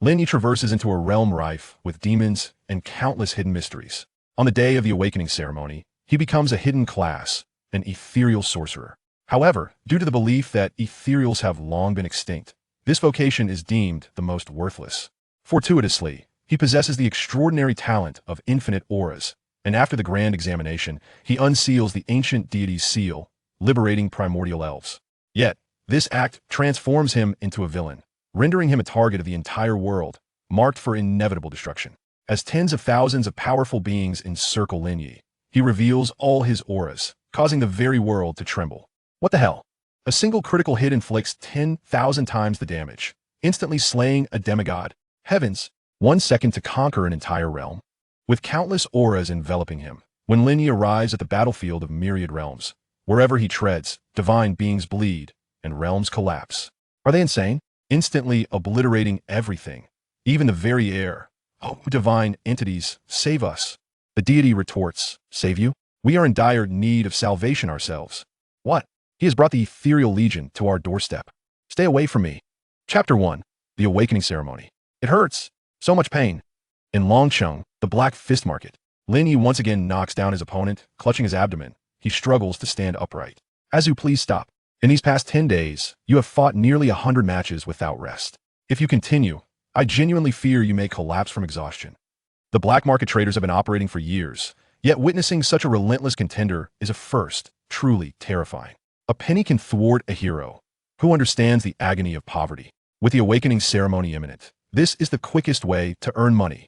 Lin Ye traverses into a realm rife with demons and countless hidden mysteries. On the day of the awakening ceremony, he becomes a hidden class, an ethereal sorcerer. However, due to the belief that ethereals have long been extinct, this vocation is deemed the most worthless. Fortuitously, he possesses the extraordinary talent of infinite auras, and after the grand examination, he unseals the ancient deity's seal, liberating primordial elves. Yet, this act transforms him into a villain, rendering him a target of the entire world, marked for inevitable destruction. As tens of thousands of powerful beings encircle Lin Ye, he reveals all his auras, causing the very world to tremble. What the hell? A single critical hit inflicts 10,000 times the damage, instantly slaying a demigod. Heavens, 1 second to conquer an entire realm. With countless auras enveloping him, when Lin Ye arrives at the battlefield of myriad realms, wherever he treads, divine beings bleed, and realms collapse. Are they insane? Instantly obliterating everything, even the very air. Oh, divine entities, save us. The deity retorts, save you? We are in dire need of salvation ourselves. What? He has brought the ethereal legion to our doorstep. Stay away from me. Chapter 1. The Awakening Ceremony. It hurts. So much pain. In Longcheng, the Black Fist Market, Lin Ye once again knocks down his opponent, clutching his abdomen. He struggles to stand upright. Azu, please stop. In these past 10 days, you have fought nearly 100 matches without rest. If you continue, I genuinely fear you may collapse from exhaustion. The black market traders have been operating for years, yet witnessing such a relentless contender is a first, truly terrifying. A penny can thwart a hero who understands the agony of poverty. With the awakening ceremony imminent, this is the quickest way to earn money.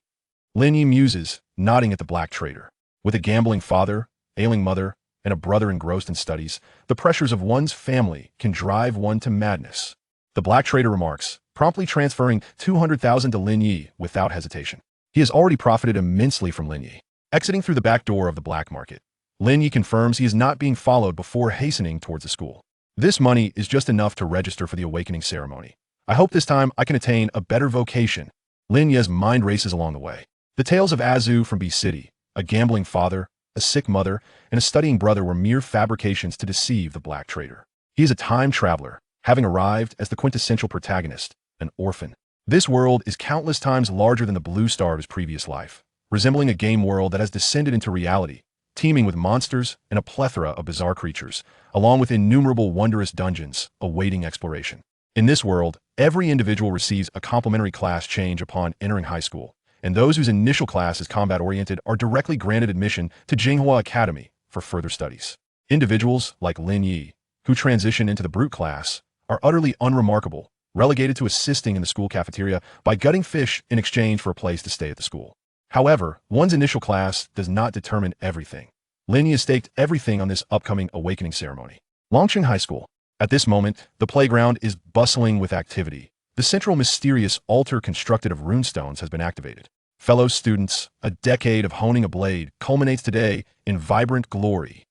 Lin Ye muses, nodding at the black trader. With a gambling father, ailing mother, and a brother engrossed in studies, the pressures of one's family can drive one to madness. The black trader remarks, promptly transferring 200,000 to Lin Ye without hesitation. He has already profited immensely from Lin Ye. Exiting through the back door of the black market, Lin Ye confirms he is not being followed before hastening towards the school. This money is just enough to register for the awakening ceremony. I hope this time I can attain a better vocation. Lin Ye's mind races along the way. The tales of Azu from B City, a gambling father, a sick mother, and a studying brother were mere fabrications to deceive the black trader. He is a time traveler, having arrived as the quintessential protagonist, an orphan. This world is countless times larger than the blue star of his previous life, resembling a game world that has descended into reality, teeming with monsters and a plethora of bizarre creatures, along with innumerable wondrous dungeons awaiting exploration. In this world, every individual receives a complimentary class change upon entering high school, and those whose initial class is combat-oriented are directly granted admission to Jinghua Academy for further studies. Individuals like Lin Ye, who transition into the brute class, are utterly unremarkable, relegated to assisting in the school cafeteria by gutting fish in exchange for a place to stay at the school. However, one's initial class does not determine everything. Lin Ye has staked everything on this upcoming awakening ceremony. Longcheng High School. At this moment, the playground is bustling with activity. The central mysterious altar constructed of runestones has been activated. Fellow students, a decade of honing a blade culminates today in vibrant glory.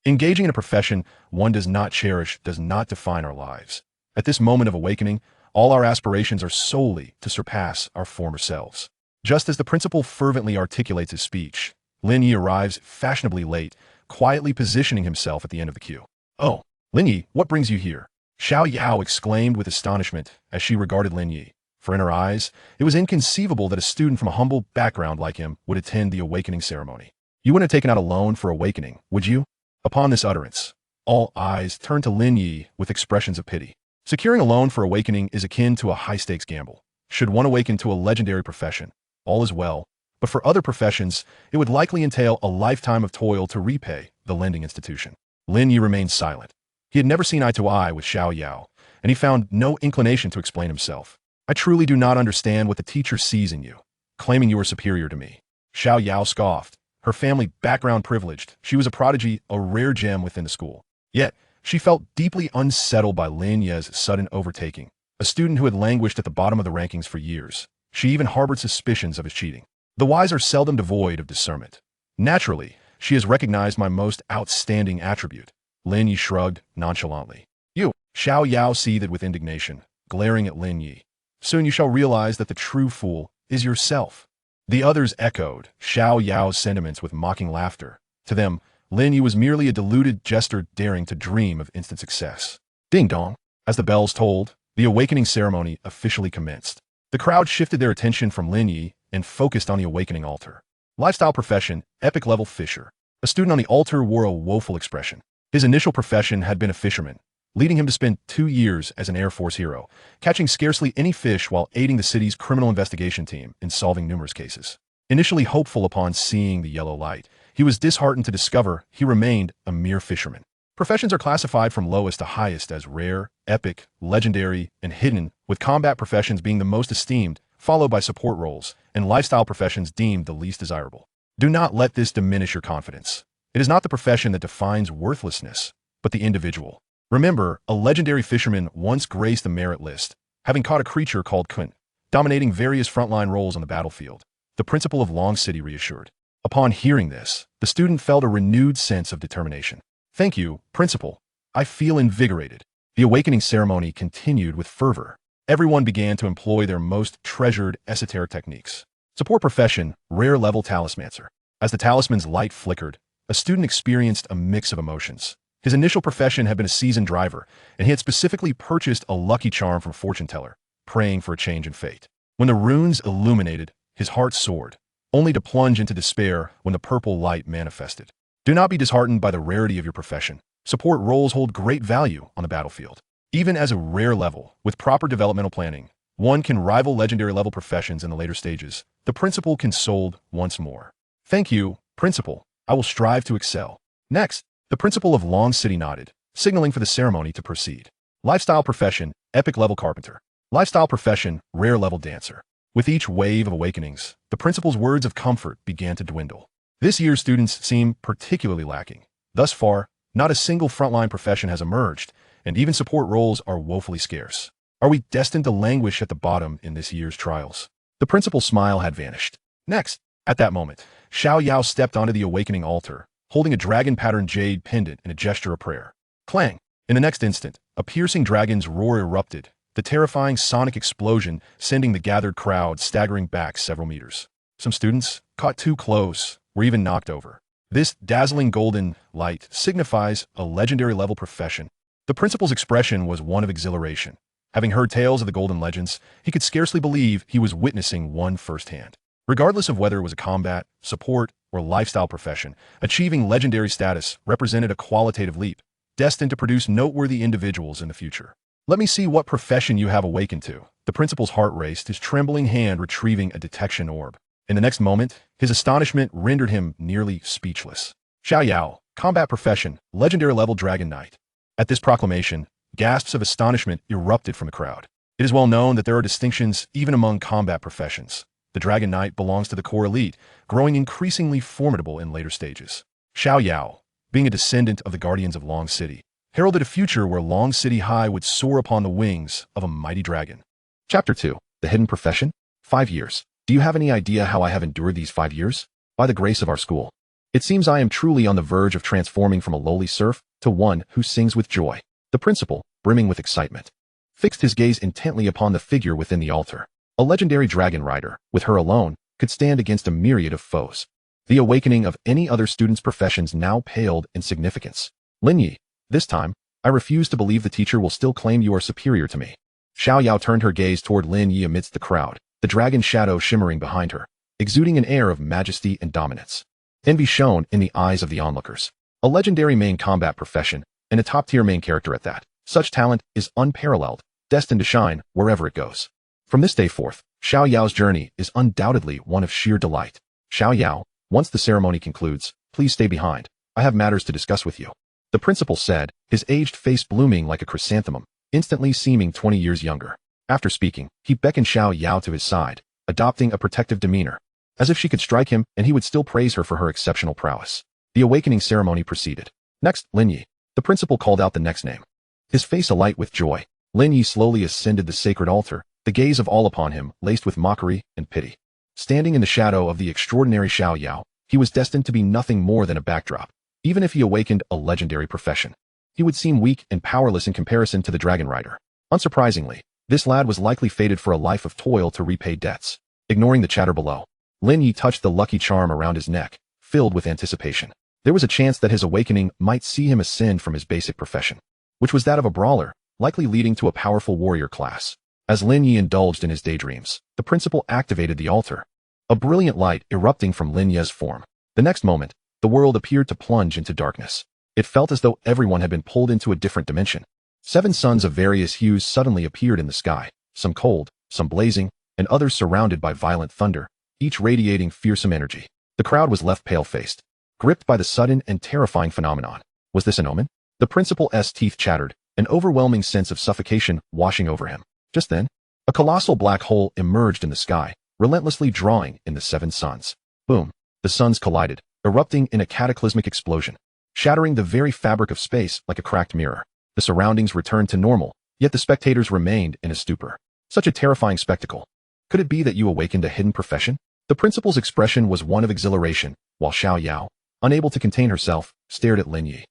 Engaging in a profession one does not cherish does not define our lives. At this moment of awakening, all our aspirations are solely to surpass our former selves. Just as the principal fervently articulates his speech, Lin Ye arrives fashionably late, quietly positioning himself at the end of the queue. Oh, Lin Ye, what brings you here? Xiao Yao exclaimed with astonishment as she regarded Lin Ye, for in her eyes, it was inconceivable that a student from a humble background like him would attend the awakening ceremony. You wouldn't have taken out a loan for awakening, would you? Upon this utterance, all eyes turned to Lin Ye with expressions of pity. Securing a loan for awakening is akin to a high-stakes gamble. Should one awaken to a legendary profession, all is well, but for other professions, it would likely entail a lifetime of toil to repay the lending institution. Lin Ye remained silent. He had never seen eye to eye with Xiao Yao, and he found no inclination to explain himself. I truly do not understand what the teacher sees in you, claiming you are superior to me. Xiao Yao scoffed. Her family background privileged, she was a prodigy, a rare gem within the school. Yet, she felt deeply unsettled by Lin Ye's sudden overtaking. A student who had languished at the bottom of the rankings for years, she even harbored suspicions of his cheating. The wise are seldom devoid of discernment. Naturally, she has recognized my most outstanding attribute. Lin Ye shrugged nonchalantly. You, Xiao Yao seethed with indignation, glaring at Lin Ye. Soon you shall realize that the true fool is yourself. The others echoed Xiao Yao's sentiments with mocking laughter. To them, Lin Ye was merely a deluded jester daring to dream of instant success. Ding dong. As the bells tolled, the awakening ceremony officially commenced. The crowd shifted their attention from Lin Ye and focused on the awakening altar. Lifestyle profession, epic level fisher. A student on the altar wore a woeful expression. His initial profession had been a fisherman, leading him to spend 2 years as an Air Force hero, catching scarcely any fish while aiding the city's criminal investigation team in solving numerous cases. Initially hopeful upon seeing the yellow light, he was disheartened to discover he remained a mere fisherman. Professions are classified from lowest to highest as rare, epic, legendary, and hidden, with combat professions being the most esteemed, followed by support roles, and lifestyle professions deemed the least desirable. Do not let this diminish your confidence. It is not the profession that defines worthlessness, but the individual. Remember, a legendary fisherman once graced the merit list, having caught a creature called Kun, dominating various frontline roles on the battlefield. The principal of Long City reassured. Upon hearing this, the student felt a renewed sense of determination. Thank you, Principal. I feel invigorated. The awakening ceremony continued with fervor. Everyone began to employ their most treasured esoteric techniques. Support profession, rare level talismancer. As the talisman's light flickered, a student experienced a mix of emotions. His initial profession had been a seasoned driver, and he had specifically purchased a lucky charm from a fortune teller, praying for a change in fate. When the runes illuminated, his heart soared, only to plunge into despair when the purple light manifested. Do not be disheartened by the rarity of your profession. Support roles hold great value on the battlefield. Even as a rare level, with proper developmental planning, one can rival legendary level professions in the later stages. The principal consoled once more. Thank you, Principal. I will strive to excel. Next, the principal of Long City nodded, signaling for the ceremony to proceed. Lifestyle profession, epic level carpenter. Lifestyle profession, rare level dancer. With each wave of awakenings, the principal's words of comfort began to dwindle. This year's students seem particularly lacking. Thus far, not a single frontline profession has emerged, and even support roles are woefully scarce. Are we destined to languish at the bottom in this year's trials? The principal's smile had vanished. Next, at that moment, Xiao Yao stepped onto the awakening altar, holding a dragon-patterned jade pendant in a gesture of prayer. Clang! In the next instant, a piercing dragon's roar erupted, the terrifying sonic explosion sending the gathered crowd staggering back several meters. Some students, caught too close, were even knocked over. This dazzling golden light signifies a legendary level profession. The principal's expression was one of exhilaration. Having heard tales of the golden legends, he could scarcely believe he was witnessing one firsthand. Regardless of whether it was a combat, support, or lifestyle profession, achieving legendary status represented a qualitative leap, destined to produce noteworthy individuals in the future. Let me see what profession you have awakened to. The principal's heart raced, his trembling hand retrieving a detection orb. In the next moment, his astonishment rendered him nearly speechless. Xiao Yao, combat profession, legendary level dragon knight. At this proclamation, gasps of astonishment erupted from the crowd. It is well known that there are distinctions even among combat professions. The dragon knight belongs to the core elite, growing increasingly formidable in later stages. Xiao Yao, being a descendant of the guardians of Long City, heralded a future where Long City High would soar upon the wings of a mighty dragon. Chapter 2. The Hidden Profession? 5 years. Do you have any idea how I have endured these 5 years? By the grace of our school. It seems I am truly on the verge of transforming from a lowly serf to one who sings with joy. The principal, brimming with excitement, fixed his gaze intently upon the figure within the altar. A legendary dragon rider, with her alone, could stand against a myriad of foes. The awakening of any other student's professions now paled in significance. Lin Ye, this time, I refuse to believe the teacher will still claim you are superior to me. Xiao Yao turned her gaze toward Lin Ye amidst the crowd, the dragon shadow shimmering behind her, exuding an air of majesty and dominance. Envy shone in the eyes of the onlookers. A legendary main combat profession, and a top-tier main character at that. Such talent is unparalleled, destined to shine wherever it goes. From this day forth, Xiao Yao's journey is undoubtedly one of sheer delight. Xiao Yao, once the ceremony concludes, please stay behind. I have matters to discuss with you. The principal said, his aged face blooming like a chrysanthemum, instantly seeming 20 years younger. After speaking, he beckoned Xiao Yao to his side, adopting a protective demeanor, as if she could strike him and he would still praise her for her exceptional prowess. The awakening ceremony proceeded. Next, Lin Ye. The principal called out the next name. His face alight with joy, Lin Ye slowly ascended the sacred altar, the gaze of all upon him laced with mockery and pity. Standing in the shadow of the extraordinary Xiao Yao, he was destined to be nothing more than a backdrop. Even if he awakened a legendary profession, he would seem weak and powerless in comparison to the dragon rider. Unsurprisingly, this lad was likely fated for a life of toil to repay debts. Ignoring the chatter below, Lin Ye touched the lucky charm around his neck, filled with anticipation. There was a chance that his awakening might see him ascend from his basic profession, which was that of a brawler, likely leading to a powerful warrior class. As Lin Ye indulged in his daydreams, the principal activated the altar, a brilliant light erupting from Lin Ye's form. The next moment, the world appeared to plunge into darkness. It felt as though everyone had been pulled into a different dimension. 7 suns of various hues suddenly appeared in the sky, some cold, some blazing, and others surrounded by violent thunder, each radiating fearsome energy. The crowd was left pale-faced, gripped by the sudden and terrifying phenomenon. Was this an omen? The principal's teeth chattered, an overwhelming sense of suffocation washing over him. Just then, a colossal black hole emerged in the sky, relentlessly drawing in the 7 suns. Boom! The suns collided, erupting in a cataclysmic explosion, shattering the very fabric of space like a cracked mirror. The surroundings returned to normal, yet the spectators remained in a stupor. Such a terrifying spectacle. Could it be that you awakened a hidden profession? The principal's expression was one of exhilaration, while Xiao Yao, unable to contain herself, stared at Lin Ye.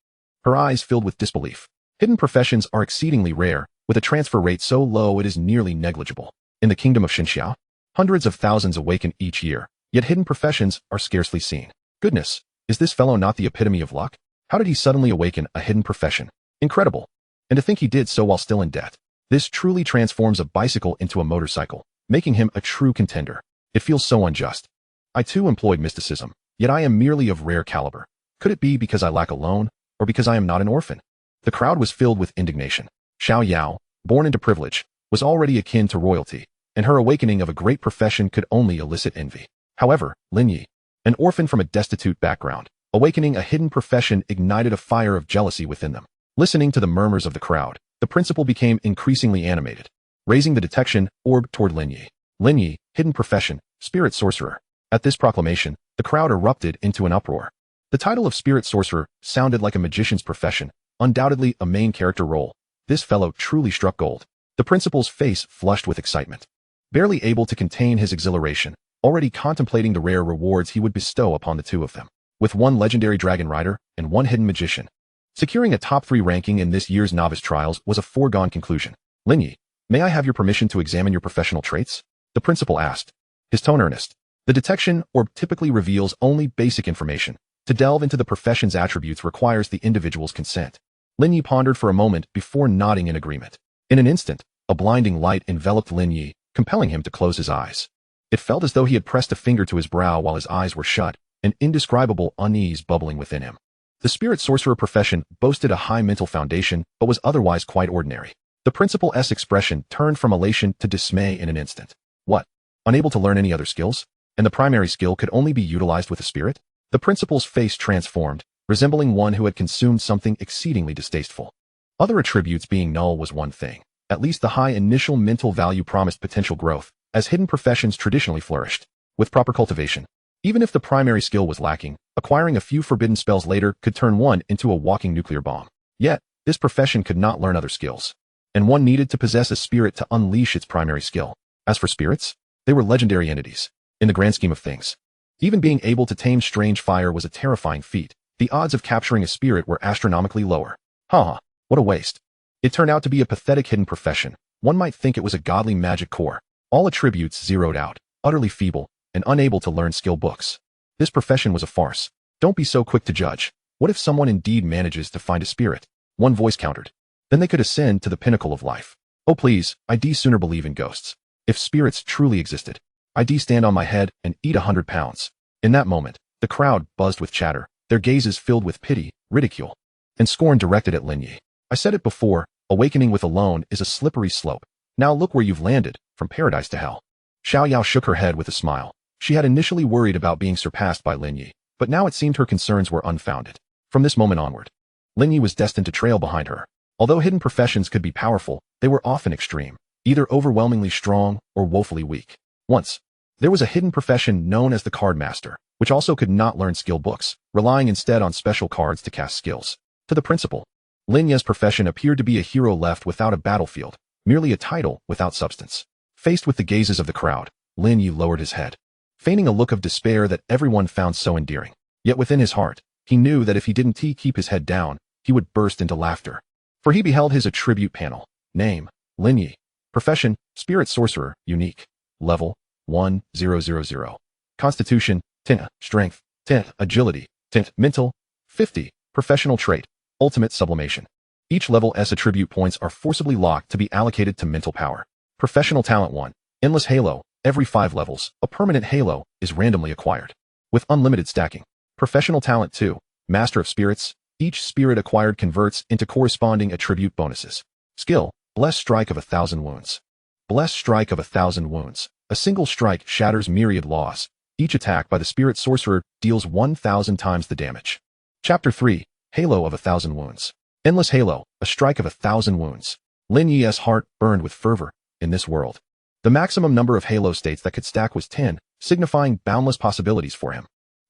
Her eyes filled with disbelief. Hidden professions are exceedingly rare, with a transfer rate so low it is nearly negligible. In the kingdom of Xinxiao, hundreds of thousands awaken each year, yet hidden professions are scarcely seen. Goodness, is this fellow not the epitome of luck? How did he suddenly awaken a hidden profession? Incredible. And to think he did so while still in debt. This truly transforms a bicycle into a motorcycle, making him a true contender. It feels so unjust. I too employed mysticism, yet I am merely of rare caliber. Could it be because I lack a loan, or because I am not an orphan? The crowd was filled with indignation. Xiao Yao, born into privilege, was already akin to royalty, and her awakening of a great profession could only elicit envy. However, Lin Ye, an orphan from a destitute background, awakening a hidden profession ignited a fire of jealousy within them. Listening to the murmurs of the crowd, the principal became increasingly animated, raising the detection orb toward Lin Ye. Lin Ye, hidden profession, spirit sorcerer. At this proclamation, the crowd erupted into an uproar. The title of spirit sorcerer sounded like a magician's profession, undoubtedly a main character role. This fellow truly struck gold. The principal's face flushed with excitement, barely able to contain his exhilaration, already contemplating the rare rewards he would bestow upon the two of them. With 1 legendary dragon rider and 1 hidden magician, securing a top 3 ranking in this year's novice trials was a foregone conclusion. Lin Ye, may I have your permission to examine your professional traits? The principal asked, his tone earnest. The detection orb typically reveals only basic information. To delve into the profession's attributes requires the individual's consent. Lin Ye pondered for a moment before nodding in agreement. In an instant, a blinding light enveloped Lin Ye, compelling him to close his eyes. It felt as though he had pressed a finger to his brow while his eyes were shut, an indescribable unease bubbling within him. The spirit sorcerer profession boasted a high mental foundation, but was otherwise quite ordinary. The principal's expression turned from elation to dismay in an instant. What? Unable to learn any other skills? And the primary skill could only be utilized with a spirit? The principal's face transformed, resembling one who had consumed something exceedingly distasteful. Other attributes being null was one thing. At least the high initial mental value promised potential growth, as hidden professions traditionally flourished. With proper cultivation, even if the primary skill was lacking, acquiring a few forbidden spells later could turn one into a walking nuclear bomb. Yet, this profession could not learn other skills, and one needed to possess a spirit to unleash its primary skill. As for spirits, they were legendary entities, in the grand scheme of things. Even being able to tame strange fire was a terrifying feat. The odds of capturing a spirit were astronomically lower. Haha, what a waste. It turned out to be a pathetic hidden profession. One might think it was a godly magic core. All attributes zeroed out, utterly feeble, and unable to learn skill books. This profession was a farce. Don't be so quick to judge. What if someone indeed manages to find a spirit? One voice countered. Then they could ascend to the pinnacle of life. Oh please, I'd sooner believe in ghosts. If spirits truly existed, I'd stand on my head and eat 100 pounds. In that moment, the crowd buzzed with chatter, their gazes filled with pity, ridicule, and scorn directed at Lin Ye. I said it before, awakening with a loan is a slippery slope. Now look where you've landed, from paradise to hell. Xiao Yao shook her head with a smile. She had initially worried about being surpassed by Lin Ye, but now it seemed her concerns were unfounded. From this moment onward, Lin Ye was destined to trail behind her. Although hidden professions could be powerful, they were often extreme, either overwhelmingly strong or woefully weak. Once, there was a hidden profession known as the card master, which also could not learn skill books, relying instead on special cards to cast skills. To the principal, Lin Ye's profession appeared to be a hero left without a battlefield, merely a title without substance. Faced with the gazes of the crowd, Lin Ye lowered his head, feigning a look of despair that everyone found so endearing. Yet within his heart, he knew that if he didn't keep his head down, he would burst into laughter. For he beheld his attribute panel. Name, Lin Ye. Profession, Spirit Sorcerer, Unique. Level, 1000. Constitution, 10. Strength, 10. Agility, 10. Mental, 50. Professional trait, Ultimate Sublimation. Each level's attribute points are forcibly locked to be allocated to mental power. Professional Talent 1. Endless Halo. Every 5 levels, a permanent halo is randomly acquired, with unlimited stacking. Professional Talent 2. Master of Spirits. Each spirit acquired converts into corresponding attribute bonuses. Skill. Blessed Strike of 1,000 Wounds. Blessed Strike of 1,000 Wounds. A single strike shatters myriad laws. Each attack by the spirit sorcerer deals 1,000 times the damage. Chapter 3. Halo of 1,000 Wounds. Endless Halo. A strike of 1,000 wounds. Lin Ye's heart burned with fervor in this world. The maximum number of Halo states that could stack was 10, signifying boundless possibilities for him.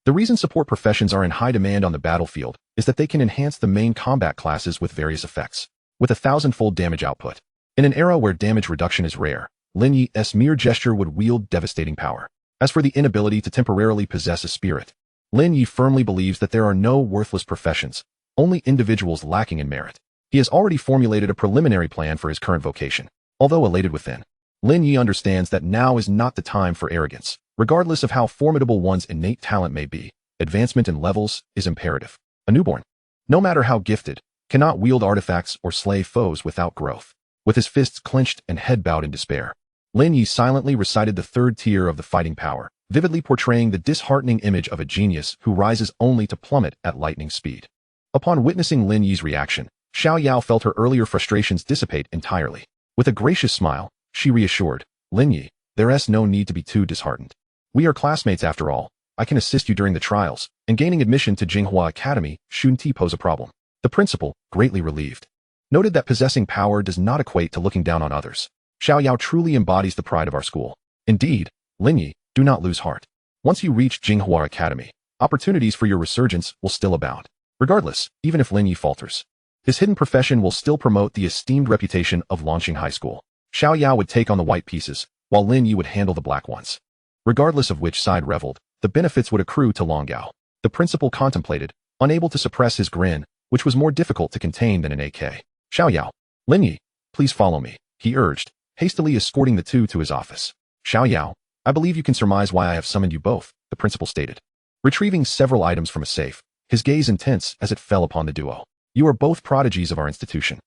The reason support professions are in high demand on the battlefield is that they can enhance the main combat classes with various effects, with 1,000-fold damage output. In an era where damage reduction is rare, Lin Ye's mere gesture would wield devastating power. As for the inability to temporarily possess a spirit, Lin Ye firmly believes that there are no worthless professions, only individuals lacking in merit. He has already formulated a preliminary plan for his current vocation. Although elated within, Lin Ye understands that now is not the time for arrogance. Regardless of how formidable one's innate talent may be, advancement in levels is imperative. A newborn, no matter how gifted, cannot wield artifacts or slay foes without growth. With his fists clenched and head bowed in despair, Lin Ye silently recited the third tier of the fighting power, vividly portraying the disheartening image of a genius who rises only to plummet at lightning speed. Upon witnessing Lin Ye's reaction, Xiao Yao felt her earlier frustrations dissipate entirely. With a gracious smile, she reassured, Lin Ye, there's no need to be too disheartened. We are classmates after all. I can assist you during the trials, and gaining admission to Jinghua Academy shouldn't pose a problem. The principal, greatly relieved, noted that possessing power does not equate to looking down on others. Xiao Yao truly embodies the pride of our school. Indeed, Lin Ye, do not lose heart. Once you reach Jinghua Academy, opportunities for your resurgence will still abound. Regardless, even if Lin Ye falters, his hidden profession will still promote the esteemed reputation of launching high school. Xiao Yao would take on the white pieces, while Lin Ye would handle the black ones. Regardless of which side reveled, the benefits would accrue to Long Gao. The principal contemplated, unable to suppress his grin, which was more difficult to contain than an AK. Xiao Yao. Lin Ye, please follow me, he urged, hastily escorting the two to his office. Xiao Yao, I believe you can surmise why I have summoned you both, the principal stated. Retrieving several items from a safe, his gaze intense as it fell upon the duo. You are both prodigies of our institution.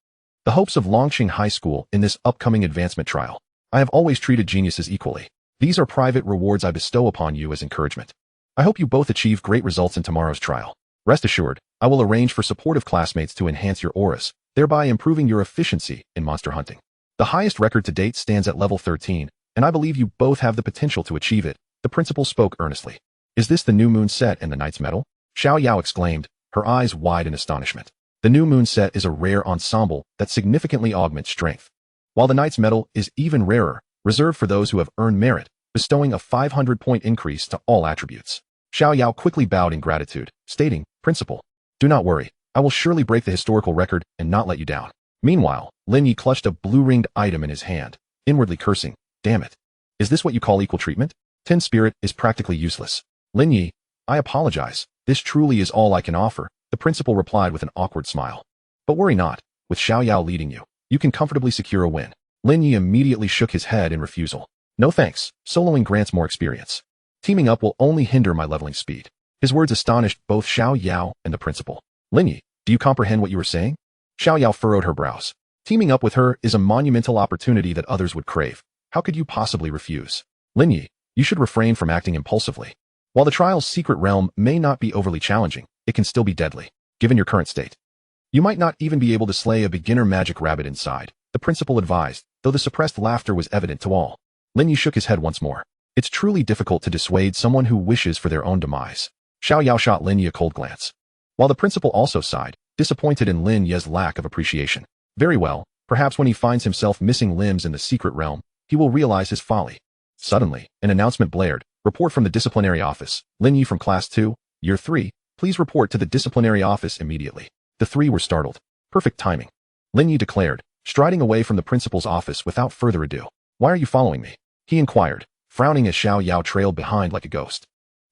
The hopes of launching high school in this upcoming advancement trial. I have always treated geniuses equally. These are private rewards I bestow upon you as encouragement. I hope you both achieve great results in tomorrow's trial. Rest assured, I will arrange for supportive classmates to enhance your auras, thereby improving your efficiency in monster hunting. The highest record to date stands at level 13, and I believe you both have the potential to achieve it, the principal spoke earnestly. Is this the new moon set and the Knight's Medal? Xiao Yao exclaimed, her eyes wide in astonishment. The new moon set is a rare ensemble that significantly augments strength, while the Knight's Medal is even rarer, reserved for those who have earned merit, bestowing a 500-point increase to all attributes. Xiao Yao quickly bowed in gratitude, stating, Principal, do not worry, I will surely break the historical record and not let you down. Meanwhile, Lin Ye clutched a blue-ringed item in his hand, inwardly cursing, damn it. Is this what you call equal treatment? 10 spirit is practically useless. Lin Ye, I apologize, this truly is all I can offer, the principal replied with an awkward smile. But worry not, with Xiao Yao leading you, you can comfortably secure a win. Lin Ye immediately shook his head in refusal. No thanks, soloing grants more experience. Teaming up will only hinder my leveling speed. His words astonished both Xiao Yao and the principal. Lin Ye, do you comprehend what you were saying? Xiao Yao furrowed her brows. Teaming up with her is a monumental opportunity that others would crave. How could you possibly refuse? Lin Ye, you should refrain from acting impulsively. While the trial's secret realm may not be overly challenging, it can still be deadly, given your current state. You might not even be able to slay a beginner magic rabbit inside, the principal advised, though the suppressed laughter was evident to all. Lin Ye shook his head once more. It's truly difficult to dissuade someone who wishes for their own demise. Xiao Yao shot Lin Ye a cold glance, while the principal also sighed, disappointed in Lin Ye's lack of appreciation. Very well, perhaps when he finds himself missing limbs in the secret realm, he will realize his folly. Suddenly, an announcement blared. Report from the disciplinary office. Lin Ye from Class 2, Year 3, please report to the disciplinary office immediately. The three were startled. Perfect timing. Lin Ye declared, striding away from the principal's office without further ado. Why are you following me? He inquired, frowning as Xiao Yao trailed behind like a ghost.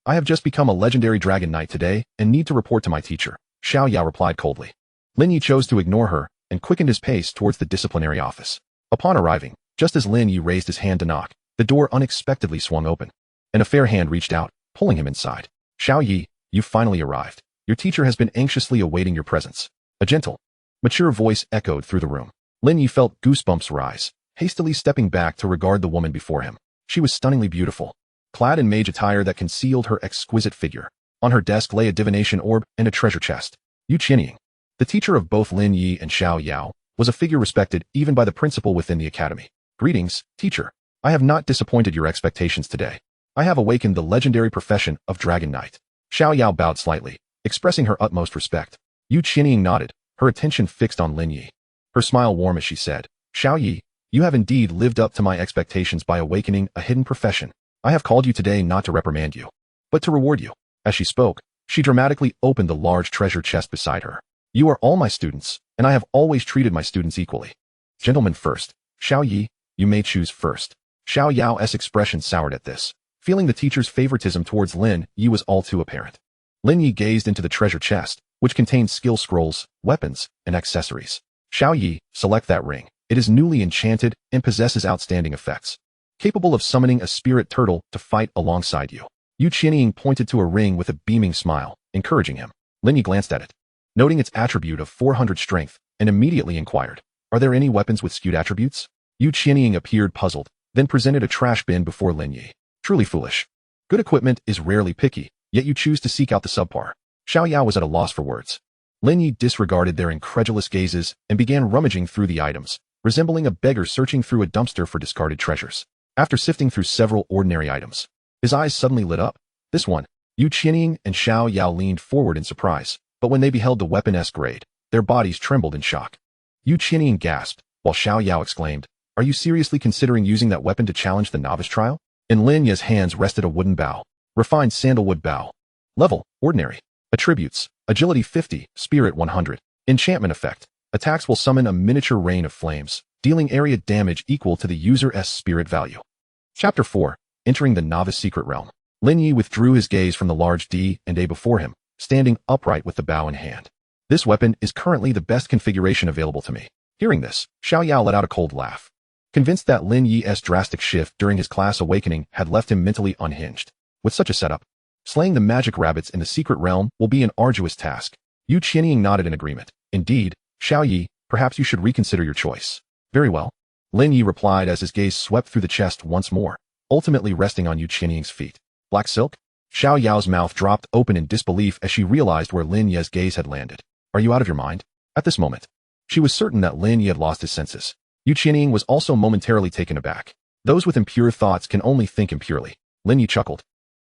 I have just become a legendary dragon knight today and need to report to my teacher, Xiao Yao replied coldly. Lin Ye chose to ignore her and quickened his pace towards the disciplinary office. Upon arriving, just as Lin Ye raised his hand to knock, the door unexpectedly swung open, and a fair hand reached out, pulling him inside. Xiao Yi, you've finally arrived. Your teacher has been anxiously awaiting your presence. A gentle, mature voice echoed through the room. Lin Ye felt goosebumps rise, hastily stepping back to regard the woman before him. She was stunningly beautiful, clad in mage attire that concealed her exquisite figure. On her desk lay a divination orb and a treasure chest. Yu Qianying, the teacher of both Lin Ye and Xiao Yao, was a figure respected even by the principal within the academy. Greetings, teacher. I have not disappointed your expectations today. I have awakened the legendary profession of Dragon Knight. Xiao Yao bowed slightly, expressing her utmost respect. Yu Qianying nodded, her attention fixed on Lin Ye. Her smile warm as she said, Xiao Yi, you have indeed lived up to my expectations by awakening a hidden profession. I have called you today not to reprimand you, but to reward you. As she spoke, she dramatically opened the large treasure chest beside her. You are all my students, and I have always treated my students equally. Gentlemen first. Xiao Yi, you may choose first. Xiao Yao's expression soured at this. Feeling the teacher's favoritism towards Lin Ye was all too apparent. Lin Ye gazed into the treasure chest, which contained skill scrolls, weapons, and accessories. Xiao Yi, select that ring. It is newly enchanted and possesses outstanding effects, capable of summoning a spirit turtle to fight alongside you. Yu Qianying pointed to a ring with a beaming smile, encouraging him. Lin Ye glanced at it, noting its attribute of 400 strength, and immediately inquired, are there any weapons with skewed attributes? Yu Qianying appeared puzzled, then presented a trash bin before Lin Ye. Truly foolish. Good equipment is rarely picky, yet you choose to seek out the subpar. Xiao Yao was at a loss for words. Lin Ye disregarded their incredulous gazes and began rummaging through the items, resembling a beggar searching through a dumpster for discarded treasures. After sifting through several ordinary items, his eyes suddenly lit up. This one. Yu Qianying and Xiao Yao leaned forward in surprise, but when they beheld the weapon escalate, their bodies trembled in shock. Yu Qianying gasped, while Xiao Yao exclaimed, are you seriously considering using that weapon to challenge the novice trial? In Lin Ye's hands rested a wooden bow. Refined sandalwood bow. Level, ordinary. Attributes, agility 50, spirit 100. Enchantment effect. Attacks will summon a miniature rain of flames, dealing area damage equal to the user's spirit value. Chapter 4. Entering the Novice Secret Realm. Lin Ye withdrew his gaze from the large D&A before him, standing upright with the bow in hand. This weapon is currently the best configuration available to me. Hearing this, Xiao Yao let out a cold laugh, convinced that Lin Ye's drastic shift during his class awakening had left him mentally unhinged. With such a setup, slaying the magic rabbits in the secret realm will be an arduous task. Yu Qianying nodded in agreement. Indeed, Xiao Yi, perhaps you should reconsider your choice. Very well. Lin Ye replied as his gaze swept through the chest once more, ultimately resting on Yu Qianying's feet. Black silk? Xiao Yao's mouth dropped open in disbelief as she realized where Lin Ye's gaze had landed. Are you out of your mind? At this moment, she was certain that Lin Ye had lost his senses. Yu Qianying was also momentarily taken aback. Those with impure thoughts can only think impurely. Lin Ye chuckled,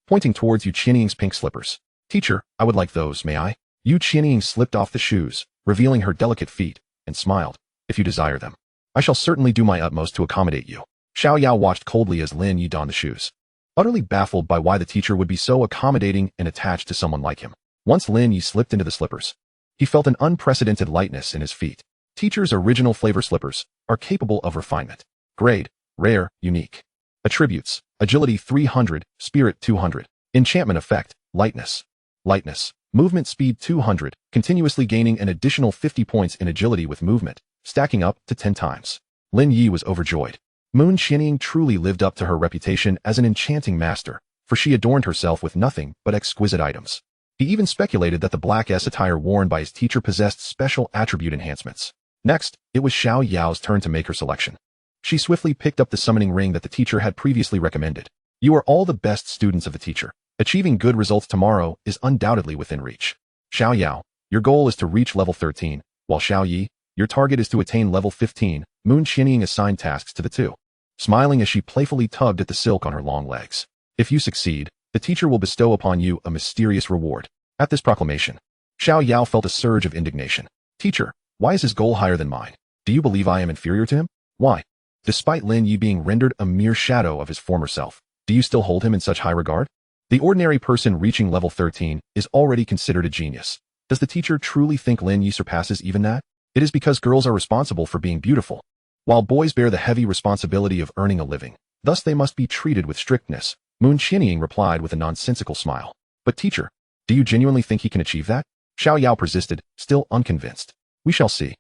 pointing towards Yu Qianying's pink slippers. Teacher, I would like those, may I? Yu Qianying slipped off the shoes, revealing her delicate feet, and smiled. If you desire them, I shall certainly do my utmost to accommodate you. Xiao Yao watched coldly as Lin Ye donned the shoes, utterly baffled by why the teacher would be so accommodating and attached to someone like him. Once Lin Ye slipped into the slippers, he felt an unprecedented lightness in his feet. Teacher's original flavor slippers are capable of refinement. Grade, rare, unique. Attributes, agility 300, spirit 200. Enchantment effect, lightness. Lightness, movement speed 200, continuously gaining an additional 50 points in agility with movement, stacking up to 10 times. Lin Ye was overjoyed. Moon Qianying truly lived up to her reputation as an enchanting master, for she adorned herself with nothing but exquisite items. He even speculated that the black attire worn by his teacher possessed special attribute enhancements. Next, it was Xiao Yao's turn to make her selection. She swiftly picked up the summoning ring that the teacher had previously recommended. You are all the best students of the teacher. Achieving good results tomorrow is undoubtedly within reach. Xiao Yao, your goal is to reach level 13, while Xiao Yi, your target is to attain level 15. Moon Qianying assigned tasks to the two, smiling as she playfully tugged at the silk on her long legs. If you succeed, the teacher will bestow upon you a mysterious reward. At this proclamation, Xiao Yao felt a surge of indignation. Teacher, why is his goal higher than mine? Do you believe I am inferior to him? Why? Despite Lin Ye being rendered a mere shadow of his former self, do you still hold him in such high regard? The ordinary person reaching level 13 is already considered a genius. Does the teacher truly think Lin Ye surpasses even that? It is because girls are responsible for being beautiful, while boys bear the heavy responsibility of earning a living. Thus they must be treated with strictness. Moon Qianying replied with a nonsensical smile. But teacher, do you genuinely think he can achieve that? Xiao Yao persisted, still unconvinced. We shall see.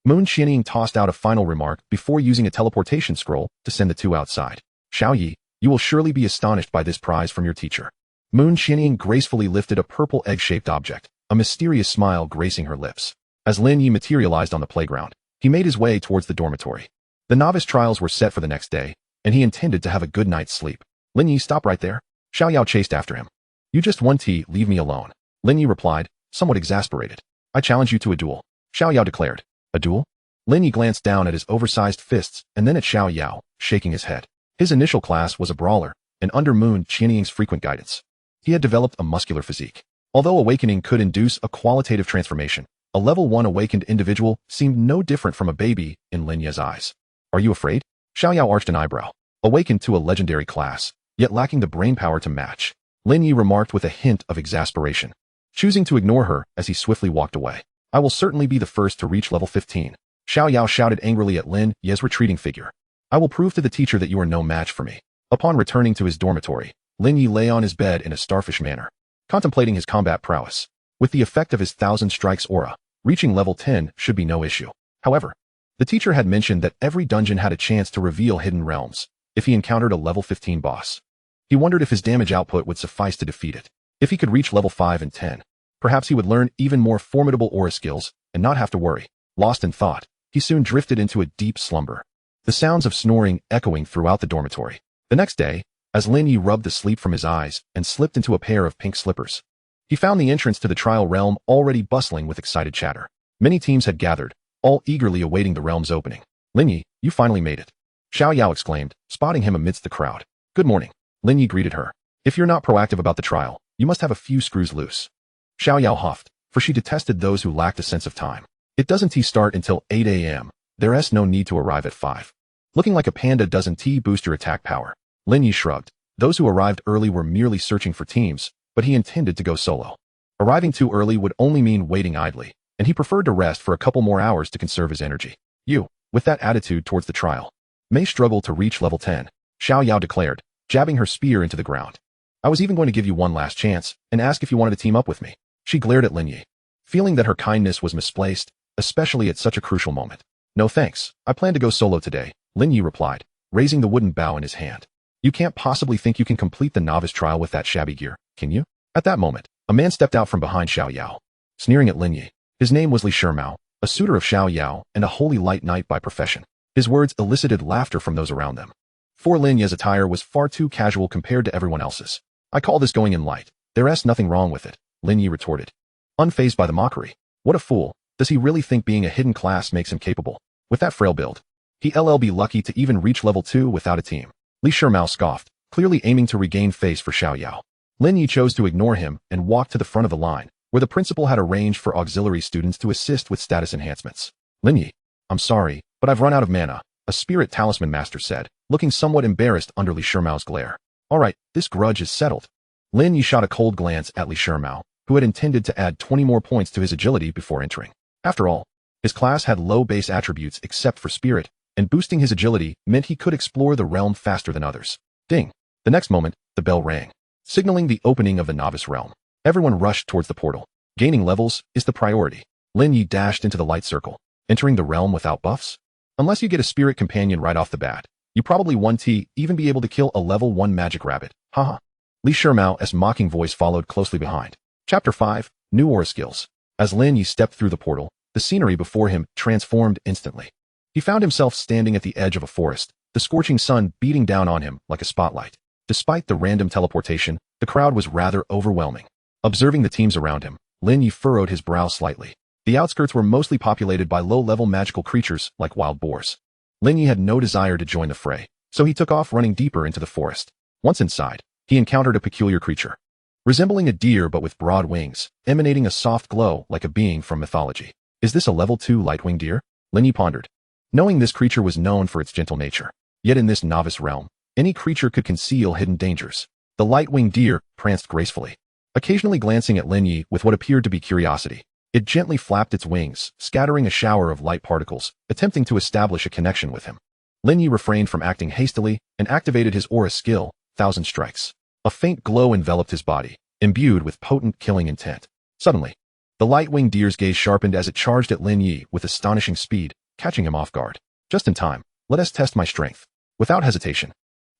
Moon Qianying tossed out a final remark before using a teleportation scroll to send the two outside. Xiao Yi, you will surely be astonished by this prize from your teacher. Moon Qianying gracefully lifted a purple egg-shaped object, a mysterious smile gracing her lips. As Lin Ye materialized on the playground, he made his way towards the dormitory. The novice trials were set for the next day, and he intended to have a good night's sleep. Lin Ye, stop right there. Xiao Yao chased after him. You just won tea, leave me alone. Lin Ye replied, somewhat exasperated. I challenge you to a duel. Xiao Yao declared. A duel? Lin Ye glanced down at his oversized fists and then at Xiao Yao, shaking his head. His initial class was a brawler, and under Moon Qianying's frequent guidance, he had developed a muscular physique. Although awakening could induce a qualitative transformation, a level 1 awakened individual seemed no different from a baby in Lin Ye's eyes. Are you afraid? Xiao Yao arched an eyebrow. Awakened to a legendary class, yet lacking the brainpower to match, Lin Ye remarked with a hint of exasperation, choosing to ignore her as he swiftly walked away. I will certainly be the first to reach level 15. Xiao Yao shouted angrily at Lin Ye's retreating figure. I will prove to the teacher that you are no match for me. Upon returning to his dormitory, Lin Ye lay on his bed in a starfish manner, contemplating his combat prowess. With the effect of his 1,000 strikes aura, reaching level 10 should be no issue. However, the teacher had mentioned that every dungeon had a chance to reveal hidden realms if he encountered a level 15 boss. He wondered if his damage output would suffice to defeat it. If he could reach level 5 and 10, perhaps he would learn even more formidable aura skills and not have to worry. Lost in thought, he soon drifted into a deep slumber, the sounds of snoring echoing throughout the dormitory. The next day, as Lin Ye rubbed the sleep from his eyes and slipped into a pair of pink slippers, he found the entrance to the trial realm already bustling with excited chatter. Many teams had gathered, all eagerly awaiting the realm's opening. Lin Ye, you finally made it. Xiao Yao exclaimed, spotting him amidst the crowd. Good morning. Lin Ye greeted her. If you're not proactive about the trial, you must have a few screws loose. Xiao Yao huffed, for she detested those who lacked a sense of time. It doesn't start until 8 a.m. There's no need to arrive at 5. Looking like a panda doesn't boost your attack power. Lin Ye shrugged. Those who arrived early were merely searching for teams, but he intended to go solo. Arriving too early would only mean waiting idly, and he preferred to rest for a couple more hours to conserve his energy. You, with that attitude towards the trial, may struggle to reach level 10, Xiao Yao declared, jabbing her spear into the ground. I was even going to give you one last chance and ask if you wanted to team up with me. She glared at Lin Ye, feeling that her kindness was misplaced, especially at such a crucial moment. No thanks, I plan to go solo today, Lin Ye replied, raising the wooden bow in his hand. You can't possibly think you can complete the novice trial with that shabby gear, can you? At that moment, a man stepped out from behind Xiao Yao, sneering at Lin Ye. His name was Li Shimao, a suitor of Xiao Yao and a holy light knight by profession. His words elicited laughter from those around them. For Lin Ye's attire was far too casual compared to everyone else's. I call this going in light. There's nothing wrong with it, Lin Ye retorted, unfazed by the mockery. What a fool. Does he really think being a hidden class makes him capable? With that frail build, he'll be lucky to even reach level 2 without a team. Li Shimao scoffed, clearly aiming to regain face for Xiao Yao. Lin Ye chose to ignore him and walked to the front of the line, where the principal had arranged for auxiliary students to assist with status enhancements. Lin Ye, I'm sorry, but I've run out of mana, a spirit talisman master said, looking somewhat embarrassed under Li Shimao's glare. Alright, this grudge is settled. Lin Ye shot a cold glance at Li Shimao, who had intended to add 20 more points to his agility before entering. After all, his class had low base attributes except for spirit, and boosting his agility meant he could explore the realm faster than others. Ding! The next moment, the bell rang, signaling the opening of the novice realm. Everyone rushed towards the portal. Gaining levels is the priority. Lin Ye dashed into the light circle, entering the realm without buffs. Unless you get a spirit companion right off the bat, you probably won't even be able to kill a level 1 magic rabbit. Haha. Li Shimao's mocking voice followed closely behind. Chapter 5, New Aura Skills. As Lin Ye stepped through the portal, the scenery before him transformed instantly. He found himself standing at the edge of a forest, the scorching sun beating down on him like a spotlight. Despite the random teleportation, the crowd was rather overwhelming. Observing the teams around him, Lin Ye furrowed his brow slightly. The outskirts were mostly populated by low-level magical creatures like wild boars. Lin Ye had no desire to join the fray, so he took off running deeper into the forest. Once inside, he encountered a peculiar creature, resembling a deer but with broad wings, emanating a soft glow like a being from mythology. Is this a level 2 light-winged deer? Lin Ye pondered, knowing this creature was known for its gentle nature. Yet in this novice realm, any creature could conceal hidden dangers. The light-winged deer pranced gracefully, occasionally glancing at Lin Ye with what appeared to be curiosity. It gently flapped its wings, scattering a shower of light particles, attempting to establish a connection with him. Lin Ye refrained from acting hastily and activated his aura skill, 1,000 strikes. A faint glow enveloped his body, imbued with potent killing intent. Suddenly, the light-winged deer's gaze sharpened as it charged at Lin Ye with astonishing speed, catching him off guard. Just in time, let us test my strength. Without hesitation,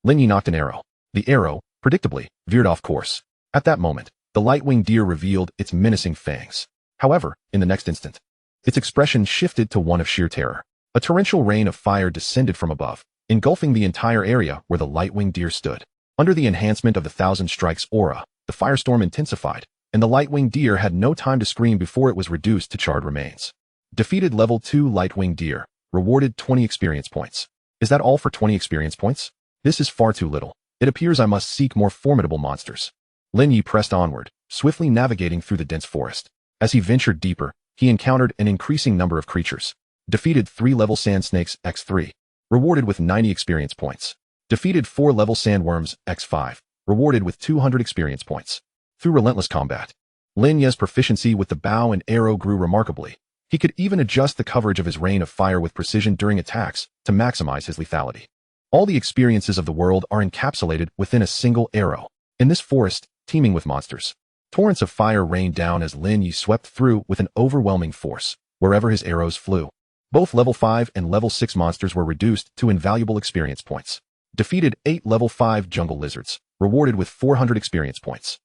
Lin Ye nocked an arrow. The arrow, predictably, veered off course. At that moment, the light-winged deer revealed its menacing fangs. However, in the next instant, its expression shifted to one of sheer terror. A torrential rain of fire descended from above, engulfing the entire area where the light-winged deer stood. Under the enhancement of the Thousand Strikes aura, the firestorm intensified, and the light-winged deer had no time to scream before it was reduced to charred remains. Defeated level 2 light-winged deer, rewarded 20 experience points. Is that all for 20 experience points? This is far too little. It appears I must seek more formidable monsters. Lin Ye pressed onward, swiftly navigating through the dense forest. As he ventured deeper, he encountered an increasing number of creatures. Defeated 3 level sand snakes x3, rewarded with 90 experience points. Defeated 4 level sandworms x5, rewarded with 200 experience points. Through relentless combat, Lin Ye's proficiency with the bow and arrow grew remarkably. He could even adjust the coverage of his rain of fire with precision during attacks to maximize his lethality. All the experiences of the world are encapsulated within a single arrow. In this forest, teeming with monsters, torrents of fire rained down as Lin Ye swept through with an overwhelming force, wherever his arrows flew. Both level 5 and level 6 monsters were reduced to invaluable experience points. Defeated 8 level 5 jungle lizards, rewarded with 400 experience points.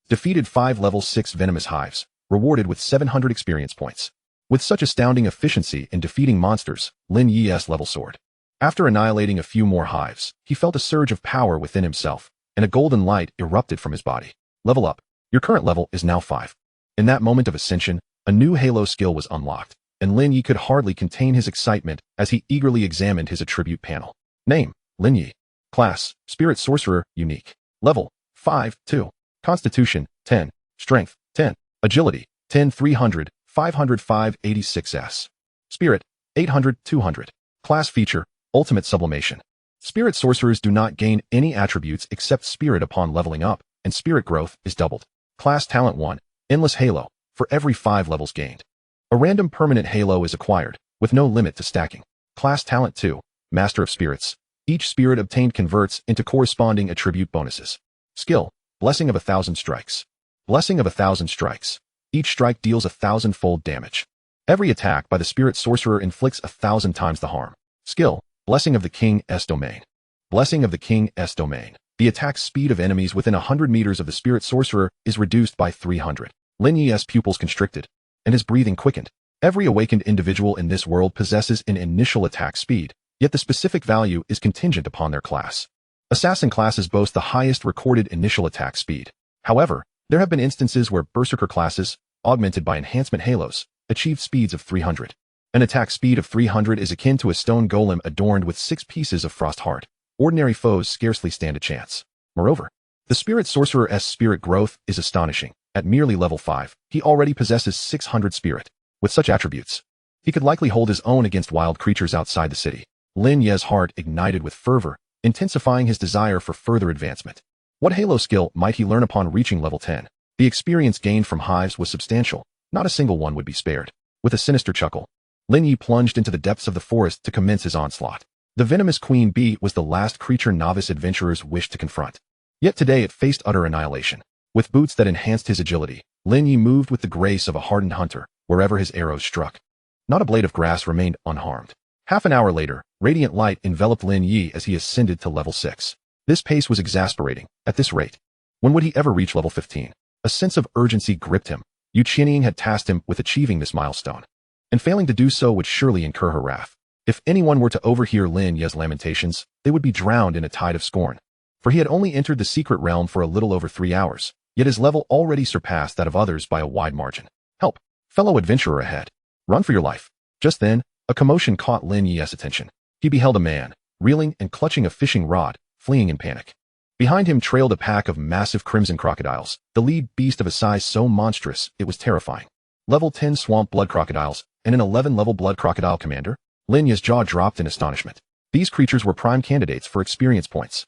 Defeated 5 level 6 venomous hives, rewarded with 700 experience points. With such astounding efficiency in defeating monsters, Lin Ye's level soared. After annihilating a few more hives, he felt a surge of power within himself, and a golden light erupted from his body. Level up. Your current level is now 5. In that moment of ascension, a new Halo skill was unlocked, and Lin Ye could hardly contain his excitement as he eagerly examined his attribute panel. Name, Lin Ye. Class, Spirit Sorcerer, Unique. Level, 5, 2. Constitution, 10. Strength, 10. Agility, 10, 300, 505, 86s. Spirit, 800, 200. Class feature, Ultimate Sublimation. Spirit Sorcerers do not gain any attributes except Spirit upon leveling up, and Spirit growth is doubled. Class Talent 1, Endless Halo, for every 5 levels gained. A random permanent halo is acquired, with no limit to stacking. Class Talent 2, Master of Spirits. Each spirit obtained converts into corresponding attribute bonuses. Skill, Blessing of 1,000 Strikes. Blessing of 1,000 Strikes. Each strike deals 1,000-fold damage. Every attack by the Spirit Sorcerer inflicts 1,000 times the harm. Skill, Blessing of the King's Domain. Blessing of the King's Domain. The attack speed of enemies within 100 meters of the Spirit Sorcerer is reduced by 300. Lin Ye's pupils constricted, and his breathing quickened. Every awakened individual in this world possesses an initial attack speed, yet the specific value is contingent upon their class. Assassin classes boast the highest recorded initial attack speed. However, there have been instances where Berserker classes, augmented by enhancement halos, achieved speeds of 300. An attack speed of 300 is akin to a stone golem adorned with 6 pieces of frost heart. Ordinary foes scarcely stand a chance. Moreover, the Spirit Sorcerer's spirit growth is astonishing. At merely level 5, he already possesses 600 spirit. With such attributes, he could likely hold his own against wild creatures outside the city. Lin Ye's heart ignited with fervor, intensifying his desire for further advancement. What Halo skill might he learn upon reaching level 10? The experience gained from hives was substantial. Not a single one would be spared. With a sinister chuckle, Lin Ye plunged into the depths of the forest to commence his onslaught. The venomous queen bee was the last creature novice adventurers wished to confront. Yet today it faced utter annihilation. With boots that enhanced his agility, Lin Ye moved with the grace of a hardened hunter wherever his arrows struck. Not a blade of grass remained unharmed. Half an hour later, radiant light enveloped Lin Ye as he ascended to level 6. This pace was exasperating. At this rate, when would he ever reach level 15? A sense of urgency gripped him. Yu Qianying had tasked him with achieving this milestone, and failing to do so would surely incur her wrath. If anyone were to overhear Lin Ye's lamentations, they would be drowned in a tide of scorn. For he had only entered the secret realm for a little over 3 hours, yet his level already surpassed that of others by a wide margin. Help! Fellow adventurer ahead. Run for your life. Just then, a commotion caught Lin Ye's attention. He beheld a man, reeling and clutching a fishing rod, fleeing in panic. Behind him trailed a pack of massive crimson crocodiles, the lead beast of a size so monstrous it was terrifying. Level 10 swamp blood crocodiles, and an 11-level blood crocodile commander? Lin Ye's jaw dropped in astonishment. These creatures were prime candidates for experience points.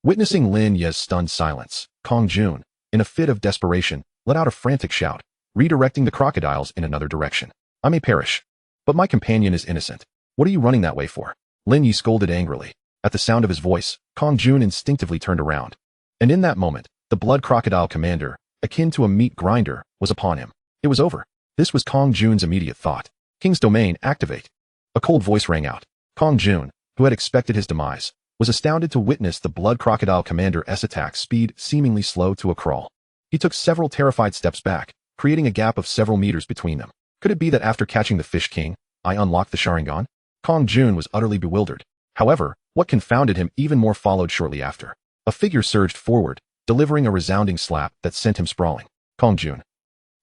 Witnessing Lin Ye's stunned silence, Kong Jun, in a fit of desperation, let out a frantic shout, redirecting the crocodiles in another direction. I may perish, but my companion is innocent. What are you running that way for? Lin Ye scolded angrily. At the sound of his voice, Kong Jun instinctively turned around. And in that moment, the blood crocodile commander, akin to a meat grinder, was upon him. It was over. This was Kong Jun's immediate thought. King's Domain, activate. A cold voice rang out. Kong Jun, who had expected his demise, was astounded to witness the blood crocodile commander's attack speed seemingly slow to a crawl. He took several terrified steps back, creating a gap of several meters between them. Could it be that after catching the Fish King, I unlocked the Sharingan? Kong Jun was utterly bewildered. However, what confounded him even more followed shortly after. A figure surged forward, delivering a resounding slap that sent him sprawling. Kong Jun.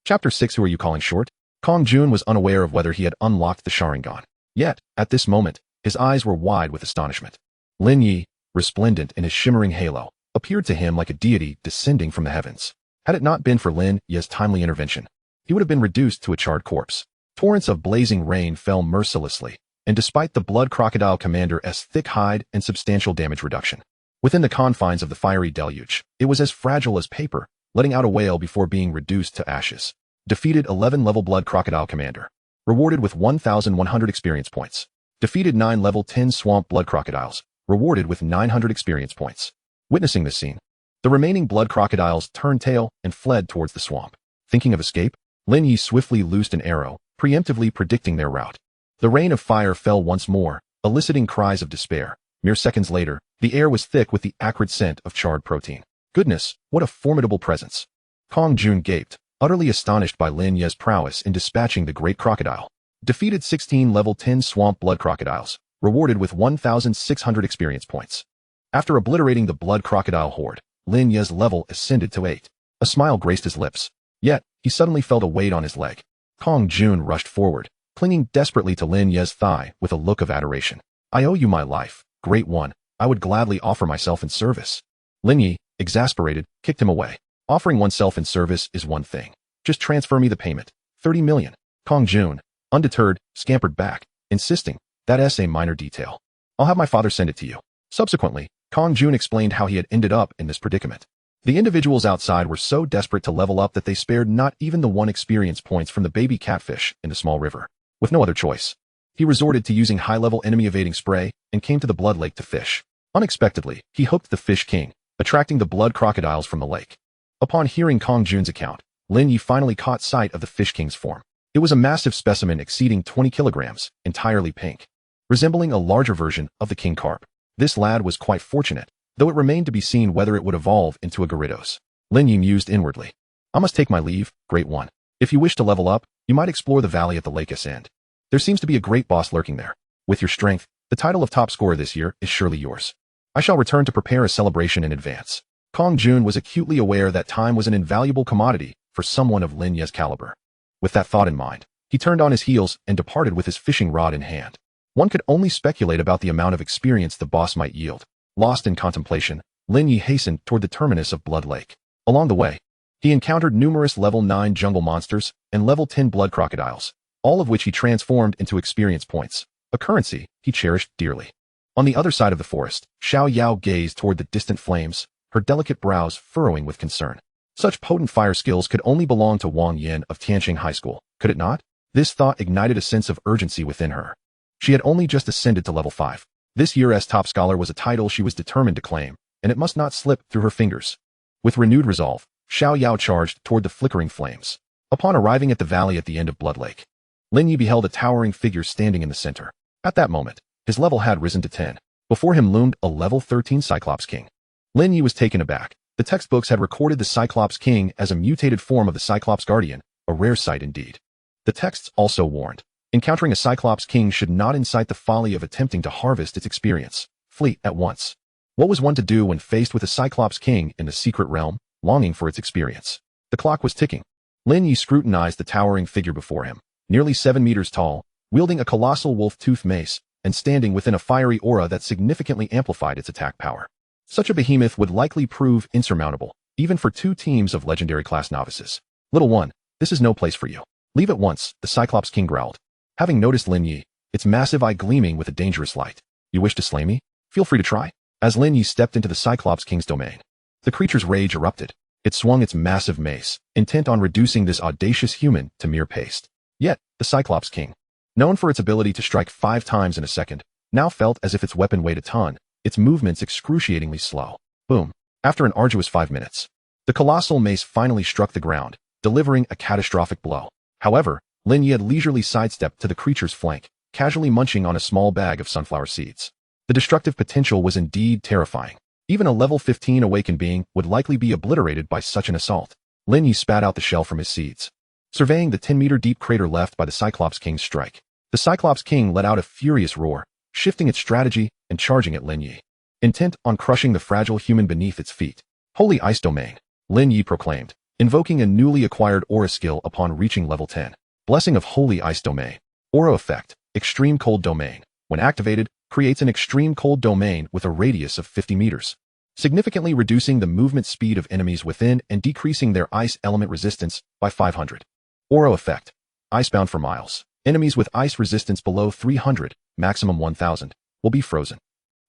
Chapter 6. Who are you calling short? Kong Jun was unaware of whether he had unlocked the Sharingan. Yet, at this moment, his eyes were wide with astonishment. Lin Ye, resplendent in his shimmering halo, appeared to him like a deity descending from the heavens. Had it not been for Lin Ye's timely intervention, he would have been reduced to a charred corpse. Torrents of blazing rain fell mercilessly, and despite the blood crocodile commander's thick hide and substantial damage reduction, within the confines of the fiery deluge, it was as fragile as paper, letting out a wail before being reduced to ashes. Defeated 11 level blood crocodile commander. Rewarded with 1,100 experience points. Defeated 9 level 10 swamp blood crocodiles. Rewarded with 900 experience points. Witnessing this scene, the remaining blood crocodiles turned tail and fled towards the swamp. Thinking of escape, Lin Ye swiftly loosed an arrow, preemptively predicting their route. The rain of fire fell once more, eliciting cries of despair. Mere seconds later, the air was thick with the acrid scent of charred protein. Goodness, what a formidable presence. Kong Jun gaped, utterly astonished by Lin Ye's prowess in dispatching the great crocodile. Defeated 16 level 10 swamp blood crocodiles, rewarded with 1,600 experience points. After obliterating the blood crocodile horde, Lin Ye's level ascended to 8. A smile graced his lips. Yet, he suddenly felt a weight on his leg. Kong Jun rushed forward, clinging desperately to Lin Ye's thigh with a look of adoration. I owe you my life, great one. I would gladly offer myself in service. Lin Ye, exasperated, kicked him away. Offering oneself in service is one thing. Just transfer me the payment. 30 million. Kong Jun, undeterred, scampered back, insisting, that's a minor detail. I'll have my father send it to you. Subsequently, Kong Jun explained how he had ended up in this predicament. The individuals outside were so desperate to level up that they spared not even the 1 experience points from the baby catfish in the small river. With no other choice, he resorted to using high-level enemy-evading spray and came to the blood lake to fish. Unexpectedly, he hooked the fish king, attracting the blood crocodiles from the lake. Upon hearing Kong Jun's account, Lin Ye finally caught sight of the fish king's form. It was a massive specimen exceeding 20 kilograms, entirely pink, resembling a larger version of the king carp. This lad was quite fortunate, though it remained to be seen whether it would evolve into a Gyarados. Lin Ye mused inwardly. I must take my leave, great one. If you wish to level up, you might explore the valley at the lake's end. There seems to be a great boss lurking there. With your strength, the title of top scorer this year is surely yours. I shall return to prepare a celebration in advance. Kong Jun was acutely aware that time was an invaluable commodity for someone of Lin Ye's caliber. With that thought in mind, he turned on his heels and departed with his fishing rod in hand. One could only speculate about the amount of experience the boss might yield. Lost in contemplation, Lin Ye hastened toward the terminus of Blood Lake. Along the way, he encountered numerous level 9 jungle monsters and level 10 blood crocodiles, all of which he transformed into experience points, a currency he cherished dearly. On the other side of the forest, Xiao Yao gazed toward the distant flames, her delicate brows furrowing with concern. Such potent fire skills could only belong to Wang Yin of Tianqing High School, could it not? This thought ignited a sense of urgency within her. She had only just ascended to level 5. This year's top scholar was a title she was determined to claim, and it must not slip through her fingers. With renewed resolve, Xiao Yao charged toward the flickering flames. Upon arriving at the valley at the end of Blood Lake, Lin Ye beheld a towering figure standing in the center. At that moment, his level had risen to 10. Before him loomed a level 13 Cyclops King. Lin Ye was taken aback. The textbooks had recorded the Cyclops King as a mutated form of the Cyclops Guardian, a rare sight indeed. The texts also warned, encountering a Cyclops King should not incite the folly of attempting to harvest its experience. Flee at once. What was one to do when faced with a Cyclops King in the secret realm, longing for its experience? The clock was ticking. Lin Ye scrutinized the towering figure before him, nearly 7 meters tall, wielding a colossal wolf-tooth mace, and standing within a fiery aura that significantly amplified its attack power. Such a behemoth would likely prove insurmountable, even for 2 teams of legendary class novices. Little one, this is no place for you. Leave at once, the Cyclops King growled. Having noticed Lin Ye, its massive eye gleaming with a dangerous light. You wish to slay me? Feel free to try. As Lin Ye stepped into the Cyclops King's domain, the creature's rage erupted. It swung its massive mace, intent on reducing this audacious human to mere paste. Yet, the Cyclops King, known for its ability to strike 5 times in a second, now felt as if its weapon weighed a ton, its movements excruciatingly slow. Boom. After an arduous 5 minutes, the colossal mace finally struck the ground, delivering a catastrophic blow. However, Lin Ye had leisurely sidestepped to the creature's flank, casually munching on a small bag of sunflower seeds. The destructive potential was indeed terrifying. Even a level 15 awakened being would likely be obliterated by such an assault. Lin Ye spat out the shell from his seeds, surveying the 10-meter deep crater left by the Cyclops King's strike. The Cyclops King let out a furious roar, shifting its strategy and charging at Lin Ye, intent on crushing the fragile human beneath its feet. Holy Ice Domain, Lin Ye proclaimed, invoking a newly acquired aura skill upon reaching level 10. Blessing of Holy Ice Domain. Aura effect, Extreme Cold Domain. When activated, creates an extreme cold domain with a radius of 50 meters, significantly reducing the movement speed of enemies within and decreasing their ice element resistance by 500. Aura effect, Icebound for miles. Enemies with ice resistance below 300, maximum 1000, will be frozen.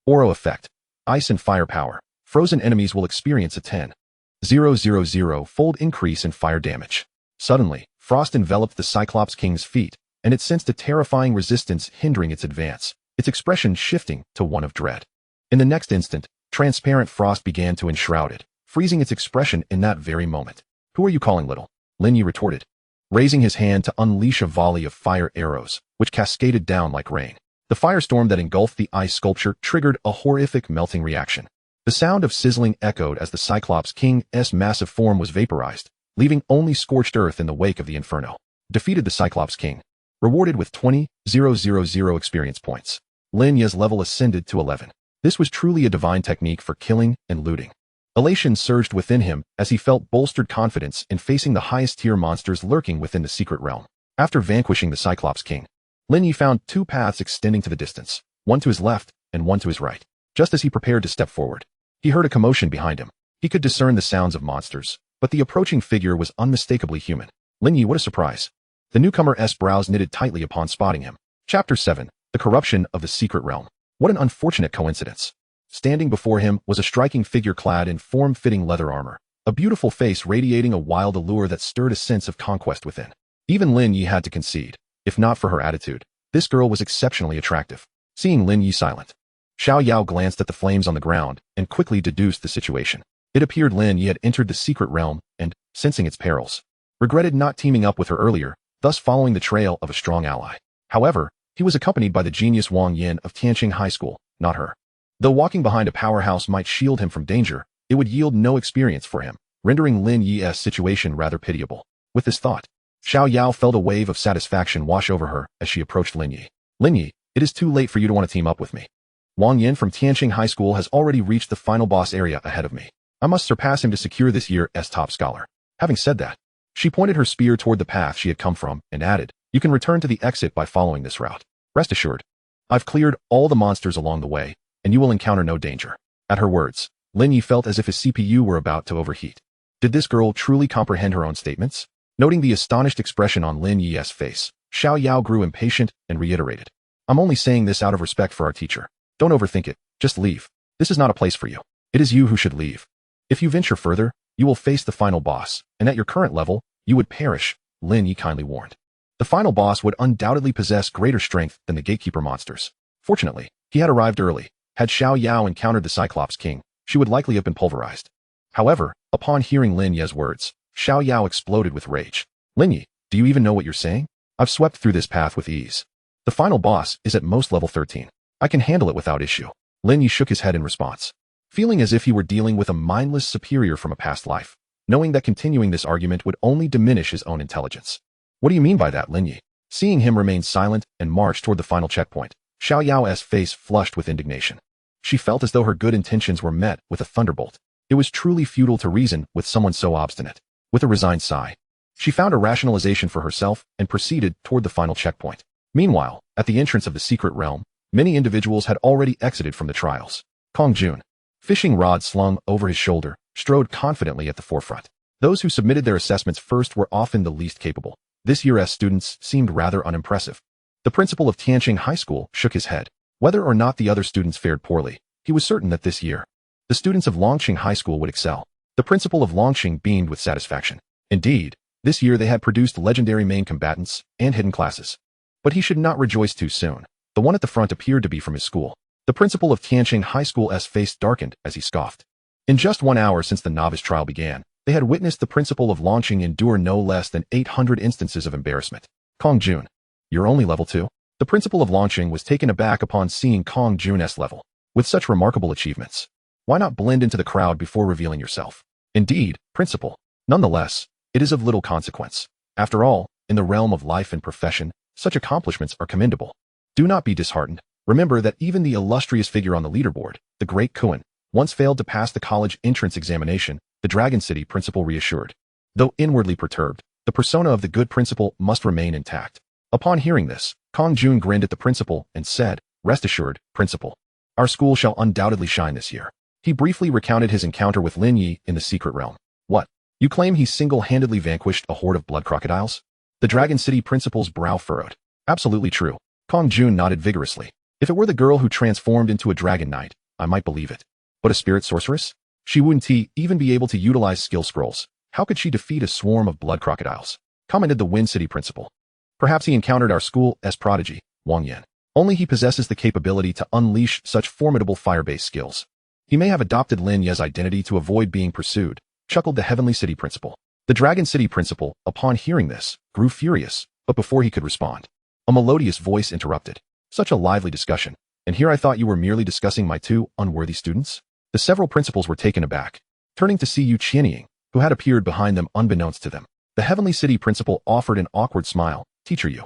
Aura effect, Ice and Fire Power. Frozen enemies will experience a 10,000-fold increase in fire damage. Suddenly, frost enveloped the Cyclops King's feet, and it sensed a terrifying resistance hindering its advance, its expression shifting to one of dread. In the next instant, transparent frost began to enshroud it, freezing its expression in that very moment. Who are you calling little? Lin Ye retorted, raising his hand to unleash a volley of fire arrows, which cascaded down like rain. The firestorm that engulfed the ice sculpture triggered a horrific melting reaction. The sound of sizzling echoed as the Cyclops King's massive form was vaporized, leaving only scorched earth in the wake of the inferno. Defeated the Cyclops King. Rewarded with 20,000 experience points. Lin Ye's level ascended to 11. This was truly a divine technique for killing and looting. Elation surged within him as he felt bolstered confidence in facing the highest tier monsters lurking within the secret realm. After vanquishing the Cyclops King, Lin Ye found two paths extending to the distance, one to his left and one to his right. Just as he prepared to step forward, he heard a commotion behind him. He could discern the sounds of monsters, but the approaching figure was unmistakably human. Lin Ye, what a surprise. The newcomer's brows knitted tightly upon spotting him. Chapter 7. The Corruption of the Secret Realm. What an unfortunate coincidence. Standing before him was a striking figure clad in form-fitting leather armor, a beautiful face radiating a wild allure that stirred a sense of conquest within. Even Lin Ye had to concede, if not for her attitude, this girl was exceptionally attractive. Seeing Lin Ye silent, Xiao Yao glanced at the flames on the ground and quickly deduced the situation. It appeared Lin Ye had entered the secret realm and, sensing its perils, regretted not teaming up with her earlier, thus following the trail of a strong ally. However, he was accompanied by the genius Wang Yin of Tianqing High School, not her. Though walking behind a powerhouse might shield him from danger, it would yield no experience for him, rendering Lin Ye's situation rather pitiable. With this thought, Xiao Yao felt a wave of satisfaction wash over her as she approached Lin Ye. Lin Ye, it is too late for you to want to team up with me. Wang Yin from Tianqing High School has already reached the final boss area ahead of me. I must surpass him to secure this year's top scholar. Having said that, she pointed her spear toward the path she had come from and added, you can return to the exit by following this route. Rest assured, I've cleared all the monsters along the way, and you will encounter no danger. At her words, Lin Ye felt as if his CPU were about to overheat. Did this girl truly comprehend her own statements? Noting the astonished expression on Lin Ye's face, Xiao Yao grew impatient and reiterated, I'm only saying this out of respect for our teacher. Don't overthink it, just leave. This is not a place for you. It is you who should leave. If you venture further, you will face the final boss, and at your current level, you would perish, Lin Ye kindly warned. The final boss would undoubtedly possess greater strength than the gatekeeper monsters. Fortunately, he had arrived early. Had Xiao Yao encountered the Cyclops King, she would likely have been pulverized. However, upon hearing Lin Ye's words, Xiao Yao exploded with rage. Lin Ye, do you even know what you're saying? I've swept through this path with ease. The final boss is at most level 13. I can handle it without issue. Lin Ye shook his head in response, feeling as if he were dealing with a mindless superior from a past life, knowing that continuing this argument would only diminish his own intelligence. What do you mean by that, Lin Ye? Seeing him remain silent and march toward the final checkpoint, Xiao Yao's face flushed with indignation. She felt as though her good intentions were met with a thunderbolt. It was truly futile to reason with someone so obstinate. With a resigned sigh, she found a rationalization for herself and proceeded toward the final checkpoint. Meanwhile, at the entrance of the secret realm, many individuals had already exited from the trials. Kong Jun, fishing rod slung over his shoulder, strode confidently at the forefront. Those who submitted their assessments first were often the least capable. This year's students seemed rather unimpressive. The principal of Tianqing High School shook his head. Whether or not the other students fared poorly, he was certain that this year, the students of Longqing High School would excel. The principal of Longqing beamed with satisfaction. Indeed, this year they had produced legendary main combatants and hidden classes. But he should not rejoice too soon. The one at the front appeared to be from his school. The principal of Tianqing High School's face darkened as he scoffed. In just 1 hour since the novice trial began, they had witnessed the principal of Longqing endure no less than 800 instances of embarrassment. Kong Jun, you're only level 2? The principal of Longqing was taken aback upon seeing Kong Jun's level. With such remarkable achievements, why not blend into the crowd before revealing yourself? Indeed, principal. Nonetheless, it is of little consequence. After all, in the realm of life and profession, Such accomplishments are commendable. Do not be disheartened. Remember that even the illustrious figure on the leaderboard, the great Kuan, once failed to pass the college entrance examination, the Dragon City principal reassured. Though inwardly perturbed, the persona of the good principal must remain intact. Upon hearing this, Kong Jun grinned at the principal and said, "Rest assured, principal. Our school shall undoubtedly shine this year." He briefly recounted his encounter with Lin Ye in the secret realm. "What? You claim he single-handedly vanquished a horde of blood crocodiles?" The Dragon City principal's brow furrowed. "Absolutely true." Kong Jun nodded vigorously. "If it were the girl who transformed into a dragon knight, I might believe it. But a spirit sorceress? She wouldn't even be able to utilize skill scrolls. How could she defeat a swarm of blood crocodiles?" commented the Wind City principal. "Perhaps he encountered our school's prodigy, Wang Yan. Only he possesses the capability to unleash such formidable fire-based skills. He may have adopted Lin Ye's identity to avoid being pursued," chuckled the Heavenly City principal. The Dragon City principal, upon hearing this, grew furious, but before he could respond, a melodious voice interrupted. "Such a lively discussion, and here I thought you were merely discussing my two unworthy students?" The several principals were taken aback, turning to see Yu Qianying, who had appeared behind them unbeknownst to them. The Heavenly City principal offered an awkward smile. "Teacher Yu,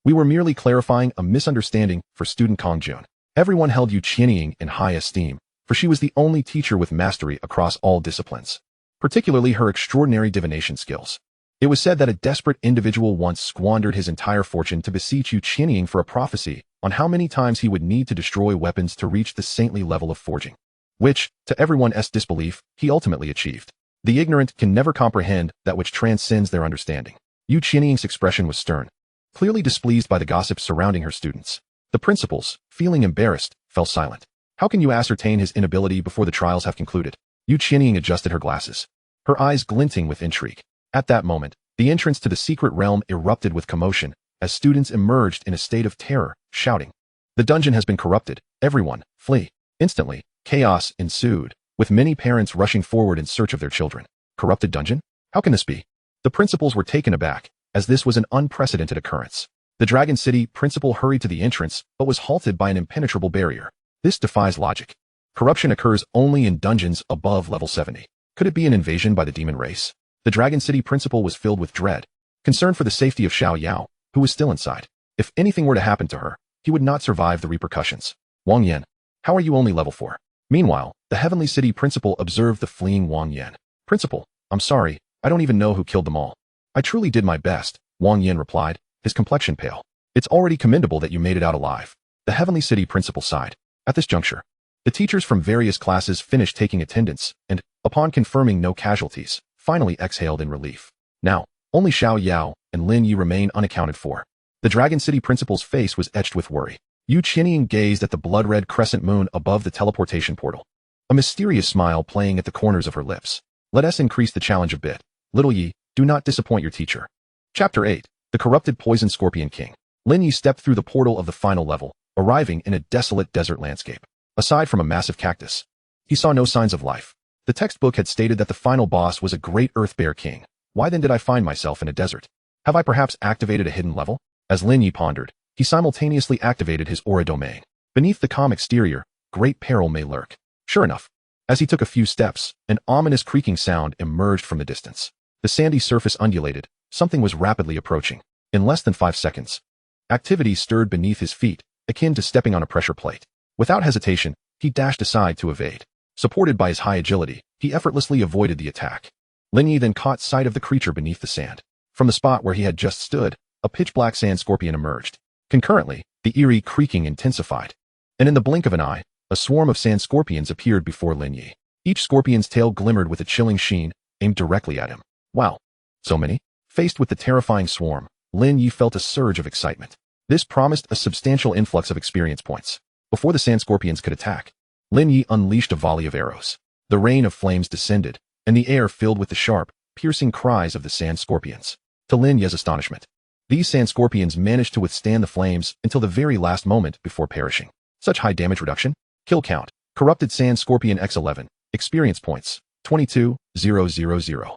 we were merely clarifying a misunderstanding for student Kong Jun." Everyone held Yu Qianying in high esteem, for she was the only teacher with mastery across all disciplines, particularly her extraordinary divination skills. It was said that a desperate individual once squandered his entire fortune to beseech Yu Qianying for a prophecy on how many times he would need to destroy weapons to reach the saintly level of forging, which, to everyone's disbelief, he ultimately achieved. The ignorant can never comprehend that which transcends their understanding. Yu Qianying's expression was stern, clearly displeased by the gossip surrounding her students. The principals, feeling embarrassed, fell silent. "How can you ascertain his inability before the trials have concluded?" Yu Qianying adjusted her glasses, her eyes glinting with intrigue. At that moment, the entrance to the secret realm erupted with commotion as students emerged in a state of terror, shouting, "The dungeon has been corrupted. Everyone, flee." Instantly, chaos ensued, with many parents rushing forward in search of their children. Corrupted dungeon? How can this be? The principals were taken aback, as this was an unprecedented occurrence. The Dragon City principal hurried to the entrance, but was halted by an impenetrable barrier. This defies logic. Corruption occurs only in dungeons above level 70. Could it be an invasion by the demon race? The Dragon City principal was filled with dread, concerned for the safety of Xiao Yao, who was still inside. If anything were to happen to her, he would not survive the repercussions. "Wang Yan, how are you only level 4? Meanwhile, the Heavenly City principal observed the fleeing Wang Yan. "Principal, I'm sorry, I don't even know who killed them all." "I truly did my best," Wang Yan replied, his complexion pale. "It's already commendable that you made it out alive." The Heavenly City principal sighed. At this juncture, the teachers from various classes finished taking attendance and, upon confirming no casualties, finally exhaled in relief. Now, only Xiao Yao and Lin Ye remain unaccounted for. The Dragon City principal's face was etched with worry. Yu Qianying gazed at the blood-red crescent moon above the teleportation portal, a mysterious smile playing at the corners of her lips. "Let us increase the challenge a bit. Little Yi, do not disappoint your teacher." Chapter 8. The Corrupted Poison Scorpion King. Lin Ye stepped through the portal of the final level, arriving in a desolate desert landscape. Aside from a massive cactus, he saw no signs of life. The textbook had stated that the final boss was a great earth bear king. Why then did I find myself in a desert? Have I perhaps activated a hidden level? As Lin Ye pondered, he simultaneously activated his aura domain. Beneath the calm exterior, great peril may lurk. Sure enough, as he took a few steps, an ominous creaking sound emerged from the distance. The sandy surface undulated. Something was rapidly approaching. In less than 5 seconds, activity stirred beneath his feet, akin to stepping on a pressure plate. Without hesitation, he dashed aside to evade. Supported by his high agility, he effortlessly avoided the attack. Lin Ye then caught sight of the creature beneath the sand. From the spot where he had just stood, a pitch-black sand scorpion emerged. Concurrently, the eerie creaking intensified, and in the blink of an eye, a swarm of sand scorpions appeared before Lin Ye. Each scorpion's tail glimmered with a chilling sheen, aimed directly at him. Wow! So many? Faced with the terrifying swarm, Lin Ye felt a surge of excitement. This promised a substantial influx of experience points. Before the sand scorpions could attack, Lin Ye unleashed a volley of arrows. The rain of flames descended, and the air filled with the sharp, piercing cries of the sand scorpions. To Lin Ye's astonishment, these sand scorpions managed to withstand the flames until the very last moment before perishing. Such high damage reduction? Kill count. Corrupted Sand Scorpion X11. Experience points. 22,000.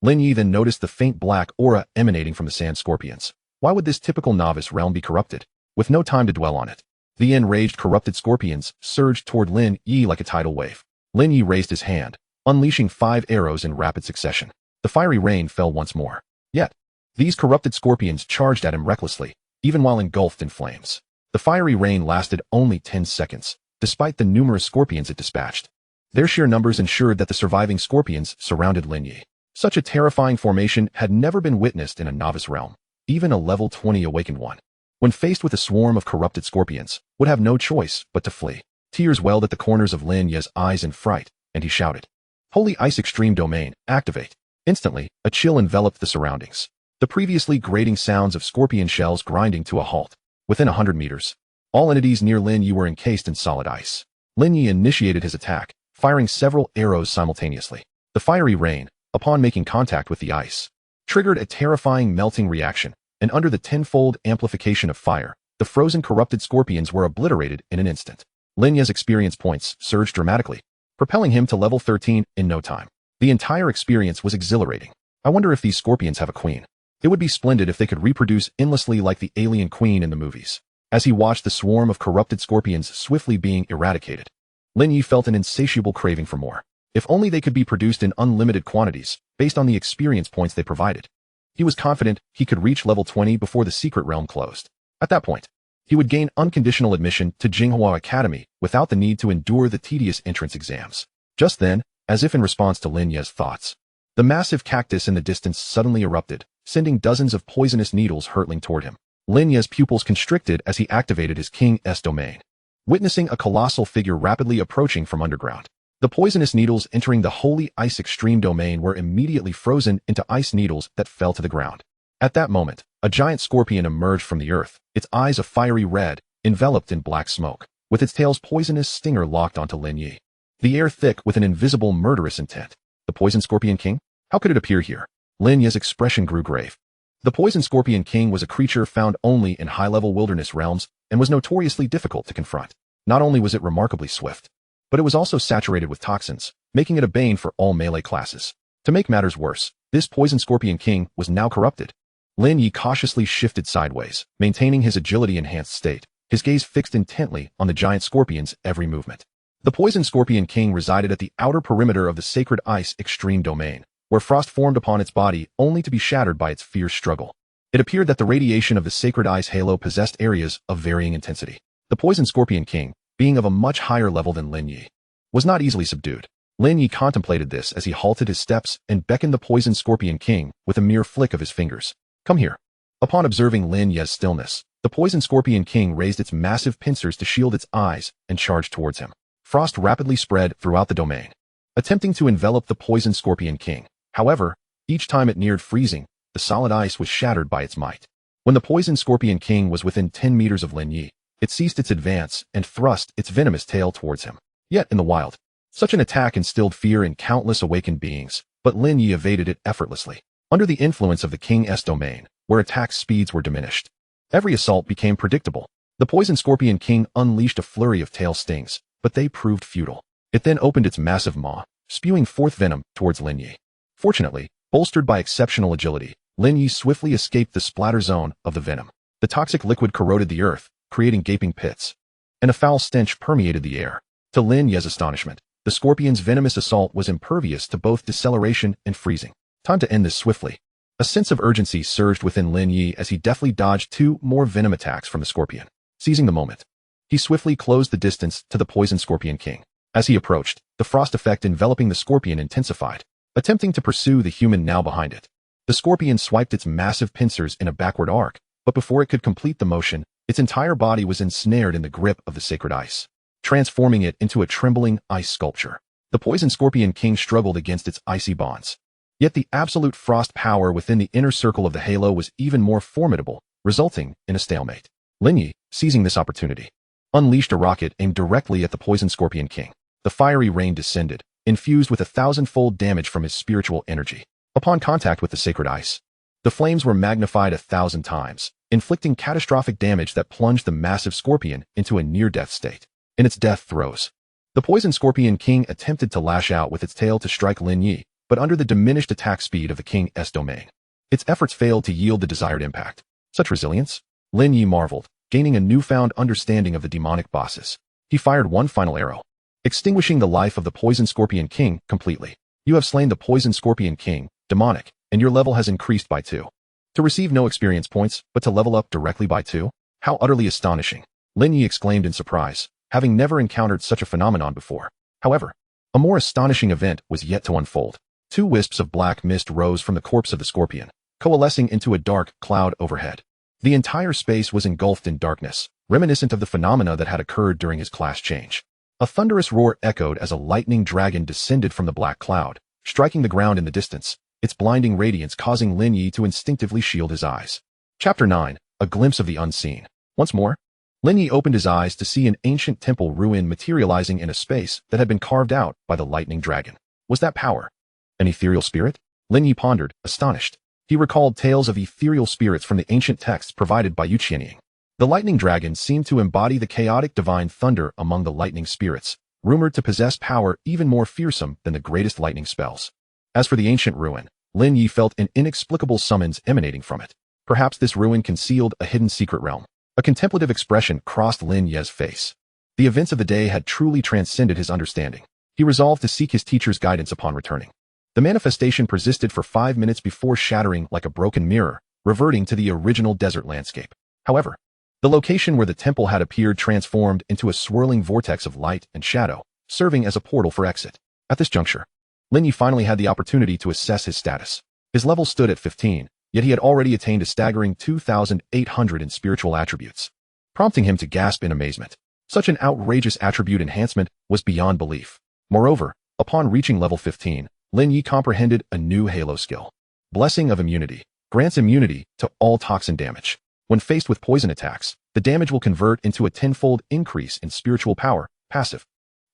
Lin Ye then noticed the faint black aura emanating from the sand scorpions. Why would this typical novice realm be corrupted? With no time to dwell on it, the enraged corrupted scorpions surged toward Lin Ye like a tidal wave. Lin Ye raised his hand, unleashing 5 arrows in rapid succession. The fiery rain fell once more. Yet, these corrupted scorpions charged at him recklessly, even while engulfed in flames. The fiery rain lasted only 10 seconds, despite the numerous scorpions it dispatched. Their sheer numbers ensured that the surviving scorpions surrounded Lin Ye. Such a terrifying formation had never been witnessed in a novice realm, even a level 20 awakened one. When faced with a swarm of corrupted scorpions, would have no choice but to flee. Tears welled at the corners of Lin Ye's eyes in fright, and he shouted, "Holy Ice Extreme Domain, activate!" Instantly, a chill enveloped the surroundings. The previously grating sounds of scorpion shells grinding to a halt. Within 100 meters, all entities near Lin Ye were encased in solid ice. Lin Ye initiated his attack, firing several arrows simultaneously. The fiery rain, upon making contact with the ice, triggered a terrifying melting reaction, and under the tenfold amplification of fire, the frozen corrupted scorpions were obliterated in an instant. Lin Ye's experience points surged dramatically, propelling him to level 13 in no time. The entire experience was exhilarating. I wonder if these scorpions have a queen. It would be splendid if they could reproduce endlessly like the alien queen in the movies. As he watched the swarm of corrupted scorpions swiftly being eradicated, Lin Ye felt an insatiable craving for more. If only they could be produced in unlimited quantities, based on the experience points they provided. He was confident he could reach level 20 before the secret realm closed. At that point, he would gain unconditional admission to Jinghua Academy without the need to endure the tedious entrance exams. Just then, as if in response to Lin Ye's thoughts, the massive cactus in the distance suddenly erupted, sending dozens of poisonous needles hurtling toward him. Lin Ye's pupils constricted as he activated his King S domain, witnessing a colossal figure rapidly approaching from underground. The poisonous needles entering the Holy Ice Extreme domain were immediately frozen into ice needles that fell to the ground. At that moment, a giant scorpion emerged from the earth, its eyes a fiery red, enveloped in black smoke, with its tail's poisonous stinger locked onto Lin Ye. The air thick with an invisible murderous intent. The Poison Scorpion King? How could it appear here? Lin Ye's expression grew grave. The Poison Scorpion King was a creature found only in high-level wilderness realms and was notoriously difficult to confront. Not only was it remarkably swift, but it was also saturated with toxins, making it a bane for all melee classes. To make matters worse, this Poison Scorpion King was now corrupted. Lin Ye cautiously shifted sideways, maintaining his agility-enhanced state, his gaze fixed intently on the giant scorpion's every movement. The Poison Scorpion King resided at the outer perimeter of the Sacred Ice Extreme domain, where frost formed upon its body only to be shattered by its fierce struggle. It appeared that the radiation of the Sacred Ice Halo possessed areas of varying intensity. The Poison Scorpion King, being of a much higher level than Lin Ye, was not easily subdued. Lin Ye contemplated this as he halted his steps and beckoned the Poison Scorpion King with a mere flick of his fingers. "Come here." Upon observing Lin Ye's stillness, the Poison Scorpion King raised its massive pincers to shield its eyes and charged towards him. Frost rapidly spread throughout the domain, attempting to envelop the Poison Scorpion King. However, each time it neared freezing, the solid ice was shattered by its might. When the Poison Scorpion King was within 10 meters of Lin Ye, it ceased its advance and thrust its venomous tail towards him. Yet in the wild, such an attack instilled fear in countless awakened beings, but Lin Ye evaded it effortlessly. Under the influence of the King S domain, where attack speeds were diminished, every assault became predictable. The Poison Scorpion King unleashed a flurry of tail stings, but they proved futile. It then opened its massive maw, spewing forth venom towards Lin Ye. Fortunately, bolstered by exceptional agility, Lin Ye swiftly escaped the splatter zone of the venom. The toxic liquid corroded the earth, creating gaping pits, and a foul stench permeated the air. To Lin Ye's astonishment, the scorpion's venomous assault was impervious to both deceleration and freezing. Time to end this swiftly. A sense of urgency surged within Lin Ye as he deftly dodged 2 more venom attacks from the scorpion. Seizing the moment, he swiftly closed the distance to the Poison Scorpion King. As he approached, the frost effect enveloping the scorpion intensified, attempting to pursue the human now behind it. The scorpion swiped its massive pincers in a backward arc, but before it could complete the motion, its entire body was ensnared in the grip of the sacred ice, transforming it into a trembling ice sculpture. The Poison Scorpion King struggled against its icy bonds. Yet the absolute frost power within the inner circle of the halo was even more formidable, resulting in a stalemate. Lin Ye, seizing this opportunity, unleashed a rocket aimed directly at the Poison Scorpion King. The fiery rain descended, infused with 1,000-fold damage from his spiritual energy. Upon contact with the sacred ice, the flames were magnified 1,000 times, inflicting catastrophic damage that plunged the massive scorpion into a near-death state. In its death throes, the Poison Scorpion King attempted to lash out with its tail to strike Lin Ye, but under the diminished attack speed of the King S domain, its efforts failed to yield the desired impact. Such resilience? Lin Ye marveled, gaining a newfound understanding of the demonic bosses. He fired one final arrow, extinguishing the life of the Poison Scorpion King completely. You have slain the Poison Scorpion King, demonic, and your level has increased by 2. To receive no experience points, but to level up directly by 2? How utterly astonishing! Lin Ye exclaimed in surprise, having never encountered such a phenomenon before. However, a more astonishing event was yet to unfold. 2 wisps of black mist rose from the corpse of the scorpion, coalescing into a dark cloud overhead. The entire space was engulfed in darkness, reminiscent of the phenomena that had occurred during his class change. A thunderous roar echoed as a lightning dragon descended from the black cloud, striking the ground in the distance, its blinding radiance causing Lin Ye to instinctively shield his eyes. Chapter 9. A glimpse of the unseen. Once more, Lin Ye opened his eyes to see an ancient temple ruin materializing in a space that had been carved out by the lightning dragon. Was that power an ethereal spirit? Lin Ye pondered, astonished. He recalled tales of ethereal spirits from the ancient texts provided by Yuqianying. The lightning dragon seemed to embody the chaotic divine thunder among the lightning spirits, rumored to possess power even more fearsome than the greatest lightning spells. As for the ancient ruin, Lin Ye felt an inexplicable summons emanating from it. Perhaps this ruin concealed a hidden secret realm. A contemplative expression crossed Lin Ye's face. The events of the day had truly transcended his understanding. He resolved to seek his teacher's guidance upon returning. The manifestation persisted for 5 minutes before shattering like a broken mirror, reverting to the original desert landscape. However, the location where the temple had appeared transformed into a swirling vortex of light and shadow, serving as a portal for exit. At this juncture, Lin Ye finally had the opportunity to assess his status. His level stood at 15, yet he had already attained a staggering 2,800 in spiritual attributes, prompting him to gasp in amazement. Such an outrageous attribute enhancement was beyond belief. Moreover, upon reaching level 15, Lin Ye comprehended a new Halo skill. Blessing of Immunity grants immunity to all toxin damage. When faced with poison attacks, the damage will convert into a 10-fold increase in spiritual power, passive.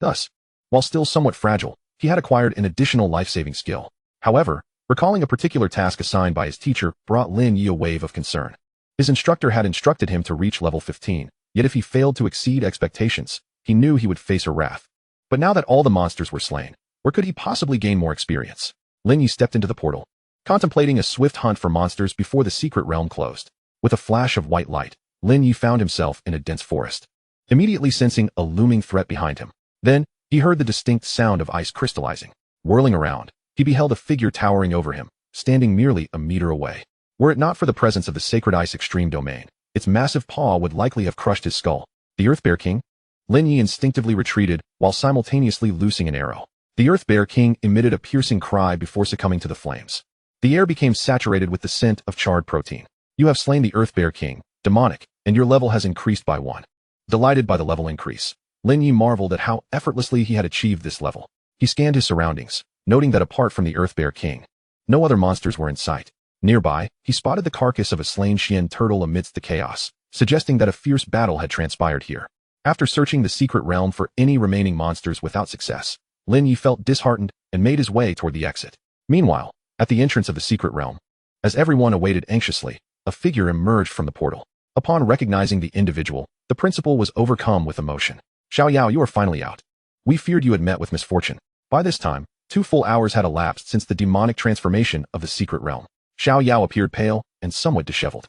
Thus, while still somewhat fragile, he had acquired an additional life-saving skill. However, recalling a particular task assigned by his teacher brought Lin Ye a wave of concern. His instructor had instructed him to reach level 15, yet if he failed to exceed expectations, he knew he would face her wrath. But now that all the monsters were slain, where could he possibly gain more experience? Lin Ye stepped into the portal, contemplating a swift hunt for monsters before the secret realm closed. With a flash of white light, Lin Ye found himself in a dense forest, immediately sensing a looming threat behind him. Then, he heard the distinct sound of ice crystallizing. Whirling around, he beheld a figure towering over him, standing merely a meter away. Were it not for the presence of the sacred ice extreme domain, its massive paw would likely have crushed his skull. The Earth Bear King? Lin Ye instinctively retreated while simultaneously loosing an arrow. The Earth Bear King emitted a piercing cry before succumbing to the flames. The air became saturated with the scent of charred protein. You have slain the Earth Bear King, demonic, and your level has increased by 1. Delighted by the level increase, Lin Ye marveled at how effortlessly he had achieved this level. He scanned his surroundings, noting that apart from the Earth Bear King, no other monsters were in sight. Nearby, he spotted the carcass of a slain Xian turtle amidst the chaos, suggesting that a fierce battle had transpired here. After searching the secret realm for any remaining monsters without success, Lin Ye felt disheartened and made his way toward the exit. Meanwhile, at the entrance of the secret realm, as everyone awaited anxiously, a figure emerged from the portal. Upon recognizing the individual, the principal was overcome with emotion. Xiao Yao, you are finally out. We feared you had met with misfortune. By this time, 2 full hours had elapsed since the demonic transformation of the secret realm. Xiao Yao appeared pale and somewhat disheveled.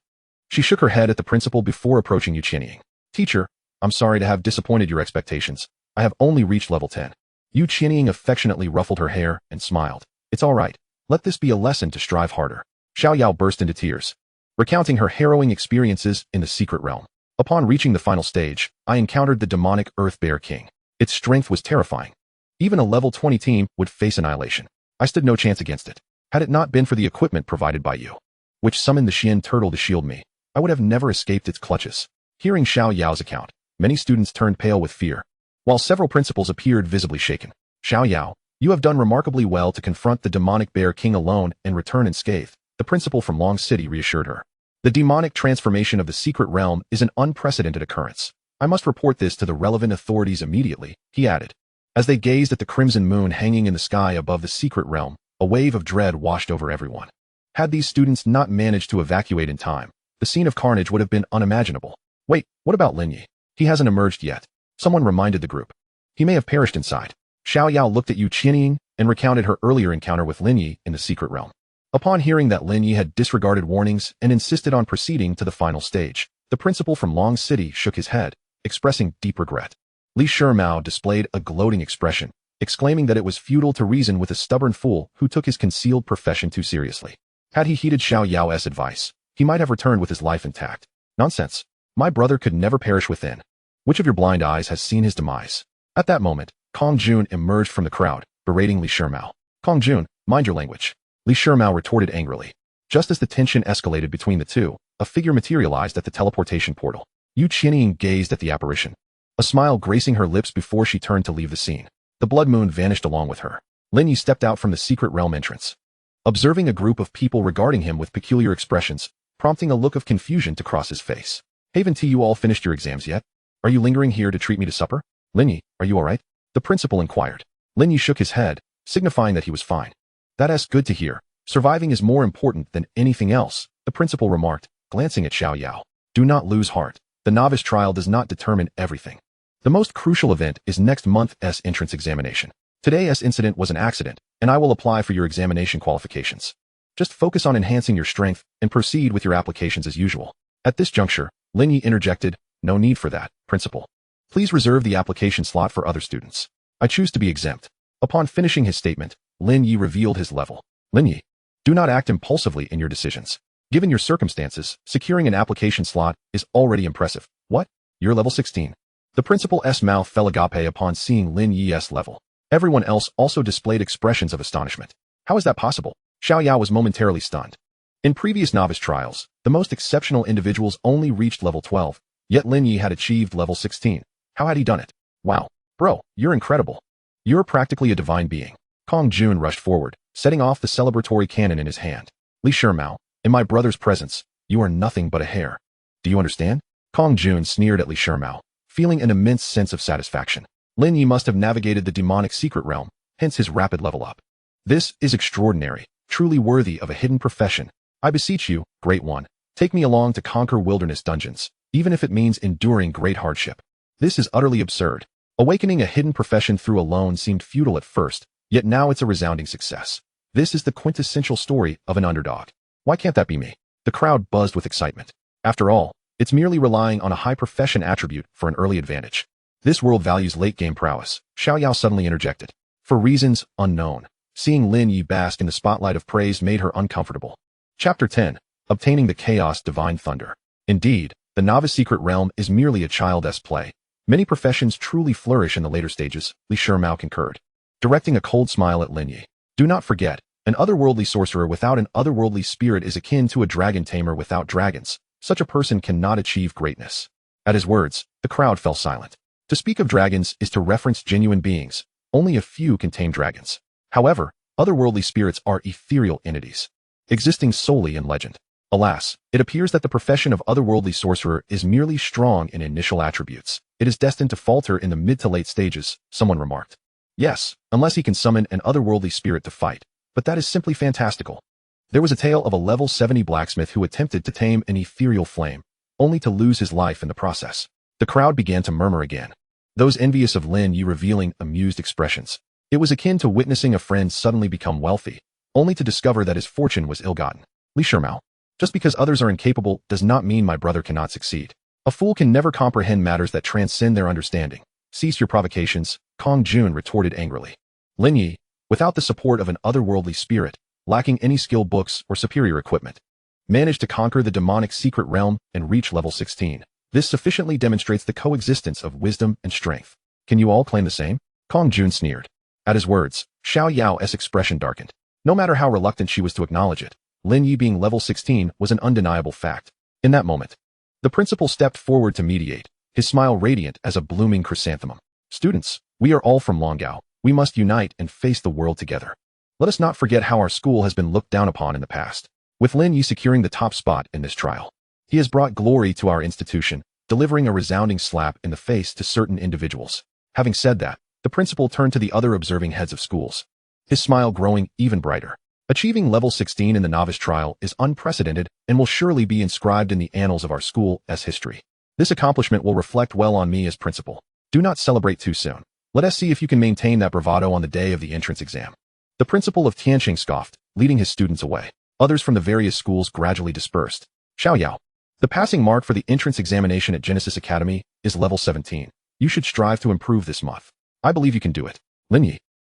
She shook her head at the principal before approaching Yuqianying. Teacher, I'm sorry to have disappointed your expectations. I have only reached level 10. Yuqianying affectionately ruffled her hair and smiled. It's all right. Let this be a lesson to strive harder. Xiao Yao burst into tears, recounting her harrowing experiences in the secret realm. Upon reaching the final stage, I encountered the demonic Earth Bear King. Its strength was terrifying. Even a level 20 team would face annihilation. I stood no chance against it. Had it not been for the equipment provided by you, which summoned the Xian turtle to shield me, I would have never escaped its clutches. Hearing Xiao Yao's account, many students turned pale with fear, while several principals appeared visibly shaken. Xiao Yao, you have done remarkably well to confront the demonic Bear King alone and return unscathed, the principal from Long City reassured her. The demonic transformation of the secret realm is an unprecedented occurrence. I must report this to the relevant authorities immediately, he added. As they gazed at the crimson moon hanging in the sky above the secret realm, a wave of dread washed over everyone. Had these students not managed to evacuate in time, the scene of carnage would have been unimaginable. Wait, what about Lin Ye? He hasn't emerged yet. Someone reminded the group. He may have perished inside. Xiao Yao looked at Yuqianying and recounted her earlier encounter with Lin Ye in the secret realm. Upon hearing that Lin Ye had disregarded warnings and insisted on proceeding to the final stage, the principal from Long City shook his head, expressing deep regret. Li Shimao displayed a gloating expression, exclaiming that it was futile to reason with a stubborn fool who took his concealed profession too seriously. Had he heeded Xiao Yao's advice, he might have returned with his life intact. Nonsense. My brother could never perish within. Which of your blind eyes has seen his demise? At that moment, Kong Jun emerged from the crowd, berating Li Shimao. Kong Jun, mind your language. Li Shimao retorted angrily. Just as the tension escalated between the two, a figure materialized at the teleportation portal. Yu Qianying gazed at the apparition, a smile gracing her lips before she turned to leave the scene. The blood moon vanished along with her. Lin Ye stepped out from the secret realm entrance, observing a group of people regarding him with peculiar expressions, prompting a look of confusion to cross his face. Haven't you all finished your exams yet? Are you lingering here to treat me to supper? Lin Ye, are you all right? The principal inquired. Lin Ye shook his head, signifying that he was fine. That's good to hear. Surviving is more important than anything else, the principal remarked, glancing at Xiao Yao. Do not lose heart. The novice trial does not determine everything. The most crucial event is next month's entrance examination. Today's incident was an accident, and I will apply for your examination qualifications. Just focus on enhancing your strength and proceed with your applications as usual. At this juncture, Lin Ye interjected, no need for that, principal. Please reserve the application slot for other students. I choose to be exempt. Upon finishing his statement, Lin Ye revealed his level. Lin Ye, do not act impulsively in your decisions. Given your circumstances, securing an application slot is already impressive. What? You're level 16. The principal's mouth fell agape upon seeing Lin Ye's level. Everyone else also displayed expressions of astonishment. How is that possible? Xiao Yao was momentarily stunned. In previous novice trials, the most exceptional individuals only reached level 12, yet Lin Ye had achieved level 16. How had he done it? Wow. Bro, you're incredible. You're practically a divine being. Kong Jun rushed forward, setting off the celebratory cannon in his hand. Li Shimao, in my brother's presence, you are nothing but a hare. Do you understand? Kong Jun sneered at Li Shimao, feeling an immense sense of satisfaction. Lin Ye must have navigated the demonic secret realm, hence his rapid level up. This is extraordinary, truly worthy of a hidden profession. I beseech you, Great One, take me along to conquer wilderness dungeons, even if it means enduring great hardship. This is utterly absurd. Awakening a hidden profession through a loan seemed futile at first, yet now it's a resounding success. This is the quintessential story of an underdog. Why can't that be me? The crowd buzzed with excitement. After all, it's merely relying on a high profession attribute for an early advantage. This world values late-game prowess, Xiao Yao suddenly interjected. For reasons unknown, seeing Lin Ye bask in the spotlight of praise made her uncomfortable. Chapter 10. Obtaining the Chaos Divine Thunder. Indeed, the novice secret realm is merely a child's play. Many professions truly flourish in the later stages, Li Shimao concurred, directing a cold smile at Lin Ye. Do not forget, an otherworldly sorcerer without an otherworldly spirit is akin to a dragon tamer without dragons. Such a person cannot achieve greatness. At his words, the crowd fell silent. To speak of dragons is to reference genuine beings. Only a few can tame dragons. However, otherworldly spirits are ethereal entities, existing solely in legend. Alas, it appears that the profession of otherworldly sorcerer is merely strong in initial attributes. It is destined to falter in the mid to late stages, someone remarked. Yes, unless he can summon an otherworldly spirit to fight. But that is simply fantastical. There was a tale of a level 70 blacksmith who attempted to tame an ethereal flame, only to lose his life in the process. The crowd began to murmur again, those envious of Lin Ye revealing amused expressions. It was akin to witnessing a friend suddenly become wealthy, only to discover that his fortune was ill-gotten. Li Shimao, just because others are incapable does not mean my brother cannot succeed. A fool can never comprehend matters that transcend their understanding. Cease your provocations, Kong Jun retorted angrily. Lin Ye, without the support of an otherworldly spirit, lacking any skill books or superior equipment, managed to conquer the demonic secret realm and reach level 16. This sufficiently demonstrates the coexistence of wisdom and strength. Can you all claim the same? Kong Jun sneered. At his words, Xiao Yao's expression darkened. No matter how reluctant she was to acknowledge it, Lin Ye being level 16 was an undeniable fact. In that moment, the principal stepped forward to mediate, his smile radiant as a blooming chrysanthemum. Students, we are all from Longao. We must unite and face the world together. Let us not forget how our school has been looked down upon in the past. With Lin Ye securing the top spot in this trial, he has brought glory to our institution, delivering a resounding slap in the face to certain individuals. Having said that, the principal turned to the other observing heads of schools, his smile growing even brighter. Achieving level 16 in the novice trial is unprecedented and will surely be inscribed in the annals of our school as history. This accomplishment will reflect well on me as principal. Do not celebrate too soon. Let us see if you can maintain that bravado on the day of the entrance exam. The principal of Tianqing scoffed, leading his students away. Others from the various schools gradually dispersed. Xiao Yao, the passing mark for the entrance examination at Genesis Academy is level 17. You should strive to improve this month. I believe you can do it. Lin Ye,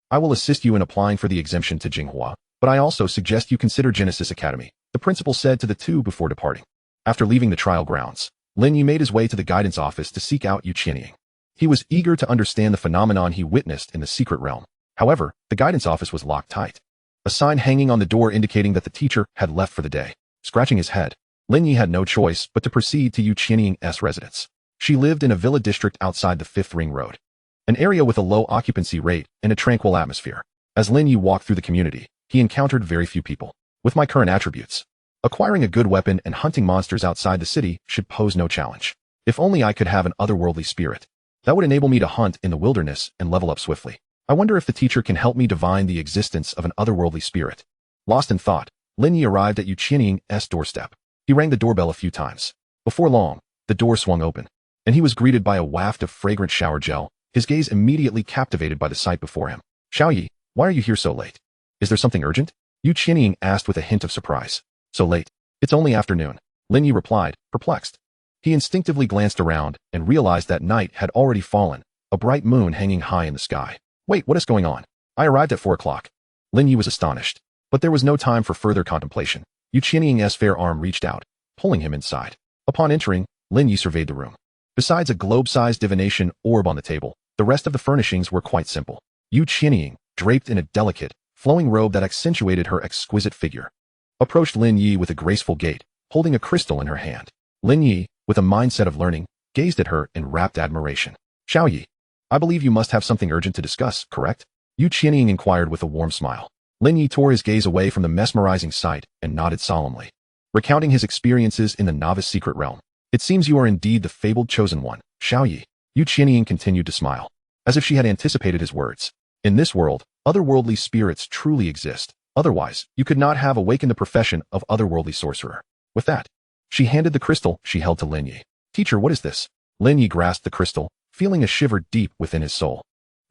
I will assist you in applying for the exemption to Jinghua, but I also suggest you consider Genesis Academy. the principal said to the two before departing. After leaving the trial grounds, Lin Ye made his way to the guidance office to seek out Yuqianying. He was eager to understand the phenomenon he witnessed in the secret realm. However, the guidance office was locked tight. A sign hanging on the door indicating that the teacher had left for the day. Scratching his head, Lin Ye had no choice but to proceed to Yuqianying's residence. She lived in a villa district outside the 5th Ring Road, an area with a low occupancy rate and a tranquil atmosphere. As Lin Ye walked through the community, he encountered very few people. With my current attributes, acquiring a good weapon and hunting monsters outside the city should pose no challenge. If only I could have an otherworldly spirit. That would enable me to hunt in the wilderness and level up swiftly. I wonder if the teacher can help me divine the existence of an otherworldly spirit. Lost in thought, Lin Ye arrived at Yuqianying's doorstep. He rang the doorbell a few times. Before long, the door swung open, and he was greeted by a waft of fragrant shower gel, his gaze immediately captivated by the sight before him. Xiaoyi, why are you here so late? Is there something urgent? Yuqianying asked with a hint of surprise. So late? It's only afternoon, Lin Ye replied, perplexed. He instinctively glanced around and realized that night had already fallen, a bright moon hanging high in the sky. Wait, what is going on? I arrived at 4 o'clock. Lin Ye was astonished, but there was no time for further contemplation. Yuqianying's fair arm reached out, pulling him inside. Upon entering, Lin Ye surveyed the room. Besides a globe-sized divination orb on the table, the rest of the furnishings were quite simple. Yuqianying, draped in a delicate, flowing robe that accentuated her exquisite figure, approached Lin Ye with a graceful gait, holding a crystal in her hand. Lin Ye, with a mindset of learning, gazed at her in rapt admiration. Xiaoyi, I believe you must have something urgent to discuss, correct? Yuqianying inquired with a warm smile. Lin Ye tore his gaze away from the mesmerizing sight and nodded solemnly, recounting his experiences in the Novice secret realm. It seems you are indeed the fabled chosen one, Xiaoyi. Yuqianying continued to smile, as if she had anticipated his words. In this world, otherworldly spirits truly exist. Otherwise, you could not have awakened the profession of otherworldly sorcerer. With that, she handed the crystal she held to Lin Ye. Teacher, what is this? Lin Ye grasped the crystal, feeling a shiver deep within his soul.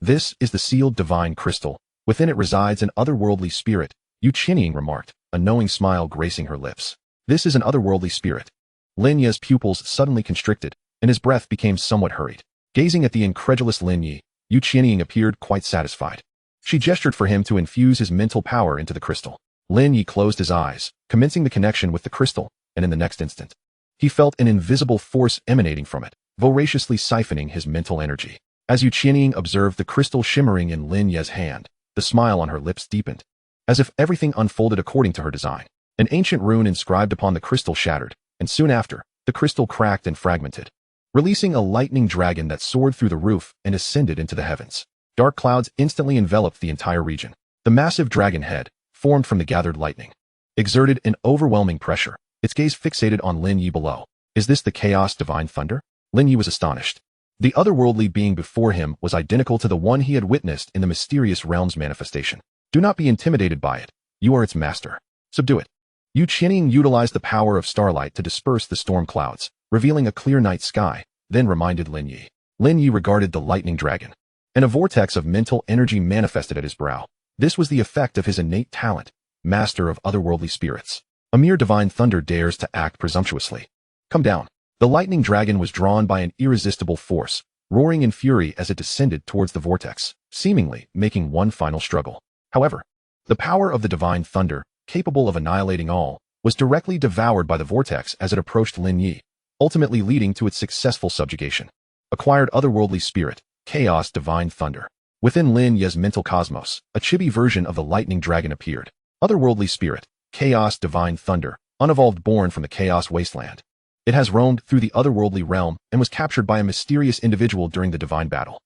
This is the sealed divine crystal. Within it resides an otherworldly spirit, Yuqianying remarked, a knowing smile gracing her lips. This is an otherworldly spirit. Lin Ye's pupils suddenly constricted, and his breath became somewhat hurried. Gazing at the incredulous Lin Ye, Yuqianying appeared quite satisfied. She gestured for him to infuse his mental power into the crystal. Lin Ye closed his eyes, commencing the connection with the crystal, and in the next instant, he felt an invisible force emanating from it, voraciously siphoning his mental energy. As Yuqianying observed the crystal shimmering in Lin Ye's hand, the smile on her lips deepened, as if everything unfolded according to her design. An ancient rune inscribed upon the crystal shattered, and soon after, the crystal cracked and fragmented, releasing a lightning dragon that soared through the roof and ascended into the heavens. Dark clouds instantly enveloped the entire region. The massive dragon head, formed from the gathered lightning, exerted an overwhelming pressure, its gaze fixated on Lin Ye below. Is this the chaos divine thunder? Lin Ye was astonished. The otherworldly being before him was identical to the one he had witnessed in the mysterious realm's manifestation. Do not be intimidated by it. You are its master. Subdue it. Yuqianying utilized the power of starlight to disperse the storm clouds, revealing a clear night sky, then reminded Lin Ye. Lin Ye regarded the lightning dragon, and a vortex of mental energy manifested at his brow. This was the effect of his innate talent, master of otherworldly spirits. A mere divine thunder dares to act presumptuously. Come down. The lightning dragon was drawn by an irresistible force, roaring in fury as it descended towards the vortex, seemingly making one final struggle. However, the power of the divine thunder, capable of annihilating all, was directly devoured by the vortex as it approached Lin Ye, ultimately leading to its successful subjugation. Acquired otherworldly spirit, chaos divine thunder. Within Lin Ye's mental cosmos, a chibi version of the lightning dragon appeared. Otherworldly spirit, chaos divine thunder, unevolved born from the chaos wasteland. It has roamed through the otherworldly realm and was captured by a mysterious individual during the divine battle.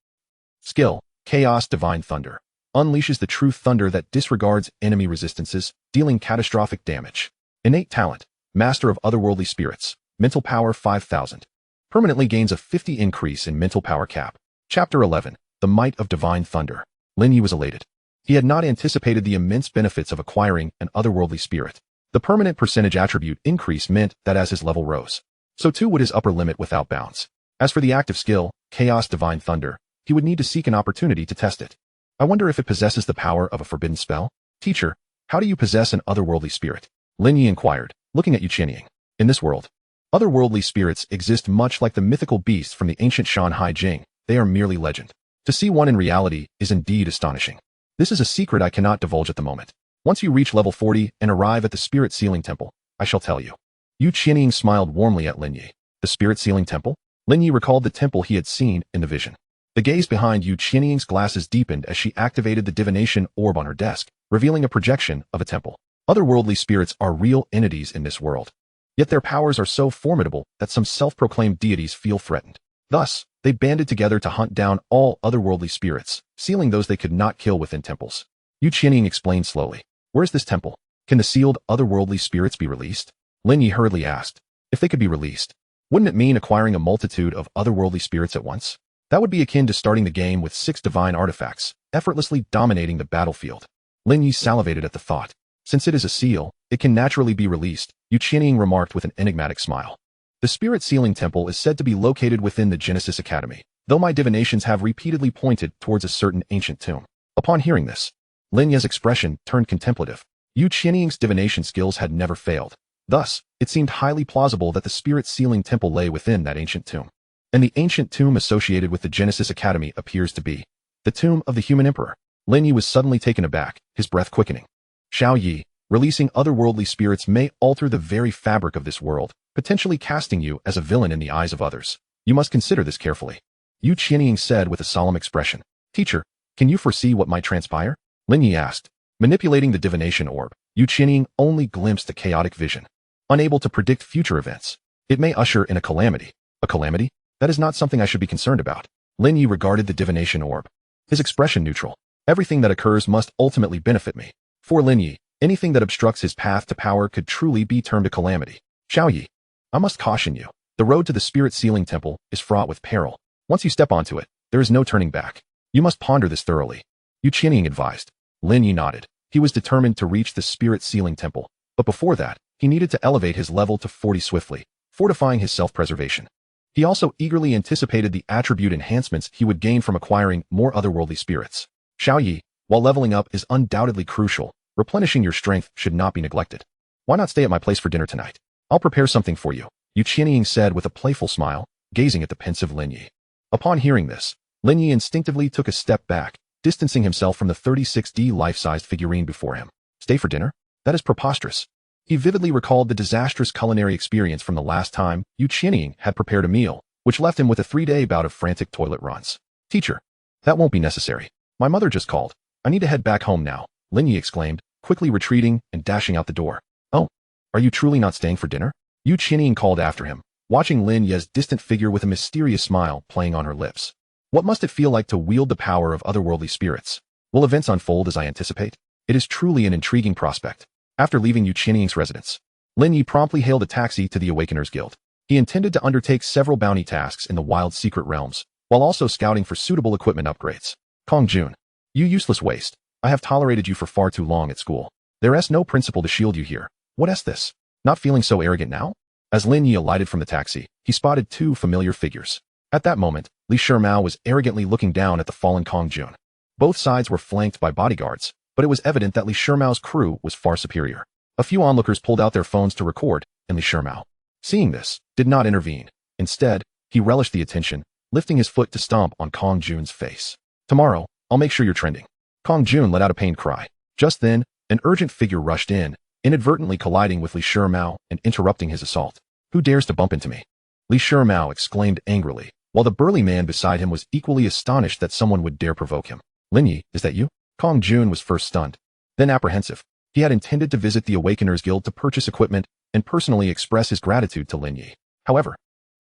Skill, chaos divine thunder. Unleashes the true thunder that disregards enemy resistances, dealing catastrophic damage. Innate talent, master of otherworldly spirits. Mental power 5000. Permanently gains a 50 increase in mental power cap. Chapter 11, The Might of Divine Thunder. Lin Ye was elated. He had not anticipated the immense benefits of acquiring an otherworldly spirit. The permanent percentage attribute increase meant that as his level rose, so too would his upper limit without bounds. As for the active skill, Chaos Divine Thunder, he would need to seek an opportunity to test it. I wonder if it possesses the power of a forbidden spell? Teacher, how do you possess an otherworldly spirit? Lin Ye inquired, looking at Yuqianying. In this world, otherworldly spirits exist much like the mythical beasts from the ancient Shanhai Jing. They are merely legend. To see one in reality is indeed astonishing. This is a secret I cannot divulge at the moment. Once you reach level 40 and arrive at the Spirit Sealing Temple, I shall tell you. Yu Qianying smiled warmly at Lin Ye. The spirit sealing temple? Lin Ye recalled the temple he had seen in the vision. The gaze behind Yu Qianying's glasses deepened as she activated the divination orb on her desk, revealing a projection of a temple. Otherworldly spirits are real entities in this world. Yet their powers are so formidable that some self-proclaimed deities feel threatened. Thus, they banded together to hunt down all otherworldly spirits, sealing those they could not kill within temples. Yu Qianying explained slowly. Where's this temple? Can the sealed otherworldly spirits be released? Lin Ye hurriedly asked. If they could be released, wouldn't it mean acquiring a multitude of otherworldly spirits at once? That would be akin to starting the game with 6 divine artifacts, effortlessly dominating the battlefield. Lin Ye salivated at the thought. Since it is a seal, it can naturally be released, Yu Qianying remarked with an enigmatic smile. The spirit sealing temple is said to be located within the Genesis Academy, though my divinations have repeatedly pointed towards a certain ancient tomb. Upon hearing this, Lin Ye's expression turned contemplative. Yu Qianying's divination skills had never failed. Thus, it seemed highly plausible that the spirit sealing temple lay within that ancient tomb. And the ancient tomb associated with the Genesis Academy appears to be the tomb of the human emperor. Lin Ye was suddenly taken aback, his breath quickening. Xiao Yi, releasing otherworldly spirits may alter the very fabric of this world, potentially casting you as a villain in the eyes of others. You must consider this carefully. Yu Qianying said with a solemn expression. Teacher, can you foresee what might transpire? Lin Ye asked. Manipulating the divination orb, Yu Qianying only glimpsed a chaotic vision. Unable to predict future events, it may usher in a calamity. A calamity? That is not something I should be concerned about. Lin Ye regarded the divination orb. His expression neutral. Everything that occurs must ultimately benefit me. For Lin Ye, anything that obstructs his path to power could truly be termed a calamity. Xiao Yi, I must caution you. The road to the spirit sealing temple is fraught with peril. Once you step onto it, there is no turning back. You must ponder this thoroughly. Yu Qianying advised. Lin Ye nodded. He was determined to reach the spirit sealing temple, but before that, he needed to elevate his level to 40 swiftly, fortifying his self-preservation. He also eagerly anticipated the attribute enhancements he would gain from acquiring more otherworldly spirits. Xiao Yi, while leveling up is undoubtedly crucial, replenishing your strength should not be neglected. Why not stay at my place for dinner tonight? I'll prepare something for you, Yu Qianying said with a playful smile, gazing at the pensive Lin Ye. Upon hearing this, Lin Ye instinctively took a step back, distancing himself from the 36D life-sized figurine before him. Stay for dinner? That is preposterous. He vividly recalled the disastrous culinary experience from the last time Yu Qianying had prepared a meal, which left him with a 3-day bout of frantic toilet runs. Teacher, that won't be necessary. My mother just called. I need to head back home now, Lin Ye exclaimed, quickly retreating and dashing out the door. Oh, are you truly not staying for dinner? Yu Qianying called after him, watching Lin Ye's distant figure with a mysterious smile playing on her lips. What must it feel like to wield the power of otherworldly spirits? Will events unfold as I anticipate? It is truly an intriguing prospect. After leaving Yu Qianying's residence, Lin Ye promptly hailed a taxi to the Awakeners Guild. He intended to undertake several bounty tasks in the wild secret realms, while also scouting for suitable equipment upgrades. Kong Jun, you useless waste. I have tolerated you for far too long at school. There is no principle to shield you here. What is this? Not feeling so arrogant now? As Lin Ye alighted from the taxi, he spotted 2 familiar figures. At that moment, Li Shimao was arrogantly looking down at the fallen Kong Jun. Both sides were flanked by bodyguards, but it was evident that Li Shimao's crew was far superior. A few onlookers pulled out their phones to record, and Li Shimao, seeing this, did not intervene. Instead, he relished the attention, lifting his foot to stomp on Kong Jun's face. Tomorrow, I'll make sure you're trending. Kong Jun let out a pained cry. Just then, an urgent figure rushed in, inadvertently colliding with Li Shimao and interrupting his assault. Who dares to bump into me? Li Shimao exclaimed angrily, while the burly man beside him was equally astonished that someone would dare provoke him. Lin Ye, is that you? Kong Jun was first stunned, then apprehensive. He had intended to visit the Awakeners Guild to purchase equipment and personally express his gratitude to Lin Ye. However,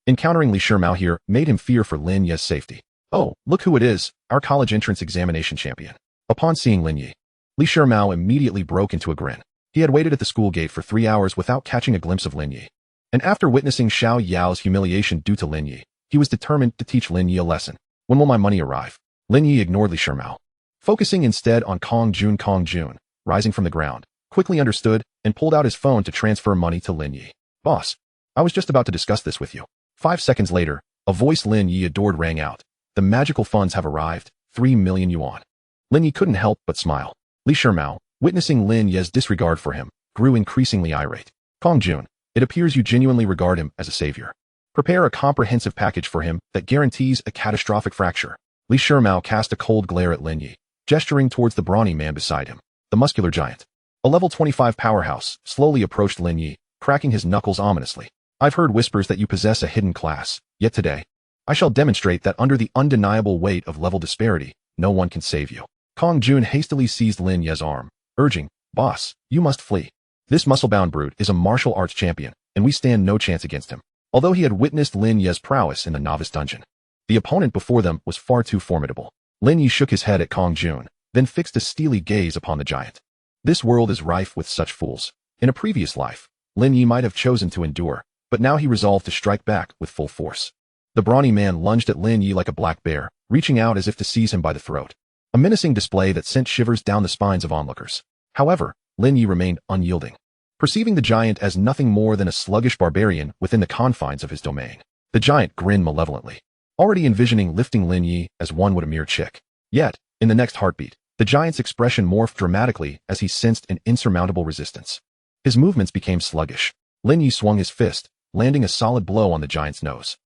encountering Li Shimao here made him fear for Lin Ye's safety. Oh, look who it is, our college entrance examination champion. Upon seeing Lin Ye, Li Shimao immediately broke into a grin. He had waited at the school gate for 3 hours without catching a glimpse of Lin Ye. And after witnessing Xiao Yao's humiliation due to Lin Ye, he was determined to teach Lin Ye a lesson. When will my money arrive? Lin Ye ignored Li Shimao, focusing instead on Kong Jun. Kong Jun, rising from the ground, quickly understood and pulled out his phone to transfer money to Lin Ye. Boss, I was just about to discuss this with you. 5 seconds later, a voice Lin Ye adored rang out. The magical funds have arrived, 3 million yuan. Lin Ye couldn't help but smile. Li Shimao, witnessing Lin Ye's disregard for him, grew increasingly irate. Kong Jun, it appears you genuinely regard him as a savior. Prepare a comprehensive package for him that guarantees a catastrophic fracture. Li Shimao cast a cold glare at Lin Ye, gesturing towards the brawny man beside him. The muscular giant, a level 25 powerhouse, slowly approached Lin Ye, cracking his knuckles ominously. I've heard whispers that you possess a hidden class, yet today, I shall demonstrate that under the undeniable weight of level disparity, no one can save you. Kong Jun hastily seized Lin Ye's arm, urging, Boss, you must flee. This muscle-bound brute is a martial arts champion, and we stand no chance against him. Although he had witnessed Lin Ye's prowess in the Novice dungeon, the opponent before them was far too formidable. Lin Ye shook his head at Kong Jun, then fixed a steely gaze upon the giant. This world is rife with such fools. In a previous life, Lin Ye might have chosen to endure, but now he resolved to strike back with full force. The brawny man lunged at Lin Ye like a black bear, reaching out as if to seize him by the throat. A menacing display that sent shivers down the spines of onlookers. However, Lin Ye remained unyielding, perceiving the giant as nothing more than a sluggish barbarian within the confines of his domain. The giant grinned malevolently, already envisioning lifting Lin Ye as one would a mere chick. Yet, in the next heartbeat, the giant's expression morphed dramatically as he sensed an insurmountable resistance. His movements became sluggish. Lin Ye swung his fist, landing a solid blow on the giant's nose.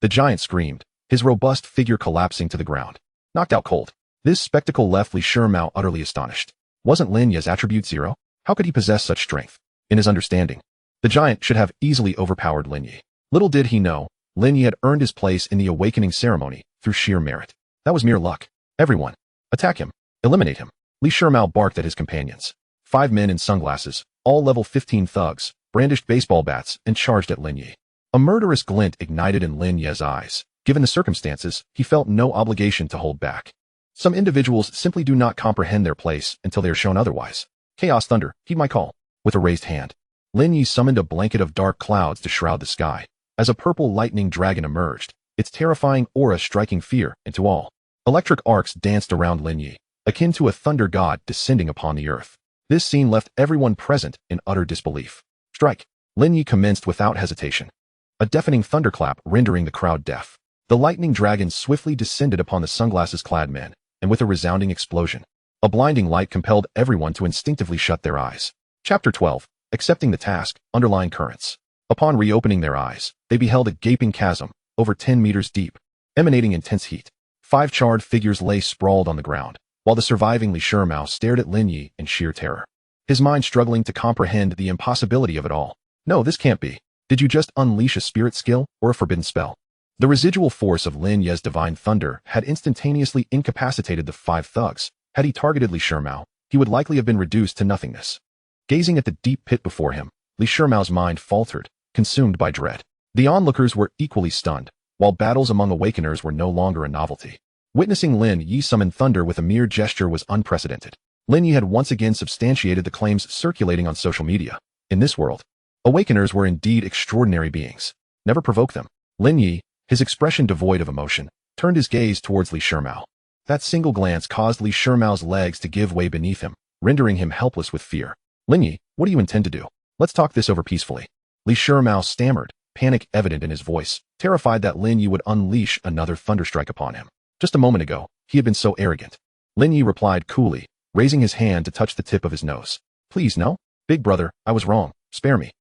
The giant screamed, his robust figure collapsing to the ground. Knocked out cold. This spectacle left Li Shimao utterly astonished. Wasn't Lin Ye's attribute 0? How could he possess such strength? In his understanding, the giant should have easily overpowered Lin Ye. Little did he know, Lin Ye had earned his place in the awakening ceremony through sheer merit. That was mere luck. Everyone, attack him. Eliminate him. Li Shimao barked at his companions. 5 men in sunglasses, all level 15 thugs, brandished baseball bats and charged at Lin Ye. A murderous glint ignited in Lin Ye's eyes. Given the circumstances, he felt no obligation to hold back. Some individuals simply do not comprehend their place until they are shown otherwise. Chaos Thunder, heed my call. With a raised hand, Lin Ye summoned a blanket of dark clouds to shroud the sky. As a purple lightning dragon emerged, its terrifying aura striking fear into all. Electric arcs danced around Lin Ye, akin to a thunder god descending upon the earth. This scene left everyone present in utter disbelief. Strike! Lin Ye commenced without hesitation. A deafening thunderclap rendering the crowd deaf. The lightning dragon swiftly descended upon the sunglasses-clad men, and with a resounding explosion, a blinding light compelled everyone to instinctively shut their eyes. Chapter 12. Accepting the task, underlying currents. Upon reopening their eyes, they beheld a gaping chasm, over 10 meters deep, emanating intense heat. 5 charred figures lay sprawled on the ground, while the surviving Li Shimao stared at Lin Ye in sheer terror. His mind struggling to comprehend the impossibility of it all. No, this can't be. Did you just unleash a spirit skill or a forbidden spell? The residual force of Lin Ye's divine thunder had instantaneously incapacitated the 5 thugs. Had he targeted Li Shimao, he would likely have been reduced to nothingness. Gazing at the deep pit before him, Li Shimao's mind faltered, consumed by dread. The onlookers were equally stunned, while battles among awakeners were no longer a novelty. Witnessing Lin Ye summon thunder with a mere gesture was unprecedented. Lin Ye had once again substantiated the claims circulating on social media. In this world, awakeners were indeed extraordinary beings. Never provoke them. Lin Ye, his expression devoid of emotion, turned his gaze towards Li Shimao. That single glance caused Li Shimao's legs to give way beneath him, rendering him helpless with fear. Lin Ye, what do you intend to do? Let's talk this over peacefully. Li Shimao stammered, panic evident in his voice, terrified that Lin Ye would unleash another thunderstrike upon him. Just a moment ago, he had been so arrogant. Lin Ye replied coolly, raising his hand to touch the tip of his nose. Please, no? Big brother, I was wrong. Spare me.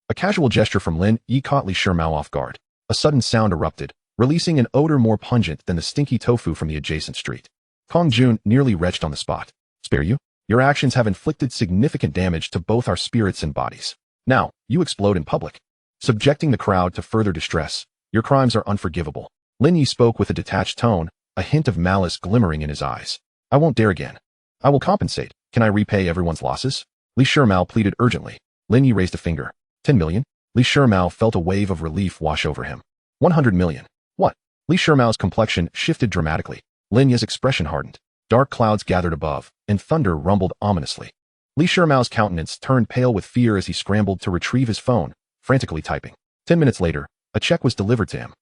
A casual gesture from Lin Ye caught Li Shimao off guard. A sudden sound erupted, releasing an odor more pungent than the stinky tofu from the adjacent street. Kong Jun nearly retched on the spot. Spare you? Your actions have inflicted significant damage to both our spirits and bodies. Now, you explode in public, subjecting the crowd to further distress. Your crimes are unforgivable. Lin Ye spoke with a detached tone, a hint of malice glimmering in his eyes. I won't dare again. I will compensate. Can I repay everyone's losses? Li Shimao pleaded urgently. Lin Ye raised a finger. 10 million? Li Shimao felt a wave of relief wash over him. 100 million. What? Li Shimao's complexion shifted dramatically. Lin Ye's expression hardened. Dark clouds gathered above, and thunder rumbled ominously. Li Shimao's countenance turned pale with fear as he scrambled to retrieve his phone, frantically typing. 10 minutes later, a check was delivered to him,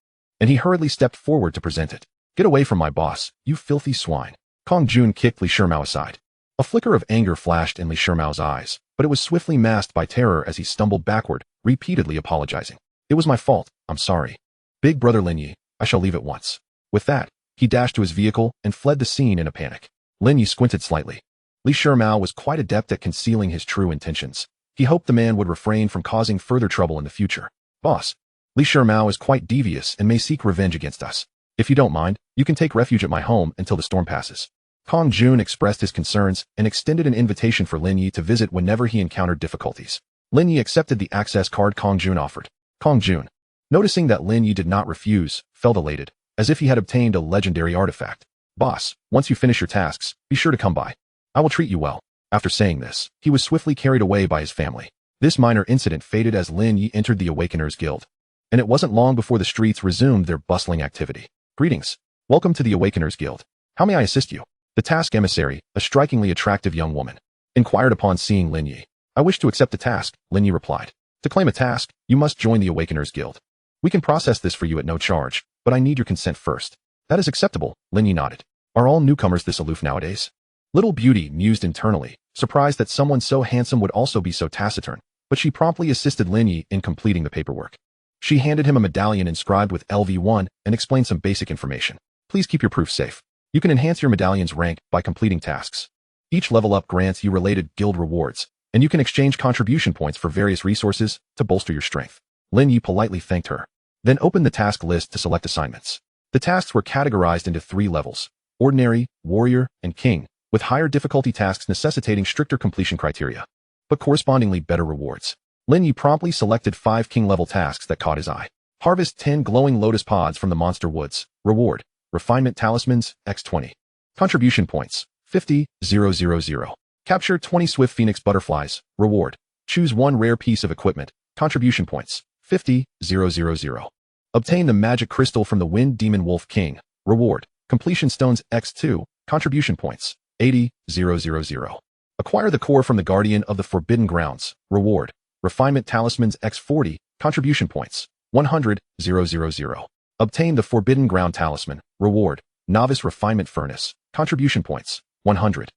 and he hurriedly stepped forward to present it. Get away from my boss, you filthy swine. Kong Jun kicked Li Shimao aside. A flicker of anger flashed in Li Shimao's eyes, but it was swiftly masked by terror as he stumbled backward, repeatedly apologizing. It was my fault, I'm sorry. Big brother Lin Ye, I shall leave at once. With that, he dashed to his vehicle and fled the scene in a panic. Lin Ye squinted slightly. Li Shimao was quite adept at concealing his true intentions. He hoped the man would refrain from causing further trouble in the future. Boss, Li Shimao is quite devious and may seek revenge against us. If you don't mind, you can take refuge at my home until the storm passes. Kong Jun expressed his concerns and extended an invitation for Lin Ye to visit whenever he encountered difficulties. Lin Ye accepted the access card Kong Jun offered. Kong Jun, noticing that Lin Ye did not refuse, felt elated, as if he had obtained a legendary artifact. Boss, once you finish your tasks, be sure to come by. I will treat you well. After saying this, he was swiftly carried away by his family. This minor incident faded as Lin Ye entered the Awakeners Guild. And it wasn't long before the streets resumed their bustling activity. Greetings. Welcome to the Awakeners Guild. How may I assist you? The task emissary, a strikingly attractive young woman, inquired upon seeing Lin Ye. I wish to accept the task, Lin Ye replied. To claim a task, you must join the Awakeners Guild. We can process this for you at no charge, but I need your consent first. That is acceptable, Lin Ye nodded. Are all newcomers this aloof nowadays? Little Beauty mused internally, surprised that someone so handsome would also be so taciturn, but she promptly assisted Lin Ye in completing the paperwork. She handed him a medallion inscribed with LV1 and explained some basic information. Please keep your proof safe. You can enhance your medallion's rank by completing tasks. Each level up grants you related guild rewards, and you can exchange contribution points for various resources to bolster your strength. Lin Ye politely thanked her, then opened the task list to select assignments. The tasks were categorized into 3 levels: ordinary, warrior, and king, with higher difficulty tasks necessitating stricter completion criteria, but correspondingly better rewards. Lin Ye promptly selected 5 king-level tasks that caught his eye. Harvest 10 glowing lotus pods from the monster woods. Reward: refinement talismans, x20. Contribution points, 50,000. Capture 20 swift phoenix butterflies. Reward: choose 1 rare piece of equipment. Contribution points, 50,000. Obtain the magic crystal from the wind demon wolf king. Reward: completion stones x2. Contribution points, 80,000. Acquire the core from the guardian of the forbidden grounds. Reward: refinement talismans x40. Contribution points, 100,000. Obtain the forbidden ground talisman. Reward: novice refinement furnace. Contribution points, 100,000.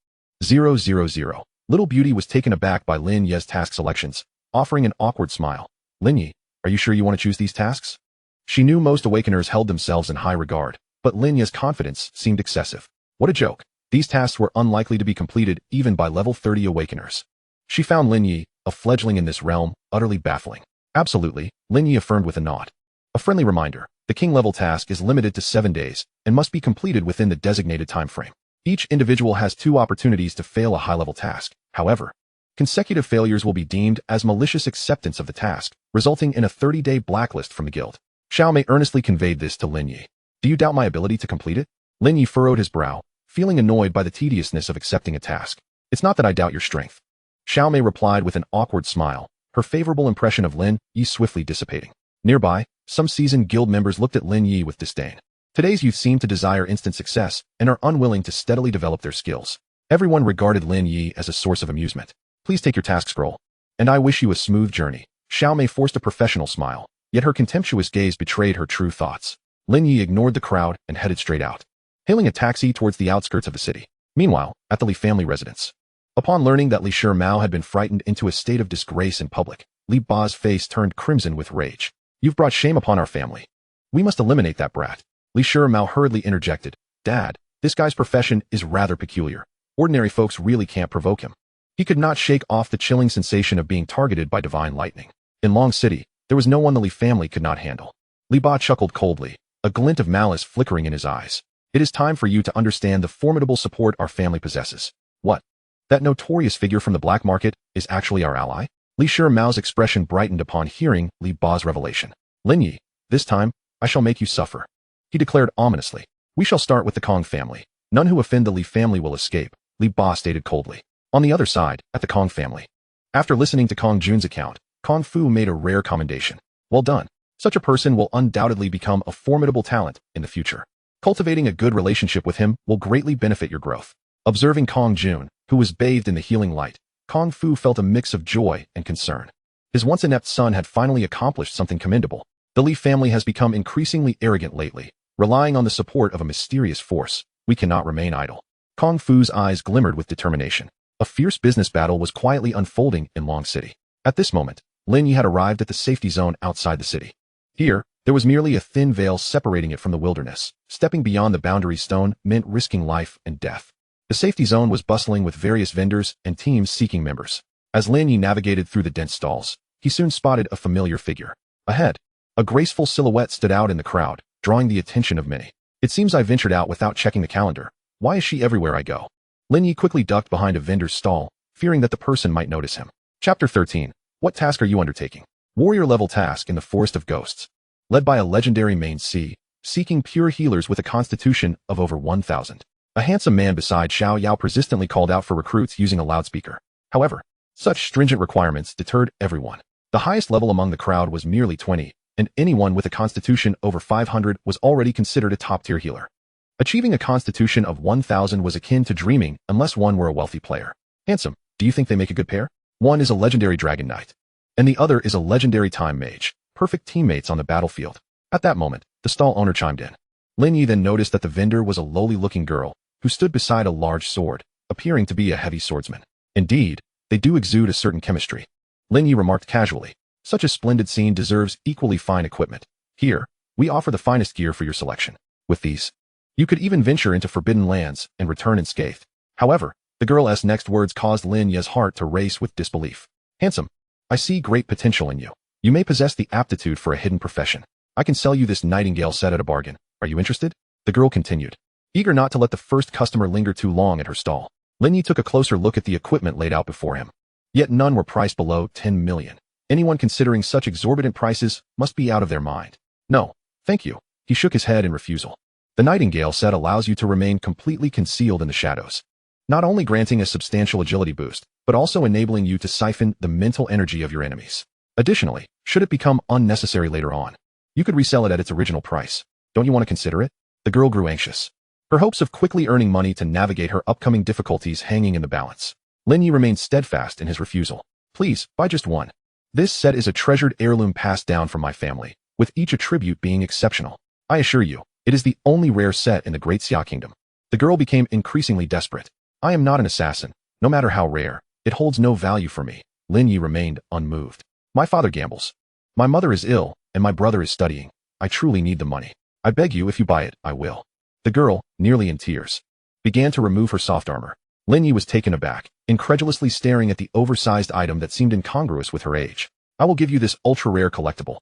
Little Beauty was taken aback by Lin Ye's task selections, offering an awkward smile. Lin Ye, are you sure you want to choose these tasks? She knew most awakeners held themselves in high regard, but Lin Ye's confidence seemed excessive. What a joke. These tasks were unlikely to be completed even by level 30 awakeners. She found Lin Ye, a fledgling in this realm, utterly baffling. Absolutely, Lin Ye affirmed with a nod. A friendly reminder, the king-level task is limited to 7 days and must be completed within the designated time frame. Each individual has 2 opportunities to fail a high-level task. However, consecutive failures will be deemed as malicious acceptance of the task, resulting in a 30-day blacklist from the guild. Xiao Mei earnestly conveyed this to Lin Ye. Do you doubt my ability to complete it? Lin Ye furrowed his brow, feeling annoyed by the tediousness of accepting a task. It's not that I doubt your strength. Xiao Mei replied with an awkward smile, her favorable impression of Lin Ye swiftly dissipating. Nearby, some seasoned guild members looked at Lin Ye with disdain. Today's youth seem to desire instant success and are unwilling to steadily develop their skills. Everyone regarded Lin Ye as a source of amusement. Please take your task scroll. And I wish you a smooth journey. Xiao Mei forced a professional smile, yet her contemptuous gaze betrayed her true thoughts. Lin Ye ignored the crowd and headed straight out, hailing a taxi towards the outskirts of the city. Meanwhile, at the Li family residence. Upon learning that Li Mao had been frightened into a state of disgrace in public, Li Ba's face turned crimson with rage. You've brought shame upon our family. We must eliminate that brat. Li Mao hurriedly interjected. Dad, this guy's profession is rather peculiar. Ordinary folks really can't provoke him. He could not shake off the chilling sensation of being targeted by divine lightning. In Long City, there was no one the Li family could not handle. Li Ba chuckled coldly, a glint of malice flickering in his eyes. It is time for you to understand the formidable support our family possesses. What? That notorious figure from the black market is actually our ally? Li Mao's expression brightened upon hearing Li Ba's revelation. Lin Ye, this time, I shall make you suffer. He declared ominously. We shall start with the Kong family. None who offend the Li family will escape, Li Ba stated coldly. On the other side, at the Kong family. After listening to Kong Jun's account, Kong Fu made a rare commendation. Well done. Such a person will undoubtedly become a formidable talent in the future. Cultivating a good relationship with him will greatly benefit your growth. Observing Kong Jun, who was bathed in the healing light, Kong Fu felt a mix of joy and concern. His once inept son had finally accomplished something commendable. The Li family has become increasingly arrogant lately, relying on the support of a mysterious force. We cannot remain idle. Kong Fu's eyes glimmered with determination. A fierce business battle was quietly unfolding in Long City. At this moment, Lin Ye had arrived at the safety zone outside the city. Here, there was merely a thin veil separating it from the wilderness. Stepping beyond the boundary stone meant risking life and death. The safety zone was bustling with various vendors and teams seeking members. As Lin Ye navigated through the dense stalls, he soon spotted a familiar figure. Ahead, a graceful silhouette stood out in the crowd, drawing the attention of many. It seems I ventured out without checking the calendar. Why is she everywhere I go? Lin Ye quickly ducked behind a vendor's stall, fearing that the person might notice him. Chapter 13. What task are you undertaking? Warrior-level task in the Forest of Ghosts. Led by a legendary main C, seeking pure healers with a constitution of over 1,000. A handsome man beside Xiao Yao persistently called out for recruits using a loudspeaker. However, such stringent requirements deterred everyone. The highest level among the crowd was merely 20, and anyone with a constitution over 500 was already considered a top-tier healer. Achieving a constitution of 1,000 was akin to dreaming unless one were a wealthy player. Handsome, do you think they make a good pair? One is a legendary dragon knight, and the other is a legendary time mage, perfect teammates on the battlefield. At that moment, the stall owner chimed in. Lin Ye then noticed that the vendor was a lowly-looking girl who stood beside a large sword, appearing to be a heavy swordsman. Indeed, they do exude a certain chemistry. Lin Ye remarked casually, such a splendid scene deserves equally fine equipment. Here, we offer the finest gear for your selection. With these, you could even venture into forbidden lands and return unscathed. However, the girl's next words caused Lin Ye's heart to race with disbelief. Handsome, I see great potential in you. You may possess the aptitude for a hidden profession. I can sell you this nightingale set at a bargain. Are you interested? The girl continued, eager not to let the first customer linger too long at her stall. Lin Ye took a closer look at the equipment laid out before him. Yet none were priced below 10 million. Anyone considering such exorbitant prices must be out of their mind. No, thank you. He shook his head in refusal. The nightingale set allows you to remain completely concealed in the shadows, not only granting a substantial agility boost, but also enabling you to siphon the mental energy of your enemies. Additionally, should it become unnecessary later on, you could resell it at its original price. Don't you want to consider it? The girl grew anxious, her hopes of quickly earning money to navigate her upcoming difficulties hanging in the balance. Lin Ye remained steadfast in his refusal. Please, buy just one. This set is a treasured heirloom passed down from my family, with each attribute being exceptional. I assure you, it is the only rare set in the Great Xia Kingdom. The girl became increasingly desperate. I am not an assassin. No matter how rare, it holds no value for me. Lin Ye remained unmoved. My father gambles. My mother is ill, and my brother is studying. I truly need the money. I beg you, if you buy it, I will. The girl, nearly in tears, began to remove her soft armor. Lin Ye was taken aback, incredulously staring at the oversized item that seemed incongruous with her age. I will give you this ultra-rare collectible.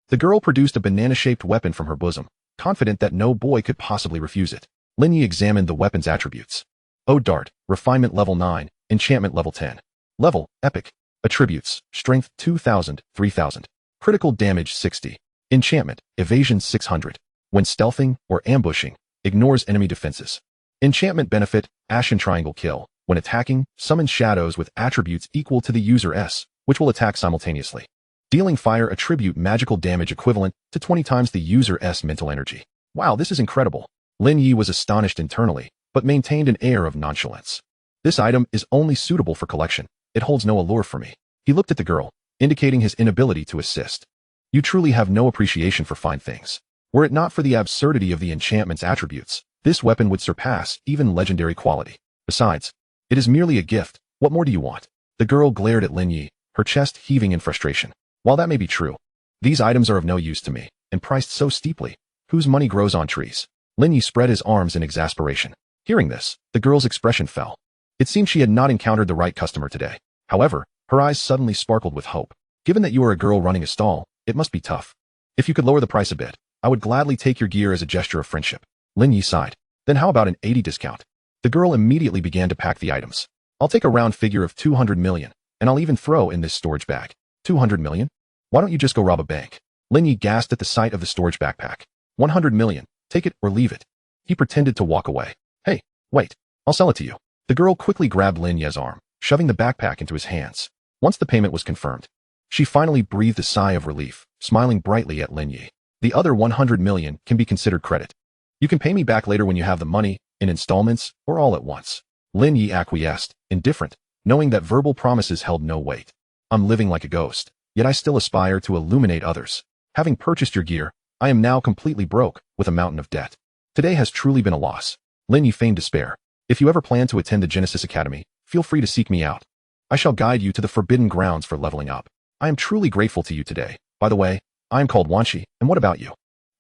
The girl produced a banana-shaped weapon from her bosom, confident that no boy could possibly refuse it. Lin Ye examined the weapon's attributes. Ode Dart, Refinement Level 9, Enchantment Level 10. Level, Epic. Attributes, Strength 2000, 3000. Critical Damage 60. Enchantment, Evasion 600. When stealthing or ambushing, ignores enemy defenses. Enchantment Benefit, Ashen Triangle Kill. When attacking, summons shadows with attributes equal to the user's, which will attack simultaneously. Dealing fire attribute magical damage equivalent to 20 times the user's mental energy. Wow, this is incredible. Lin Ye was astonished internally, but maintained an air of nonchalance. This item is only suitable for collection. It holds no allure for me. He looked at the girl, indicating his inability to assist. You truly have no appreciation for fine things. Were it not for the absurdity of the enchantment's attributes, this weapon would surpass even legendary quality. Besides, it is merely a gift. What more do you want? The girl glared at Lin Ye, her chest heaving in frustration. While that may be true, these items are of no use to me, and priced so steeply. Whose money grows on trees? Lin Ye spread his arms in exasperation. Hearing this, the girl's expression fell. It seemed she had not encountered the right customer today. However, her eyes suddenly sparkled with hope. Given that you are a girl running a stall, it must be tough. If you could lower the price a bit, I would gladly take your gear as a gesture of friendship. Lin Ye sighed. Then how about an 80 discount? The girl immediately began to pack the items. I'll take a round figure of 200 million, and I'll even throw in this storage bag. 200 million? Why don't you just go rob a bank? Lin Ye gasped at the sight of the storage backpack. 100 million. Take it or leave it. He pretended to walk away. Hey, wait. I'll sell it to you. The girl quickly grabbed Lin Ye's arm, shoving the backpack into his hands. Once the payment was confirmed, she finally breathed a sigh of relief, smiling brightly at Lin Ye. The other 100 million can be considered credit. You can pay me back later when you have the money, in installments, or all at once. Lin Ye acquiesced, indifferent, knowing that verbal promises held no weight. I'm living like a ghost, yet I still aspire to illuminate others. Having purchased your gear, I am now completely broke, with a mountain of debt. Today has truly been a loss. Lin Ye feigned despair. If you ever plan to attend the Genesis Academy, feel free to seek me out. I shall guide you to the forbidden grounds for leveling up. I am truly grateful to you today. By the way, I am called Wanshi, and what about you?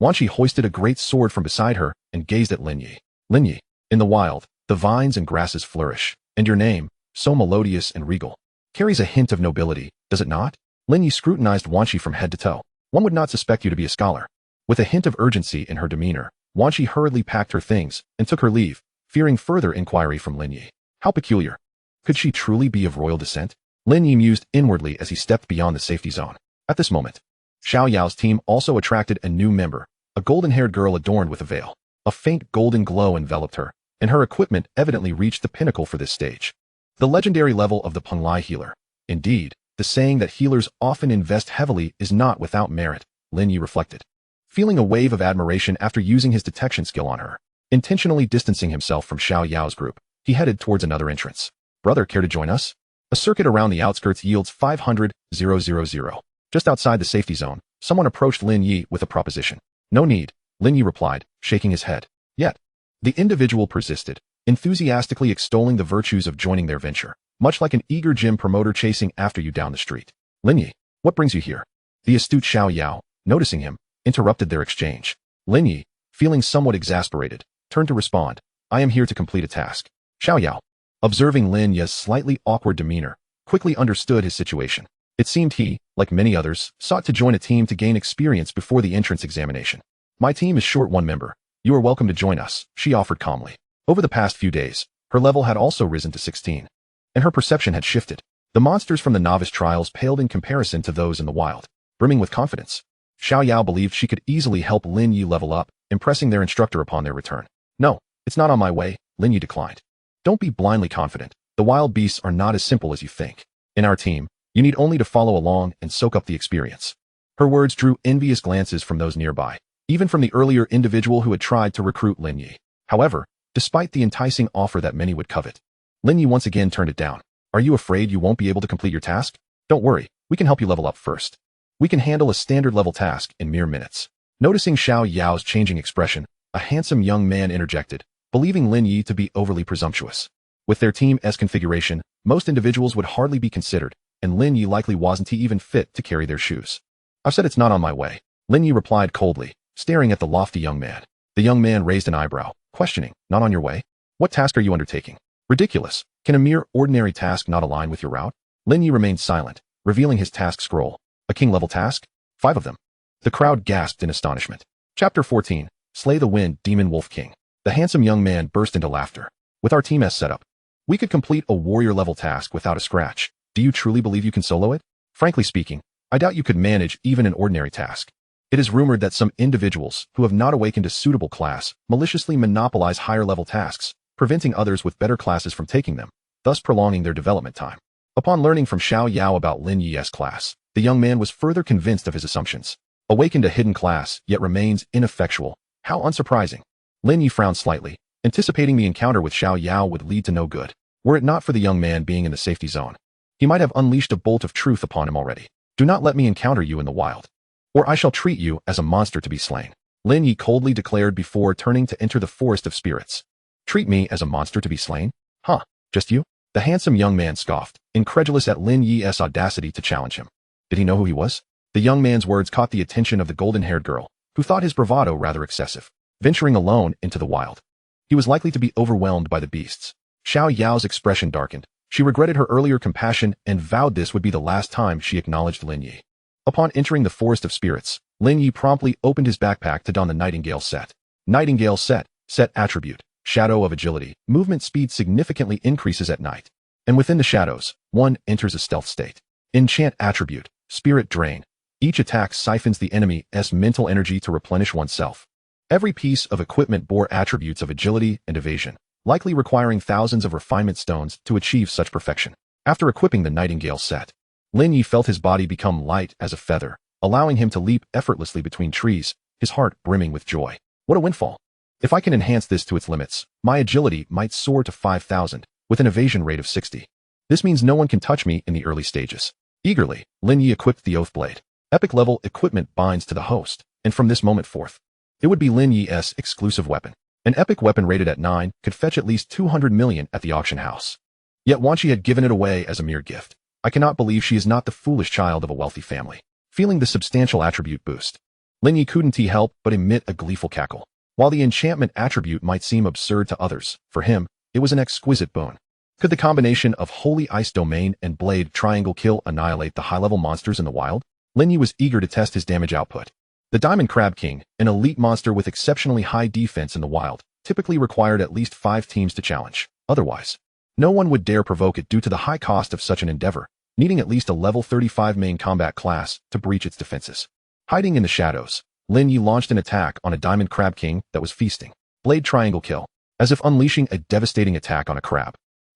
Wanshi hoisted a great sword from beside her and gazed at Lin Ye. Lin Ye, in the wild, the vines and grasses flourish, and your name, so melodious and regal, carries a hint of nobility, does it not? Lin Ye scrutinized Wanshi from head to toe. One would not suspect you to be a scholar. With a hint of urgency in her demeanor, Wanshi hurriedly packed her things and took her leave, fearing further inquiry from Lin Ye. How peculiar. Could she truly be of royal descent? Lin Ye mused inwardly as he stepped beyond the safety zone. At this moment, Xiao Yao's team also attracted a new member, a golden-haired girl adorned with a veil. A faint golden glow enveloped her, and her equipment evidently reached the pinnacle for this stage. The legendary level of the Penglai healer. Indeed, the saying that healers often invest heavily is not without merit, Lin Ye reflected. Feeling a wave of admiration after using his detection skill on her, intentionally distancing himself from Xiao Yao's group, he headed towards another entrance. Brother, care to join us? A circuit around the outskirts yields 500,000. Just outside the safety zone, someone approached Lin Ye with a proposition. No need, Lin Ye replied, shaking his head. Yet, the individual persisted, enthusiastically extolling the virtues of joining their venture, much like an eager gym promoter chasing after you down the street. Lin Ye, what brings you here? The astute Xiao Yao, noticing him, interrupted their exchange. Lin Ye, feeling somewhat exasperated, turned to respond. I am here to complete a task. Xiao Yao, observing Lin Ye's slightly awkward demeanor, quickly understood his situation. It seemed he, like many others, sought to join a team to gain experience before the entrance examination. My team is short one member. You are welcome to join us, she offered calmly. Over the past few days, her level had also risen to 16. And her perception had shifted. The monsters from the novice trials paled in comparison to those in the wild. Brimming with confidence, Xiao Yao believed she could easily help Lin Ye level up, impressing their instructor upon their return. No, it's not on my way, Lin Ye declined. Don't be blindly confident. The wild beasts are not as simple as you think. In our team, you need only to follow along and soak up the experience. Her words drew envious glances from those nearby, even from the earlier individual who had tried to recruit Lin Ye. However, despite the enticing offer that many would covet, Lin Ye once again turned it down. Are you afraid you won't be able to complete your task? Don't worry, we can help you level up first. We can handle a standard level task in mere minutes. Noticing Xiao Yao's changing expression, a handsome young man interjected, believing Lin Ye to be overly presumptuous. With their team's configuration, most individuals would hardly be considered, and Lin Ye likely wasn't even fit to carry their shoes. I've said it's not on my way, Lin Ye replied coldly, staring at the lofty young man. The young man raised an eyebrow, questioning, not on your way? What task are you undertaking? Ridiculous. Can a mere ordinary task not align with your route? Lin Ye remained silent, revealing his task scroll. A king-level task? 5 of them. The crowd gasped in astonishment. Chapter 14. Slay the Wind Demon Wolf King. The handsome young man burst into laughter. With our team as setup, we could complete a warrior-level task without a scratch. Do you truly believe you can solo it? Frankly speaking, I doubt you could manage even an ordinary task. It is rumored that some individuals who have not awakened a suitable class maliciously monopolize higher-level tasks, preventing others with better classes from taking them, thus prolonging their development time. Upon learning from Xiao Yao about Lin Ye's class, the young man was further convinced of his assumptions. Awakened a hidden class, yet remains ineffectual. How unsurprising. Lin Ye frowned slightly, anticipating the encounter with Xiao Yao would lead to no good, were it not for the young man being in the safety zone. He might have unleashed a bolt of truth upon him already. Do not let me encounter you in the wild, or I shall treat you as a monster to be slain, Lin Ye coldly declared before turning to enter the forest of spirits. Treat me as a monster to be slain? Huh, just you? The handsome young man scoffed, incredulous at Lin Ye's audacity to challenge him. Did he know who he was? The young man's words caught the attention of the golden-haired girl, who thought his bravado rather excessive. Venturing alone into the wild, he was likely to be overwhelmed by the beasts. Xiao Yao's expression darkened. She regretted her earlier compassion and vowed this would be the last time she acknowledged Lin Ye. Upon entering the forest of spirits, Lin Ye promptly opened his backpack to don the Nightingale set. Nightingale set attribute, shadow of agility. Movement speed significantly increases at night. And within the shadows, one enters a stealth state. Enchant attribute, spirit drain. Each attack siphons the enemy's mental energy to replenish oneself. Every piece of equipment bore attributes of agility and evasion, likely requiring thousands of refinement stones to achieve such perfection. After equipping the Nightingale set, Lin Ye felt his body become light as a feather, allowing him to leap effortlessly between trees, his heart brimming with joy. What a windfall. If I can enhance this to its limits, my agility might soar to 5,000, with an evasion rate of 60. This means no one can touch me in the early stages. Eagerly, Lin Ye equipped the Oath Blade. Epic-level equipment binds to the host, and from this moment forth, it would be Lin Ye's exclusive weapon. An epic weapon rated at 9 could fetch at least 200 million at the auction house. Yet once she had given it away as a mere gift, I cannot believe she is not the foolish child of a wealthy family. Feeling the substantial attribute boost, Lin Ye couldn't help but emit a gleeful cackle. While the enchantment attribute might seem absurd to others, for him, it was an exquisite boon. Could the combination of Holy Ice Domain and Blade Triangle Kill annihilate the high-level monsters in the wild? Lin Ye was eager to test his damage output. The Diamond Crab King, an elite monster with exceptionally high defense in the wild, typically required at least 5 teams to challenge. Otherwise, no one would dare provoke it due to the high cost of such an endeavor. needing at least a level 35 main combat class to breach its defenses. Hiding in the shadows, Lin Ye launched an attack on a diamond crab king that was feasting. Blade triangle kill, as if unleashing a devastating attack on a crab.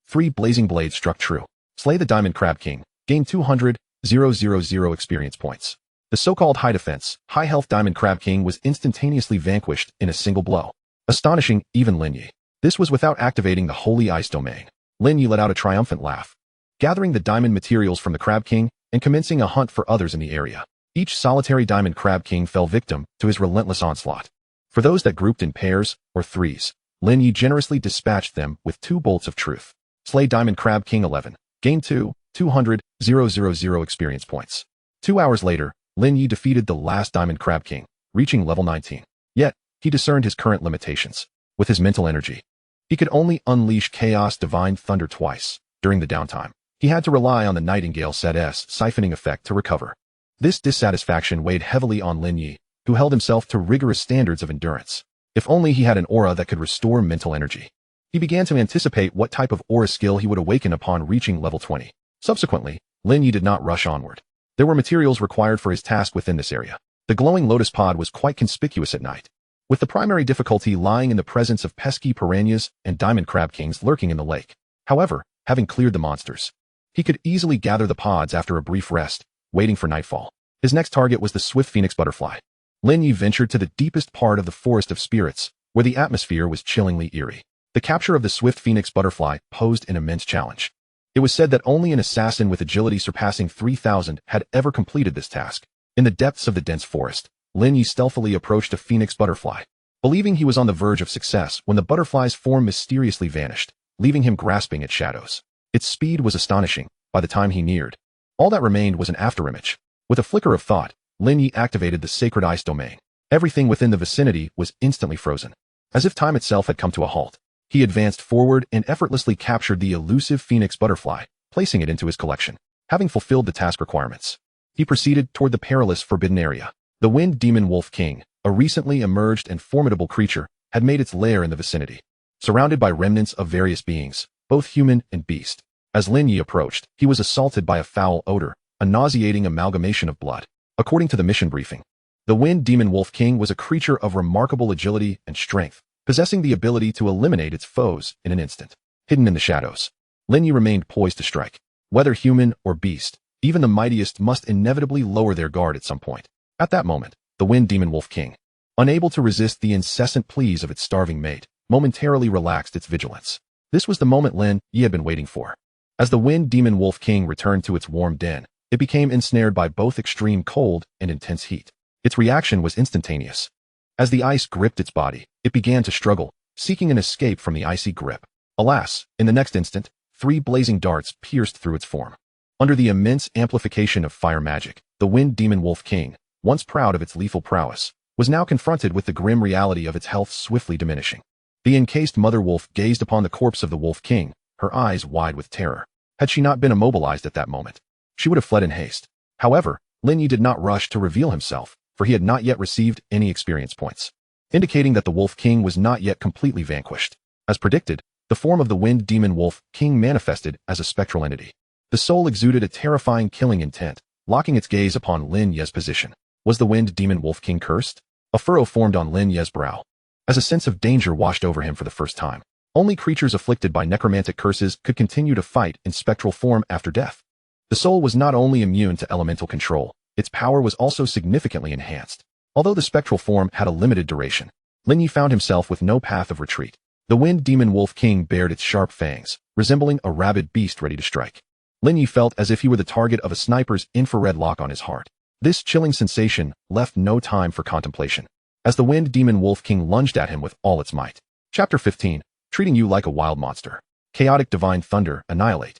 3 blazing blades struck true. Slay the diamond crab king, gain 200,000 experience points. The so-called high defense, high health diamond crab king was instantaneously vanquished in a single blow, astonishing even Lin Ye. This was without activating the holy ice domain. Lin Ye let out a triumphant laugh, gathering the diamond materials from the crab king and commencing a hunt for others in the area. Each solitary diamond crab king fell victim to his relentless onslaught. For those that grouped in pairs or threes, Lin Ye generously dispatched them with 2 bolts of truth. Slay diamond crab king 11, gain 200,000 experience points. 2 hours later, Lin Ye defeated the last diamond crab king, reaching level 19. Yet, he discerned his current limitations. With his mental energy, he could only unleash chaos divine thunder twice. During the downtime, he had to rely on the nightingale set's siphoning effect to recover. This dissatisfaction weighed heavily on Lin Ye, who held himself to rigorous standards of endurance. If only he had an aura that could restore mental energy. He began to anticipate what type of aura skill he would awaken upon reaching level 20. Subsequently, Lin Ye did not rush onward. There were materials required for his task within this area. The glowing lotus pod was quite conspicuous at night, with the primary difficulty lying in the presence of pesky piranhas and diamond crab kings lurking in the lake. However, having cleared the monsters, he could easily gather the pods after a brief rest, waiting for nightfall. His next target was the swift phoenix butterfly. Lin Ye ventured to the deepest part of the forest of spirits, where the atmosphere was chillingly eerie. The capture of the swift phoenix butterfly posed an immense challenge. It was said that only an assassin with agility surpassing 3,000 had ever completed this task. In the depths of the dense forest, Lin Ye stealthily approached a phoenix butterfly, believing he was on the verge of success when the butterfly's form mysteriously vanished, leaving him grasping at shadows. Its speed was astonishing. By the time he neared, all that remained was an afterimage. With a flicker of thought, Lin Ye activated the sacred ice domain. Everything within the vicinity was instantly frozen. As if time itself had come to a halt, he advanced forward and effortlessly captured the elusive phoenix butterfly, placing it into his collection. Having fulfilled the task requirements, he proceeded toward the perilous forbidden area. The wind demon wolf king, a recently emerged and formidable creature, had made its lair in the vicinity, surrounded by remnants of various beings, both human and beast. As Lin Ye approached, he was assaulted by a foul odor, a nauseating amalgamation of blood. According to the mission briefing, the wind demon wolf king was a creature of remarkable agility and strength, possessing the ability to eliminate its foes in an instant. Hidden in the shadows, Lin Ye remained poised to strike. Whether human or beast, even the mightiest must inevitably lower their guard at some point. At that moment, the wind demon wolf king, unable to resist the incessant pleas of its starving mate, momentarily relaxed its vigilance. This was the moment Lin Ye had been waiting for. As the wind demon wolf king returned to its warm den, it became ensnared by both extreme cold and intense heat. Its reaction was instantaneous. As the ice gripped its body, it began to struggle, seeking an escape from the icy grip. Alas, in the next instant, 3 blazing darts pierced through its form. Under the immense amplification of fire magic, the wind demon wolf king, once proud of its lethal prowess, was now confronted with the grim reality of its health swiftly diminishing. The encased mother wolf gazed upon the corpse of the wolf king, her eyes wide with terror. Had she not been immobilized at that moment, she would have fled in haste. However, Lin Ye did not rush to reveal himself, for he had not yet received any experience points, indicating that the wolf king was not yet completely vanquished. As predicted, the form of the wind demon wolf king manifested as a spectral entity. The soul exuded a terrifying killing intent, locking its gaze upon Lin Ye's position. Was the wind demon wolf king cursed? A furrow formed on Lin Ye's brow, as a sense of danger washed over him for the first time. Only creatures afflicted by necromantic curses could continue to fight in spectral form after death. The soul was not only immune to elemental control, its power was also significantly enhanced. Although the spectral form had a limited duration, Lin Ye found himself with no path of retreat. The wind demon wolf king bared its sharp fangs, resembling a rabid beast ready to strike. Lin Ye felt as if he were the target of a sniper's infrared lock on his heart. This chilling sensation left no time for contemplation, as the wind demon wolf king lunged at him with all its might. Chapter 15. Treating you like a wild monster. Chaotic divine thunder, annihilate.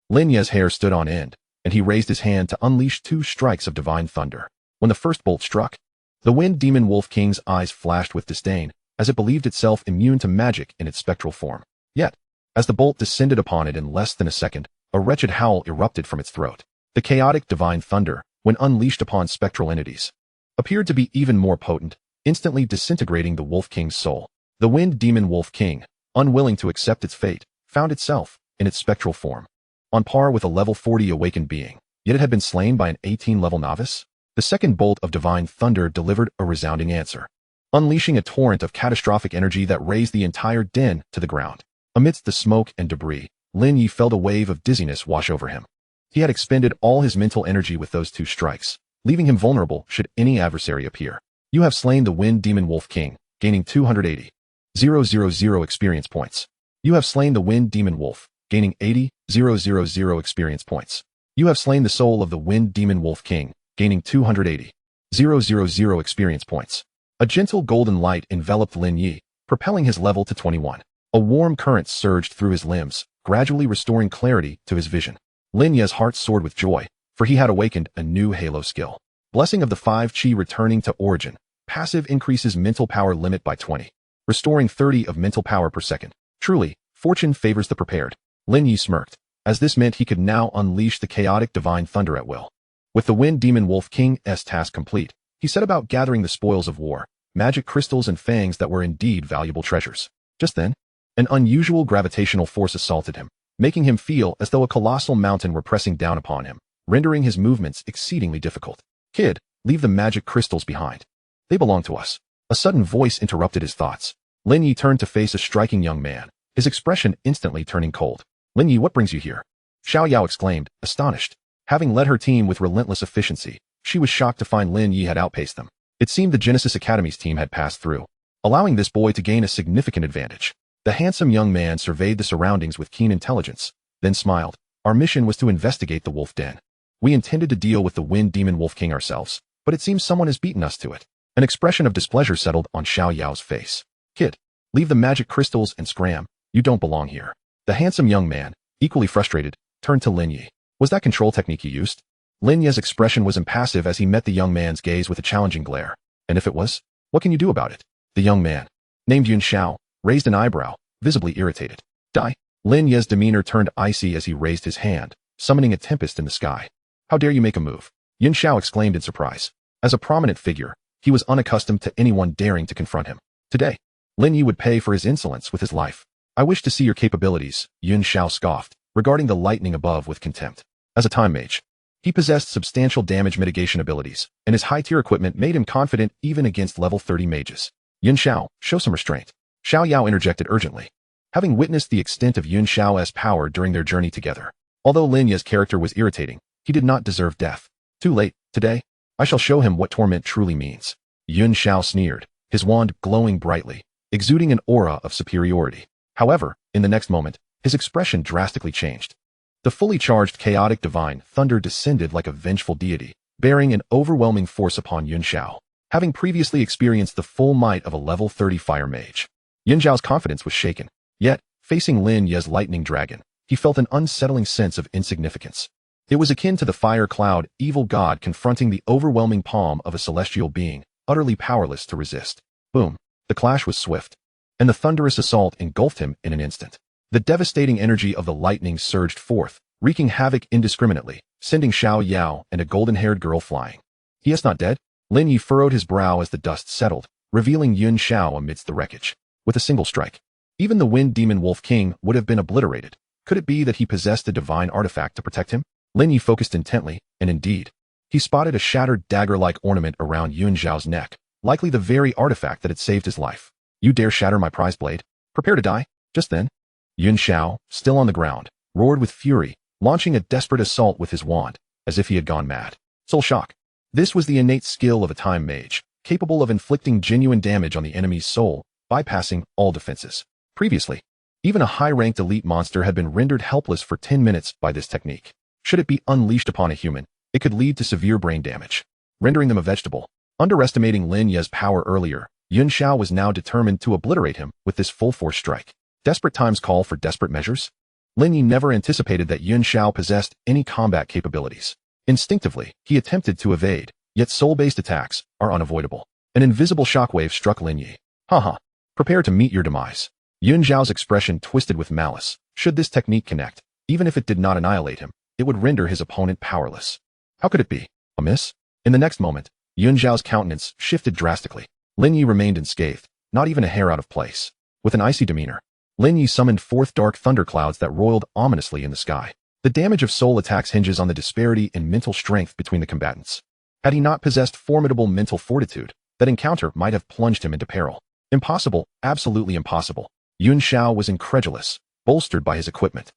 Lin Ye's hair stood on end, and he raised his hand to unleash 2 strikes of divine thunder. When the first bolt struck, the wind demon wolf king's eyes flashed with disdain, as it believed itself immune to magic in its spectral form. Yet, as the bolt descended upon it in less than a second, a wretched howl erupted from its throat. The chaotic divine thunder, when unleashed upon spectral entities, appeared to be even more potent, instantly disintegrating the wolf king's soul. The wind demon wolf king, unwilling to accept its fate, found itself in its spectral form. on par with a level 40 awakened being, yet it had been slain by an 18-level novice? The second bolt of divine thunder delivered a resounding answer, unleashing a torrent of catastrophic energy that razed the entire den to the ground. Amidst the smoke and debris, Lin Ye felt a wave of dizziness wash over him. He had expended all his mental energy with those 2 strikes, leaving him vulnerable should any adversary appear. You have slain the Wind Demon Wolf King, gaining 280,000 experience points. You have slain the Wind Demon Wolf, gaining 80,000 experience points. You have slain the soul of the Wind Demon Wolf King, gaining 280,000 experience points. A gentle golden light enveloped Lin Ye, propelling his level to 21. A warm current surged through his limbs, gradually restoring clarity to his vision. Lin Ye's heart soared with joy, for he had awakened a new halo skill. Blessing of the 5 Chi returning to origin. Passive increases mental power limit by 20, restoring 30 of mental power per second. Truly, fortune favors the prepared. Lin Ye smirked, as this meant he could now unleash the chaotic divine thunder at will. With the Wind Demon Wolf King's task complete, he set about gathering the spoils of war, magic crystals and fangs that were indeed valuable treasures. Just then, an unusual gravitational force assaulted him, making him feel as though a colossal mountain were pressing down upon him, rendering his movements exceedingly difficult. Kid, leave the magic crystals behind. They belong to us. A sudden voice interrupted his thoughts. Lin Ye turned to face a striking young man, his expression instantly turning cold. Lin Ye, what brings you here? Xiao Yao exclaimed, astonished. Having led her team with relentless efficiency, she was shocked to find Lin Ye had outpaced them. It seemed the Genesis Academy's team had passed through, allowing this boy to gain a significant advantage. The handsome young man surveyed the surroundings with keen intelligence, then smiled. Our mission was to investigate the wolf den. We intended to deal with the Wind Demon Wolf King ourselves, but it seems someone has beaten us to it. An expression of displeasure settled on Xiao Yao's face. Kid, leave the magic crystals and scram. You don't belong here. The handsome young man, equally frustrated, turned to Lin Ye. Was that control technique you used? Lin Ye's expression was impassive as he met the young man's gaze with a challenging glare. And if it was, what can you do about it? The young man, named Yun Xiao, raised an eyebrow, visibly irritated. Die. Lin Ye's demeanor turned icy as he raised his hand, summoning a tempest in the sky. How dare you make a move? Yun Xiao exclaimed in surprise. As a prominent figure, he was unaccustomed to anyone daring to confront him. Today, Lin Ye would pay for his insolence with his life. I wish to see your capabilities, Yun Xiao scoffed, regarding the lightning above with contempt. As a time mage, he possessed substantial damage mitigation abilities, and his high-tier equipment made him confident even against level 30 mages. Yun Xiao, show some restraint. Xiao Yao interjected urgently. Having witnessed the extent of Yun Xiao's power during their journey together, although Lin Ye's character was irritating, he did not deserve death. Too late. Today, I shall show him what torment truly means. Yun Xiao sneered, his wand glowing brightly, exuding an aura of superiority. However, in the next moment, his expression drastically changed. The fully charged chaotic divine thunder descended like a vengeful deity, bearing an overwhelming force upon Yun Xiao. Having previously experienced the full might of a level 30 fire mage, Yun Xiao's confidence was shaken. Yet, facing Lin Ye's lightning dragon, he felt an unsettling sense of insignificance. It was akin to the fire cloud evil god confronting the overwhelming palm of a celestial being, utterly powerless to resist. Boom. The clash was swift, and the thunderous assault engulfed him in an instant. The devastating energy of the lightning surged forth, wreaking havoc indiscriminately, sending Xiao Yao and a golden-haired girl flying. He is not dead? Lin Ye furrowed his brow as the dust settled, revealing Yun Xiao amidst the wreckage. With a single strike, even the Wind Demon Wolf King would have been obliterated. Could it be that he possessed a divine artifact to protect him? Lin Ye focused intently, and indeed, he spotted a shattered dagger-like ornament around Yun Xiao's neck, likely the very artifact that had saved his life. You dare shatter my prized blade? Prepare to die. Just then, Yun Xiao, still on the ground, roared with fury, launching a desperate assault with his wand, as if he had gone mad. Soul shock. This was the innate skill of a time mage, capable of inflicting genuine damage on the enemy's soul, bypassing all defenses. Previously, even a high-ranked elite monster had been rendered helpless for 10 minutes by this technique. Should it be unleashed upon a human, it could lead to severe brain damage, rendering them a vegetable. Underestimating Lin Ye's power earlier, Yun Xiao was now determined to obliterate him with this full-force strike. Desperate times call for desperate measures? Lin Ye never anticipated that Yun Xiao possessed any combat capabilities. Instinctively, he attempted to evade, yet soul-based attacks are unavoidable. An invisible shockwave struck Lin Ye. Haha. Prepare to meet your demise. Yun Xiao's expression twisted with malice. Should this technique connect, even if it did not annihilate him, it would render his opponent powerless. How could it be? A miss? In the next moment, Yun Xiao's countenance shifted drastically. Lin Ye remained unscathed, not even a hair out of place. With an icy demeanor, Lin Ye summoned forth dark thunderclouds that roiled ominously in the sky. The damage of soul attacks hinges on the disparity in mental strength between the combatants. Had he not possessed formidable mental fortitude, that encounter might have plunged him into peril. Impossible, absolutely impossible. Yun Xiao was incredulous, bolstered by his equipment.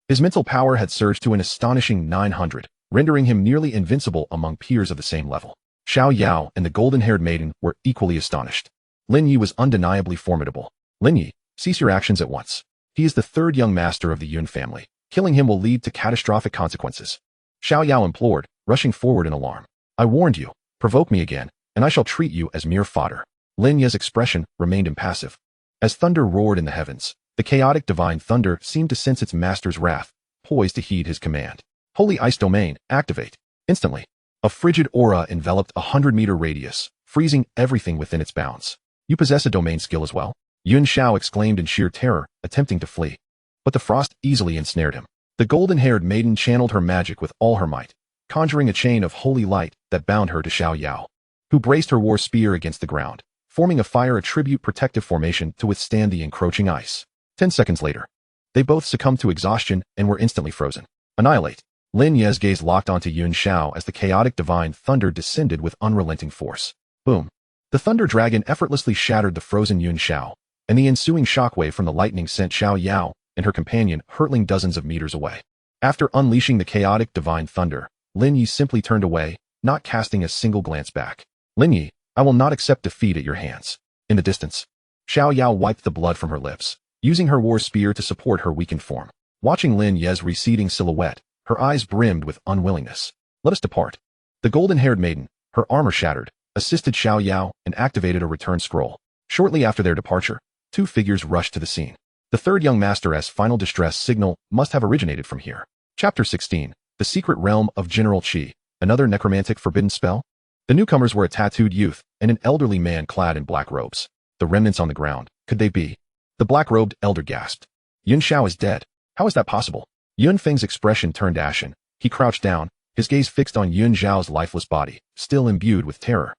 His mental power had surged to an astonishing 900, rendering him nearly invincible among peers of the same level. Xiao Yao and the golden-haired maiden were equally astonished. Lin Ye was undeniably formidable. Lin Ye, cease your actions at once. He is the third young master of the Yun family. Killing him will lead to catastrophic consequences. Xiao Yao implored, rushing forward in alarm. I warned you, provoke me again, and I shall treat you as mere fodder. Lin Ye's expression remained impassive. As thunder roared in the heavens, the chaotic divine thunder seemed to sense its master's wrath, poised to heed his command. Holy ice domain, activate. Instantly, a frigid aura enveloped 100-meter radius, freezing everything within its bounds. You possess a domain skill as well? Yun Xiao exclaimed in sheer terror, attempting to flee. But the frost easily ensnared him. The golden-haired maiden channeled her magic with all her might, conjuring a chain of holy light that bound her to Xiao Yao, who braced her war spear against the ground, forming a fire attribute protective formation to withstand the encroaching ice. 10 seconds later, they both succumbed to exhaustion and were instantly frozen. Annihilate. Lin Ye's gaze locked onto Yun Xiao as the chaotic divine thunder descended with unrelenting force. Boom. The thunder dragon effortlessly shattered the frozen Yun Xiao, and the ensuing shockwave from the lightning sent Xiao Yao and her companion hurtling dozens of meters away. After unleashing the chaotic divine thunder, Lin Ye simply turned away, not casting a single glance back. Lin Ye, I will not accept defeat at your hands. In the distance, Xiao Yao wiped the blood from her lips, using her war spear to support her weakened form. Watching Lin Ye's receding silhouette, her eyes brimmed with unwillingness. Let us depart. The golden-haired maiden, her armor shattered, assisted Xiao Yao and activated a return scroll. Shortly after their departure, two figures rushed to the scene. The third young master's final distress signal must have originated from here. Chapter 16. The Secret Realm of General Qi. Another necromantic forbidden spell? The newcomers were a tattooed youth and an elderly man clad in black robes. The remnants on the ground, could they be? The black-robed elder gasped. Yun Xiao is dead. How is that possible? Yun Feng's expression turned ashen. He crouched down, his gaze fixed on Yun Xiao's lifeless body, still imbued with terror.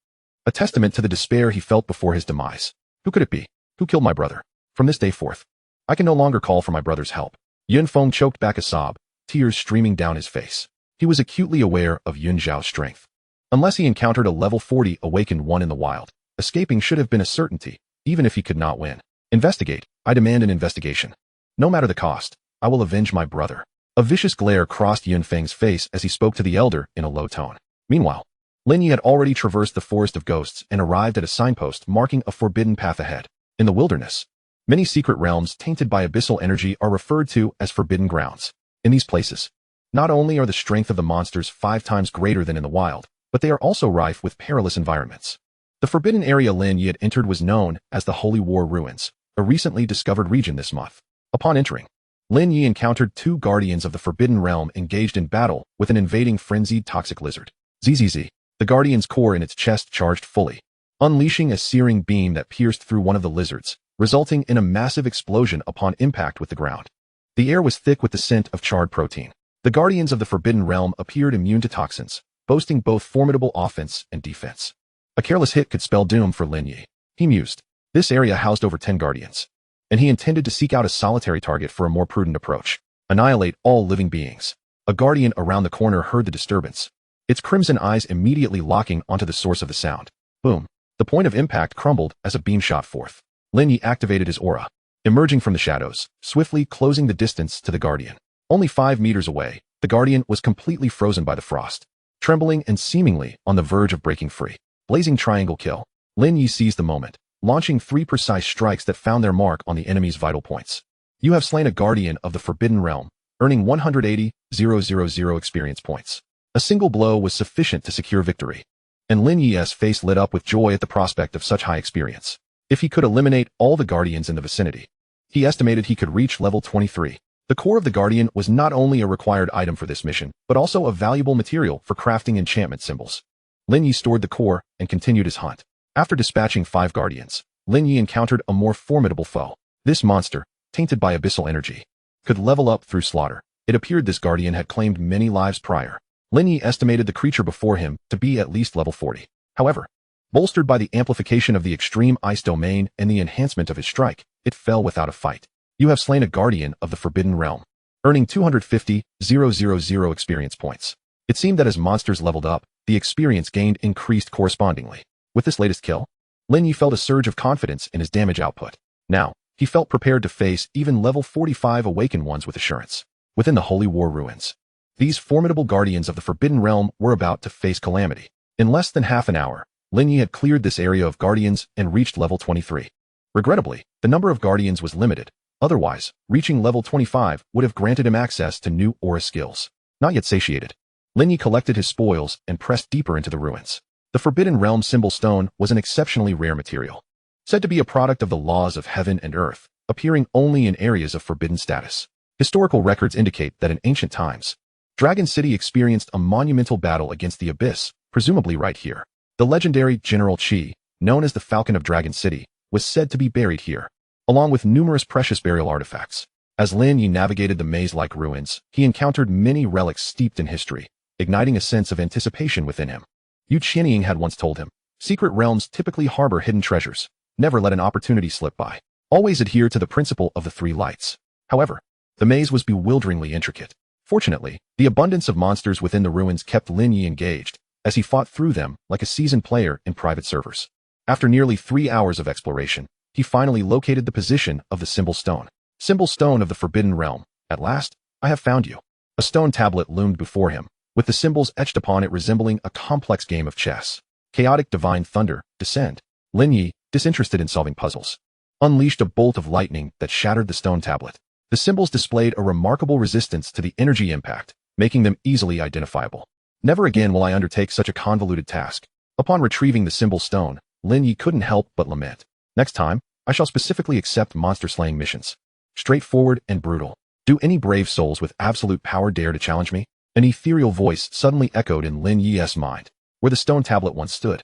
A testament to the despair he felt before his demise. Who could it be? Who killed my brother? From this day forth, I can no longer call for my brother's help. Yun Feng choked back a sob, tears streaming down his face. He was acutely aware of Yun Xiao's strength. Unless he encountered a level 40 awakened one in the wild, escaping should have been a certainty, even if he could not win. Investigate. I demand an investigation. No matter the cost, I will avenge my brother. A vicious glare crossed Yun Feng's face as he spoke to the elder in a low tone. Meanwhile, Lin Ye had already traversed the forest of ghosts and arrived at a signpost marking a forbidden path ahead. In the wilderness, many secret realms tainted by abyssal energy are referred to as forbidden grounds. In these places, not only are the strength of the monsters 5 times greater than in the wild, but they are also rife with perilous environments. The forbidden area Lin Ye had entered was known as the Holy War Ruins, a recently discovered region this month. Upon entering, Lin Ye encountered 2 guardians of the Forbidden Realm engaged in battle with an invading frenzied toxic lizard. ZZZ. The guardian's core in its chest charged fully, unleashing a searing beam that pierced through one of the lizards, resulting in a massive explosion upon impact with the ground. The air was thick with the scent of charred protein. The guardians of the Forbidden Realm appeared immune to toxins, boasting both formidable offense and defense. A careless hit could spell doom for Lin Ye. He mused. This area housed over 10 guardians, and he intended to seek out a solitary target for a more prudent approach. Annihilate all living beings. A guardian around the corner heard the disturbance, its crimson eyes immediately locking onto the source of the sound. Boom. The point of impact crumbled as a beam shot forth. Lin Ye activated his aura, emerging from the shadows, swiftly closing the distance to the guardian. Only 5 meters away, the guardian was completely frozen by the frost, trembling and seemingly on the verge of breaking free. Blazing triangle kill. Lin Ye seized the moment, launching 3 precise strikes that found their mark on the enemy's vital points. You have slain a guardian of the Forbidden Realm, earning 180,000 experience points. A single blow was sufficient to secure victory, and Lin Ye's face lit up with joy at the prospect of such high experience. If he could eliminate all the guardians in the vicinity, he estimated he could reach level 23. The core of the guardian was not only a required item for this mission, but also a valuable material for crafting enchantment symbols. Lin Ye stored the core and continued his hunt. After dispatching 5 guardians, Lin Ye encountered a more formidable foe. This monster, tainted by abyssal energy, could level up through slaughter. It appeared this guardian had claimed many lives prior. Lin Ye estimated the creature before him to be at least level 40. However, bolstered by the amplification of the extreme ice domain and the enhancement of his strike, it fell without a fight. You have slain a guardian of the Forbidden Realm. earning 250,000 experience points. It seemed that as monsters leveled up, the experience gained increased correspondingly. With this latest kill, Lin Ye felt a surge of confidence in his damage output. Now, he felt prepared to face even level 45 awakened ones with assurance. Within the Holy War ruins, these formidable guardians of the Forbidden Realm were about to face calamity. In less than half an hour, Lin Ye had cleared this area of guardians and reached level 23. Regrettably, the number of guardians was limited. Otherwise, reaching level 25 would have granted him access to new aura skills. Not yet satiated, Lin Ye collected his spoils and pressed deeper into the ruins. The Forbidden Realm symbol stone was an exceptionally rare material, said to be a product of the laws of heaven and earth, appearing only in areas of forbidden status. Historical records indicate that in ancient times, Dragon City experienced a monumental battle against the Abyss, presumably right here. The legendary General Qi, known as the Falcon of Dragon City, was said to be buried here, along with numerous precious burial artifacts. As Lin Ye navigated the maze-like ruins, he encountered many relics steeped in history, igniting a sense of anticipation within him. Yu Qianying had once told him, secret realms typically harbor hidden treasures. Never let an opportunity slip by. Always adhere to the principle of the three lights. However, the maze was bewilderingly intricate. Fortunately, the abundance of monsters within the ruins kept Lin Ye engaged, as he fought through them like a seasoned player in private servers. After nearly 3 hours of exploration, he finally located the position of the symbol stone. Symbol stone of the Forbidden Realm. At last, I have found you. A stone tablet loomed before him, with the symbols etched upon it resembling a complex game of chess. Chaotic divine thunder, descend. Lin Ye, disinterested in solving puzzles, unleashed a bolt of lightning that shattered the stone tablet. The symbols displayed a remarkable resistance to the energy impact, making them easily identifiable. Never again will I undertake such a convoluted task. Upon retrieving the symbol stone, Lin Ye couldn't help but lament. Next time, I shall specifically accept monster-slaying missions. Straightforward and brutal. Do any brave souls with absolute power dare to challenge me? An ethereal voice suddenly echoed in Lin Ye's mind, where the stone tablet once stood.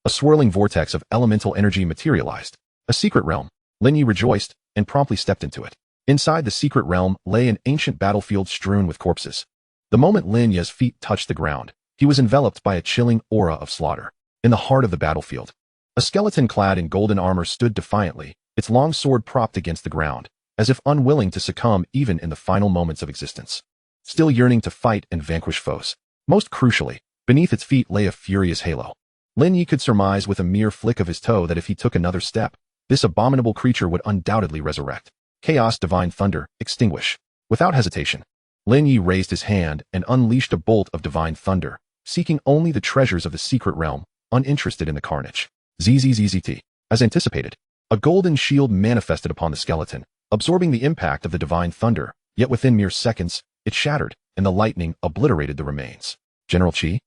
A swirling vortex of elemental energy materialized. A secret realm. Lin Ye rejoiced and promptly stepped into it. Inside the secret realm lay an ancient battlefield strewn with corpses. The moment Lin Ye's feet touched the ground, he was enveloped by a chilling aura of slaughter. In the heart of the battlefield, a skeleton clad in golden armor stood defiantly, its long sword propped against the ground, as if unwilling to succumb even in the final moments of existence. Still yearning to fight and vanquish foes. Most crucially, beneath its feet lay a furious halo. Lin Ye could surmise with a mere flick of his toe that if he took another step, this abominable creature would undoubtedly resurrect. Chaos divine thunder, extinguish. Without hesitation, Lin Ye raised his hand and unleashed a bolt of divine thunder, seeking only the treasures of the secret realm, uninterested in the carnage. ZZZZT. As anticipated, a golden shield manifested upon the skeleton, absorbing the impact of the divine thunder, yet within mere seconds, it shattered, and the lightning obliterated the remains. General Qi?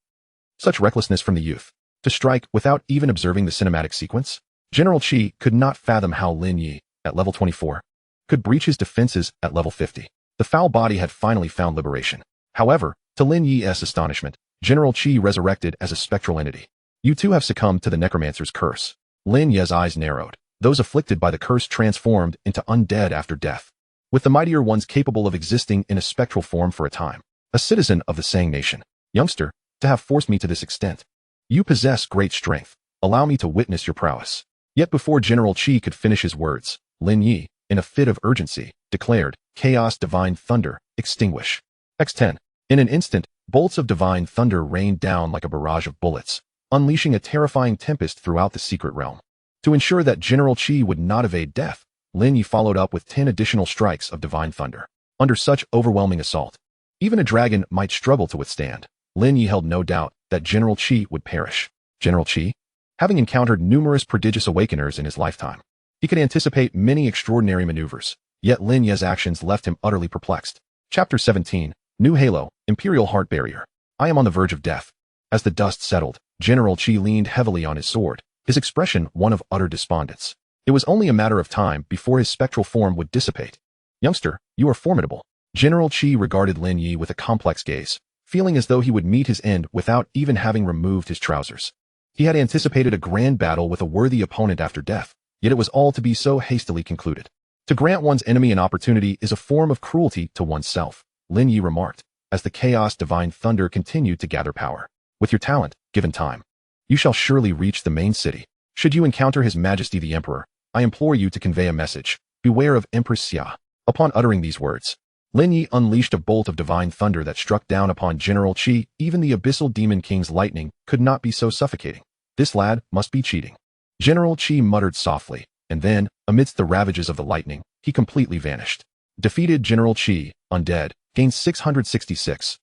Such recklessness from the youth. To strike without even observing the cinematic sequence? General Qi could not fathom how Lin Ye, at level 24, could breach his defenses at level 50. The foul body had finally found liberation. However, to Lin Ye's astonishment, General Qi resurrected as a spectral entity. You too have succumbed to the necromancer's curse. Lin Ye's eyes narrowed. Those afflicted by the curse transformed into undead after death, with the mightier ones capable of existing in a spectral form for a time. A citizen of the Sang Nation. Youngster, to have forced me to this extent. You possess great strength. Allow me to witness your prowess. Yet before General Qi could finish his words, Lin Ye, in a fit of urgency, declared, Chaos divine thunder, extinguish. X10. In an instant, bolts of divine thunder rained down like a barrage of bullets, unleashing a terrifying tempest throughout the secret realm. To ensure that General Qi would not evade death, Lin Ye followed up with 10 additional strikes of divine thunder. Under such overwhelming assault, even a dragon might struggle to withstand. Lin Ye held no doubt that General Qi would perish. General Qi? Having encountered numerous prodigious awakeners in his lifetime, he could anticipate many extraordinary maneuvers, yet Lin Ye's actions left him utterly perplexed. Chapter 17, New Halo, Imperial Heart Barrier. I am on the verge of death. As the dust settled, General Qi leaned heavily on his sword, his expression one of utter despondence. It was only a matter of time before his spectral form would dissipate. Youngster, you are formidable. General Qi regarded Lin Ye with a complex gaze, feeling as though he would meet his end without even having removed his trousers. He had anticipated a grand battle with a worthy opponent after death, yet it was all to be so hastily concluded. To grant one's enemy an opportunity is a form of cruelty to oneself, Lin Ye remarked, as the chaos divine thunder continued to gather power. With your talent, given time, you shall surely reach the main city. Should you encounter His Majesty the Emperor, I implore you to convey a message. Beware of Empress Xia. Upon uttering these words, Lin Ye unleashed a bolt of divine thunder that struck down upon General Qi. Even the abyssal demon king's lightning could not be so suffocating. This lad must be cheating. General Qi muttered softly, and then, amidst the ravages of the lightning, he completely vanished. Defeated General Qi, undead, gained 666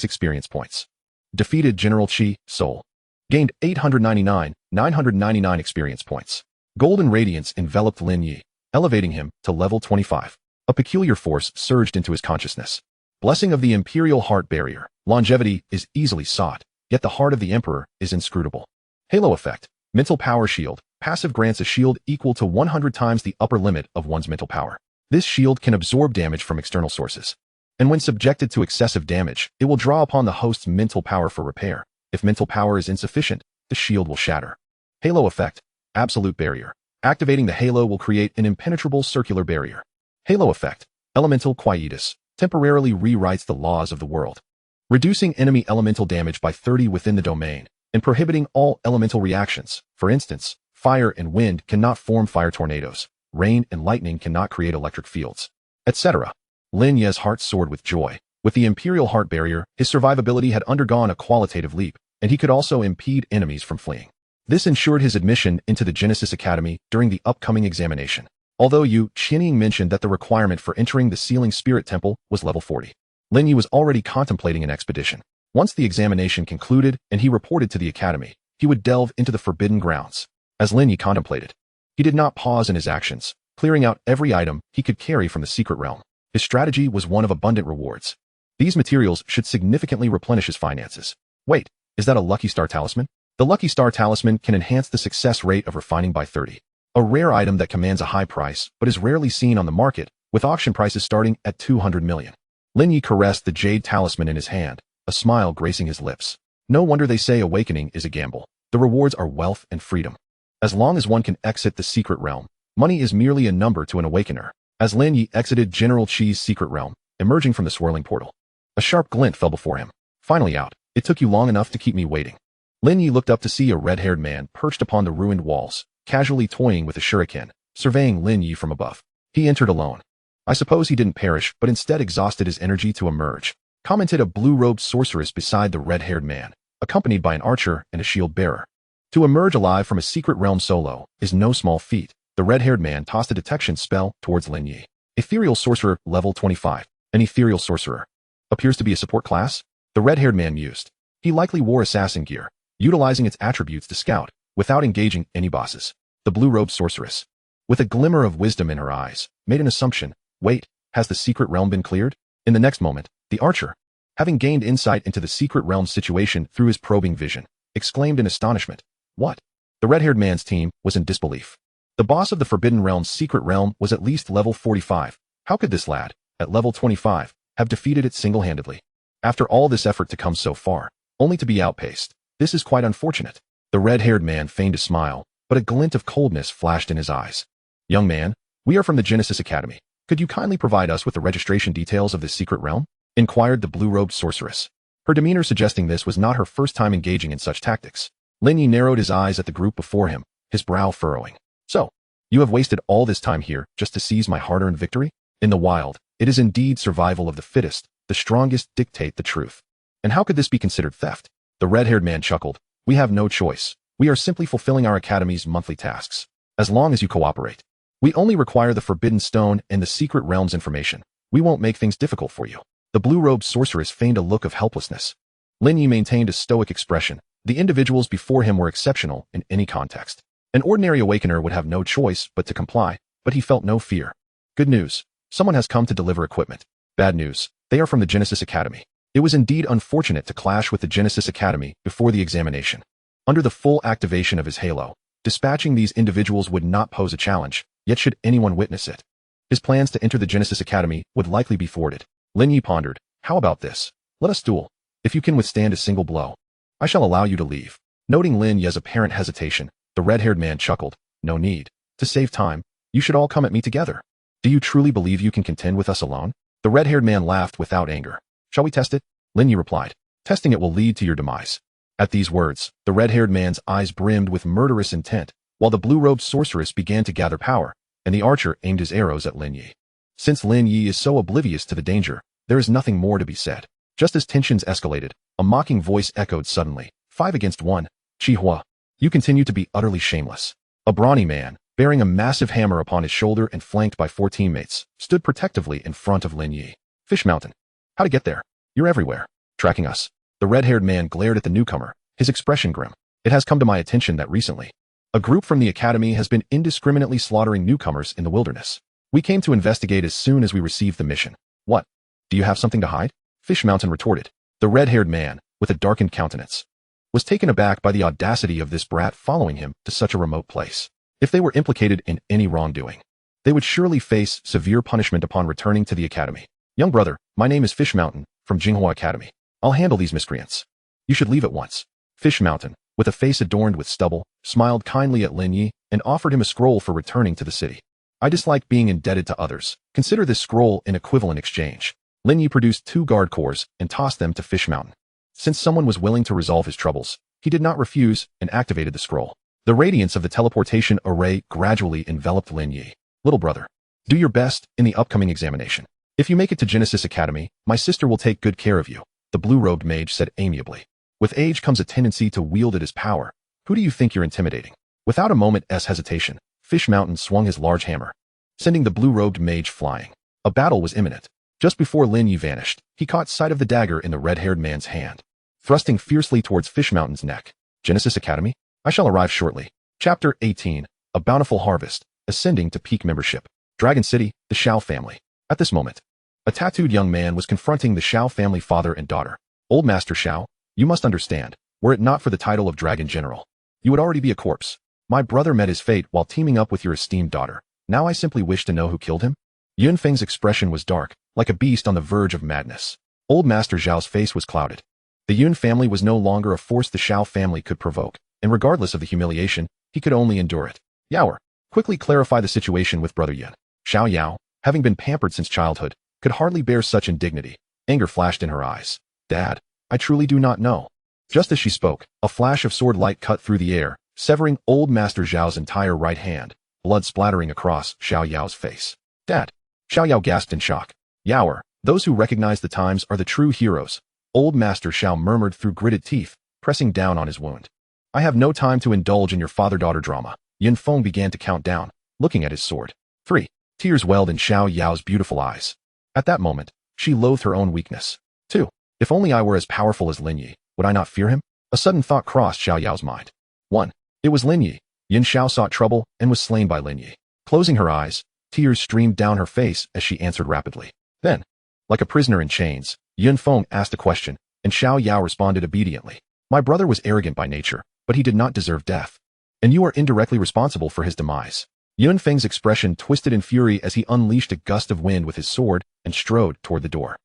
experience points. Defeated General Qi, soul, gained 999 experience points. Golden radiance enveloped Lin Ye, elevating him to level 25. A peculiar force surged into his consciousness. Blessing of the Imperial Heart Barrier. Longevity is easily sought, yet the heart of the Emperor is inscrutable. Halo effect. Mental power shield. Passive grants a shield equal to 100 times the upper limit of one's mental power. This shield can absorb damage from external sources. And when subjected to excessive damage, it will draw upon the host's mental power for repair. If mental power is insufficient, the shield will shatter. Halo effect. Absolute barrier. Activating the halo will create an impenetrable circular barrier. Halo effect. Elemental quietus. Temporarily rewrites the laws of the world. Reducing enemy elemental damage by 30 within the domain, and prohibiting all elemental reactions. For instance, fire and wind cannot form fire tornadoes. Rain and lightning cannot create electric fields, etc. Lin Ye's heart soared with joy. With the Imperial Heart Barrier, his survivability had undergone a qualitative leap, and he could also impede enemies from fleeing. This ensured his admission into the Genesis Academy during the upcoming examination. Although Yu Qianying mentioned that the requirement for entering the Sealing Spirit Temple was level 40. Lin Ye was already contemplating an expedition. Once the examination concluded and he reported to the Academy, he would delve into the Forbidden Grounds. As Lin Ye contemplated, he did not pause in his actions, clearing out every item he could carry from the secret realm. His strategy was one of abundant rewards. These materials should significantly replenish his finances. Wait, is that a Lucky Star Talisman? The Lucky Star Talisman can enhance the success rate of refining by 30. A rare item that commands a high price but is rarely seen on the market, with auction prices starting at 200 million. Lin Ye caressed the jade talisman in his hand, a smile gracing his lips. No wonder they say awakening is a gamble. The rewards are wealth and freedom. As long as one can exit the secret realm, money is merely a number to an awakener. As Lin Ye exited General Qi's secret realm, emerging from the swirling portal, a sharp glint fell before him. Finally out. It took you long enough to keep me waiting. Lin Ye looked up to see a red-haired man perched upon the ruined walls, casually toying with a shuriken, surveying Lin Ye from above. He entered alone. I suppose he didn't perish, but instead exhausted his energy to emerge, commented a blue-robed sorceress beside the red-haired man, accompanied by an archer and a shield bearer. To emerge alive from a secret realm solo is no small feat. The red-haired man tossed a detection spell towards Lin Ye. Ethereal sorcerer, level 25. An ethereal sorcerer. Appears to be a support class? The red-haired man mused. He likely wore assassin gear, utilizing its attributes to scout, without engaging any bosses. The blue-robed sorceress, with a glimmer of wisdom in her eyes, made an assumption. Wait, has the secret realm been cleared? In the next moment, the archer, having gained insight into the secret realm situation through his probing vision, exclaimed in astonishment. What? The red-haired man's team was in disbelief. The boss of the Forbidden Realm's secret realm was at least level 45. How could this lad, at level 25, have defeated it single-handedly? After all this effort to come so far, only to be outpaced. This is quite unfortunate. The red-haired man feigned a smile, but a glint of coldness flashed in his eyes. Young man, we are from the Genesis Academy. Could you kindly provide us with the registration details of this secret realm? Inquired the blue-robed sorceress. Her demeanor suggesting this was not her first time engaging in such tactics. Lin Ye narrowed his eyes at the group before him, his brow furrowing. So, you have wasted all this time here just to seize my hard-earned victory? In the wild, it is indeed survival of the fittest. The strongest dictate the truth. And how could this be considered theft? The red-haired man chuckled. We have no choice. We are simply fulfilling our academy's monthly tasks. As long as you cooperate. We only require the Forbidden Stone and the secret realm's information. We won't make things difficult for you. The blue-robed sorceress feigned a look of helplessness. Lin Ye maintained a stoic expression. The individuals before him were exceptional in any context. An ordinary awakener would have no choice but to comply, but he felt no fear. Good news. Someone has come to deliver equipment. Bad news. They are from the Genesis Academy. It was indeed unfortunate to clash with the Genesis Academy before the examination. Under the full activation of his halo, dispatching these individuals would not pose a challenge, yet should anyone witness it, his plans to enter the Genesis Academy would likely be thwarted. Lin Ye pondered. How about this? Let us duel. If you can withstand a single blow, I shall allow you to leave. Noting Lin Ye's apparent hesitation, the red-haired man chuckled. No need. To save time, you should all come at me together. Do you truly believe you can contend with us alone? The red-haired man laughed without anger. Shall we test it? Lin Ye replied. Testing it will lead to your demise. At these words, the red-haired man's eyes brimmed with murderous intent, while the blue-robed sorceress began to gather power, and the archer aimed his arrows at Lin Ye. Since Lin Ye is so oblivious to the danger, there is nothing more to be said. Just as tensions escalated, a mocking voice echoed suddenly, 5 against 1, Chi-hua. You continue to be utterly shameless. A brawny man, bearing a massive hammer upon his shoulder and flanked by 4 teammates, stood protectively in front of Lin Ye. Fish Mountain. How to get there? You're everywhere. Tracking us. The red-haired man glared at the newcomer, his expression grim. It has come to my attention that recently, a group from the academy has been indiscriminately slaughtering newcomers in the wilderness. We came to investigate as soon as we received the mission. What? Do you have something to hide? Fish Mountain retorted. The red-haired man, with a darkened countenance, was taken aback by the audacity of this brat following him to such a remote place. If they were implicated in any wrongdoing, they would surely face severe punishment upon returning to the academy. Young brother, my name is Fish Mountain, from Jinghua Academy. I'll handle these miscreants. You should leave at once. Fish Mountain, with a face adorned with stubble, smiled kindly at Lin Ye and offered him a scroll for returning to the city. I dislike being indebted to others. Consider this scroll an equivalent exchange. Lin Ye produced 2 guard cores and tossed them to Fish Mountain. Since someone was willing to resolve his troubles, he did not refuse and activated the scroll. The radiance of the teleportation array gradually enveloped Lin Ye. Little brother, do your best in the upcoming examination. If you make it to Genesis Academy, my sister will take good care of you, the blue-robed mage said amiably. With age comes a tendency to wield it as power. Who do you think you're intimidating? Without a moment's hesitation, Fish Mountain swung his large hammer, sending the blue-robed mage flying. A battle was imminent. Just before Lin Ye vanished, he caught sight of the dagger in the red-haired man's hand, thrusting fiercely towards Fish Mountain's neck. Genesis Academy? I shall arrive shortly. Chapter 18, A Bountiful Harvest, Ascending to Peak Membership. Dragon City, the Shao family. At this moment, a tattooed young man was confronting the Shao family father and daughter. Old Master Shao, you must understand, were it not for the title of Dragon General, you would already be a corpse. My brother met his fate while teaming up with your esteemed daughter. Now I simply wish to know who killed him? Yunfeng's expression was dark, like a beast on the verge of madness. Old Master Zhao's face was clouded. The Yun family was no longer a force the Shao family could provoke, and regardless of the humiliation, he could only endure it. Yaoer, quickly clarify the situation with Brother Yun. Xiao Yao, having been pampered since childhood, could hardly bear such indignity. Anger flashed in her eyes. Dad, I truly do not know. Just as she spoke, a flash of sword light cut through the air, severing Old Master Zhao's entire right hand, blood splattering across Xiao Yao's face. Dad! Xiao Yao gasped in shock. Yaoer, those who recognize the times are the true heroes. Old Master Xiao murmured through gritted teeth, pressing down on his wound. I have no time to indulge in your father-daughter drama. Yin Feng began to count down, looking at his sword. 3. Tears welled in Xiao Yao's beautiful eyes. At that moment, she loathed her own weakness. 2. If only I were as powerful as Lin Ye, would I not fear him? A sudden thought crossed Xiao Yao's mind. 1. It was Lin Ye. Yin Xiao sought trouble and was slain by Lin Ye. Closing her eyes, tears streamed down her face as she answered rapidly. Then, like a prisoner in chains, Yun Feng asked a question, and Xiao Yao responded obediently. My brother was arrogant by nature, but he did not deserve death. And you are indirectly responsible for his demise. Yun Feng's expression twisted in fury as he unleashed a gust of wind with his sword and strode toward the door.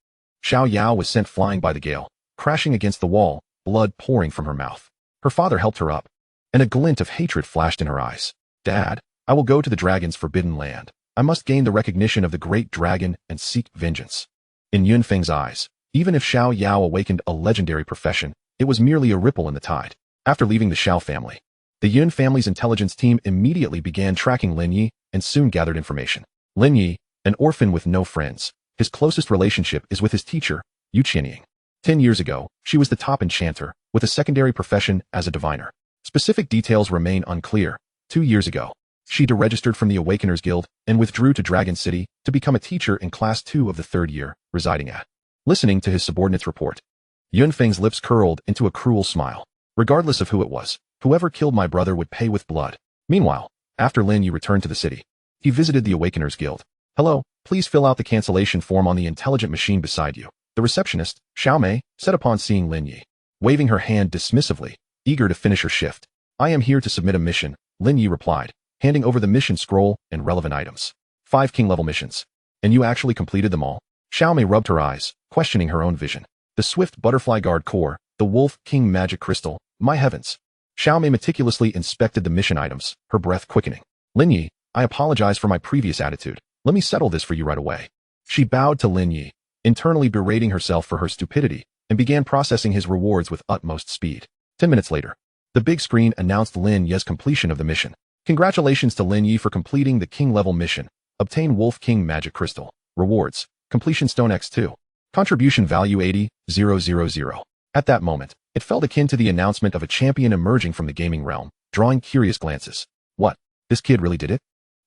Xiao Yao was sent flying by the gale, crashing against the wall, blood pouring from her mouth. Her father helped her up, and a glint of hatred flashed in her eyes. Dad, I will go to the dragon's forbidden land. I must gain the recognition of the great dragon and seek vengeance. In Yun Feng's eyes, even if Xiao Yao awakened a legendary profession, it was merely a ripple in the tide. After leaving the Xiao family, the Yun family's intelligence team immediately began tracking Lin Ye and soon gathered information. Lin Ye, an orphan with no friends, his closest relationship is with his teacher, Yu Qianying. 10 years ago, she was the top enchanter, with a secondary profession as a diviner. Specific details remain unclear. 2 years ago, she deregistered from the Awakeners Guild and withdrew to Dragon City to become a teacher in Class 2 of the 3rd year, residing at. Listening to his subordinate's report, Yun Feng's lips curled into a cruel smile. Regardless of who it was, whoever killed my brother would pay with blood. Meanwhile, after Lin Ye returned to the city, he visited the Awakeners Guild. Hello, please fill out the cancellation form on the intelligent machine beside you. The receptionist, Xiao Mei, said upon seeing Lin Ye, waving her hand dismissively, eager to finish her shift. I am here to submit a mission, Lin Ye replied, handing over the mission scroll and relevant items. 5 king-level missions. And you actually completed them all? Xiao Mei rubbed her eyes, questioning her own vision. The Swift Butterfly Guard Core, the Wolf King Magic Crystal, my heavens. Xiao Mei meticulously inspected the mission items, her breath quickening. Lin Ye, I apologize for my previous attitude. Let me settle this for you right away. She bowed to Lin Ye, internally berating herself for her stupidity, and began processing his rewards with utmost speed. 10 minutes later, the big screen announced Lin Ye's completion of the mission. Congratulations to Lin Ye for completing the king-level mission. Obtain Wolf King Magic Crystal. Rewards. Completion stone x2. Contribution value 80,000. At that moment, it felt akin to the announcement of a champion emerging from the gaming realm, drawing curious glances. What? This kid really did it?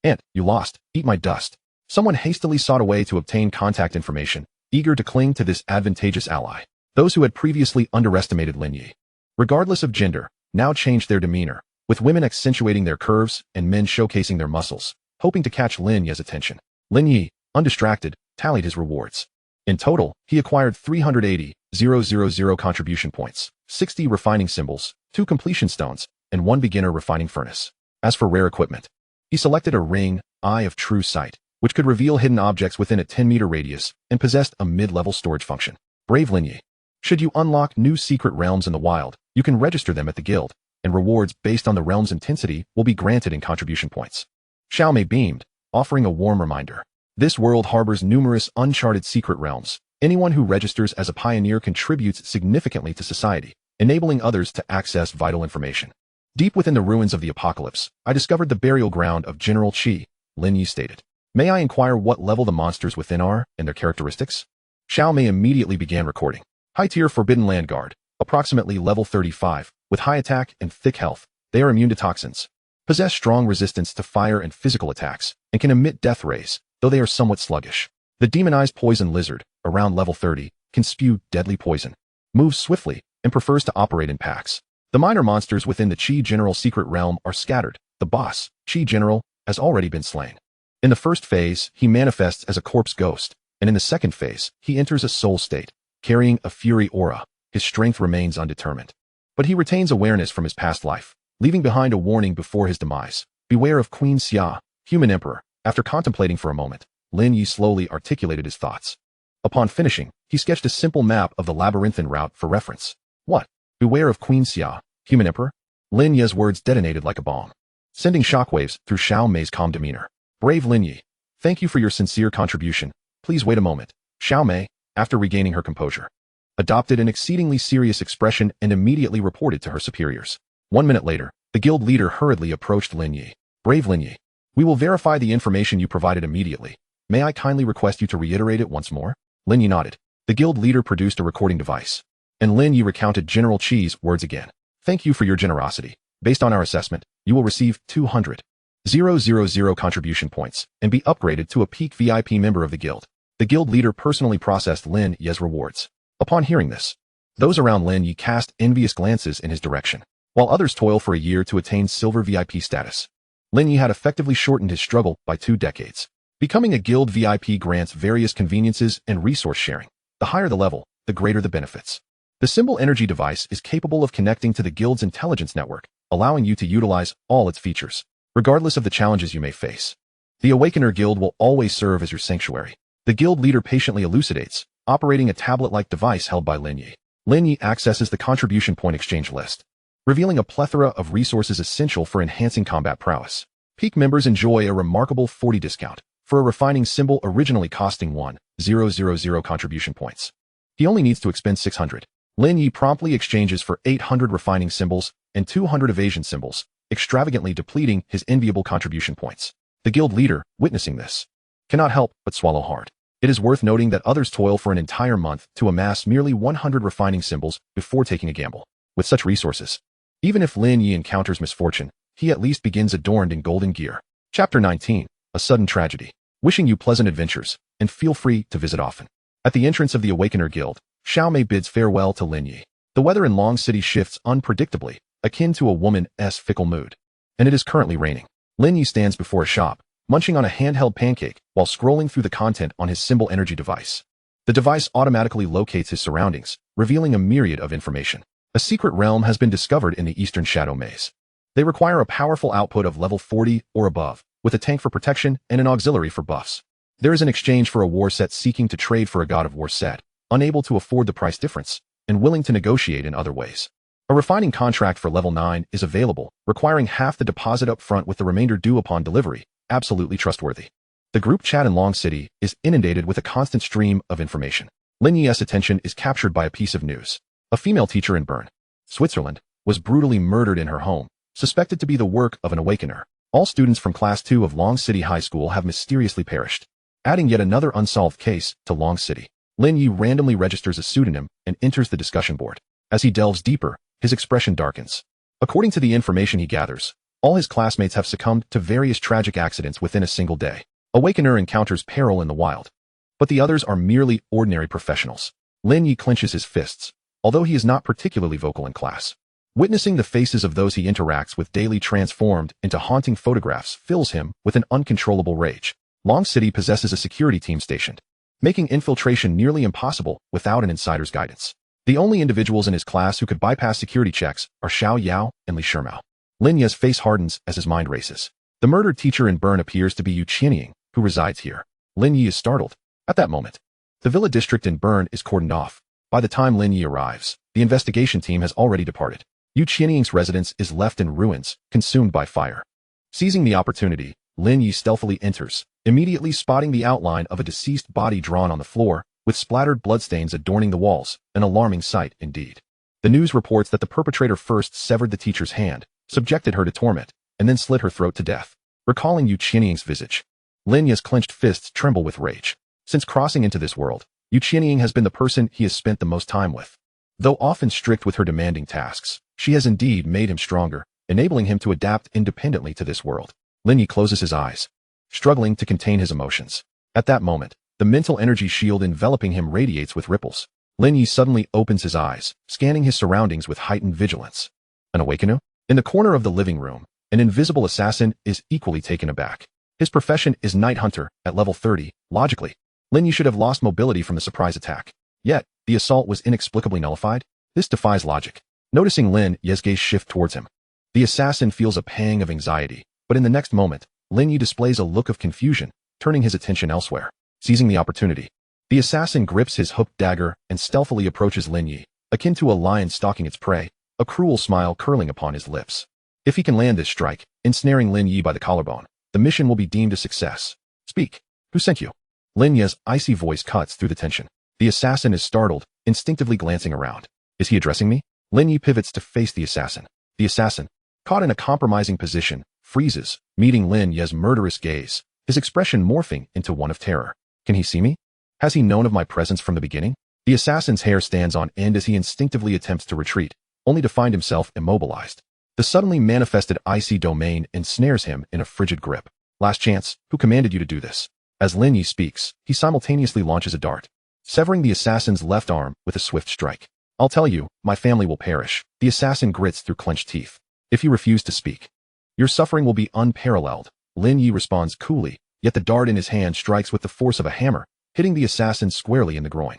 And, you lost. Eat my dust. Someone hastily sought a way to obtain contact information, eager to cling to this advantageous ally. Those who had previously underestimated Lin Ye, regardless of gender, now changed their demeanor, with women accentuating their curves and men showcasing their muscles, hoping to catch Lin Ye's attention. Lin Ye, undistracted, tallied his rewards. In total, he acquired 380,000 contribution points, 60 refining symbols, 2 completion stones, and 1 beginner refining furnace. As for rare equipment, he selected a ring, Eye of True Sight, which could reveal hidden objects within a 10-meter radius and possessed a mid-level storage function. Brave Lin Ye. Should you unlock new secret realms in the wild, you can register them at the guild, and rewards based on the realm's intensity will be granted in contribution points. Xiao Mei beamed, offering a warm reminder. This world harbors numerous uncharted secret realms. Anyone who registers as a pioneer contributes significantly to society, enabling others to access vital information. Deep within the ruins of the apocalypse, I discovered the burial ground of General Qi, Lin Ye stated. May I inquire what level the monsters within are and their characteristics? Xiao Mei immediately began recording. High-tier Forbidden Land Guard, approximately level 35, with high attack and thick health. They are immune to toxins, possess strong resistance to fire and physical attacks, and can emit death rays, though they are somewhat sluggish. The demonized poison lizard, around level 30, can spew deadly poison, moves swiftly, and prefers to operate in packs. The minor monsters within the Qi General secret realm are scattered. The boss, Qi General, has already been slain. In the first phase, he manifests as a corpse ghost, and in the second phase, he enters a soul state, carrying a fury aura. His strength remains undetermined, but he retains awareness from his past life, leaving behind a warning before his demise. Beware of Queen Xia, human emperor. After contemplating for a moment, Lin Ye slowly articulated his thoughts. Upon finishing, he sketched a simple map of the labyrinthine route for reference. What? Beware of Queen Xia, human emperor? Lin Ye's words detonated like a bomb, sending shockwaves through Xiao Mei's calm demeanor. Brave Lin Ye, thank you for your sincere contribution. Please wait a moment. Xiao Mei, after regaining her composure, adopted an exceedingly serious expression and immediately reported to her superiors. 1 minute later, the guild leader hurriedly approached Lin Ye. Brave Lin Ye, we will verify the information you provided immediately. May I kindly request you to reiterate it once more? Lin Ye nodded. The guild leader produced a recording device, and Lin Ye recounted General Qi's words again. Thank you for your generosity. Based on our assessment, you will receive 200,000 contribution points and be upgraded to a peak VIP member of the guild. The guild leader personally processed Lin Ye's rewards. Upon hearing this, those around Lin Ye cast envious glances in his direction, while others toil for a year to attain silver VIP status. Lin Ye had effectively shortened his struggle by 2 decades. Becoming a guild VIP grants various conveniences and resource sharing. The higher the level, the greater the benefits. The symbol energy device is capable of connecting to the guild's intelligence network, allowing you to utilize all its features, regardless of the challenges you may face. The Awakener Guild will always serve as your sanctuary. The guild leader patiently elucidates, operating a tablet-like device held by Lin Ye. Lin Ye accesses the contribution point exchange list, revealing a plethora of resources essential for enhancing combat prowess. Peak members enjoy a remarkable 40% discount for a refining symbol originally costing 1,000 contribution points. He only needs to expend 600. Lin Ye promptly exchanges for 800 refining symbols and 200 evasion symbols, extravagantly depleting his enviable contribution points. The guild leader, witnessing this, cannot help but swallow hard. It is worth noting that others toil for an entire month to amass merely 100 refining symbols before taking a gamble. With such resources, even if Lin Ye encounters misfortune, he at least begins adorned in golden gear. Chapter 19, A Sudden Tragedy. Wishing you pleasant adventures, and feel free to visit often. At the entrance of the Awakener Guild, Xiao Mei bids farewell to Lin Ye. The weather in Long City shifts unpredictably, akin to a woman's fickle mood, and it is currently raining. Lin Ye stands before a shop, munching on a handheld pancake while scrolling through the content on his symbol energy device. The device automatically locates his surroundings, revealing a myriad of information. A secret realm has been discovered in the Eastern Shadow Maze. They require a powerful output of level 40 or above, with a tank for protection and an auxiliary for buffs. There is an exchange for a war set seeking to trade for a god of war set, unable to afford the price difference, and willing to negotiate in other ways. A refining contract for level 9 is available, requiring half the deposit up front with the remainder due upon delivery. Absolutely trustworthy. The group chat in Long City is inundated with a constant stream of information. Lin Ye's attention is captured by a piece of news. A female teacher in Bern, Switzerland, was brutally murdered in her home, suspected to be the work of an awakener. All students from Class 2 of Long City High School have mysteriously perished. adding yet another unsolved case to Long City. Lin Ye randomly registers a pseudonym and enters the discussion board. As he delves deeper, his expression darkens. According to the information he gathers, all his classmates have succumbed to various tragic accidents within a single day. Awakener encounters peril in the wild, but the others are merely ordinary professionals. Lin Ye clenches his fists, although he is not particularly vocal in class. Witnessing the faces of those he interacts with daily transformed into haunting photographs fills him with an uncontrollable rage. Long City possesses a security team stationed, making infiltration nearly impossible without an insider's guidance. The only individuals in his class who could bypass security checks are Xiao Yao and Li Shimao. Lin Ye's face hardens as his mind races. The murdered teacher in Bern appears to be Yu Qianying, who resides here. Lin Ye is startled. At that moment, the villa district in Bern is cordoned off. By the time Lin Ye arrives, the investigation team has already departed. Yu Qianying's residence is left in ruins, consumed by fire. Seizing the opportunity, Lin Ye stealthily enters, immediately spotting the outline of a deceased body drawn on the floor, with splattered bloodstains adorning the walls, an alarming sight indeed. The news reports that the perpetrator first severed the teacher's hand, subjected her to torment, and then slit her throat to death. Recalling Yu Qianying's visage, Lin Ye's clenched fists tremble with rage. Since crossing into this world, Yu Qianying has been the person he has spent the most time with. Though often strict with her demanding tasks, she has indeed made him stronger, enabling him to adapt independently to this world. Lin Ye closes his eyes, struggling to contain his emotions. At that moment, the mental energy shield enveloping him radiates with ripples. Lin Ye suddenly opens his eyes, scanning his surroundings with heightened vigilance. An awakener? In the corner of the living room, an invisible assassin is equally taken aback. His profession is Night Hunter at level 30. Logically, Lin Ye should have lost mobility from the surprise attack. Yet, the assault was inexplicably nullified? This defies logic. Noticing Lin Ye's gaze shift towards him, the assassin feels a pang of anxiety, but in the next moment, Lin Ye displays a look of confusion, turning his attention elsewhere. Seizing the opportunity, the assassin grips his hooked dagger and stealthily approaches Lin Ye, akin to a lion stalking its prey, a cruel smile curling upon his lips. If he can land this strike, ensnaring Lin Ye by the collarbone, the mission will be deemed a success. Speak. Who sent you? Lin Ye's icy voice cuts through the tension. The assassin is startled, instinctively glancing around. Is he addressing me? Lin Ye pivots to face the assassin. The assassin, caught in a compromising position, freezes, meeting Lin Ye's murderous gaze, his expression morphing into one of terror. Can he see me? Has he known of my presence from the beginning? The assassin's hair stands on end as he instinctively attempts to retreat, only to find himself immobilized. The suddenly manifested icy domain ensnares him in a frigid grip. Last chance, who commanded you to do this? As Lin Ye speaks, he simultaneously launches a dart, severing the assassin's left arm with a swift strike. I'll tell you, my family will perish. The assassin grits through clenched teeth. If you refuse to speak, your suffering will be unparalleled. Lin Ye responds coolly, yet the dart in his hand strikes with the force of a hammer, hitting the assassin squarely in the groin.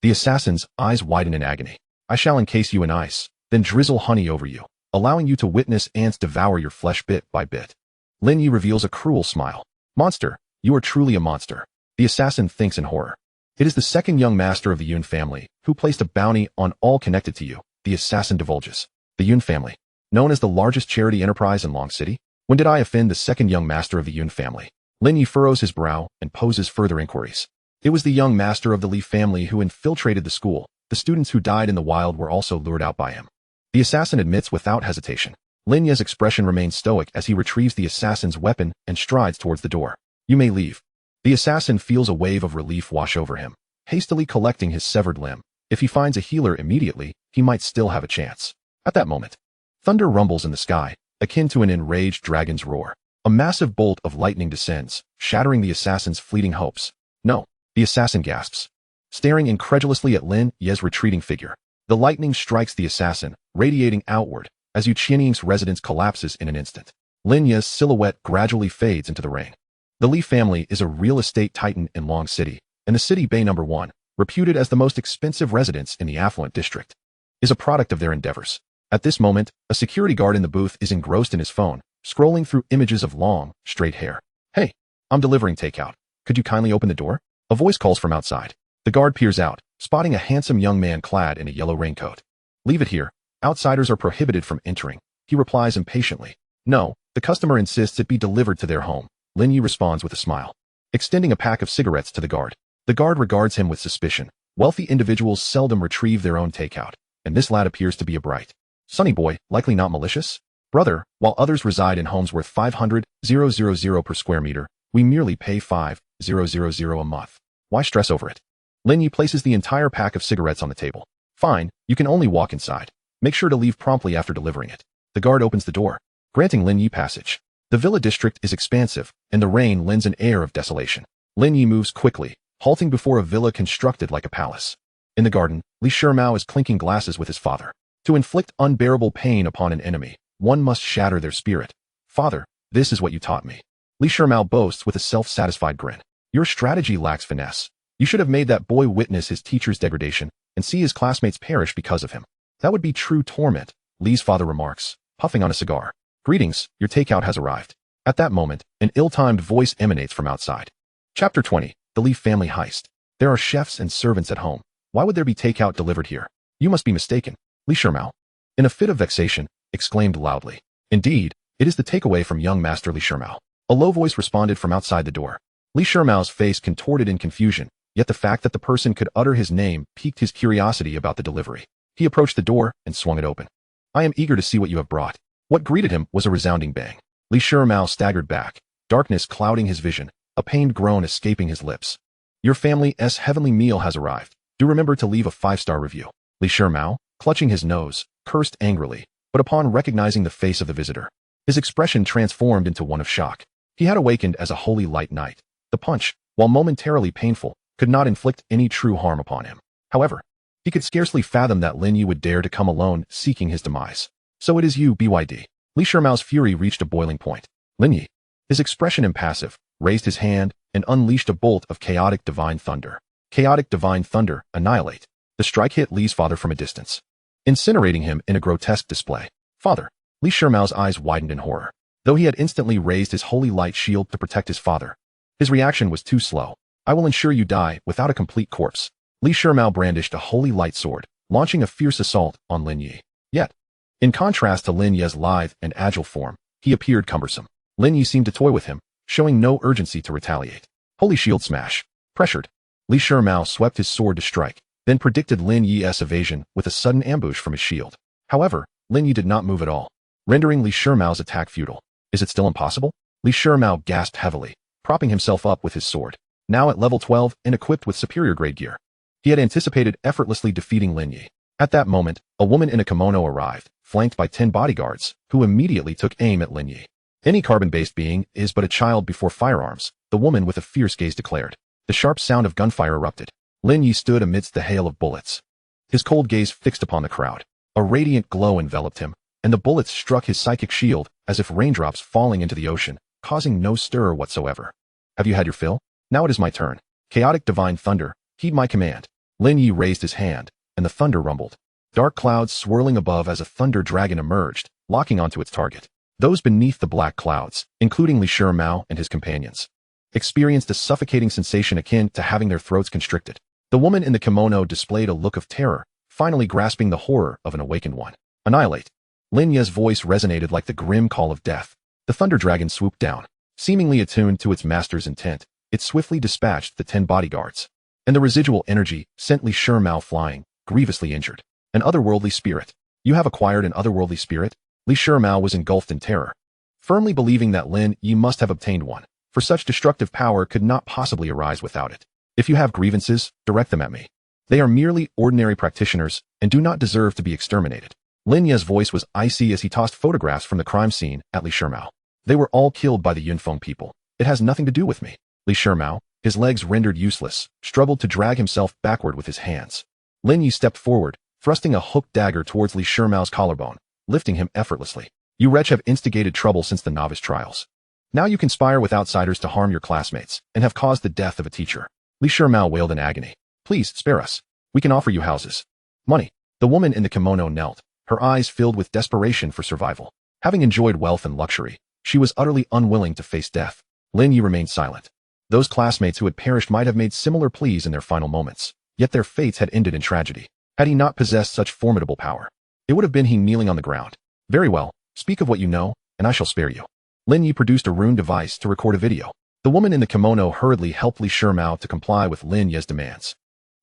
The assassin's eyes widen in agony. I shall encase you in ice, then drizzle honey over you, allowing you to witness ants devour your flesh bit by bit. Lin Ye reveals a cruel smile. Monster, you are truly a monster. The assassin thinks in horror. It is the second young master of the Yun family, who placed a bounty on all connected to you, the assassin divulges. The Yun family, known as the largest charity enterprise in Long City? When did I offend the second young master of the Yun family? Lin Ye furrows his brow and poses further inquiries. It was the young master of the Li family who infiltrated the school. The students who died in the wild were also lured out by him. The assassin admits without hesitation. Lin Ye's expression remains stoic as he retrieves the assassin's weapon and strides towards the door. You may leave. The assassin feels a wave of relief wash over him, hastily collecting his severed limb. If he finds a healer immediately, he might still have a chance. At that moment, thunder rumbles in the sky, akin to an enraged dragon's roar. A massive bolt of lightning descends, shattering the assassin's fleeting hopes. No, the assassin gasps, staring incredulously at Lin Ye's retreating figure. The lightning strikes the assassin, radiating outward, as Yu Qianying's residence collapses in an instant. Lin Ye's silhouette gradually fades into the rain. The Li family is a real estate titan in Long City, and the city Bay No. 1, reputed as the most expensive residence in the affluent district, is a product of their endeavors. At this moment, a security guard in the booth is engrossed in his phone, scrolling through images of long, straight hair. Hey, I'm delivering takeout. Could you kindly open the door? A voice calls from outside. The guard peers out, spotting a handsome young man clad in a yellow raincoat. Leave it here. Outsiders are prohibited from entering. He replies impatiently. No, the customer insists it be delivered to their home. Lin Ye responds with a smile, extending a pack of cigarettes to the guard. The guard regards him with suspicion. Wealthy individuals seldom retrieve their own takeout, and this lad appears to be a bright, sunny boy, likely not malicious. Brother, while others reside in homes worth 500,000 per square meter, we merely pay 5,000 0.000 a month. Why stress over it? Lin Ye places the entire pack of cigarettes on the table. Fine, you can only walk inside. Make sure to leave promptly after delivering it. The guard opens the door, granting Lin Ye passage. The villa district is expansive, and the rain lends an air of desolation. Lin Ye moves quickly, halting before a villa constructed like a palace. In the garden, Li Shimao is clinking glasses with his father. To inflict unbearable pain upon an enemy, one must shatter their spirit. Father, this is what you taught me. Li Shimao boasts with a self-satisfied grin. Your strategy lacks finesse. You should have made that boy witness his teacher's degradation and see his classmates perish because of him. That would be true torment, Li's father remarks, puffing on a cigar. Greetings, your takeout has arrived. At that moment, an ill-timed voice emanates from outside. Chapter 20, The Li Family Heist. There are chefs and servants at home. Why would there be takeout delivered here? You must be mistaken. Li Shimao, in a fit of vexation, exclaimed loudly. Indeed, it is the takeaway from young Master Li Shimao. A low voice responded from outside the door. Li Shimao's face contorted in confusion, yet the fact that the person could utter his name piqued his curiosity about the delivery. He approached the door and swung it open. I am eager to see what you have brought. What greeted him was a resounding bang. Li Shimao staggered back, darkness clouding his vision, a pained groan escaping his lips. Your family's heavenly meal has arrived. Do remember to leave a 5-star review. Li Shimao, clutching his nose, cursed angrily, but upon recognizing the face of the visitor, his expression transformed into one of shock. He had awakened as a holy light knight. The punch, while momentarily painful, could not inflict any true harm upon him. However, he could scarcely fathom that Lin Ye would dare to come alone seeking his demise. So it is you, BYD. Li Shimao's fury reached a boiling point. Lin Ye, his expression impassive, raised his hand and unleashed a bolt of chaotic divine thunder. Chaotic divine thunder, annihilate. The strike hit Li's father from a distance, incinerating him in a grotesque display. Father. Li Shimao's eyes widened in horror. Though he had instantly raised his holy light shield to protect his father, his reaction was too slow. I will ensure you die without a complete corpse. Li Shimao brandished a holy light sword, launching a fierce assault on Lin Ye. Yet, in contrast to Lin Ye's lithe and agile form, he appeared cumbersome. Lin Ye seemed to toy with him, showing no urgency to retaliate. Holy shield smash. Pressured. Li Shimao swept his sword to strike, then predicted Lin Ye's evasion with a sudden ambush from his shield. However, Lin Ye did not move at all, rendering Li Shimao's attack futile. Is it still impossible? Li Shimao gasped heavily, propping himself up with his sword. Now at level 12 and equipped with superior grade gear, he had anticipated effortlessly defeating Lin Ye. At that moment, a woman in a kimono arrived, flanked by 10 bodyguards, who immediately took aim at Lin Ye. Any carbon-based being is but a child before firearms, the woman with a fierce gaze declared. The sharp sound of gunfire erupted. Lin Ye stood amidst the hail of bullets, his cold gaze fixed upon the crowd. A radiant glow enveloped him, and the bullets struck his psychic shield as if raindrops falling into the ocean, causing no stir whatsoever. Have you had your fill? Now it is my turn. Chaotic divine thunder, heed my command. Lin Ye raised his hand, and the thunder rumbled. Dark clouds swirling above as a thunder dragon emerged, locking onto its target. Those beneath the black clouds, including Li Shimao and his companions, experienced a suffocating sensation akin to having their throats constricted. The woman in the kimono displayed a look of terror, finally grasping the horror of an awakened one. Annihilate. Lin Ye's voice resonated like the grim call of death. The thunder dragon swooped down. Seemingly attuned to its master's intent, it swiftly dispatched the 10 bodyguards, and the residual energy sent Li Shimao flying, grievously injured. An otherworldly spirit. You have acquired an otherworldly spirit? Li Shimao was engulfed in terror, firmly believing that Lin Ye must have obtained one, for such destructive power could not possibly arise without it. If you have grievances, direct them at me. They are merely ordinary practitioners and do not deserve to be exterminated. Lin Ye's voice was icy as he tossed photographs from the crime scene at Li Shimao. They were all killed by the Yunfeng people. It has nothing to do with me. Li Shimao, his legs rendered useless, struggled to drag himself backward with his hands. Lin Ye stepped forward, thrusting a hooked dagger towards Li Shimao's collarbone, lifting him effortlessly. You wretch have instigated trouble since the novice trials. Now you conspire with outsiders to harm your classmates and have caused the death of a teacher. Li Shimao wailed in agony. Please, spare us. We can offer you houses. Money. The woman in the kimono knelt, her eyes filled with desperation for survival. Having enjoyed wealth and luxury, she was utterly unwilling to face death. Lin Ye remained silent. Those classmates who had perished might have made similar pleas in their final moments, yet their fates had ended in tragedy. Had he not possessed such formidable power, it would have been he kneeling on the ground. Very well, speak of what you know, and I shall spare you. Lin Ye produced a rune device to record a video. The woman in the kimono hurriedly helped Li Shimao to comply with Lin Ye's demands.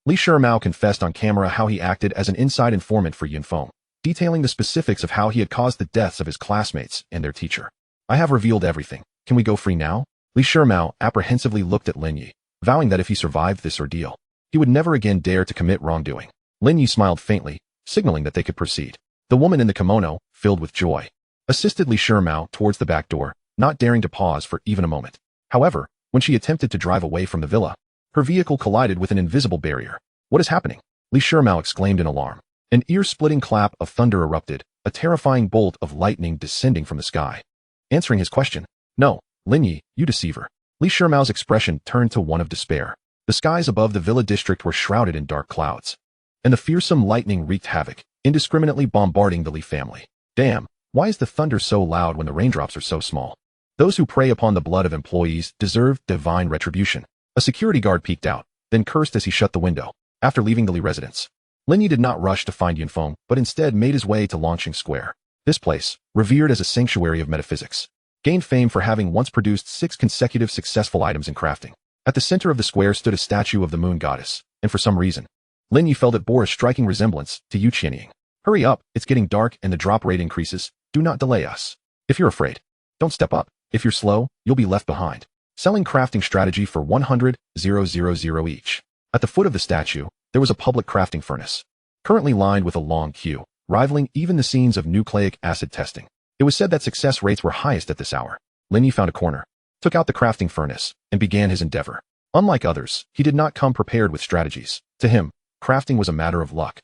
Li Shimao confessed on camera how he acted as an inside informant for Yunfeng, detailing the specifics of how he had caused the deaths of his classmates and their teacher. I have revealed everything. Can we go free now? Li Shimao apprehensively looked at Lin Ye, vowing that if he survived this ordeal, he would never again dare to commit wrongdoing. Lin Ye smiled faintly, signaling that they could proceed. The woman in the kimono, filled with joy, assisted Li Shimao towards the back door, not daring to pause for even a moment. However, when she attempted to drive away from the villa, her vehicle collided with an invisible barrier. What is happening? Li Shimao exclaimed in alarm. An ear-splitting clap of thunder erupted, a terrifying bolt of lightning descending from the sky. Answering his question, "No, Lin Ye, you deceiver." Li Shimao's expression turned to one of despair. The skies above the villa district were shrouded in dark clouds, and the fearsome lightning wreaked havoc, indiscriminately bombarding the Li family. Damn, why is the thunder so loud when the raindrops are so small? Those who prey upon the blood of employees deserve divine retribution. A security guard peeked out, then cursed as he shut the window. After leaving the Li residence, Lin Ye did not rush to find Yunfeng, but instead made his way to Longqing Square. This place, revered as a sanctuary of metaphysics, gained fame for having once produced 6 consecutive successful items in crafting. At the center of the square stood a statue of the moon goddess, and for some reason, Lin Ye felt it bore a striking resemblance to Yu Qianying. Hurry up, it's getting dark and the drop rate increases. Do not delay us. If you're afraid, don't step up. If you're slow, you'll be left behind. Selling crafting strategy for 100,000 each. At the foot of the statue, there was a public crafting furnace, currently lined with a long queue, rivaling even the scenes of nucleic acid testing. It was said that success rates were highest at this hour. Lin Ye found a corner, took out the crafting furnace, and began his endeavor. Unlike others, he did not come prepared with strategies. To him, crafting was a matter of luck,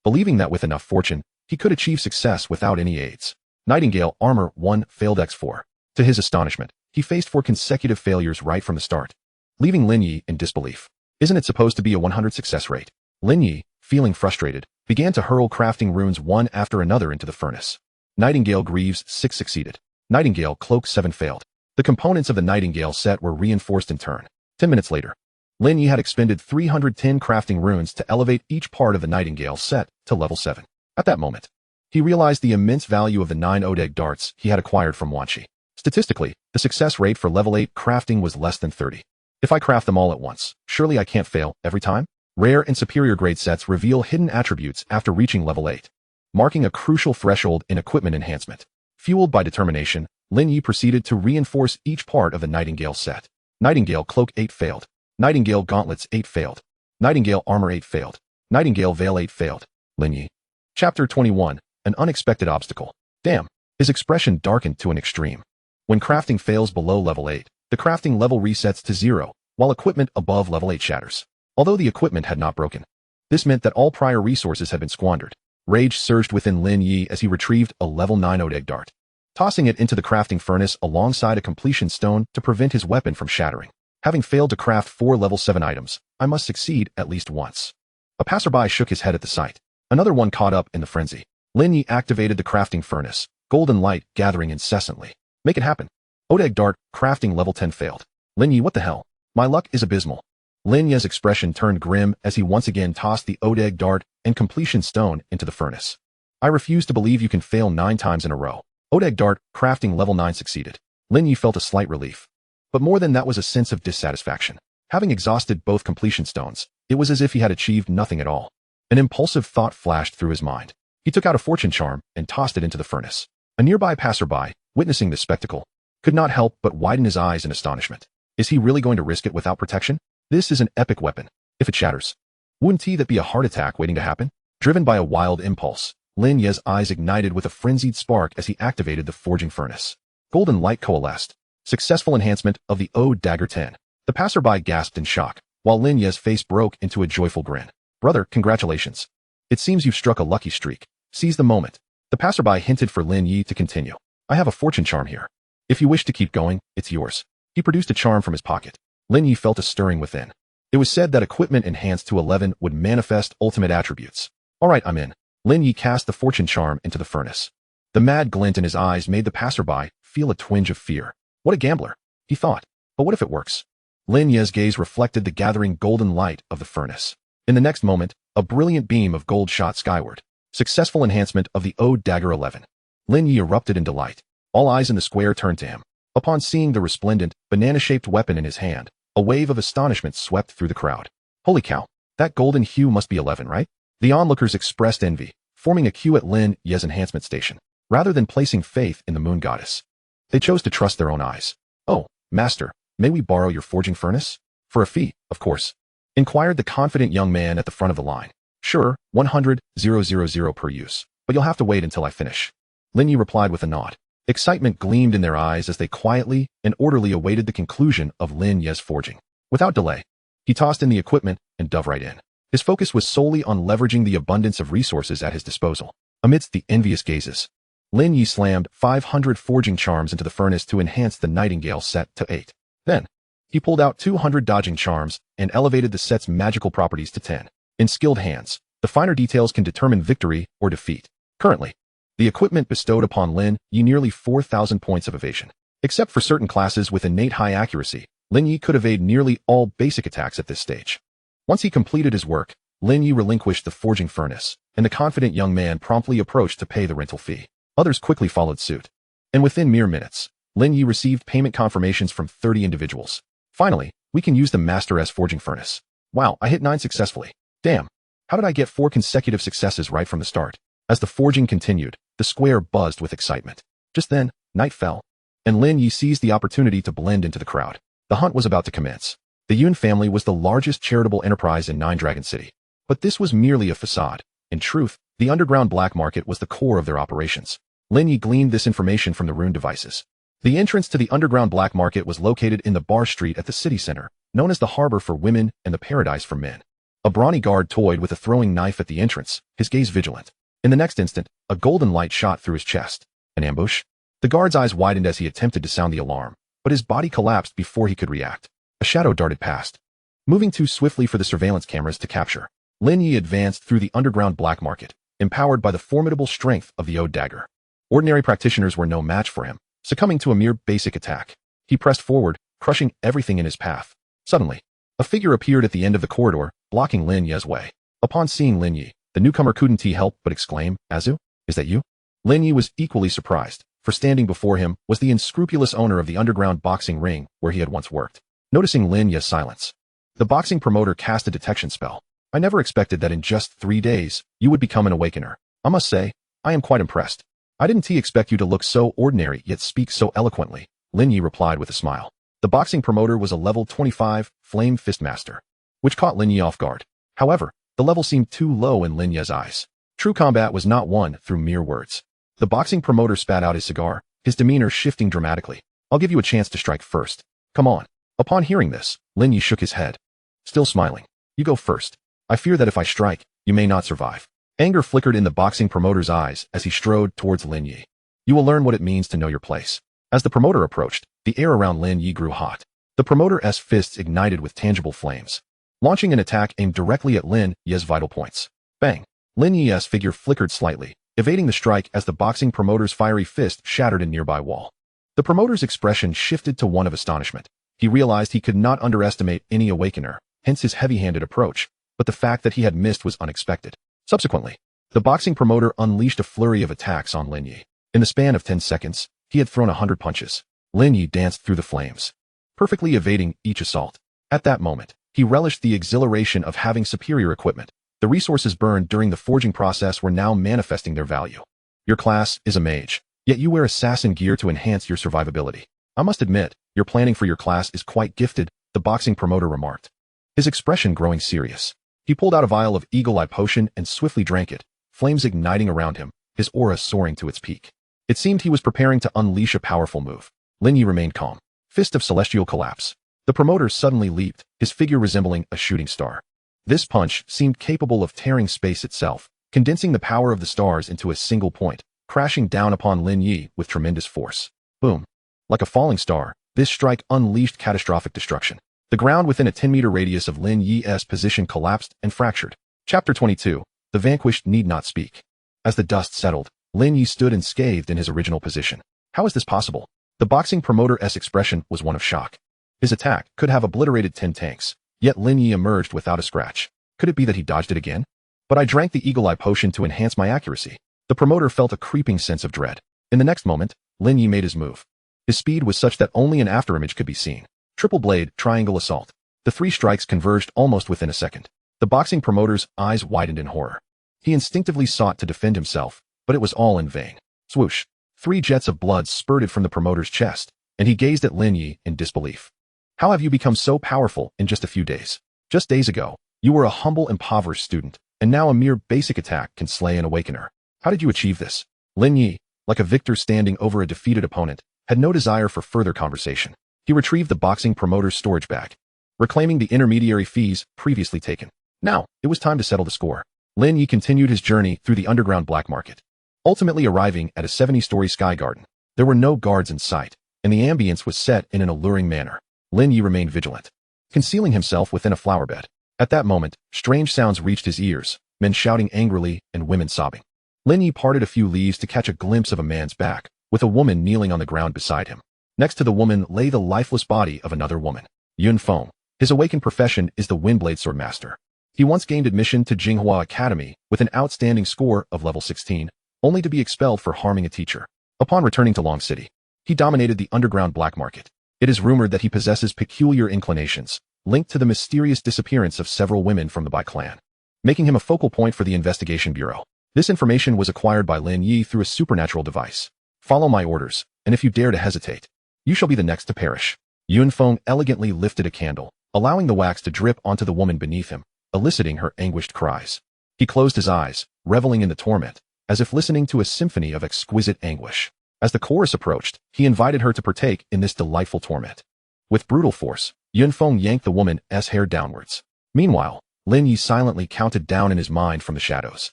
believing that with enough fortune, he could achieve success without any aids. Nightingale Armor 1 failed X4. To his astonishment, he faced 4 consecutive failures right from the start, leaving Lin Ye in disbelief. Isn't it supposed to be a 100 success rate? Lin Ye, feeling frustrated, began to hurl crafting runes one after another into the furnace. Nightingale Greaves 6 succeeded. Nightingale Cloak 7 failed. The components of the Nightingale set were reinforced in turn. 10 minutes later, Lin Ye had expended 310 crafting runes to elevate each part of the Nightingale set to level 7. At that moment, he realized the immense value of the 9 Odeg darts he had acquired from Wanqi. Statistically, the success rate for level 8 crafting was less than 30. If I craft them all at once, surely I can't fail every time? Rare and superior grade sets reveal hidden attributes after reaching level 8, marking a crucial threshold in equipment enhancement. Fueled by determination, Lin Ye proceeded to reinforce each part of the Nightingale set. Nightingale Cloak 8 failed. Nightingale Gauntlets 8 failed. Nightingale Armor 8 failed. Nightingale Veil 8 failed. Lin Ye. Chapter 21, An Unexpected Obstacle. Damn. His expression darkened to an extreme. When crafting fails below level 8, the crafting level resets to 0, while equipment above level 8 shatters. Although the equipment had not broken, this meant that all prior resources had been squandered. Rage surged within Lin Ye as he retrieved a level 9 Odeg dart, tossing it into the crafting furnace alongside a completion stone to prevent his weapon from shattering. Having failed to craft 4 level 7 items, I must succeed at least once. A passerby shook his head at the sight. Another one caught up in the frenzy. Lin Ye activated the crafting furnace, golden light gathering incessantly. Make it happen. Odeg dart, crafting level 10 failed. Lin Ye, what the hell? My luck is abysmal. Lin Ye's expression turned grim as he once again tossed the Odeg dart and completion stone into the furnace. I refuse to believe you can fail 9 times in a row. Odeg dart, crafting level 9 succeeded. Lin Ye felt a slight relief, but more than that was a sense of dissatisfaction. Having exhausted both completion stones, it was as if he had achieved nothing at all. An impulsive thought flashed through his mind. He took out a fortune charm and tossed it into the furnace. A nearby passerby, witnessing this spectacle, could not help but widen his eyes in astonishment. Is he really going to risk it without protection? This is an epic weapon. If it shatters, wouldn't that be a heart attack waiting to happen? Driven by a wild impulse, Lin Ye's eyes ignited with a frenzied spark as he activated the forging furnace. Golden light coalesced. Successful enhancement of the O Dagger 10. The passerby gasped in shock, while Lin Ye's face broke into a joyful grin. Brother, congratulations. It seems you've struck a lucky streak. Seize the moment. The passerby hinted for Lin Ye to continue. I have a fortune charm here. If you wish to keep going, it's yours. He produced a charm from his pocket. Lin Ye felt a stirring within. It was said that equipment enhanced to 11 would manifest ultimate attributes. All right, I'm in. Lin Ye cast the fortune charm into the furnace. The mad glint in his eyes made the passerby feel a twinge of fear. What a gambler, he thought. But what if it works? Lin Ye's gaze reflected the gathering golden light of the furnace. In the next moment, a brilliant beam of gold shot skyward. Successful enhancement of the O Dagger 11. Lin Ye erupted in delight. All eyes in the square turned to him. Upon seeing the resplendent, banana-shaped weapon in his hand, a wave of astonishment swept through the crowd. Holy cow, that golden hue must be 11, right? The onlookers expressed envy, forming a queue at Lin Ye's enhancement station. Rather than placing faith in the moon goddess, they chose to trust their own eyes. Oh, master, may we borrow your forging furnace? For a fee, of course, inquired the confident young man at the front of the line. Sure, 100,000 per use, but you'll have to wait until I finish. Lin Ye replied with a nod. Excitement gleamed in their eyes as they quietly and orderly awaited the conclusion of Lin Ye's forging. Without delay, he tossed in the equipment and dove right in. His focus was solely on leveraging the abundance of resources at his disposal. Amidst the envious gazes, Lin Ye slammed 500 forging charms into the furnace to enhance the nightingale set to 8. Then, he pulled out 200 dodging charms and elevated the set's magical properties to 10. In skilled hands, the finer details can determine victory or defeat. Currently, the equipment bestowed upon Lin Ye nearly 4,000 points of evasion. Except for certain classes with innate high accuracy, Lin Ye could evade nearly all basic attacks at this stage. Once he completed his work, Lin Ye relinquished the forging furnace, and the confident young man promptly approached to pay the rental fee. Others quickly followed suit. And within mere minutes, Lin Ye received payment confirmations from 30 individuals. Finally, we can use the Master-S forging furnace. Wow, I hit 9 successfully. Damn, how did I get 4 consecutive successes right from the start? As the forging continued, the square buzzed with excitement. Just then, night fell, and Lin Ye seized the opportunity to blend into the crowd. The hunt was about to commence. The Yun family was the largest charitable enterprise in Nine Dragon City. But this was merely a facade. In truth, the underground black market was the core of their operations. Lin Ye gleaned this information from the rune devices. The entrance to the underground black market was located in the bar street at the city center, known as the harbor for women and the paradise for men. A brawny guard toyed with a throwing knife at the entrance, his gaze vigilant. In the next instant, a golden light shot through his chest. An ambush? The guard's eyes widened as he attempted to sound the alarm, but his body collapsed before he could react. A shadow darted past, moving too swiftly for the surveillance cameras to capture. Lin Ye advanced through the underground black market, empowered by the formidable strength of the Ode dagger. Ordinary practitioners were no match for him, succumbing to a mere basic attack. He pressed forward, crushing everything in his path. Suddenly, a figure appeared at the end of the corridor, blocking Lin Ye's way. Upon seeing Lin Ye, the newcomer couldn't help but exclaim, Azu, is that you? Lin Ye was equally surprised, for standing before him was the unscrupulous owner of the underground boxing ring where he had once worked. Noticing Lin Ye's silence, the boxing promoter cast a detection spell. I never expected that in just 3 days, you would become an awakener. I must say, I am quite impressed. I didn't expect you to look so ordinary yet speak so eloquently, Lin Ye replied with a smile. The boxing promoter was a level 25 Flame Fist Master, which caught Lin Ye off guard. However, the level seemed too low in Lin Ye's eyes. True combat was not won through mere words. The boxing promoter spat out his cigar, his demeanor shifting dramatically. I'll give you a chance to strike first. Come on. Upon hearing this, Lin Ye shook his head. Still smiling. You go first. I fear that if I strike, you may not survive. Anger flickered in the boxing promoter's eyes as he strode towards Lin Ye. You will learn what it means to know your place. As the promoter approached, the air around Lin Ye grew hot. The promoter's fists ignited with tangible flames, launching an attack aimed directly at Lin Ye's vital points. Bang! Lin Ye's figure flickered slightly, evading the strike as the boxing promoter's fiery fist shattered a nearby wall. The promoter's expression shifted to one of astonishment. He realized he could not underestimate any awakener, hence his heavy-handed approach, but the fact that he had missed was unexpected. Subsequently, the boxing promoter unleashed a flurry of attacks on Lin Ye. In the span of 10 seconds, he had thrown 100 punches. Lin Ye danced through the flames, perfectly evading each assault. At that moment, he relished the exhilaration of having superior equipment. The resources burned during the forging process were now manifesting their value. Your class is a mage, yet you wear assassin gear to enhance your survivability. I must admit, your planning for your class is quite gifted, the boxing promoter remarked, his expression growing serious. He pulled out a vial of eagle eye potion and swiftly drank it, flames igniting around him, his aura soaring to its peak. It seemed he was preparing to unleash a powerful move. Lin Ye remained calm. Fist of celestial collapse. The promoter suddenly leaped, his figure resembling a shooting star. This punch seemed capable of tearing space itself, condensing the power of the stars into a single point, crashing down upon Lin Ye with tremendous force. Boom. Like a falling star, this strike unleashed catastrophic destruction. The ground within a 10-meter radius of Lin Ye's position collapsed and fractured. Chapter 22. The vanquished need not speak. As the dust settled, Lin Ye stood unscathed in his original position. How is this possible? The boxing promoter's expression was one of shock. His attack could have obliterated 10 tanks, yet Lin Ye emerged without a scratch. Could it be that he dodged it again? But I drank the eagle eye potion to enhance my accuracy. The promoter felt a creeping sense of dread. In the next moment, Lin Ye made his move. His speed was such that only an afterimage could be seen. Triple blade, triangle assault. The 3 strikes converged almost within a second. The boxing promoter's eyes widened in horror. He instinctively sought to defend himself, but it was all in vain. Swoosh. 3 jets of blood spurted from the promoter's chest, and he gazed at Lin Ye in disbelief. How have you become so powerful in just a few days? Just days ago, you were a humble, impoverished student, and now a mere basic attack can slay an awakener. How did you achieve this? Lin Ye, like a victor standing over a defeated opponent, had no desire for further conversation. He retrieved the boxing promoter's storage bag, reclaiming the intermediary fees previously taken. Now, it was time to settle the score. Lin Ye continued his journey through the underground black market, ultimately arriving at a 70-story sky garden. There were no guards in sight, and the ambience was set in an alluring manner. Lin Ye remained vigilant, concealing himself within a flower bed. At that moment, strange sounds reached his ears, men shouting angrily and women sobbing. Lin Ye parted a few leaves to catch a glimpse of a man's back, with a woman kneeling on the ground beside him. Next to the woman lay the lifeless body of another woman. Yun Feng. His awakened profession is the Windblade Swordmaster. He once gained admission to Jinghua Academy with an outstanding score of level 16, only to be expelled for harming a teacher. Upon returning to Long City, he dominated the underground black market. It is rumored that he possesses peculiar inclinations, linked to the mysterious disappearance of several women from the Bai clan, making him a focal point for the investigation bureau. This information was acquired by Lin Ye through a supernatural device. Follow my orders, and if you dare to hesitate, you shall be the next to perish. Yun Feng elegantly lifted a candle, allowing the wax to drip onto the woman beneath him, eliciting her anguished cries. He closed his eyes, reveling in the torment, as if listening to a symphony of exquisite anguish. As the chorus approached, he invited her to partake in this delightful torment. With brutal force, Yun Feng yanked the woman's hair downwards. Meanwhile, Lin Ye silently counted down in his mind from the shadows.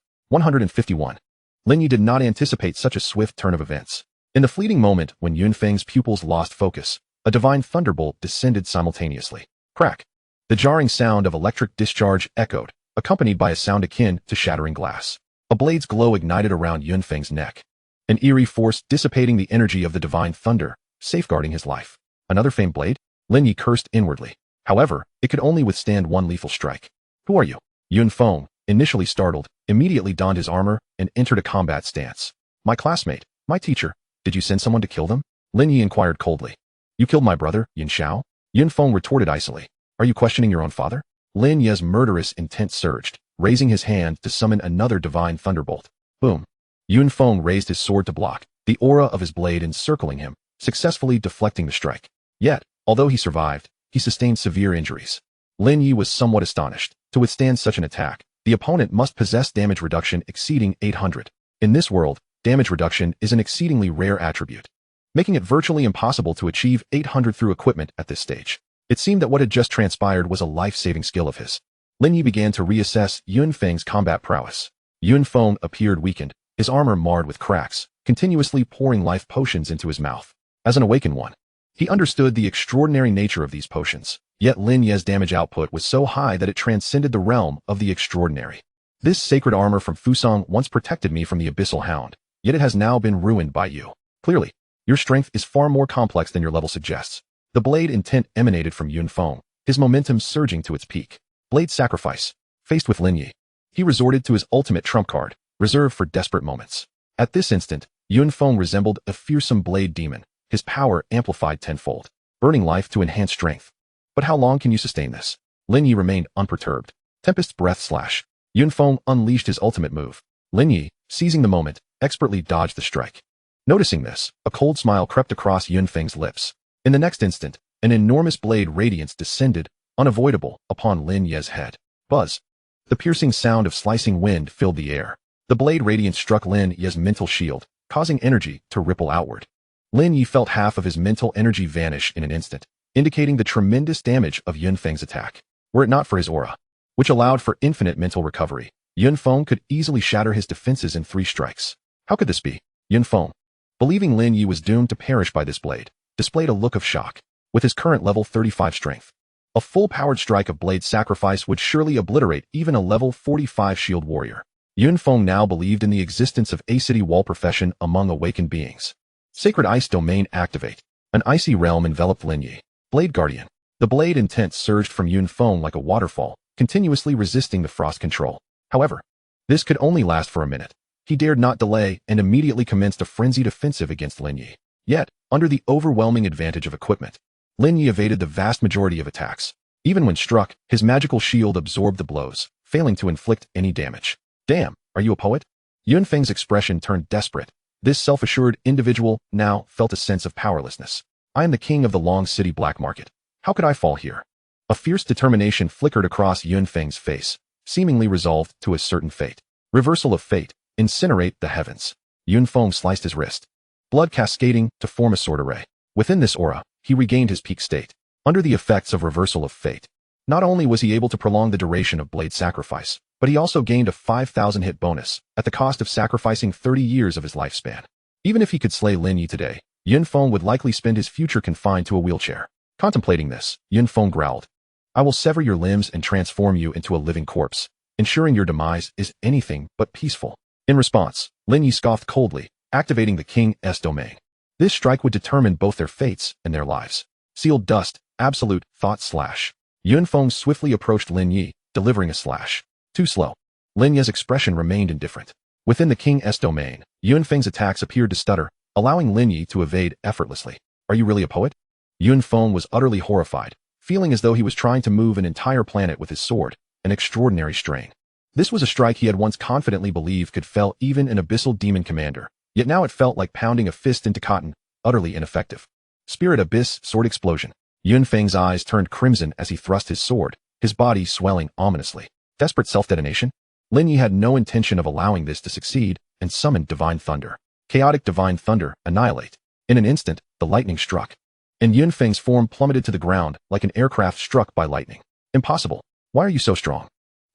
151. Lin Ye did not anticipate such a swift turn of events. In the fleeting moment when Yun Feng's pupils lost focus, a divine thunderbolt descended simultaneously. Crack! The jarring sound of electric discharge echoed, accompanied by a sound akin to shattering glass. A blade's glow ignited around Yun Feng's neck, an eerie force dissipating the energy of the divine thunder, safeguarding his life. Another famed blade? Lin Ye cursed inwardly. However, it could only withstand one lethal strike. Who are you? Yun Feng, initially startled, immediately donned his armor and entered a combat stance. My classmate, my teacher, did you send someone to kill them? Lin Ye inquired coldly. You killed my brother, Yin Xiao? Yun Feng retorted icily. Are you questioning your own father? Lin Ye's murderous intent surged, raising his hand to summon another divine thunderbolt. Boom. Yun Feng raised his sword to block, the aura of his blade encircling him, successfully deflecting the strike. Yet, although he survived, he sustained severe injuries. Lin Ye was somewhat astonished. To withstand such an attack, the opponent must possess damage reduction exceeding 800. In this world, damage reduction is an exceedingly rare attribute, making it virtually impossible to achieve 800 through equipment at this stage. It seemed that what had just transpired was a life-saving skill of his. Lin Ye began to reassess Yun Feng's combat prowess. Yun Feng appeared weakened, his armor marred with cracks, continuously pouring life potions into his mouth. As an awakened one, he understood the extraordinary nature of these potions, yet Lin Ye's damage output was so high that it transcended the realm of the extraordinary. This sacred armor from Fusang once protected me from the abyssal hound, yet it has now been ruined by you. Clearly, your strength is far more complex than your level suggests. The blade intent emanated from Yun Feng, his momentum surging to its peak. Blade sacrifice. Faced with Lin Ye, he resorted to his ultimate trump card, reserved for desperate moments. At this instant, Yun Feng resembled a fearsome blade demon, his power amplified tenfold, burning life to enhance strength. But how long can you sustain this? Lin Ye remained unperturbed. Tempest's breath slash. Yun Feng unleashed his ultimate move. Lin Ye, seizing the moment, expertly dodged the strike. Noticing this, a cold smile crept across Yun Feng's lips. In the next instant, an enormous blade radiance descended, unavoidable, upon Lin Ye's head. Buzz. The piercing sound of slicing wind filled the air. The blade radiance struck Lin Ye's mental shield, causing energy to ripple outward. Lin Ye felt half of his mental energy vanish in an instant, indicating the tremendous damage of Yun Feng's attack. Were it not for his aura, which allowed for infinite mental recovery, Yun Feng could easily shatter his defenses in 3 strikes. How could this be? Yun Feng, believing Lin Ye was doomed to perish by this blade, displayed a look of shock. With his current level 35 strength, a full-powered strike of blade sacrifice would surely obliterate even a level 45 shield warrior. Yun Feng now believed in the existence of a city wall profession among awakened beings. Sacred Ice Domain activate. An icy realm enveloped Lin Ye. Blade Guardian. The blade intent surged from Yun Feng like a waterfall, continuously resisting the frost control. However, this could only last for a minute. He dared not delay and immediately commenced a frenzied offensive against Lin Ye. Yet, under the overwhelming advantage of equipment, Lin Ye evaded the vast majority of attacks. Even when struck, his magical shield absorbed the blows, failing to inflict any damage. Damn, are you a poet? Yun Feng's expression turned desperate. This self-assured individual now felt a sense of powerlessness. I am the king of the Long City black market. How could I fall here? A fierce determination flickered across Yunfeng's face, seemingly resolved to a certain fate. Reversal of fate. Incinerate the heavens. Yunfeng sliced his wrist, blood cascading to form a sword array. Within this aura, he regained his peak state. Under the effects of reversal of fate, not only was he able to prolong the duration of blade sacrifice, but he also gained a 5,000 hit bonus at the cost of sacrificing 30 years of his lifespan. Even if he could slay Lin Ye today, Yunfeng would likely spend his future confined to a wheelchair. Contemplating this, Yunfeng growled, I will sever your limbs and transform you into a living corpse, ensuring your demise is anything but peaceful. In response, Lin Ye scoffed coldly, activating the King's domain. This strike would determine both their fates and their lives. Sealed dust, absolute, thought slash. Yunfeng swiftly approached Lin Ye, delivering a slash. Too slow. Lin Ye's expression remained indifferent. Within the King's domain, Yunfeng's attacks appeared to stutter, allowing Lin Ye to evade effortlessly. Are you really a poet? Yunfeng was utterly horrified, feeling as though he was trying to move an entire planet with his sword, an extraordinary strain. This was a strike he had once confidently believed could fell even an abyssal demon commander, yet now it felt like pounding a fist into cotton, utterly ineffective. Spirit abyss, sword explosion. Yunfeng's eyes turned crimson as he thrust his sword, his body swelling ominously. Desperate self-detonation? Lin Ye had no intention of allowing this to succeed and summoned divine thunder. Chaotic divine thunder, annihilate. In an instant, the lightning struck, and Yunfeng's form plummeted to the ground like an aircraft struck by lightning. Impossible. Why are you so strong?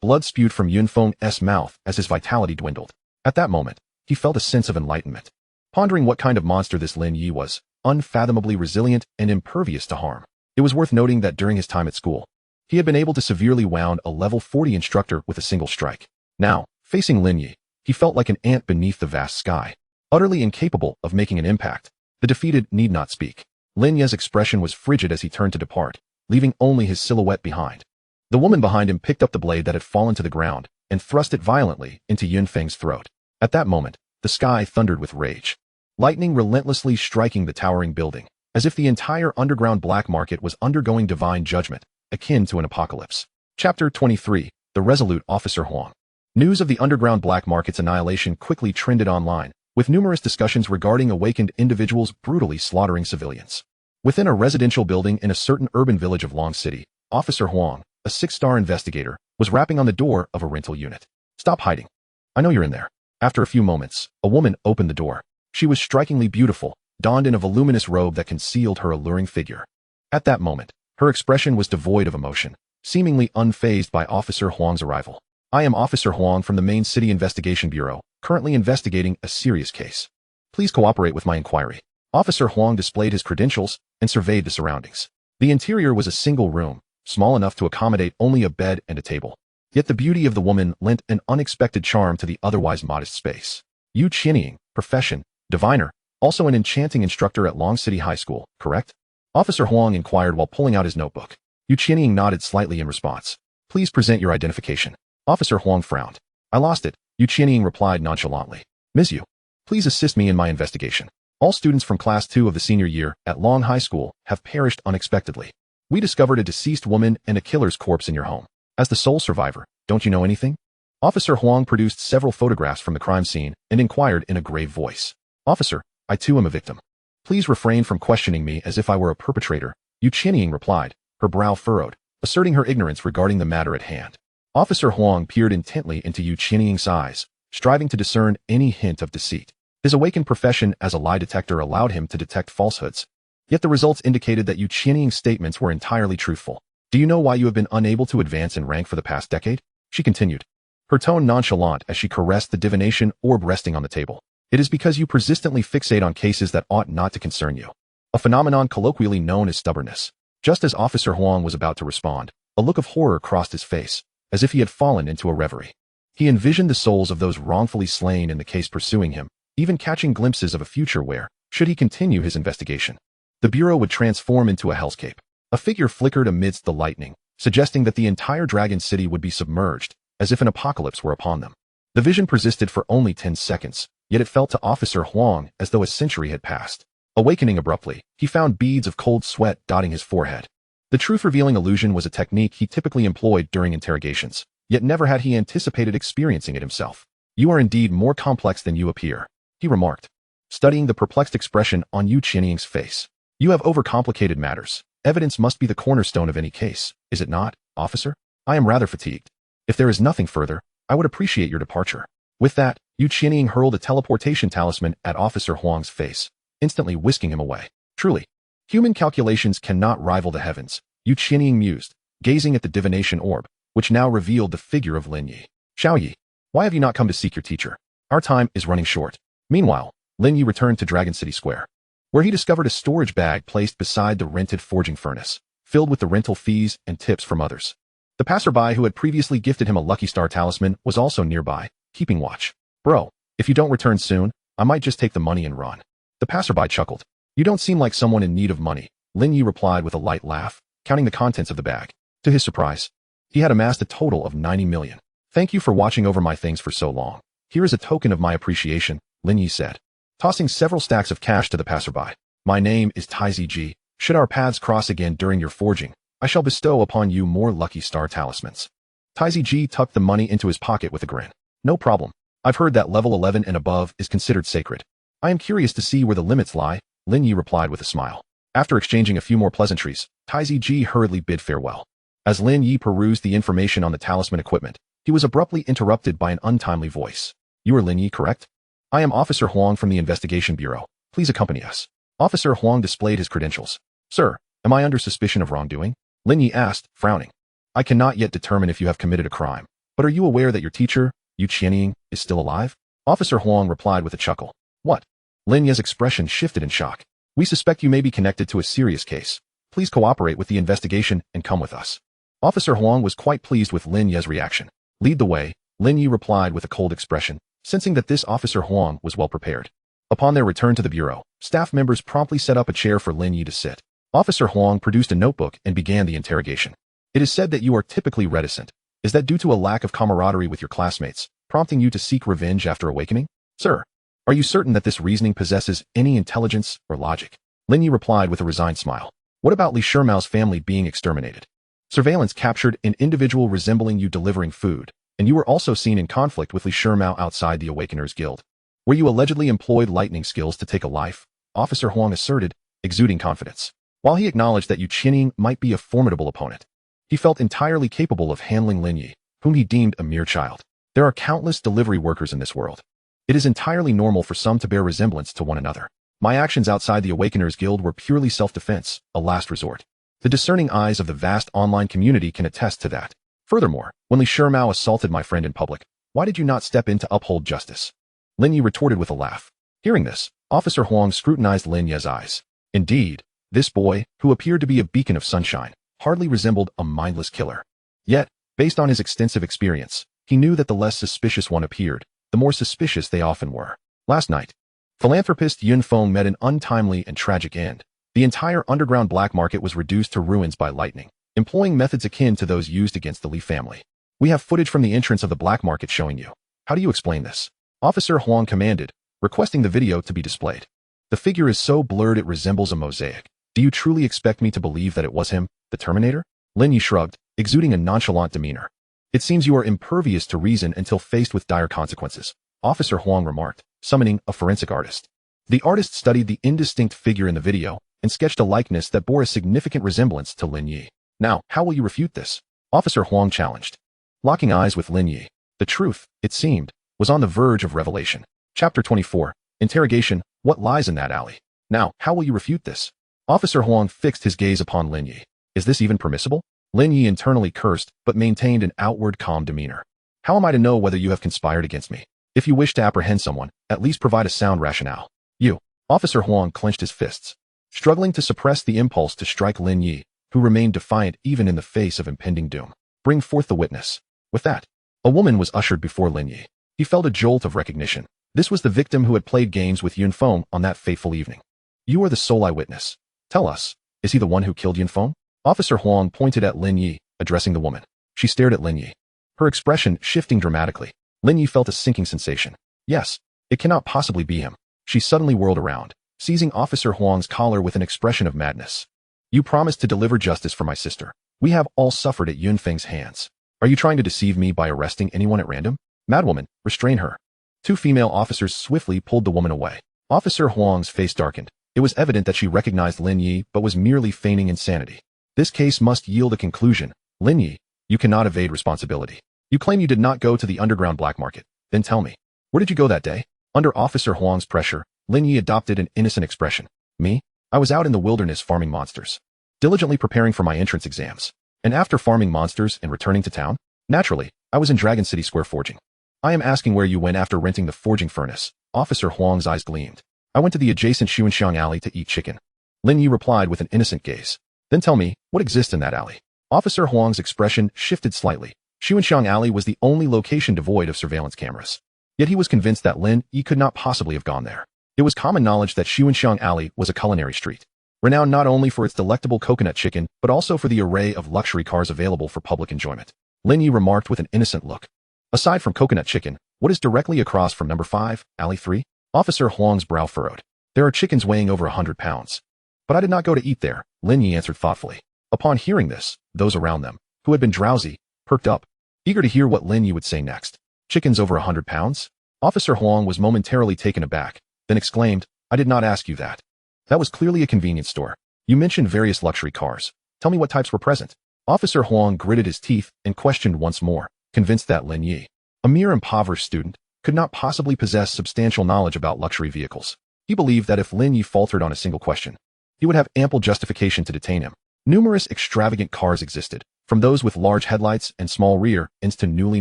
Blood spewed from Yunfeng's mouth as his vitality dwindled. At that moment, he felt a sense of enlightenment. Pondering what kind of monster this Lin Ye was, unfathomably resilient and impervious to harm. It was worth noting that during his time at school, he had been able to severely wound a level 40 instructor with a single strike. Now, facing Lin Ye, he felt like an ant beneath the vast sky, utterly incapable of making an impact. The defeated need not speak. Lin Ye's expression was frigid as he turned to depart, leaving only his silhouette behind. The woman behind him picked up the blade that had fallen to the ground and thrust it violently into Yunfeng's throat. At that moment, the sky thundered with rage, lightning relentlessly striking the towering building, as if the entire underground black market was undergoing divine judgment, akin to an apocalypse. Chapter 23, The Resolute Officer Huang. News of the underground black market's annihilation quickly trended online, with numerous discussions regarding awakened individuals brutally slaughtering civilians. Within a residential building in a certain urban village of Long City, Officer Huang, a 6-star investigator, was rapping on the door of a rental unit. Stop hiding. I know you're in there. After a few moments, a woman opened the door. She was strikingly beautiful, donned in a voluminous robe that concealed her alluring figure. At that moment, her expression was devoid of emotion, seemingly unfazed by Officer Huang's arrival. I am Officer Huang from the Main City Investigation Bureau, currently investigating a serious case. Please cooperate with my inquiry. Officer Huang displayed his credentials and surveyed the surroundings. The interior was a single room, small enough to accommodate only a bed and a table. Yet the beauty of the woman lent an unexpected charm to the otherwise modest space. Yu Qianying, profession, diviner, also an enchanting instructor at Long City High School, correct? Officer Huang inquired while pulling out his notebook. Yu Qianying nodded slightly in response. Please present your identification. Officer Huang frowned. I lost it, Yu Qianying replied nonchalantly. Ms. Yu, please assist me in my investigation. All students from Class 2 of the senior year at Long High School have perished unexpectedly. We discovered a deceased woman and a killer's corpse in your home. As the sole survivor, don't you know anything? Officer Huang produced several photographs from the crime scene and inquired in a grave voice. Officer, I too am a victim. Please refrain from questioning me as if I were a perpetrator, Yu Qianying replied, her brow furrowed, asserting her ignorance regarding the matter at hand. Officer Huang peered intently into Yu Qianying's eyes, striving to discern any hint of deceit. His awakened profession as a lie detector allowed him to detect falsehoods. Yet the results indicated that Yu Qianying's statements were entirely truthful. Do you know why you have been unable to advance in rank for the past decade? She continued, her tone nonchalant as she caressed the divination orb resting on the table. It is because you persistently fixate on cases that ought not to concern you. A phenomenon colloquially known as stubbornness. Just as Officer Huang was about to respond, a look of horror crossed his face, as if he had fallen into a reverie. He envisioned the souls of those wrongfully slain in the case pursuing him, even catching glimpses of a future where, should he continue his investigation, the Bureau would transform into a hellscape. A figure flickered amidst the lightning, suggesting that the entire Dragon City would be submerged, as if an apocalypse were upon them. The vision persisted for only 10 seconds, yet it felt to Officer Huang as though a century had passed. Awakening abruptly, he found beads of cold sweat dotting his forehead. The truth-revealing illusion was a technique he typically employed during interrogations, yet never had he anticipated experiencing it himself. You are indeed more complex than you appear, he remarked, studying the perplexed expression on Yu Qianying's face. You have overcomplicated matters, Evidence must be the cornerstone of any case, is it not, officer? I am rather fatigued. If there is nothing further, I would appreciate your departure. With that, Yu Qianying hurled a teleportation talisman at Officer Huang's face, instantly whisking him away. Truly, human calculations cannot rival the heavens, Yu Qianying mused, gazing at the divination orb, which now revealed the figure of Lin Ye. Xiao Yi, why have you not come to seek your teacher? Our time is running short. Meanwhile, Lin Ye returned to Dragon City Square, where he discovered a storage bag placed beside the rented forging furnace, filled with the rental fees and tips from others. The passerby who had previously gifted him a Lucky Star talisman was also nearby, keeping watch. Bro, if you don't return soon, I might just take the money and run. The passerby chuckled. You don't seem like someone in need of money, Lin Ye replied with a light laugh, counting the contents of the bag. To his surprise, he had amassed a total of 90 million. Thank you for watching over my things for so long. Here is a token of my appreciation, Lin Ye said, tossing several stacks of cash to the passerby. My name is Taiziji. Should our paths cross again during your forging, I shall bestow upon you more Lucky Star talismans. Taiziji tucked the money into his pocket with a grin. No problem. I've heard that level 11 and above is considered sacred. I am curious to see where the limits lie, Lin Ye replied with a smile. After exchanging a few more pleasantries, Taiziji hurriedly bid farewell. As Lin Ye perused the information on the talisman equipment, he was abruptly interrupted by an untimely voice. You are Lin Ye, correct? I am Officer Huang from the Investigation Bureau. Please accompany us. Officer Huang displayed his credentials. Sir, am I under suspicion of wrongdoing? Lin Ye asked, frowning. I cannot yet determine if you have committed a crime, but are you aware that your teacher, Yu Qianying, is still alive? Officer Huang replied with a chuckle. What? Lin Ye's expression shifted in shock. We suspect you may be connected to a serious case. Please cooperate with the investigation and come with us. Officer Huang was quite pleased with Lin Ye's reaction. Lead the way, Lin Ye replied with a cold expression, sensing that this Officer Huang was well prepared. Upon their return to the bureau, staff members promptly set up a chair for Lin Ye to sit. Officer Huang produced a notebook and began the interrogation. It is said that you are typically reticent. Is that due to a lack of camaraderie with your classmates, prompting you to seek revenge after awakening? Sir, are you certain that this reasoning possesses any intelligence or logic? Lin Ye replied with a resigned smile. What about Li Shimiao's family being exterminated? Surveillance captured an individual resembling you delivering food, and you were also seen in conflict with Li Shimiao outside the Awakeners Guild, where you allegedly employed lightning skills to take a life, Officer Huang asserted, exuding confidence. While he acknowledged that Yu Qianying might be a formidable opponent, he felt entirely capable of handling Lin Ye, whom he deemed a mere child. There are countless delivery workers in this world. It is entirely normal for some to bear resemblance to one another. My actions outside the Awakeners Guild were purely self-defense, a last resort. The discerning eyes of the vast online community can attest to that. Furthermore, when Li Shimiao assaulted my friend in public, why did you not step in to uphold justice? Lin Ye retorted with a laugh. Hearing this, Officer Huang scrutinized Lin Ye's eyes. Indeed, this boy, who appeared to be a beacon of sunshine, hardly resembled a mindless killer. Yet, based on his extensive experience, he knew that the less suspicious one appeared, the more suspicious they often were. Last night, philanthropist Yun Feng met an untimely and tragic end. The entire underground black market was reduced to ruins by lightning, employing methods akin to those used against the Li family. We have footage from the entrance of the black market showing you. How do you explain this? Officer Huang commanded, requesting the video to be displayed. The figure is so blurred it resembles a mosaic. Do you truly expect me to believe that it was him, the Terminator? Lin Ye shrugged, exuding a nonchalant demeanor. It seems you are impervious to reason until faced with dire consequences, Officer Huang remarked, summoning a forensic artist. The artist studied the indistinct figure in the video and sketched a likeness that bore a significant resemblance to Lin Ye. Now, how will you refute this? Officer Huang challenged. Locking eyes with Lin Ye, the truth, it seemed, was on the verge of revelation. Chapter 24, Interrogation, What lies in that alley? Now, how will you refute this? Officer Huang fixed his gaze upon Lin Ye. Is this even permissible? Lin Ye internally cursed, but maintained an outward calm demeanor. How am I to know whether you have conspired against me? If you wish to apprehend someone, at least provide a sound rationale. You. Officer Huang clenched his fists, struggling to suppress the impulse to strike Lin Ye, who remained defiant even in the face of impending doom. Bring forth the witness. With that, a woman was ushered before Lin Ye. He felt a jolt of recognition. This was the victim who had played games with Yun Feng on that fateful evening. You are the sole eyewitness. Tell us, is he the one who killed Yun Feng? Officer Huang pointed at Lin Ye, addressing the woman. She stared at Lin Ye, her expression shifting dramatically. Lin Ye felt a sinking sensation. Yes, it cannot possibly be him. She suddenly whirled around, seizing Officer Huang's collar with an expression of madness. You promised to deliver justice for my sister. We have all suffered at Yun Feng's hands. Are you trying to deceive me by arresting anyone at random? Madwoman, restrain her. Two female officers swiftly pulled the woman away. Officer Huang's face darkened, It was evident that she recognized Lin Ye but was merely feigning insanity. This case must yield a conclusion. Lin Ye, you cannot evade responsibility. You claim you did not go to the underground black market. Then tell me, where did you go that day? Under Officer Huang's pressure, Lin Ye adopted an innocent expression. Me? I was out in the wilderness farming monsters, diligently preparing for my entrance exams. And after farming monsters and returning to town, naturally, I was in Dragon City Square forging. I am asking where you went after renting the forging furnace. Officer Huang's eyes gleamed. I went to the adjacent Xuanxiang alley to eat chicken. Lin Ye replied with an innocent gaze. Then tell me, what exists in that alley? Officer Huang's expression shifted slightly. Xuanxiang alley was the only location devoid of surveillance cameras. Yet he was convinced that Lin Ye could not possibly have gone there. It was common knowledge that Xuanxiang alley was a culinary street, renowned not only for its delectable coconut chicken, but also for the array of luxury cars available for public enjoyment. Lin Ye remarked with an innocent look. Aside from coconut chicken, what is directly across from number 5, alley 3? Officer Huang's brow furrowed. There are chickens weighing over 100 pounds. But I did not go to eat there, Lin Ye answered thoughtfully. Upon hearing this, those around them, who had been drowsy, perked up, eager to hear what Lin Ye would say next. Chickens over 100 pounds? Officer Huang was momentarily taken aback, then exclaimed, I did not ask you that. That was clearly a convenience store. You mentioned various luxury cars. Tell me what types were present. Officer Huang gritted his teeth and questioned once more, convinced that Lin Ye, a mere impoverished student, could not possibly possess substantial knowledge about luxury vehicles. He believed that if Lin Ye faltered on a single question, he would have ample justification to detain him. Numerous extravagant cars existed, from those with large headlights and small rear ends to newly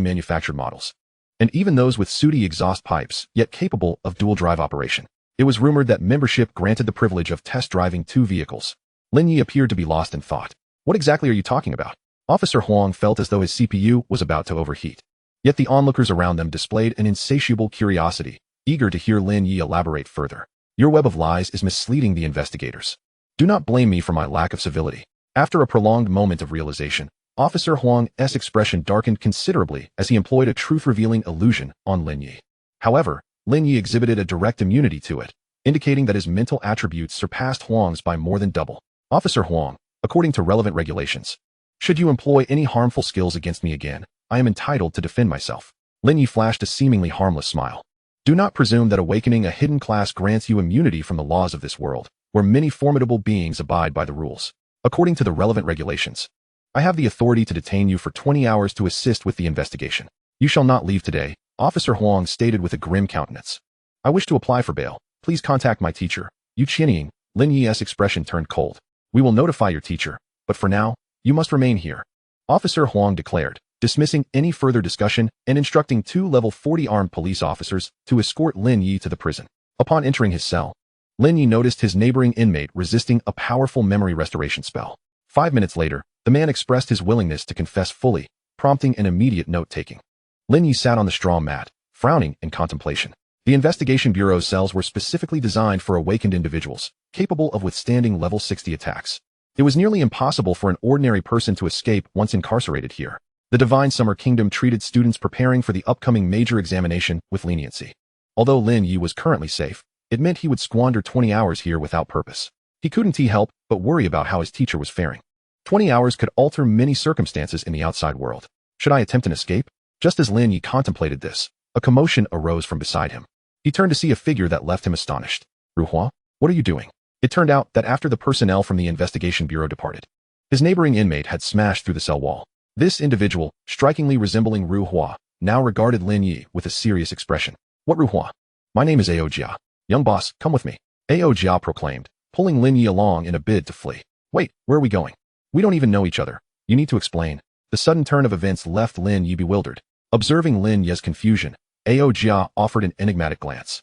manufactured models, and even those with sooty exhaust pipes, yet capable of dual-drive operation. It was rumored that membership granted the privilege of test driving 2 vehicles. Lin Ye appeared to be lost in thought. What exactly are you talking about? Officer Huang felt as though his CPU was about to overheat. Yet the onlookers around them displayed an insatiable curiosity, eager to hear Lin Ye elaborate further. Your web of lies is misleading the investigators. Do not blame me for my lack of civility. After a prolonged moment of realization, Officer Huang's expression darkened considerably as he employed a truth-revealing illusion on Lin Ye. However, Lin Ye exhibited a direct immunity to it, indicating that his mental attributes surpassed Huang's by more than double. Officer Huang, according to relevant regulations, should you employ any harmful skills against me again, I am entitled to defend myself. Lin Ye flashed a seemingly harmless smile. Do not presume that awakening a hidden class grants you immunity from the laws of this world, where many formidable beings abide by the rules. According to the relevant regulations, I have the authority to detain you for 20 hours to assist with the investigation. You shall not leave today, Officer Huang stated with a grim countenance. I wish to apply for bail. Please contact my teacher. Yu Qianying. Lin Ye's expression turned cold. We will notify your teacher, but for now, you must remain here, Officer Huang declared, dismissing any further discussion and instructing 2 level 40 armed police officers to escort Lin Ye to the prison. Upon entering his cell, Lin Ye noticed his neighboring inmate resisting a powerful memory restoration spell. 5 minutes later, the man expressed his willingness to confess fully, prompting an immediate note-taking. Lin Ye sat on the straw mat, frowning in contemplation. The Investigation Bureau's cells were specifically designed for awakened individuals, capable of withstanding level 60 attacks. It was nearly impossible for an ordinary person to escape once incarcerated here. The Divine Summer Kingdom treated students preparing for the upcoming major examination with leniency. Although Lin Ye was currently safe, it meant he would squander 20 hours here without purpose. He couldn't help but worry about how his teacher was faring. 20 hours could alter many circumstances in the outside world. Should I attempt an escape? Just as Lin Ye contemplated this, a commotion arose from beside him. He turned to see a figure that left him astonished. Ruhua, what are you doing? It turned out that after the personnel from the Investigation Bureau departed, his neighboring inmate had smashed through the cell wall. This individual, strikingly resembling Ruhua, now regarded Lin Ye with a serious expression. What Ruhua? My name is Ao Jia. Young boss, come with me. Ao Jia proclaimed, pulling Lin Ye along in a bid to flee. Wait, where are we going? We don't even know each other. You need to explain. The sudden turn of events left Lin Ye bewildered. Observing Lin Ye's confusion, Ao Jia offered an enigmatic glance,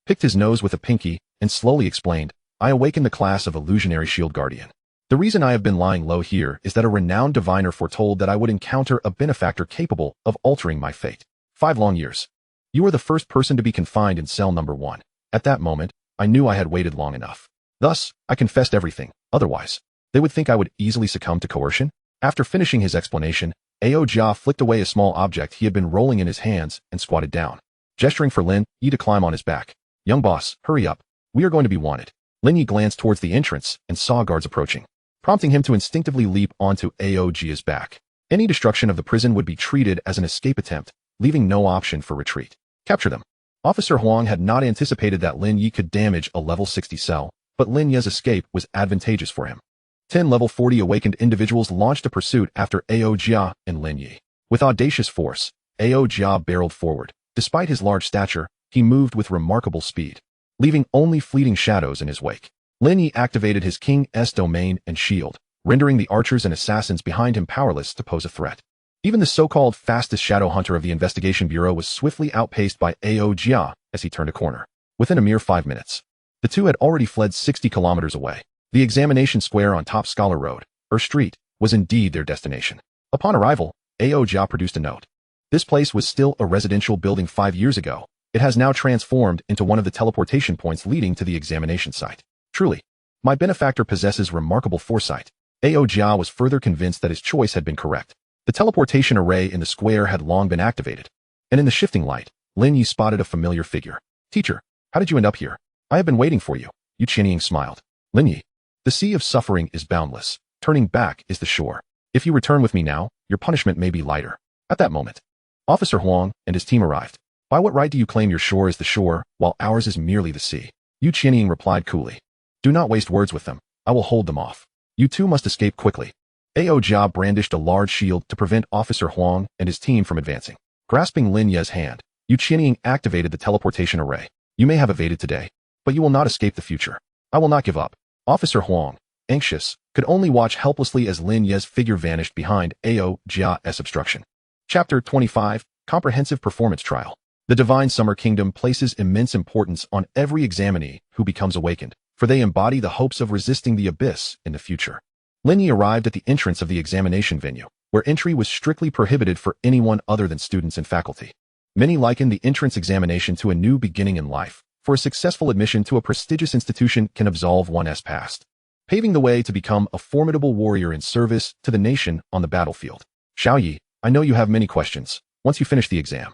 picked his nose with a pinky, and slowly explained, I awakened the class of illusionary shield guardian. The reason I have been lying low here is that a renowned diviner foretold that I would encounter a benefactor capable of altering my fate. 5 long years. You are the first person to be confined in cell number 1. At that moment, I knew I had waited long enough. Thus, I confessed everything. Otherwise, they would think I would easily succumb to coercion. After finishing his explanation, Ao Jia flicked away a small object he had been rolling in his hands and squatted down, gesturing for Lin Ye to climb on his back. Young boss, hurry up. We are going to be wanted. Lin Ye glanced towards the entrance and saw guards approaching, prompting him to instinctively leap onto Ao Jia's back. Any destruction of the prison would be treated as an escape attempt, leaving no option for retreat. Capture them. Officer Huang had not anticipated that Lin Ye could damage a level 60 cell, but Lin Ye's escape was advantageous for him. 10 level 40 awakened individuals launched a pursuit after Ao Jia and Lin Ye. With audacious force, Ao Jia barreled forward. Despite his large stature, he moved with remarkable speed, leaving only fleeting shadows in his wake. Lin Ye activated his King's domain and shield, rendering the archers and assassins behind him powerless to pose a threat. Even the so-called fastest shadow hunter of the investigation bureau was swiftly outpaced by Ao Jia as he turned a corner. Within a mere 5 minutes, the two had already fled 60 kilometers away. The examination square on Top Scholar Road, or street, was indeed their destination. Upon arrival, Ao Jia produced a note. This place was still a residential building 5 years ago. It has now transformed into one of the teleportation points leading to the examination site. Truly, my benefactor possesses remarkable foresight. Ao Jia was further convinced that his choice had been correct. The teleportation array in the square had long been activated, and in the shifting light, Lin Ye spotted a familiar figure. Teacher, how did you end up here? I have been waiting for you. Yu Qianying smiled. Lin Ye, the sea of suffering is boundless. Turning back is the shore. If you return with me now, your punishment may be lighter. At that moment, Officer Huang and his team arrived. By what right do you claim your shore is the shore, while ours is merely the sea? Yu Qianying replied coolly. Do not waste words with them. I will hold them off. You two must escape quickly. Ao Jia brandished a large shield to prevent Officer Huang and his team from advancing. Grasping Lin Ye's hand, Yu Qianying activated the teleportation array. You may have evaded today, but you will not escape the future. I will not give up. Officer Huang, anxious, could only watch helplessly as Lin Ye's figure vanished behind Ao Jia's obstruction. Chapter 25, Comprehensive Performance Trial. The Divine Summer Kingdom places immense importance on every examinee who becomes awakened, for they embody the hopes of resisting the abyss in the future. Lin Ye arrived at the entrance of the examination venue, where entry was strictly prohibited for anyone other than students and faculty. Many liken the entrance examination to a new beginning in life, for a successful admission to a prestigious institution can absolve one's past, paving the way to become a formidable warrior in service to the nation on the battlefield. Xiaoyi, I know you have many questions. Once you finish the exam,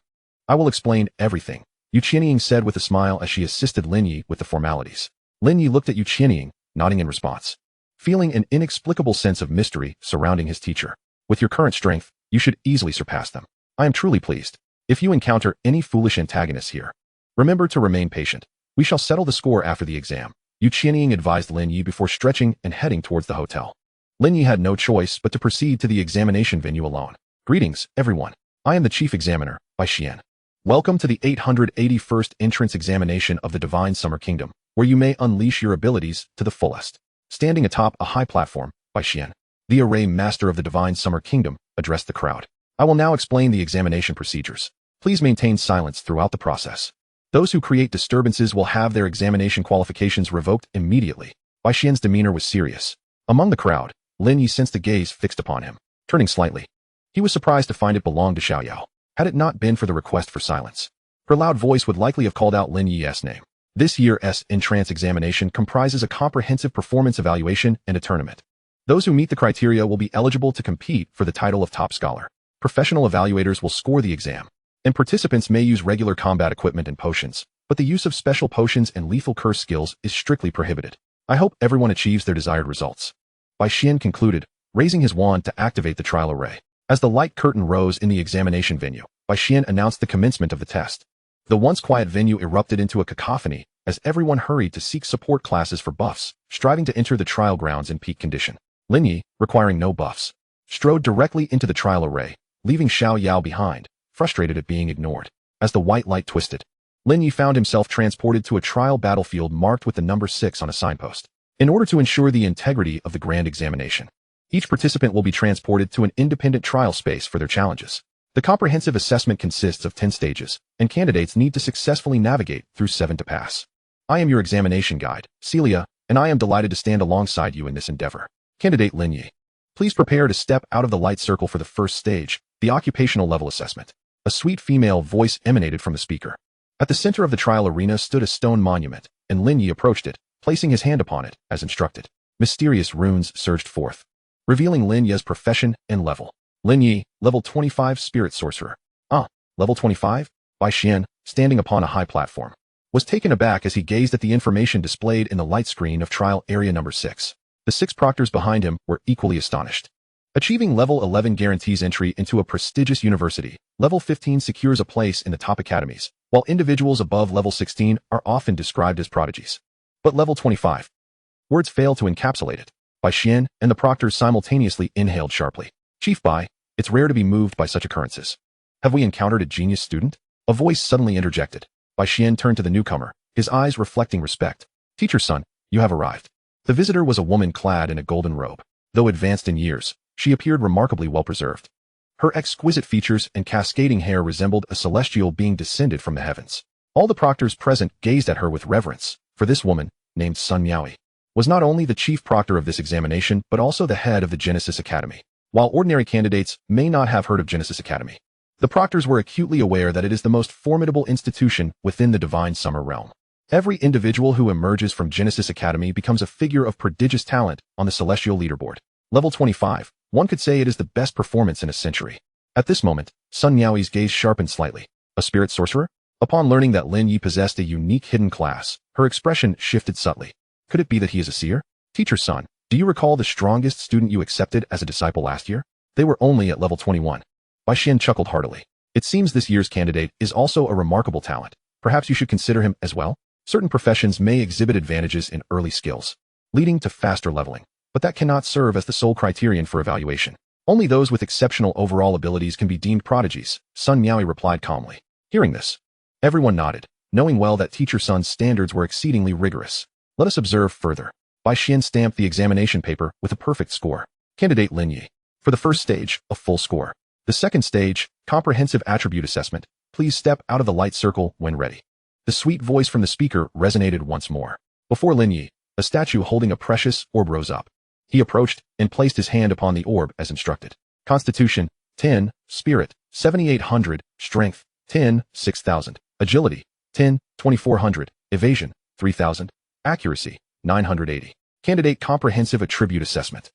I will explain everything, Yu Qianying said with a smile as she assisted Lin Ye with the formalities. Lin Ye looked at Yu Qianying, nodding in response, feeling an inexplicable sense of mystery surrounding his teacher. With your current strength, you should easily surpass them. I am truly pleased. If you encounter any foolish antagonists here, remember to remain patient. We shall settle the score after the exam, Yu Qianying advised Lin Ye before stretching and heading towards the hotel. Lin Ye had no choice but to proceed to the examination venue alone. Greetings, everyone. I am the Chief Examiner, Bai Xian. Welcome to the 881st entrance examination of the Divine Summer Kingdom, where you may unleash your abilities to the fullest. Standing atop a high platform, Bai Xian, the array master of the Divine Summer Kingdom, addressed the crowd. I will now explain the examination procedures. Please maintain silence throughout the process. Those who create disturbances will have their examination qualifications revoked immediately. Bai Xian's demeanor was serious. Among the crowd, Lin Ye sensed a gaze fixed upon him. Turning slightly, he was surprised to find it belonged to Xiaoyao. Had it not been for the request for silence, her loud voice would likely have called out Lin Ye's name. This year's entrance examination comprises a comprehensive performance evaluation and a tournament. Those who meet the criteria will be eligible to compete for the title of top scholar. Professional evaluators will score the exam, and participants may use regular combat equipment and potions, but the use of special potions and lethal curse skills is strictly prohibited. I hope everyone achieves their desired results. Bai Xian concluded, raising his wand to activate the trial array. As the light curtain rose in the examination venue, Bai Xian announced the commencement of the test. The once quiet venue erupted into a cacophony as everyone hurried to seek support classes for buffs, striving to enter the trial grounds in peak condition. Lin Ye, requiring no buffs, strode directly into the trial array, leaving Xiaoyao behind, frustrated at being ignored. As the white light twisted, Lin Ye found himself transported to a trial battlefield marked with the number 6 on a signpost. In order to ensure the integrity of the grand examination, each participant will be transported to an independent trial space for their challenges. The comprehensive assessment consists of 10 stages, and candidates need to successfully navigate through 7 to pass. I am your examination guide, Celia, and I am delighted to stand alongside you in this endeavor. Candidate Lin Ye, please prepare to step out of the light circle for the first stage, the occupational level assessment. A sweet female voice emanated from the speaker. At the center of the trial arena stood a stone monument, and Lin Ye approached it, placing his hand upon it, as instructed. Mysterious runes surged forth, revealing Lin Ye's profession and level. Lin Ye, level 25 spirit sorcerer. Level 25? Bai Xian, standing upon a high platform, was taken aback as he gazed at the information displayed in the light screen of trial area number 6. The 6 proctors behind him were equally astonished. Achieving level 11 guarantees entry into a prestigious university. Level 15 secures a place in the top academies, while individuals above level 16 are often described as prodigies. But level 25, Words fail to encapsulate it. Bai Xian and the proctors simultaneously inhaled sharply. Chief Bai, it's rare to be moved by such occurrences. Have we encountered a genius student? A voice suddenly interjected. Bai Xian turned to the newcomer, his eyes reflecting respect. Teacher's son, you have arrived. The visitor was a woman clad in a golden robe. Though advanced in years, she appeared remarkably well-preserved. Her exquisite features and cascading hair resembled a celestial being descended from the heavens. All the proctors present gazed at her with reverence, for this woman, named Sun Miaoyi, was not only the chief proctor of this examination but also the head of the Genesis Academy. While ordinary candidates may not have heard of Genesis Academy, the proctors were acutely aware that it is the most formidable institution within the divine summer realm. Every individual who emerges from Genesis Academy becomes a figure of prodigious talent on the celestial leaderboard. Level 25, one could say it is the best performance in a century. At this moment, Sun Miaoyi's gaze sharpened slightly. A spirit sorcerer? Upon learning that Lin Ye possessed a unique hidden class, her expression shifted subtly. Could it be that he is a seer? Teacher's son, do you recall the strongest student you accepted as a disciple last year? They were only at level 21. Bai Xian chuckled heartily. It seems this year's candidate is also a remarkable talent. Perhaps you should consider him as well? Certain professions may exhibit advantages in early skills, leading to faster leveling, but that cannot serve as the sole criterion for evaluation. Only those with exceptional overall abilities can be deemed prodigies, Sun Miaoyi replied calmly. Hearing this, everyone nodded, knowing well that Teacher Sun's standards were exceedingly rigorous. Let us observe further. Bai Xian stamped the examination paper with a perfect score. Candidate Lin Ye. For the first stage, a full score. The second stage, comprehensive attribute assessment. Please step out of the light circle when ready. The sweet voice from the speaker resonated once more. Before Lin Ye, a statue holding a precious orb rose up. He approached and placed his hand upon the orb as instructed. Constitution, 10, Spirit, 7800, Strength, 10, 6000, Agility, 10, 2400, Evasion, 3000, Accuracy, 980. Candidate Comprehensive Attribute Assessment.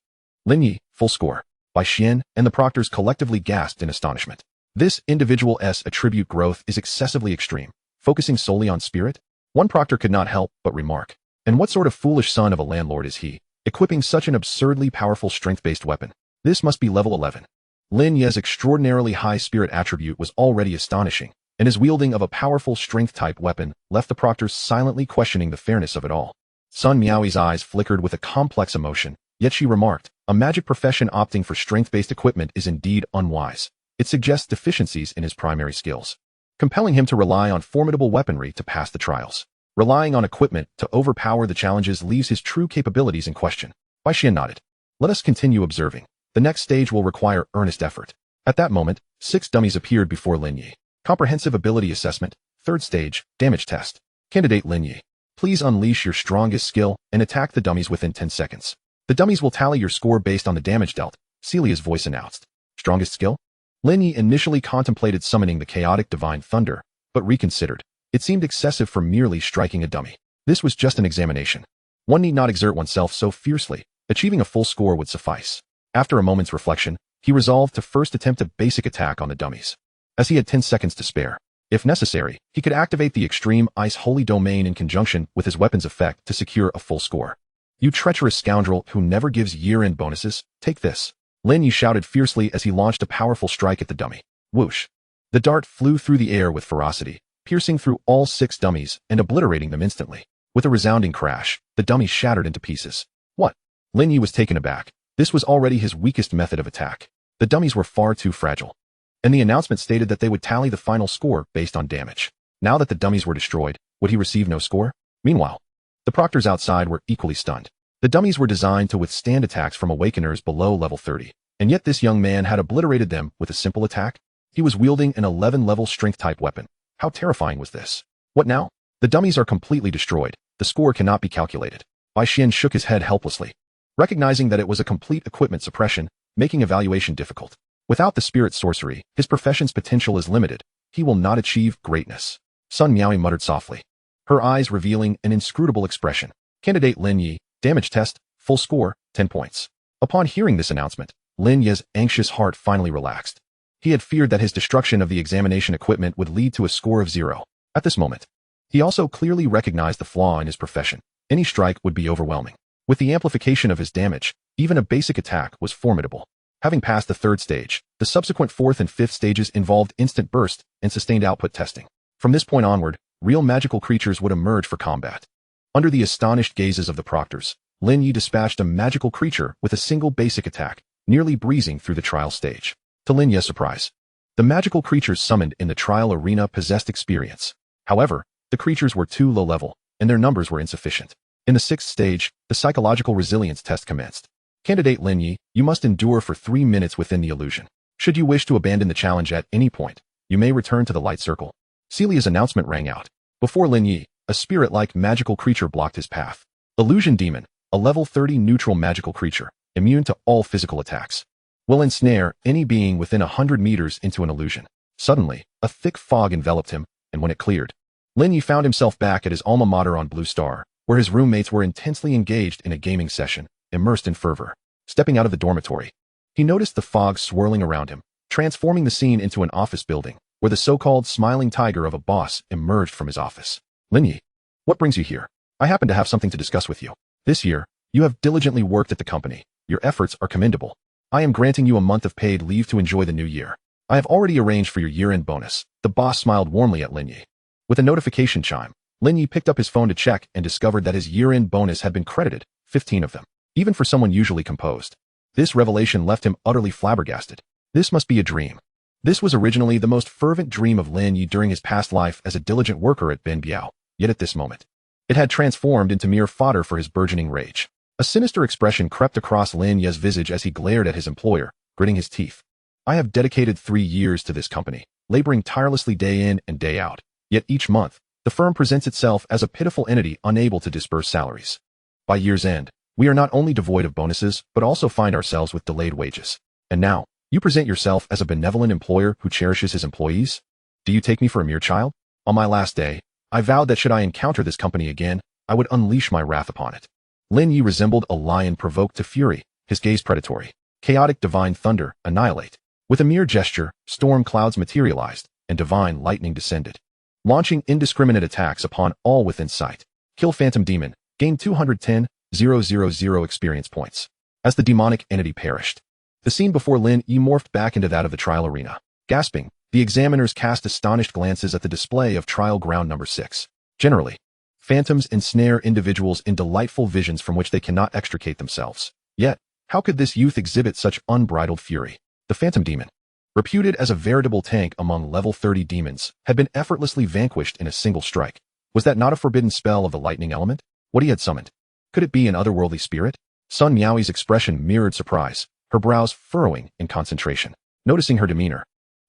Lin Ye, full score. Bai Xian and the proctors collectively gasped in astonishment. This individual's attribute growth is excessively extreme. Focusing solely on spirit? One proctor could not help but remark. And what sort of foolish son of a landlord is he, equipping such an absurdly powerful strength-based weapon? This must be level 11. Lin Ye's extraordinarily high spirit attribute was already astonishing, and his wielding of a powerful strength-type weapon left the proctors silently questioning the fairness of it all. Sun Miaoyi's eyes flickered with a complex emotion, yet she remarked, a magic profession opting for strength-based equipment is indeed unwise. It suggests deficiencies in his primary skills, compelling him to rely on formidable weaponry to pass the trials. Relying on equipment to overpower the challenges leaves his true capabilities in question. Bai Xian nodded. Let us continue observing. The next stage will require earnest effort. At that moment, 6 dummies appeared before Lin Ye. Comprehensive Ability Assessment, 3rd stage, Damage Test. Candidate Lin Ye, please unleash your strongest skill and attack the dummies within 10 seconds. The dummies will tally your score based on the damage dealt, Celia's voice announced. Strongest skill? Lin Ye initially contemplated summoning the chaotic divine thunder, but reconsidered. It seemed excessive for merely striking a dummy. This was just an examination. One need not exert oneself so fiercely. Achieving a full score would suffice. After a moment's reflection, he resolved to first attempt a basic attack on the dummies. As he had 10 seconds to spare, if necessary, he could activate the extreme ice holy domain in conjunction with his weapon's effect to secure a full score. You treacherous scoundrel who never gives year-end bonuses, take this. Lin Ye shouted fiercely as he launched a powerful strike at the dummy. Whoosh. The dart flew through the air with ferocity, piercing through all 6 dummies and obliterating them instantly. With a resounding crash, the dummies shattered into pieces. What? Lin Ye was taken aback. This was already his weakest method of attack. The dummies were far too fragile. And the announcement stated that they would tally the final score based on damage. Now that the dummies were destroyed, would he receive no score? Meanwhile, the proctors outside were equally stunned. The dummies were designed to withstand attacks from awakeners below level 30, and yet this young man had obliterated them with a simple attack. He was wielding an 11-level strength-type weapon. How terrifying was this? What now? The dummies are completely destroyed. The score cannot be calculated. Bai Xian shook his head helplessly, recognizing that it was a complete equipment suppression, making evaluation difficult. Without the spirit sorcery, his profession's potential is limited. He will not achieve greatness. Sun Miaoyi muttered softly, her eyes revealing an inscrutable expression. Candidate Lin Ye, damage test, full score, 10 points. Upon hearing this announcement, Lin Ye's anxious heart finally relaxed. He had feared that his destruction of the examination equipment would lead to a score of 0. At this moment, he also clearly recognized the flaw in his profession. Any strike would be overwhelming. With the amplification of his damage, even a basic attack was formidable. Having passed the 3rd stage, the subsequent 4th and 5th stages involved instant burst and sustained output testing. From this point onward, real magical creatures would emerge for combat. Under the astonished gazes of the proctors, Lin Ye dispatched a magical creature with a single basic attack, nearly breezing through the trial stage. To Lin Ye's surprise, the magical creatures summoned in the trial arena possessed experience. However, the creatures were too low level, and their numbers were insufficient. In the 6th stage, the psychological resilience test commenced. Candidate Lin Ye, you must endure for 3 minutes within the illusion. Should you wish to abandon the challenge at any point, you may return to the light circle. Celia's announcement rang out. Before Lin Ye, a spirit-like magical creature blocked his path. Illusion Demon, a level 30 neutral magical creature, immune to all physical attacks, will ensnare any being within 100 meters into an illusion. Suddenly, a thick fog enveloped him, and when it cleared, Lin Ye found himself back at his alma mater on Blue Star, where his roommates were intensely engaged in a gaming session, immersed in fervor. Stepping out of the dormitory, he noticed the fog swirling around him, transforming the scene into an office building, where the so-called smiling tiger of a boss emerged from his office. Lin Ye, what brings you here? I happen to have something to discuss with you. This year, you have diligently worked at the company. Your efforts are commendable. I am granting you a month of paid leave to enjoy the new year. I have already arranged for your year-end bonus. The boss smiled warmly at Lin Ye. With a notification chime, Lin Ye picked up his phone to check and discovered that his year-end bonus had been credited, 15 of them. Even for someone usually composed. This revelation left him utterly flabbergasted. This must be a dream. This was originally the most fervent dream of Lin Ye during his past life as a diligent worker at Ben Biao, yet at this moment, it had transformed into mere fodder for his burgeoning rage. A sinister expression crept across Lin Ye's visage as he glared at his employer, gritting his teeth. I have dedicated 3 years to this company, laboring tirelessly day in and day out. Yet each month, the firm presents itself as a pitiful entity unable to disburse salaries. By year's end, we are not only devoid of bonuses, but also find ourselves with delayed wages. And now, you present yourself as a benevolent employer who cherishes his employees? Do you take me for a mere child? On my last day, I vowed that should I encounter this company again, I would unleash my wrath upon it. Lin Ye resembled a lion provoked to fury, his gaze predatory. Chaotic divine thunder, annihilate. With a mere gesture, storm clouds materialized, and divine lightning descended, launching indiscriminate attacks upon all within sight. Kill Phantom Demon, gain 210,000 experience points. As the demonic entity perished, the scene before Lin Ye morphed back into that of the trial arena. Gasping, the examiners cast astonished glances at the display of trial ground number 6. Generally, phantoms ensnare individuals in delightful visions from which they cannot extricate themselves. Yet, how could this youth exhibit such unbridled fury? The Phantom Demon, reputed as a veritable tank among level 30 demons, had been effortlessly vanquished in a single strike. Was that not a forbidden spell of the lightning element? What he had summoned? Could it be an otherworldly spirit? Sun Miaoi's expression mirrored surprise, her brows furrowing in concentration. Noticing her demeanor,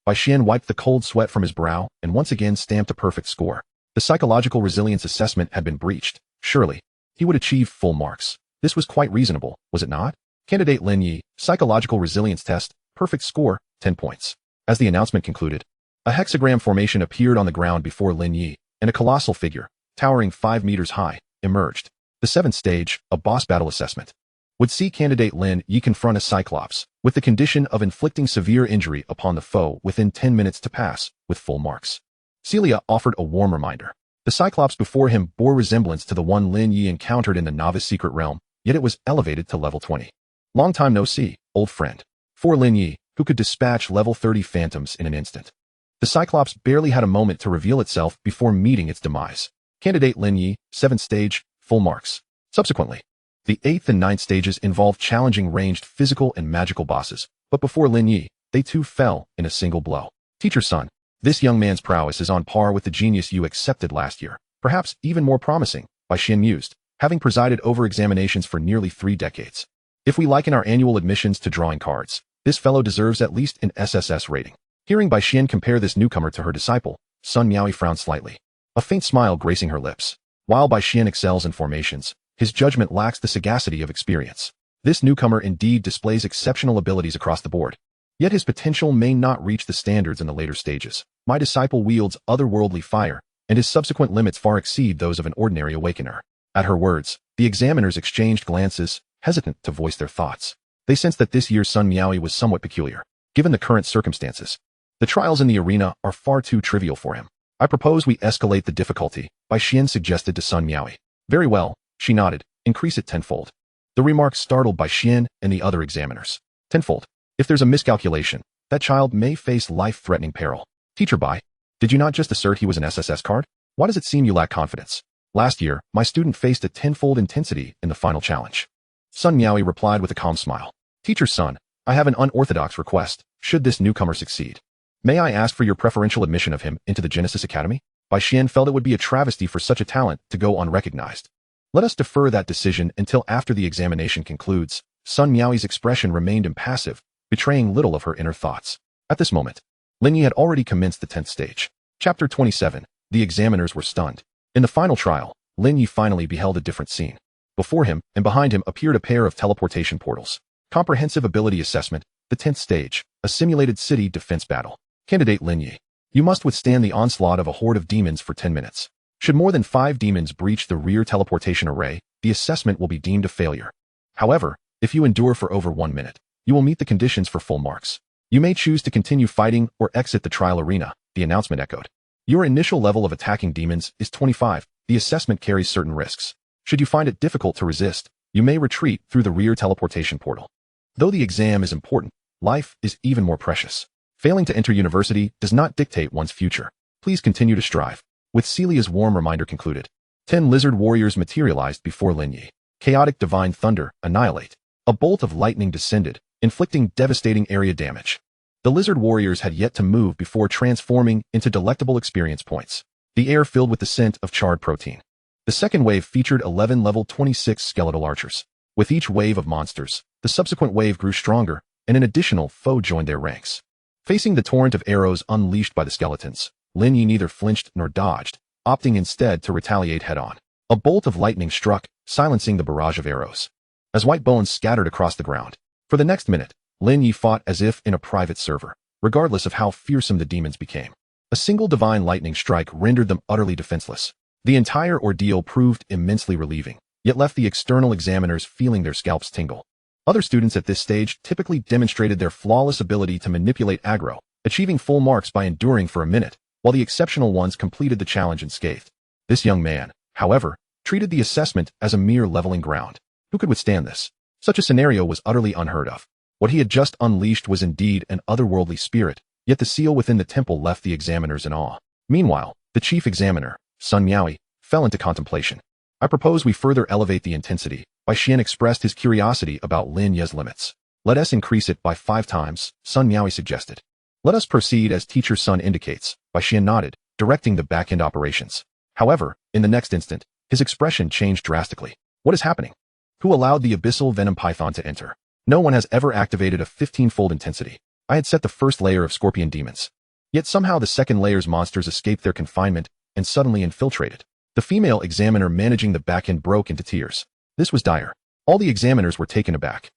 Bai Xian wiped the cold sweat from his brow and once again stamped a perfect score. The psychological resilience assessment had been breached. Surely, he would achieve full marks. This was quite reasonable, was it not? Candidate Lin Ye, psychological resilience test, perfect score, 10 points. As the announcement concluded, a hexagram formation appeared on the ground before Lin Ye, and a colossal figure, towering 5 meters high, emerged. The 7th stage, a boss battle assessment, would see candidate Lin Ye confront a cyclops, with the condition of inflicting severe injury upon the foe within 10 minutes to pass, with full marks. Celia offered a warm reminder. The cyclops before him bore resemblance to the one Lin Ye encountered in the Novice secret realm, yet it was elevated to level 20. Long time no see, old friend. For Lin Ye, who could dispatch level 30 phantoms in an instant, the cyclops barely had a moment to reveal itself before meeting its demise. Candidate Lin Ye, 7th stage, full marks. Subsequently, the 8th and 9th stages involved challenging ranged physical and magical bosses, but before Lin Ye, they too fell in a single blow. Teacher's son, this young man's prowess is on par with the genius you accepted last year, perhaps even more promising, Bai Xian mused, having presided over examinations for nearly 3 decades. If we liken our annual admissions to drawing cards, this fellow deserves at least an SSS rating. Hearing Bai Xian compare this newcomer to her disciple, Sun Miaoi frowned slightly, a faint smile gracing her lips. While Bai Xian excels in formations, his judgment lacks the sagacity of experience. This newcomer indeed displays exceptional abilities across the board, yet his potential may not reach the standards in the later stages. My disciple wields otherworldly fire, and his subsequent limits far exceed those of an ordinary awakener. At her words, the examiners exchanged glances, hesitant to voice their thoughts. They sensed that this year's Sun Miaoi was somewhat peculiar, given the current circumstances. The trials in the arena are far too trivial for him. I propose we escalate the difficulty, Bai Xian suggested to Sun Miaoi. Very well, she nodded, increase it tenfold. The remark startled Bai Xian and the other examiners. Tenfold. If there's a miscalculation, that child may face life-threatening peril. Teacher Bai, did you not just assert he was an SSS card? Why does it seem you lack confidence? Last year, my student faced a tenfold intensity in the final challenge. Sun Miaoyi replied with a calm smile. Teacher Sun, I have an unorthodox request, should this newcomer succeed. May I ask for your preferential admission of him into the Genesis Academy? Bai Xian felt it would be a travesty for such a talent to go unrecognized. Let us defer that decision until after the examination concludes. Sun Miaoyi's expression remained impassive, betraying little of her inner thoughts. At this moment, Lin Ye had already commenced the 10th stage. Chapter 27. The examiners were stunned. In the final trial, Lin Ye finally beheld a different scene. Before him and behind him appeared a pair of teleportation portals. Comprehensive ability assessment, the 10th stage, a simulated city defense battle. Candidate Lin Ye, you must withstand the onslaught of a horde of demons for 10 minutes. Should more than 5 demons breach the rear teleportation array, the assessment will be deemed a failure. However, if you endure for over 1 minute, you will meet the conditions for full marks. You may choose to continue fighting or exit the trial arena, the announcement echoed. Your initial level of attacking demons is 25. The assessment carries certain risks. Should you find it difficult to resist, you may retreat through the rear teleportation portal. Though the exam is important, life is even more precious. Failing to enter university does not dictate one's future. Please continue to strive. With Celia's warm reminder concluded, 10 lizard warriors materialized before Lin Ye. Chaotic divine thunder, annihilate. A bolt of lightning descended, inflicting devastating area damage. The lizard warriors had yet to move before transforming into delectable experience points. The air filled with the scent of charred protein. The second wave featured 11 level 26 skeletal archers. With each wave of monsters, the subsequent wave grew stronger, and an additional foe joined their ranks. Facing the torrent of arrows unleashed by the skeletons, Lin Ye neither flinched nor dodged, opting instead to retaliate head-on. A bolt of lightning struck, silencing the barrage of arrows. As white bones scattered across the ground. For the next minute, Lin Ye fought as if in a private server, regardless of how fearsome the demons became. A single divine lightning strike rendered them utterly defenseless. The entire ordeal proved immensely relieving, yet left the external examiners feeling their scalps tingle. Other students at this stage typically demonstrated their flawless ability to manipulate aggro, achieving full marks by enduring for a minute, while the exceptional ones completed the challenge unscathed. This young man, however, treated the assessment as a mere leveling ground. Who could withstand this? Such a scenario was utterly unheard of. What he had just unleashed was indeed an otherworldly spirit, yet the seal within the temple left the examiners in awe. Meanwhile, the chief examiner, Sun Miaoyi, fell into contemplation. I propose we further elevate the intensity. Bai Xian expressed his curiosity about Lin Ye's limits. Let us increase it by 5 times, Sun Miaoyi suggested. Let us proceed as Teacher Sun indicates, Bai Xian nodded, directing the back-end operations. However, in the next instant, his expression changed drastically. What is happening? Who allowed the abyssal venom python to enter? No one has ever activated a 15-fold intensity. I had set the first layer of scorpion demons. Yet somehow the second layer's monsters escaped their confinement and suddenly infiltrated. The female examiner managing the back-end broke into tears. This was dire. All the examiners were taken aback.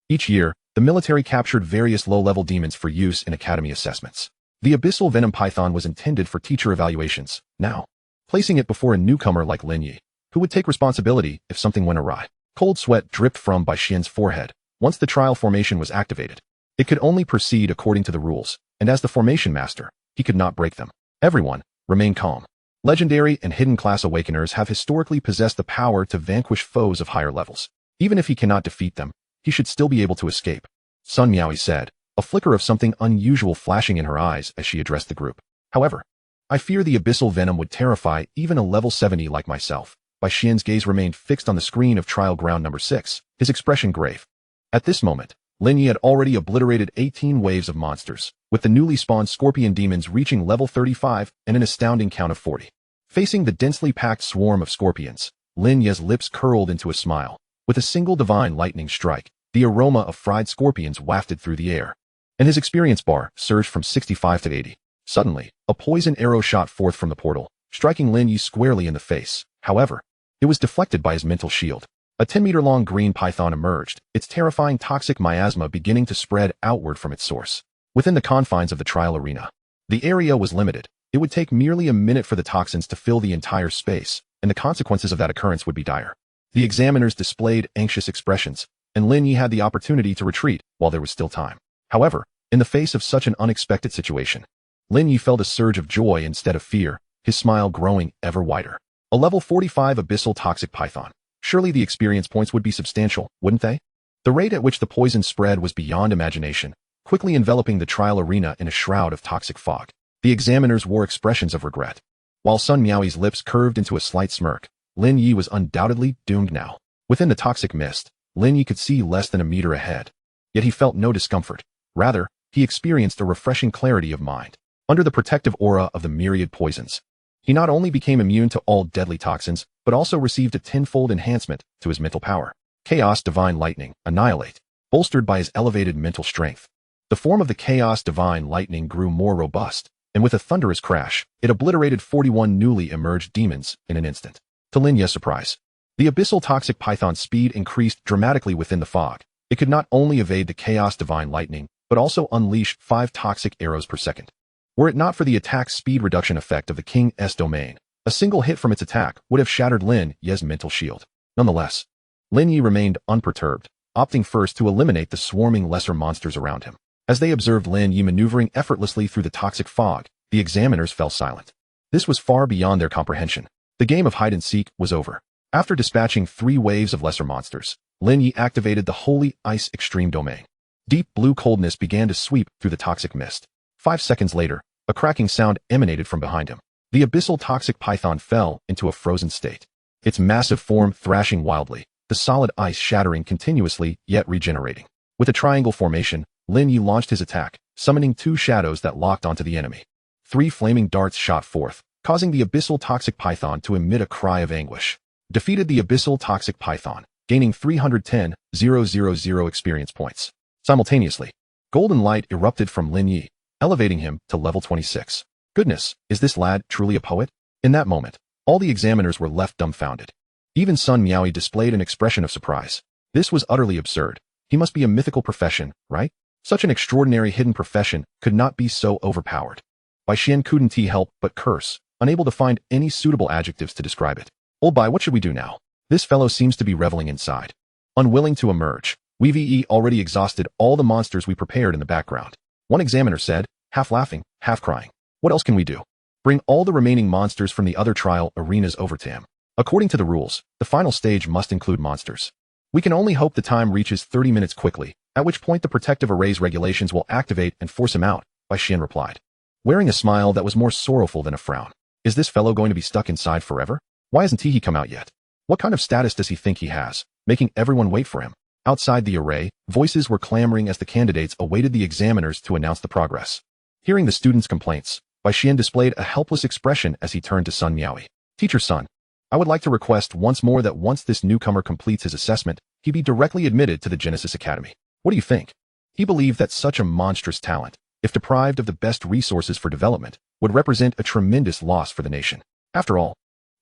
Each year, the military captured various low-level demons for use in academy assessments. The abyssal venom python was intended for teacher evaluations. Now, placing it before a newcomer like Lin Ye, who would take responsibility if something went awry. Cold sweat dripped from Bai Xian's forehead. Once the trial formation was activated, it could only proceed according to the rules, and as the formation master, he could not break them. Everyone, remain calm. Legendary and hidden class awakeners have historically possessed the power to vanquish foes of higher levels. Even if he cannot defeat them, he should still be able to escape. Sun Miaoyi said, a flicker of something unusual flashing in her eyes as she addressed the group. However, I fear the abyssal venom would terrify even a level 70 like myself. Bai Xian's gaze remained fixed on the screen of trial ground number 6, his expression grave. At this moment, Lin Ye had already obliterated 18 waves of monsters, with the newly spawned scorpion demons reaching level 35 and an astounding count of 40. Facing the densely packed swarm of scorpions, Lin Ye's lips curled into a smile. With a single divine lightning strike, the aroma of fried scorpions wafted through the air, and his experience bar surged from 65 to 80. Suddenly, a poison arrow shot forth from the portal, striking Lin Ye squarely in the face. However, it was deflected by his mental shield. A 10-meter-long green python emerged, its terrifying toxic miasma beginning to spread outward from its source. Within the confines of the trial arena, the area was limited. It would take merely a minute for the toxins to fill the entire space, and the consequences of that occurrence would be dire. The examiners displayed anxious expressions, and Lin Ye had the opportunity to retreat while there was still time. However, in the face of such an unexpected situation, Lin Ye felt a surge of joy instead of fear, his smile growing ever wider. A level 45 abyssal toxic python. Surely the experience points would be substantial, wouldn't they? The rate at which the poison spread was beyond imagination, quickly enveloping the trial arena in a shroud of toxic fog. The examiners wore expressions of regret. While Sun Miaoyi's lips curved into a slight smirk, Lin Ye was undoubtedly doomed now. Within the toxic mist, Lin Ye could see less than a meter ahead. Yet he felt no discomfort. Rather, he experienced a refreshing clarity of mind. Under the protective aura of the myriad poisons, he not only became immune to all deadly toxins, but also received a tenfold enhancement to his mental power. Chaos Divine Lightning, Annihilate, bolstered by his elevated mental strength. The form of the Chaos Divine Lightning grew more robust, and with a thunderous crash, it obliterated 41 newly emerged demons in an instant. To Lin Ye's surprise, the abyssal toxic python's speed increased dramatically within the fog. It could not only evade the Chaos Divine Lightning, but also unleash 5 toxic arrows per second. Were it not for the attack speed reduction effect of the King's domain, a single hit from its attack would have shattered Lin Ye's mental shield. Nonetheless, Lin Ye remained unperturbed, opting first to eliminate the swarming lesser monsters around him. As they observed Lin Ye maneuvering effortlessly through the toxic fog, the examiners fell silent. This was far beyond their comprehension. The game of hide-and-seek was over. After dispatching 3 waves of lesser monsters, Lin Ye activated the Holy Ice Extreme Domain. Deep blue coldness began to sweep through the toxic mist. 5 seconds later, a cracking sound emanated from behind him. The abyssal toxic python fell into a frozen state. Its massive form thrashing wildly, the solid ice shattering continuously yet regenerating. With a triangle formation, Lin Ye launched his attack, summoning 2 shadows that locked onto the enemy. 3 flaming darts shot forth, causing the abyssal toxic python to emit a cry of anguish. Defeated the abyssal toxic python, gaining 310,000 experience points. Simultaneously, golden light erupted from Lin Ye, elevating him to level 26. Goodness, is this lad truly a poet? In that moment, all the examiners were left dumbfounded. Even Sun Miaoyi displayed an expression of surprise. This was utterly absurd. He must be a mythical profession, right? Such an extraordinary hidden profession could not be so overpowered. Bai Xian couldn't help but curse, unable to find any suitable adjectives to describe it. Old Bai, what should we do now? This fellow seems to be reveling inside. Unwilling to emerge, we've already exhausted all the monsters we prepared in the background. One examiner said, half laughing, half crying. What else can we do? Bring all the remaining monsters from the other trial arenas over to him. According to the rules, the final stage must include monsters. We can only hope the time reaches 30 minutes quickly, at which point the protective array's regulations will activate and force him out, Bai Xian replied, wearing a smile that was more sorrowful than a frown. Is this fellow going to be stuck inside forever? Why hasn't he come out yet? What kind of status does he think he has, making everyone wait for him? Outside the array, voices were clamoring as the candidates awaited the examiners to announce the progress. Hearing the students' complaints, Bai Xian displayed a helpless expression as he turned to Sun Miaoyi. Teacher Sun, I would like to request once more that once this newcomer completes his assessment, he be directly admitted to the Genesis Academy. What do you think? He believed that such a monstrous talent, if deprived of the best resources for development, would represent a tremendous loss for the nation. After all,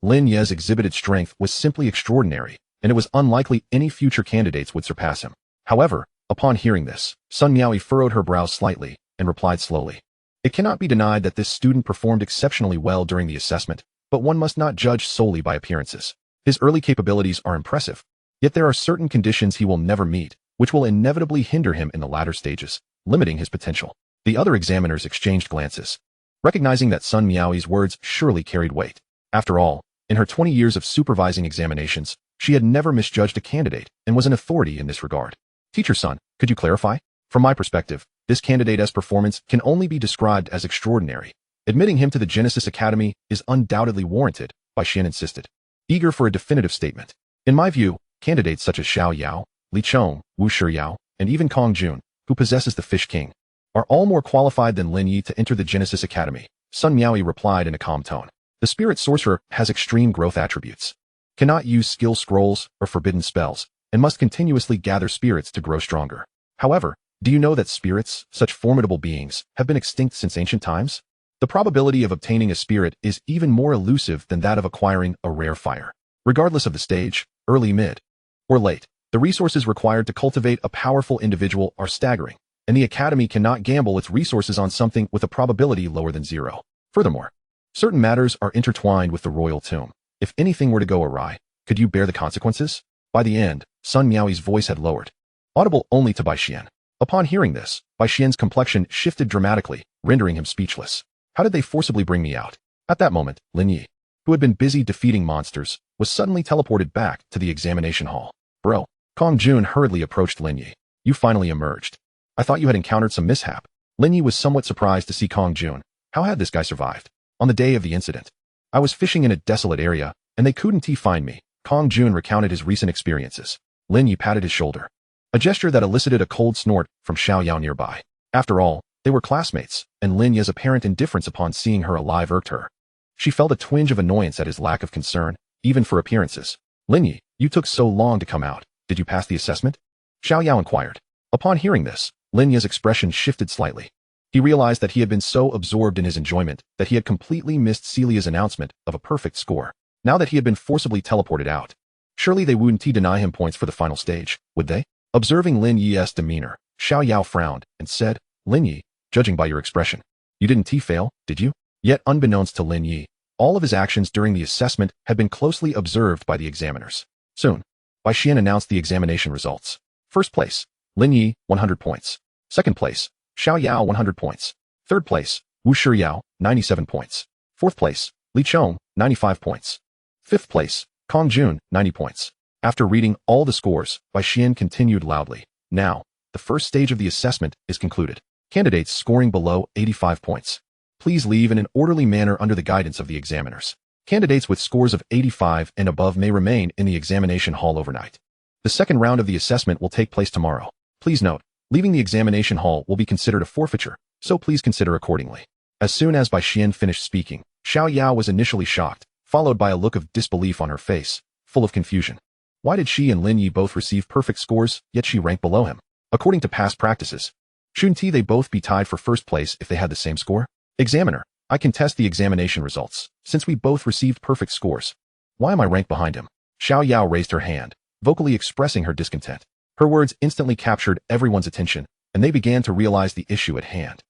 Lin Ye's exhibited strength was simply extraordinary, and it was unlikely any future candidates would surpass him. However, upon hearing this, Sun Miaoyi furrowed her brows slightly and replied slowly. It cannot be denied that this student performed exceptionally well during the assessment, but one must not judge solely by appearances. His early capabilities are impressive, yet there are certain conditions he will never meet, which will inevitably hinder him in the latter stages, limiting his potential. The other examiners exchanged glances, recognizing that Sun Miaoyi's words surely carried weight. After all, in her 20 years of supervising examinations, she had never misjudged a candidate and was an authority in this regard. Teacher Sun, could you clarify? From my perspective, this candidate's performance can only be described as extraordinary. Admitting him to the Genesis Academy is undoubtedly warranted, Bai Xian insisted, eager for a definitive statement. In my view, candidates such as Xiao Yao, Li Chong, Wu Shiyao, and even Kong Jun, who possesses the Fish King, are all more qualified than Lin Ye to enter the Genesis Academy, Sun Miaoyi replied in a calm tone. The spirit sorcerer has extreme growth attributes, cannot use skill scrolls or forbidden spells, and must continuously gather spirits to grow stronger. However, do you know that spirits, such formidable beings, have been extinct since ancient times? The probability of obtaining a spirit is even more elusive than that of acquiring a rare fire. Regardless of the stage, early, mid, or late, the resources required to cultivate a powerful individual are staggering, and the Academy cannot gamble its resources on something with a probability lower than 0. Furthermore, certain matters are intertwined with the royal tomb. If anything were to go awry, could you bear the consequences? By the end, Sun Miaoyi's voice had lowered, audible only to Bai Xian. Upon hearing this, Bai Xian's complexion shifted dramatically, rendering him speechless. How did they forcibly bring me out? At that moment, Lin Ye, who had been busy defeating monsters, was suddenly teleported back to the examination hall. Bro, Kong Jun hurriedly approached Lin Ye. You finally emerged. I thought you had encountered some mishap. Lin Ye was somewhat surprised to see Kong Jun. How had this guy survived? On the day of the incident, I was fishing in a desolate area, and they couldn't find me. Kong Jun recounted his recent experiences. Lin Ye patted his shoulder, a gesture that elicited a cold snort from Xiao Yao nearby. After all, they were classmates, and Lin Ye's apparent indifference upon seeing her alive irked her. She felt a twinge of annoyance at his lack of concern, even for appearances. Lin Ye, you took so long to come out. Did you pass the assessment? Xiao Yao inquired. Upon hearing this, Lin Ye's expression shifted slightly. He realized that he had been so absorbed in his enjoyment that he had completely missed Celia's announcement of a perfect score. Now that he had been forcibly teleported out, surely they wouldn't deny him points for the final stage, would they? Observing Lin Ye's demeanor, Xiao Yao frowned and said, Lin Ye, judging by your expression, you didn't fail, did you? Yet unbeknownst to Lin Ye, all of his actions during the assessment had been closely observed by the examiners. Soon, Bai Xian announced the examination results. First place, Lin Ye, 100 points. Second place, Xiao Yao, 100 points. Third place, Wu Shiyao, 97 points. Fourth place, Li Chong, 95 points. Fifth place, Kong Jun, 90 points. After reading all the scores, Bai Xian continued loudly. Now, the first stage of the assessment is concluded. Candidates scoring below 85 points, please leave in an orderly manner under the guidance of the examiners. Candidates with scores of 85 and above may remain in the examination hall overnight. The second round of the assessment will take place tomorrow. Please note, leaving the examination hall will be considered a forfeiture, so please consider accordingly. As soon as Bai Xian finished speaking, Xiao Yao was initially shocked, followed by a look of disbelief on her face, full of confusion. Why did she and Lin Ye both receive perfect scores, yet she ranked below him? According to past practices, shouldn't they both be tied for first place if they had the same score? Examiner, I contest the examination results, since we both received perfect scores. Why am I ranked behind him? Xiao Yao raised her hand, vocally expressing her discontent. Her words instantly captured everyone's attention, and they began to realize the issue at hand.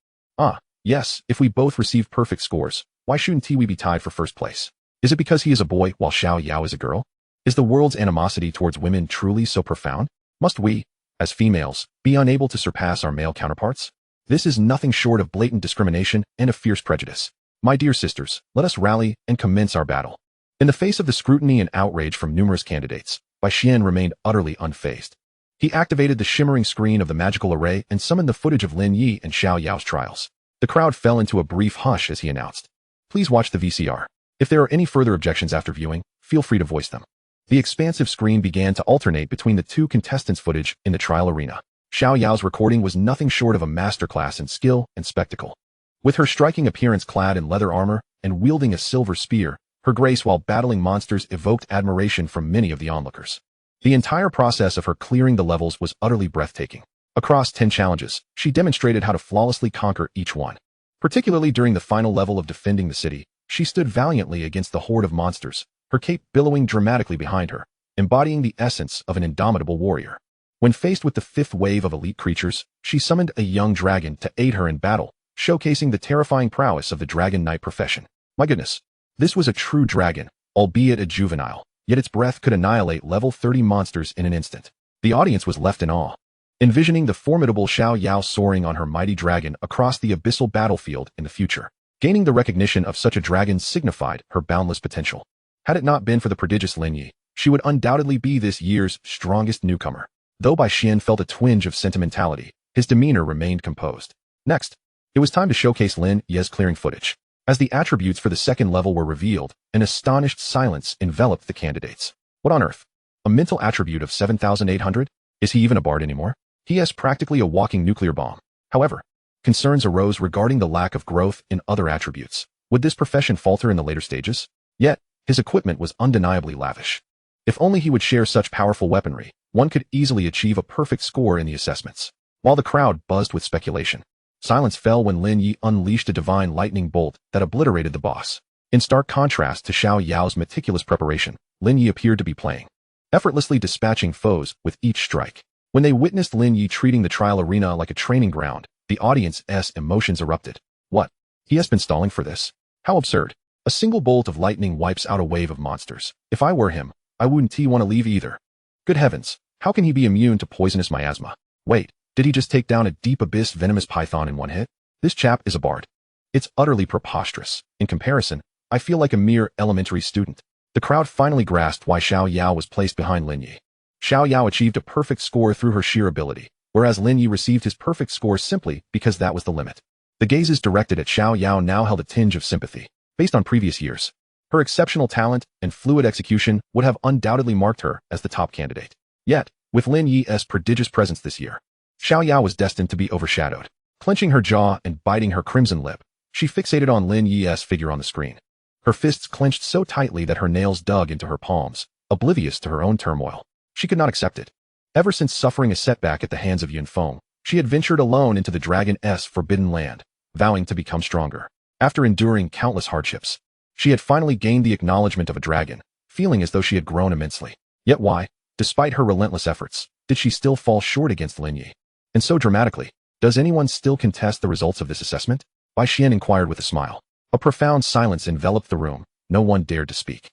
Yes, if we both received perfect scores, why shouldn't we be tied for first place? Is it because he is a boy while Xiao Yao is a girl? Is the world's animosity towards women truly so profound? Must we, as females, be unable to surpass our male counterparts? This is nothing short of blatant discrimination and a fierce prejudice. My dear sisters, let us rally and commence our battle. In the face of the scrutiny and outrage from numerous candidates, Bai Xian remained utterly unfazed. He activated the shimmering screen of the magical array and summoned the footage of Lin Ye and Xiao Yao's trials. The crowd fell into a brief hush as he announced, Please watch the VCR. If there are any further objections after viewing, feel free to voice them. The expansive screen began to alternate between the two contestants' footage in the trial arena. Xiao Yao's recording was nothing short of a masterclass in skill and spectacle. With her striking appearance clad in leather armor and wielding a silver spear, her grace while battling monsters evoked admiration from many of the onlookers. The entire process of her clearing the levels was utterly breathtaking. Across 10 challenges, she demonstrated how to flawlessly conquer each one. Particularly during the final level of defending the city, she stood valiantly against the horde of monsters, her cape billowing dramatically behind her, embodying the essence of an indomitable warrior. When faced with the fifth wave of elite creatures, she summoned a young dragon to aid her in battle, showcasing the terrifying prowess of the dragon knight profession. My goodness, this was a true dragon, albeit a juvenile, yet its breath could annihilate level 30 monsters in an instant. The audience was left in awe, envisioning the formidable Xiao Yao soaring on her mighty dragon across the abyssal battlefield in the future. Gaining the recognition of such a dragon signified her boundless potential. Had it not been for the prodigious Lin Ye, she would undoubtedly be this year's strongest newcomer. Though Bai Xian felt a twinge of sentimentality, his demeanor remained composed. Next, it was time to showcase Lin Ye's clearing footage. As the attributes for the second level were revealed, an astonished silence enveloped the candidates. What on earth? A mental attribute of 7,800? Is he even a bard anymore? He is practically a walking nuclear bomb. However, concerns arose regarding the lack of growth in other attributes. Would this profession falter in the later stages? Yet, his equipment was undeniably lavish. If only he would share such powerful weaponry, one could easily achieve a perfect score in the assessments. While the crowd buzzed with speculation, silence fell when Lin Ye unleashed a divine lightning bolt that obliterated the boss. In stark contrast to Xiao Yao's meticulous preparation, Lin Ye appeared to be playing, effortlessly dispatching foes with each strike. When they witnessed Lin Ye treating the trial arena like a training ground, the audience's emotions erupted. What? He has been stalling for this? How absurd. A single bolt of lightning wipes out a wave of monsters. If I were him, I wouldn't want to leave either. Good heavens, how can he be immune to poisonous miasma? Wait, did he just take down a deep abyss venomous python in one hit? This chap is a bard. It's utterly preposterous. In comparison, I feel like a mere elementary student. The crowd finally grasped why Xiao Yao was placed behind Lin Ye. Xiao Yao achieved a perfect score through her sheer ability, whereas Lin Ye received his perfect score simply because that was the limit. The gazes directed at Xiao Yao now held a tinge of sympathy. Based on previous years, Her exceptional talent and fluid execution would have undoubtedly marked her as the top candidate. Yet, with Lin Ye's prodigious presence this year, Xiao Yao was destined to be overshadowed. Clenching her jaw and biting her crimson lip, she fixated on Lin Ye's figure on the screen. Her fists clenched so tightly that her nails dug into her palms, oblivious to her own turmoil. She could not accept it. Ever since suffering a setback at the hands of Yun Feng, she had ventured alone into the dragon's forbidden land, vowing to become stronger. After enduring countless hardships, she had finally gained the acknowledgement of a dragon, feeling as though she had grown immensely. Yet why, despite her relentless efforts, did she still fall short against Lin Ye? And so dramatically, does anyone still contest the results of this assessment? Bai Xian inquired with a smile. A profound silence enveloped the room. No one dared to speak.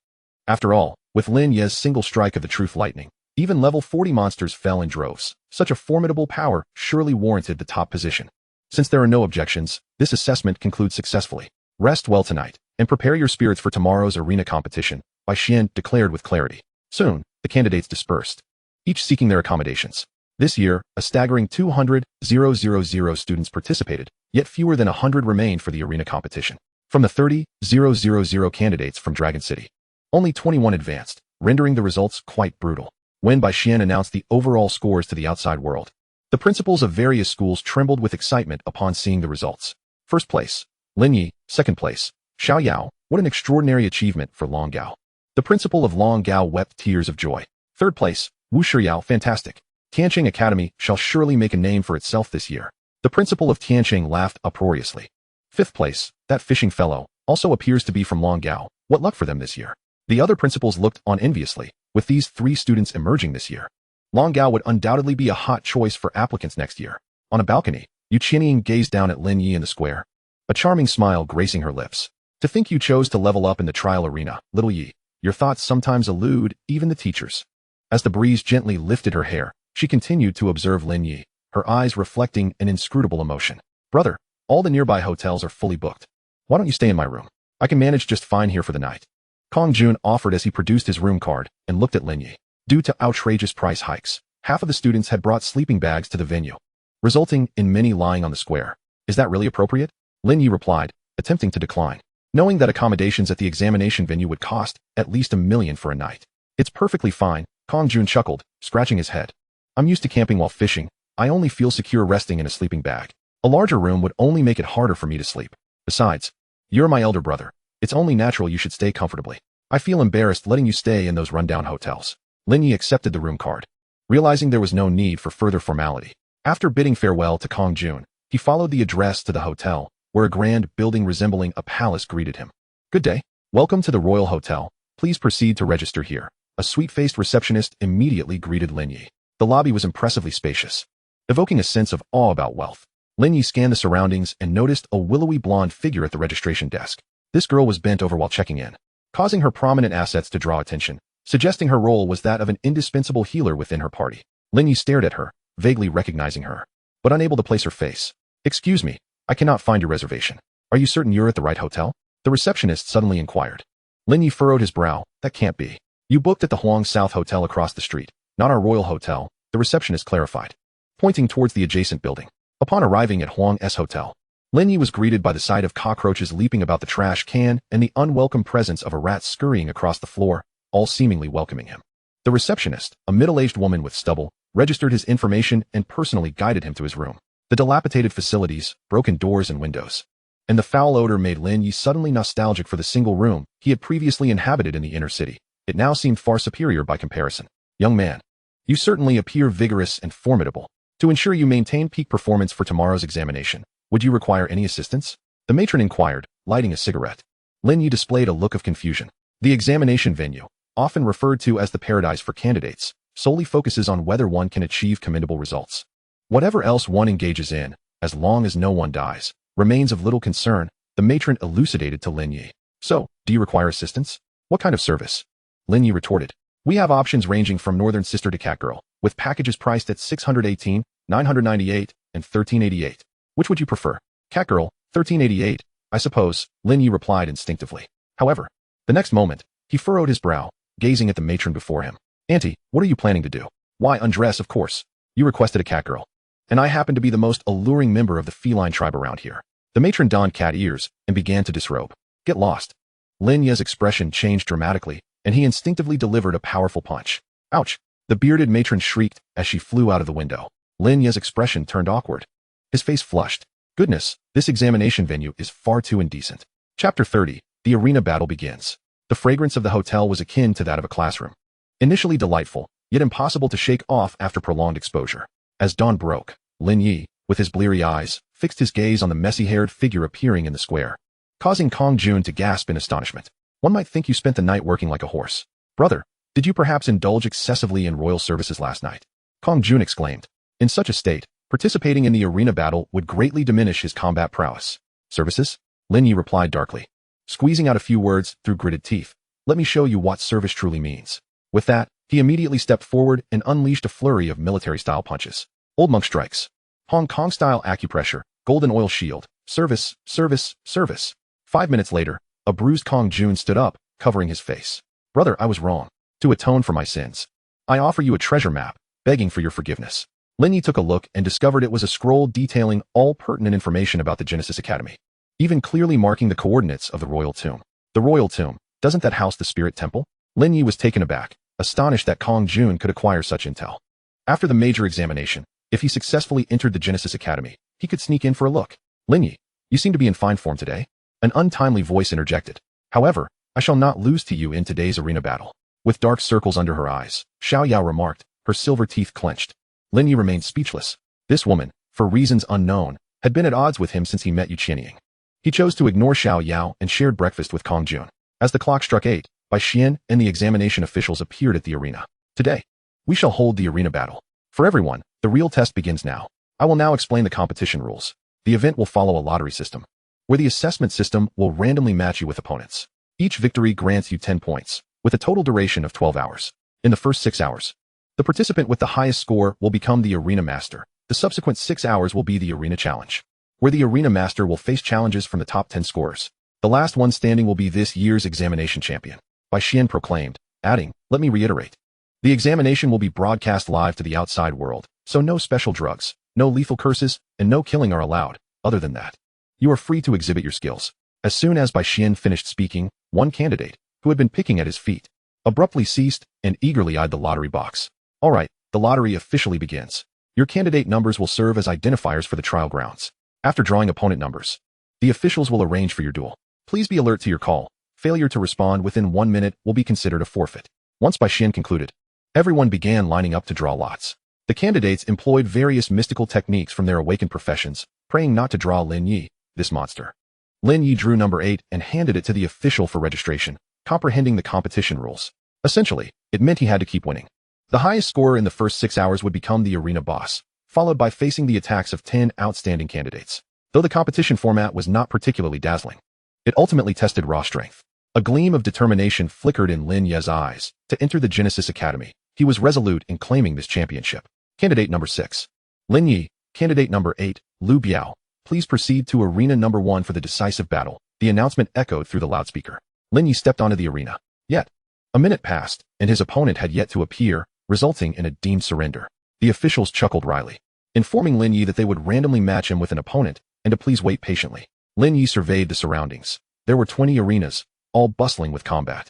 After all, with Lin Ye's single strike of the truth lightning, even level 40 monsters fell in droves. Such a formidable power surely warranted the top position. Since there are no objections, this assessment concludes successfully. Rest well tonight, and prepare your spirits for tomorrow's arena competition, Bai Xian declared with clarity. Soon, the candidates dispersed, each seeking their accommodations. This year, a staggering 200,000 students participated, yet fewer than 100 remained for the arena competition. From the 30,000 candidates from Dragon City, only 21 advanced, rendering the results quite brutal. When Bai Xian announced the overall scores to the outside world, the principals of various schools trembled with excitement upon seeing the results. First place, Lin Ye. Second place, Xiao Yao. What an extraordinary achievement for Long Gao. The principal of Long Gao wept tears of joy. Third place, Wu Shiyao. Fantastic. Tianqing Academy shall surely make a name for itself this year. The principal of Tianqing laughed uproariously. Fifth place, that fishing fellow, also appears to be from Long Gao. What luck for them this year. The other principals looked on enviously, with these 3 students emerging this year. Long Gao would undoubtedly be a hot choice for applicants next year. On a balcony, Yu Qianying gazed down at Lin Ye in the square, a charming smile gracing her lips. To think you chose to level up in the trial arena, little Yi. Your thoughts sometimes elude even the teachers. As the breeze gently lifted her hair, she continued to observe Lin Ye, her eyes reflecting an inscrutable emotion. Brother, all the nearby hotels are fully booked. Why don't you stay in my room? I can manage just fine here for the night. Kong Jun offered as he produced his room card and looked at Lin Ye. Due to outrageous price hikes, half of the students had brought sleeping bags to the venue, resulting in many lying on the square. Is that really appropriate? Lin Ye replied, attempting to decline, knowing that accommodations at the examination venue would cost at least $1 million for a night. It's perfectly fine, Kong Jun chuckled, scratching his head. I'm used to camping while fishing. I only feel secure resting in a sleeping bag. A larger room would only make it harder for me to sleep. Besides, you're my elder brother. It's only natural you should stay comfortably. I feel embarrassed letting you stay in those rundown hotels. Lin Ye accepted the room card, realizing there was no need for further formality. After bidding farewell to Kong Jun, he followed the address to the hotel, where a grand building resembling a palace greeted him. Good day. Welcome to the Royal Hotel. Please proceed to register here. A sweet-faced receptionist immediately greeted Lin Ye. The lobby was impressively spacious, evoking a sense of awe about wealth. Lin Ye scanned the surroundings and noticed a willowy blonde figure at the registration desk. This girl was bent over while checking in, causing her prominent assets to draw attention, suggesting her role was that of an indispensable healer within her party. Lin Ye stared at her, vaguely recognizing her, but unable to place her face. Excuse me, I cannot find your reservation. Are you certain you're at the right hotel? The receptionist suddenly inquired. Lin Ye furrowed his brow. That can't be. You booked at the Huang South Hotel across the street, not our Royal Hotel, the receptionist clarified, pointing towards the adjacent building. Upon arriving at Huang's hotel, Lin Ye was greeted by the sight of cockroaches leaping about the trash can and the unwelcome presence of a rat scurrying across the floor, all seemingly welcoming him. The receptionist, a middle-aged woman with stubble, registered his information and personally guided him to his room. The dilapidated facilities, broken doors and windows, and the foul odor made Lin Ye suddenly nostalgic for the single room he had previously inhabited in the inner city. It now seemed far superior by comparison. Young man, you certainly appear vigorous and formidable. To ensure you maintain peak performance for tomorrow's examination, would you require any assistance? The matron inquired, lighting a cigarette. Lin Ye displayed a look of confusion. The examination venue, often referred to as the paradise for candidates, solely focuses on whether one can achieve commendable results. Whatever else one engages in, as long as no one dies, remains of little concern, the matron elucidated to Lin Ye. So, do you require assistance? What kind of service? Lin Ye retorted. We have options ranging from Northern Sister to Catgirl, with packages priced at 618, 998, and 1388. Which would you prefer? Catgirl, 1388, I suppose, Lin Ye replied instinctively. However, the next moment, he furrowed his brow, gazing at the matron before him. Auntie, what are you planning to do? Why, undress, of course. You requested a catgirl. And I happen to be the most alluring member of the feline tribe around here. The matron donned cat ears and began to disrobe. Get lost. Lin Ye's expression changed dramatically, and he instinctively delivered a powerful punch. Ouch! The bearded matron shrieked as she flew out of the window. Lin Ye's expression turned awkward. His face flushed. Goodness, this examination venue is far too indecent. Chapter 30. The arena battle begins. The fragrance of the hotel was akin to that of a classroom. Initially delightful, yet impossible to shake off after prolonged exposure. As dawn broke, Lin Ye, with his bleary eyes, fixed his gaze on the messy-haired figure appearing in the square, causing Kong Jun to gasp in astonishment. One might think you spent the night working like a horse. Brother, did you perhaps indulge excessively in royal services last night? Kong Jun exclaimed. In such a state, participating in the arena battle would greatly diminish his combat prowess. Services? Lin Ye replied darkly, squeezing out a few words through gritted teeth. Let me show you what service truly means. With that, he immediately stepped forward and unleashed a flurry of military-style punches. Old monk strikes. Hong Kong-style acupressure, golden oil shield, service, service, service. 5 minutes later, a bruised Kong Jun stood up, covering his face. Brother, I was wrong. To atone for my sins, I offer you a treasure map, begging for your forgiveness. Lin Ye took a look and discovered it was a scroll detailing all pertinent information about the Genesis Academy, even clearly marking the coordinates of the royal tomb. The royal tomb, doesn't that house the spirit temple? Lin Ye was taken aback, astonished that Kong Jun could acquire such intel. After the major examination, if he successfully entered the Genesis Academy, he could sneak in for a look. Lin Ye, you seem to be in fine form today. An untimely voice interjected. However, I shall not lose to you in today's arena battle. With dark circles under her eyes, Xiao Yao remarked, her silver teeth clenched. Lin Ye remained speechless. This woman, for reasons unknown, had been at odds with him since he met Yu Qianying. He chose to ignore Xiao Yao and shared breakfast with Kong Jun. As the clock struck 8, Bai Xian and the examination officials appeared at the arena. Today, we shall hold the arena battle. For everyone, the real test begins now. I will now explain the competition rules. The event will follow a lottery system, where the assessment system will randomly match you with opponents. Each victory grants you 10 points, with a total duration of 12 hours. In the first 6 hours, the participant with the highest score will become the arena master. The subsequent 6 hours will be the arena challenge, where the arena master will face challenges from the top 10 scorers. The last one standing will be this year's examination champion, Bai Xian proclaimed, adding, let me reiterate. The examination will be broadcast live to the outside world, so no special drugs, no lethal curses, and no killing are allowed. Other than that, you are free to exhibit your skills. As soon as Bai Xian finished speaking, one candidate, who had been picking at his feet, abruptly ceased and eagerly eyed the lottery box. All right, the lottery officially begins. Your candidate numbers will serve as identifiers for the trial grounds. After drawing opponent numbers, the officials will arrange for your duel. Please be alert to your call. Failure to respond within 1 minute will be considered a forfeit. Once Bai Xian concluded, everyone began lining up to draw lots. The candidates employed various mystical techniques from their awakened professions, praying not to draw Lin Ye, this monster. Lin Ye drew number 8 and handed it to the official for registration, comprehending the competition rules. Essentially, it meant he had to keep winning. The highest scorer in the first 6 hours would become the arena boss, followed by facing the attacks of 10 outstanding candidates. Though the competition format was not particularly dazzling, it ultimately tested raw strength. A gleam of determination flickered in Lin Ye's eyes. To enter the Genesis Academy, he was resolute in claiming this championship. Candidate number 6. Lin Ye. Candidate number 8. Lu Biao. Please proceed to arena number 1 for the decisive battle. The announcement echoed through the loudspeaker. Lin Ye stepped onto the arena. Yet, a minute passed, and his opponent had yet to appear, resulting in a deemed surrender. The officials chuckled wryly, informing Lin Ye that they would randomly match him with an opponent and to please wait patiently. Lin Ye surveyed the surroundings. There were 20 arenas, all bustling with combat.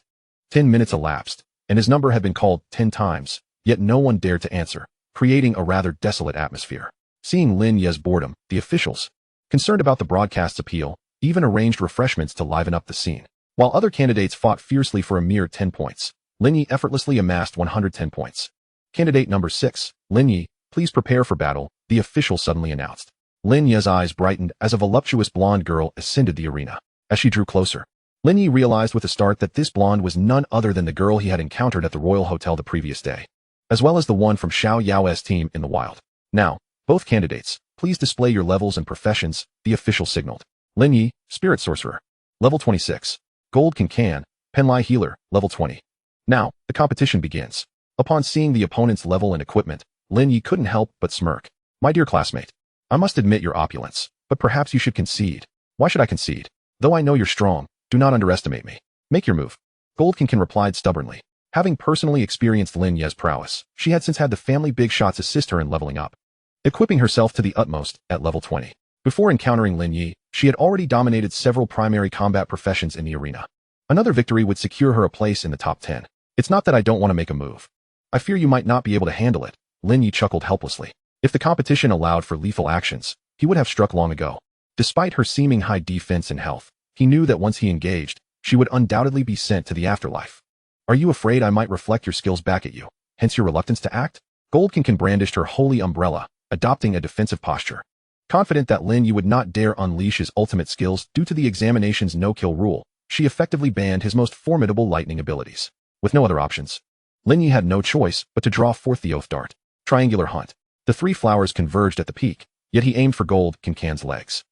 10 minutes elapsed, and his number had been called 10 times, yet no one dared to answer, creating a rather desolate atmosphere. Seeing Lin Ye's boredom, the officials, concerned about the broadcast's appeal, even arranged refreshments to liven up the scene. While other candidates fought fiercely for a mere 10 points, Lin Ye effortlessly amassed 110 points. Candidate number 6, Lin Ye, please prepare for battle, the official suddenly announced. Lin Ye's eyes brightened as a voluptuous blonde girl ascended the arena. As she drew closer, Lin Ye realized with a start that this blonde was none other than the girl he had encountered at the Royal Hotel the previous day, as well as the one from Xiao Yao's team in the wild. Now, both candidates, please display your levels and professions, the official signaled. Lin Ye, Spirit Sorcerer, level 26. Gold Can, Penlai Healer, level 20. Now, the competition begins. Upon seeing the opponent's level and equipment, Lin Ye couldn't help but smirk. My dear classmate, I must admit your opulence, but perhaps you should concede. Why should I concede? Though I know you're strong, do not underestimate me. Make your move. Goldkin replied stubbornly. Having personally experienced Lin Ye's prowess, she had since had the family big shots assist her in leveling up, equipping herself to the utmost at level 20. Before encountering Lin Ye, she had already dominated several primary combat professions in the arena. Another victory would secure her a place in the top 10. It's not that I don't want to make a move. I fear you might not be able to handle it, Lin Ye chuckled helplessly. If the competition allowed for lethal actions, he would have struck long ago. Despite her seeming high defense and health, he knew that once he engaged, she would undoubtedly be sent to the afterlife. Are you afraid I might reflect your skills back at you, hence your reluctance to act? Goldkin brandished her holy umbrella, adopting a defensive posture. Confident that Lin Ye would not dare unleash his ultimate skills due to the examination's no-kill rule, she effectively banned his most formidable lightning abilities. With no other options, Lin Ye had no choice but to draw forth the oath dart. Triangular hunt. The three flowers converged at the peak, yet he aimed for Goldkin's legs.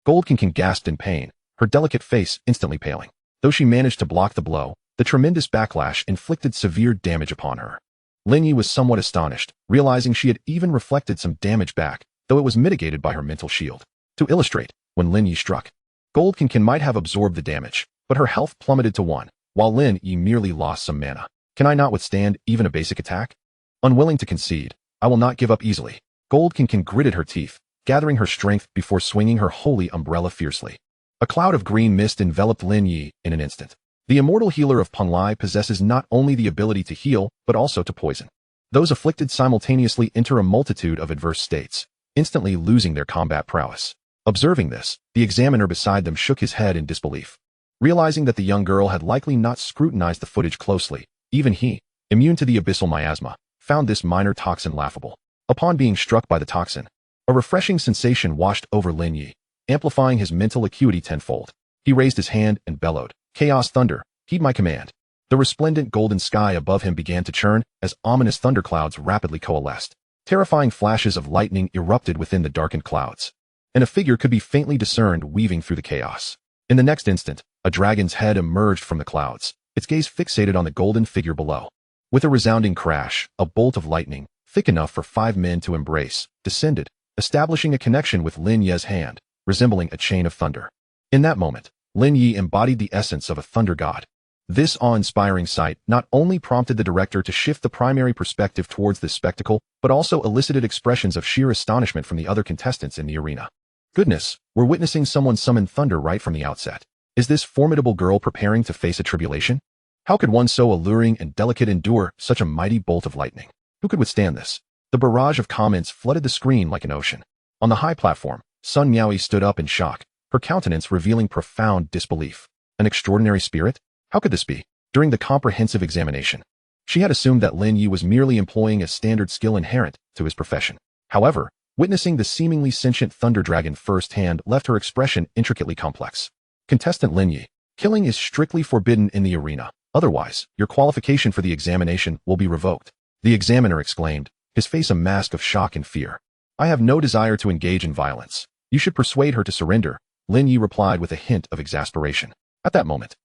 Goldkin gasped in pain, her delicate face instantly paling. Though she managed to block the blow, the tremendous backlash inflicted severe damage upon her. Lin Ye was somewhat astonished, realizing she had even reflected some damage back, though it was mitigated by her mental shield. To illustrate, when Lin Ye struck, Goldkin might have absorbed the damage, but her health plummeted to 1, while Lin Ye merely lost some mana. Can I not withstand even a basic attack? Unwilling to concede, I will not give up easily. Goldkin gritted her teeth, gathering her strength before swinging her holy umbrella fiercely. A cloud of green mist enveloped Lin Ye in an instant. The immortal healer of Penglai possesses not only the ability to heal, but also to poison. Those afflicted simultaneously enter a multitude of adverse states, instantly losing their combat prowess. Observing this, the examiner beside them shook his head in disbelief. Realizing that the young girl had likely not scrutinized the footage closely, even he, immune to the abyssal miasma, found this minor toxin laughable. Upon being struck by the toxin, a refreshing sensation washed over Lin Ye, amplifying his mental acuity tenfold. He raised his hand and bellowed, "Chaos thunder, heed my command." The resplendent golden sky above him began to churn as ominous thunderclouds rapidly coalesced. Terrifying flashes of lightning erupted within the darkened clouds, and a figure could be faintly discerned weaving through the chaos. In the next instant, a dragon's head emerged from the clouds, its gaze fixated on the golden figure below. With a resounding crash, a bolt of lightning, thick enough for 5 men to embrace, descended, establishing a connection with Lin Ye's hand, resembling a chain of thunder. In that moment, Lin Ye embodied the essence of a thunder god. This awe-inspiring sight not only prompted the director to shift the primary perspective towards this spectacle, but also elicited expressions of sheer astonishment from the other contestants in the arena. Goodness, we're witnessing someone summon thunder right from the outset. Is this formidable girl preparing to face a tribulation? How could one so alluring and delicate endure such a mighty bolt of lightning? Who could withstand this? The barrage of comments flooded the screen like an ocean. On the high platform, Sun Miaoyi stood up in shock, her countenance revealing profound disbelief. An extraordinary spirit? How could this be? During the comprehensive examination, she had assumed that Lin Ye was merely employing a standard skill inherent to his profession. However, witnessing the seemingly sentient thunder dragon firsthand left her expression intricately complex. Contestant Lin Ye, killing is strictly forbidden in the arena. Otherwise, your qualification for the examination will be revoked. The examiner exclaimed, his face a mask of shock and fear. I have no desire to engage in violence. You should persuade her to surrender, Lin Ye replied with a hint of exasperation. At that moment,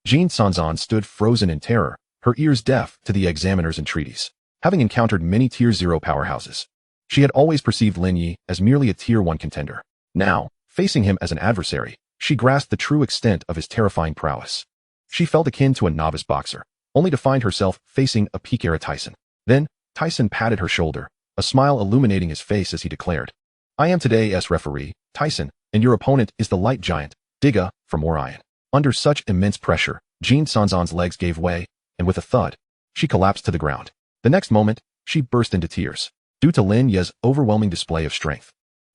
Jean Sanzan stood frozen in terror, her ears deaf to the examiner's entreaties. Having encountered many Tier 0 powerhouses, she had always perceived Lin Ye as merely a Tier 1 contender. Now, facing him as an adversary, she grasped the true extent of his terrifying prowess. She felt akin to a novice boxer, only to find herself facing a peak-era Tyson. Then, Tyson patted her shoulder, a smile illuminating his face as he declared, I am today's referee, Tyson, and your opponent is the light giant, Diga, from Orion. Under such immense pressure, Jean Sanzan's legs gave way, and with a thud, she collapsed to the ground. The next moment, she burst into tears, due to Lin Ye's overwhelming display of strength.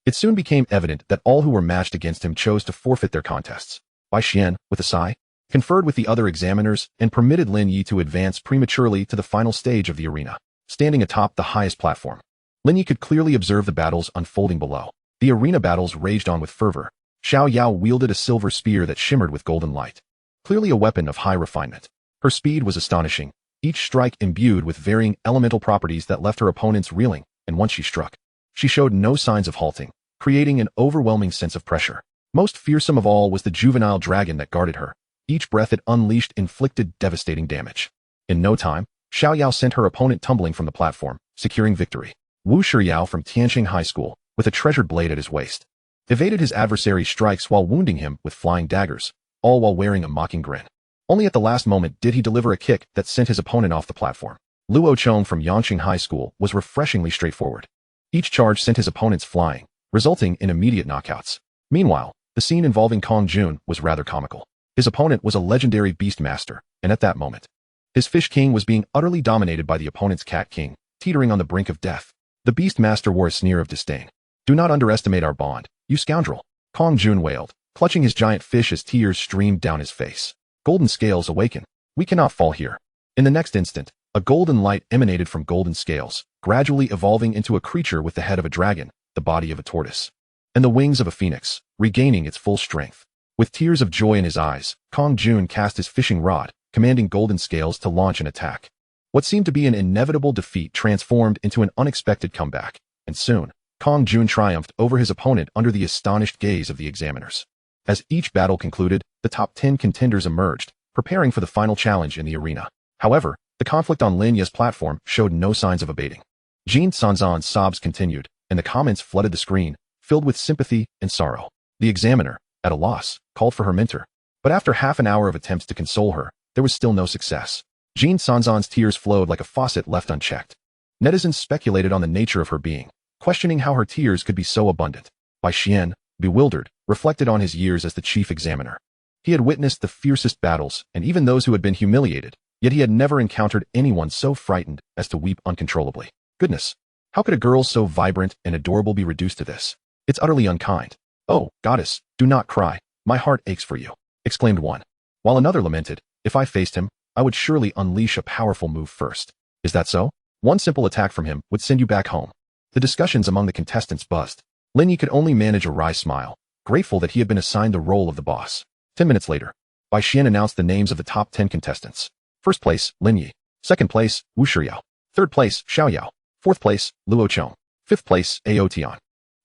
It soon became evident that all who were matched against him chose to forfeit their contests. Bai Xian, with a sigh, conferred with the other examiners and permitted Lin Ye to advance prematurely to the final stage of the arena. Standing atop the highest platform, Lin Ye could clearly observe the battles unfolding below. The arena battles raged on with fervor. Xiao Yao wielded a silver spear that shimmered with golden light, clearly a weapon of high refinement. Her speed was astonishing, each strike imbued with varying elemental properties that left her opponents reeling, and once she struck, she showed no signs of halting, creating an overwhelming sense of pressure. Most fearsome of all was the juvenile dragon that guarded her. Each breath it unleashed inflicted devastating damage. In no time, Xiao Yao sent her opponent tumbling from the platform, securing victory. Wu Shiyao from Tianqing High School, with a treasured blade at his waist, evaded his adversary's strikes while wounding him with flying daggers, all while wearing a mocking grin. Only at the last moment did he deliver a kick that sent his opponent off the platform. Luo Chong from Yangqing High School was refreshingly straightforward. Each charge sent his opponents flying, resulting in immediate knockouts. Meanwhile, the scene involving Kong Jun was rather comical. His opponent was a legendary beastmaster, and at that moment, his Fish King was being utterly dominated by the opponent's Cat King, teetering on the brink of death. The beastmaster wore a sneer of disdain. "Do not underestimate our bond, you scoundrel," Kong Jun wailed, clutching his giant fish as tears streamed down his face. "Golden scales awaken. We cannot fall here." In the next instant, a golden light emanated from golden scales, gradually evolving into a creature with the head of a dragon, the body of a tortoise, and the wings of a phoenix, regaining its full strength. With tears of joy in his eyes, Kong Jun cast his fishing rod, commanding golden scales to launch an attack. What seemed to be an inevitable defeat transformed into an unexpected comeback, and soon, Kong Jun triumphed over his opponent under the astonished gaze of the examiners. As each battle concluded, the top 10 contenders emerged, preparing for the final challenge in the arena. However, the conflict on Lin Ye's platform showed no signs of abating. Jin Sanzan's sobs continued, and the comments flooded the screen, filled with sympathy and sorrow. The examiner, at a loss, called for her mentor. But after half an hour of attempts to console her, there was still no success. Jin Sanzan's tears flowed like a faucet left unchecked. Netizens speculated on the nature of her being, questioning how her tears could be so abundant. Bai Xian, bewildered, reflected on his years as the chief examiner. He had witnessed the fiercest battles and even those who had been humiliated, yet he had never encountered anyone so frightened as to weep uncontrollably. Goodness, how could a girl so vibrant and adorable be reduced to this? It's utterly unkind. "Oh, goddess, do not cry. My heart aches for you," exclaimed one. While another lamented, "If I faced him, I would surely unleash a powerful move first." "Is that so? One simple attack from him would send you back home." The discussions among the contestants buzzed. Lin Ye could only manage a wry smile, grateful that he had been assigned the role of the boss. 10 minutes later, Bai Xian announced the names of the top 10 contestants. First place, Lin Ye. Second place, Wu Shiyao. Third place, Xiao Yao. Fourth place, Luo Chong. Fifth place, Ao Tian.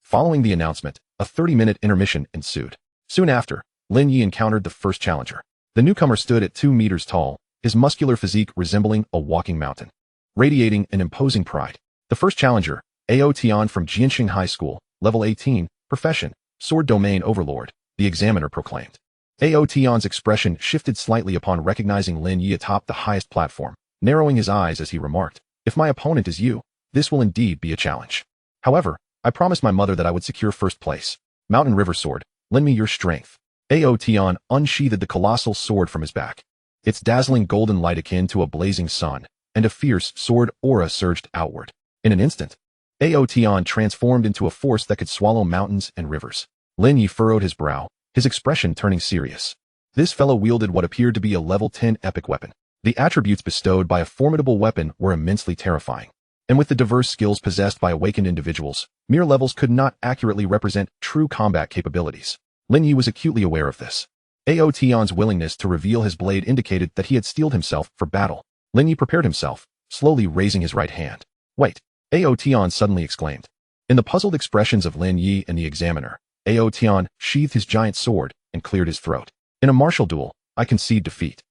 Following the announcement, a 30-minute intermission ensued. Soon after, Lin Ye encountered the first challenger. The newcomer stood at 2 meters tall, his muscular physique resembling a walking mountain, radiating an imposing pride. The first challenger, Ao Tian from Jianxing High School, level 18, profession, sword domain overlord, the examiner proclaimed. Ao Tian's expression shifted slightly upon recognizing Lin Ye atop the highest platform, narrowing his eyes as he remarked, "If my opponent is you, this will indeed be a challenge. However, I promised my mother that I would secure first place. Mountain River Sword, lend me your strength." Ao Tian unsheathed the colossal sword from his back. Its dazzling golden light akin to a blazing sun, and a fierce sword aura surged outward. In an instant, Ao Tian transformed into a force that could swallow mountains and rivers. Lin Ye furrowed his brow, his expression turning serious. This fellow wielded what appeared to be a level 10 epic weapon. The attributes bestowed by a formidable weapon were immensely terrifying. And with the diverse skills possessed by awakened individuals, mere levels could not accurately represent true combat capabilities. Lin Ye was acutely aware of this. Ao Tian's willingness to reveal his blade indicated that he had steeled himself for battle. Lin Ye prepared himself, slowly raising his right hand. "Wait!" Ao Tian suddenly exclaimed. In the puzzled expressions of Lin Ye and the examiner, Ao Tian sheathed his giant sword and cleared his throat. "In a martial duel, I concede defeat.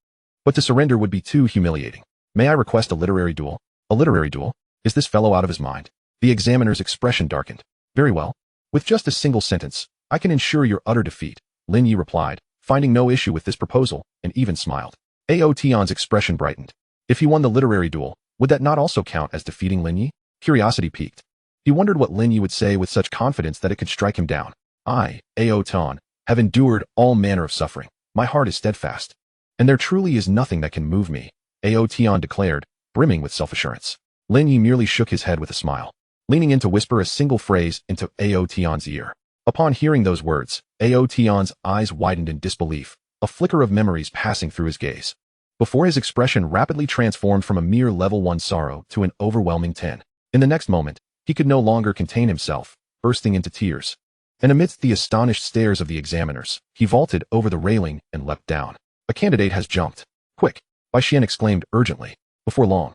But to surrender would be too humiliating. May I request a literary duel?" "A literary duel? Is this fellow out of his mind?" The examiner's expression darkened. "Very well. With just a single sentence, I can ensure your utter defeat," Lin Ye replied, finding no issue with this proposal, and even smiled. Ao Tian's expression brightened. If he won the literary duel, would that not also count as defeating Lin Ye? Curiosity piqued. He wondered what Lin Ye would say with such confidence that it could strike him down. "I, Ao Tian, have endured all manner of suffering. My heart is steadfast. And there truly is nothing that can move me," Ao Tian declared, brimming with self-assurance. Lin Ye merely shook his head with a smile, leaning in to whisper a single phrase into Ao Tian's ear. Upon hearing those words, Ao Tian's eyes widened in disbelief, a flicker of memories passing through his gaze, before his expression rapidly transformed from a mere level 1 sorrow to an overwhelming 10. In the next moment, he could no longer contain himself, bursting into tears. And amidst the astonished stares of the examiners, he vaulted over the railing and leapt down. "A candidate has jumped. Quick!" Bai Xian exclaimed urgently. Before long,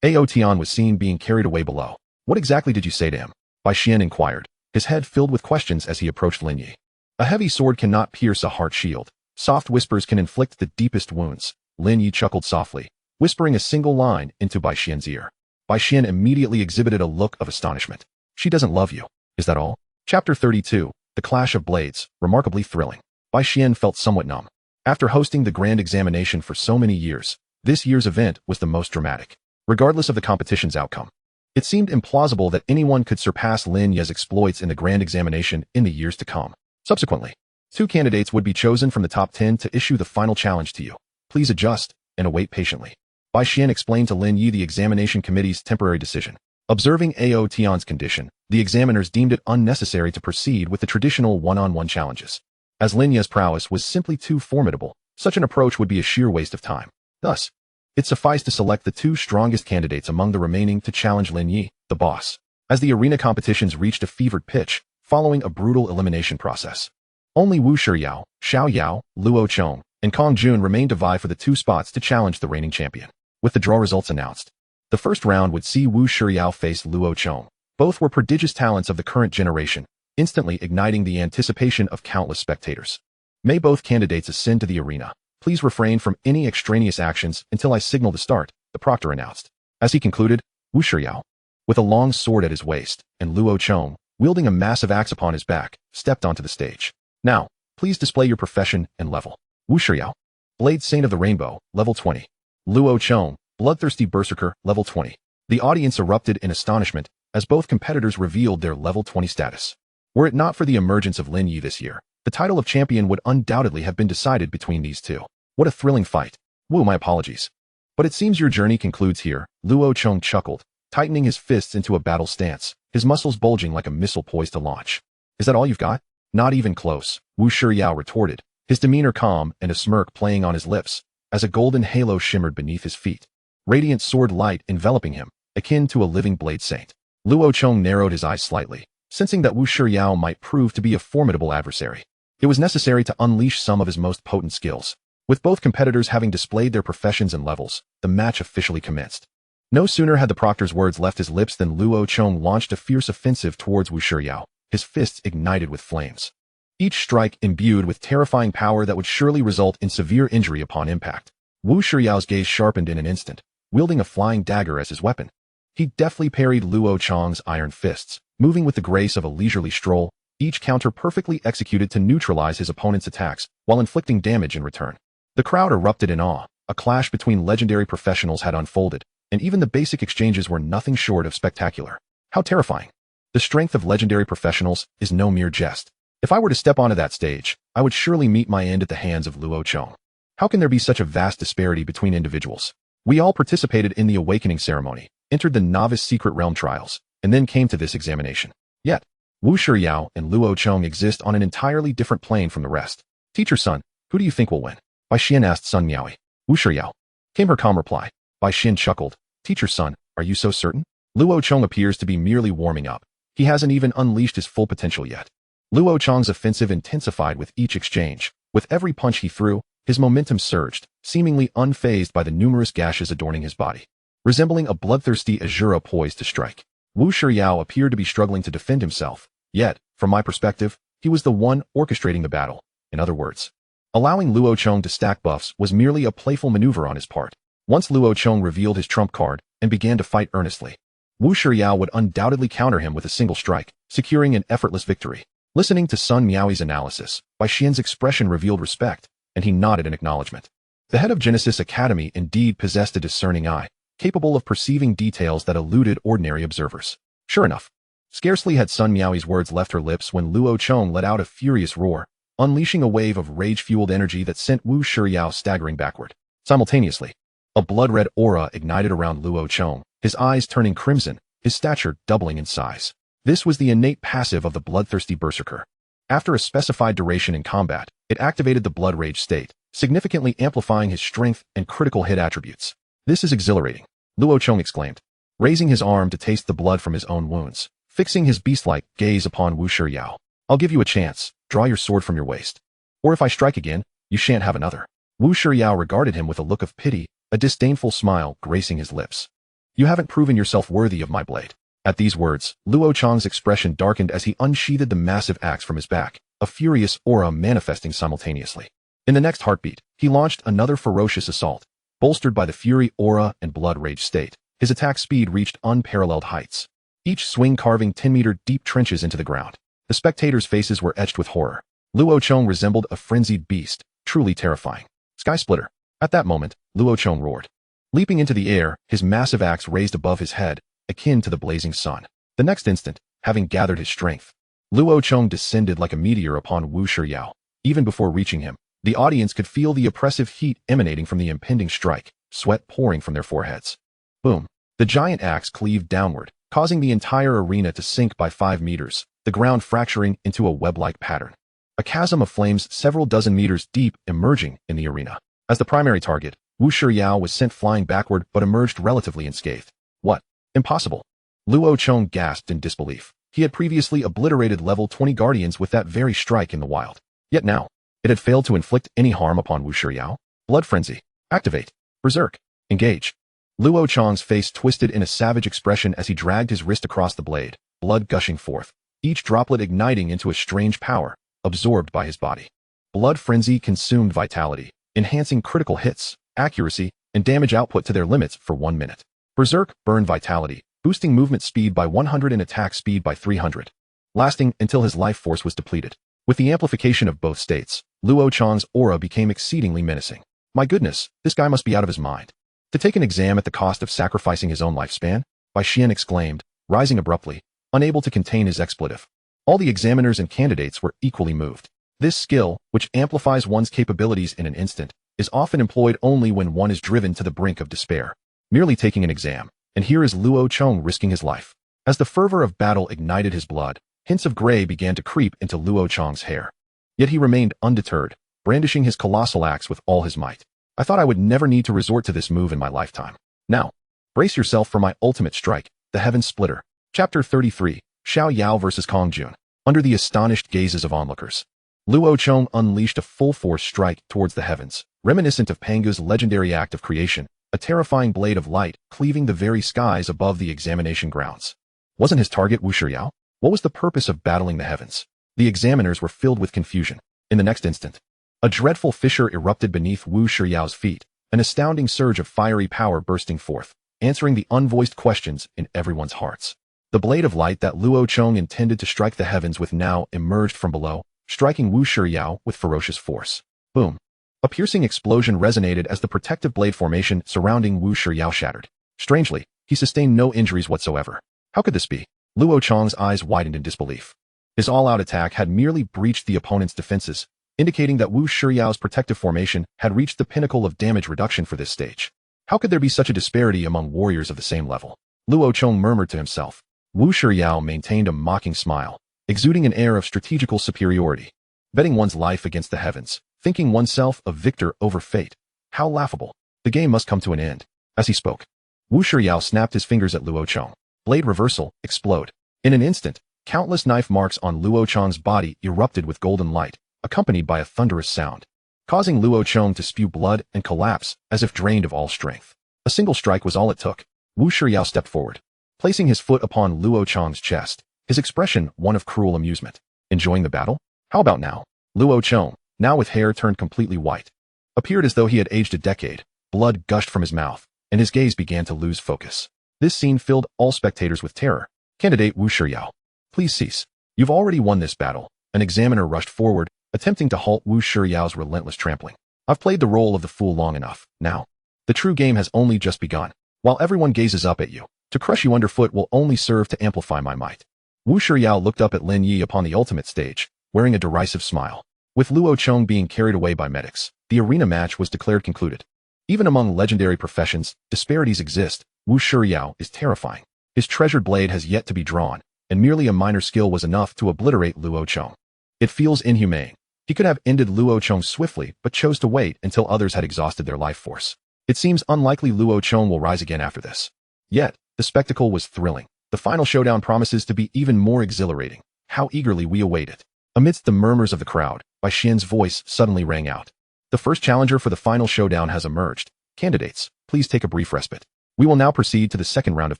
Ao Tian was seen being carried away below. "What exactly did you say to him?" Bai Xian inquired, his head filled with questions as he approached Lin Ye. "A heavy sword cannot pierce a heart shield. Soft whispers can inflict the deepest wounds." Lin Ye chuckled softly, whispering a single line into Bai Xian's ear. Bai Xian immediately exhibited a look of astonishment. "She doesn't love you. Is that all?" Chapter 32, The Clash of Blades, remarkably thrilling. Bai Xian felt somewhat numb. After hosting the grand examination for so many years, this year's event was the most dramatic, regardless of the competition's outcome. It seemed implausible that anyone could surpass Lin Ye's exploits in the grand examination in the years to come. Subsequently, 2 candidates would be chosen from the top 10 to issue the final challenge to you. Please adjust and await patiently. Bai Xian explained to Lin Ye the examination committee's temporary decision. Observing Ao Tian's condition, the examiners deemed it unnecessary to proceed with the traditional one-on-one challenges. As Lin Ye's prowess was simply too formidable, such an approach would be a sheer waste of time. Thus, it sufficed to select the 2 strongest candidates among the remaining to challenge Lin Ye, the boss. As the arena competitions reached a fevered pitch, following a brutal elimination process, only Wu Shiyao, Xiao Yao, Luo Chong, and Kong Jun remained to vie for the 2 spots to challenge the reigning champion. With the draw results announced, the first round would see Wu Shiyao face Luo Chong. Both were prodigious talents of the current generation, instantly igniting the anticipation of countless spectators. May both candidates ascend to the arena. Please refrain from any extraneous actions until I signal the start, the proctor announced. As he concluded, Wu Shiyao, with a long sword at his waist, and Luo Chong, wielding a massive axe upon his back, stepped onto the stage. Now, please display your profession and level. Wu Shiyao, Blade Saint of the Rainbow, level 20. Luo Chong, Bloodthirsty Berserker, level 20. The audience erupted in astonishment as both competitors revealed their level 20 status. Were it not for the emergence of Lin Ye this year, the title of champion would undoubtedly have been decided between these 2. What a thrilling fight. Wu, my apologies. But it seems your journey concludes here, Luo Chong chuckled, tightening his fists into a battle stance, his muscles bulging like a missile poised to launch. Is that all you've got? Not even close, Wu Shiyao retorted, his demeanor calm and a smirk playing on his lips, as a golden halo shimmered beneath his feet. Radiant sword light enveloping him, akin to a living blade saint. Luo Chong narrowed his eyes slightly, sensing that Wu Shiyao might prove to be a formidable adversary. It was necessary to unleash some of his most potent skills. With both competitors having displayed their professions and levels, the match officially commenced. No sooner had the proctor's words left his lips than Luo Chong launched a fierce offensive towards Wu Shiyao, his fists ignited with flames. Each strike imbued with terrifying power that would surely result in severe injury upon impact. Wu Shiyao's gaze sharpened in an instant, wielding a flying dagger as his weapon. He deftly parried Luo Chong's iron fists, moving with the grace of a leisurely stroll, each counter perfectly executed to neutralize his opponent's attacks while inflicting damage in return. The crowd erupted in awe. A clash between legendary professionals had unfolded, and even the basic exchanges were nothing short of spectacular. How terrifying. The strength of legendary professionals is no mere jest. If I were to step onto that stage, I would surely meet my end at the hands of Luo Chong. How can there be such a vast disparity between individuals? We all participated in the awakening ceremony, entered the Novice secret realm trials, and then came to this examination. Yet, Wu Shiyao and Luo Chong exist on an entirely different plane from the rest. Teacher Sun, who do you think will win? Bai Xian asked Sun Miaoyi. Wu Shiyao, came her calm reply. Bai Xian chuckled. Teacher Sun, are you so certain? Luo Chong appears to be merely warming up. He hasn't even unleashed his full potential yet. Luo Chong's offensive intensified with each exchange. With every punch he threw, his momentum surged, seemingly unfazed by the numerous gashes adorning his body. Resembling a bloodthirsty Azura poised to strike, Wu Shiyao appeared to be struggling to defend himself, yet, from my perspective, he was the one orchestrating the battle. In other words, allowing Luo Chong to stack buffs was merely a playful maneuver on his part. Once Luo Chong revealed his trump card and began to fight earnestly, Wu Shiyao would undoubtedly counter him with a single strike, securing an effortless victory. Listening to Sun Miaoyi's analysis, Bai Xian's expression revealed respect, and he nodded in acknowledgement. The head of Genesis Academy indeed possessed a discerning eye, capable of perceiving details that eluded ordinary observers. Sure enough, scarcely had Sun Miaoyi's words left her lips when Luo Chong let out a furious roar, unleashing a wave of rage-fueled energy that sent Wu Shiyao staggering backward. Simultaneously, a blood-red aura ignited around Luo Chong, his eyes turning crimson, his stature doubling in size. This was the innate passive of the bloodthirsty berserker. After a specified duration in combat, it activated the blood rage state, significantly amplifying his strength and critical hit attributes. This is exhilarating, Luo Chong exclaimed, raising his arm to taste the blood from his own wounds, fixing his beast-like gaze upon Wu Shiyao. I'll give you a chance, draw your sword from your waist. Or if I strike again, you shan't have another. Wu Shiyao regarded him with a look of pity, a disdainful smile gracing his lips. You haven't proven yourself worthy of my blade. At these words, Luo Chong's expression darkened as he unsheathed the massive axe from his back, a furious aura manifesting simultaneously. In the next heartbeat, he launched another ferocious assault. Bolstered by the fury aura and blood rage state, his attack speed reached unparalleled heights. Each swing carving 10-meter deep trenches into the ground. The spectators' faces were etched with horror. Luo Chong resembled a frenzied beast, truly terrifying. Sky Splitter. At that moment, Luo Chong roared. Leaping into the air, his massive axe raised above his head, akin to the blazing sun. The next instant, having gathered his strength, Luo Chong descended like a meteor upon Wu Shiyao. Even before reaching him, the audience could feel the oppressive heat emanating from the impending strike, sweat pouring from their foreheads. Boom. The giant axe cleaved downward, causing the entire arena to sink by 5 meters, the ground fracturing into a web-like pattern. A chasm of flames several dozen meters deep emerging in the arena. As the primary target, Wu Shiyao was sent flying backward but emerged relatively unscathed. What? Impossible. Luo Chong gasped in disbelief. He had previously obliterated level 20 guardians with that very strike in the wild. Yet now, it had failed to inflict any harm upon Wu Shiyao. Blood frenzy. Activate. Berserk. Engage. Luo Chong's face twisted in a savage expression as he dragged his wrist across the blade, blood gushing forth, each droplet igniting into a strange power, absorbed by his body. Blood frenzy consumed vitality, enhancing critical hits, accuracy, and damage output to their limits for 1 minute. Berserk burned vitality, boosting movement speed by 100 and attack speed by 300, lasting until his life force was depleted. With the amplification of both states, Luo Chong's aura became exceedingly menacing. My goodness, this guy must be out of his mind. To take an exam at the cost of sacrificing his own lifespan? Bai Xian exclaimed, rising abruptly, unable to contain his expletive. All the examiners and candidates were equally moved. This skill, which amplifies one's capabilities in an instant, is often employed only when one is driven to the brink of despair. Merely taking an exam, and here is Luo Chong risking his life. As the fervor of battle ignited his blood, hints of gray began to creep into Luo Chong's hair. Yet he remained undeterred, brandishing his colossal axe with all his might. I thought I would never need to resort to this move in my lifetime. Now, brace yourself for my ultimate strike, the Heaven Splitter. Chapter 33, Xiao Yao vs. Kong Jun. Under the astonished gazes of onlookers, Luo Chong unleashed a full-force strike towards the heavens, reminiscent of Pangu's legendary act of creation, a terrifying blade of light cleaving the very skies above the examination grounds. Wasn't his target Wu Shiyao? What was the purpose of battling the heavens? The examiners were filled with confusion. In the next instant, a dreadful fissure erupted beneath Wu Shiyao's feet, an astounding surge of fiery power bursting forth, answering the unvoiced questions in everyone's hearts. The blade of light that Luo Chong intended to strike the heavens with now emerged from below, striking Wu Shiyao with ferocious force. Boom. A piercing explosion resonated as the protective blade formation surrounding Wu Shiyao shattered. Strangely, he sustained no injuries whatsoever. How could this be? Luo Chong's eyes widened in disbelief. His all-out attack had merely breached the opponent's defenses, indicating that Wu Shiyao's protective formation had reached the pinnacle of damage reduction for this stage. How could there be such a disparity among warriors of the same level? Luo Chong murmured to himself. Wu Shiyao maintained a mocking smile, exuding an air of strategical superiority. Betting one's life against the heavens, thinking oneself a victor over fate. How laughable. The game must come to an end. As he spoke, Wu Shiyao snapped his fingers at Luo Chong. Blade reversal, explode. In an instant, countless knife marks on Luo Chong's body erupted with golden light, accompanied by a thunderous sound, causing Luo Chong to spew blood and collapse as if drained of all strength. A single strike was all it took. Wu Shiyao stepped forward, placing his foot upon Luo Chong's chest, his expression one of cruel amusement. Enjoying the battle? How about now? Luo Chong, now with hair turned completely white, appeared as though he had aged a decade. Blood gushed from his mouth, and his gaze began to lose focus. This scene filled all spectators with terror. Candidate Wu Shiyao, please cease. You've already won this battle. An examiner rushed forward, attempting to halt Wu Shiyao's relentless trampling. I've played the role of the fool long enough. Now, the true game has only just begun. While everyone gazes up at you, to crush you underfoot will only serve to amplify my might. Wu Shiyao looked up at Lin Ye upon the ultimate stage, wearing a derisive smile. With Luo Chong being carried away by medics, the arena match was declared concluded. Even among legendary professions, disparities exist. Wu Shiyao is terrifying. His treasured blade has yet to be drawn, and merely a minor skill was enough to obliterate Luo Chong. It feels inhumane. He could have ended Luo Chong swiftly, but chose to wait until others had exhausted their life force. It seems unlikely Luo Chong will rise again after this. Yet, the spectacle was thrilling. The final showdown promises to be even more exhilarating. How eagerly we await it. Amidst the murmurs of the crowd, Bai Xian's voice suddenly rang out. The first challenger for the final showdown has emerged. Candidates, please take a brief respite. We will now proceed to the second round of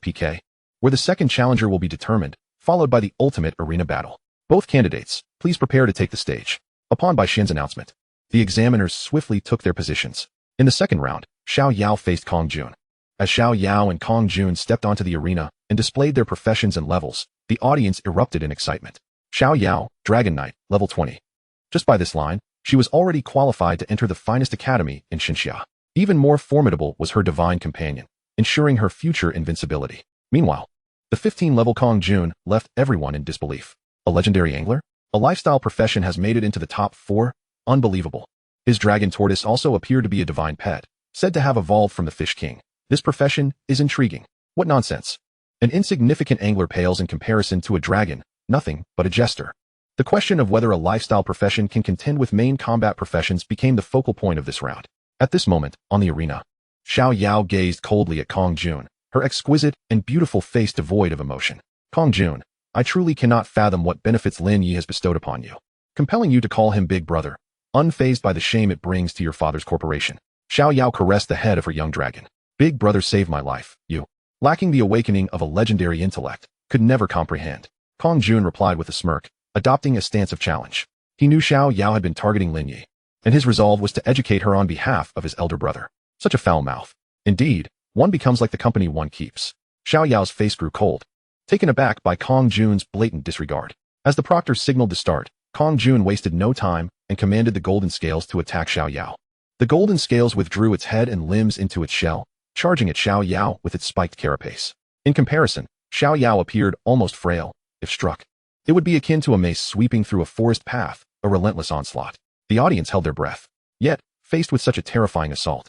PK, where the second challenger will be determined, followed by the ultimate arena battle. Both candidates, please prepare to take the stage. Upon Bai Xian's announcement, the examiners swiftly took their positions. In the second round, Xiao Yao faced Kong Jun. As Xiao Yao and Kong Jun stepped onto the arena and displayed their professions and levels, the audience erupted in excitement. Xiao Yao, Dragon Knight, level 20. Just by this line, she was already qualified to enter the finest academy in Xinxia. Even more formidable was her divine companion, ensuring her future invincibility. Meanwhile, the 15-level Kong Jun left everyone in disbelief. A legendary angler? A lifestyle profession has made it into the top 4? Unbelievable. His dragon tortoise also appeared to be a divine pet, said to have evolved from the fish king. This profession is intriguing. What nonsense. An insignificant angler pales in comparison to a dragon, nothing but a jester. The question of whether a lifestyle profession can contend with main combat professions became the focal point of this round. At this moment, on the arena, Xiao Yao gazed coldly at Kong Jun, her exquisite and beautiful face devoid of emotion. Kong Jun, I truly cannot fathom what benefits Lin Ye has bestowed upon you, compelling you to call him big brother, unfazed by the shame it brings to your father's corporation. Xiao Yao caressed the head of her young dragon. Big brother saved my life, you, lacking the awakening of a legendary intellect, could never comprehend. Kong Jun replied with a smirk, adopting a stance of challenge. He knew Xiao Yao had been targeting Lin Ye, and his resolve was to educate her on behalf of his elder brother. Such a foul mouth. Indeed, one becomes like the company one keeps. Xiao Yao's face grew cold, taken aback by Kong Jun's blatant disregard. As the proctor signaled to start, Kong Jun wasted no time and commanded the golden scales to attack Xiao Yao. The golden scales withdrew its head and limbs into its shell, charging at Xiao Yao with its spiked carapace. In comparison, Xiao Yao appeared almost frail. If struck, it would be akin to a mace sweeping through a forest path, a relentless onslaught. The audience held their breath. Yet, faced with such a terrifying assault,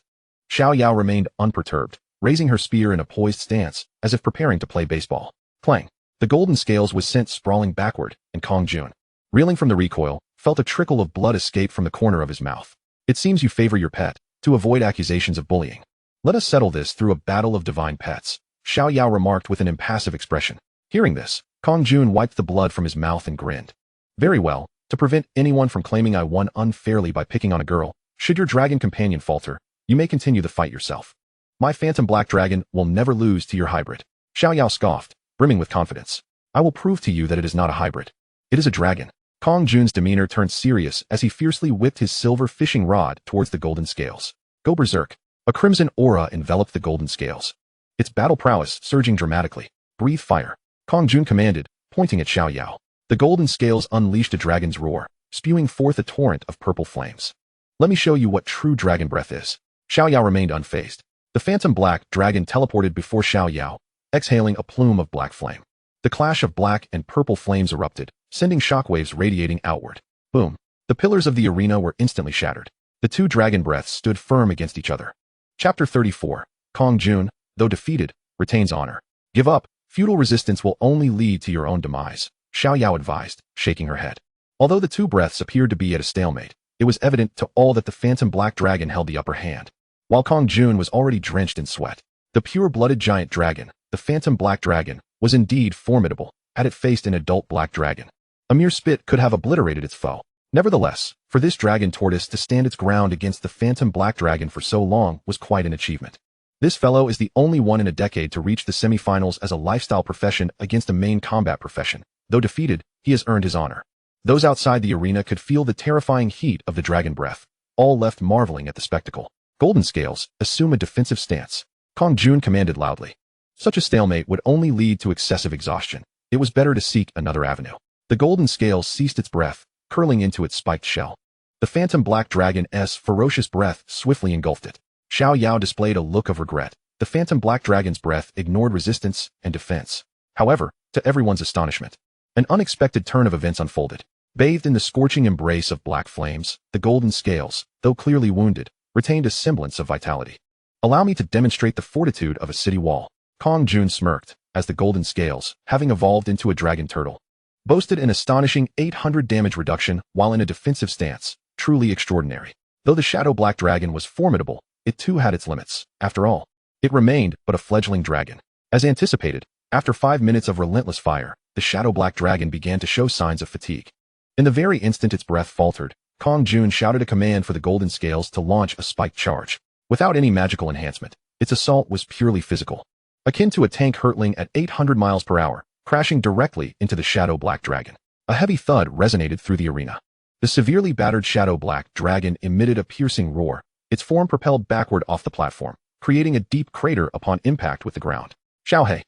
Xiao Yao remained unperturbed, raising her spear in a poised stance, as if preparing to play baseball. Clang! The golden scales was sent sprawling backward, and Kong Jun, reeling from the recoil, felt a trickle of blood escape from the corner of his mouth. It seems you favor your pet, to avoid accusations of bullying. Let us settle this through a battle of divine pets, Xiao Yao remarked with an impassive expression. Hearing this, Kong Jun wiped the blood from his mouth and grinned. Very well, to prevent anyone from claiming I won unfairly by picking on a girl, should your dragon companion falter, you may continue the fight yourself. My phantom black dragon will never lose to your hybrid. Xiao Yao scoffed, brimming with confidence. I will prove to you that it is not a hybrid. It is a dragon. Kong Jun's demeanor turned serious as he fiercely whipped his silver fishing rod towards the golden scales. Go berserk. A crimson aura enveloped the golden scales, its battle prowess surging dramatically. Breathe fire, Kong Jun commanded, pointing at Xiao Yao. The golden scales unleashed a dragon's roar, spewing forth a torrent of purple flames. Let me show you what true dragon breath is. Xiao Yao remained unfazed. The phantom black dragon teleported before Xiao Yao, exhaling a plume of black flame. The clash of black and purple flames erupted, sending shockwaves radiating outward. Boom! The pillars of the arena were instantly shattered. The two dragon breaths stood firm against each other. Chapter 34. Kong Jun, though defeated, retains honor. Give up. Futile resistance will only lead to your own demise, Xiao Yao advised, shaking her head. Although the two breaths appeared to be at a stalemate, it was evident to all that the phantom black dragon held the upper hand. While Kong Jun was already drenched in sweat, the pure-blooded giant dragon, the phantom black dragon, was indeed formidable, had it faced an adult black dragon. A mere spit could have obliterated its foe. Nevertheless, for this dragon tortoise to stand its ground against the phantom black dragon for so long was quite an achievement. This fellow is the only one in a decade to reach the semifinals as a lifestyle profession against a main combat profession. Though defeated, he has earned his honor. Those outside the arena could feel the terrifying heat of the dragon breath, all left marveling at the spectacle. Golden scales, assume a defensive stance, Kong Jun commanded loudly. Such a stalemate would only lead to excessive exhaustion. It was better to seek another avenue. The golden scales ceased its breath, curling into its spiked shell. The phantom black dragon's ferocious breath swiftly engulfed it. Xiao Yao displayed a look of regret. The phantom black dragon's breath ignored resistance and defense. However, to everyone's astonishment, an unexpected turn of events unfolded. Bathed in the scorching embrace of black flames, the golden scales, though clearly wounded, retained a semblance of vitality. Allow me to demonstrate the fortitude of a city wall. Kong Jun smirked, as the golden scales, having evolved into a dragon turtle, boasted an astonishing 800 damage reduction while in a defensive stance, truly extraordinary. Though the shadow black dragon was formidable, it too had its limits. After all, it remained but a fledgling dragon. As anticipated, after 5 minutes of relentless fire, the shadow black dragon began to show signs of fatigue. In the very instant its breath faltered, Kong Jun shouted a command for the golden scales to launch a spiked charge. Without any magical enhancement, its assault was purely physical, akin to a tank hurtling at 800 miles per hour, crashing directly into the shadow black dragon. A heavy thud resonated through the arena. The severely battered shadow black dragon emitted a piercing roar, its form propelled backward off the platform, creating a deep crater upon impact with the ground. Xiao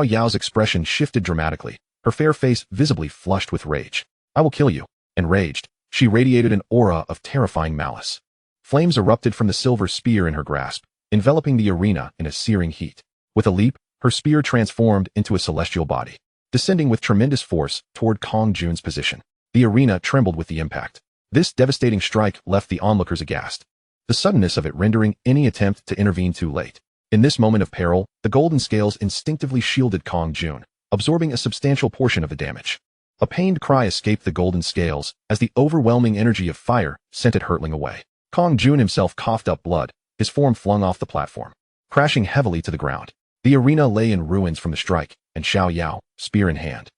Yao's expression shifted dramatically, her fair face visibly flushed with rage. I will kill you. Enraged, she radiated an aura of terrifying malice. Flames erupted from the silver spear in her grasp, enveloping the arena in a searing heat. With a leap, her spear transformed into a celestial body, descending with tremendous force toward Kong Jun's position. The arena trembled with the impact. This devastating strike left the onlookers aghast, the suddenness of it rendering any attempt to intervene too late. In this moment of peril, the golden scales instinctively shielded Kong Jun, absorbing a substantial portion of the damage. A pained cry escaped the golden scales as the overwhelming energy of fire sent it hurtling away. Kong Jun himself coughed up blood, his form flung off the platform, crashing heavily to the ground. The arena lay in ruins from the strike, and Xiao Yao, spear in hand,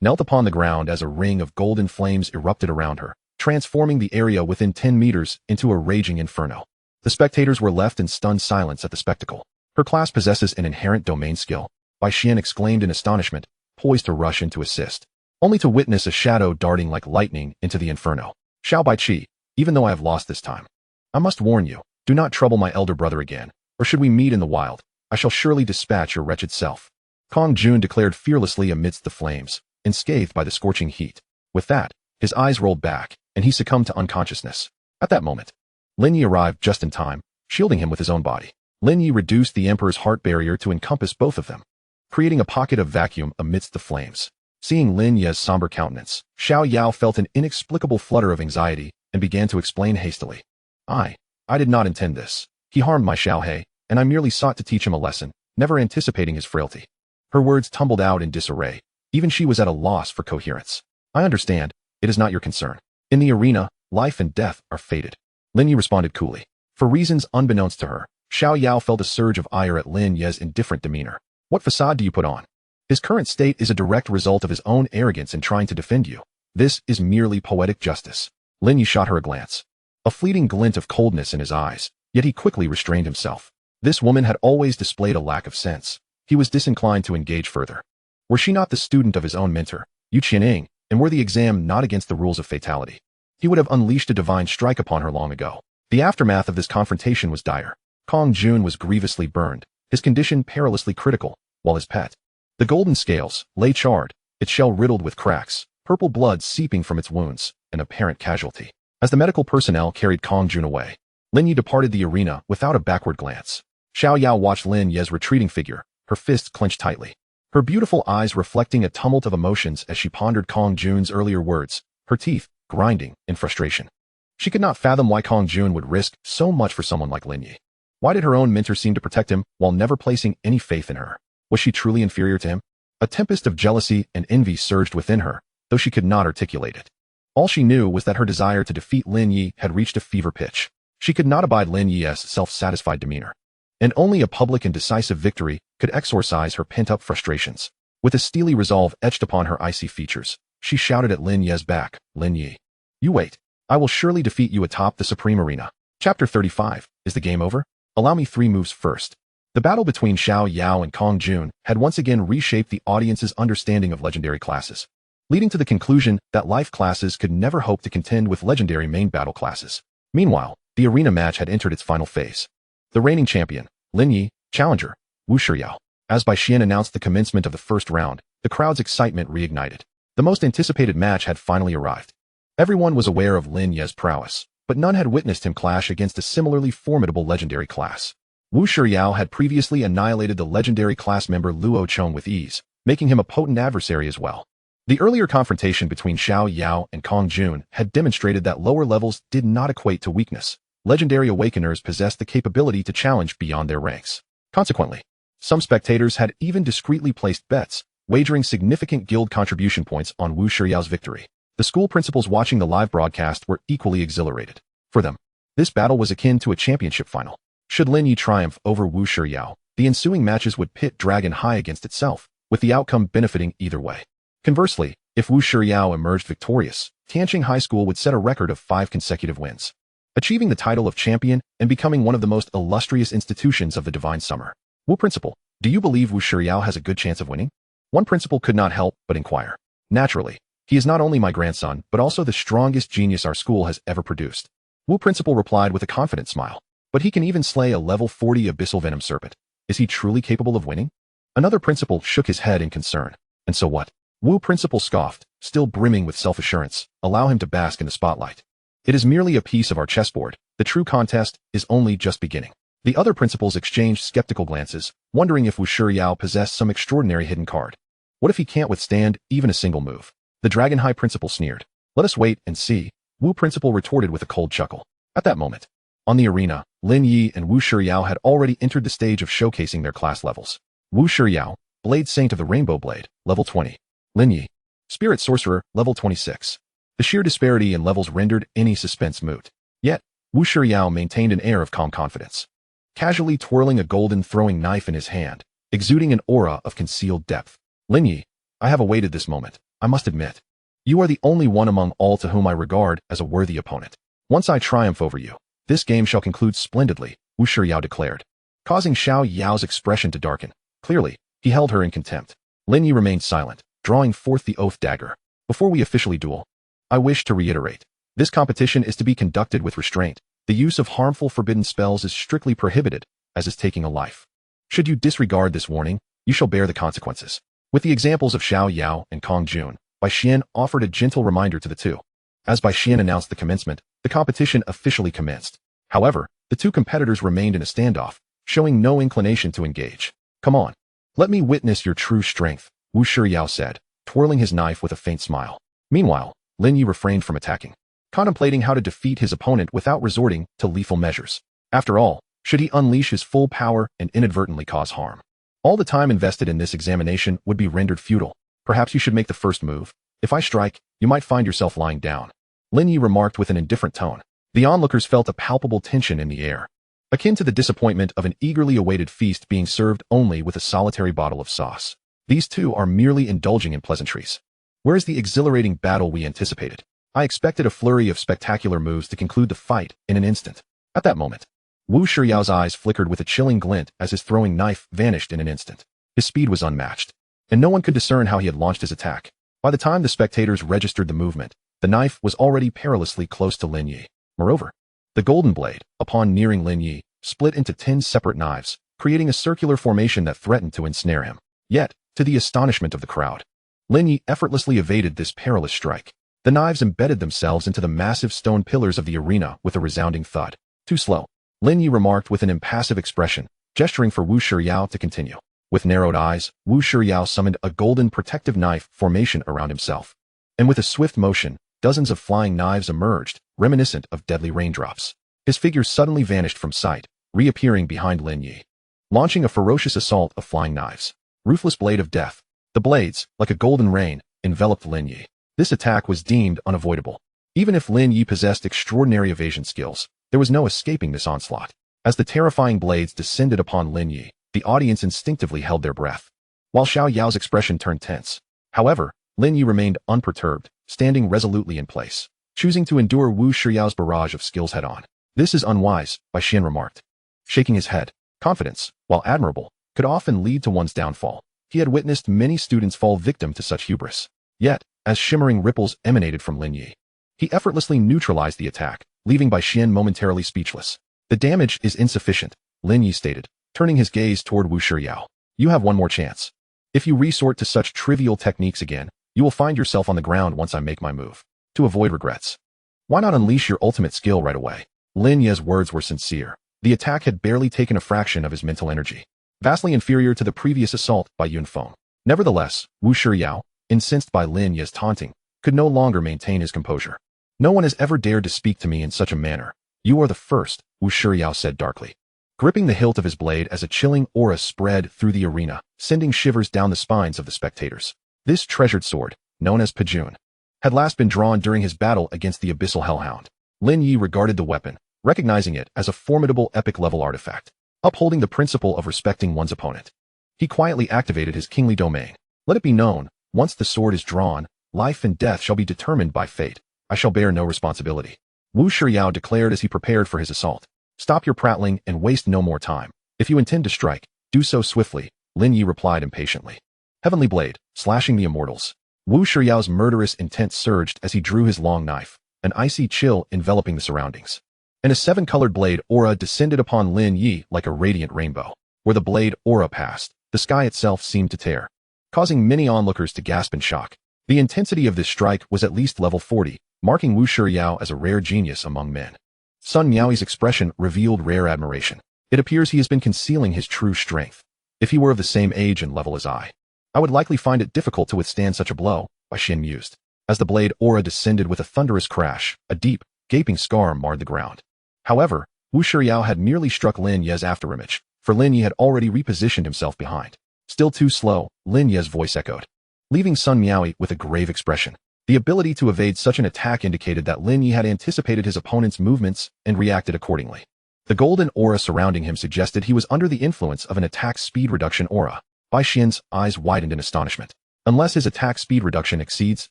knelt upon the ground as a ring of golden flames erupted around her, transforming the area within 10 meters into a raging inferno. The spectators were left in stunned silence at the spectacle. Her class possesses an inherent domain skill, Bai Xian exclaimed in astonishment, poised to rush in to assist, only to witness a shadow darting like lightning into the inferno. Xiao Baiqi, even though I have lost this time, I must warn you, do not trouble my elder brother again, or should we meet in the wild, I shall surely dispatch your wretched self. Kong Jun declared fearlessly amidst the flames, unscathed by the scorching heat. With that, his eyes rolled back, and he succumbed to unconsciousness. At that moment, Lin Ye arrived just in time, shielding him with his own body. Lin Ye reduced the Emperor's heart barrier to encompass both of them, creating a pocket of vacuum amidst the flames. Seeing Lin Ye's somber countenance, Xiao Yao felt an inexplicable flutter of anxiety and began to explain hastily. I did not intend this. He harmed my Xiao He, and I merely sought to teach him a lesson, never anticipating his frailty. Her words tumbled out in disarray. Even she was at a loss for coherence. I understand. It is not your concern. In the arena, life and death are fated. Lin Ye responded coolly. For reasons unbeknownst to her, Xiao Yao felt a surge of ire at Lin Ye's indifferent demeanor. What facade do you put on? His current state is a direct result of his own arrogance in trying to defend you. This is merely poetic justice. Lin Ye shot her a glance. A fleeting glint of coldness in his eyes, yet he quickly restrained himself. This woman had always displayed a lack of sense. He was disinclined to engage further. Were she not the student of his own mentor, Yu Qianing, and were the exam not against the rules of fatality, he would have unleashed a divine strike upon her long ago. The aftermath of this confrontation was dire. Kong Jun was grievously burned, his condition perilously critical, while his pet, the golden scales, lay charred, its shell riddled with cracks, purple blood seeping from its wounds, an apparent casualty. As the medical personnel carried Kong Jun away, Lin Ye departed the arena without a backward glance. Xiao Yao watched Lin Ye's retreating figure, her fists clenched tightly, her beautiful eyes reflecting a tumult of emotions as she pondered Kong Jun's earlier words, her teeth grinding in frustration. She could not fathom why Kong Jun would risk so much for someone like Lin Ye. Why did her own mentor seem to protect him while never placing any faith in her? Was she truly inferior to him? A tempest of jealousy and envy surged within her, though she could not articulate it. All she knew was that her desire to defeat Lin Ye had reached a fever pitch. She could not abide Lin Ye's self-satisfied demeanor, and only a public and decisive victory could exorcise her pent-up frustrations. With a steely resolve etched upon her icy features, she shouted at Lin Ye's back, Lin Ye, you wait. I will surely defeat you atop the supreme arena. Chapter 35. Is the game over? Allow me 3 moves first. The battle between Xiao Yao and Kong Jun had once again reshaped the audience's understanding of legendary classes, leading to the conclusion that life classes could never hope to contend with legendary main battle classes. Meanwhile, the arena match had entered its final phase. The reigning champion, Lin Ye, challenger, Wu Shiyao. As Bai Xian announced the commencement of the first round, the crowd's excitement reignited. The most anticipated match had finally arrived. Everyone was aware of Lin Ye's prowess, but none had witnessed him clash against a similarly formidable legendary class. Wu Shiyao had previously annihilated the legendary class member Luo Chong with ease, making him a potent adversary as well. The earlier confrontation between Xiao Yao and Kong Jun had demonstrated that lower levels did not equate to weakness. Legendary awakeners possessed the capability to challenge beyond their ranks. Consequently, some spectators had even discreetly placed bets, wagering significant guild contribution points on Wu Shiyao's victory. The school principals watching the live broadcast were equally exhilarated. For them, this battle was akin to a championship final. Should Lin Ye triumph over Wu Shiyao, the ensuing matches would pit Dragon High against itself, with the outcome benefiting either way. Conversely, if Wu Shiyao emerged victorious, Tianqing High School would set a record of 5 consecutive wins, achieving the title of champion and becoming one of the most illustrious institutions of the Divine Summer. Wu Principal, do you believe Wu Shiyao has a good chance of winning? One principal could not help but inquire. Naturally, he is not only my grandson, but also the strongest genius our school has ever produced. Wu Principal replied with a confident smile. But he can even slay a level 40 abyssal venom serpent. Is he truly capable of winning? Another principal shook his head in concern. And so what? Wu Principal scoffed, still brimming with self-assurance. Allow him to bask in the spotlight. It is merely a piece of our chessboard. The true contest is only just beginning. The other principals exchanged skeptical glances, wondering if Wu Shiyao possessed some extraordinary hidden card. What if he can't withstand even a single move? The Dragon High principal sneered. Let us wait and see. Wu Principal retorted with a cold chuckle. At that moment, on the arena, Lin Ye and Wu Shiyao had already entered the stage of showcasing their class levels. Wu Shiyao, Blade Saint of the Rainbow Blade, level 20. Lin Ye, Spirit Sorcerer, level 26. The sheer disparity in levels rendered any suspense moot. Yet, Wu Shiyao maintained an air of calm confidence, casually twirling a golden throwing knife in his hand, exuding an aura of concealed depth. Lin Ye, I have awaited this moment, I must admit. You are the only one among all to whom I regard as a worthy opponent. Once I triumph over you, this game shall conclude splendidly, Wu Shiyao declared, causing Xiao Yao's expression to darken. Clearly, he held her in contempt. Lin Ye remained silent, drawing forth the oath dagger. Before we officially duel, I wish to reiterate. This competition is to be conducted with restraint. The use of harmful forbidden spells is strictly prohibited, as is taking a life. Should you disregard this warning, you shall bear the consequences. With the examples of Xiao Yao and Kong Jun, Bai Xian offered a gentle reminder to the two. As Bai Xian announced the commencement, the competition officially commenced. However, the two competitors remained in a standoff, showing no inclination to engage. Come on. Let me witness your true strength, Wu Shiyao said, twirling his knife with a faint smile. Meanwhile, Lin Ye refrained from attacking, contemplating how to defeat his opponent without resorting to lethal measures. After all, should he unleash his full power and inadvertently cause harm? All the time invested in this examination would be rendered futile. Perhaps you should make the first move. If I strike, you might find yourself lying down. Lin Ye remarked with an indifferent tone. The onlookers felt a palpable tension in the air, akin to the disappointment of an eagerly awaited feast being served only with a solitary bottle of sauce. These two are merely indulging in pleasantries. Where is the exhilarating battle we anticipated? I expected a flurry of spectacular moves to conclude the fight in an instant. At that moment, Wu Shiyao's eyes flickered with a chilling glint as his throwing knife vanished in an instant. His speed was unmatched, and no one could discern how he had launched his attack. By the time the spectators registered the movement, the knife was already perilously close to Lin Ye. Moreover, the golden blade, upon nearing Lin Ye, split into 10 separate knives, creating a circular formation that threatened to ensnare him. Yet, to the astonishment of the crowd, Lin Ye effortlessly evaded this perilous strike. The knives embedded themselves into the massive stone pillars of the arena with a resounding thud. Too slow, Lin Ye remarked with an impassive expression, gesturing for Wu Shiyao to continue. With narrowed eyes, Wu Shiyao summoned a golden protective knife formation around himself. And with a swift motion, dozens of flying knives emerged, reminiscent of deadly raindrops. His figure suddenly vanished from sight, reappearing behind Lin Ye, launching a ferocious assault of flying knives. Ruthless blade of death. The blades, like a golden rain, enveloped Lin Ye. This attack was deemed unavoidable. Even if Lin Ye possessed extraordinary evasion skills, there was no escaping this onslaught. As the terrifying blades descended upon Lin Ye, the audience instinctively held their breath, while Xiao Yao's expression turned tense. However, Lin Ye remained unperturbed, standing resolutely in place, choosing to endure Wu Shiyao's barrage of skills head-on. This is unwise, Bai Xian remarked, shaking his head. Confidence, while admirable, could often lead to one's downfall. He had witnessed many students fall victim to such hubris. Yet, as shimmering ripples emanated from Lin Ye, he effortlessly neutralized the attack, leaving Bai Xian momentarily speechless. The damage is insufficient, Lin Ye stated, turning his gaze toward Wu Shiyao. You have one more chance. If you resort to such trivial techniques again, you will find yourself on the ground once I make my move. To avoid regrets, why not unleash your ultimate skill right away? Lin Ye's words were sincere. The attack had barely taken a fraction of his mental energy, vastly inferior to the previous assault by Yunfeng. Nevertheless, Wu Shiyao, incensed by Lin Ye's taunting, could no longer maintain his composure. No one has ever dared to speak to me in such a manner. You are the first, Wu Shiyao said darkly, gripping the hilt of his blade as a chilling aura spread through the arena, sending shivers down the spines of the spectators. This treasured sword, known as Pajun, had last been drawn during his battle against the abyssal hellhound. Lin Ye regarded the weapon, recognizing it as a formidable epic-level artifact, upholding the principle of respecting one's opponent. He quietly activated his kingly domain. Let it be known, once the sword is drawn, life and death shall be determined by fate. I shall bear no responsibility. Wu Shiyao declared as he prepared for his assault. Stop your prattling and waste no more time. If you intend to strike, do so swiftly, Lin Ye replied impatiently. Heavenly blade, slashing the immortals. Wu Shiyao's murderous intent surged as he drew his long knife, an icy chill enveloping the surroundings. And a 7-colored blade aura descended upon Lin Ye like a radiant rainbow. Where the blade aura passed, the sky itself seemed to tear, causing many onlookers to gasp in shock. The intensity of this strike was at least level 40, marking Wu Shiyao as a rare genius among men. Sun Miaoi's expression revealed rare admiration. It appears he has been concealing his true strength. If he were of the same age and level as I would likely find it difficult to withstand such a blow, Bai Xian mused. As the blade aura descended with a thunderous crash, a deep, gaping scar marred the ground. However, Wu Shiryao had merely struck Lin Ye's afterimage, for Lin Ye had already repositioned himself behind. Still too slow, Lin Ye's voice echoed, leaving Sun Miaoyi with a grave expression. The ability to evade such an attack indicated that Lin Ye had anticipated his opponent's movements and reacted accordingly. The golden aura surrounding him suggested he was under the influence of an attack speed reduction aura. Bai Xian's eyes widened in astonishment. Unless his attack speed reduction exceeds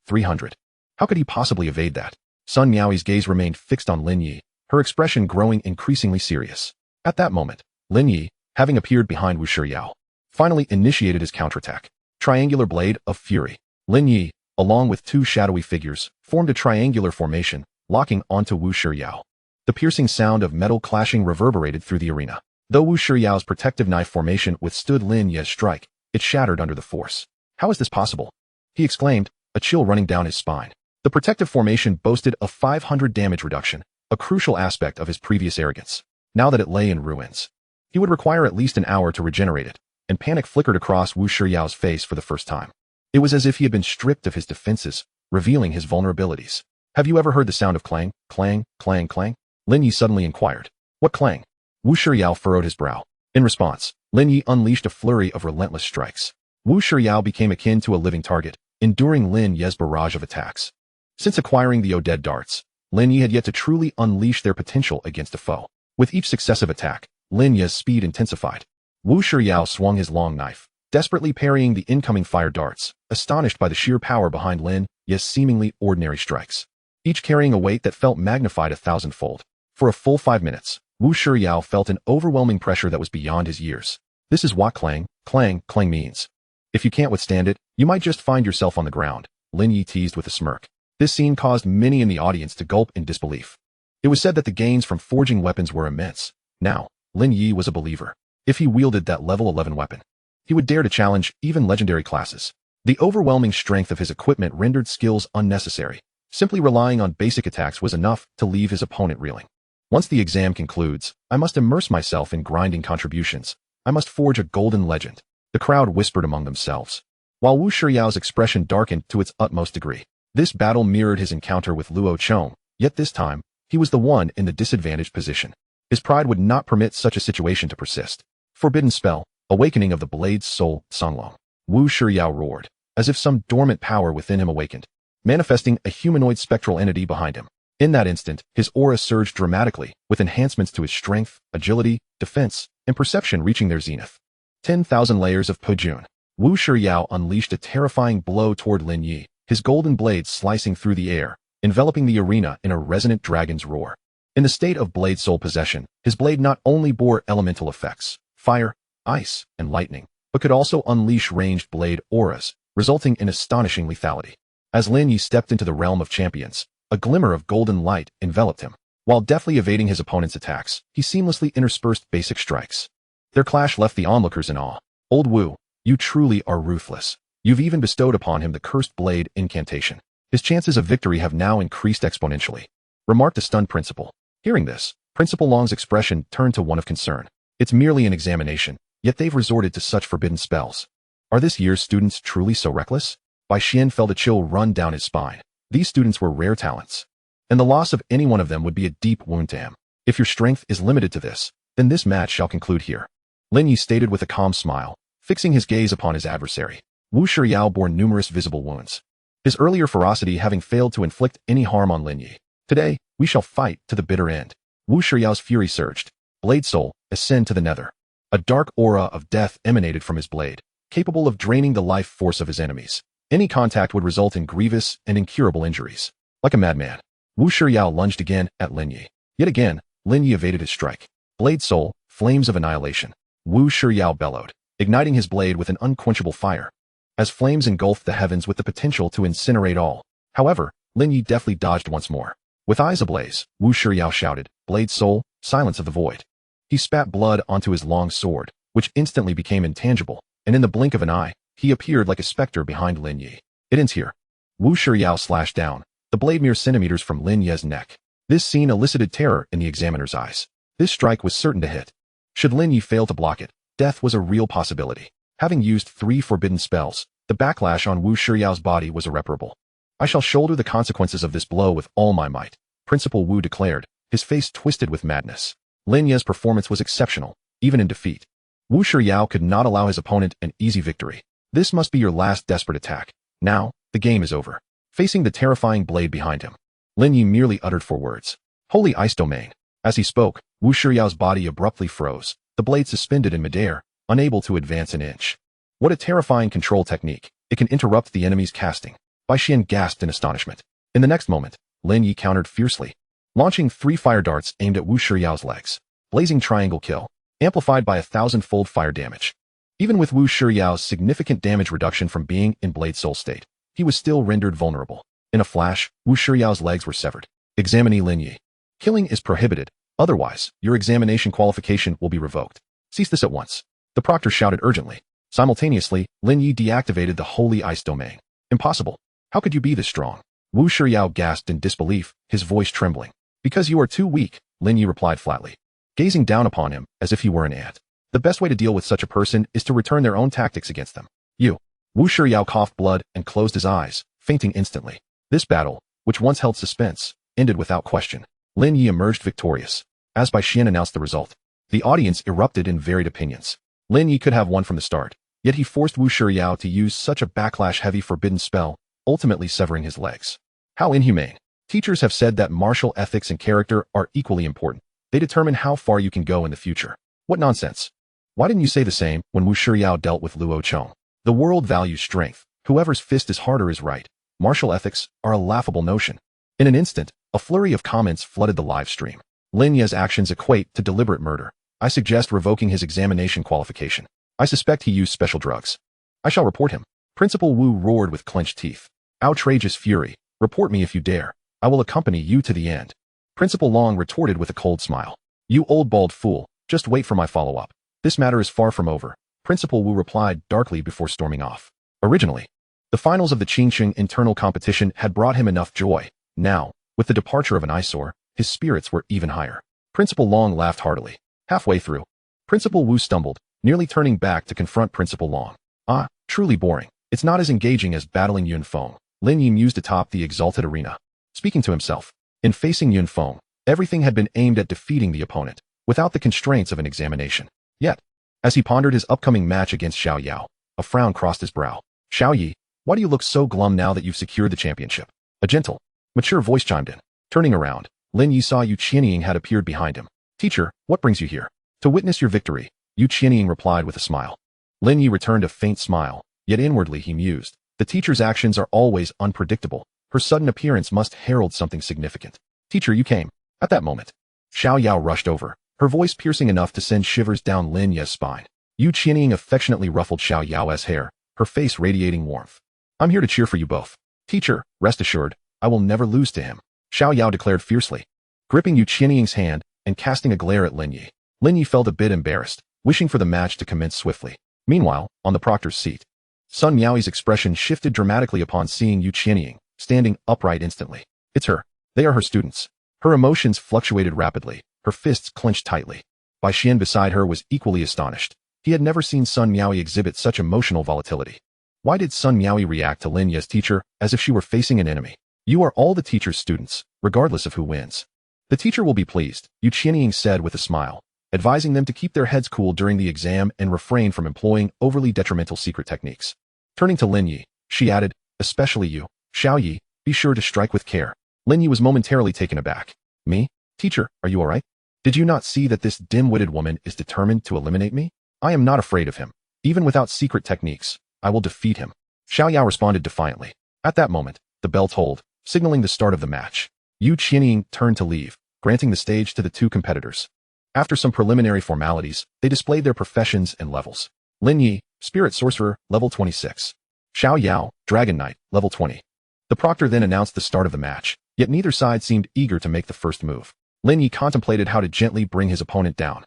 300. How could he possibly evade that? Sun Miaoyi's gaze remained fixed on Lin Ye, her expression growing increasingly serious. At that moment, Lin Ye, having appeared behind Wu Shiryao, finally initiated his counterattack. Triangular Blade of Fury. Lin Ye, along with two shadowy figures, formed a triangular formation, locking onto Wu Shiryao. The piercing sound of metal clashing reverberated through the arena. Though Wu Shiryao's protective knife formation withstood Lin Ye's strike, it shattered under the force. How is this possible? He exclaimed, a chill running down his spine. The protective formation boasted a 500 damage reduction, a crucial aspect of his previous arrogance. Now that it lay in ruins, he would require at least an hour to regenerate it, and panic flickered across Wu Shiryao's face for the first time. It was as if he had been stripped of his defenses, revealing his vulnerabilities. Have you ever heard the sound of clang, clang, clang, clang? Lin Ye suddenly inquired. What clang? Wu Shiryao furrowed his brow. In response, Lin Ye unleashed a flurry of relentless strikes. Wu Shiryao became akin to a living target, enduring Lin Ye's barrage of attacks. Since acquiring the Oded darts, Lin Ye had yet to truly unleash their potential against a foe. With each successive attack, Lin Ye's speed intensified. Wu Shiryao swung his long knife, desperately parrying the incoming fire darts, astonished by the sheer power behind Lin Ye's seemingly ordinary strikes, each carrying a weight that felt magnified 1,000-fold. For a full 5 minutes, Wu Shiryao felt an overwhelming pressure that was beyond his years. This is what clang, clang, clang means. If you can't withstand it, you might just find yourself on the ground, Lin Ye teased with a smirk. This scene caused many in the audience to gulp in disbelief. It was said that the gains from forging weapons were immense. Now, Lin Ye was a believer. If he wielded that level 11 weapon, he would dare to challenge even legendary classes. The overwhelming strength of his equipment rendered skills unnecessary. Simply relying on basic attacks was enough to leave his opponent reeling. Once the exam concludes, I must immerse myself in grinding contributions. I must forge a golden legend. The crowd whispered among themselves, while Wu Shiryao's expression darkened to its utmost degree. This battle mirrored his encounter with Luo Chong, yet this time, he was the one in the disadvantaged position. His pride would not permit such a situation to persist. Forbidden spell, awakening of the blade's soul, Songlong. Wu Shiryao roared, as if some dormant power within him awakened, manifesting a humanoid spectral entity behind him. In that instant, his aura surged dramatically, with enhancements to his strength, agility, defense, and perception reaching their zenith. 10,000 layers of Pujun. Wu Shiryao unleashed a terrifying blow toward Lin Ye, his golden blade slicing through the air, enveloping the arena in a resonant dragon's roar. In the state of blade soul possession, his blade not only bore elemental effects, fire, ice, and lightning, but could also unleash ranged blade auras, resulting in astonishing lethality. As Lin Ye stepped into the realm of champions, a glimmer of golden light enveloped him. While deftly evading his opponent's attacks, he seamlessly interspersed basic strikes. Their clash left the onlookers in awe. Old Wu, you truly are ruthless. You've even bestowed upon him the cursed blade incantation. His chances of victory have now increased exponentially, remarked the stunned principal. Hearing this, Principal Long's expression turned to one of concern. It's merely an examination, yet they've resorted to such forbidden spells. Are this year's students truly so reckless? Bai Xian felt a chill run down his spine. These students were rare talents, and the loss of any one of them would be a deep wound to him. If your strength is limited to this, then this match shall conclude here, Lin Ye stated with a calm smile, fixing his gaze upon his adversary. Wu Shiryao bore numerous visible wounds, his earlier ferocity having failed to inflict any harm on Lin Ye. Today, we shall fight to the bitter end. Wu Shiryao's fury surged. Blade soul, ascend to the nether. A dark aura of death emanated from his blade, capable of draining the life force of his enemies. Any contact would result in grievous and incurable injuries. Like a madman, Wu Shiryao lunged again at Lin Ye. Yet again, Lin Ye evaded his strike. Blade soul, flames of annihilation. Wu Shiryao bellowed, igniting his blade with an unquenchable fire, as flames engulfed the heavens with the potential to incinerate all. However, Lin Ye deftly dodged once more. With eyes ablaze, Wu Shiryao shouted, Blade soul, silence of the void. He spat blood onto his long sword, which instantly became intangible, and in the blink of an eye, he appeared like a specter behind Lin Ye. It ends here. Wu Shiryao slashed down, the blade mere centimeters from Lin Ye's neck. This scene elicited terror in the examiner's eyes. This strike was certain to hit. Should Lin Ye fail to block it, death was a real possibility. Having used 3 forbidden spells, the backlash on Wu Shiryao's body was irreparable. I shall shoulder the consequences of this blow with all my might, Principal Wu declared, his face twisted with madness. Lin Ye's performance was exceptional, even in defeat. Wu Shiryao could not allow his opponent an easy victory. This must be your last desperate attack. Now, the game is over. Facing the terrifying blade behind him, Lin Ye merely uttered 4 words. Holy Ice Domain. As he spoke, Wu Shiryao's body abruptly froze, the blade suspended in midair, unable to advance an inch. What a terrifying control technique. It can interrupt the enemy's casting. Bai Xian gasped in astonishment. In the next moment, Lin Ye countered fiercely, launching 3 fire darts aimed at Wu Shiryao's legs. Blazing triangle kill, amplified by 1,000-fold fire damage. Even with Wu Shiryao's significant damage reduction from being in Blade Soul state, he was still rendered vulnerable. In a flash, Wu Shiryao's legs were severed. Examinee Lin Ye. Killing is prohibited, otherwise, your examination qualification will be revoked. Cease this at once. The proctor shouted urgently. Simultaneously, Lin Ye deactivated the Holy Ice Domain. Impossible. How could you be this strong? Wu Shiryao gasped in disbelief, his voice trembling. Because you are too weak, Lin Ye replied flatly, gazing down upon him as if he were an ant. The best way to deal with such a person is to return their own tactics against them. You. Wu Shiryao coughed blood and closed his eyes, fainting instantly. This battle, which once held suspense, ended without question. Lin Ye emerged victorious. As Bai Xian announced the result, the audience erupted in varied opinions. Lin Ye could have won from the start, yet he forced Wu Shiryao to use such a backlash-heavy forbidden spell, ultimately severing his legs. How inhumane. Teachers have said that martial ethics and character are equally important. They determine how far you can go in the future. What nonsense. Why didn't you say the same when Wu Shiryao dealt with Luo Chong? The world values strength. Whoever's fist is harder is right. Martial ethics are a laughable notion. In an instant, a flurry of comments flooded the live stream. Lin Ye's actions equate to deliberate murder. I suggest revoking his examination qualification. I suspect he used special drugs. I shall report him. Principal Wu roared with clenched teeth. Outrageous fury. Report me if you dare. I will accompany you to the end. Principal Long retorted with a cold smile. You old bald fool, just wait for my follow-up. This matter is far from over, Principal Wu replied darkly before storming off. Originally, the finals of the Qingqing internal competition had brought him enough joy. Now, with the departure of an eyesore, his spirits were even higher. Principal Long laughed heartily. Halfway through, Principal Wu stumbled, nearly turning back to confront Principal Long. Ah, truly boring. It's not as engaging as battling Yun Feng. Lin Ye mused atop the exalted arena. Speaking to himself, in facing Yun Feng, everything had been aimed at defeating the opponent, without the constraints of an examination. Yet, as he pondered his upcoming match against Xiao Yao, a frown crossed his brow. Xiao Yi, why do you look so glum now that you've secured the championship? A gentle, mature voice chimed in. Turning around, Lin Ye saw Yu Qianying had appeared behind him. Teacher, what brings you here? To witness your victory, Yu Qianying replied with a smile. Lin Ye returned a faint smile, yet inwardly he mused. The teacher's actions are always unpredictable. Her sudden appearance must herald something significant. Teacher, you came. At that moment, Xiao Yao rushed over, her voice piercing enough to send shivers down Lin Ye's spine. Yu Qianying affectionately ruffled Xiao Yao's hair, her face radiating warmth. I'm here to cheer for you both. Teacher, rest assured, I will never lose to him, Xiao Yao declared fiercely, gripping Yu Qianying's hand and casting a glare at Lin Ye. Lin Ye felt a bit embarrassed, wishing for the match to commence swiftly. Meanwhile, on the proctor's seat, Sun Miaoi's expression shifted dramatically upon seeing Yu Qianying, standing upright instantly. It's her. They are her students. Her emotions fluctuated rapidly, her fists clenched tightly. Bai Xian beside her was equally astonished. He had never seen Sun Miaoi exhibit such emotional volatility. Why did Sun Miaoi react to Lin Ye's teacher as if she were facing an enemy? You are all the teacher's students, regardless of who wins. The teacher will be pleased, Yu Qianying said with a smile, advising them to keep their heads cool during the exam and refrain from employing overly detrimental secret techniques. Turning to Lin Ye, she added, especially you, Xiao Yi, be sure to strike with care. Lin Ye was momentarily taken aback. Me? Teacher, are you alright? Did you not see that this dim-witted woman is determined to eliminate me? I am not afraid of him. Even without secret techniques, I will defeat him. Xiao Yao responded defiantly. At that moment, the bell tolled, signaling the start of the match. Yu Qianying turned to leave, granting the stage to the two competitors. After some preliminary formalities, they displayed their professions and levels. Lin Ye, Spirit Sorcerer, level 26. Xiao Yao, Dragon Knight, level 20. The proctor then announced the start of the match, yet neither side seemed eager to make the first move. Lin Ye contemplated how to gently bring his opponent down,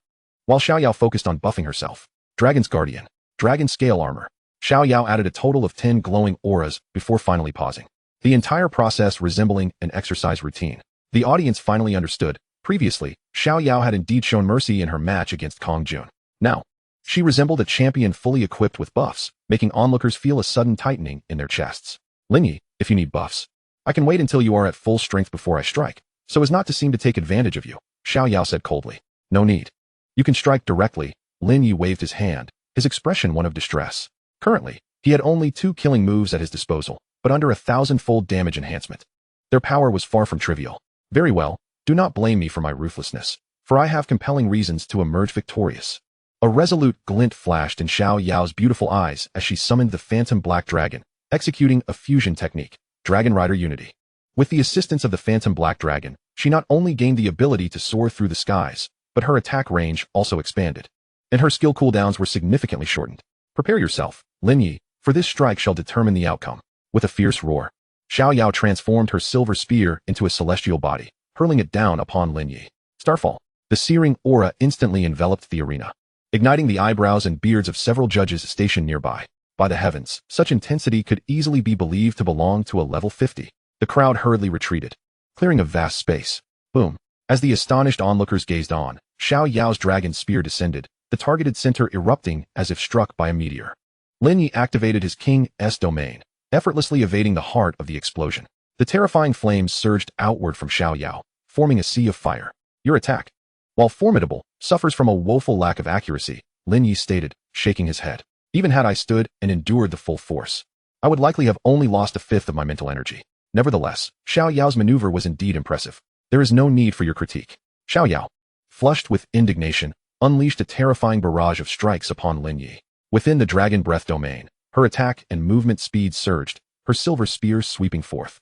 while Xiao Yao focused on buffing herself. Dragon's Guardian, Dragon Scale Armor. Xiao Yao added a total of 10 glowing auras before finally pausing. The entire process resembling an exercise routine. The audience finally understood. Previously, Xiao Yao had indeed shown mercy in her match against Kong Jun. Now, she resembled a champion fully equipped with buffs, making onlookers feel a sudden tightening in their chests. Lin Ye, if you need buffs, I can wait until you are at full strength before I strike, so as not to seem to take advantage of you, Xiao Yao said coldly. No need. You can strike directly. Lin Ye waved his hand, his expression one of distress. Currently, he had only 2 killing moves at his disposal, but under 1,000-fold damage enhancement. Their power was far from trivial. Very well, do not blame me for my ruthlessness, for I have compelling reasons to emerge victorious. A resolute glint flashed in Xiao Yao's beautiful eyes as she summoned the phantom black dragon, executing a fusion technique, Dragon Rider Unity. With the assistance of the phantom black dragon, she not only gained the ability to soar through the skies, but her attack range also expanded, and her skill cooldowns were significantly shortened. Prepare yourself, Lin Ye, for this strike shall determine the outcome. With a fierce roar, Xiao Yao transformed her silver spear into a celestial body, hurling it down upon Lin Ye. Starfall. The searing aura instantly enveloped the arena, igniting the eyebrows and beards of several judges stationed nearby. By the heavens, such intensity could easily be believed to belong to a level 50. The crowd hurriedly retreated, clearing a vast space. Boom. As the astonished onlookers gazed on, Xiao Yao's dragon spear descended, the targeted center erupting as if struck by a meteor. Lin Ye activated his King's domain, effortlessly evading the heart of the explosion. The terrifying flames surged outward from Xiao Yao, forming a sea of fire. Your attack, while formidable, suffers from a woeful lack of accuracy, Lin Ye stated, shaking his head. Even had I stood and endured the full force, I would likely have only lost 1/5 of my mental energy. Nevertheless, Xiao Yao's maneuver was indeed impressive. There is no need for your critique. Xiao Yao, flushed with indignation, unleashed a terrifying barrage of strikes upon Lin Ye. Within the dragon breath domain, her attack and movement speed surged, her silver spears sweeping forth,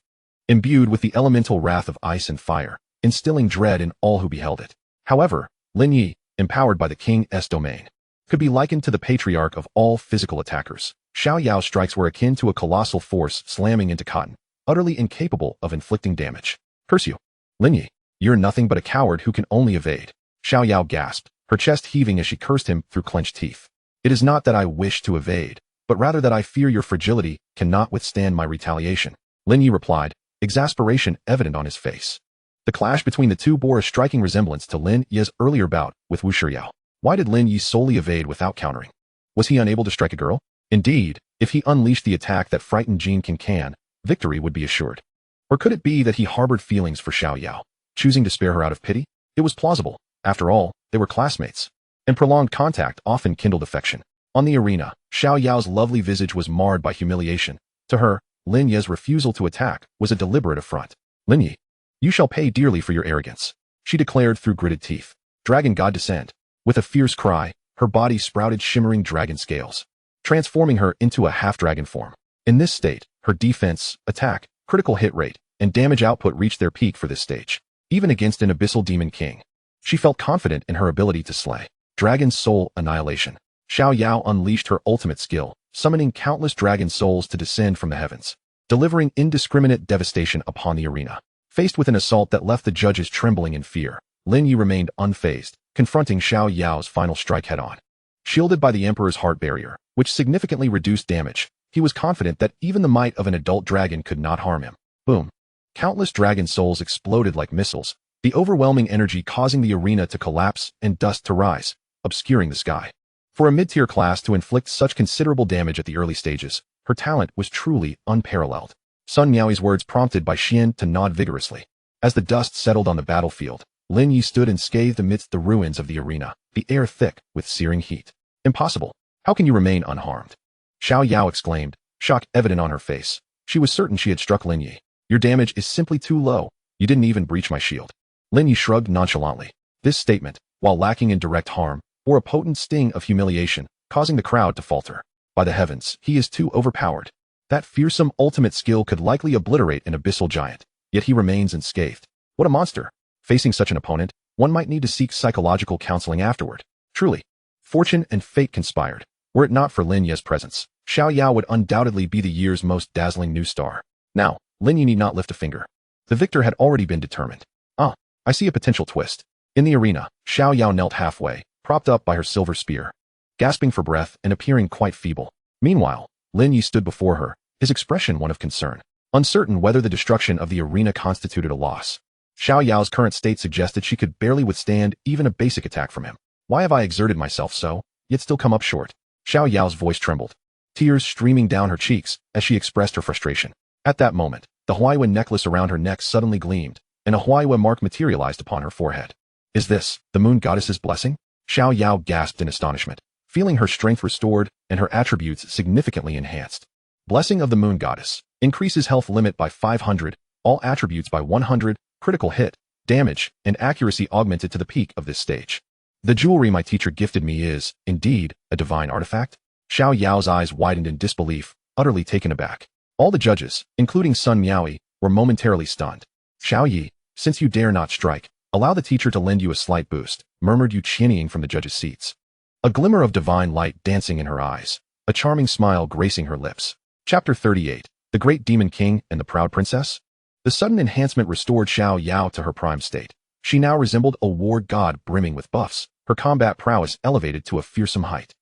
imbued with the elemental wrath of ice and fire, instilling dread in all who beheld it. However, Lin Ye, empowered by the King's domain, could be likened to the patriarch of all physical attackers. Xiao Yao's strikes were akin to a colossal force slamming into cotton, utterly incapable of inflicting damage. Curse you, Lin Ye, you're nothing but a coward who can only evade. Xiao Yao gasped, her chest heaving as she cursed him through clenched teeth. It is not that I wish to evade, but rather that I fear your fragility cannot withstand my retaliation. Lin Ye replied, exasperation evident on his face. The clash between the two bore a striking resemblance to Lin Ye's earlier bout with Wu Shiryao. Why did Lin Ye solely evade without countering? Was he unable to strike a girl? Indeed, if he unleashed the attack that frightened Jean Can, victory would be assured. Or could it be that he harbored feelings for Xiao Yao, choosing to spare her out of pity? It was plausible. After all, they were classmates, and prolonged contact often kindled affection. On the arena, Xiao Yao's lovely visage was marred by humiliation. To her, Lin Ye's refusal to attack was a deliberate affront. Lin Ye, you shall pay dearly for your arrogance, she declared through gritted teeth. Dragon God descend. With a fierce cry, her body sprouted shimmering dragon scales, transforming her into a half-dragon form. In this state, her defense, attack, critical hit rate, and damage output reached their peak for this stage. Even against an abyssal demon king, she felt confident in her ability to slay. Dragon Soul Annihilation. Xiao Yao unleashed her ultimate skill, summoning countless dragon souls to descend from the heavens, delivering indiscriminate devastation upon the arena. Faced with an assault that left the judges trembling in fear, Lin Ye remained unfazed, confronting Xiao Yao's final strike head-on. Shielded by the Emperor's heart barrier, which significantly reduced damage, he was confident that even the might of an adult dragon could not harm him. Boom. Countless dragon souls exploded like missiles, the overwhelming energy causing the arena to collapse and dust to rise, obscuring the sky. For a mid-tier class to inflict such considerable damage at the early stages, her talent was truly unparalleled. Sun Miaoi's words prompted by Xian to nod vigorously. As the dust settled on the battlefield, Lin Ye stood unscathed amidst the ruins of the arena, the air thick with searing heat. Impossible. How can you remain unharmed? Xiao Yao exclaimed, shock evident on her face. She was certain she had struck Lin Ye. Your damage is simply too low. You didn't even breach my shield. Lin Ye shrugged nonchalantly. This statement, while lacking in direct harm, bore a potent sting of humiliation, causing the crowd to falter. By the heavens, he is too overpowered. That fearsome ultimate skill could likely obliterate an abyssal giant, yet he remains unscathed. What a monster! Facing such an opponent, one might need to seek psychological counseling afterward. Truly, fortune and fate conspired. Were it not for Lin Ye's presence, Xiao Yao would undoubtedly be the year's most dazzling new star. Now, Lin Ye need not lift a finger. The victor had already been determined. Ah, I see a potential twist. In the arena, Xiao Yao knelt halfway, propped up by her silver spear, gasping for breath and appearing quite feeble. Meanwhile, Lin Ye stood before her, his expression one of concern, uncertain whether the destruction of the arena constituted a loss. Xiao Yao's current state suggested she could barely withstand even a basic attack from him. Why have I exerted myself so, yet still come up short? Xiao Yao's voice trembled, tears streaming down her cheeks as she expressed her frustration. At that moment, The Huayue necklace around her neck suddenly gleamed, and a Huayue mark materialized upon her forehead. Is this the moon goddess's blessing? Xiao Yao gasped in astonishment, feeling her strength restored and her attributes significantly enhanced. Blessing of the moon goddess. Increases health limit by 500, all attributes by 100, critical hit, damage, and accuracy augmented to the peak of this stage. The jewelry my teacher gifted me is, indeed, a divine artifact? Xiao Yao's eyes widened in disbelief, utterly taken aback. All the judges, including Sun Miaoyi, were momentarily stunned. Xiao Yi, since you dare not strike, allow the teacher to lend you a slight boost, murmured Yu Qianying from the judges' seats. A glimmer of divine light dancing in her eyes, a charming smile gracing her lips. Chapter 38, The Great Demon King and the Proud Princess? The sudden enhancement restored Xiao Yao to her prime state. She now resembled a war god brimming with buffs, her combat prowess elevated to a fearsome height.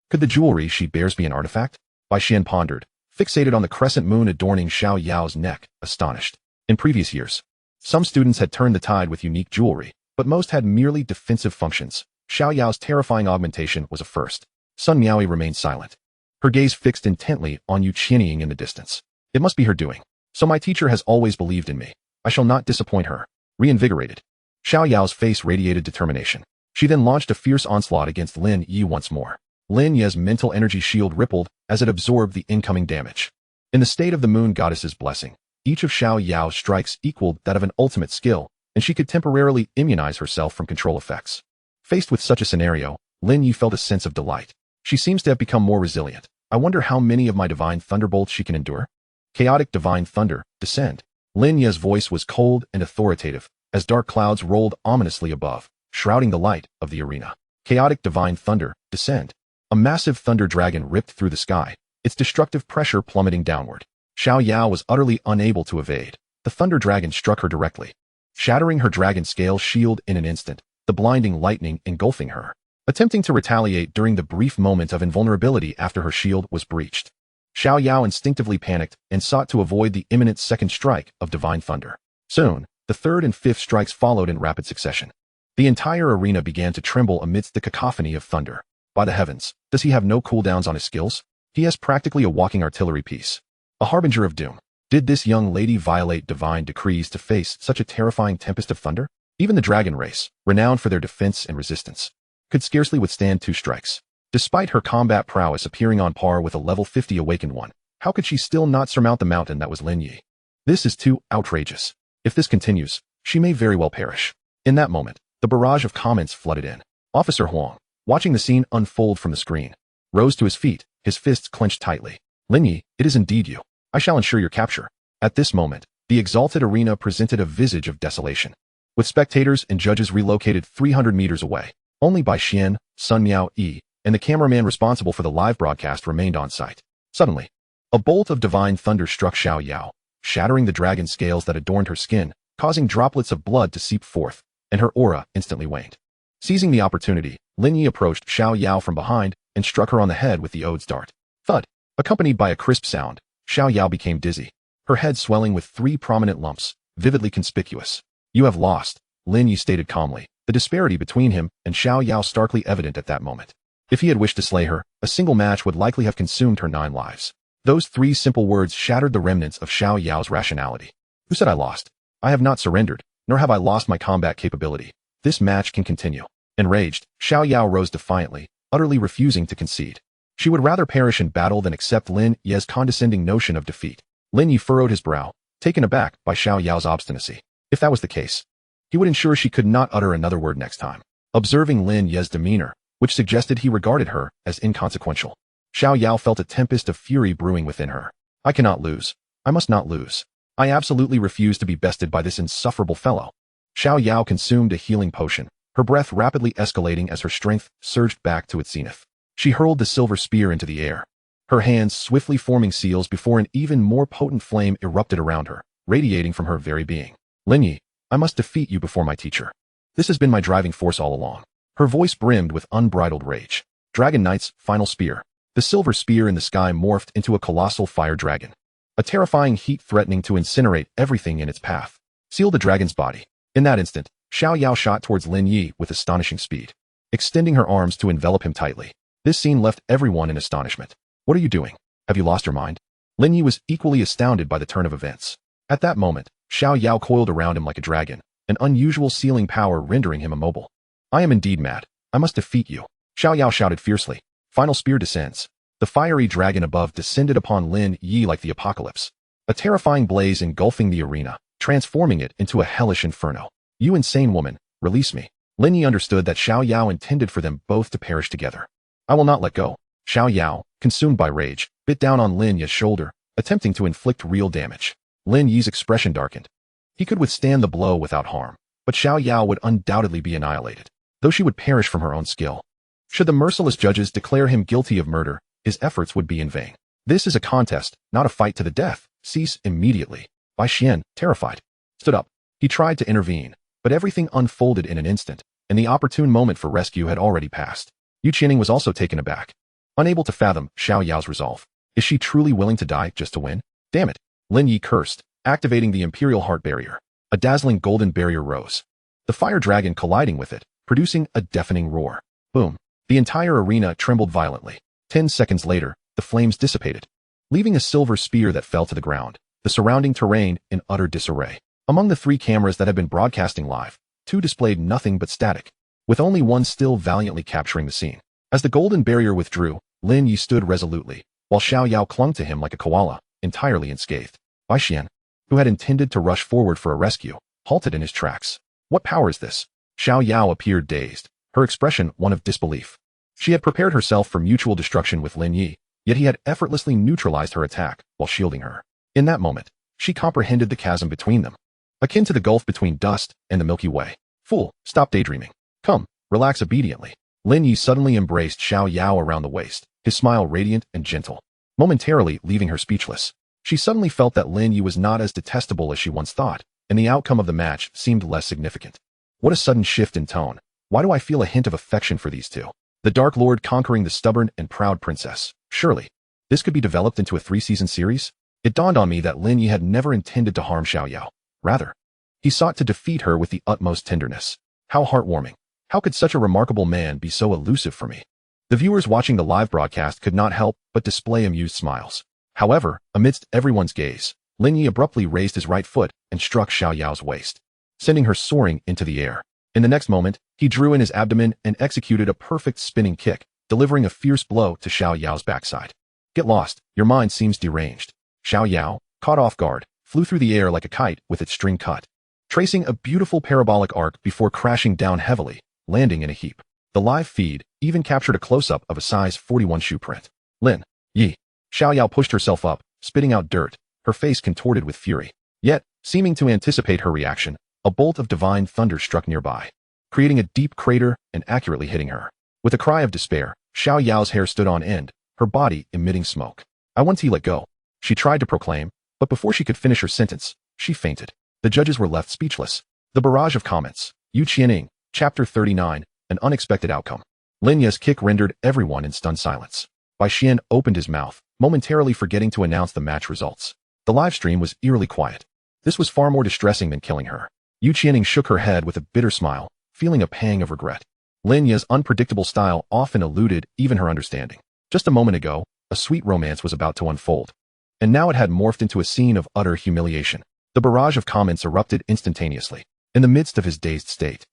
Could the jewelry she bears be an artifact? Bai Xian pondered, fixated on the crescent moon adorning Xiao Yao's neck, astonished. In previous years, some students had turned the tide with unique jewelry, but most had merely defensive functions. Xiao Yao's terrifying augmentation was a first. Sun Miaoyi remained silent, her gaze fixed intently on Yu Qianying in the distance. It must be her doing. So my teacher has always believed in me. I shall not disappoint her. Reinvigorated, Xiao Yao's face radiated determination. She then launched a fierce onslaught against Lin Ye once more. Lin Ye's mental energy shield rippled as it absorbed the incoming damage. In the state of the moon goddess's blessing, each of Xiao Yao's strikes equaled that of an ultimate skill, and she could temporarily immunize herself from control effects. Faced with such a scenario, Lin Ye felt a sense of delight. She seems to have become more resilient. I wonder how many of my divine thunderbolts she can endure? Chaotic divine thunder, descend. Lin Ye's voice was cold and authoritative, as dark clouds rolled ominously above, shrouding the light of the arena. Chaotic divine thunder, descend. A massive thunder dragon ripped through the sky, its destructive pressure plummeting downward. Xiao Yao was utterly unable to evade. The thunder dragon struck her directly, shattering her dragon scale shield in an instant, the blinding lightning engulfing her. Attempting to retaliate during the brief moment of invulnerability after her shield was breached, Xiao Yao instinctively panicked and sought to avoid the imminent second strike of divine thunder. Soon, the third and fifth strikes followed in rapid succession. The entire arena began to tremble amidst the cacophony of thunder. By the heavens, does he have no cooldowns on his skills? He has practically a walking artillery piece. A harbinger of doom. Did this young lady violate divine decrees to face such a terrifying tempest of thunder? Even the dragon race, renowned for their defense and resistance, could scarcely withstand 2 strikes. Despite her combat prowess appearing on par with a level 50 awakened one, how could she still not surmount the mountain that was Lin Ye? This is too outrageous. If this continues, she may very well perish. In that moment, the barrage of comments flooded in. Officer Huang, watching the scene unfold from the screen, rose to his feet, his fists clenched tightly. Lin Ye, it is indeed you. I shall ensure your capture. At this moment, the exalted arena presented a visage of desolation. With spectators and judges relocated 300 meters away, only Bai Xian, Sun Miaoyi, and the cameraman responsible for the live broadcast remained on site. Suddenly, a bolt of divine thunder struck Xiao Yao, shattering the dragon scales that adorned her skin, causing droplets of blood to seep forth, and her aura instantly waned. Seizing the opportunity, Lin Ye approached Xiao Yao from behind and struck her on the head with the Ode's dart. Thud! Accompanied by a crisp sound, Xiao Yao became dizzy, her head swelling with 3 prominent lumps, vividly conspicuous. You have lost, Lin Ye stated calmly, the disparity between him and Xiao Yao starkly evident at that moment. If he had wished to slay her, a single match would likely have consumed her 9 lives. Those 3 simple words shattered the remnants of Xiao Yao's rationality. Who said I lost? I have not surrendered, nor have I lost my combat capability. This match can continue. Enraged, Xiao Yao rose defiantly, utterly refusing to concede. She would rather perish in battle than accept Lin Ye's condescending notion of defeat. Lin Ye furrowed his brow, taken aback by Xiao Yao's obstinacy. If that was the case, he would ensure she could not utter another word next time. Observing Lin Ye's demeanor, which suggested he regarded her as inconsequential, Xiao Yao felt a tempest of fury brewing within her. I cannot lose. I must not lose. I absolutely refuse to be bested by this insufferable fellow. Xiao Yao consumed a healing potion, her breath rapidly escalating as her strength surged back to its zenith. She hurled the silver spear into the air, her hands swiftly forming seals before an even more potent flame erupted around her, radiating from her very being. Lin Ye, I must defeat you before my teacher. This has been my driving force all along. Her voice brimmed with unbridled rage. Dragon Knight's final spear. The silver spear in the sky morphed into a colossal fire dragon, a terrifying heat threatening to incinerate everything in its path. Seal the dragon's body. In that instant, Xiao Yao shot towards Lin Ye with astonishing speed, extending her arms to envelop him tightly. This scene left everyone in astonishment. What are you doing? Have you lost your mind? Lin Ye was equally astounded by the turn of events. At that moment, Xiao Yao coiled around him like a dragon, an unusual sealing power rendering him immobile. I am indeed mad. I must defeat you. Xiao Yao shouted fiercely. Final spear descends. The fiery dragon above descended upon Lin Ye like the apocalypse. A terrifying blaze engulfing the arena, transforming it into a hellish inferno. You insane woman, release me. Lin Ye understood that Xiao Yao intended for them both to perish together. I will not let go. Xiao Yao, consumed by rage, bit down on Lin Ye's shoulder, attempting to inflict real damage. Lin Ye's expression darkened. He could withstand the blow without harm, but Xiao Yao would undoubtedly be annihilated, though she would perish from her own skill. Should the merciless judges declare him guilty of murder, his efforts would be in vain. This is a contest, not a fight to the death. Cease immediately. Bai Xian, terrified, stood up. He tried to intervene, but everything unfolded in an instant, and the opportune moment for rescue had already passed. Yu Qianning was also taken aback, unable to fathom Xiao Yao's resolve. Is she truly willing to die just to win? Damn it. Lin Ye cursed, activating the Imperial Heart Barrier. A dazzling golden barrier rose, the fire dragon colliding with it, producing a deafening roar. Boom. The entire arena trembled violently. 10 seconds later, the flames dissipated, leaving a silver spear that fell to the ground, the surrounding terrain in utter disarray. Among the 3 cameras that had been broadcasting live, 2 displayed nothing but static, with only one still valiantly capturing the scene. As the golden barrier withdrew, Lin Ye stood resolutely, while Xiao Yao clung to him like a koala, entirely unscathed. Bai Xian, who had intended to rush forward for a rescue, halted in his tracks. What power is this? Xiao Yao appeared dazed, her expression one of disbelief. She had prepared herself for mutual destruction with Lin Ye, yet he had effortlessly neutralized her attack while shielding her. In that moment, she comprehended the chasm between them, akin to the gulf between dust and the Milky Way. Fool, stop daydreaming. Come, relax obediently. Lin Ye suddenly embraced Xiao Yao around the waist, his smile radiant and gentle, momentarily leaving her speechless. She suddenly felt that Lin Ye was not as detestable as she once thought, and the outcome of the match seemed less significant. What a sudden shift in tone. Why do I feel a hint of affection for these two? The Dark Lord conquering the stubborn and proud princess. Surely, this could be developed into a 3-season series? It dawned on me that Lin Ye had never intended to harm Xiao Yao. Rather, he sought to defeat her with the utmost tenderness. How heartwarming. How could such a remarkable man be so elusive for me? The viewers watching the live broadcast could not help but display amused smiles. However, amidst everyone's gaze, Lin Ye abruptly raised his right foot and struck Xiao Yao's waist, sending her soaring into the air. In the next moment, he drew in his abdomen and executed a perfect spinning kick, delivering a fierce blow to Xiao Yao's backside. Get lost, your mind seems deranged. Xiao Yao, caught off guard, flew through the air like a kite with its string cut, tracing a beautiful parabolic arc before crashing down heavily, landing in a heap. The live feed even captured a close-up of a size 41 shoe print. Lin Ye. Xiao Yao pushed herself up, spitting out dirt, her face contorted with fury. Yet, seeming to anticipate her reaction, a bolt of divine thunder struck nearby, creating a deep crater and accurately hitting her. With a cry of despair, Xiao Yao's hair stood on end, her body emitting smoke. I want to let go. She tried to proclaim, but before she could finish her sentence, she fainted. The judges were left speechless. The barrage of comments. Yu Qianning, Chapter 39, An Unexpected Outcome. Lin Ye's kick rendered everyone in stunned silence. Bai Xian opened his mouth, momentarily forgetting to announce the match results. The live stream was eerily quiet. This was far more distressing than killing her. Yu Qianning shook her head with a bitter smile, feeling a pang of regret. Lin Ye's unpredictable style often eluded even her understanding. Just a moment ago, a sweet romance was about to unfold, and now it had morphed into a scene of utter humiliation. The barrage of comments erupted instantaneously. In the midst of his dazed state,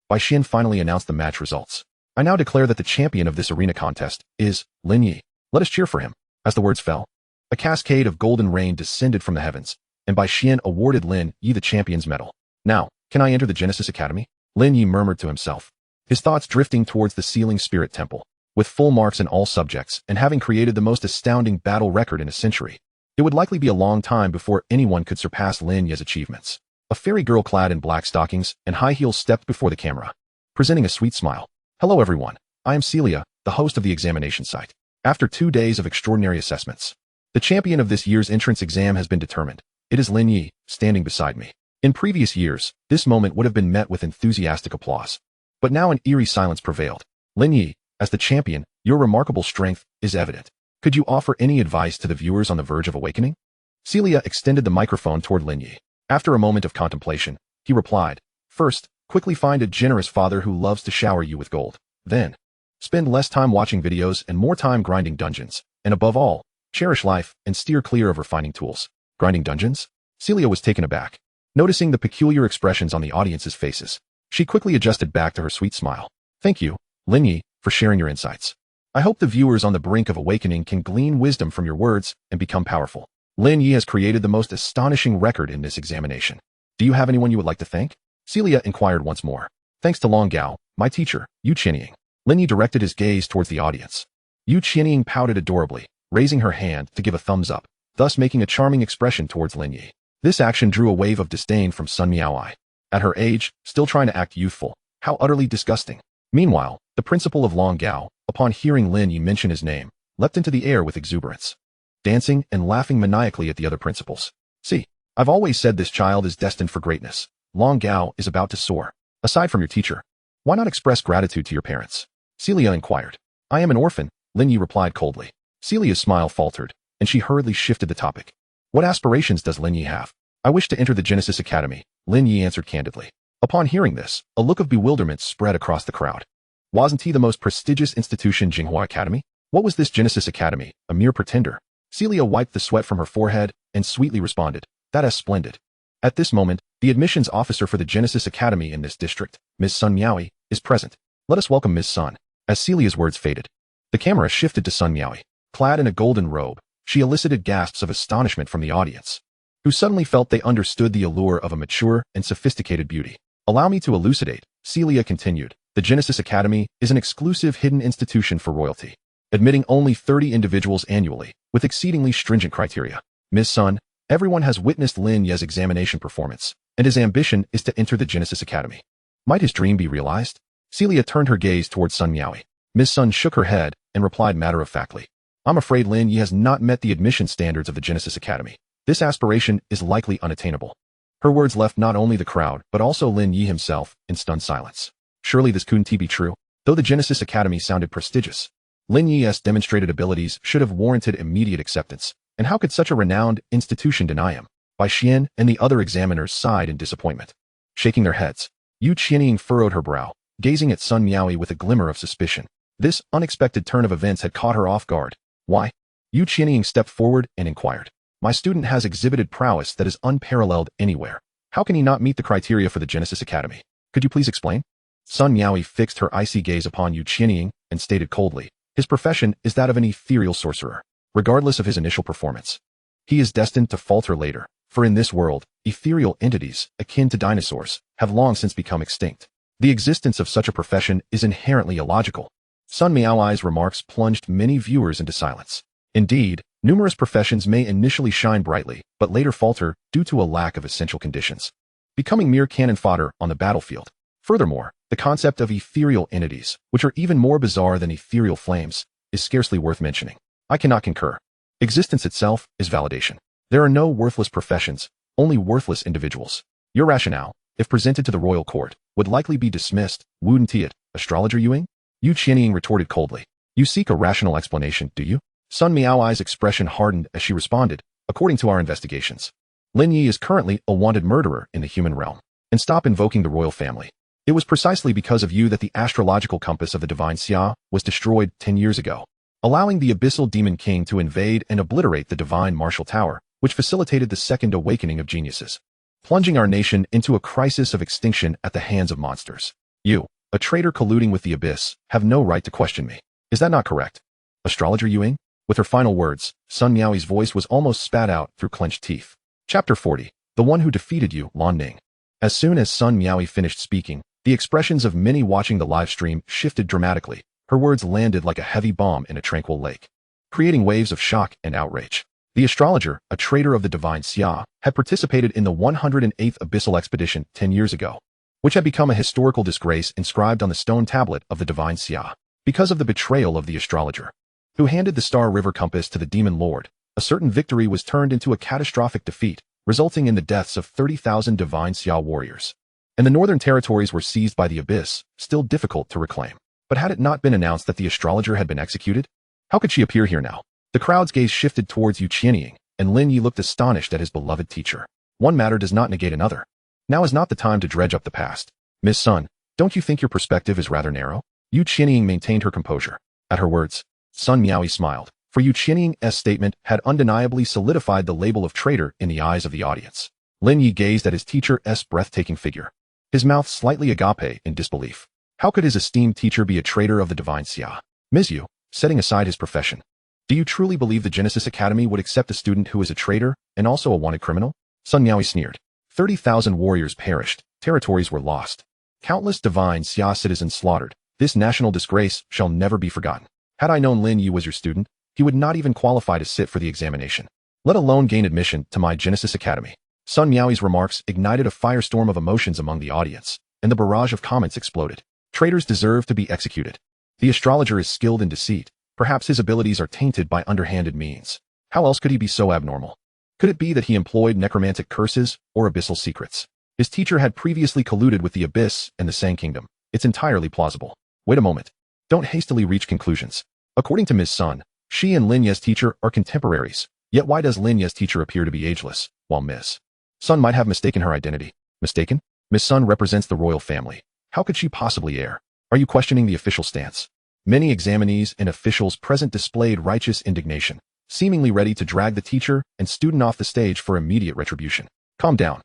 Bai Xian finally announced the match results. I now declare that the champion of this arena contest is Lin Ye. Let us cheer for him. As the words fell, a cascade of golden rain descended from the heavens, and Bai Xian awarded Lin Ye the champion's medal. Now, can I enter the Genesis Academy? Lin Ye murmured to himself, his thoughts drifting towards the sealing spirit temple. With full marks in all subjects and having created the most astounding battle record in a century, it would likely be a long time before anyone could surpass Lin Ye's achievements. A fairy girl clad in black stockings and high heels stepped before the camera, presenting a sweet smile. Hello everyone, I am Celia, the host of the examination site. After 2 days of extraordinary assessments, the champion of this year's entrance exam has been determined. It is Lin Ye, standing beside me. In previous years, this moment would have been met with enthusiastic applause, but now an eerie silence prevailed. Lin Ye, as the champion, your remarkable strength is evident. Could you offer any advice to the viewers on the verge of awakening? Celia extended the microphone toward Lin Ye. After a moment of contemplation, he replied, First, quickly find a generous father who loves to shower you with gold. Then, spend less time watching videos and more time grinding dungeons. And above all, cherish life and steer clear of refining tools. Grinding dungeons? Celia was taken aback. Noticing the peculiar expressions on the audience's faces, she quickly adjusted back to her sweet smile. Thank you, Lin Ye, for sharing your insights. I hope the viewers on the brink of awakening can glean wisdom from your words and become powerful. Lin Ye has created the most astonishing record in this examination. Do you have anyone you would like to thank? Celia inquired once more. Thanks to Long Gao, my teacher, Yu Qianying. Lin Ye directed his gaze towards the audience. Yu Qianying pouted adorably, raising her hand to give a thumbs up, thus making a charming expression towards Lin Ye. This action drew a wave of disdain from Sun Miaowai. At her age, still trying to act youthful, how utterly disgusting. Meanwhile, the principal of Long Gao, upon hearing Lin Ye mention his name, leapt into the air with exuberance, dancing and laughing maniacally at the other principals. See, I've always said this child is destined for greatness. Long Gao is about to soar. Aside from your teacher, why not express gratitude to your parents? Celia inquired. I am an orphan, Lin Ye replied coldly. Celia's smile faltered, and she hurriedly shifted the topic. What aspirations does Lin Ye have? I wish to enter the Genesis Academy, Lin Ye answered candidly. Upon hearing this, a look of bewilderment spread across the crowd. Wasn't he the most prestigious institution Jinghua Academy? What was this Genesis Academy, a mere pretender? Celia wiped the sweat from her forehead and sweetly responded, that is splendid. At this moment, the admissions officer for the Genesis Academy in this district, Ms. Sun Miaoyi, is present. Let us welcome Ms. Sun. As Celia's words faded, the camera shifted to Sun Miaoyi. Clad in a golden robe, she elicited gasps of astonishment from the audience, who suddenly felt they understood the allure of a mature and sophisticated beauty. Allow me to elucidate, Celia continued. The Genesis Academy is an exclusive hidden institution for royalty, admitting only 30 individuals annually, with exceedingly stringent criteria. Ms. Sun, everyone has witnessed Lin Ye's examination performance, and his ambition is to enter the Genesis Academy. Might his dream be realized? Celia turned her gaze towards Sun Miaoyi. Ms. Sun shook her head and replied matter-of-factly. I'm afraid Lin Ye has not met the admission standards of the Genesis Academy. This aspiration is likely unattainable. Her words left not only the crowd, but also Lin Ye himself in stunned silence. Surely this couldn't be true. Though the Genesis Academy sounded prestigious, Lin Ye's demonstrated abilities should have warranted immediate acceptance. And how could such a renowned institution deny him? Bai Xian and the other examiners sighed in disappointment. Shaking their heads, Yu Qianying furrowed her brow, gazing at Sun Miaoyi with a glimmer of suspicion. This unexpected turn of events had caught her off guard. Why? Yu Qianying stepped forward and inquired. My student has exhibited prowess that is unparalleled anywhere. How can he not meet the criteria for the Genesis Academy? Could you please explain? Sun Miaoyi fixed her icy gaze upon Yu Qianying and stated coldly, his profession is that of an ethereal sorcerer. Regardless of his initial performance, he is destined to falter later, for in this world, ethereal entities, akin to dinosaurs, have long since become extinct. The existence of such a profession is inherently illogical. Sun Miaoyi's remarks plunged many viewers into silence. Indeed, numerous professions may initially shine brightly, but later falter due to a lack of essential conditions, becoming mere cannon fodder on the battlefield. Furthermore, the concept of ethereal entities, which are even more bizarre than ethereal flames, is scarcely worth mentioning. I cannot concur. Existence itself is validation. There are no worthless professions, only worthless individuals. Your rationale, if presented to the royal court, would likely be dismissed, wouldn't it, astrologer Yuing? Yu Qianying retorted coldly. You seek a rational explanation, do you? Sun Miaoyi's expression hardened as she responded, according to our investigations, Lin Ye is currently a wanted murderer in the human realm. And stop invoking the royal family. It was precisely because of you that the astrological compass of the divine Xia was destroyed 10 years ago, allowing the abyssal demon king to invade and obliterate the divine martial tower, which facilitated the second awakening of geniuses, plunging our nation into a crisis of extinction at the hands of monsters. You, a traitor colluding with the abyss, have no right to question me. Is that not correct? Astrologer Yuing? With her final words, Sun Miaoyi's voice was almost spat out through clenched teeth. Chapter 40. The one who defeated you, Lan Ning. As soon as Sun Miaoyi finished speaking, the expressions of many watching the live stream shifted dramatically. Her words landed like a heavy bomb in a tranquil lake, creating waves of shock and outrage. The astrologer, a traitor of the divine Xia, had participated in the 108th abyssal expedition 10 years ago, which had become a historical disgrace inscribed on the stone tablet of the divine Xia. Because of the betrayal of the astrologer, who handed the Star River compass to the demon lord, a certain victory was turned into a catastrophic defeat, resulting in the deaths of 30,000 divine Xia warriors. And the northern territories were seized by the abyss, still difficult to reclaim. But had it not been announced that the astrologer had been executed? How could she appear here now? The crowd's gaze shifted towards Yu Qianying, and Lin Ye looked astonished at his beloved teacher. One matter does not negate another. Now is not the time to dredge up the past. Ms. Sun, don't you think your perspective is rather narrow? Yu Qianying maintained her composure. At her words, Sun Miaoyi smiled, For Yu Qianying's statement had undeniably solidified the label of traitor in the eyes of the audience. Lin Ye gazed at his teacher's breathtaking figure, his mouth slightly agape in disbelief. How could his esteemed teacher be a traitor of the divine Xia? Ms. Yu, setting aside his profession, do you truly believe the Genesis Academy would accept a student who is a traitor and also a wanted criminal? Sun Miaoyi sneered. 30,000 warriors perished, territories were lost. Countless divine Xia citizens slaughtered. This national disgrace shall never be forgotten. Had I known Lin Ye was your student, he would not even qualify to sit for the examination, let alone gain admission to my Genesis Academy. Sun Miaoyi's remarks ignited a firestorm of emotions among the audience, and the barrage of comments exploded. Traitors deserve to be executed. The astrologer is skilled in deceit. Perhaps his abilities are tainted by underhanded means. How else could he be so abnormal? Could it be that he employed necromantic curses or abyssal secrets? His teacher had previously colluded with the Abyss and the Sang Kingdom. It's entirely plausible. Wait a moment. Don't hastily reach conclusions. According to Ms. Sun, she and Lin Ye's teacher are contemporaries. Yet why does Lin Ye's teacher appear to be ageless, while Ms. Sun might have mistaken her identity? Mistaken? Ms. Sun represents the royal family. How could she possibly err? Are you questioning the official stance? Many examinees and officials present displayed righteous indignation, seemingly ready to drag the teacher and student off the stage for immediate retribution. Calm down.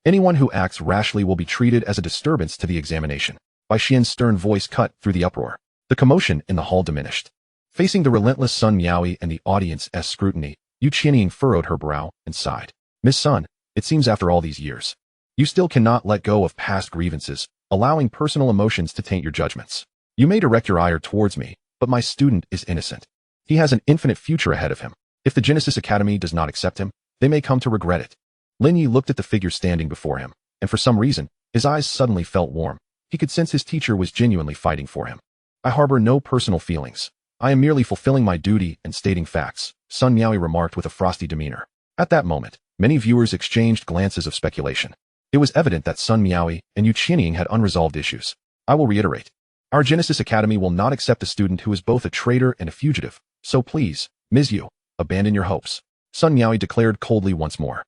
Anyone who acts rashly will be treated as a disturbance to the examination. Bai Xian's stern voice cut through the uproar. The commotion in the hall diminished. Facing the relentless Sun Miaoyi and the audience's scrutiny, Yu Qianying furrowed her brow and sighed. Miss Sun, it seems after all these years, you still cannot let go of past grievances, allowing personal emotions to taint your judgments. You may direct your ire towards me, but my student is innocent. He has an infinite future ahead of him. If the Genesis Academy does not accept him, they may come to regret it. Lin Ye looked at the figure standing before him, and for some reason, his eyes suddenly felt warm. He could sense his teacher was genuinely fighting for him. I harbor no personal feelings. I am merely fulfilling my duty and stating facts, Sun Miaoyi remarked with a frosty demeanor. At that moment, many viewers exchanged glances of speculation. It was evident that Sun Miaoyi and Yu Qianying had unresolved issues. I will reiterate. Our Genesis Academy will not accept a student who is both a traitor and a fugitive, so please, Ms. Yu, abandon your hopes, Sun Miaoyi declared coldly once more.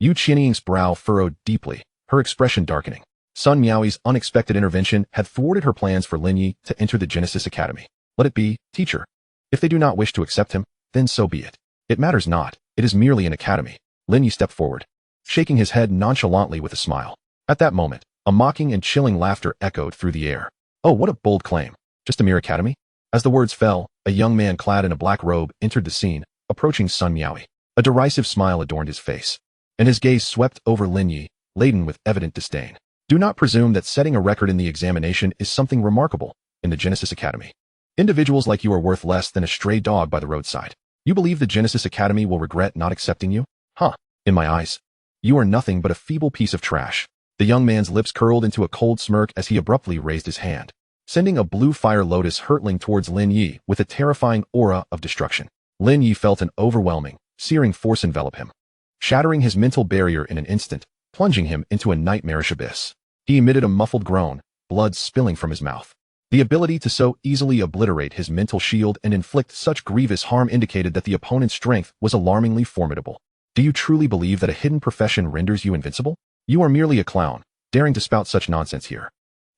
Yu Qianying's brow furrowed deeply, her expression darkening. Sun Miaoyi's unexpected intervention had thwarted her plans for Lin Ye to enter the Genesis Academy. Let it be, teacher. If they do not wish to accept him, then so be it. It matters not, it is merely an academy. Lin Ye stepped forward, shaking his head nonchalantly with a smile. At that moment, a mocking and chilling laughter echoed through the air. Oh, what a bold claim. Just a mere academy? As the words fell, a young man clad in a black robe entered the scene, approaching Sun Miaoyi. A derisive smile adorned his face, and his gaze swept over Lin Ye, laden with evident disdain. Do not presume that setting a record in the examination is something remarkable in the Genesis Academy. Individuals like you are worth less than a stray dog by the roadside. You believe the Genesis Academy will regret not accepting you? Huh. In my eyes, you are nothing but a feeble piece of trash. The young man's lips curled into a cold smirk as he abruptly raised his hand, sending a blue fire lotus hurtling towards Lin Ye with a terrifying aura of destruction. Lin Ye felt an overwhelming, searing force envelop him, shattering his mental barrier in an instant, plunging him into a nightmarish abyss. He emitted a muffled groan, blood spilling from his mouth. The ability to so easily obliterate his mental shield and inflict such grievous harm indicated that the opponent's strength was alarmingly formidable. Do you truly believe that a hidden profession renders you invincible? You are merely a clown, daring to spout such nonsense here.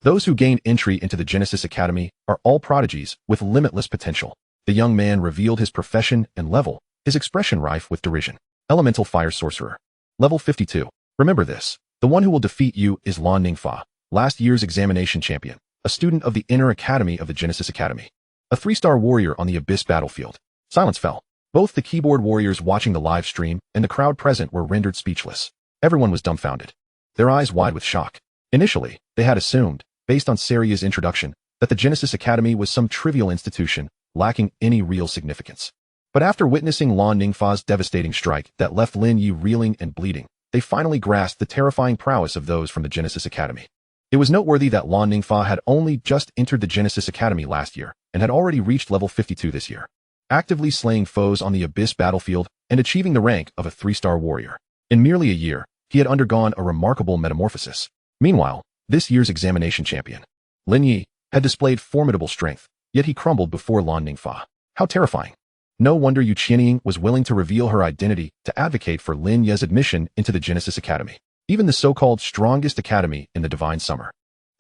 Those who gain entry into the Genesis Academy are all prodigies with limitless potential. The young man revealed his profession and level, his expression rife with derision. Elemental Fire Sorcerer. Level 52. Remember this. The one who will defeat you is Lan Ningfa, last year's examination champion, a student of the Inner Academy of the Genesis Academy. A 3-star warrior on the Abyss battlefield. Silence fell. Both the keyboard warriors watching the live stream and the crowd present were rendered speechless. Everyone was dumbfounded, their eyes wide with shock. Initially, they had assumed, based on Seria's introduction, that the Genesis Academy was some trivial institution, lacking any real significance. But after witnessing Lan Ningfa's devastating strike that left Lin Ye reeling and bleeding, they finally grasped the terrifying prowess of those from the Genesis Academy. It was noteworthy that Lan Ningfa had only just entered the Genesis Academy last year, and had already reached level 52 this year, actively slaying foes on the Abyss battlefield and achieving the rank of a 3-star warrior. In merely a year, he had undergone a remarkable metamorphosis. Meanwhile, this year's examination champion, Lin Ye, had displayed formidable strength, yet he crumbled before Lan Ningfa. How terrifying. No wonder Yu Qianying was willing to reveal her identity to advocate for Lin Ye's admission into the Genesis Academy, even the so-called strongest academy in the Divine Summer.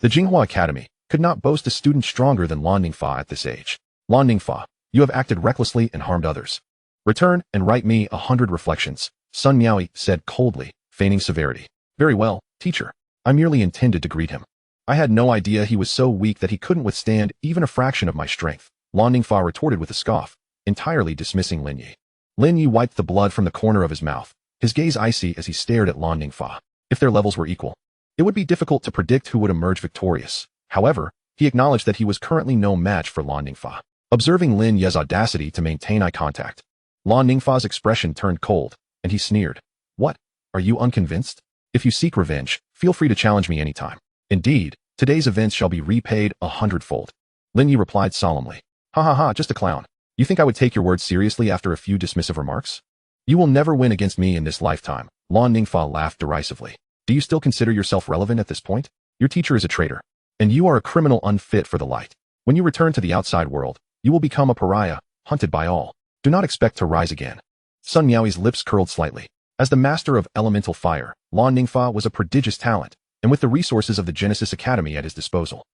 The Jinghua Academy could not boast a student stronger than Lan Ningfa at this age. Lan Ningfa, You have acted recklessly and harmed others. Return and write me 100 reflections, Sun Miaoyi said coldly, feigning severity. Very well, teacher. I merely intended to greet him. I had no idea he was so weak that he couldn't withstand even a fraction of my strength, Lan Ningfa retorted with a scoff, entirely dismissing Lin Ye. Lin Ye wiped the blood from the corner of his mouth, his gaze icy as he stared at Lan Ningfa. If their levels were equal, it would be difficult to predict who would emerge victorious. However, he acknowledged that he was currently no match for Lan Ningfa. Observing Lin Ye's audacity to maintain eye contact, Lan Ningfa's expression turned cold, and he sneered. What? Are you unconvinced? If you seek revenge, feel free to challenge me anytime. Indeed, today's events shall be repaid 100-fold. Lin Ye replied solemnly. Ha ha ha, just a clown. You think I would take your words seriously after a few dismissive remarks? You will never win against me in this lifetime, Lan Ningfa laughed derisively. Do you still consider yourself relevant at this point? Your teacher is a traitor, and you are a criminal unfit for the light. When you return to the outside world, you will become a pariah, hunted by all. Do not expect to rise again. Sun Miaoyi's lips curled slightly. As the master of elemental fire, Lan Ningfa was a prodigious talent, and with the resources of the Genesis Academy at his disposal,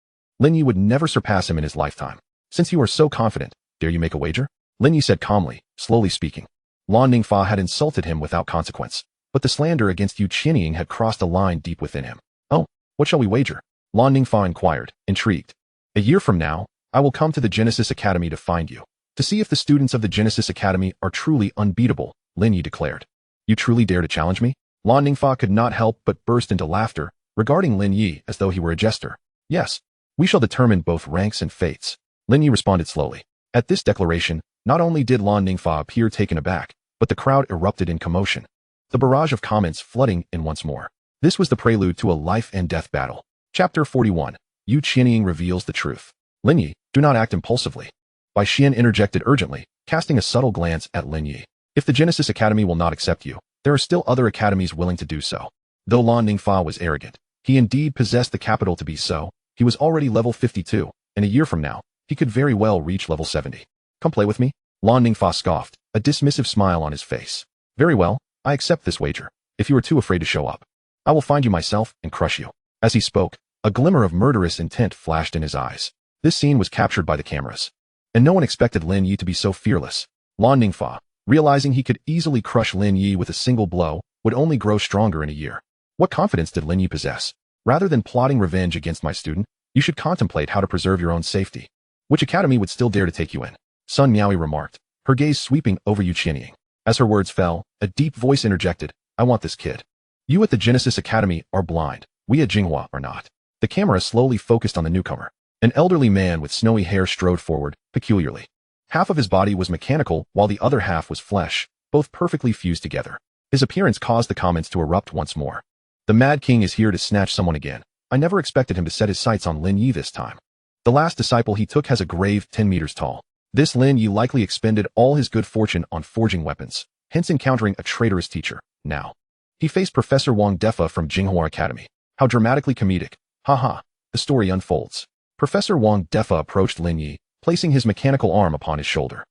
Lin Ye would never surpass him in his lifetime. Since you are so confident, dare you make a wager? Lin Ye said calmly, slowly speaking. Lan Ningfa had insulted him without consequence, but the slander against Yu Qianying had crossed a line deep within him. Oh, what shall we wager? Lan Ningfa inquired, intrigued. A year from now, I will come to the Genesis Academy to find you. To see if the students of the Genesis Academy are truly unbeatable, Lin Ye declared. You truly dare to challenge me? Lan Ningfa could not help but burst into laughter, regarding Lin Ye as though he were a jester. Yes, we shall determine both ranks and fates. Lin Ye responded slowly. At this declaration, not only did Lan Ningfa appear taken aback, but the crowd erupted in commotion. The barrage of comments flooding in once more. This was the prelude to a life and death battle. Chapter 41. Yu Qianying reveals the truth. Lin Ye, do not act impulsively. Bai Xian interjected urgently, casting a subtle glance at Lin Ye. If the Genesis Academy will not accept you, there are still other academies willing to do so. Though Lan Ningfa was arrogant, he indeed possessed the capital to be so. He was already level 52, and a year from now, he could very well reach level 70. Come play with me? Lan Ningfa scoffed, a dismissive smile on his face. Very well, I accept this wager. If you are too afraid to show up, I will find you myself and crush you. As he spoke, a glimmer of murderous intent flashed in his eyes. This scene was captured by the cameras, and no one expected Lin Ye to be so fearless. Lan Ningfa, realizing he could easily crush Lin Ye with a single blow, would only grow stronger in a year. What confidence did Lin Ye possess? Rather than plotting revenge against my student, you should contemplate how to preserve your own safety. Which academy would still dare to take you in? Sun Miaoyi remarked, her gaze sweeping over Yu Qianying. As her words fell, a deep voice interjected, I want this kid. You at the Genesis Academy are blind, we at Jinghua are not. The camera slowly focused on the newcomer. An elderly man with snowy hair strode forward, peculiarly. Half of his body was mechanical while the other half was flesh, both perfectly fused together. His appearance caused the comments to erupt once more. The Mad King is here to snatch someone again. I never expected him to set his sights on Lin Ye this time. The last disciple he took has a grave 10 meters tall. This Lin Ye likely expended all his good fortune on forging weapons, hence encountering a traitorous teacher. Now, he faced Professor Wang Defa from Jinghua Academy. How dramatically comedic. Haha, the story unfolds. Professor Wang Defa approached Lin Ye, placing his mechanical arm upon his shoulder.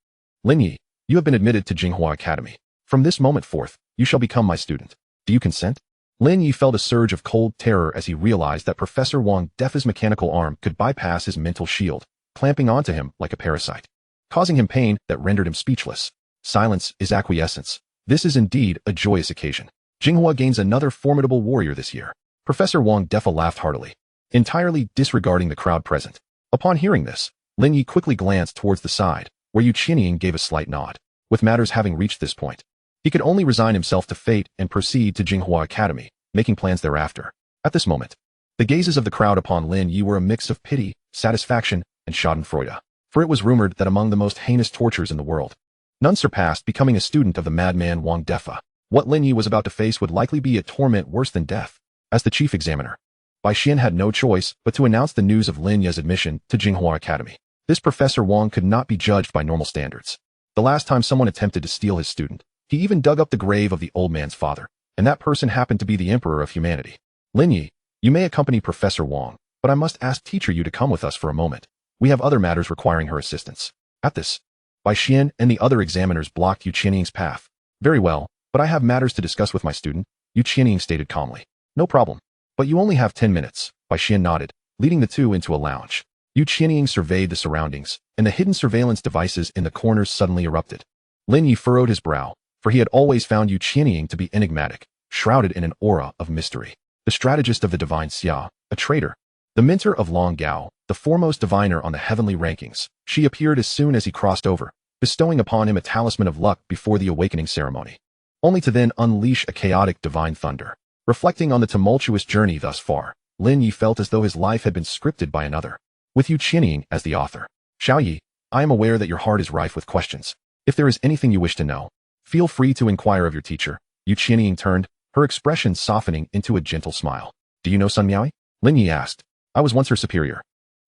Lin Ye, you have been admitted to Jinghua Academy. From this moment forth, you shall become my student. Do you consent? Lin Ye felt a surge of cold terror as he realized that Professor Wang Defa's mechanical arm could bypass his mental shield, clamping onto him like a parasite, causing him pain that rendered him speechless. Silence is acquiescence. This is indeed a joyous occasion. Jinghua gains another formidable warrior this year. Professor Wang Defa laughed heartily, entirely disregarding the crowd present. Upon hearing this, Lin Ye quickly glanced towards the side, where Yu Qianying gave a slight nod. With matters having reached this point, he could only resign himself to fate and proceed to Jinghua Academy, making plans thereafter. At this moment, the gazes of the crowd upon Lin Ye were a mix of pity, satisfaction, and schadenfreude, for it was rumored that among the most heinous tortures in the world, none surpassed becoming a student of the madman Wang Defa. What Lin Ye was about to face would likely be a torment worse than death. As the chief examiner, Bai Xian had no choice but to announce the news of Lin Ye's admission to Jinghua Academy. This Professor Wang could not be judged by normal standards. The last time someone attempted to steal his student, he even dug up the grave of the old man's father, and that person happened to be the Emperor of humanity. Lin Ye, you may accompany Professor Wang, but I must ask Teacher Yu to come with us for a moment. We have other matters requiring her assistance. At this, Bai Xian and the other examiners blocked Yu Qianying's path. Very well, but I have matters to discuss with my student, Yu Qianying stated calmly. No problem. But you only have 10 minutes, Bai Xian nodded, leading the two into a lounge. Yu Qianying surveyed the surroundings, and the hidden surveillance devices in the corners suddenly erupted. Lin Ye furrowed his brow, for he had always found Yu Qianying to be enigmatic, shrouded in an aura of mystery. The strategist of the divine Xia, a traitor. The mentor of Long Gao, the foremost diviner on the heavenly rankings, she appeared as soon as he crossed over, bestowing upon him a talisman of luck before the awakening ceremony, only to then unleash a chaotic divine thunder. Reflecting on the tumultuous journey thus far, Lin Ye felt as though his life had been scripted by another, with Yu Qianying as the author. Xiao Yi, I am aware that your heart is rife with questions. If there is anything you wish to know, feel free to inquire of your teacher. Yu Qianying turned, her expression softening into a gentle smile. Do you know Sun Miaoi? Lin Ye asked. I was once her superior.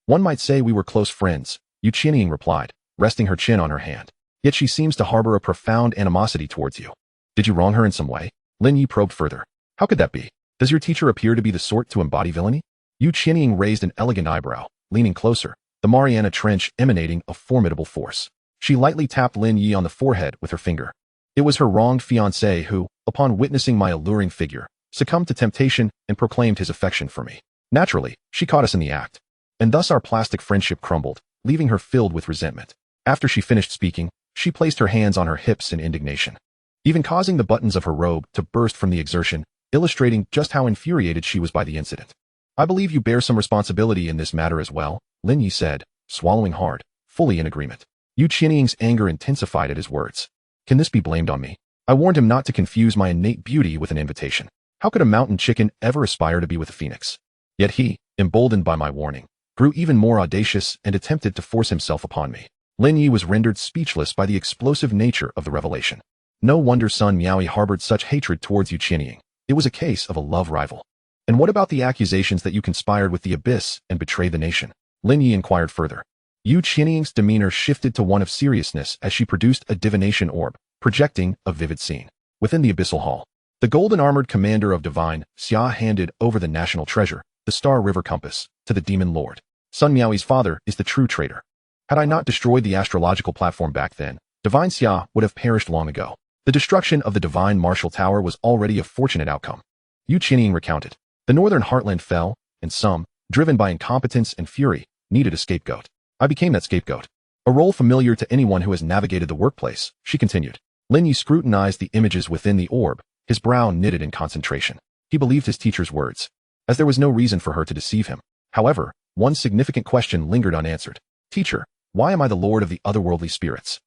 One might say we were close friends, Yu Qianying replied, resting her chin on her hand. Yet she seems to harbor a profound animosity towards you. Did you wrong her in some way? Lin Ye probed further. How could that be? Does your teacher appear to be the sort to embody villainy? Yu Qianying raised an elegant eyebrow, leaning closer, the Mariana Trench emanating a formidable force. She lightly tapped Lin Ye on the forehead with her finger. It was her wronged fiancé who, upon witnessing my alluring figure, succumbed to temptation and proclaimed his affection for me. Naturally, she caught us in the act. And thus our plastic friendship crumbled, leaving her filled with resentment. After she finished speaking, she placed her hands on her hips in indignation, even causing the buttons of her robe to burst from the exertion, illustrating just how infuriated she was by the incident. I believe you bear some responsibility in this matter as well, Lin Ye said, swallowing hard, fully in agreement. Yu Qianying's anger intensified at his words. Can this be blamed on me? I warned him not to confuse my innate beauty with an invitation. How could a mountain chicken ever aspire to be with a phoenix? Yet he, emboldened by my warning, grew even more audacious and attempted to force himself upon me. Lin Ye was rendered speechless by the explosive nature of the revelation. No wonder Sun Miaoi harbored such hatred towards Yu Qianying. It was a case of a love rival. And what about the accusations that you conspired with the abyss and betrayed the nation? Lin Ye inquired further. Yu Qianying's demeanor shifted to one of seriousness as she produced a divination orb, projecting a vivid scene. Within the abyssal hall, the golden-armored commander of divine Xia handed over the national treasure, the Star River Compass, to the demon lord. Sun Miaoi's father is the true traitor. Had I not destroyed the astrological platform back then, divine Xia would have perished long ago. The destruction of the divine martial tower was already a fortunate outcome. Yu Qianying recounted. The northern heartland fell, and some, driven by incompetence and fury, needed a scapegoat. I became that scapegoat. A role familiar to anyone who has navigated the workplace, she continued. Lin Ye scrutinized the images within the orb, his brow knitted in concentration. He believed his teacher's words, as there was no reason for her to deceive him. However, one significant question lingered unanswered. Teacher, why am I the lord of the otherworldly spirits?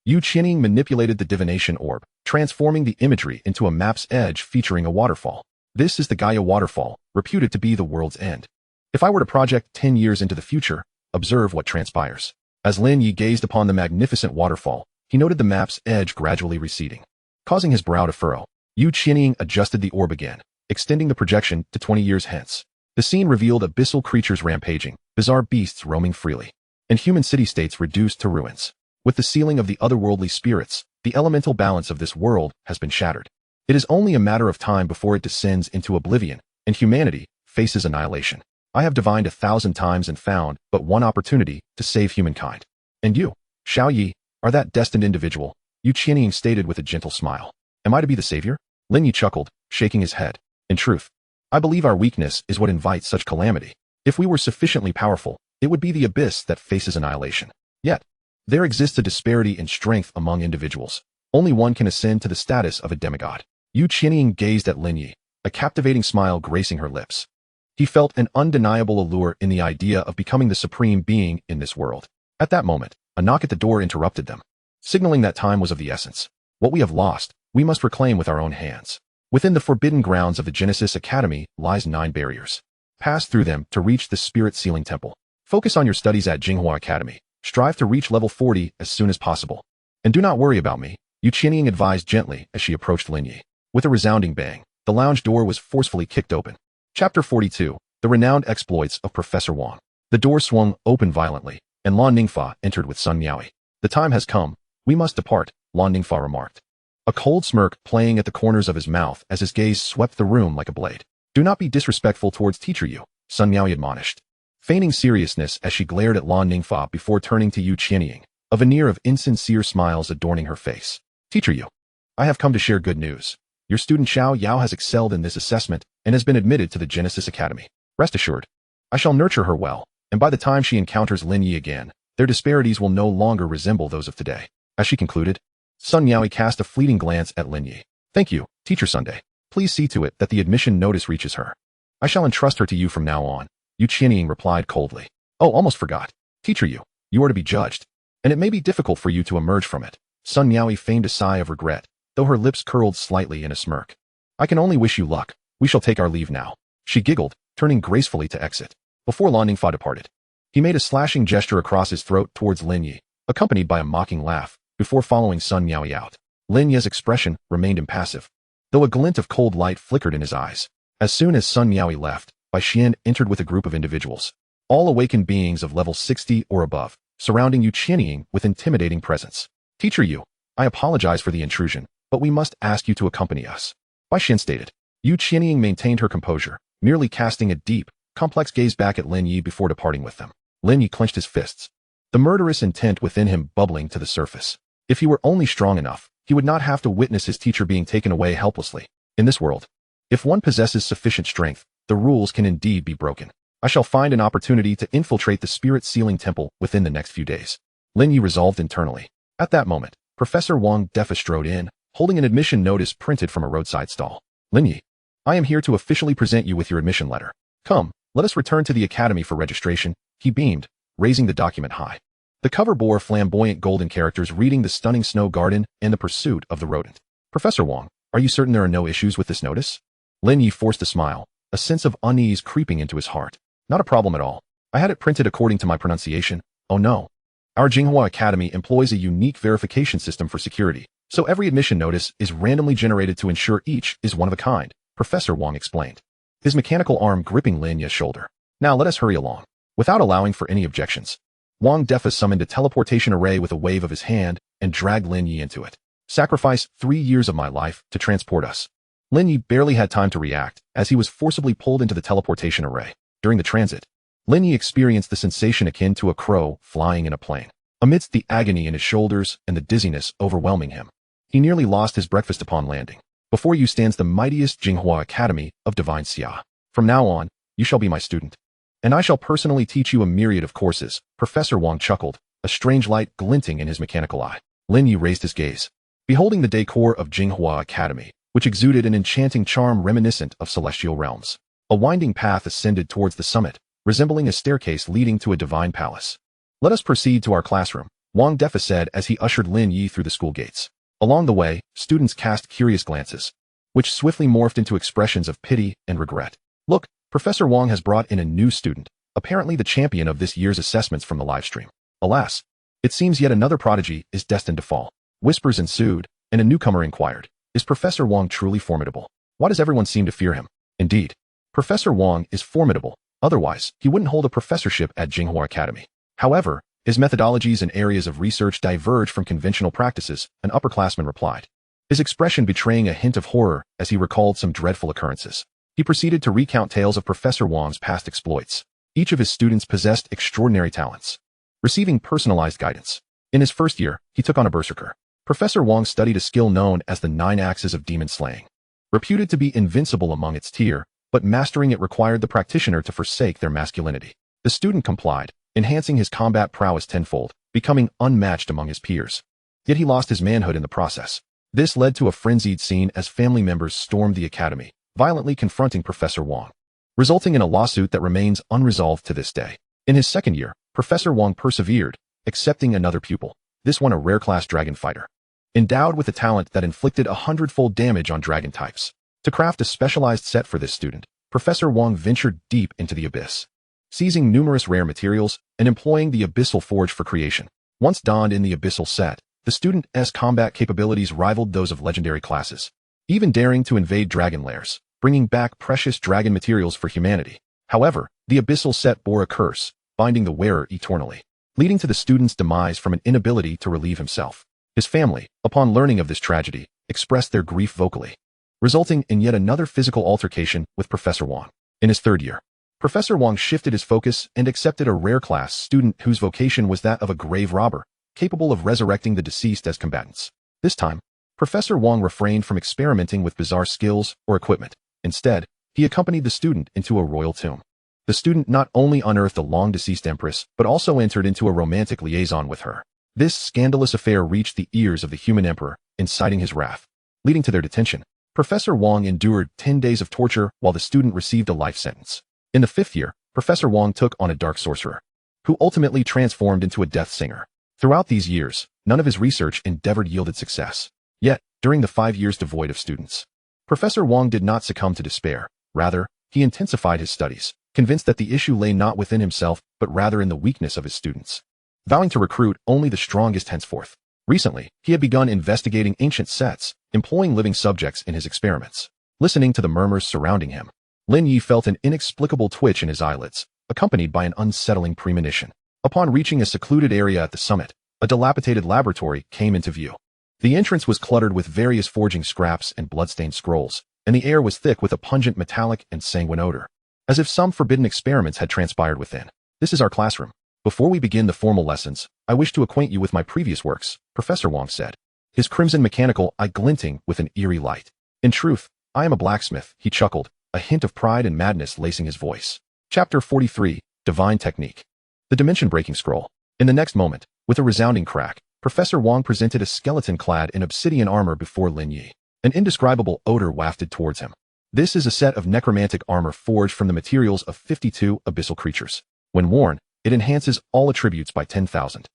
Yu Qianying manipulated the divination orb, transforming the imagery into a map's edge featuring a waterfall. This is the Gaia waterfall, reputed to be the world's end. If I were to project 10 years into the future, observe what transpires. As Lin Ye gazed upon the magnificent waterfall, he noted the map's edge gradually receding, causing his brow to furrow. Yu Qianying adjusted the orb again, extending the projection to 20 years hence. The scene revealed abyssal creatures rampaging, bizarre beasts roaming freely, and human city-states reduced to ruins. With the sealing of the otherworldly spirits, the elemental balance of this world has been shattered. It is only a matter of time before it descends into oblivion, and humanity faces annihilation. I have divined 1,000 times and found but one opportunity to save humankind. And you, Xiao Yi, are that destined individual, Yu Qianying stated with a gentle smile. Am I to be the savior? Lin Ye chuckled, shaking his head. In truth, I believe our weakness is what invites such calamity. If we were sufficiently powerful, it would be the abyss that faces annihilation. Yet, there exists a disparity in strength among individuals. Only one can ascend to the status of a demigod. Yu Qianying gazed at Lin Ye, a captivating smile gracing her lips. He felt an undeniable allure in the idea of becoming the supreme being in this world. At that moment, a knock at the door interrupted them, signaling that time was of the essence. What we have lost, we must reclaim with our own hands. Within the forbidden grounds of the Genesis Academy lies 9 barriers. Pass through them to reach the Spirit Sealing Temple. Focus on your studies at Jinghua Academy. Strive to reach level 40 as soon as possible. And do not worry about me, Yu Qianying advised gently as she approached Lin Ye. With a resounding bang, the lounge door was forcefully kicked open. Chapter 42, The Renowned Exploits of Professor Wang. The door swung open violently, and Lan Ningfa entered with Sun Miaoi. The time has come. We must depart, Lan Ningfa remarked, a cold smirk playing at the corners of his mouth as his gaze swept the room like a blade. Do not be disrespectful towards teacher Yu, Sun Miaoi admonished, feigning seriousness as she glared at Lan Ningfa before turning to Yu Qianying, a veneer of insincere smiles adorning her face. Teacher Yu, I have come to share good news. Your student Xiao Yao has excelled in this assessment and has been admitted to the Genesis Academy. Rest assured, I shall nurture her well, and by the time she encounters Lin Ye again, their disparities will no longer resemble those of today. As she concluded, Sun Yaoi cast a fleeting glance at Lin Ye. Thank you, Teacher Sunday. Please see to it that the admission notice reaches her. I shall entrust her to you from now on, Yu Qianying replied coldly. Oh, almost forgot. Teacher Yu, you are to be judged, and it may be difficult for you to emerge from it. Sun Yaoi feigned a sigh of regret, though her lips curled slightly in a smirk. I can only wish you luck. We shall take our leave now. She giggled, turning gracefully to exit. Before Lan Ningfa departed, he made a slashing gesture across his throat towards Lin Ye, accompanied by a mocking laugh, before following Sun Yaoi out. Lin Ye's expression remained impassive, though a glint of cold light flickered in his eyes. As soon as Sun Yaoi left, Bai Xian entered with a group of individuals, all awakened beings of level 60 or above, surrounding Yu Qianying with intimidating presence. Teacher Yu, I apologize for the intrusion, but we must ask you to accompany us, Bai Xian stated. Yu Qianying maintained her composure, merely casting a deep, complex gaze back at Lin Ye before departing with them. Lin Ye clenched his fists, the murderous intent within him bubbling to the surface. If he were only strong enough, he would not have to witness his teacher being taken away helplessly. In this world, if one possesses sufficient strength, the rules can indeed be broken. I shall find an opportunity to infiltrate the spirit sealing temple within the next few days, Lin Ye resolved internally. At that moment, Professor Wang Defa strode in, holding an admission notice printed from a roadside stall. Lin Ye, I am here to officially present you with your admission letter. Come, let us return to the academy for registration, he beamed, raising the document high. The cover bore flamboyant golden characters reading the stunning snow garden and the pursuit of the rodent. Professor Wang, are you certain there are no issues with this notice? Lin Ye forced a smile, a sense of unease creeping into his heart. Not a problem at all. I had it printed according to my pronunciation. Oh no. Our Jinghua Academy employs a unique verification system for security, so every admission notice is randomly generated to ensure each is one of a kind, Professor Wang explained, his mechanical arm gripping Lin Ye's shoulder. Now let us hurry along. Without allowing for any objections, Wang Defa summoned a teleportation array with a wave of his hand and dragged Lin Ye into it. Sacrifice 3 years of my life to transport us. Lin Ye barely had time to react as he was forcibly pulled into the teleportation array. During the transit, Lin Ye experienced the sensation akin to a crow flying in a plane. Amidst the agony in his shoulders and the dizziness overwhelming him, he nearly lost his breakfast upon landing. Before you stands the mightiest Jinghua Academy of Divine Xia. From now on, you shall be my student, and I shall personally teach you a myriad of courses. Professor Wang chuckled, a strange light glinting in his mechanical eye. Lin Ye raised his gaze, beholding the decor of Jinghua Academy, which exuded an enchanting charm reminiscent of celestial realms. A winding path ascended towards the summit, resembling a staircase leading to a divine palace. Let us proceed to our classroom, Wang Defa said as he ushered Lin Ye through the school gates. Along the way, students cast curious glances, which swiftly morphed into expressions of pity and regret. Look, Professor Wang has brought in a new student, apparently the champion of this year's assessments from the livestream. Alas, it seems yet another prodigy is destined to fall. Whispers ensued, and a newcomer inquired, is Professor Wang truly formidable? Why does everyone seem to fear him? Indeed, Professor Wang is formidable, otherwise he wouldn't hold a professorship at Jinghua Academy. However, his methodologies and areas of research diverge from conventional practices, an upperclassman replied, his expression betraying a hint of horror as he recalled some dreadful occurrences. He proceeded to recount tales of Professor Wang's past exploits. Each of his students possessed extraordinary talents, receiving personalized guidance. In his first year, he took on a berserker. Professor Wang studied a skill known as the 9 axes of demon slaying. Reputed to be invincible among its tier, but mastering it required the practitioner to forsake their masculinity. The student complied, enhancing his combat prowess tenfold, becoming unmatched among his peers. Yet he lost his manhood in the process. This led to a frenzied scene as family members stormed the academy, violently confronting Professor Wang, resulting in a lawsuit that remains unresolved to this day. In his second year, Professor Wang persevered, accepting another pupil, this one a rare-class dragon fighter, endowed with a talent that inflicted 100-fold damage on dragon types. To craft a specialized set for this student, Professor Wang ventured deep into the abyss, seizing numerous rare materials and employing the Abyssal Forge for creation. Once donned in the Abyssal set, the student's combat capabilities rivaled those of legendary classes, even daring to invade dragon lairs, bringing back precious dragon materials for humanity. However, the Abyssal set bore a curse, binding the wearer eternally, leading to the student's demise from an inability to relieve himself. His family, upon learning of this tragedy, expressed their grief vocally, resulting in yet another physical altercation with Professor Wang. In his third year, Professor Wang shifted his focus and accepted a rare class student whose vocation was that of a grave robber, capable of resurrecting the deceased as combatants. This time, Professor Wang refrained from experimenting with bizarre skills or equipment. Instead, he accompanied the student into a royal tomb. The student not only unearthed the long-deceased empress, but also entered into a romantic liaison with her. This scandalous affair reached the ears of the human emperor, inciting his wrath, leading to their detention. Professor Wong endured 10 days of torture while the student received a life sentence. In the 5th year, Professor Wong took on a dark sorcerer, who ultimately transformed into a death singer. Throughout these years, none of his research endeavored yielded success. Yet, during the 5 years devoid of students, Professor Wong did not succumb to despair. Rather, he intensified his studies, convinced that the issue lay not within himself, but rather in the weakness of his students, vowing to recruit only the strongest henceforth. Recently, he had begun investigating ancient sets, employing living subjects in his experiments. Listening to the murmurs surrounding him, Lin Ye felt an inexplicable twitch in his eyelids, accompanied by an unsettling premonition. Upon reaching a secluded area at the summit, a dilapidated laboratory came into view. The entrance was cluttered with various forging scraps and bloodstained scrolls, and the air was thick with a pungent metallic and sanguine odor, as if some forbidden experiments had transpired within. This is our classroom. Before we begin the formal lessons, I wish to acquaint you with my previous works, Professor Wong said, his crimson mechanical eye glinting with an eerie light. In truth, I am a blacksmith, he chuckled, a hint of pride and madness lacing his voice. Chapter 43, Divine Technique. The dimension-breaking scroll. In the next moment, with a resounding crack, Professor Wong presented a skeleton clad in obsidian armor before Lin Ye. An indescribable odor wafted towards him. This is a set of necromantic armor forged from the materials of 52 abyssal creatures. When worn, it enhances all attributes by 10,000,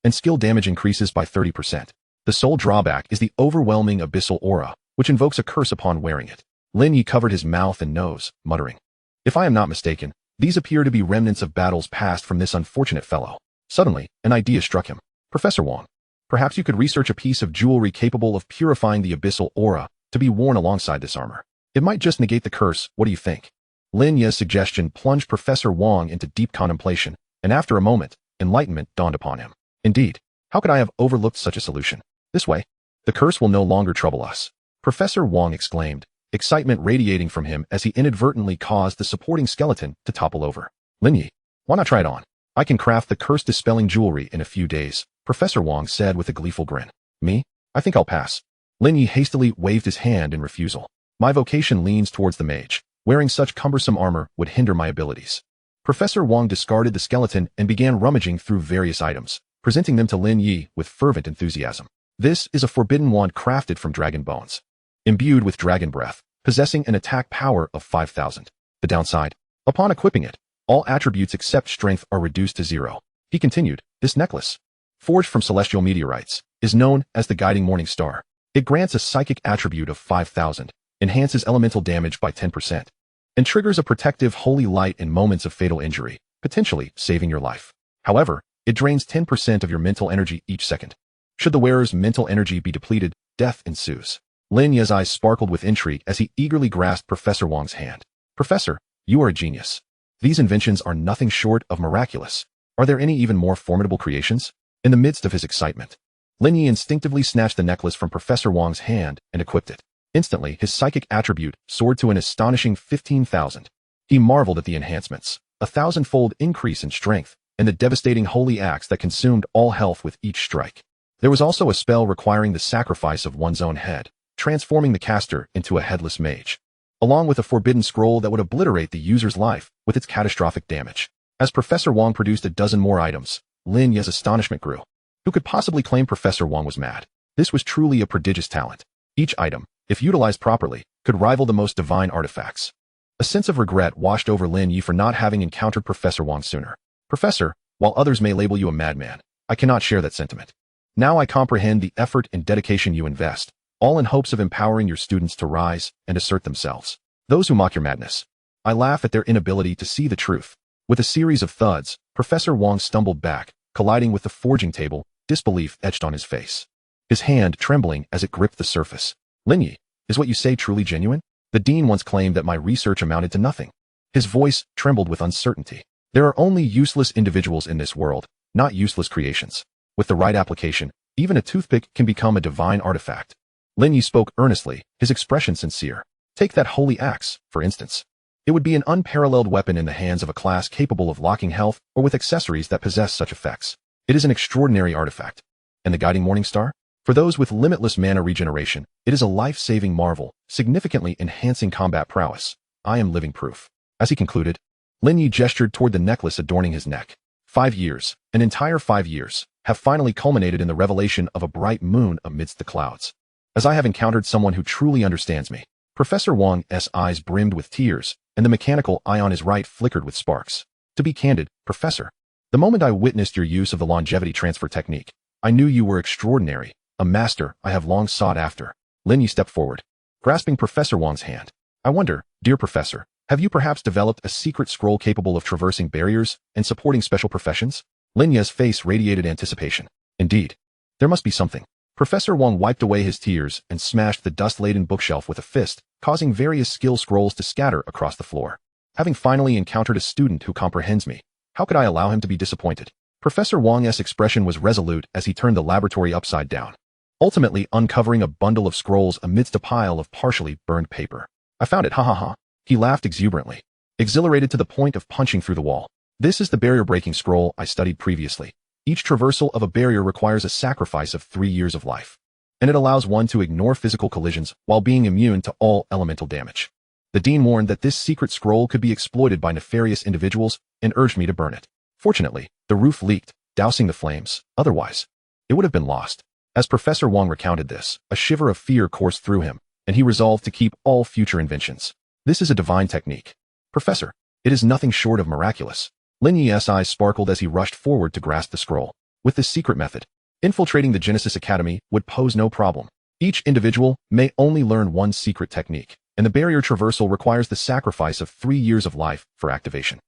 and skill damage increases by 30%. The sole drawback is the overwhelming abyssal aura, which invokes a curse upon wearing it. Lin Ye covered his mouth and nose, muttering, "If I am not mistaken, these appear to be remnants of battles past from this unfortunate fellow." Suddenly, an idea struck him. "Professor Wong, perhaps you could research a piece of jewelry capable of purifying the abyssal aura to be worn alongside this armor. It might just negate the curse, what do you think?" Lin Ye's suggestion plunged Professor Wong into deep contemplation, and after a moment, enlightenment dawned upon him. Indeed, how could I have overlooked such a solution? This way, the curse will no longer trouble us. Professor Wong exclaimed, excitement radiating from him as he inadvertently caused the supporting skeleton to topple over. "Lin Ye, why not try it on? I can craft the curse-dispelling jewelry in a few days," Professor Wong said with a gleeful grin. "Me? I think I'll pass." Lin Ye hastily waved his hand in refusal. "My vocation leans towards the mage. Wearing such cumbersome armor would hinder my abilities." Professor Wong discarded the skeleton and began rummaging through various items, presenting them to Lin Ye with fervent enthusiasm. "This is a forbidden wand crafted from dragon bones, imbued with dragon breath, possessing an attack power of 5,000. The downside? Upon equipping it, all attributes except strength are reduced to 0. He continued, "This necklace, forged from celestial meteorites, is known as the Guiding Morning Star. It grants a psychic attribute of 5,000, enhances elemental damage by 10%, and triggers a protective holy light in moments of fatal injury, potentially saving your life. However, it drains 10% of your mental energy each second. Should the wearer's mental energy be depleted, death ensues." Lin Ye's eyes sparkled with intrigue as he eagerly grasped Professor Wong's hand. "Professor, you are a genius. These inventions are nothing short of miraculous. Are there any even more formidable creations?" In the midst of his excitement, Lin Ye instinctively snatched the necklace from Professor Wong's hand and equipped it. Instantly, his psychic attribute soared to an astonishing 15,000. He marveled at the enhancements, a 1,000-fold increase in strength, and the devastating holy axe that consumed all health with each strike. There was also a spell requiring the sacrifice of one's own head, transforming the caster into a headless mage, along with a forbidden scroll that would obliterate the user's life with its catastrophic damage. As Professor Wong produced a dozen more items, Lin Ye's astonishment grew. Who could possibly claim Professor Wong was mad? This was truly a prodigious talent. Each item, if utilized properly, could rival the most divine artifacts. A sense of regret washed over Lin Ye for not having encountered Professor Wong sooner. "Professor, while others may label you a madman, I cannot share that sentiment. Now I comprehend the effort and dedication you invest, all in hopes of empowering your students to rise and assert themselves. Those who mock your madness, I laugh at their inability to see the truth." With a series of thuds, Professor Wong stumbled back, colliding with the forging table, disbelief etched on his face, his hand trembling as it gripped the surface. "Lin Ye, is what you say truly genuine? The dean once claimed that my research amounted to nothing." His voice trembled with uncertainty. "There are only useless individuals in this world, not useless creations. With the right application, even a toothpick can become a divine artifact." Lin Ye spoke earnestly, his expression sincere. "Take that holy axe, for instance. It would be an unparalleled weapon in the hands of a class capable of locking health or with accessories that possess such effects. It is an extraordinary artifact. And the Guiding Morning Star? For those with limitless mana regeneration, it is a life-saving marvel, significantly enhancing combat prowess. I am living proof." As he concluded, Lin Ye gestured toward the necklace adorning his neck. 5 years, an entire 5 years, have finally culminated in the revelation of a bright moon amidst the clouds. As I have encountered someone who truly understands me. Professor Wang's eyes brimmed with tears, and the mechanical eye on his right flickered with sparks. To be candid, Professor, the moment I witnessed your use of the longevity transfer technique, I knew you were extraordinary, a master I have long sought after. Lin Ye stepped forward, grasping Professor Wang's hand. I wonder, dear Professor, have you perhaps developed a secret scroll capable of traversing barriers and supporting special professions? Lin Ye's face radiated anticipation. Indeed. There must be something. Professor Wang wiped away his tears and smashed the dust-laden bookshelf with a fist, causing various skill scrolls to scatter across the floor. Having finally encountered a student who comprehends me, how could I allow him to be disappointed? Professor Wang's expression was resolute as he turned the laboratory upside down, ultimately uncovering a bundle of scrolls amidst a pile of partially burned paper. I found it, ha ha ha. He laughed exuberantly, exhilarated to the point of punching through the wall. This is the barrier-breaking scroll I studied previously. Each traversal of a barrier requires a sacrifice of 3 years of life, and it allows one to ignore physical collisions while being immune to all elemental damage. The dean warned that this secret scroll could be exploited by nefarious individuals and urged me to burn it. Fortunately, the roof leaked, dousing the flames. Otherwise, it would have been lost. As Professor Wang recounted this, a shiver of fear coursed through him, and he resolved to keep all future inventions. This is a divine technique. Professor, it is nothing short of miraculous. Lin Ye's eyes sparkled as he rushed forward to grasp the scroll. With this secret method, infiltrating the Genesis Academy would pose no problem. Each individual may only learn one secret technique, and the barrier traversal requires the sacrifice of 3 years of life for activation.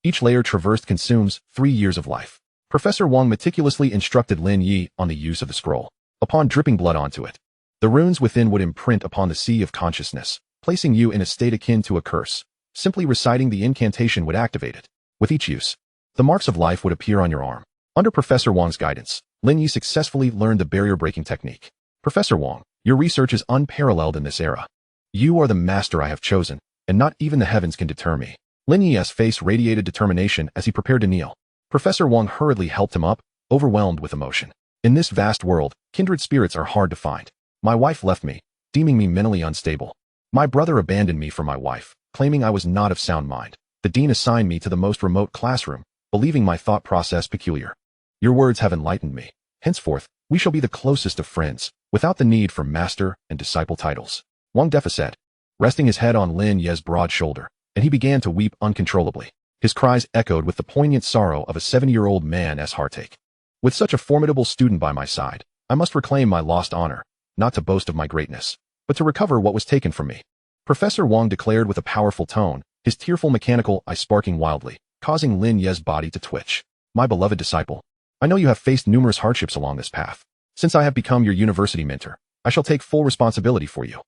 Each layer traversed consumes 3 years of life. Professor Wang meticulously instructed Lin Ye on the use of the scroll. Upon dripping blood onto it, the runes within would imprint upon the sea of consciousness, placing you in a state akin to a curse. Simply reciting the incantation would activate it. With each use, the marks of life would appear on your arm. Under Professor Wang's guidance, Lin Ye successfully learned the barrier-breaking technique. Professor Wang, your research is unparalleled in this era. You are the master I have chosen, and not even the heavens can deter me. Lin Ye's face radiated determination as he prepared to kneel. Professor Wang hurriedly helped him up, overwhelmed with emotion. In this vast world, kindred spirits are hard to find. My wife left me, deeming me mentally unstable. My brother abandoned me for my wife, claiming I was not of sound mind. The dean assigned me to the most remote classroom, believing my thought process peculiar. Your words have enlightened me. Henceforth, we shall be the closest of friends, without the need for master and disciple titles. Wang Defa said, resting his head on Lin Ye's broad shoulder, and he began to weep uncontrollably. His cries echoed with the poignant sorrow of a 70-year-old man's heartache. With such a formidable student by my side, I must reclaim my lost honor, not to boast of my greatness, but to recover what was taken from me. Professor Wang declared with a powerful tone, his tearful mechanical eye sparking wildly, causing Lin Ye's body to twitch. My beloved disciple, I know you have faced numerous hardships along this path. Since I have become your university mentor, I shall take full responsibility for you.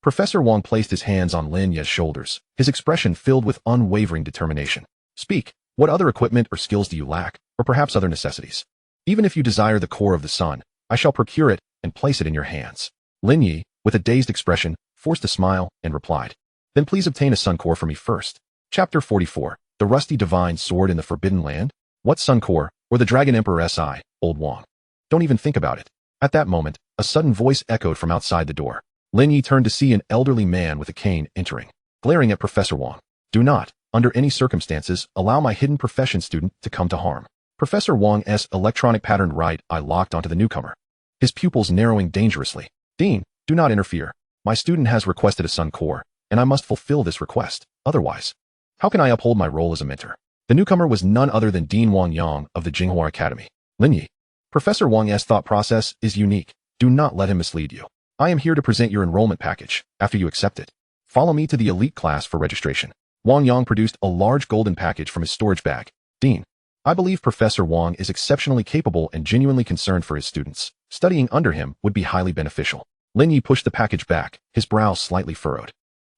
Professor Wang placed his hands on Lin Ye's shoulders, his expression filled with unwavering determination. Speak, what other equipment or skills do you lack, or perhaps other necessities? Even if you desire the core of the sun, I shall procure it and place it in your hands. Lin Ye, with a dazed expression, forced a smile and replied, then please obtain a sun core for me first. Chapter 44, The Rusty Divine Sword in the Forbidden Land? What sun core, or the Dragon Emperor Si, Old Wang? Don't even think about it. At that moment, a sudden voice echoed from outside the door. Lin Ye turned to see an elderly man with a cane entering, glaring at Professor Wang. Do not, under any circumstances, allow my hidden profession student to come to harm. Professor Wang's electronic patterned right eye locked onto the newcomer, his pupils narrowing dangerously. Dean, do not interfere. My student has requested a sun core, and I must fulfill this request. Otherwise, how can I uphold my role as a mentor? The newcomer was none other than Dean Wang Yang of the Jinghua Academy. Lin Ye, Professor Wang's thought process is unique. Do not let him mislead you. I am here to present your enrollment package. After you accept it, follow me to the elite class for registration. Wang Yang produced a large golden package from his storage bag. Dean, I believe Professor Wang is exceptionally capable and genuinely concerned for his students. Studying under him would be highly beneficial. Lin Ye pushed the package back, his brow slightly furrowed.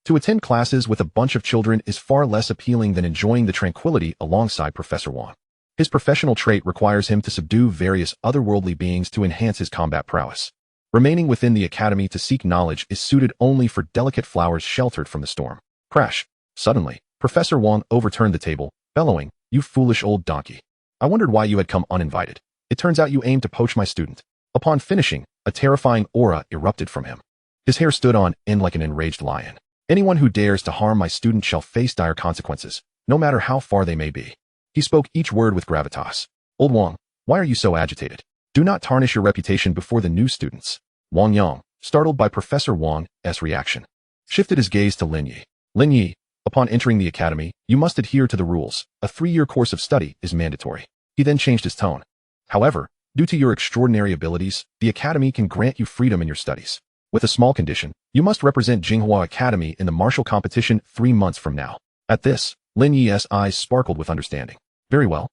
To attend classes with a bunch of children is far less appealing than enjoying the tranquility alongside Professor Wang. His professional trait requires him to subdue various otherworldly beings to enhance his combat prowess. Remaining within the academy to seek knowledge is suited only for delicate flowers sheltered from the storm. Crash! Suddenly, Professor Wang overturned the table, bellowing, "You foolish old donkey. I wondered why you had come uninvited. It turns out you aimed to poach my student." Upon finishing, a terrifying aura erupted from him. His hair stood on end like an enraged lion. "Anyone who dares to harm my student shall face dire consequences. no matter how far they may be. He spoke each word with gravitas. Old Wang, why are you so agitated? Do not tarnish your reputation before the new students. Wang Yang, startled by Professor Wang's reaction, shifted his gaze to Lin Ye. Lin Ye, upon entering the academy, you must adhere to the rules. A 3-year course of study is mandatory. He then changed his tone. However, due to your extraordinary abilities, the academy can grant you freedom in your studies. With a small condition, you must represent Jinghua Academy in the martial competition 3 months from now. At this, Lin Ye's eyes sparkled with understanding. Very well.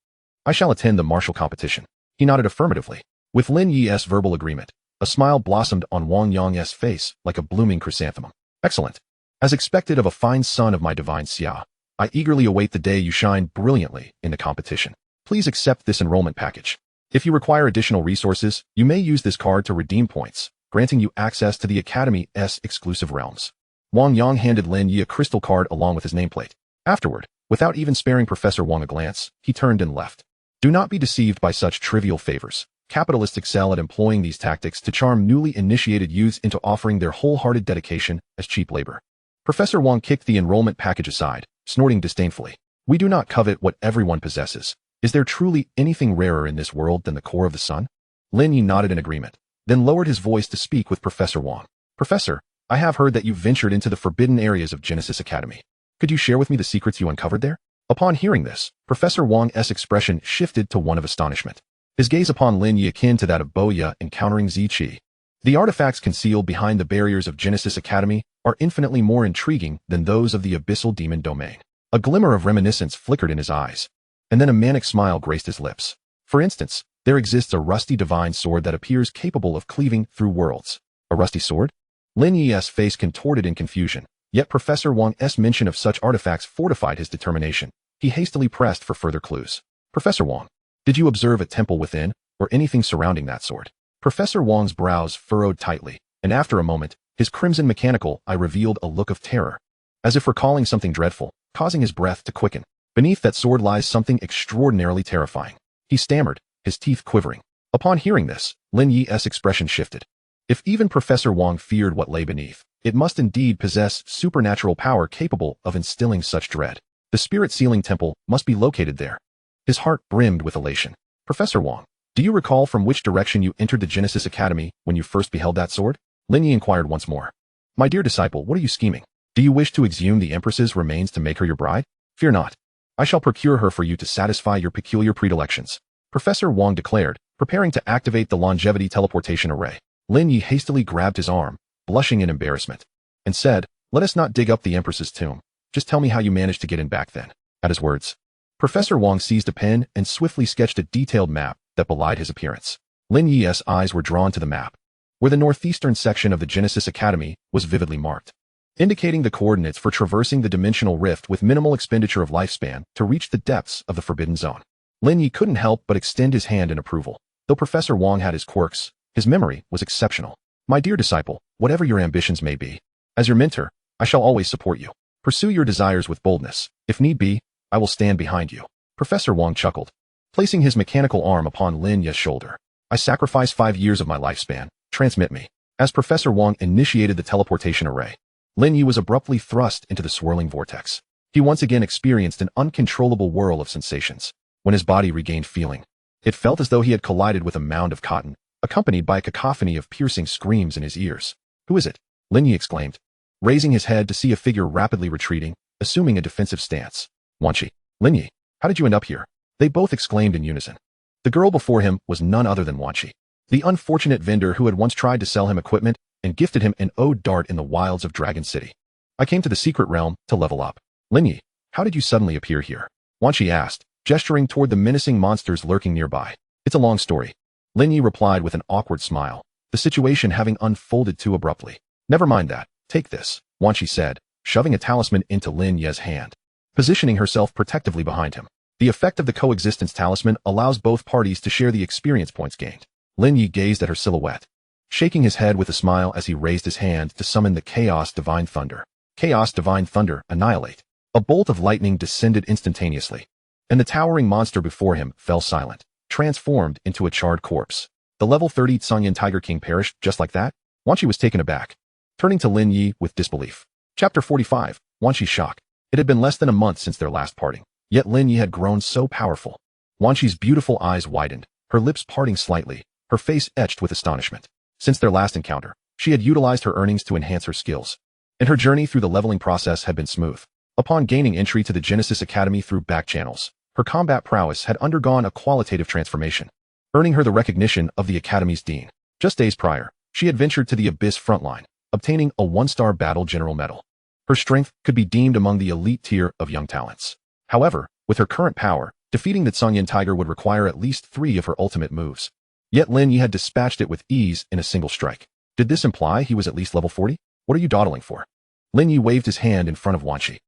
I shall attend the martial competition. He nodded affirmatively. With Lin Ye's verbal agreement, a smile blossomed on Wang Yang's face like a blooming chrysanthemum. Excellent. As expected of a fine son of my divine Xia, I eagerly await the day you shine brilliantly in the competition. Please accept this enrollment package. If you require additional resources, you may use this card to redeem points, granting you access to the Academy's exclusive realms. Wang Yang handed Lin Ye a crystal card along with his nameplate. Afterward, without even sparing Professor Wang a glance, he turned and left. Do not be deceived by such trivial favors. Capitalists excel at employing these tactics to charm newly initiated youths into offering their wholehearted dedication as cheap labor. Professor Wang kicked the enrollment package aside, snorting disdainfully. We do not covet what everyone possesses. Is there truly anything rarer in this world than the core of the sun? Lin Ye nodded in agreement, then lowered his voice to speak with Professor Wang. Professor, I have heard that you ventured into the forbidden areas of Genesis Academy. Could you share with me the secrets you uncovered there? Upon hearing this, Professor Wang's expression shifted to one of astonishment. His gaze upon Lin Ye akin to that of Boya encountering Ziqi. The artifacts concealed behind the barriers of Genesis Academy are infinitely more intriguing than those of the abyssal demon domain. A glimmer of reminiscence flickered in his eyes, and then a manic smile graced his lips. For instance, there exists a rusty divine sword that appears capable of cleaving through worlds. A rusty sword? Lin Ye's face contorted in confusion, yet Professor Wang's mention of such artifacts fortified his determination. He hastily pressed for further clues. Professor Wang, did you observe a temple within, or anything surrounding that sword? Professor Wang's brows furrowed tightly, and after a moment, his crimson mechanical eye revealed a look of terror, as if recalling something dreadful, causing his breath to quicken. Beneath that sword lies something extraordinarily terrifying. He stammered, his teeth quivering. Upon hearing this, Lin Ye's expression shifted. If even Professor Wang feared what lay beneath, it must indeed possess supernatural power capable of instilling such dread. The spirit sealing temple must be located there. His heart brimmed with elation. Professor Wang, do you recall from which direction you entered the Genesis Academy when you first beheld that sword? Lin Ye inquired once more. My dear disciple, what are you scheming? Do you wish to exhume the Empress's remains to make her your bride? Fear not. I shall procure her for you to satisfy your peculiar predilections. Professor Wang declared, preparing to activate the longevity teleportation array. Lin Ye hastily grabbed his arm, blushing in embarrassment, and said, let us not dig up the Empress's tomb. Just tell me how you managed to get in back then. At his words, Professor Wang seized a pen and swiftly sketched a detailed map that belied his appearance. Lin Ye's eyes were drawn to the map, where the northeastern section of the Genesis Academy was vividly marked, indicating the coordinates for traversing the dimensional rift with minimal expenditure of lifespan to reach the depths of the Forbidden Zone. Lin Ye couldn't help but extend his hand in approval. Though Professor Wang had his quirks, his memory was exceptional. My dear disciple, whatever your ambitions may be, as your mentor, I shall always support you. Pursue your desires with boldness. If need be, I will stand behind you. Professor Wang chuckled, placing his mechanical arm upon Lin Ye's shoulder. I sacrifice 5 years of my lifespan. Transmit me. As Professor Wang initiated the teleportation array, Lin Ye was abruptly thrust into the swirling vortex. He once again experienced an uncontrollable whirl of sensations. When his body regained feeling, it felt as though he had collided with a mound of cotton, accompanied by a cacophony of piercing screams in his ears. Who is it? Lin Ye exclaimed, raising his head to see a figure rapidly retreating, assuming a defensive stance. Wanchi. Lin Ye, how did you end up here? They both exclaimed in unison. The girl before him was none other than Wanchi, the unfortunate vendor who had once tried to sell him equipment and gifted him an ode dart in the wilds of Dragon City. I came to the secret realm to level up. Lin Ye, how did you suddenly appear here? Wanchi asked, gesturing toward the menacing monsters lurking nearby. It's a long story. Lin Ye replied with an awkward smile, the situation having unfolded too abruptly. Never mind that. Take this, Wanchi said, shoving a talisman into Lin Ye's hand, positioning herself protectively behind him. The effect of the coexistence talisman allows both parties to share the experience points gained. Lin Ye gazed at her silhouette, shaking his head with a smile as he raised his hand to summon the Chaos Divine Thunder. Chaos Divine Thunder, annihilate. A bolt of lightning descended instantaneously, and the towering monster before him fell silent, transformed into a charred corpse. The level 30 Tsangyan Tiger King perished just like that? Wanchi was taken aback, turning to Lin Ye with disbelief. Chapter 45, Wanchi's shock. It had been less than a month since their last parting, yet Lin Ye had grown so powerful. Wanqi's beautiful eyes widened, her lips parting slightly, her face etched with astonishment. Since their last encounter, she had utilized her earnings to enhance her skills, and her journey through the leveling process had been smooth. Upon gaining entry to the Genesis Academy through back channels, her combat prowess had undergone a qualitative transformation, earning her the recognition of the Academy's dean. Just days prior, she had ventured to the Abyss frontline, obtaining a 1-star battle general medal. Her strength could be deemed among the elite tier of young talents. However, with her current power, defeating the Tsangyan Tiger would require at least 3 of her ultimate moves. Yet Lin Ye had dispatched it with ease in a single strike. Did this imply he was at least level 40? What are you dawdling for? Lin Ye waved his hand in front of Wanqi.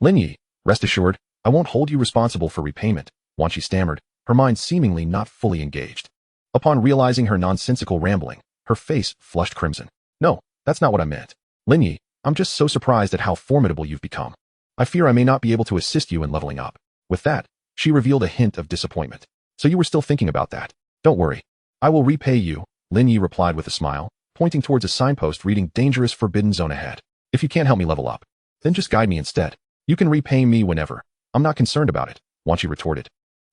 Lin Ye, rest assured, I won't hold you responsible for repayment, Wanqi stammered, her mind seemingly not fully engaged. Upon realizing her nonsensical rambling, her face flushed crimson. No, that's not what I meant. Lin Ye, I'm just so surprised at how formidable you've become. I fear I may not be able to assist you in leveling up. With that, she revealed a hint of disappointment. So you were still thinking about that? Don't worry. I will repay you, Lin Ye replied with a smile, pointing towards a signpost reading Dangerous Forbidden Zone ahead. If you can't help me level up, then just guide me instead. You can repay me whenever. I'm not concerned about it, Wanqi retorted,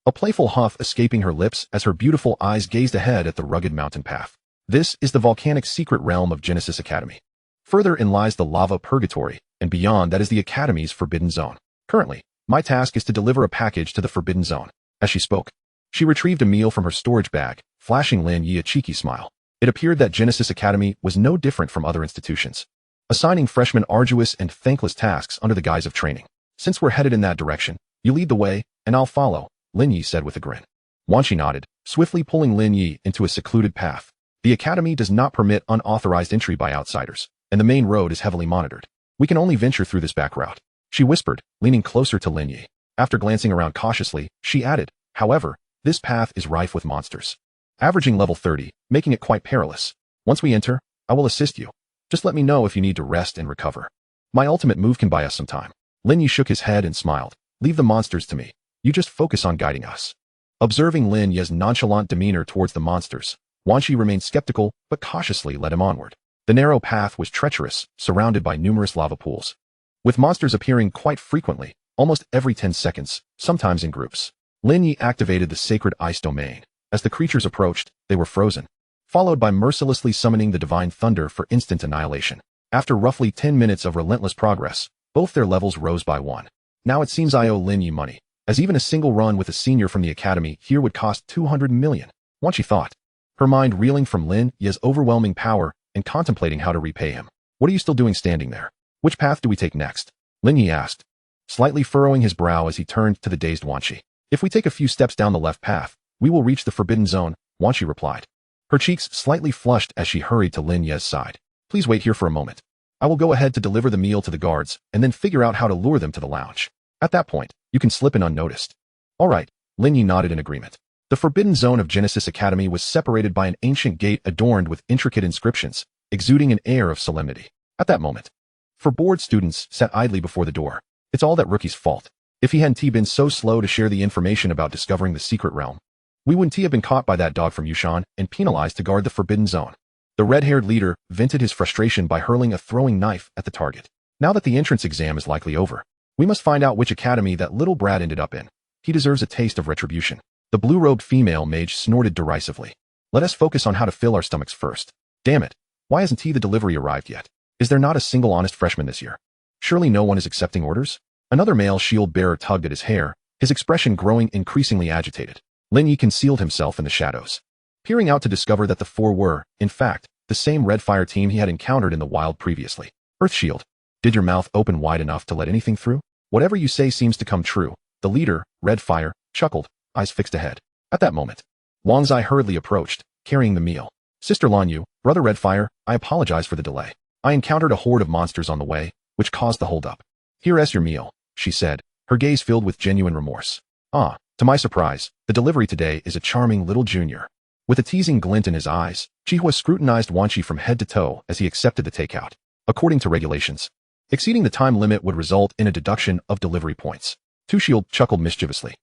a playful huff escaping her lips as her beautiful eyes gazed ahead at the rugged mountain path. This is the volcanic secret realm of Genesis Academy. Further in lies the lava purgatory, and beyond that is the Academy's Forbidden Zone. Currently, my task is to deliver a package to the Forbidden Zone. As she spoke, she retrieved a meal from her storage bag, flashing Lin Ye a cheeky smile. It appeared that Genesis Academy was no different from other institutions, assigning freshmen arduous and thankless tasks under the guise of training. Since we're headed in that direction, you lead the way, and I'll follow, Lin Ye said with a grin. Wanqi nodded, swiftly pulling Lin Ye into a secluded path. The Academy does not permit unauthorized entry by outsiders, and the main road is heavily monitored. We can only venture through this back route, she whispered, leaning closer to Lin Ye. After glancing around cautiously, she added, however, this path is rife with monsters, averaging level 30, making it quite perilous. Once we enter, I will assist you. Just let me know if you need to rest and recover. My ultimate move can buy us some time. Lin Ye shook his head and smiled. Leave the monsters to me. You just focus on guiding us. Observing Lin Ye's nonchalant demeanor towards the monsters, Wanqi remained skeptical but cautiously led him onward. The narrow path was treacherous, surrounded by numerous lava pools, with monsters appearing quite frequently, almost every 10 seconds, sometimes in groups. Lin Ye activated the sacred ice domain. As the creatures approached, they were frozen, followed by mercilessly summoning the divine thunder for instant annihilation. After roughly 10 minutes of relentless progress, both their levels rose by 1. Now it seems I owe Lin Ye money, as even a single run with a senior from the Academy here would cost 200 million, Wanqi thought, her mind reeling from Lin Ye's overwhelming power and contemplating how to repay him. What are you still doing standing there? Which path do we take next? Lin Ye asked, slightly furrowing his brow as he turned to the dazed Wanqi. If we take a few steps down the left path, we will reach the Forbidden Zone, Wanqi replied. Her cheeks slightly flushed as she hurried to Lin Ye's side. Please wait here for a moment. I will go ahead to deliver the meal to the guards and then figure out how to lure them to the lounge. At that point, you can slip in unnoticed. All right, Lin Ye nodded in agreement. The Forbidden Zone of Genesis Academy was separated by an ancient gate adorned with intricate inscriptions, exuding an air of solemnity. At that moment, four bored students sat idly before the door. It's all that rookie's fault. If he hadn't been so slow to share the information about discovering the secret realm, we wouldn't have been caught by that dog from Yushan and penalized to guard the Forbidden Zone. The red-haired leader vented his frustration by hurling a throwing knife at the target. Now that the entrance exam is likely over, we must find out which academy that little brat ended up in. He deserves a taste of retribution. The blue-robed female mage snorted derisively. Let us focus on how to fill our stomachs first. Damn it. Why hasn't the delivery arrived yet? Is there not a single honest freshman this year? Surely no one is accepting orders? Another male shield-bearer tugged at his hair, his expression growing increasingly agitated. Lin Ye concealed himself in the shadows, peering out to discover that the four were, in fact, the same Red Fire team he had encountered in the wild previously. Earthshield, did your mouth open wide enough to let anything through? Whatever you say seems to come true. The leader, Red Fire, chuckled, eyes fixed ahead. At that moment, Wang Zai hurriedly approached, carrying the meal. Sister Lan Yu, Brother Red Fire, I apologize for the delay. I encountered a horde of monsters on the way, which caused the holdup. Here's your meal, she said, her gaze filled with genuine remorse. Ah, to my surprise, the delivery today is a charming little junior. With a teasing glint in his eyes, Chihua scrutinized Wanqi from head to toe as he accepted the takeout. According to regulations, exceeding the time limit would result in a deduction of delivery points. Two Shield chuckled mischievously.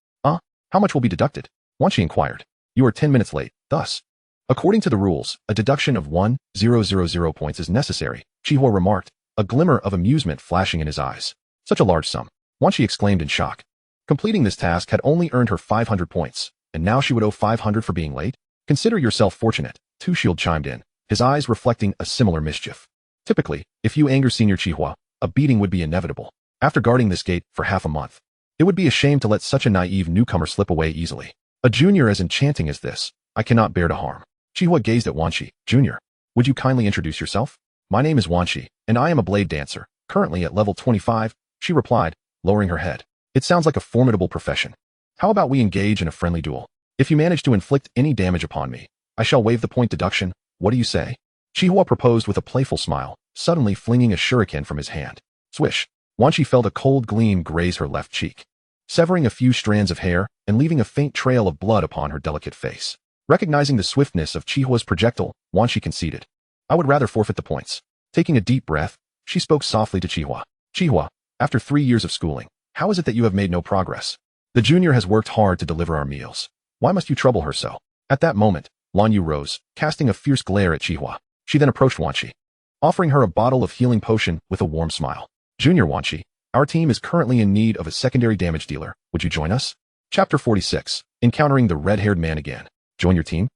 How much will be deducted? Wanqi inquired. You are 10 minutes late, thus. According to the rules, a deduction of 1,000 points is necessary, Chihua remarked, a glimmer of amusement flashing in his eyes. Such a large sum. Wanshi exclaimed in shock. Completing this task had only earned her 500 points, and now she would owe 500 for being late? Consider yourself fortunate, Two Shield chimed in, his eyes reflecting a similar mischief. Typically, if you anger Senior Chihua, a beating would be inevitable. After guarding this gate for half a month, it would be a shame to let such a naive newcomer slip away easily. A junior as enchanting as this, I cannot bear to harm. Chihua gazed at Wanshi. Junior, would you kindly introduce yourself? My name is Wanshi, and I am a blade dancer, currently at level 25, she replied, lowering her head. It sounds like a formidable profession. How about we engage in a friendly duel? If you manage to inflict any damage upon me, I shall waive the point deduction. What do you say? Chihua proposed with a playful smile, suddenly flinging a shuriken from his hand. Swish. Wanshi felt a cold gleam graze her left cheek, severing a few strands of hair and leaving a faint trail of blood upon her delicate face. Recognizing the swiftness of Chihua's projectile, Wanshi conceded. I would rather forfeit the points. Taking a deep breath, she spoke softly to Chihua. Chihua, after 3 years of schooling, how is it that you have made no progress? The junior has worked hard to deliver our meals. Why must you trouble her so? At that moment, Lin Ye rose, casting a fierce glare at Chihua. She then approached Wanshi, offering her a bottle of healing potion with a warm smile. Junior Wanshi, our team is currently in need of a secondary damage dealer. Would you join us? Chapter 46. Encountering the red-haired man again. Join your team?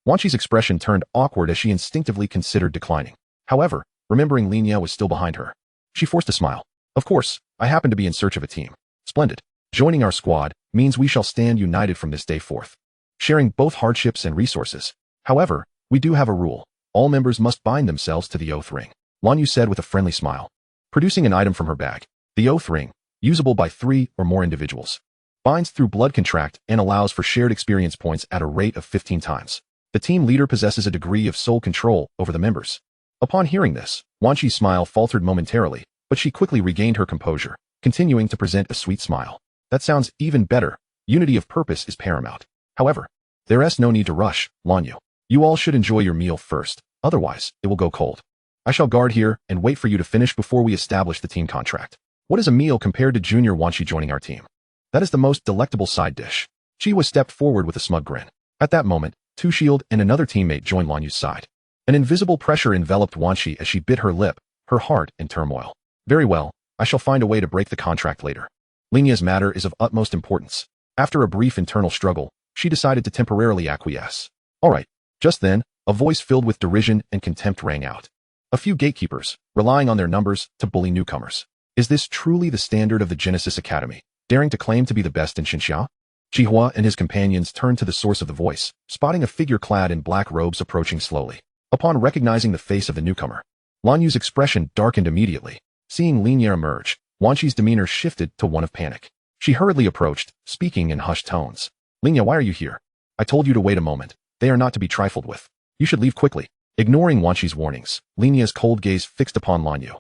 Wanshi's expression turned awkward as she instinctively considered declining. However, remembering Lin Ye was still behind her, she forced a smile. Of course, I happen to be in search of a team. Splendid. Joining our squad means we shall stand united from this day forth, sharing both hardships and resources. However, we do have a rule. All members must bind themselves to the oath ring, Lin Ye said with a friendly smile, producing an item from her bag. The oath ring, usable by 3 or more individuals, binds through blood contract and allows for shared experience points at a rate of 15 times. The team leader possesses a degree of soul control over the members. Upon hearing this, Wanshi's smile faltered momentarily, but she quickly regained her composure, continuing to present a sweet smile. That sounds even better. Unity of purpose is paramount. However, there's no need to rush, Lin Ye. You all should enjoy your meal first, otherwise, it will go cold. I shall guard here and wait for you to finish before we establish the team contract. What is a meal compared to Junior Wanshi joining our team? That is the most delectable side dish. Chihua stepped forward with a smug grin. At that moment, Two Shield and another teammate joined Lin Ye's side. An invisible pressure enveloped Wanshi as she bit her lip, her heart in turmoil. Very well, I shall find a way to break the contract later. Lin Ye's matter is of utmost importance. After a brief internal struggle, she decided to temporarily acquiesce. All right. Just then, a voice filled with derision and contempt rang out. A few gatekeepers, relying on their numbers to bully newcomers. Is this truly the standard of the Genesis Academy, daring to claim to be the best in Xinxia? Chihua and his companions turned to the source of the voice, spotting a figure clad in black robes approaching slowly. Upon recognizing the face of the newcomer, Lin Ye's expression darkened immediately. Seeing Lin Ye emerge, Wanshi's demeanor shifted to one of panic. She hurriedly approached, speaking in hushed tones. Lin Ye, why are you here? I told you to wait a moment. They are not to be trifled with. You should leave quickly. Ignoring Wanshi's warnings, Lin Ye's cold gaze fixed upon Lin Ye,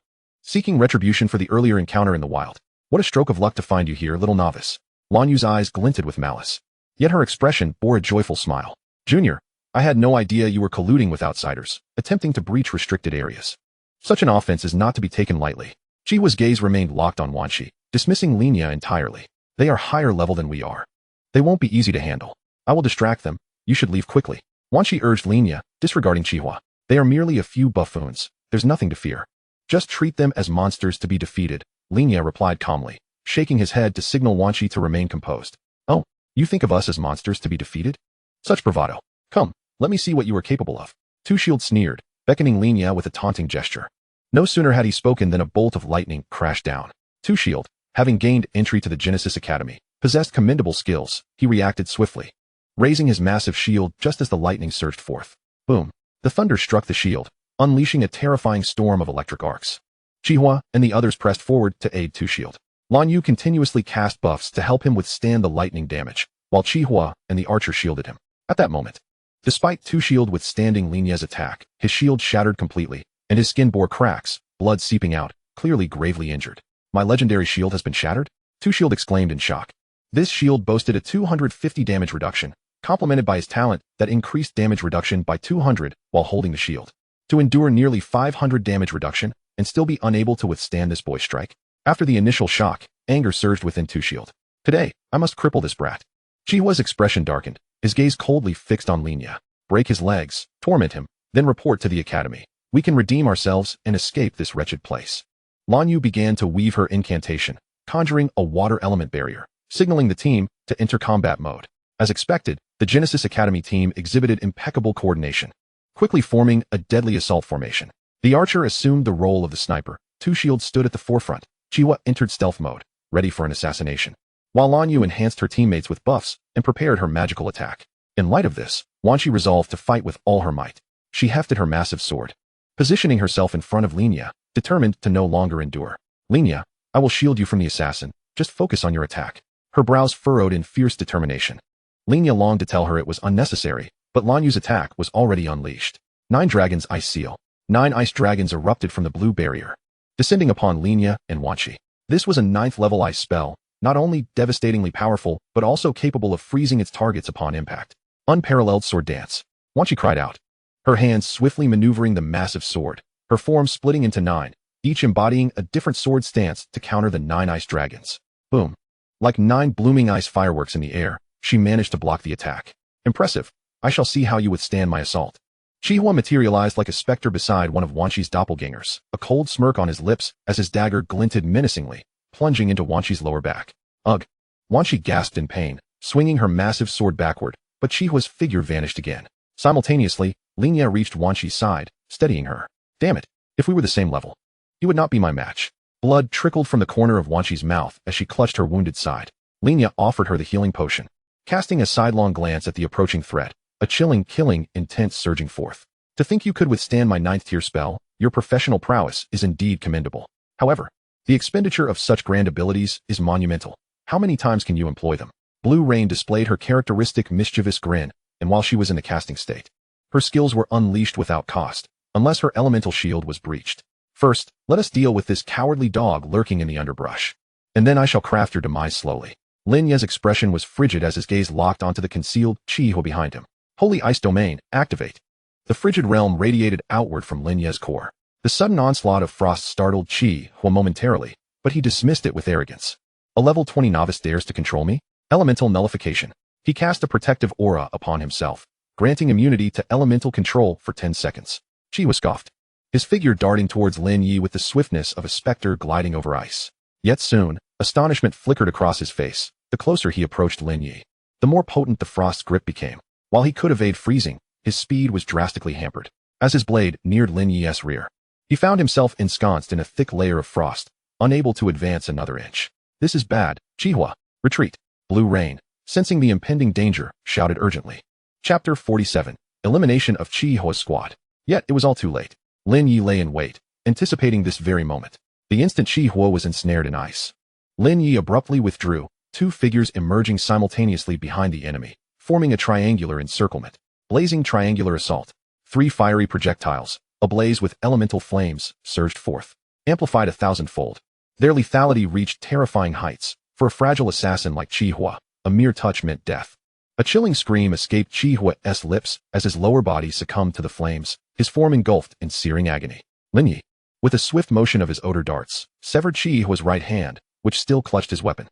seeking retribution for the earlier encounter in the wild. What a stroke of luck to find you here, little novice. Lin Ye's eyes glinted with malice. Yet her expression bore a joyful smile. Junior, I had no idea you were colluding with outsiders, attempting to breach restricted areas. Such an offense is not to be taken lightly. Chihua's gaze remained locked on Wanshi, dismissing Lin Ye entirely. They are higher level than we are. They won't be easy to handle. I will distract them. You should leave quickly. Wanshi urged Lin Ye, disregarding Chihua. They are merely a few buffoons. There's nothing to fear. Just treat them as monsters to be defeated, Lin Ye replied calmly, shaking his head to signal Wanshi to remain composed. Oh, you think of us as monsters to be defeated? Such bravado. Come, let me see what you are capable of. Two Shield sneered, beckoning Lin Ye with a taunting gesture. No sooner had he spoken than a bolt of lightning crashed down. Two Shield, having gained entry to the Genesis Academy, possessed commendable skills. He reacted swiftly, raising his massive shield just as the lightning surged forth. Boom. The thunder struck the shield, unleashing a terrifying storm of electric arcs. Chihua and the others pressed forward to aid Two Shield. Lin Ye continuously cast buffs to help him withstand the lightning damage, while Chihua and the archer shielded him. At that moment, despite Two Shield withstanding Lin Ye's attack, his shield shattered completely, and his skin bore cracks, blood seeping out, clearly gravely injured. My legendary shield has been shattered? Two Shield exclaimed in shock. This shield boasted a 250 damage reduction, complemented by his talent that increased damage reduction by 200 while holding the shield. To endure nearly 500 damage reduction and still be unable to withstand this boy's strike? After the initial shock, anger surged within Two Shield. Today, I must cripple this brat. Chihua's expression darkened, his gaze coldly fixed on Lin Ye. Break his legs, torment him, then report to the academy. We can redeem ourselves and escape this wretched place. Lin Ye began to weave her incantation, conjuring a water element barrier, signaling the team to enter combat mode. As expected, the Genesis Academy team exhibited impeccable coordination, quickly forming a deadly assault formation. The archer assumed the role of the sniper. Two shields stood at the forefront. Chihua entered stealth mode, ready for an assassination, while Lin Ye enhanced her teammates with buffs and prepared her magical attack. In light of this, Wanshi resolved to fight with all her might. She hefted her massive sword, positioning herself in front of Lin Ye, determined to no longer endure. Lin Ye, I will shield you from the assassin. Just focus on your attack. Her brows furrowed in fierce determination. Lin Ye longed to tell her it was unnecessary, but Lin Ye's attack was already unleashed. 9 dragons ice seal. 9 ice dragons erupted from the blue barrier, descending upon Lin Ye and Wanshi. This was a 9th level ice spell, not only devastatingly powerful, but also capable of freezing its targets upon impact. Unparalleled sword dance. Wanshi cried out, her hands swiftly maneuvering the massive sword, her form splitting into 9, each embodying a different sword stance to counter the 9 ice dragons. Boom. Like 9 blooming ice fireworks in the air, she managed to block the attack. Impressive. I shall see how you withstand my assault. Chihua materialized like a specter beside one of Wanshi's doppelgangers, a cold smirk on his lips as his dagger glinted menacingly, plunging into Wanshi's lower back. Ugh. Wanshi gasped in pain, swinging her massive sword backward, but Chihua's figure vanished again. Simultaneously, Lin Ye reached Wanshi's side, steadying her. Damn it. If we were the same level, you would not be my match. Blood trickled from the corner of Wanshi's mouth as she clutched her wounded side. Lin Ye offered her the healing potion, casting a sidelong glance at the approaching threat, a chilling, killing intent surging forth. To think you could withstand my 9th tier spell, your professional prowess is indeed commendable. However, the expenditure of such grand abilities is monumental. How many times can you employ them? Blue Rain displayed her characteristic mischievous grin, and while she was in the casting state, her skills were unleashed without cost, unless her elemental shield was breached. First, let us deal with this cowardly dog lurking in the underbrush, and then I shall craft your demise slowly. Lin Ye's expression was frigid as his gaze locked onto the concealed Chihua behind him. Holy Ice Domain, activate. The frigid realm radiated outward from Lin Ye's core. The sudden onslaught of frost startled Chihua momentarily, but he dismissed it with arrogance. A level 20 novice dares to control me? Elemental nullification. He cast a protective aura upon himself, granting immunity to elemental control for 10 seconds. Chihua scoffed, his figure darting towards Lin Ye with the swiftness of a specter gliding over ice. Yet soon, astonishment flickered across his face, the closer he approached Lin Ye, the more potent the frost's grip became. While he could evade freezing, his speed was drastically hampered. As his blade neared Lin Ye's rear, he found himself ensconced in a thick layer of frost, unable to advance another inch. This is bad. Chihua, retreat. Blue Rain, sensing the impending danger, shouted urgently. Chapter 47. Elimination of Chihua's squad. Yet it was all too late. Lin Ye lay in wait, anticipating this very moment. The instant Chihua was ensnared in ice, Lin Ye abruptly withdrew, 2 figures emerging simultaneously behind the enemy, forming a triangular encirclement. Blazing triangular assault. 3 fiery projectiles, ablaze with elemental flames, surged forth, amplified 1,000-fold. Their lethality reached terrifying heights. For a fragile assassin like Chihua, a mere touch meant death. A chilling scream escaped Chihua's lips as his lower body succumbed to the flames, his form engulfed in searing agony. Lin Ye, with a swift motion of his odor darts, severed Chihua's right hand, which still clutched his weapon.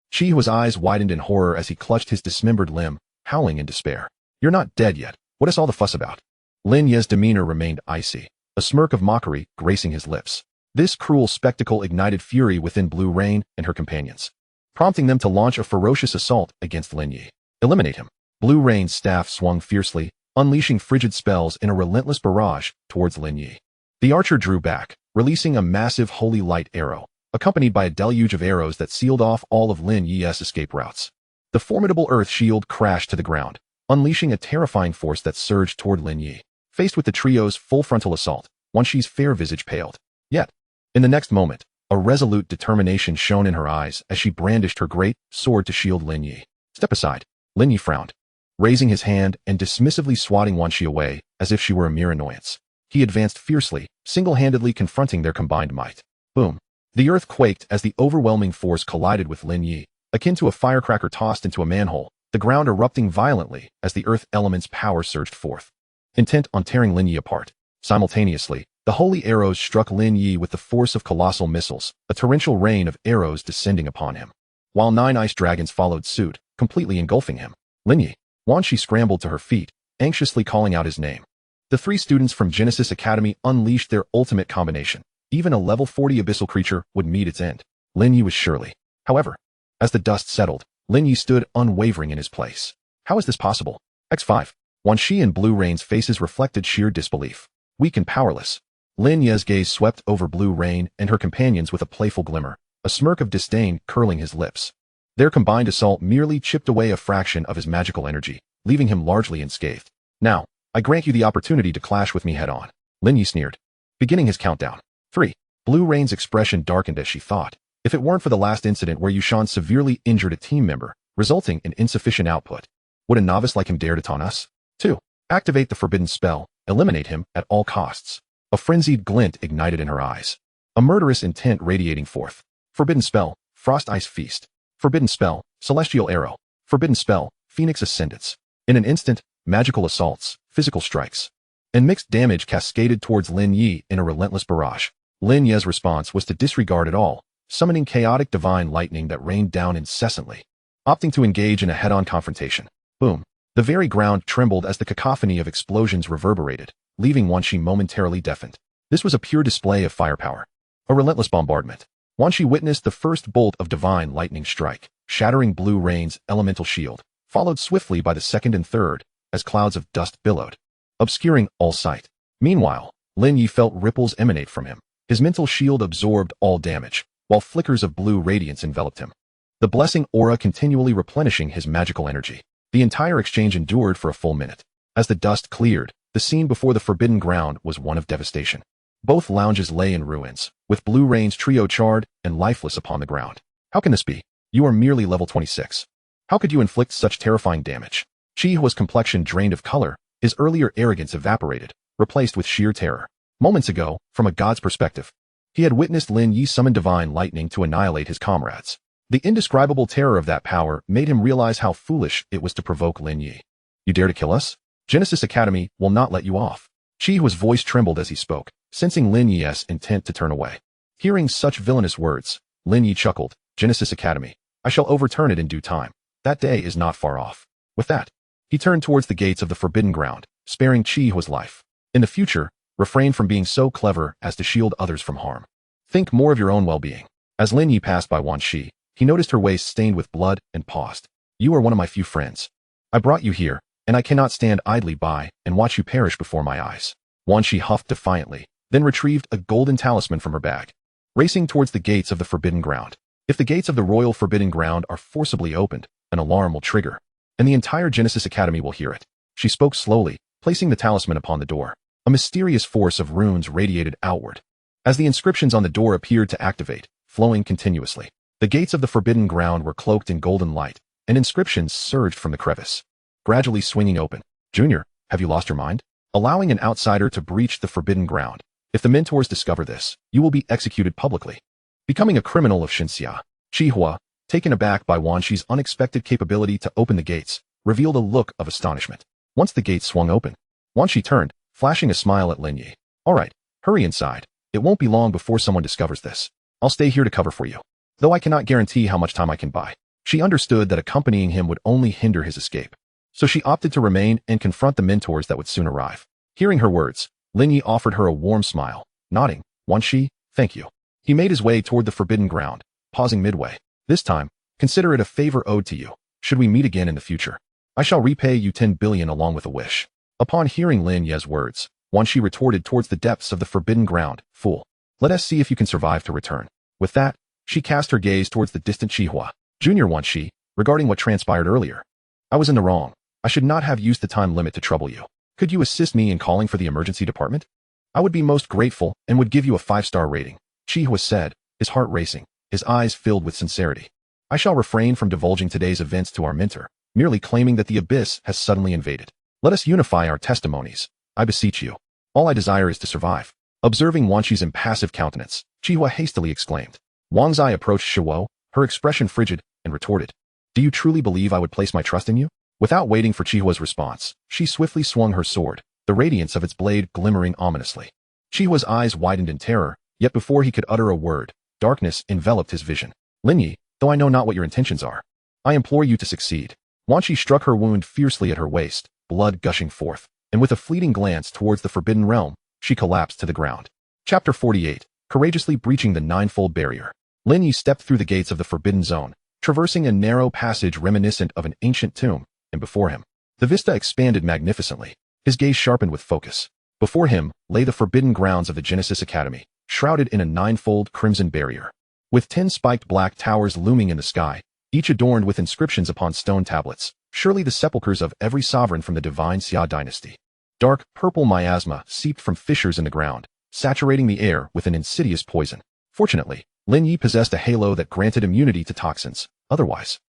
Chihua's eyes widened in horror as he clutched his dismembered limb, howling in despair. You're not dead yet. What is all the fuss about? Lin Ye's demeanor remained icy, a smirk of mockery gracing his lips. This cruel spectacle ignited fury within Blue Rain and her companions, prompting them to launch a ferocious assault against Lin Ye. Eliminate him. Blue Rain's staff swung fiercely, unleashing frigid spells in a relentless barrage towards Lin Ye. The archer drew back, releasing a massive holy light arrow, accompanied by a deluge of arrows that sealed off all of Lin Ye's escape routes. The formidable earth shield crashed to the ground, unleashing a terrifying force that surged toward Lin Ye. Faced with the trio's full frontal assault, Wanshi's fair visage paled. Yet, in the next moment, a resolute determination shone in her eyes as she brandished her great sword to shield Lin Ye. Step aside. Lin Ye frowned, raising his hand and dismissively swatting Wanshi away as if she were a mere annoyance. He advanced fiercely, single-handedly confronting their combined might. Boom. The earth quaked as the overwhelming force collided with Lin Ye, akin to a firecracker tossed into a manhole, the ground erupting violently as the earth element's power surged forth, intent on tearing Lin Ye apart. Simultaneously, the holy arrows struck Lin Ye with the force of colossal missiles, a torrential rain of arrows descending upon him, while 9 ice dragons followed suit, completely engulfing him. Lin Ye. Wanshi scrambled to her feet, anxiously calling out his name. The 3 students from Genesis Academy unleashed their ultimate combination, Even a level 40 abyssal creature would meet its end. Lin Ye was surely. However, as the dust settled, Lin Ye stood unwavering in his place. How is this possible? X5. Wan Shi and Blue Rain's faces reflected sheer disbelief. Weak and powerless. Lin Ye's gaze swept over Blue Rain and her companions with a playful glimmer, a smirk of disdain curling his lips. Their combined assault merely chipped away a fraction of his magical energy, leaving him largely unscathed. Now, I grant you the opportunity to clash with me head-on. Lin Ye sneered, beginning his countdown. 3. Blue Rain's expression darkened as she thought. If it weren't for the last incident where Yushan severely injured a team member, resulting in insufficient output, would a novice like him dare to taunt us? 2. Activate the forbidden spell. Eliminate him at all costs. A frenzied glint ignited in her eyes. A murderous intent radiating forth. Forbidden spell. Frost Ice Feast. Forbidden spell. Celestial Arrow. Forbidden spell. Phoenix Ascendance. In an instant, magical assaults, physical strikes, and mixed damage cascaded towards Lin Ye in a relentless barrage. Lin Ye's response was to disregard it all, summoning chaotic divine lightning that rained down incessantly, opting to engage in a head-on confrontation. Boom. The very ground trembled as the cacophony of explosions reverberated, leaving Wan Shi momentarily deafened. This was a pure display of firepower. A relentless bombardment. Wan Shi witnessed the first bolt of divine lightning strike, shattering Blue Rain's elemental shield, followed swiftly by the second and third, as clouds of dust billowed, obscuring all sight. Meanwhile, Lin Ye felt ripples emanate from him. His mental shield absorbed all damage, while flickers of blue radiance enveloped him, the blessing aura continually replenishing his magical energy. The entire exchange endured for a full minute. As the dust cleared, the scene before the forbidden ground was one of devastation. Both lounges lay in ruins, with Blue Rain's trio charred and lifeless upon the ground. How can this be? You are merely level 26. How could you inflict such terrifying damage? Chihua's complexion drained of color, his earlier arrogance evaporated, replaced with sheer terror. Moments ago, from a god's perspective, he had witnessed Lin Ye summon divine lightning to annihilate his comrades. The indescribable terror of that power made him realize how foolish it was to provoke Lin Ye. You dare to kill us? Genesis Academy will not let you off. Chihua's voice trembled as he spoke, sensing Lin Ye's intent to turn away. Hearing such villainous words, Lin Ye chuckled. Genesis Academy. I shall overturn it in due time. That day is not far off. With that, he turned towards the gates of the forbidden ground, sparing Chihua's life. In the future, refrain from being so clever as to shield others from harm. Think more of your own well-being. As Lin Ye passed by Wan Shi, he noticed her waist stained with blood and paused. You are one of my few friends. I brought you here, and I cannot stand idly by and watch you perish before my eyes. Wan Shi huffed defiantly, then retrieved a golden talisman from her bag, racing towards the gates of the forbidden ground. If the gates of the royal forbidden ground are forcibly opened, an alarm will trigger, and the entire Genesis Academy will hear it. She spoke slowly, placing the talisman upon the door. A mysterious force of runes radiated outward, as the inscriptions on the door appeared to activate, flowing continuously. The gates of the forbidden ground were cloaked in golden light, and inscriptions surged from the crevice, gradually swinging open. Junior, have you lost your mind? Allowing an outsider to breach the forbidden ground. If the mentors discover this, you will be executed publicly, becoming a criminal of Xinxia. Chihua, taken aback by Wan Shi's unexpected capability to open the gates, revealed a look of astonishment. Once the gates swung open, Wan Shi turned, flashing a smile at Lin Ye. All right, hurry inside. It won't be long before someone discovers this. I'll stay here to cover for you, though I cannot guarantee how much time I can buy. She understood that accompanying him would only hinder his escape, so she opted to remain and confront the mentors that would soon arrive. Hearing her words, Lin Ye offered her a warm smile, nodding. Wan Shi, thank you. He made his way toward the forbidden ground, pausing midway. This time, consider it a favor owed to you. Should we meet again in the future, I shall repay you 10 billion along with a wish. Upon hearing Lin Ye's words, Wan Shi retorted towards the depths of the forbidden ground. Fool. Let us see if you can survive to return. With that, she cast her gaze towards the distant Chihua. Junior Wan Shi, regarding what transpired earlier, I was in the wrong. I should not have used the time limit to trouble you. Could you assist me in calling for the emergency department? I would be most grateful and would give you a 5-star rating. Chihua said, his heart racing, his eyes filled with sincerity. I shall refrain from divulging today's events to our mentor, merely claiming that the abyss has suddenly invaded. Let us unify our testimonies. I beseech you. All I desire is to survive. Observing Wan Shi's impassive countenance, Chihua hastily exclaimed. Wang Zai approached Shuo, her expression frigid, and retorted. Do you truly believe I would place my trust in you? Without waiting for Chihua's response, she swiftly swung her sword, the radiance of its blade glimmering ominously. Chihua's eyes widened in terror, yet before he could utter a word, darkness enveloped his vision. Lin Ye, though I know not what your intentions are, I implore you to succeed. Wan Shi struck her wound fiercely at her waist, blood gushing forth, and with a fleeting glance towards the forbidden realm, she collapsed to the ground. Chapter 48. courageously breaching the ninefold barrier. Lin Ye stepped through the gates of the forbidden zone, traversing a narrow passage reminiscent of an ancient tomb, and before him, the vista expanded magnificently. His gaze sharpened with focus. Before him lay the forbidden grounds of the Genesis Academy, shrouded in a ninefold crimson barrier. With 10 spiked black towers looming in the sky, each adorned with inscriptions upon stone tablets, surely the sepulchres of every sovereign from the divine Xia dynasty. Dark, purple miasma seeped from fissures in the ground, saturating the air with an insidious poison. Fortunately, Lin Ye possessed a halo that granted immunity to toxins. Otherwise,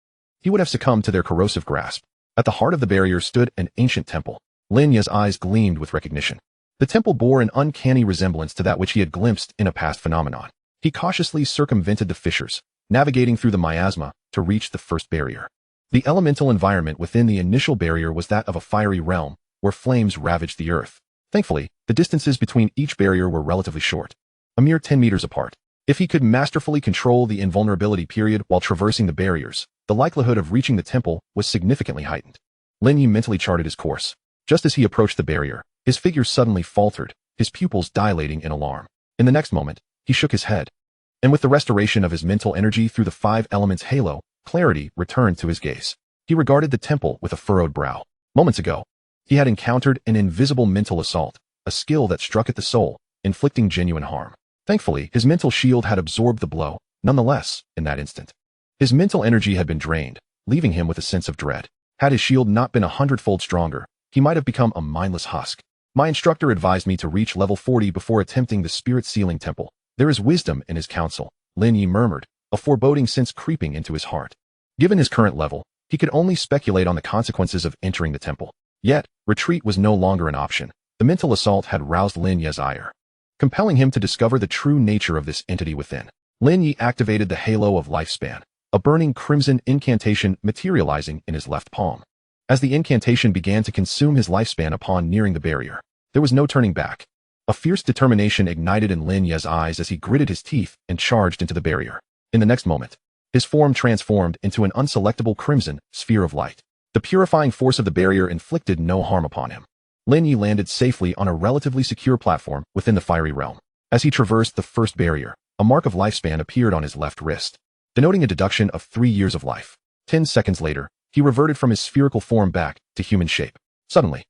he would have succumbed to their corrosive grasp. At the heart of the barrier stood an ancient temple. Lin Ye's eyes gleamed with recognition. The temple bore an uncanny resemblance to that which he had glimpsed in a past phenomenon. He cautiously circumvented the fissures, navigating through the miasma to reach the first barrier. The elemental environment within the initial barrier was that of a fiery realm, where flames ravaged the earth. Thankfully, the distances between each barrier were relatively short, a mere 10 meters apart. If he could masterfully control the invulnerability period while traversing the barriers, the likelihood of reaching the temple was significantly heightened. Lin Ye mentally charted his course. Just as he approached the barrier, his figure suddenly faltered, his pupils dilating in alarm. In the next moment, he shook his head. And with the restoration of his mental energy through the 5 elements halo, clarity returned to his gaze. He regarded the temple with a furrowed brow. Moments ago, he had encountered an invisible mental assault, a skill that struck at the soul, inflicting genuine harm. Thankfully, his mental shield had absorbed the blow. Nonetheless, in that instant, his mental energy had been drained, leaving him with a sense of dread. Had his shield not been 100-fold stronger, he might have become a mindless husk. My instructor advised me to reach level 40 before attempting the spirit sealing temple. There is wisdom in his counsel, Lin Ye murmured, a foreboding sense creeping into his heart. Given his current level, he could only speculate on the consequences of entering the temple. Yet, retreat was no longer an option. The mental assault had roused Lin Ye's ire, compelling him to discover the true nature of this entity within. Lin Ye activated the Halo of Lifespan, a burning crimson incantation materializing in his left palm. As the incantation began to consume his lifespan upon nearing the barrier, there was no turning back. A fierce determination ignited in Lin Ye's eyes as he gritted his teeth and charged into the barrier. In the next moment, his form transformed into an unselectable crimson sphere of light. The purifying force of the barrier inflicted no harm upon him. Lin Ye landed safely on a relatively secure platform within the fiery realm. As he traversed the first barrier, a mark of lifespan appeared on his left wrist, denoting a deduction of 3 years of life. 10 seconds later, he reverted from his spherical form back to human shape. Suddenly,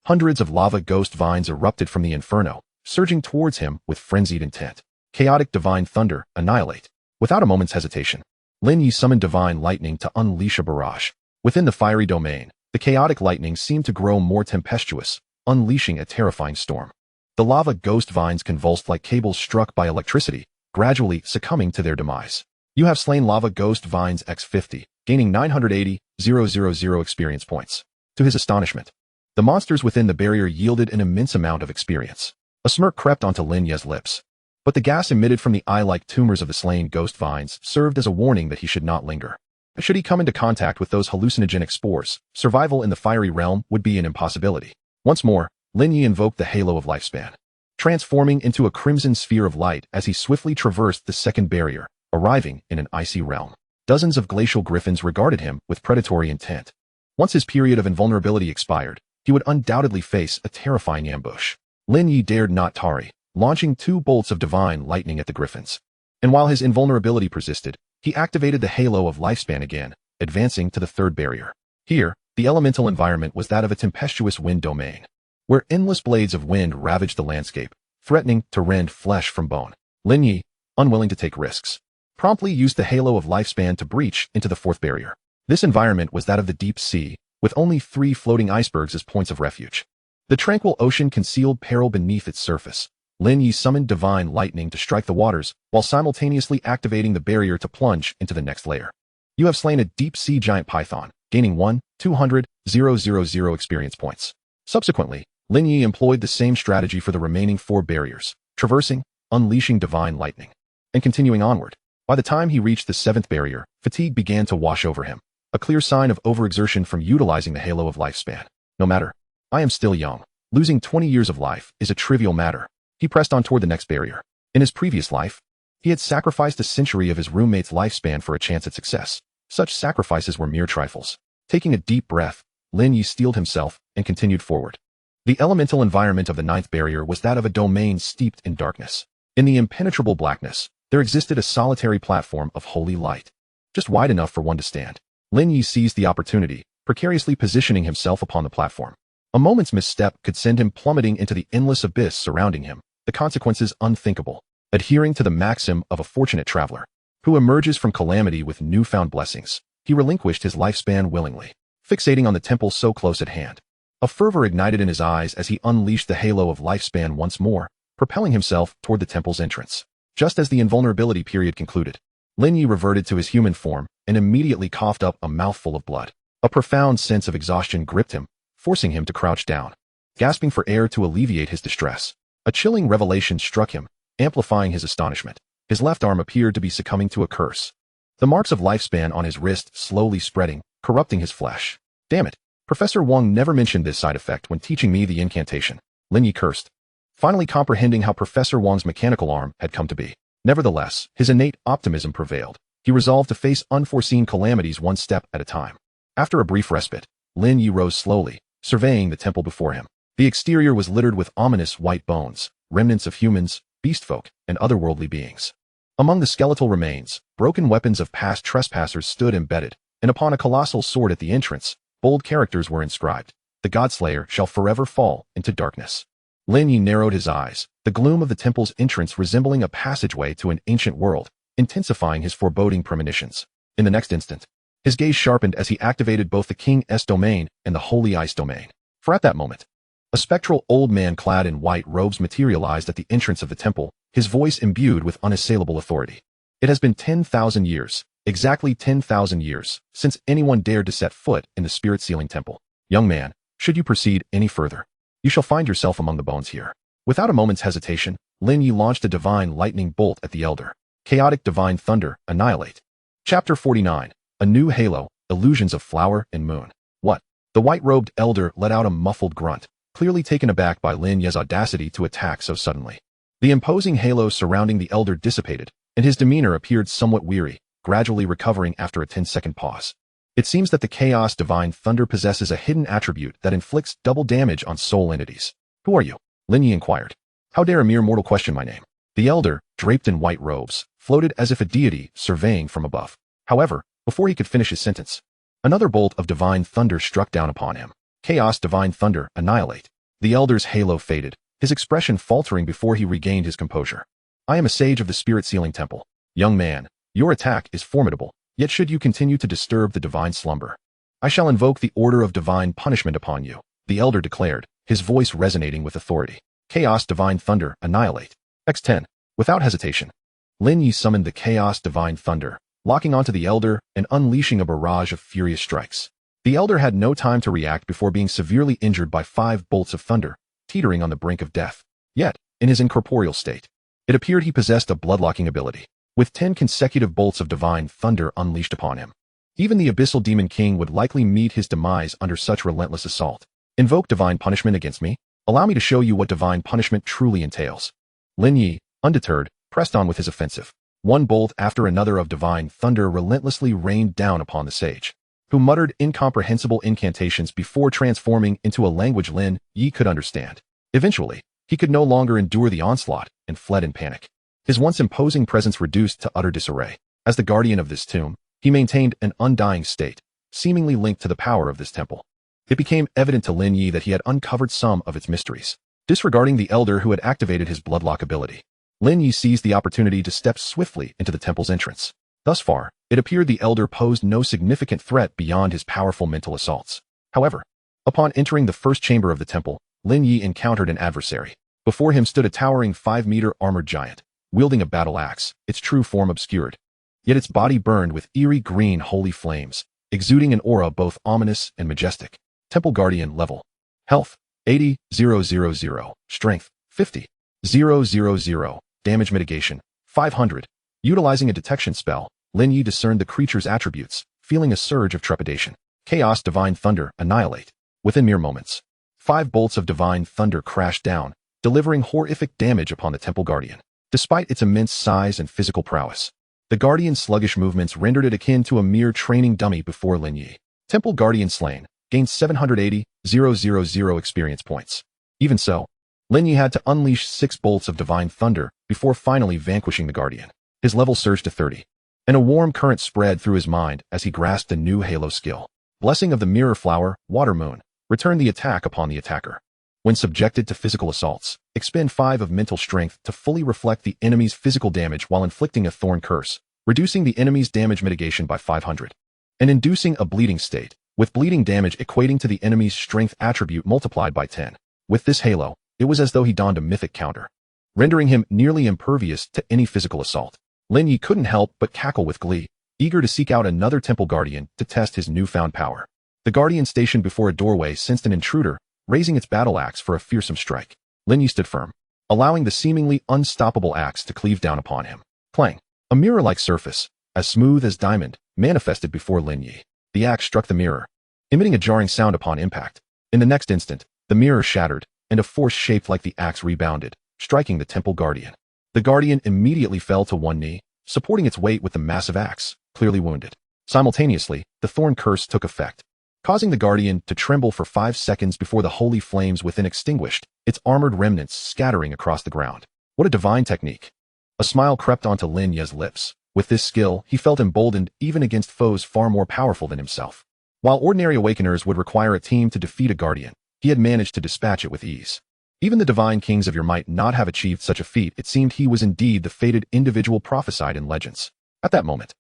hundreds of lava ghost vines erupted from the inferno, surging towards him with frenzied intent. Chaotic divine thunder, annihilate. Without a moment's hesitation, Lin Ye summoned divine lightning to unleash a barrage. Within the fiery domain, the chaotic lightning seemed to grow more tempestuous, unleashing a terrifying storm. The lava ghost vines convulsed like cables struck by electricity, gradually succumbing to their demise. You have slain lava ghost vines x50, gaining 980,000 experience points. To his astonishment, the monsters within the barrier yielded an immense amount of experience. A smirk crept onto Lin Ye's lips, but the gas emitted from the eye-like tumors of the slain ghost vines served as a warning that he should not linger. Should he come into contact with those hallucinogenic spores, survival in the fiery realm would be an impossibility. Once more, Lin Ye invoked the Halo of Lifespan, transforming into a crimson sphere of light as he swiftly traversed the second barrier, arriving in an icy realm. Dozens of glacial griffins regarded him with predatory intent. Once his period of invulnerability expired, he would undoubtedly face a terrifying ambush. Lin Ye dared not tarry, launching 2 bolts of divine lightning at the griffins. And while his invulnerability persisted, he activated the Halo of Lifespan again, advancing to the third barrier. Here, the elemental environment was that of a tempestuous wind domain, where endless blades of wind ravaged the landscape, threatening to rend flesh from bone. Lin Ye, unwilling to take risks, promptly used the Halo of Lifespan to breach into the fourth barrier. This environment was that of the deep sea, with only 3 floating icebergs as points of refuge. The tranquil ocean concealed peril beneath its surface. Lin Ye summoned divine lightning to strike the waters, while simultaneously activating the barrier to plunge into the next layer. You have slain a deep-sea giant python, gaining 1,200,000 experience points. Subsequently, Lin Ye employed the same strategy for the remaining 4 barriers, traversing, unleashing divine lightning, and continuing onward. By the time he reached the 7th barrier, fatigue began to wash over him, a clear sign of overexertion from utilizing the Halo of Lifespan. No matter, I am still young. Losing 20 years of life is a trivial matter. He pressed on toward the next barrier. In his previous life, he had sacrificed a century of his roommate's lifespan for a chance at success. Such sacrifices were mere trifles. Taking a deep breath, Lin Ye steeled himself and continued forward. The elemental environment of the 9th barrier was that of a domain steeped in darkness. In the impenetrable blackness, there existed a solitary platform of holy light, just wide enough for one to stand. Lin Ye seized the opportunity, precariously positioning himself upon the platform. A moment's misstep could send him plummeting into the endless abyss surrounding him, the consequences unthinkable. Adhering to the maxim of a fortunate traveler who emerges from calamity with newfound blessings, he relinquished his lifespan willingly, fixating on the temple so close at hand. A fervor ignited in his eyes as he unleashed the halo of lifespan once more, propelling himself toward the temple's entrance. Just as the invulnerability period concluded, Lin Ye reverted to his human form and immediately coughed up a mouthful of blood. A profound sense of exhaustion gripped him, forcing him to crouch down, gasping for air to alleviate his distress. A chilling revelation struck him, amplifying his astonishment. His left arm appeared to be succumbing to a curse. The marks of lifespan on his wrist slowly spreading, corrupting his flesh. Damn it, Professor Wang never mentioned this side effect when teaching me the incantation. Lin Ye cursed, finally comprehending how Professor Wang's mechanical arm had come to be. Nevertheless, his innate optimism prevailed. He resolved to face unforeseen calamities one step at a time. After a brief respite, Lin Ye rose slowly, surveying the temple before him. The exterior was littered with ominous white bones, remnants of humans, beastfolk, and otherworldly beings. Among the skeletal remains, broken weapons of past trespassers stood embedded, and upon a colossal sword at the entrance, bold characters were inscribed. The Godslayer shall forever fall into darkness. Lin Ye narrowed his eyes, the gloom of the temple's entrance resembling a passageway to an ancient world, intensifying his foreboding premonitions. In the next instant, his gaze sharpened as he activated both the King's domain and the Holy Ice domain. For at that moment, a spectral old man clad in white robes materialized at the entrance of the temple, his voice imbued with unassailable authority. It has been 10,000 years, exactly 10,000 years, since anyone dared to set foot in the Spirit Sealing Temple. Young man, should you proceed any further, you shall find yourself among the bones here. Without a moment's hesitation, Lin Ye launched a divine lightning bolt at the elder. Chaotic divine thunder, annihilate. Chapter 49. A new halo, illusions of flower and moon. What? The white-robed elder let out a muffled grunt, clearly taken aback by Lin Ye's audacity to attack so suddenly. The imposing halo surrounding the elder dissipated, and his demeanor appeared somewhat weary, gradually recovering after a 10-second pause. It seems that the chaos divine thunder possesses a hidden attribute that inflicts double damage on soul entities. Who are you? Lin Ye inquired. How dare a mere mortal question my name? The elder, draped in white robes, floated as if a deity surveying from above. However, before he could finish his sentence, another bolt of divine thunder struck down upon him. Chaos divine thunder, annihilate. The elder's halo faded, his expression faltering before he regained his composure. I am a sage of the Spirit Sealing Temple. Young man, your attack is formidable, yet should you continue to disturb the divine slumber, I shall invoke the order of divine punishment upon you, the elder declared, his voice resonating with authority. Chaos divine thunder, annihilate. X10. Without hesitation, Lin Ye summoned the chaos divine thunder, locking onto the elder and unleashing a barrage of furious strikes. The elder had no time to react before being severely injured by 5 bolts of thunder, teetering on the brink of death. Yet, in his incorporeal state, it appeared he possessed a bloodlocking ability, with 10 consecutive bolts of divine thunder unleashed upon him. Even the Abyssal Demon King would likely meet his demise under such relentless assault. Invoke divine punishment against me? Allow me to show you what divine punishment truly entails. Lin Ye, undeterred, pressed on with his offensive. One bolt after another of divine thunder relentlessly rained down upon the sage, who muttered incomprehensible incantations before transforming into a language Lin Ye could understand. Eventually, he could no longer endure the onslaught and fled in panic. His once imposing presence reduced to utter disarray. As the guardian of this tomb, he maintained an undying state, seemingly linked to the power of this temple. It became evident to Lin Ye that he had uncovered some of its mysteries. Disregarding the elder who had activated his bloodlock ability, Lin Ye seized the opportunity to step swiftly into the temple's entrance. Thus far, it appeared the elder posed no significant threat beyond his powerful mental assaults. However, upon entering the first chamber of the temple, Lin Ye encountered an adversary. Before him stood a towering 5-meter armored giant, wielding a battle axe, its true form obscured. Yet its body burned with eerie green holy flames, exuding an aura both ominous and majestic. Temple Guardian level. Health, 80,000. Strength, 50,000. Damage mitigation, 500. Utilizing a detection spell, Lin Ye discerned the creature's attributes, feeling a surge of trepidation. Chaos divine thunder, annihilate. Within mere moments, 5 bolts of divine thunder crashed down, delivering horrific damage upon the Temple Guardian. Despite its immense size and physical prowess, the Guardian's sluggish movements rendered it akin to a mere training dummy before Lin Ye. Temple Guardian slain, gained 780,000 experience points. Even so, Lin Ye had to unleash 6 bolts of divine thunder before finally vanquishing the guardian. His level surged to 30, and a warm current spread through his mind as he grasped a new halo skill. Blessing of the Mirror Flower, Water Moon, return the attack upon the attacker. When subjected to physical assaults, expend 5 of mental strength to fully reflect the enemy's physical damage while inflicting a thorn curse, reducing the enemy's damage mitigation by 500. And inducing a bleeding state, with bleeding damage equating to the enemy's strength attribute multiplied by 10. With this halo, it was as though he donned a mythic counter, rendering him nearly impervious to any physical assault. Lin Ye couldn't help but cackle with glee, eager to seek out another temple guardian to test his newfound power. The guardian stationed before a doorway sensed an intruder, raising its battle axe for a fearsome strike. Lin Ye stood firm, allowing the seemingly unstoppable axe to cleave down upon him. Clang! A mirror-like surface, as smooth as diamond, manifested before Lin Ye. The axe struck the mirror, emitting a jarring sound upon impact. In the next instant, the mirror shattered, and a force shaped like the axe rebounded, striking the temple guardian. The guardian immediately fell to one knee, supporting its weight with the massive axe, clearly wounded. Simultaneously, the thorn curse took effect, causing the guardian to tremble for 5 seconds before the holy flames within extinguished, its armored remnants scattering across the ground. What a divine technique! A smile crept onto Lin Ye's lips. With this skill, he felt emboldened even against foes far more powerful than himself. While ordinary awakeners would require a team to defeat a guardian, he had managed to dispatch it with ease. Even the divine kings of your might not have achieved such a feat. It seemed he was indeed the fated individual prophesied in legends. At that moment,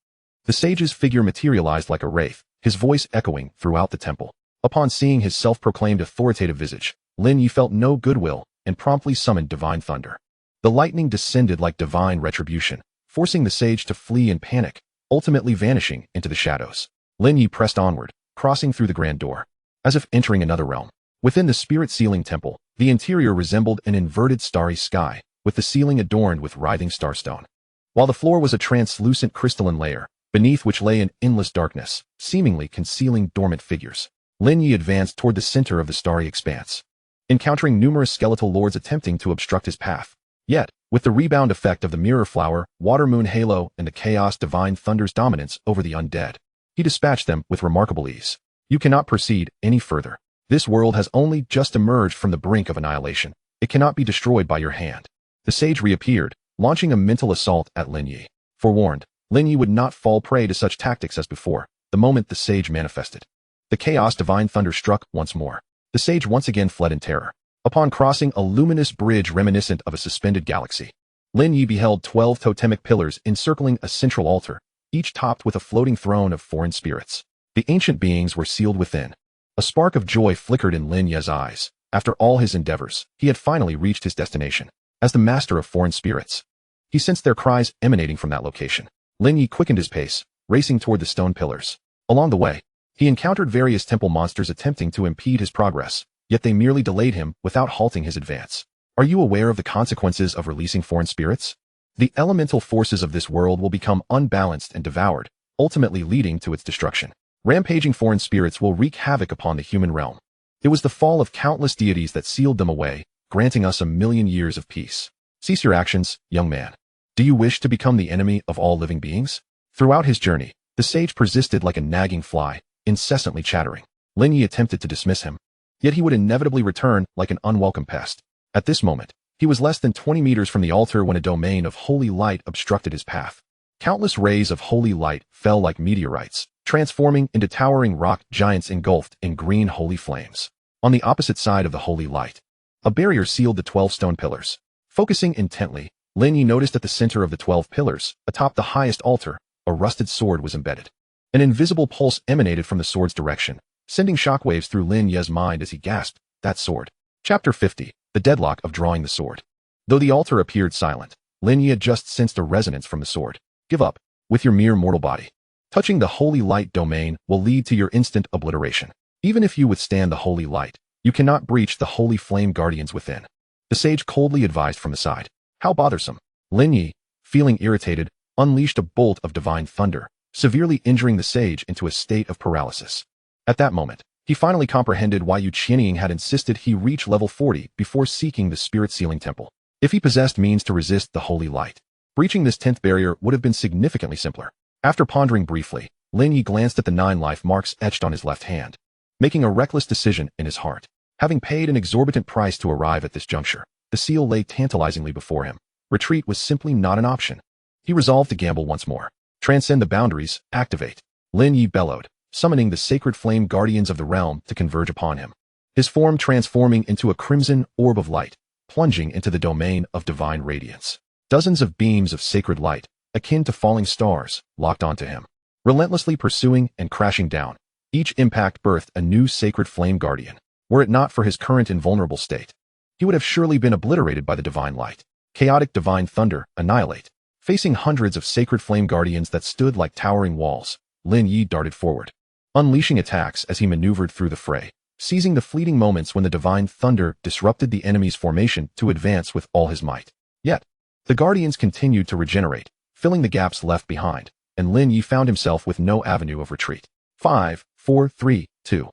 the sage's figure materialized like a wraith, his voice echoing throughout the temple. Upon seeing his self-proclaimed authoritative visage, Lin Ye felt no goodwill and promptly summoned divine thunder. The lightning descended like divine retribution, forcing the sage to flee in panic, ultimately vanishing into the shadows. Lin Ye pressed onward, crossing through the grand door, as if entering another realm. Within the spirit sealing temple, the interior resembled an inverted starry sky, with the ceiling adorned with writhing starstone, while the floor was a translucent crystalline layer, beneath which lay an endless darkness, seemingly concealing dormant figures. Lin Ye advanced toward the center of the starry expanse, encountering numerous skeletal lords attempting to obstruct his path. Yet, with the rebound effect of the Mirror Flower, Water Moon Halo, and the Chaos Divine Thunder's dominance over the undead, he dispatched them with remarkable ease. You cannot proceed any further. This world has only just emerged from the brink of annihilation. It cannot be destroyed by your hand. The sage reappeared, launching a mental assault at Lin Ye. Forewarned, Lin Ye would not fall prey to such tactics as before, the moment the sage manifested. The Chaos Divine Thunder struck once more. The sage once again fled in terror. Upon crossing a luminous bridge reminiscent of a suspended galaxy, Lin Ye beheld 12 totemic pillars encircling a central altar, each topped with a floating throne of foreign spirits. The ancient beings were sealed within. A spark of joy flickered in Lin Ye's eyes. After all his endeavors, he had finally reached his destination. As the master of foreign spirits, he sensed their cries emanating from that location. Lin Ye quickened his pace, racing toward the stone pillars. Along the way, he encountered various temple monsters attempting to impede his progress, yet they merely delayed him without halting his advance. Are you aware of the consequences of releasing foreign spirits? The elemental forces of this world will become unbalanced and devoured, ultimately leading to its destruction. Rampaging foreign spirits will wreak havoc upon the human realm. It was the fall of countless deities that sealed them away, granting us 1,000,000 years of peace. Cease your actions, young man. Do you wish to become the enemy of all living beings? Throughout his journey, the sage persisted like a nagging fly, incessantly chattering. Lin Ye attempted to dismiss him, yet he would inevitably return like an unwelcome pest. At this moment, he was less than 20 meters from the altar when a domain of holy light obstructed his path. Countless rays of holy light fell like meteorites, transforming into towering rock giants engulfed in green holy flames. On the opposite side of the holy light, a barrier sealed the 12 stone pillars. Focusing intently, Lin Ye noticed at the center of the 12 pillars, atop the highest altar, a rusted sword was embedded. An invisible pulse emanated from the sword's direction, sending shockwaves through Lin Ye's mind as he gasped, that sword. Chapter 50, The Deadlock of Drawing the Sword. Though the altar appeared silent, Lin Ye had just sensed a resonance from the sword. Give up, with your mere mortal body. Touching the holy light domain will lead to your instant obliteration. Even if you withstand the holy light, you cannot breach the holy flame guardians within. The sage coldly advised from the side. How bothersome. Lin Ye, feeling irritated, unleashed a bolt of divine thunder, severely injuring the sage into a state of paralysis. At that moment, he finally comprehended why Yu Qianying had insisted he reach level 40 before seeking the spirit sealing temple. If he possessed means to resist the holy light, breaching this 10th barrier would have been significantly simpler. After pondering briefly, Lin Ye glanced at the 9 life marks etched on his left hand, making a reckless decision in his heart. Having paid an exorbitant price to arrive at this juncture, The seal lay tantalizingly before him. Retreat was simply not an option. He resolved to gamble once more. Transcend the boundaries, activate. Lin Ye bellowed, summoning the sacred flame guardians of the realm to converge upon him. His form transforming into a crimson orb of light, plunging into the domain of divine radiance. Dozens of beams of sacred light, akin to falling stars, locked onto him. Relentlessly pursuing and crashing down, each impact birthed a new sacred flame guardian. Were it not for his current invulnerable state, he would have surely been obliterated by the divine light. Chaotic divine thunder, annihilate. Facing hundreds of sacred flame guardians that stood like towering walls, Lin Ye darted forward, unleashing attacks as he maneuvered through the fray, seizing the fleeting moments when the divine thunder disrupted the enemy's formation to advance with all his might. Yet, the guardians continued to regenerate, filling the gaps left behind, and Lin Ye found himself with no avenue of retreat. 5, 4, 3, 2.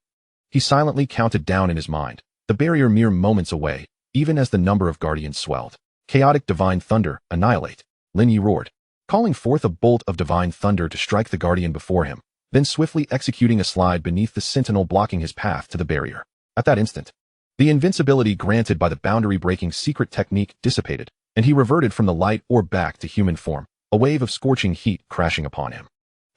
He silently counted down in his mind, the barrier mere moments away, even as the number of guardians swelled. Chaotic divine thunder, annihilate. Lin Ye roared, calling forth a bolt of divine thunder to strike the guardian before him, then swiftly executing a slide beneath the sentinel blocking his path to the barrier. At that instant, the invincibility granted by the boundary-breaking secret technique dissipated, and he reverted from the light orb back to human form, a wave of scorching heat crashing upon him.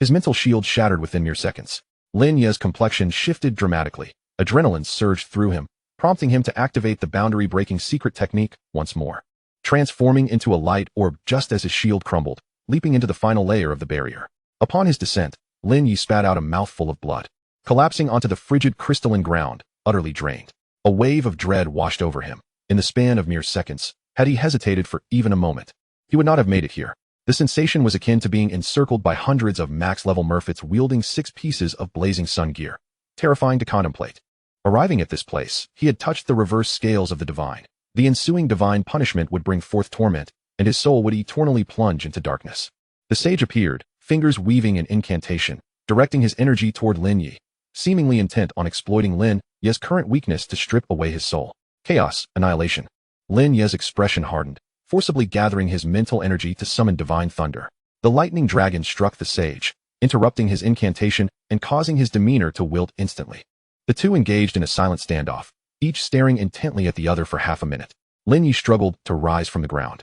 His mental shield shattered within mere seconds. Lin Ye's complexion shifted dramatically. Adrenaline surged through him, prompting him to activate the boundary-breaking secret technique once more, transforming into a light orb just as his shield crumbled, leaping into the final layer of the barrier. Upon his descent, Lin Ye spat out a mouthful of blood, collapsing onto the frigid crystalline ground, utterly drained. A wave of dread washed over him. In the span of mere seconds, had he hesitated for even a moment, he would not have made it here. The sensation was akin to being encircled by hundreds of max-level merfolks wielding 6 pieces of blazing sun gear, terrifying to contemplate. Arriving at this place, he had touched the reverse scales of the divine. The ensuing divine punishment would bring forth torment, and his soul would eternally plunge into darkness. The sage appeared, fingers weaving an incantation, directing his energy toward Lin Ye, seemingly intent on exploiting Lin Ye's current weakness to strip away his soul. Chaos, annihilation. Lin Ye's expression hardened, forcibly gathering his mental energy to summon divine thunder. The lightning dragon struck the sage, interrupting his incantation and causing his demeanor to wilt instantly. The two engaged in a silent standoff, each staring intently at the other for half a minute. Lin Ye struggled to rise from the ground,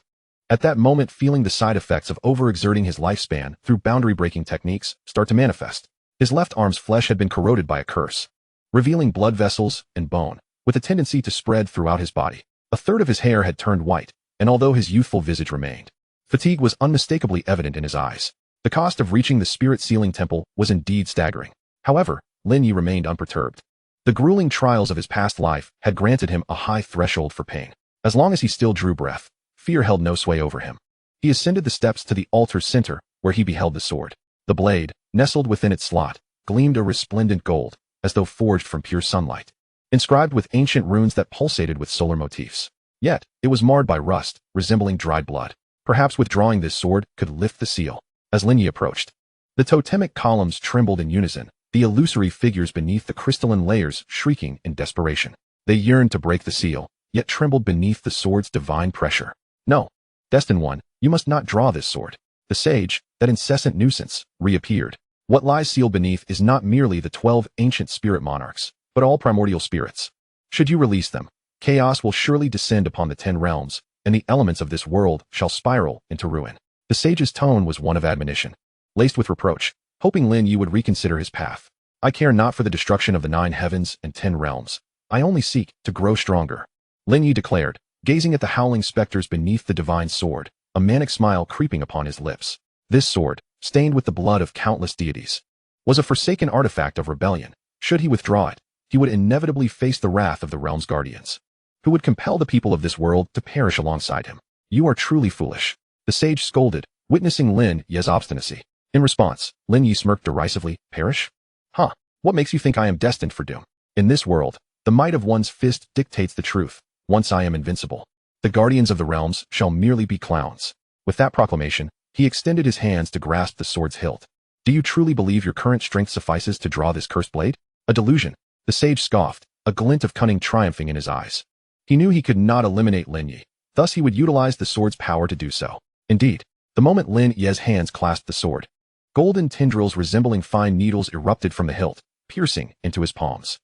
at that moment feeling the side effects of overexerting his lifespan through boundary-breaking techniques start to manifest. His left arm's flesh had been corroded by a curse, revealing blood vessels and bone, with a tendency to spread throughout his body. A third of his hair had turned white, and although his youthful visage remained, fatigue was unmistakably evident in his eyes. The cost of reaching the spirit sealing temple was indeed staggering. However, Lin Ye remained unperturbed. The grueling trials of his past life had granted him a high threshold for pain. As long as he still drew breath, fear held no sway over him. He ascended the steps to the altar's center, where he beheld the sword. The blade, nestled within its slot, gleamed a resplendent gold, as though forged from pure sunlight, inscribed with ancient runes that pulsated with solar motifs. Yet, it was marred by rust, resembling dried blood. Perhaps withdrawing this sword could lift the seal. As Lin Ye approached, the totemic columns trembled in unison, the illusory figures beneath the crystalline layers shrieking in desperation. They yearned to break the seal, yet trembled beneath the sword's divine pressure. No, Destined One, you must not draw this sword. The sage, that incessant nuisance, reappeared. What lies sealed beneath is not merely the 12 ancient spirit monarchs, but all primordial spirits. Should you release them, chaos will surely descend upon the 10 realms, and the elements of this world shall spiral into ruin. The sage's tone was one of admonition, laced with reproach, hoping Lin Ye would reconsider his path. I care not for the destruction of the 9 heavens and 10 realms. I only seek to grow stronger, Lin Ye declared, gazing at the howling specters beneath the divine sword, a manic smile creeping upon his lips. This sword, stained with the blood of countless deities, was a forsaken artifact of rebellion. Should he withdraw it, he would inevitably face the wrath of the realm's guardians, who would compel the people of this world to perish alongside him. You are truly foolish, the sage scolded, witnessing Lin Ye's obstinacy. In response, Lin Ye smirked derisively. Perish? Huh, what makes you think I am destined for doom? In this world, the might of one's fist dictates the truth. Once I am invincible, the guardians of the realms shall merely be clowns. With that proclamation, he extended his hands to grasp the sword's hilt. Do you truly believe your current strength suffices to draw this cursed blade? A delusion, the sage scoffed, a glint of cunning triumphing in his eyes. He knew he could not eliminate Lin Ye, thus he would utilize the sword's power to do so. Indeed, the moment Lin Ye's hands clasped the sword, golden tendrils resembling fine needles erupted from the hilt, piercing into his palms.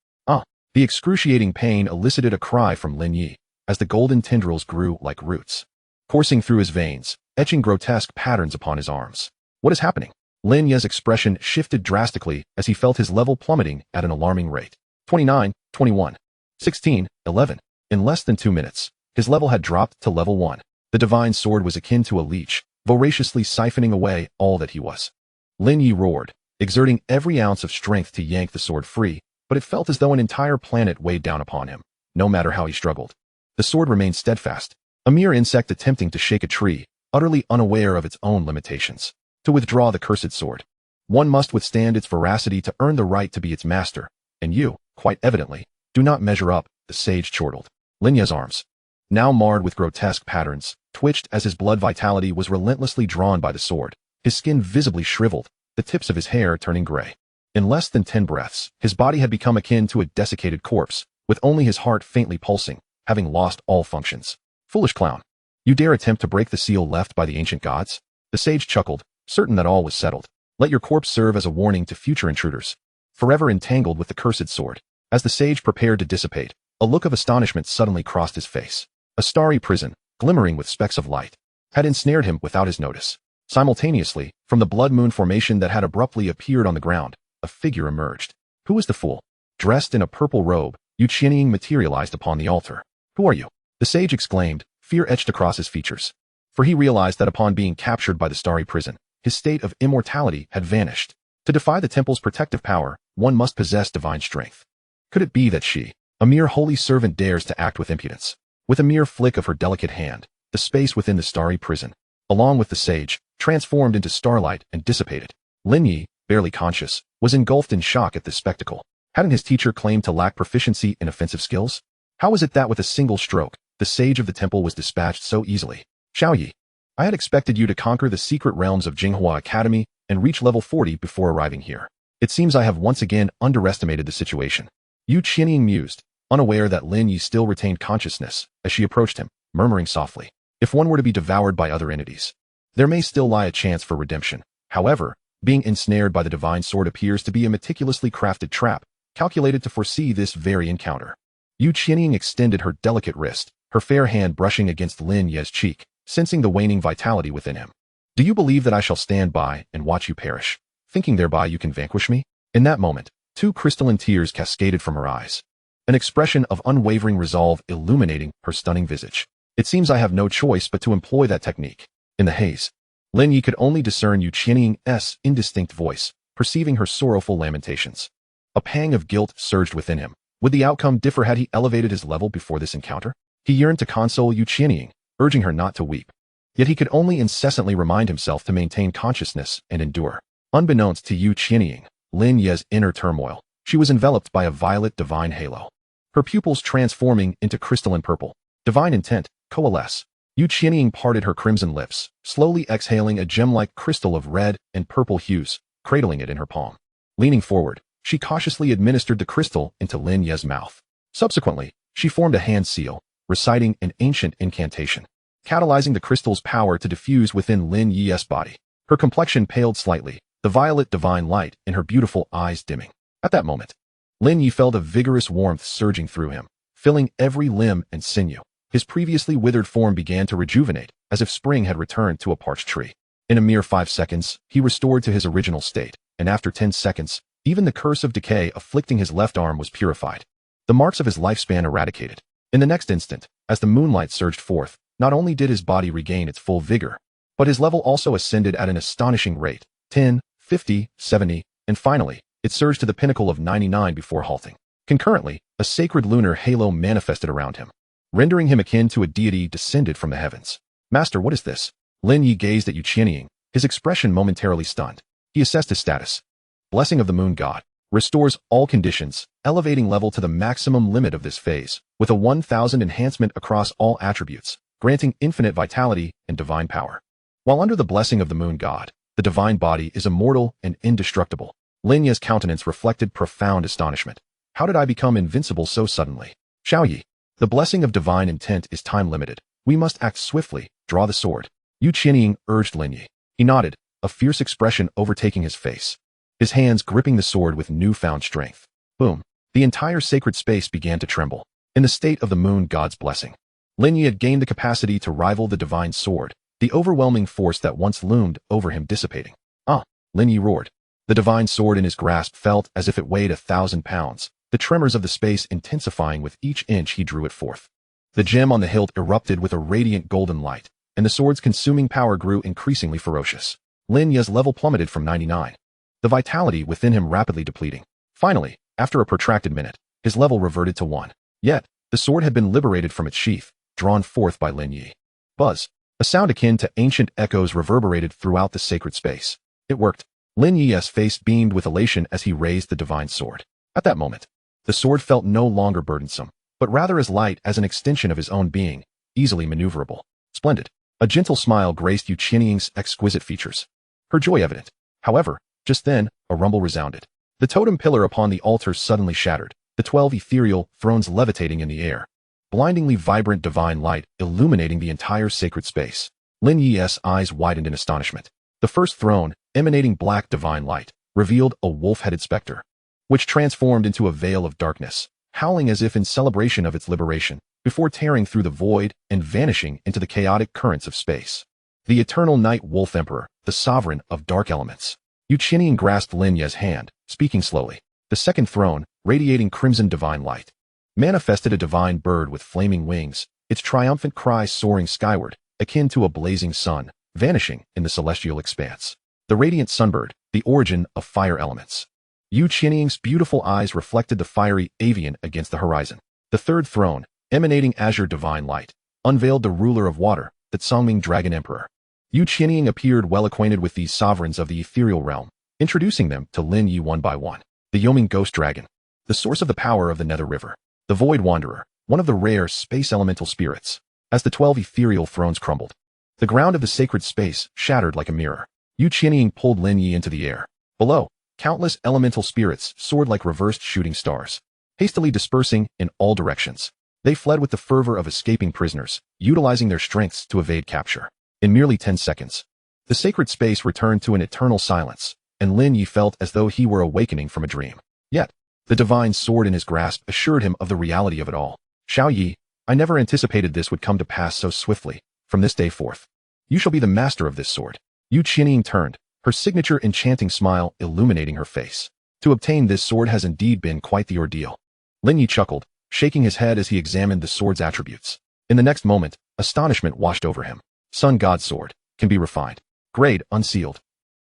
The excruciating pain elicited a cry from Lin Ye, as the golden tendrils grew like roots, coursing through his veins, etching grotesque patterns upon his arms. What is happening? Lin Ye's expression shifted drastically as he felt his level plummeting at an alarming rate. 29, 21, 16, 11. In less than 2 minutes, his level had dropped to level 1. The divine sword was akin to a leech, voraciously siphoning away all that he was. Lin Ye roared, exerting every ounce of strength to yank the sword free, but it felt as though an entire planet weighed down upon him, no matter how he struggled. The sword remained steadfast, a mere insect attempting to shake a tree, utterly unaware of its own limitations. To withdraw the cursed sword, one must withstand its veracity to earn the right to be its master, and you, quite evidently, do not measure up, the sage chortled. Lin Ye's arms, now marred with grotesque patterns, twitched as his blood vitality was relentlessly drawn by the sword, his skin visibly shriveled, the tips of his hair turning gray. In less than 10 breaths, his body had become akin to a desiccated corpse, with only his heart faintly pulsing, having lost all functions. Foolish clown. You dare attempt to break the seal left by the ancient gods? The sage chuckled, certain that all was settled. Let your corpse serve as a warning to future intruders. Forever entangled with the cursed sword. As the sage prepared to dissipate, a look of astonishment suddenly crossed his face. A starry prison, glimmering with specks of light, had ensnared him without his notice. Simultaneously, from the blood moon formation that had abruptly appeared on the ground, a figure emerged. Who is the fool? Dressed in a purple robe, Yu Qianying materialized upon the altar. Who are you? The sage exclaimed, fear etched across his features. For he realized that upon being captured by the starry prison, his state of immortality had vanished. To defy the temple's protective power, one must possess divine strength. Could it be that she, a mere holy servant, dares to act with impudence? With a mere flick of her delicate hand, the space within the starry prison, along with the sage, transformed into starlight and dissipated. Lin Ye, barely conscious, was engulfed in shock at this spectacle. Hadn't his teacher claimed to lack proficiency in offensive skills? How was it that with a single stroke, the sage of the temple was dispatched so easily? Xiao Yi, I had expected you to conquer the secret realms of Jinghua Academy and reach level 40 before arriving here. It seems I have once again underestimated the situation. Yu Qianying mused, unaware that Lin Ye still retained consciousness, as she approached him, murmuring softly, if one were to be devoured by other entities, there may still lie a chance for redemption. However, being ensnared by the divine sword appears to be a meticulously crafted trap, calculated to foresee this very encounter. Yu Qianying extended her delicate wrist, her fair hand brushing against Lin Ye's cheek, sensing the waning vitality within him. Do you believe that I shall stand by and watch you perish, thinking thereby you can vanquish me? In that moment, 2 crystalline tears cascaded from her eyes, an expression of unwavering resolve illuminating her stunning visage. It seems I have no choice but to employ that technique. In the haze, Lin Ye could only discern Yu Qianying's indistinct voice, perceiving her sorrowful lamentations. A pang of guilt surged within him. Would the outcome differ had he elevated his level before this encounter? He yearned to console Yu Qianying, urging her not to weep. Yet he could only incessantly remind himself to maintain consciousness and endure. Unbeknownst to Yu Qianying, Lin Ye's inner turmoil, she was enveloped by a violet divine halo. Her pupils transforming into crystalline purple. Divine intent, coalesce. Yu Qianying parted her crimson lips, slowly exhaling a gem-like crystal of red and purple hues, cradling it in her palm. Leaning forward, she cautiously administered the crystal into Lin Ye's mouth. Subsequently, she formed a hand seal, reciting an ancient incantation, catalyzing the crystal's power to diffuse within Lin Ye's body. Her complexion paled slightly, the violet divine light in her beautiful eyes dimming. At that moment, Lin Ye felt a vigorous warmth surging through him, filling every limb and sinew. His previously withered form began to rejuvenate, as if spring had returned to a parched tree. In a mere 5 seconds, he restored to his original state, and after 10 seconds, even the curse of decay afflicting his left arm was purified. The marks of his lifespan eradicated. In the next instant, as the moonlight surged forth, not only did his body regain its full vigor, but his level also ascended at an astonishing rate, 10, 50, 70, and finally, it surged to the pinnacle of 99 before halting. Concurrently, a sacred lunar halo manifested around him, rendering him akin to a deity descended from the heavens. Master, what is this? Lin Ye gazed at Yu Qianying, his expression momentarily stunned. He assessed his status. Blessing of the Moon God. Restores all conditions, elevating level to the maximum limit of this phase, with a 1000 enhancement across all attributes, granting infinite vitality and divine power. While under the blessing of the Moon God, the divine body is immortal and indestructible. Lin Ye's countenance reflected profound astonishment. How did I become invincible so suddenly? Xiao Yi, the blessing of divine intent is time-limited. We must act swiftly, draw the sword. Yu Qianying urged Lin Ye. He nodded, a fierce expression overtaking his face, his hands gripping the sword with newfound strength. Boom. The entire sacred space began to tremble. In the state of the Moon God's blessing, Lin Ye had gained the capacity to rival the divine sword, the overwhelming force that once loomed over him dissipating. "Ah!" Lin Ye roared. The divine sword in his grasp felt as if it weighed 1,000 pounds, the tremors of the space intensifying with each inch he drew it forth. The gem on the hilt erupted with a radiant golden light, and the sword's consuming power grew increasingly ferocious. Lin Ye's level plummeted from 99. The vitality within him rapidly depleting. Finally, after a protracted minute, his level reverted to 1. Yet, the sword had been liberated from its sheath, drawn forth by Lin Ye. Buzz. A sound akin to ancient echoes reverberated throughout the sacred space. It worked. Lin Ye's face beamed with elation as he raised the divine sword. At that moment, the sword felt no longer burdensome, but rather as light as an extension of his own being, easily maneuverable. Splendid. A gentle smile graced Yu Qianying's exquisite features. Her joy evident. However, just then, a rumble resounded. The totem pillar upon the altar suddenly shattered, the 12 ethereal thrones levitating in the air. Blindingly vibrant divine light illuminating the entire sacred space. Lin Ye's eyes widened in astonishment. The first throne, emanating black divine light, revealed a wolf-headed specter, which transformed into a veil of darkness, howling as if in celebration of its liberation, before tearing through the void and vanishing into the chaotic currents of space. The eternal night wolf emperor, the sovereign of dark elements. Yu Qianying grasped Lin Ye's hand, speaking slowly. The second throne, radiating crimson divine light, manifested a divine bird with flaming wings, its triumphant cry soaring skyward, akin to a blazing sun, vanishing in the celestial expanse. The radiant sunbird, the origin of fire elements. Yu Qianying's beautiful eyes reflected the fiery avian against the horizon. The third throne, emanating azure divine light, unveiled the ruler of water, the Tsangming dragon emperor. Yu Qianying appeared well acquainted with these sovereigns of the ethereal realm, introducing them to Lin Ye one by one. The Yoming ghost dragon, the source of the power of the Nether River. The void wanderer, one of the rare space elemental spirits. As the 12 ethereal thrones crumbled, the ground of the sacred space shattered like a mirror. Yu Qianying pulled Lin Ye into the air. Below, countless elemental spirits soared like reversed shooting stars, hastily dispersing in all directions. They fled with the fervor of escaping prisoners, utilizing their strengths to evade capture. In merely 10 seconds, the sacred space returned to an eternal silence, and Lin Ye felt as though he were awakening from a dream. Yet, the divine sword in his grasp assured him of the reality of it all. "Xiao Yi, I never anticipated this would come to pass so swiftly. From this day forth, you shall be the master of this sword." Yu Qianying turned, her signature enchanting smile illuminating her face. To obtain this sword has indeed been quite the ordeal. Lin Ye chuckled, shaking his head as he examined the sword's attributes. In the next moment, astonishment washed over him. Sun God Sword. Can be refined. Grade, unsealed.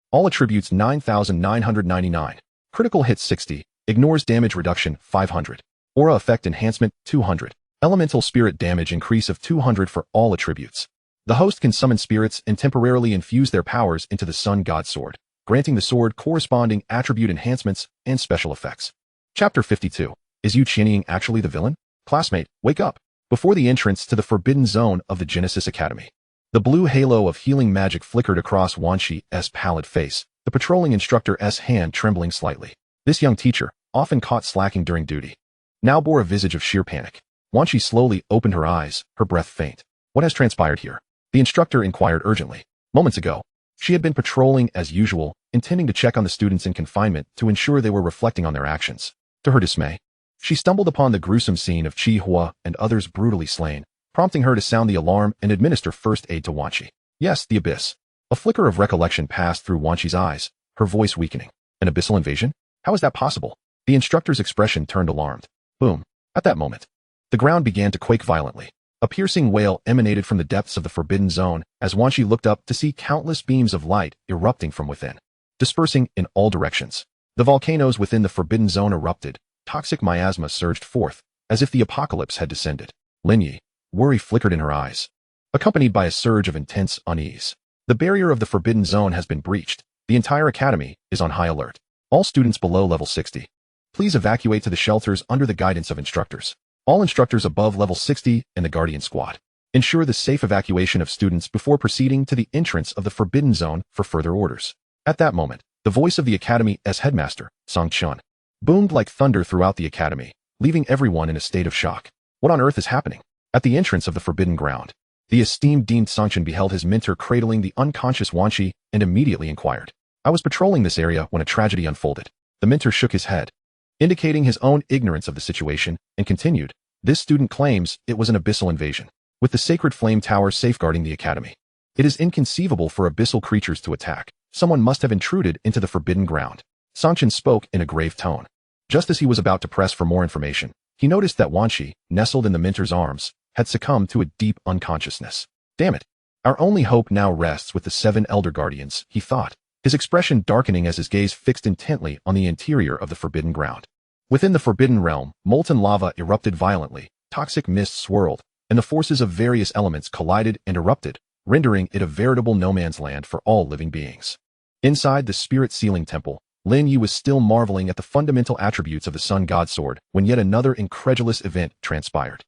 All attributes 9,999. Critical hit 60. Ignores damage reduction 500. Aura effect enhancement 200. Elemental spirit damage increase of 200 for all attributes. The host can summon spirits and temporarily infuse their powers into the Sun God Sword, granting the sword corresponding attribute enhancements and special effects. Chapter 52. Is Yu Qianying actually the villain? Classmate, wake up. Before the entrance to the forbidden zone of the Genesis Academy, the blue halo of healing magic flickered across Wanxi's pallid face, the patrolling instructor's hand trembling slightly. This young teacher, often caught slacking during duty, now bore a visage of sheer panic. Wanxi slowly opened her eyes, her breath faint. What has transpired here? The instructor inquired urgently. Moments ago, she had been patrolling as usual, intending to check on the students in confinement to ensure they were reflecting on their actions. To her dismay, she stumbled upon the gruesome scene of Qi Hua and others brutally slain, prompting her to sound the alarm and administer first aid to Wanxi. Yes, the abyss. A flicker of recollection passed through Wanxi's eyes, her voice weakening. An abyssal invasion? How is that possible? The instructor's expression turned alarmed. Boom. At that moment, the ground began to quake violently. A piercing wail emanated from the depths of the forbidden zone as Wanxi looked up to see countless beams of light erupting from within, dispersing in all directions. The volcanoes within the forbidden zone erupted. Toxic miasma surged forth, as if the apocalypse had descended. Lin Ye, worry flickered in her eyes, accompanied by a surge of intense unease. The barrier of the forbidden zone has been breached. The entire academy is on high alert. All students below level 60, please evacuate to the shelters under the guidance of instructors. All instructors above level 60 and the Guardian Squad, ensure the safe evacuation of students before proceeding to the entrance of the forbidden zone for further orders. At that moment, the voice of the academy's headmaster, Song Chun, boomed like thunder throughout the academy, leaving everyone in a state of shock. What on earth is happening? At the entrance of the forbidden ground, the esteemed Dean Songchen beheld his mentor cradling the unconscious Wanxi and immediately inquired. I was patrolling this area when a tragedy unfolded. The mentor shook his head, indicating his own ignorance of the situation, and continued. This student claims it was an abyssal invasion. with the sacred flame tower safeguarding the academy. It is inconceivable for abyssal creatures to attack. Someone must have intruded into the forbidden ground. Sangchen spoke in a grave tone. Just as he was about to press for more information, he noticed that Wanshi, nestled in the Minter's arms, had succumbed to a deep unconsciousness. Damn it. Our only hope now rests with the 7 Elder Guardians, he thought, his expression darkening as his gaze fixed intently on the interior of the forbidden ground. Within the forbidden realm, molten lava erupted violently, toxic mist swirled, and the forces of various elements collided and erupted, rendering it a veritable no-man's land for all living beings. Inside the spirit sealing temple, Lin Ye was still marveling at the fundamental attributes of the Sun God Sword when yet another incredulous event transpired.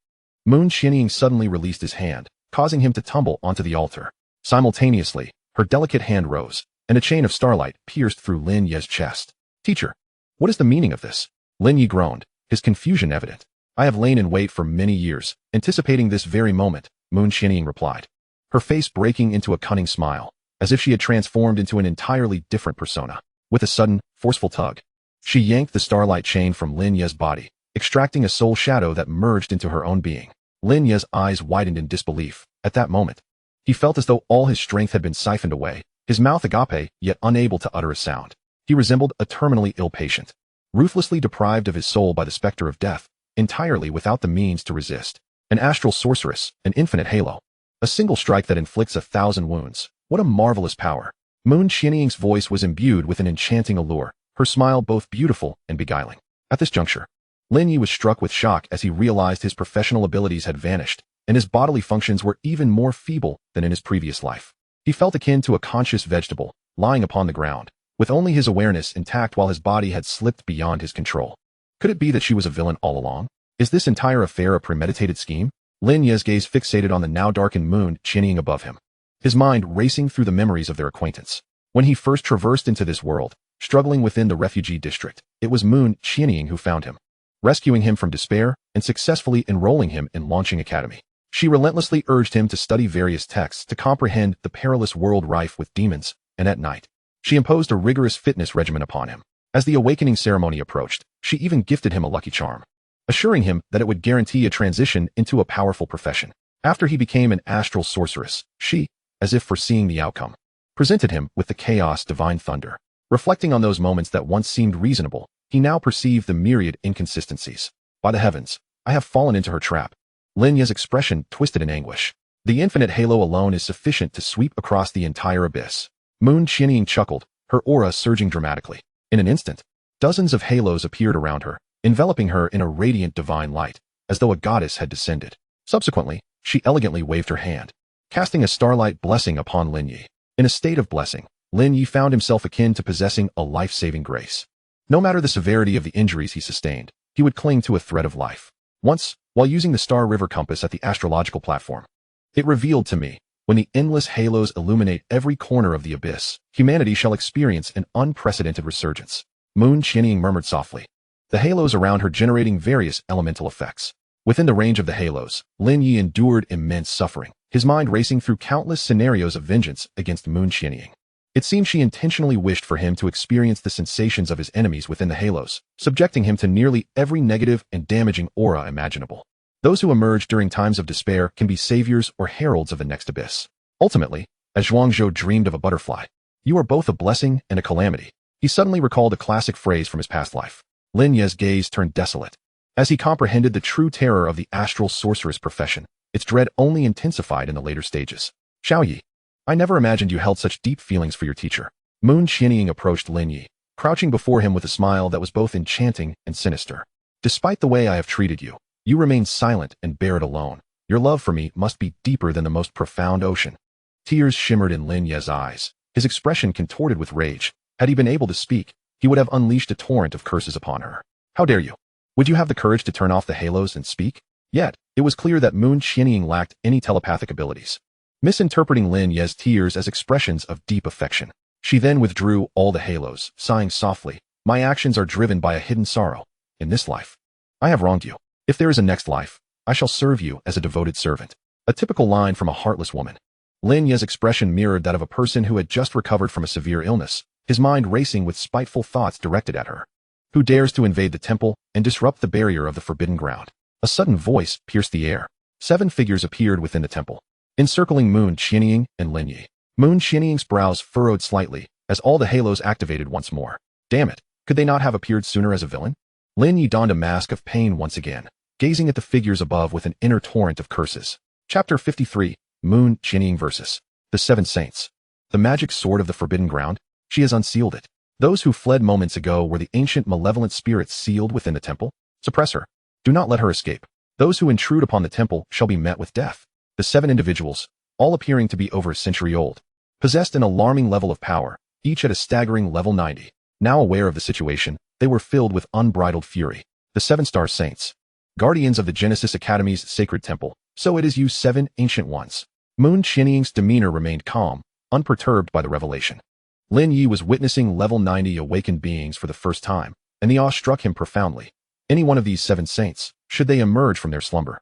Moon Qianying suddenly released his hand, causing him to tumble onto the altar. Simultaneously, her delicate hand rose, and a chain of starlight pierced through Lin Ye's chest. Teacher, what is the meaning of this? Lin Ye groaned, his confusion evident. I have lain in wait for many years, anticipating this very moment, Moon Qianying replied, her face breaking into a cunning smile, as if she had transformed into an entirely different persona. With a sudden, forceful tug, she yanked the starlight chain from Lin Ye's body, extracting a soul shadow that merged into her own being. Lin Ye's eyes widened in disbelief. At that moment, he felt as though all his strength had been siphoned away, his mouth agape, yet unable to utter a sound. He resembled a terminally ill patient, ruthlessly deprived of his soul by the specter of death, entirely without the means to resist. An astral sorceress, an infinite halo. A single strike that inflicts 1,000 wounds. What a marvelous power. Moon Qianying's voice was imbued with an enchanting allure, her smile both beautiful and beguiling. At this juncture, Lin Ye was struck with shock as he realized his professional abilities had vanished, and his bodily functions were even more feeble than in his previous life. He felt akin to a conscious vegetable, lying upon the ground, with only his awareness intact while his body had slipped beyond his control. Could it be that she was a villain all along? Is this entire affair a premeditated scheme? Lin Ye's gaze fixated on the now darkened Moon Qianying above him, his mind racing through the memories of their acquaintance. When he first traversed into this world, struggling within the refugee district, it was Moon Qianying who found him, rescuing him from despair and successfully enrolling him in Launching Academy. She relentlessly urged him to study various texts to comprehend the perilous world rife with demons, and at night, she imposed a rigorous fitness regimen upon him. As the awakening ceremony approached, she even gifted him a lucky charm, assuring him that it would guarantee a transition into a powerful profession. After he became an astral sorceress, she, as if foreseeing the outcome, presented him with the chaos divine thunder. Reflecting on those moments that once seemed reasonable, he now perceived the myriad inconsistencies. By the heavens, I have fallen into her trap. Lin Ye's expression twisted in anguish. The infinite halo alone is sufficient to sweep across the entire abyss. Moon Qianying chuckled, her aura surging dramatically. In an instant, dozens of halos appeared around her, enveloping her in a radiant divine light, as though a goddess had descended. Subsequently, she elegantly waved her hand, casting a starlight blessing upon Lin Ye. In a state of blessing, Lin Ye found himself akin to possessing a life-saving grace. No matter the severity of the injuries he sustained, he would cling to a thread of life. Once, while using the Star River compass at the astrological platform, it revealed to me, when the endless halos illuminate every corner of the abyss, humanity shall experience an unprecedented resurgence. Moon Qianying murmured softly, the halos around her generating various elemental effects. Within the range of the halos, Lin Ye endured immense suffering, his mind racing through countless scenarios of vengeance against Moon Qianying. It seemed she intentionally wished for him to experience the sensations of his enemies within the halos, subjecting him to nearly every negative and damaging aura imaginable. Those who emerge during times of despair can be saviors or heralds of the next abyss. Ultimately, as Zhuangzhou dreamed of a butterfly, you are both a blessing and a calamity. He suddenly recalled a classic phrase from his past life. Lin Ye's gaze turned desolate. As he comprehended the true terror of the astral sorceress profession, its dread only intensified in the later stages. Xiaoyi, I never imagined you held such deep feelings for your teacher. Moon Qianying approached Lin Ye, crouching before him with a smile that was both enchanting and sinister. Despite the way I have treated you, you remain silent and bear it alone. Your love for me must be deeper than the most profound ocean. Tears shimmered in Lin Ye's eyes, his expression contorted with rage. Had he been able to speak, he would have unleashed a torrent of curses upon her. How dare you? Would you have the courage to turn off the halos and speak? Yet, it was clear that Moon Qianying lacked any telepathic abilities, misinterpreting Lin Ye's tears as expressions of deep affection. She then withdrew all the halos, sighing softly, my actions are driven by a hidden sorrow. In this life, I have wronged you. If there is a next life, I shall serve you as a devoted servant. A typical line from a heartless woman. Lin Ye's expression mirrored that of a person who had just recovered from a severe illness, his mind racing with spiteful thoughts directed at her. Who dares to invade the temple and disrupt the barrier of the forbidden ground? A sudden voice pierced the air. 7 figures appeared within the temple, encircling Moon Qianying and Lin Ye. Moon Qianying's brows furrowed slightly as all the halos activated once more. Damn it, could they not have appeared sooner as a villain? Lin Ye donned a mask of pain once again, gazing at the figures above with an inner torrent of curses. Chapter 53, Moon Qianying vs. the 7 Saints. The magic sword of the forbidden ground? She has unsealed it. Those who fled moments ago were the ancient malevolent spirits sealed within the temple. Suppress her. Do not let her escape. Those who intrude upon the temple shall be met with death. The 7 individuals, all appearing to be over a century old, possessed an alarming level of power, each at a staggering level 90. Now aware of the situation, they were filled with unbridled fury. The 7-star saints, guardians of the Genesis Academy's sacred temple, so it is you 7 ancient ones. Moon Qianying's demeanor remained calm, unperturbed by the revelation. Lin Ye was witnessing level 90 awakened beings for the first time, and the awe struck him profoundly. Any one of these 7 saints, should they emerge from their slumber,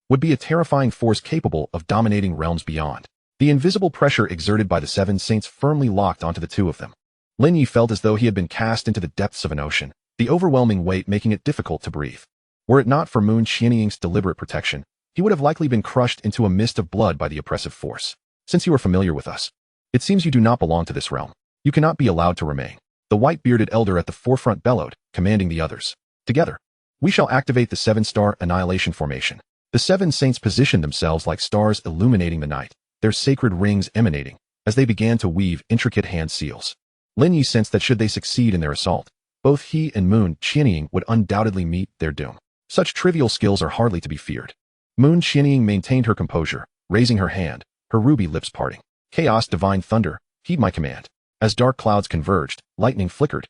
would be a terrifying force capable of dominating realms beyond. The invisible pressure exerted by the 7 saints firmly locked onto the 2 of them. Lin Ye felt as though he had been cast into the depths of an ocean, the overwhelming weight making it difficult to breathe. Were it not for Moon Qianying's deliberate protection, he would have likely been crushed into a mist of blood by the oppressive force. Since you are familiar with us, it seems you do not belong to this realm. You cannot be allowed to remain. The white-bearded elder at the forefront bellowed, commanding the others. Together, we shall activate the 7-star annihilation formation. The 7 saints positioned themselves like stars illuminating the night, their sacred rings emanating, as they began to weave intricate hand seals. Lin Ye sensed that should they succeed in their assault, both he and Moon Qianying would undoubtedly meet their doom. Such trivial skills are hardly to be feared. Moon Qianying maintained her composure, raising her hand, her ruby lips parting. Chaos, divine thunder, heed my command. As dark clouds converged, lightning flickered,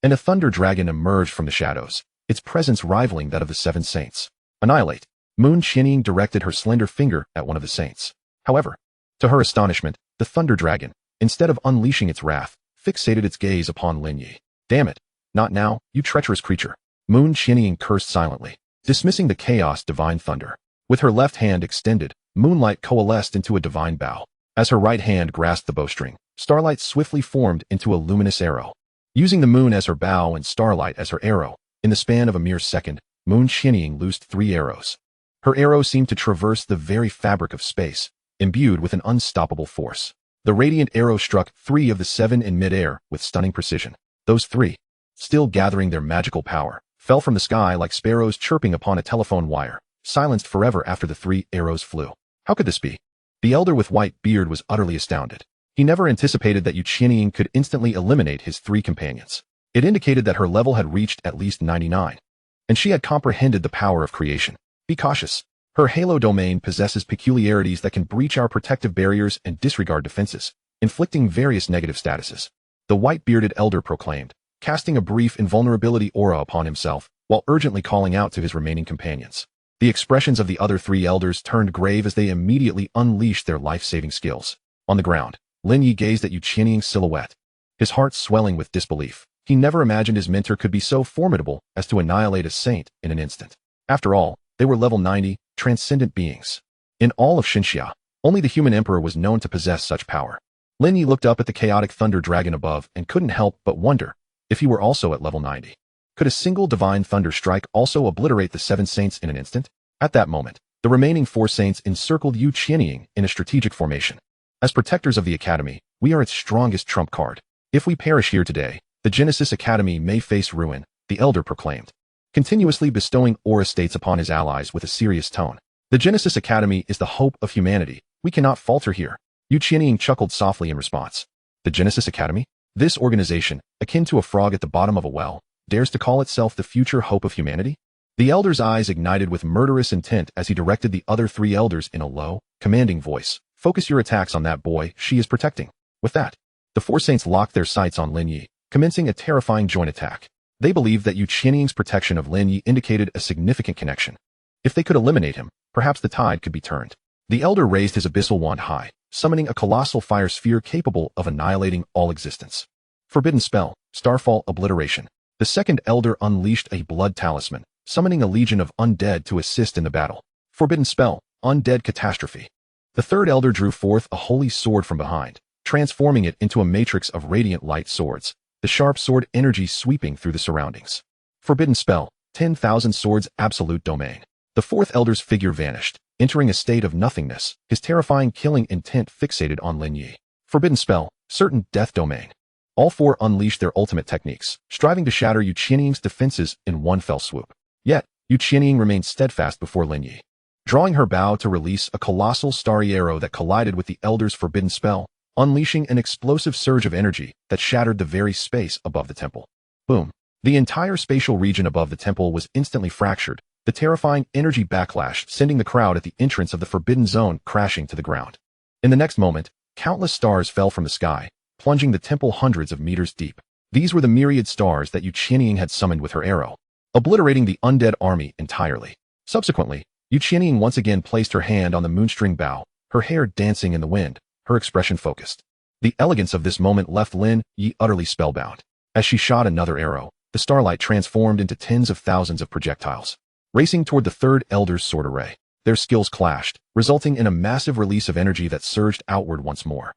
and a thunder dragon emerged from the shadows, its presence rivaling that of the 7 saints. Annihilate. Moon Qianying directed her slender finger at one of the saints. However, to her astonishment, the thunder dragon, instead of unleashing its wrath, fixated its gaze upon Lin Ye. Damn it. Not now, you treacherous creature. Moon Qianying cursed silently, dismissing the chaos divine thunder. With her left hand extended, moonlight coalesced into a divine bow. As her right hand grasped the bowstring, starlight swiftly formed into a luminous arrow. Using the moon as her bow and starlight as her arrow, in the span of a mere second, Moon Qianying loosed 3 arrows. Her arrow seemed to traverse the very fabric of space, imbued with an unstoppable force. The radiant arrow struck 3 of the 7 in midair with stunning precision. Those 3, still gathering their magical power, fell from the sky like sparrows chirping upon a telephone wire, silenced forever after the 3 arrows flew. How could this be? The elder with white beard was utterly astounded. He never anticipated that Yu Qianying could instantly eliminate his 3 companions. It indicated that her level had reached at least 99, and she had comprehended the power of creation. Be cautious. Her halo domain possesses peculiarities that can breach our protective barriers and disregard defenses, inflicting various negative statuses. The white-bearded elder proclaimed, casting a brief invulnerability aura upon himself, while urgently calling out to his remaining companions. The expressions of the other 3 elders turned grave as they immediately unleashed their life-saving skills. On the ground, Lin Ye gazed at Yu Qianying's silhouette, his heart swelling with disbelief. He never imagined his mentor could be so formidable as to annihilate a saint in an instant. After all, they were level 90, transcendent beings. In all of Xinxia, only the human emperor was known to possess such power. Lin Ye looked up at the chaotic thunder dragon above and couldn't help but wonder if he were also at level 90. Could a single divine thunder strike also obliterate the 7 saints in an instant? At that moment, the remaining 4 saints encircled Yu Qianying in a strategic formation. As protectors of the Academy, we are its strongest trump card. If we perish here today, the Genesis Academy may face ruin, the elder proclaimed, continuously bestowing aura states upon his allies with a serious tone. The Genesis Academy is the hope of humanity. We cannot falter here. Yu Qianying chuckled softly in response. The Genesis Academy? This organization, akin to a frog at the bottom of a well, dares to call itself the future hope of humanity? The elder's eyes ignited with murderous intent as he directed the other 3 elders in a low, commanding voice. Focus your attacks on that boy she is protecting. With that, the 4 saints locked their sights on Lin Ye, commencing a terrifying joint attack. They believed that Yu Qianying's protection of Lin Ye indicated a significant connection. If they could eliminate him, perhaps the tide could be turned. The elder raised his abyssal wand high, summoning a colossal fire sphere capable of annihilating all existence. Forbidden spell, Starfall Obliteration. The second elder unleashed a blood talisman, summoning a legion of undead to assist in the battle. Forbidden spell, Undead Catastrophe. The third elder drew forth a holy sword from behind, transforming it into a matrix of radiant light swords, the sharp sword energy sweeping through the surroundings. Forbidden spell, 10,000 swords absolute domain. The 4th elder's figure vanished, entering a state of nothingness, his terrifying killing intent fixated on Lin Ye. Forbidden spell, certain death domain. All four unleashed their ultimate techniques, striving to shatter Yu Qianying's defenses in one fell swoop. Yet, Yu Qianying remained steadfast before Lin Ye. Drawing her bow to release a colossal starry arrow that collided with the Elder's forbidden spell, unleashing an explosive surge of energy that shattered the very space above the temple. Boom. The entire spatial region above the temple was instantly fractured, the terrifying energy backlash sending the crowd at the entrance of the forbidden zone crashing to the ground. In the next moment, countless stars fell from the sky, plunging the temple hundreds of meters deep. These were the myriad stars that Yu Qianying had summoned with her arrow, obliterating the undead army entirely. Subsequently, Yu Qianying once again placed her hand on the moonstring bow, her hair dancing in the wind, her expression focused. The elegance of this moment left Lin Ye utterly spellbound. As she shot another arrow, the starlight transformed into tens of thousands of projectiles. Racing toward the third Elder's sword array, their skills clashed, resulting in a massive release of energy that surged outward once more.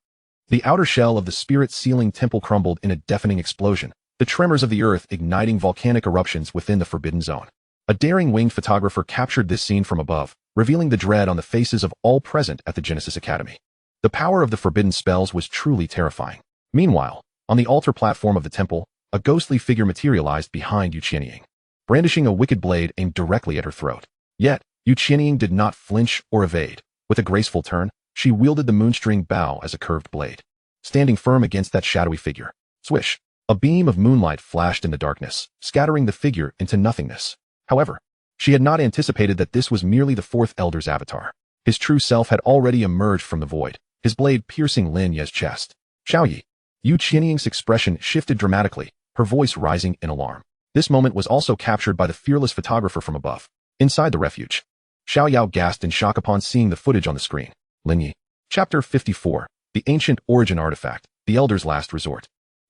The outer shell of the spirit sealing temple crumbled in a deafening explosion, the tremors of the earth igniting volcanic eruptions within the forbidden zone. A daring winged photographer captured this scene from above, revealing the dread on the faces of all present at the Genesis Academy. The power of the forbidden spells was truly terrifying. Meanwhile, on the altar platform of the temple, a ghostly figure materialized behind Yu Qianying, brandishing a wicked blade aimed directly at her throat. Yet, Yu Qianying did not flinch or evade. With a graceful turn, she wielded the moonstring bow as a curved blade. Standing firm against that shadowy figure, swish, a beam of moonlight flashed in the darkness, scattering the figure into nothingness. However, she had not anticipated that this was merely the fourth Elder's avatar. His true self had already emerged from the void, his blade piercing Lin Ye's chest. Xiaoyi. Yu Qianying's expression shifted dramatically, her voice rising in alarm. This moment was also captured by the fearless photographer from above. Inside the refuge, Xiao Yao gasped in shock upon seeing the footage on the screen. Lin Ye. Chapter 54. The Ancient Origin Artifact, the Elder's Last Resort.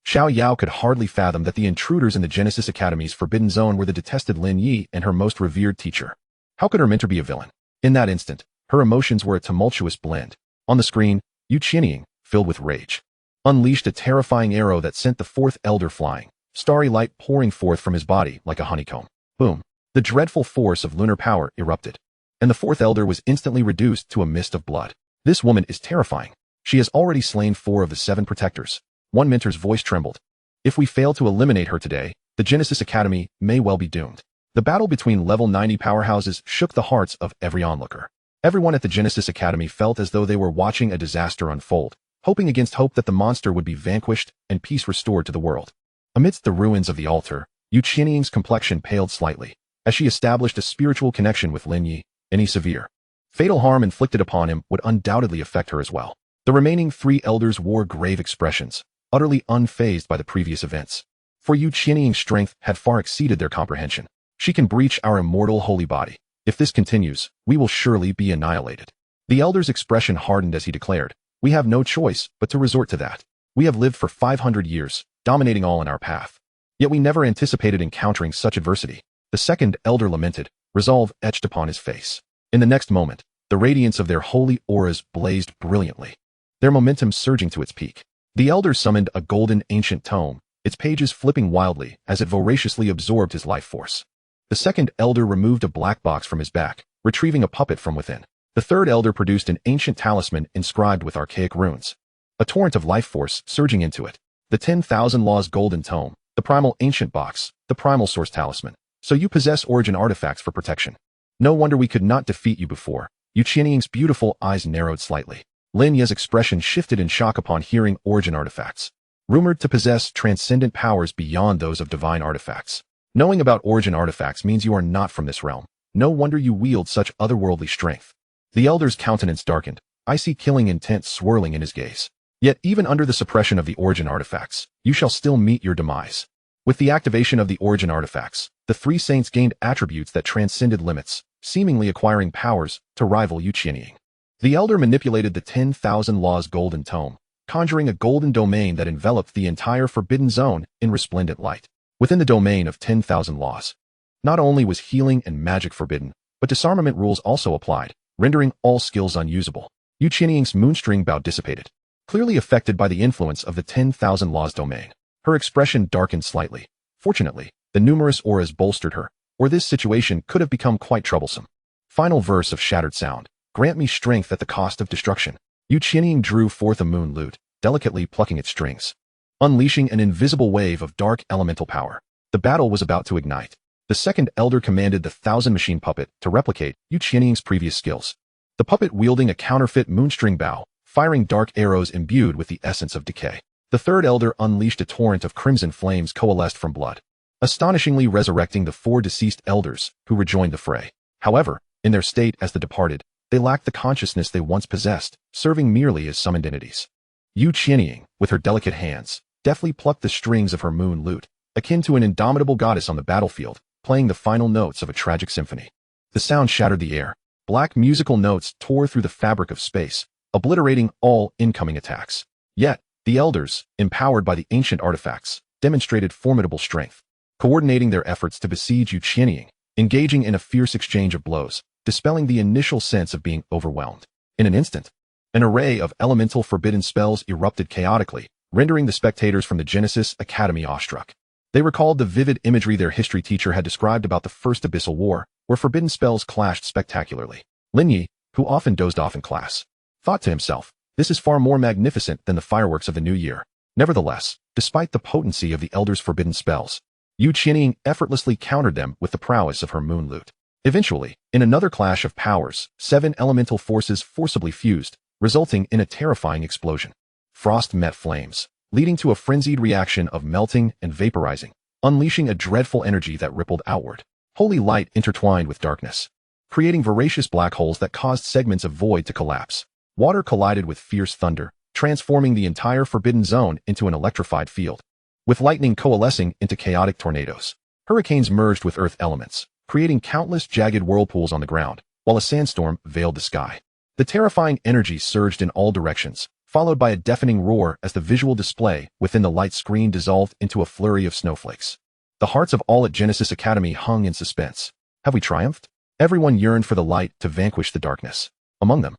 Xiao Yao could hardly fathom that the intruders in the Genesis Academy's forbidden zone were the detested Lin Ye and her most revered teacher. How could her mentor be a villain? In that instant, her emotions were a tumultuous blend. On the screen, Yu Qianying, filled with rage, unleashed a terrifying arrow that sent the fourth Elder flying, starry light pouring forth from his body like a honeycomb. Boom. The dreadful force of lunar power erupted, and the fourth Elder was instantly reduced to a mist of blood. This woman is terrifying. She has already slain 4 of the 7 protectors. One mentor's voice trembled. If we fail to eliminate her today, the Genesis Academy may well be doomed. The battle between level 90 powerhouses shook the hearts of every onlooker. Everyone at the Genesis Academy felt as though they were watching a disaster unfold, hoping against hope that the monster would be vanquished and peace restored to the world. Amidst the ruins of the altar, Yu Qianying's complexion paled slightly, as she established a spiritual connection with Lin Ye. Any severe, fatal harm inflicted upon him would undoubtedly affect her as well. The remaining 3 elders wore grave expressions, utterly unfazed by the previous events. For Yu Qianying's strength had far exceeded their comprehension. She can breach our immortal holy body. If this continues, we will surely be annihilated. The elder's expression hardened as he declared, we have no choice but to resort to that. We have lived for 500 years, dominating all in our path. Yet we never anticipated encountering such adversity. The second elder lamented, resolve etched upon his face. In the next moment, the radiance of their holy auras blazed brilliantly, their momentum surging to its peak. The elder summoned a golden ancient tome, its pages flipping wildly as it voraciously absorbed his life force. The second elder removed a black box from his back, retrieving a puppet from within. The third elder produced an ancient talisman inscribed with archaic runes. A torrent of life force surging into it. The 10,000 Laws golden tome, the primal ancient box, the primal source talisman. So you possess origin artifacts for protection. No wonder we could not defeat you before. Yu Qianying's beautiful eyes narrowed slightly. Lin Ye's expression shifted in shock upon hearing origin artifacts, rumored to possess transcendent powers beyond those of divine artifacts. Knowing about origin artifacts means you are not from this realm. No wonder you wield such otherworldly strength. The elder's countenance darkened, icy killing intent swirling in his gaze. Yet even under the suppression of the origin artifacts, you shall still meet your demise. With the activation of the origin artifacts, the 3 saints gained attributes that transcended limits, seemingly acquiring powers to rival Yu Qianying. The elder manipulated the 10,000 Laws golden tome, conjuring a golden domain that enveloped the entire forbidden zone in resplendent light. Within the domain of 10,000 Laws, not only was healing and magic forbidden, but disarmament rules also applied, rendering all skills unusable. Yu Qianying's moonstring bow dissipated, clearly affected by the influence of the 10,000 Laws domain. Her expression darkened slightly. Fortunately, the numerous auras bolstered her, or this situation could have become quite troublesome. Final verse of Shattered Sound. Grant me strength at the cost of destruction. Yu Qianying drew forth a moon lute, delicately plucking its strings, unleashing an invisible wave of dark elemental power. The battle was about to ignite. The second elder commanded the 1,000-machine puppet to replicate Yu Qianying's previous skills. The puppet wielding a counterfeit moonstring bow, firing dark arrows imbued with the essence of decay. The third elder unleashed a torrent of crimson flames coalesced from blood, astonishingly resurrecting the 4 deceased elders who rejoined the fray. However, in their state as the departed, they lacked the consciousness they once possessed, serving merely as summoned entities. Yu Qianying, with her delicate hands, deftly plucked the strings of her moon lute, akin to an indomitable goddess on the battlefield, playing the final notes of a tragic symphony. The sound shattered the air. Black musical notes tore through the fabric of space, obliterating all incoming attacks. Yet, the elders, empowered by the ancient artifacts, demonstrated formidable strength, coordinating their efforts to besiege Yu Qianying, engaging in a fierce exchange of blows, dispelling the initial sense of being overwhelmed. In an instant, an array of elemental forbidden spells erupted chaotically, rendering the spectators from the Genesis Academy awestruck. They recalled the vivid imagery their history teacher had described about the First Abyssal War, where forbidden spells clashed spectacularly. Lin Ye, who often dozed off in class, thought to himself, this is far more magnificent than the fireworks of the new year. Nevertheless, despite the potency of the elders' forbidden spells, Yu Qianying effortlessly countered them with the prowess of her moon lute. Eventually, in another clash of powers, 7 elemental forces forcibly fused, resulting in a terrifying explosion. Frost met flames, leading to a frenzied reaction of melting and vaporizing, unleashing a dreadful energy that rippled outward. Holy light intertwined with darkness, creating voracious black holes that caused segments of void to collapse. Water collided with fierce thunder, transforming the entire forbidden zone into an electrified field, with lightning coalescing into chaotic tornadoes. Hurricanes merged with earth elements, creating countless jagged whirlpools on the ground, while a sandstorm veiled the sky. The terrifying energy surged in all directions, followed by a deafening roar as the visual display within the light screen dissolved into a flurry of snowflakes. The hearts of all at Genesis Academy hung in suspense. Have we triumphed? Everyone yearned for the light to vanquish the darkness. Among them,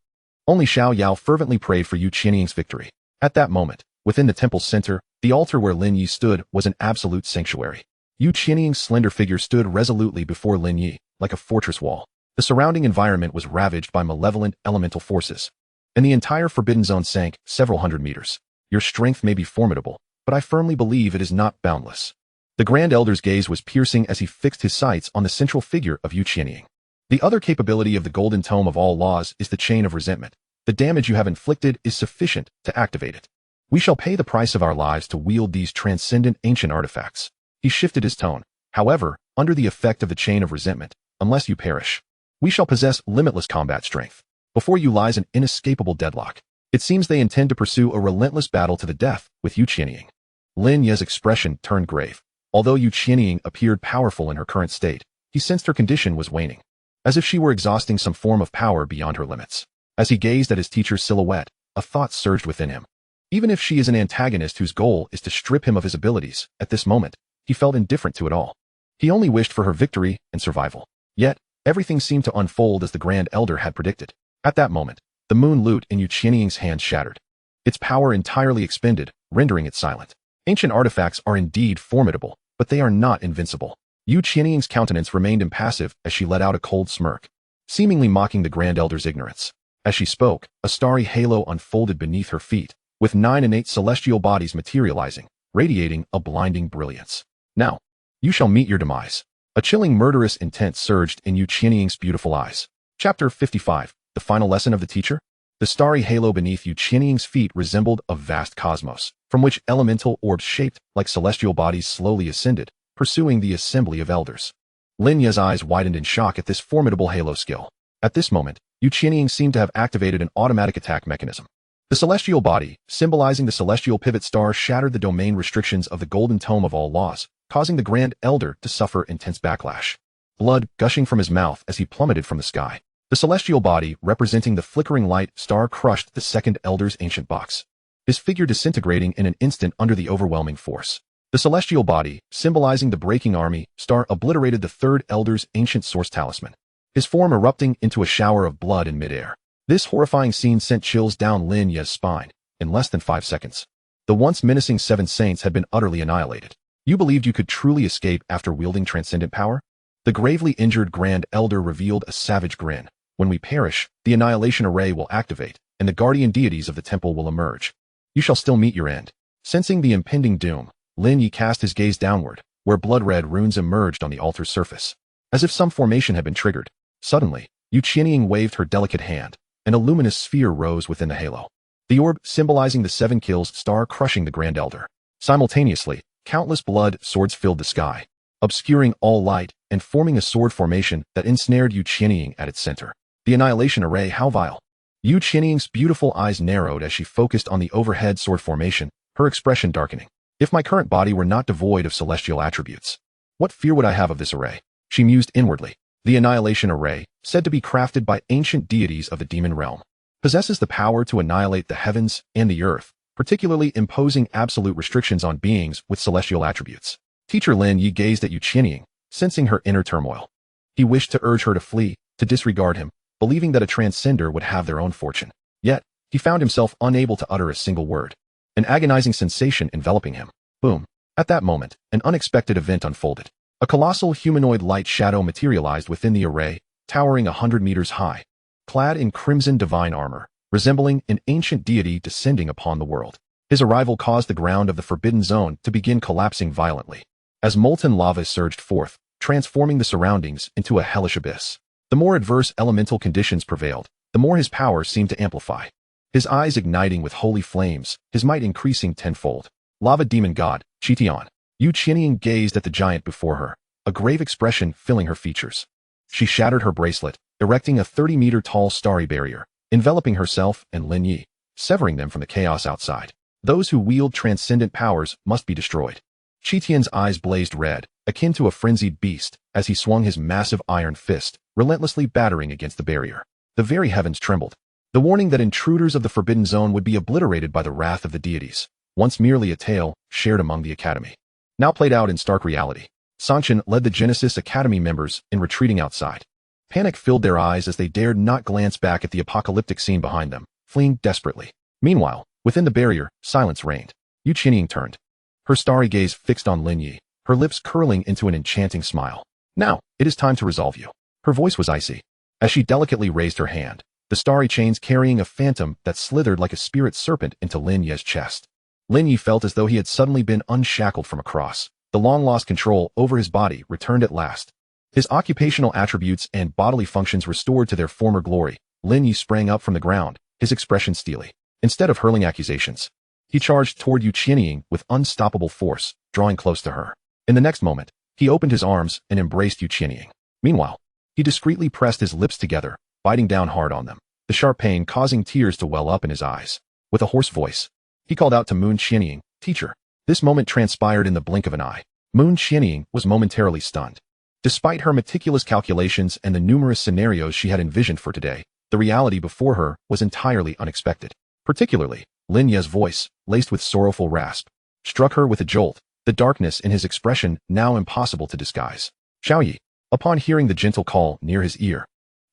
only Xiao Yao fervently prayed for Yu Qianying's victory. At that moment, within the temple's center, the altar where Lin Ye stood was an absolute sanctuary. Yu Qianying's slender figure stood resolutely before Lin Ye, like a fortress wall. The surrounding environment was ravaged by malevolent elemental forces, and the entire forbidden zone sank several hundred meters. Your strength may be formidable, but I firmly believe it is not boundless. The Grand Elder's gaze was piercing as he fixed his sights on the central figure of Yu Qianying. The other capability of the Golden Tome of All Laws is the Chain of Resentment. The damage you have inflicted is sufficient to activate it. We shall pay the price of our lives to wield these transcendent ancient artifacts. He shifted his tone. However, under the effect of the Chain of Resentment, unless you perish, we shall possess limitless combat strength. Before you lies an inescapable deadlock. It seems they intend to pursue a relentless battle to the death with Yu Qianying. Lin Ye's expression turned grave. Although Yu Qianying appeared powerful in her current state, he sensed her condition was waning, as if she were exhausting some form of power beyond her limits. As he gazed at his teacher's silhouette, a thought surged within him. Even if she is an antagonist whose goal is to strip him of his abilities, at this moment, he felt indifferent to it all. He only wished for her victory and survival. Yet, everything seemed to unfold as the Grand Elder had predicted. At that moment, the moon lute in Yu Qianying's hand shattered, its power entirely expended, rendering it silent. Ancient artifacts are indeed formidable, but they are not invincible. Yu Qianying's countenance remained impassive as she let out a cold smirk, seemingly mocking the Grand Elder's ignorance. As she spoke, a starry halo unfolded beneath her feet, with 9 innate celestial bodies materializing, radiating a blinding brilliance. Now, you shall meet your demise. A chilling murderous intent surged in Yu Qianying's beautiful eyes. Chapter 55. The final lesson of the teacher? The starry halo beneath Yu Qianying's feet resembled a vast cosmos, from which elemental orbs shaped like celestial bodies slowly ascended, pursuing the assembly of elders. Lin Ye's eyes widened in shock at this formidable halo skill. At this moment, Yu Qianying seemed to have activated an automatic attack mechanism. The celestial body, symbolizing the celestial pivot star, shattered the domain restrictions of the Golden Tome of All Laws, causing the Grand Elder to suffer intense backlash. Blood gushing from his mouth as he plummeted from the sky. The celestial body, representing the flickering light star, crushed the Second Elder's ancient box, his figure disintegrating in an instant under the overwhelming force. The celestial body, symbolizing the breaking army star, obliterated the Third Elder's ancient source talisman, his form erupting into a shower of blood in midair. This horrifying scene sent chills down Lin Ye's spine. In less than 5 seconds, the once menacing 7 saints had been utterly annihilated. You believed you could truly escape after wielding transcendent power? The gravely injured Grand Elder revealed a savage grin. When we perish, the annihilation array will activate, and the guardian deities of the temple will emerge. You shall still meet your end. Sensing the impending doom, Lin Ye cast his gaze downward, where blood-red runes emerged on the altar's surface. As if some formation had been triggered, suddenly, Yu Qianying waved her delicate hand, and a luminous sphere rose within the halo. The orb symbolizing the 7 kills star crushing the Grand Elder. Simultaneously, countless blood swords filled the sky, obscuring all light and forming a sword formation that ensnared Yu Qianying at its center. The annihilation array, how vile! Yu Qianying's beautiful eyes narrowed as she focused on the overhead sword formation, her expression darkening. If my current body were not devoid of celestial attributes, what fear would I have of this array? She mused inwardly. The annihilation array, said to be crafted by ancient deities of the demon realm, possesses the power to annihilate the heavens and the earth, particularly imposing absolute restrictions on beings with celestial attributes. Teacher Lin Ye gazed at Yu Qianying, sensing her inner turmoil. He wished to urge her to flee, to disregard him, believing that a transcender would have their own fortune. Yet, he found himself unable to utter a single word. An agonizing sensation enveloping him. Boom. At that moment, an unexpected event unfolded. A colossal humanoid light shadow materialized within the array, towering 100 meters high, clad in crimson divine armor, resembling an ancient deity descending upon the world. His arrival caused the ground of the Forbidden Zone to begin collapsing violently, as molten lava surged forth, transforming the surroundings into a hellish abyss. The more adverse elemental conditions prevailed, the more his power seemed to amplify. His eyes igniting with holy flames, his might increasing tenfold. Lava demon god, Chitian. Yu Qianying gazed at the giant before her, a grave expression filling her features. She shattered her bracelet, erecting a 30-meter-tall starry barrier, enveloping herself and Lin Ye, severing them from the chaos outside. Those who wield transcendent powers must be destroyed. Chitian's eyes blazed red, akin to a frenzied beast, as he swung his massive iron fist, relentlessly battering against the barrier. The very heavens trembled. The warning that intruders of the Forbidden Zone would be obliterated by the wrath of the deities, once merely a tale shared among the Academy, now played out in stark reality. Sanshin led the Genesis Academy members in retreating outside. Panic filled their eyes as they dared not glance back at the apocalyptic scene behind them, fleeing desperately. Meanwhile, within the barrier, silence reigned. Yu Qianying turned, her starry gaze fixed on Lin Ye, her lips curling into an enchanting smile. Now, it is time to resolve you. Her voice was icy. As she delicately raised her hand, the starry chains carrying a phantom that slithered like a spirit serpent into Lin Ye's chest. Lin Ye felt as though he had suddenly been unshackled from a cross. The long-lost control over his body returned at last. His occupational attributes and bodily functions restored to their former glory. Lin Ye sprang up from the ground, his expression steely. Instead of hurling accusations, he charged toward Yu Qianying with unstoppable force, drawing close to her. In the next moment, he opened his arms and embraced Yu Qianying. Meanwhile, he discreetly pressed his lips together, biting down hard on them, the sharp pain causing tears to well up in his eyes. With a hoarse voice, he called out to Moon Qianying, "Teacher." This moment transpired in the blink of an eye. Moon Qianying was momentarily stunned. Despite her meticulous calculations and the numerous scenarios she had envisioned for today, the reality before her was entirely unexpected. Particularly, Lin Ye's voice, laced with sorrowful rasp, struck her with a jolt, the darkness in his expression now impossible to disguise. Xiaoyi. Upon hearing the gentle call near his ear,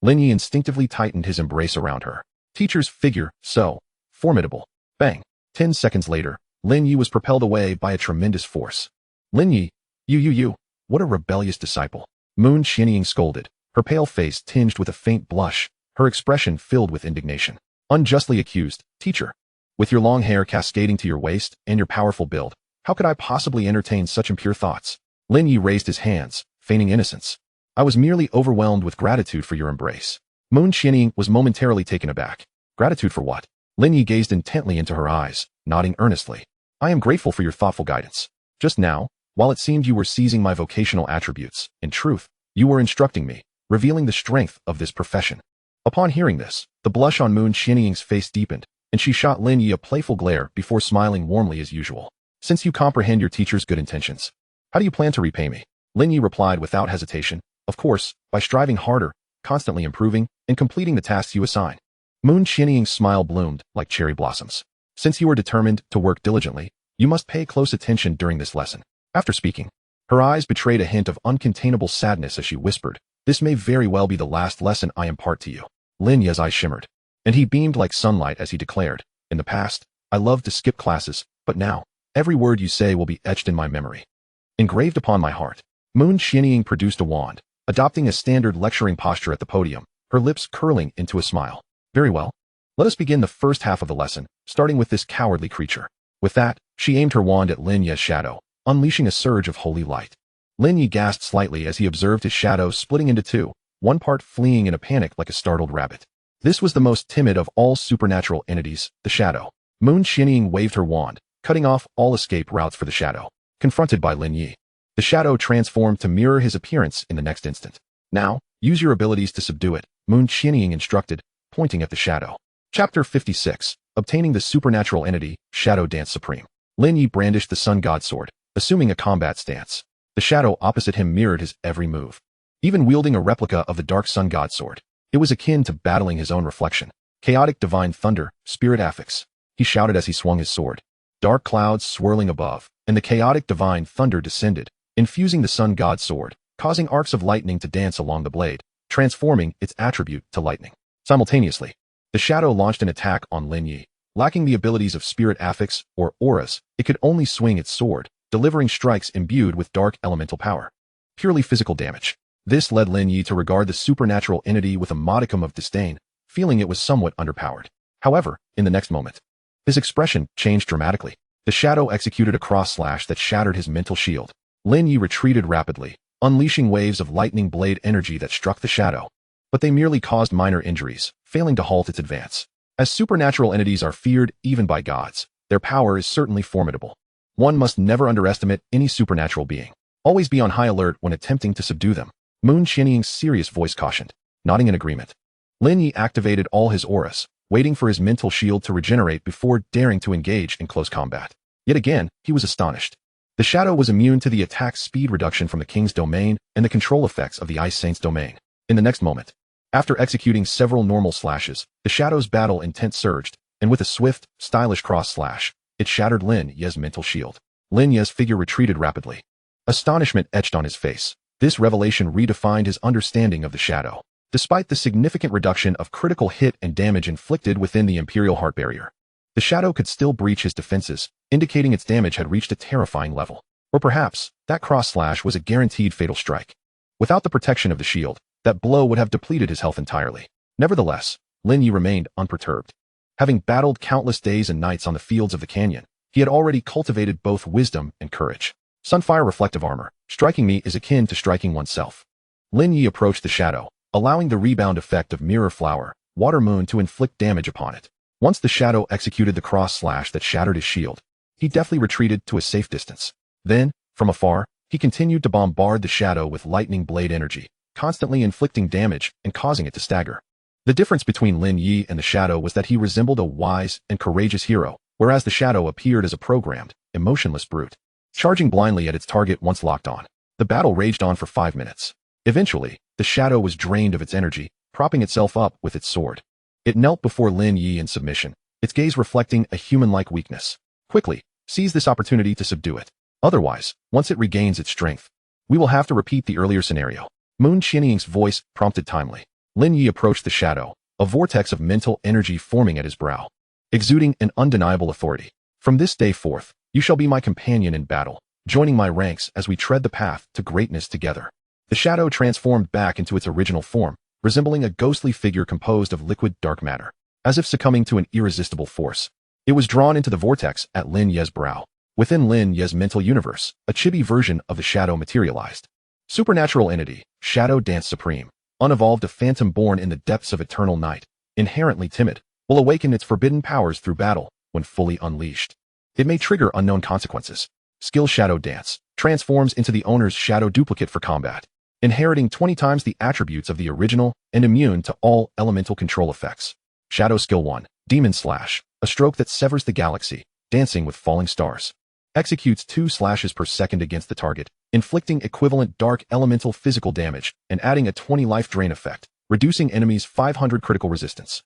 Lin Ye instinctively tightened his embrace around her. Teacher's figure, so formidable. Bang. 10 seconds later, Lin Ye was propelled away by a tremendous force. Lin Ye, you, what a rebellious disciple. Moon Qianying scolded, her pale face tinged with a faint blush, her expression filled with indignation. Unjustly accused, teacher. With your long hair cascading to your waist and your powerful build, how could I possibly entertain such impure thoughts? Lin Ye raised his hands, feigning innocence. I was merely overwhelmed with gratitude for your embrace. Moon Qianying was momentarily taken aback. Gratitude for what? Lin Ye gazed intently into her eyes, nodding earnestly. I am grateful for your thoughtful guidance. Just now, while it seemed you were seizing my vocational attributes, in truth, you were instructing me, revealing the strength of this profession. Upon hearing this, the blush on Moon Qianying's face deepened, and she shot Lin Ye a playful glare before smiling warmly as usual. Since you comprehend your teacher's good intentions, how do you plan to repay me? Lin Ye replied without hesitation. Of course, by striving harder, constantly improving, and completing the tasks you assign. Moon Qianying's smile bloomed like cherry blossoms. Since you are determined to work diligently, you must pay close attention during this lesson. After speaking, her eyes betrayed a hint of uncontainable sadness as she whispered, this may very well be the last lesson I impart to you. Lin Ye's eyes shimmered, and he beamed like sunlight as he declared, in the past, I loved to skip classes, but now, every word you say will be etched in my memory. Engraved upon my heart. Moon Qianying produced a wand, adopting a standard lecturing posture at the podium, her lips curling into a smile. Very well. Let us begin the first half of the lesson, starting with this cowardly creature. With that, she aimed her wand at Lin Ye's shadow, unleashing a surge of holy light. Lin Ye gasped slightly as he observed his shadow splitting into two, one part fleeing in a panic like a startled rabbit. This was the most timid of all supernatural entities, the shadow. Moon Xianying waved her wand, cutting off all escape routes for the shadow. Confronted by Lin Ye, the shadow transformed to mirror his appearance in the next instant. Now, use your abilities to subdue it, Moon Xianying instructed, pointing at the shadow. Chapter 56, Obtaining the Supernatural Entity, Shadow Dance Supreme. Lin Ye brandished the Sun God Sword, assuming a combat stance. The shadow opposite him mirrored his every move. Even wielding a replica of the Dark Sun God Sword, it was akin to battling his own reflection. Chaotic Divine Thunder, Spirit Affix. He shouted as he swung his sword. Dark clouds swirling above, and the chaotic Divine Thunder descended, infusing the Sun God Sword, causing arcs of lightning to dance along the blade, transforming its attribute to lightning. Simultaneously, the shadow launched an attack on Lin Ye. Lacking the abilities of Spirit Affix or auras, it could only swing its sword, delivering strikes imbued with dark elemental power. Purely physical damage. This led Lin Ye to regard the supernatural entity with a modicum of disdain, feeling it was somewhat underpowered. However, in the next moment, his expression changed dramatically. The shadow executed a cross slash that shattered his mental shield. Lin Ye retreated rapidly, unleashing waves of lightning blade energy that struck the shadow. But they merely caused minor injuries, failing to halt its advance. As supernatural entities are feared even by gods, their power is certainly formidable. One must never underestimate any supernatural being. Always be on high alert when attempting to subdue them. Moon Xianying's serious voice cautioned, nodding in agreement. Lin Ye activated all his auras, waiting for his mental shield to regenerate before daring to engage in close combat. Yet again, he was astonished. The shadow was immune to the attack speed reduction from the King's domain and the control effects of the Ice Saint's domain. In the next moment, after executing several normal slashes, the shadow's battle intent surged, and with a swift, stylish cross slash, it shattered Lin Ye's mental shield. Lin Ye's figure retreated rapidly. Astonishment etched on his face. This revelation redefined his understanding of the shadow. Despite the significant reduction of critical hit and damage inflicted within the Imperial Heart Barrier, the shadow could still breach his defenses, indicating its damage had reached a terrifying level. Or perhaps, that cross slash was a guaranteed fatal strike. Without the protection of the shield, that blow would have depleted his health entirely. Nevertheless, Lin Ye remained unperturbed. Having battled countless days and nights on the fields of the canyon, he had already cultivated both wisdom and courage. Sunfire reflective armor. Striking me is akin to striking oneself. Lin Ye approached the shadow, allowing the rebound effect of Mirror Flower, Water Moon to inflict damage upon it. Once the shadow executed the cross slash that shattered his shield, he deftly retreated to a safe distance. Then, from afar, he continued to bombard the shadow with lightning blade energy, constantly inflicting damage and causing it to stagger. The difference between Lin Ye and the shadow was that he resembled a wise and courageous hero, whereas the shadow appeared as a programmed, emotionless brute, charging blindly at its target once locked on. The battle raged on for 5 minutes. Eventually, the shadow was drained of its energy, propping itself up with its sword. It knelt before Lin Ye in submission, its gaze reflecting a human-like weakness. Quickly, seize this opportunity to subdue it. Otherwise, once it regains its strength, we will have to repeat the earlier scenario. Moon Xianying's voice prompted timely. Lin Ye approached the shadow, a vortex of mental energy forming at his brow, exuding an undeniable authority. From this day forth, you shall be my companion in battle, joining my ranks as we tread the path to greatness together. The shadow transformed back into its original form, resembling a ghostly figure composed of liquid dark matter. As if succumbing to an irresistible force, it was drawn into the vortex at Lin Ye's brow. Within Lin Ye's mental universe, a chibi version of the shadow materialized. Supernatural entity, Shadow Dance Supreme. Unevolved, a phantom born in the depths of eternal night, inherently timid, will awaken its forbidden powers through battle when fully unleashed. It may trigger unknown consequences. Skill Shadow Dance transforms into the owner's shadow duplicate for combat, inheriting 20 times the attributes of the original and immune to all elemental control effects. Shadow Skill 1, Demon Slash, a stroke that severs the galaxy, dancing with falling stars. Executes 2 slashes per second against the target, inflicting equivalent dark elemental physical damage and adding a 20 life drain effect, reducing enemies' 500 critical resistance.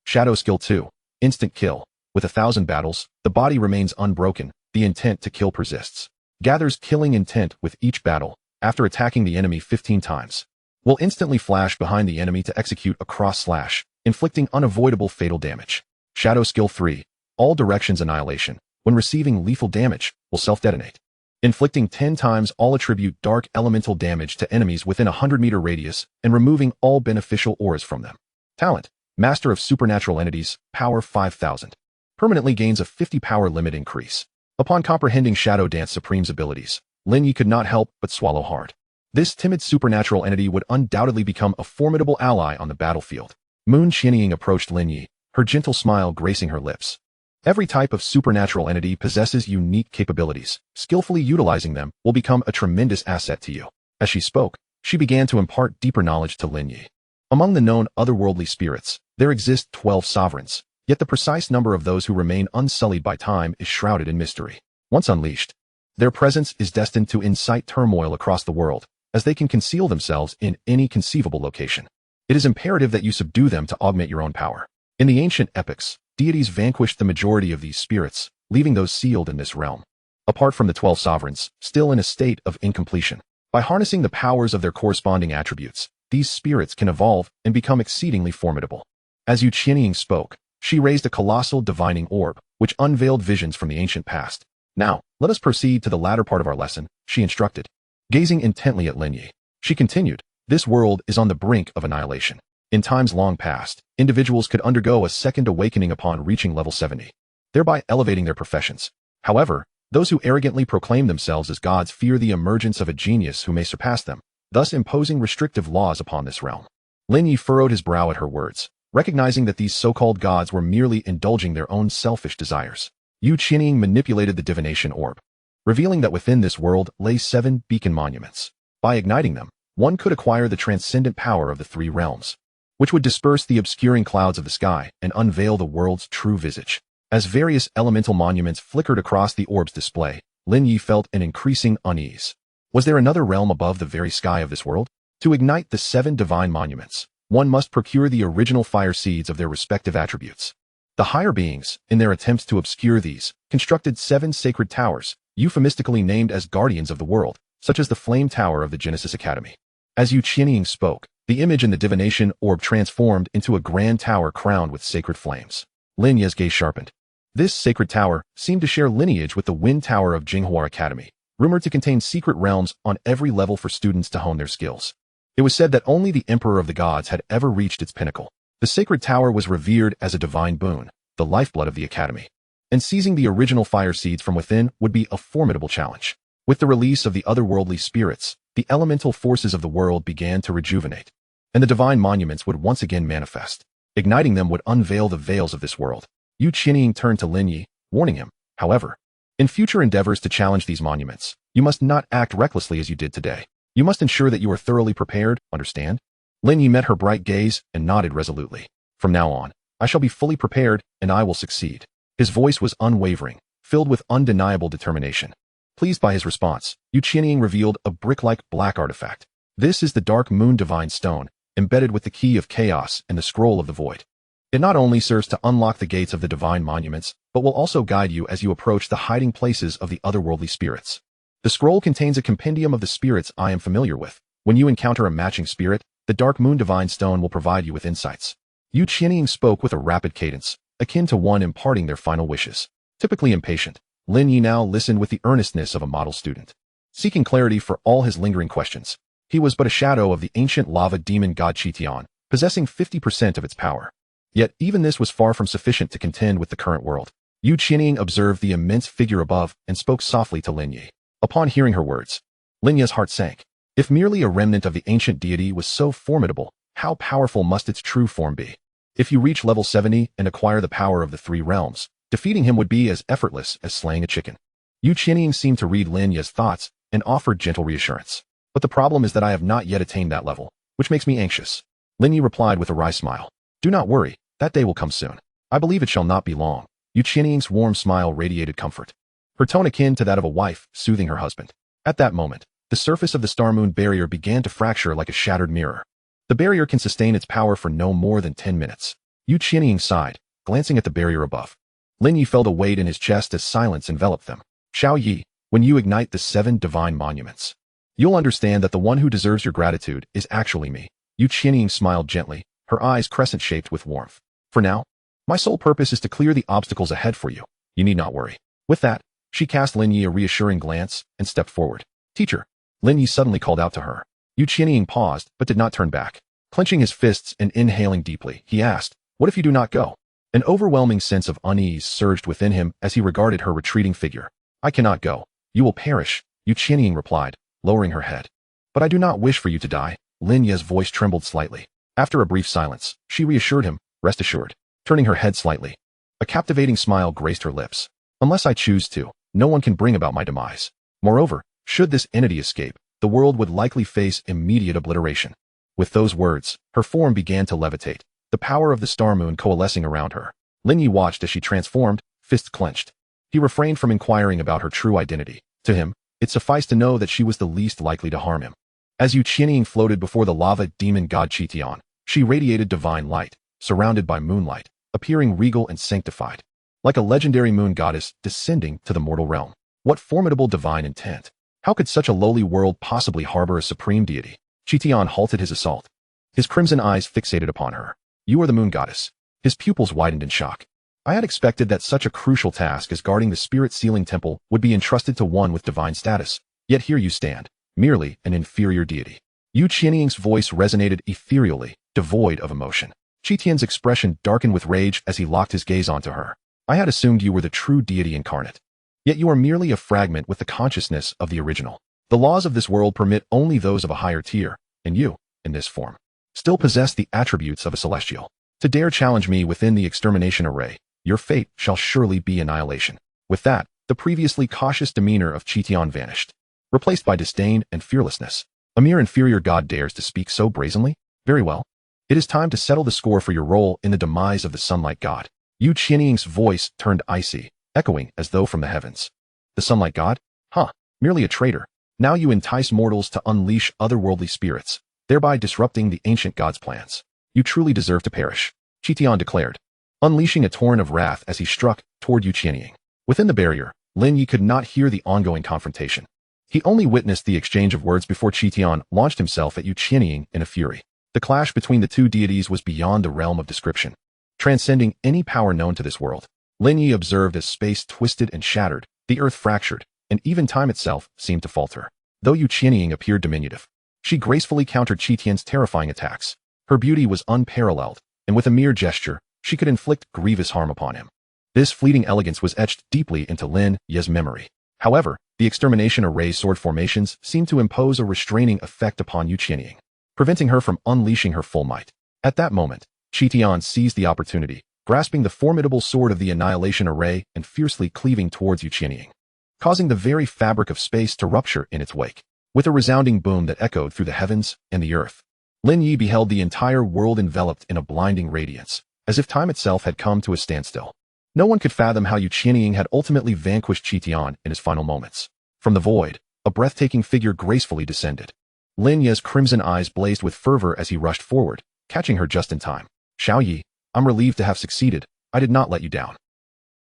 Shadow Skill 2, Instant Kill. With 1,000 battles, the body remains unbroken, the intent to kill persists. Gathers killing intent with each battle, after attacking the enemy 15 times. Will instantly flash behind the enemy to execute a cross slash, inflicting unavoidable fatal damage. Shadow Skill 3, All Directions Annihilation. When receiving lethal damage, will self-detonate. inflicting 10 times all attribute dark elemental damage to enemies within a 100-meter radius and removing all beneficial auras from them. Talent: Master of Supernatural Entities, Power 5000. Permanently gains a 50 power limit increase. Upon comprehending Shadow Dance Supreme's abilities, Lin Ye could not help but swallow hard. This timid supernatural entity would undoubtedly become a formidable ally on the battlefield. Moon Qianying approached Lin Ye, her gentle smile gracing her lips. Every type of supernatural entity possesses unique capabilities. Skillfully utilizing them will become a tremendous asset to you. As she spoke, she began to impart deeper knowledge to Lin Ye. Among the known otherworldly spirits, there exist 12 sovereigns, yet the precise number of those who remain unsullied by time is shrouded in mystery. Once unleashed, their presence is destined to incite turmoil across the world, as they can conceal themselves in any conceivable location. It is imperative that you subdue them to augment your own power. In the ancient epics, deities vanquished the majority of these spirits, leaving those sealed in this realm. Apart from the 12 sovereigns, still in a state of incompletion, by harnessing the powers of their corresponding attributes, these spirits can evolve and become exceedingly formidable. As Yu Qianying spoke, she raised a colossal divining orb, which unveiled visions from the ancient past. Now, let us proceed to the latter part of our lesson, she instructed. Gazing intently at Lin Ye, she continued, this world is on the brink of annihilation. In times long past, individuals could undergo a second awakening upon reaching level 70, thereby elevating their professions. However, those who arrogantly proclaim themselves as gods fear the emergence of a genius who may surpass them, thus imposing restrictive laws upon this realm. Lin Ye furrowed his brow at her words, recognizing that these so-called gods were merely indulging their own selfish desires. Yu Qianying manipulated the divination orb, revealing that within this world lay 7 beacon monuments. By igniting them, one could acquire the transcendent power of the 3 realms, which would disperse the obscuring clouds of the sky and unveil the world's true visage. As various elemental monuments flickered across the orb's display, Lin Ye felt an increasing unease. Was there another realm above the very sky of this world? To ignite the 7 divine monuments, one must procure the original fire seeds of their respective attributes. The higher beings, in their attempts to obscure these, constructed 7 sacred towers, euphemistically named as guardians of the world, such as the Flame Tower of the Genesis Academy. As Yu Qianying spoke, the image in the divination orb transformed into a grand tower crowned with sacred flames. Lin Ye's gaze sharpened. This sacred tower seemed to share lineage with the Wind Tower of Jinghua Academy, rumored to contain secret realms on every level for students to hone their skills. It was said that only the Emperor of the Gods had ever reached its pinnacle. The sacred tower was revered as a divine boon, the lifeblood of the Academy. And seizing the original fire seeds from within would be a formidable challenge. With the release of the otherworldly spirits, the elemental forces of the world began to rejuvenate, and the divine monuments would once again manifest. Igniting them would unveil the veils of this world. Yu Qianying turned to Lin Ye, warning him, however, in future endeavors to challenge these monuments, you must not act recklessly as you did today. You must ensure that you are thoroughly prepared, understand? Lin Ye met her bright gaze and nodded resolutely. From now on, I shall be fully prepared, and I will succeed. His voice was unwavering, filled with undeniable determination. Pleased by his response, Yu Qianying revealed a brick-like black artifact. This is the Dark Moon Divine Stone, embedded with the Key of Chaos and the Scroll of the Void. It not only serves to unlock the gates of the divine monuments, but will also guide you as you approach the hiding places of the otherworldly spirits. The scroll contains a compendium of the spirits I am familiar with. When you encounter a matching spirit, the Dark Moon Divine Stone will provide you with insights. Yu Qianying spoke with a rapid cadence, akin to one imparting their final wishes. Typically impatient, Lin Ye now listened with the earnestness of a model student, seeking clarity for all his lingering questions. He was but a shadow of the ancient lava demon god Qitian, possessing 50% of its power. Yet even this was far from sufficient to contend with the current world. Yu Qianying observed the immense figure above and spoke softly to Lin Ye. Upon hearing her words, Lin Ye's heart sank. If merely a remnant of the ancient deity was so formidable, how powerful must its true form be? If you reach level 70 and acquire the power of the 3 realms, defeating him would be as effortless as slaying a chicken. Yu Qianying seemed to read Lin Ye's thoughts and offered gentle reassurance. But the problem is that I have not yet attained that level, which makes me anxious. Lin Ye replied with a wry smile. Do not worry, that day will come soon. I believe it shall not be long. Yu Qianying's warm smile radiated comfort, her tone akin to that of a wife soothing her husband. At that moment, the surface of the star-moon barrier began to fracture like a shattered mirror. The barrier can sustain its power for no more than 10 minutes. Yu Qianying sighed, glancing at the barrier above. Lin Ye felt a weight in his chest as silence enveloped them. Xiao Yi, when you ignite the 7 divine monuments, you'll understand that the one who deserves your gratitude is actually me. Yu Qianying smiled gently, her eyes crescent-shaped with warmth. For now, my sole purpose is to clear the obstacles ahead for you. You need not worry. With that, She cast Lin Ye a reassuring glance and stepped forward. Teacher. Lin Ye suddenly called out to her. Yu Qianying paused but did not turn back. Clenching his fists and inhaling deeply, he asked, "What if you do not go?" An overwhelming sense of unease surged within him as he regarded her retreating figure. "I cannot go. You will perish," Yu Qianying replied, lowering her head. "But I do not wish for you to die." Lin Ye's voice trembled slightly. After a brief silence, she reassured him, "Rest assured," turning her head slightly. A captivating smile graced her lips. "Unless I choose to, no one can bring about my demise. Moreover, should this entity escape, the world would likely face immediate obliteration." With those words, her form began to levitate, the power of the star moon coalescing around her. Lin Ye watched as she transformed, fists clenched. He refrained from inquiring about her true identity. To him, it sufficed to know that she was the least likely to harm him. As Yu Qianying floated before the lava demon god Qitian, she radiated divine light, surrounded by moonlight, appearing regal and sanctified. Like a legendary moon goddess descending to the mortal realm. What formidable divine intent! How could such a lowly world possibly harbor a supreme deity? Qitian halted his assault. His crimson eyes fixated upon her. "You are the moon goddess." His pupils widened in shock. "I had expected that such a crucial task as guarding the spirit sealing temple would be entrusted to one with divine status. Yet here you stand, merely an inferior deity." Yu Qianying's voice resonated ethereally, devoid of emotion. Qitian's expression darkened with rage as he locked his gaze onto her. "I had assumed you were the true deity incarnate. Yet you are merely a fragment with the consciousness of the original. The laws of this world permit only those of a higher tier, and you, in this form, still possess the attributes of a celestial. To dare challenge me within the extermination array, your fate shall surely be annihilation." With that, the previously cautious demeanor of Qitian vanished, replaced by disdain and fearlessness. A mere inferior god dares to speak so brazenly? Very well. It is time to settle the score for your role in the demise of the sunlight god. Yu Qianying's voice turned icy, echoing as though from the heavens. The sunlight god? Huh, merely a traitor. Now you entice mortals to unleash otherworldly spirits, thereby disrupting the ancient god's plans. You truly deserve to perish, Qitian declared, unleashing a torrent of wrath as he struck toward Yu Qianying. Within the barrier, Lin Ye could not hear the ongoing confrontation. He only witnessed the exchange of words before Qitian launched himself at Yu Qianying in a fury. The clash between the two deities was beyond the realm of description, transcending any power known to this world. Lin Ye observed as space twisted and shattered, the earth fractured, and even time itself seemed to falter. Though Yu Qianying appeared diminutive, she gracefully countered Qitian's terrifying attacks. Her beauty was unparalleled, and with a mere gesture, she could inflict grievous harm upon him. This fleeting elegance was etched deeply into Lin Ye's memory. However, the extermination array's sword formations seemed to impose a restraining effect upon Yu Qianying, preventing her from unleashing her full might. At that moment, Qitian seized the opportunity, grasping the formidable sword of the annihilation array and fiercely cleaving towards Yu Qianying, causing the very fabric of space to rupture in its wake. With a resounding boom that echoed through the heavens and the earth, Lin Ye beheld the entire world enveloped in a blinding radiance, as if time itself had come to a standstill. No one could fathom how Yu Qianying had ultimately vanquished Qitian in his final moments. From the void, a breathtaking figure gracefully descended. Lin Ye's crimson eyes blazed with fervor as he rushed forward, catching her just in time. "Xiao Yi, I'm relieved to have succeeded. I did not let you down."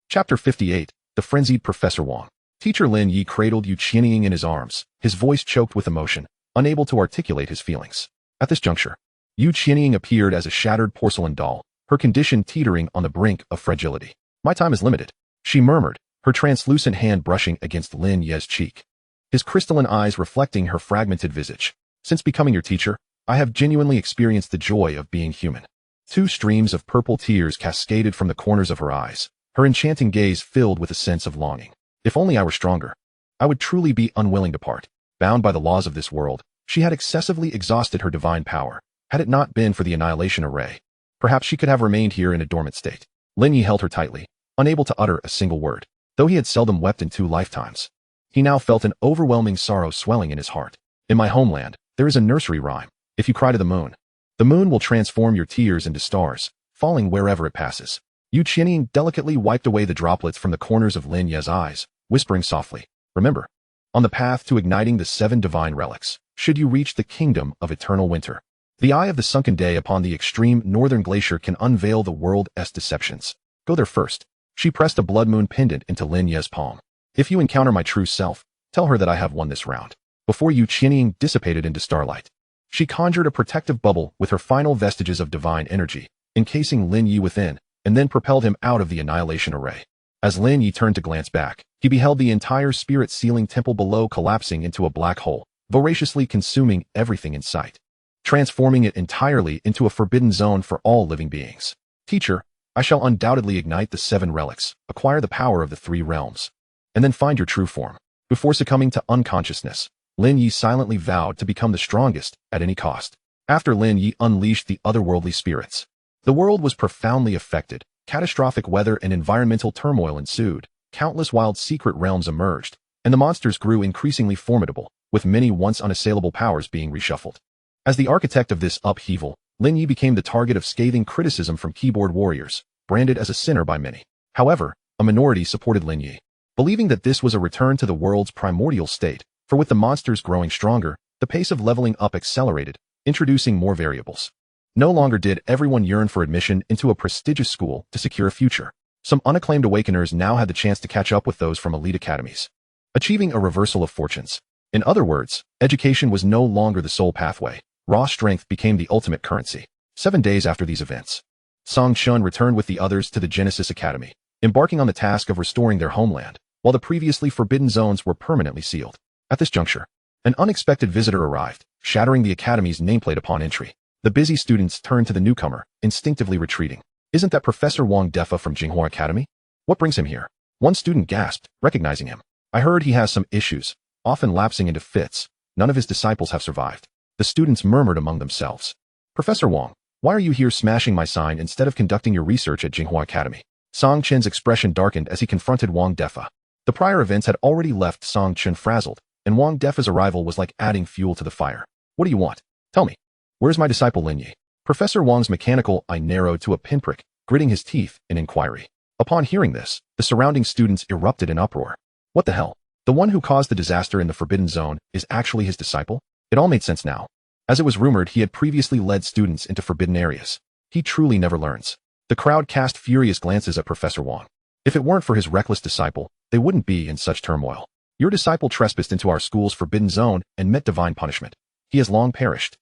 Chapter 58, The Frenzied Professor Wang. Teacher Lin Ye cradled Yu Qianying in his arms, his voice choked with emotion, unable to articulate his feelings. At this juncture, Yu Qianying appeared as a shattered porcelain doll, her condition teetering on the brink of fragility. "My time is limited," she murmured, her translucent hand brushing against Lin Ye's cheek, his crystalline eyes reflecting her fragmented visage. "Since becoming your teacher, I have genuinely experienced the joy of being human." Two streams of purple tears cascaded from the corners of her eyes, her enchanting gaze filled with a sense of longing. "If only I were stronger, I would truly be unwilling to part." Bound by the laws of this world, she had excessively exhausted her divine power. Had it not been for the annihilation array, perhaps she could have remained here in a dormant state. Lin Ye held her tightly, unable to utter a single word. Though he had seldom wept in 2 lifetimes, he now felt an overwhelming sorrow swelling in his heart. "In my homeland, there is a nursery rhyme. If you cry to the moon will transform your tears into stars, falling wherever it passes." Yu Qianying delicately wiped away the droplets from the corners of Lin Ye's eyes, whispering softly, "Remember, on the path to igniting the 7 divine relics, should you reach the kingdom of eternal winter, the eye of the sunken day upon the extreme northern glacier can unveil the world's deceptions. Go there first." She pressed a blood moon pendant into Lin Ye's palm. "If you encounter my true self, tell her that I have won this round." Before Yu Qianying dissipated into starlight, she conjured a protective bubble with her final vestiges of divine energy, encasing Lin Ye within, and then propelled him out of the annihilation array. As Lin Ye turned to glance back, he beheld the entire spirit ceiling temple below collapsing into a black hole, voraciously consuming everything in sight, transforming it entirely into a forbidden zone for all living beings. Teacher, I shall undoubtedly ignite the 7 relics, acquire the power of the 3 realms, and then find your true form. Before succumbing to unconsciousness, Lin Ye silently vowed to become the strongest at any cost. After Lin Ye unleashed the otherworldly spirits, the world was profoundly affected. Catastrophic weather and environmental turmoil ensued. Countless wild secret realms emerged, and the monsters grew increasingly formidable, with many once unassailable powers being reshuffled. As the architect of this upheaval, Lin Ye became the target of scathing criticism from keyboard warriors, branded as a sinner by many. However, a minority supported Lin Ye, believing that this was a return to the world's primordial state, for with the monsters growing stronger, the pace of leveling up accelerated, introducing more variables. No longer did everyone yearn for admission into a prestigious school to secure a future. Some unacclaimed awakeners now had the chance to catch up with those from elite academies, achieving a reversal of fortunes. In other words, education was no longer the sole pathway. Raw strength became the ultimate currency. 7 days after these events, Song Chun returned with the others to the Genesis Academy, embarking on the task of restoring their homeland, while the previously forbidden zones were permanently sealed. At this juncture, an unexpected visitor arrived, shattering the Academy's nameplate upon entry. The busy students turned to the newcomer, instinctively retreating. Isn't that Professor Wang Defa from Jinghua Academy? What brings him here? One student gasped, recognizing him. I heard he has some issues, often lapsing into fits. None of his disciples have survived. The students murmured among themselves. Professor Wang, why are you here smashing my sign instead of conducting your research at Jinghua Academy? Song Chen's expression darkened as he confronted Wang Defa. The prior events had already left Song Chen frazzled, and Wang Defa's arrival was like adding fuel to the fire. What do you want? Tell me. Where's my disciple Lin Ye? Professor Wang's mechanical eye narrowed to a pinprick, gritting his teeth in inquiry. Upon hearing this, the surrounding students erupted in uproar. What the hell? The one who caused the disaster in the Forbidden Zone is actually his disciple? It all made sense now. As it was rumored, he had previously led students into forbidden areas. He truly never learns. The crowd cast furious glances at Professor Wang. If it weren't for his reckless disciple, they wouldn't be in such turmoil. Your disciple trespassed into our school's forbidden zone and met divine punishment. He has long perished.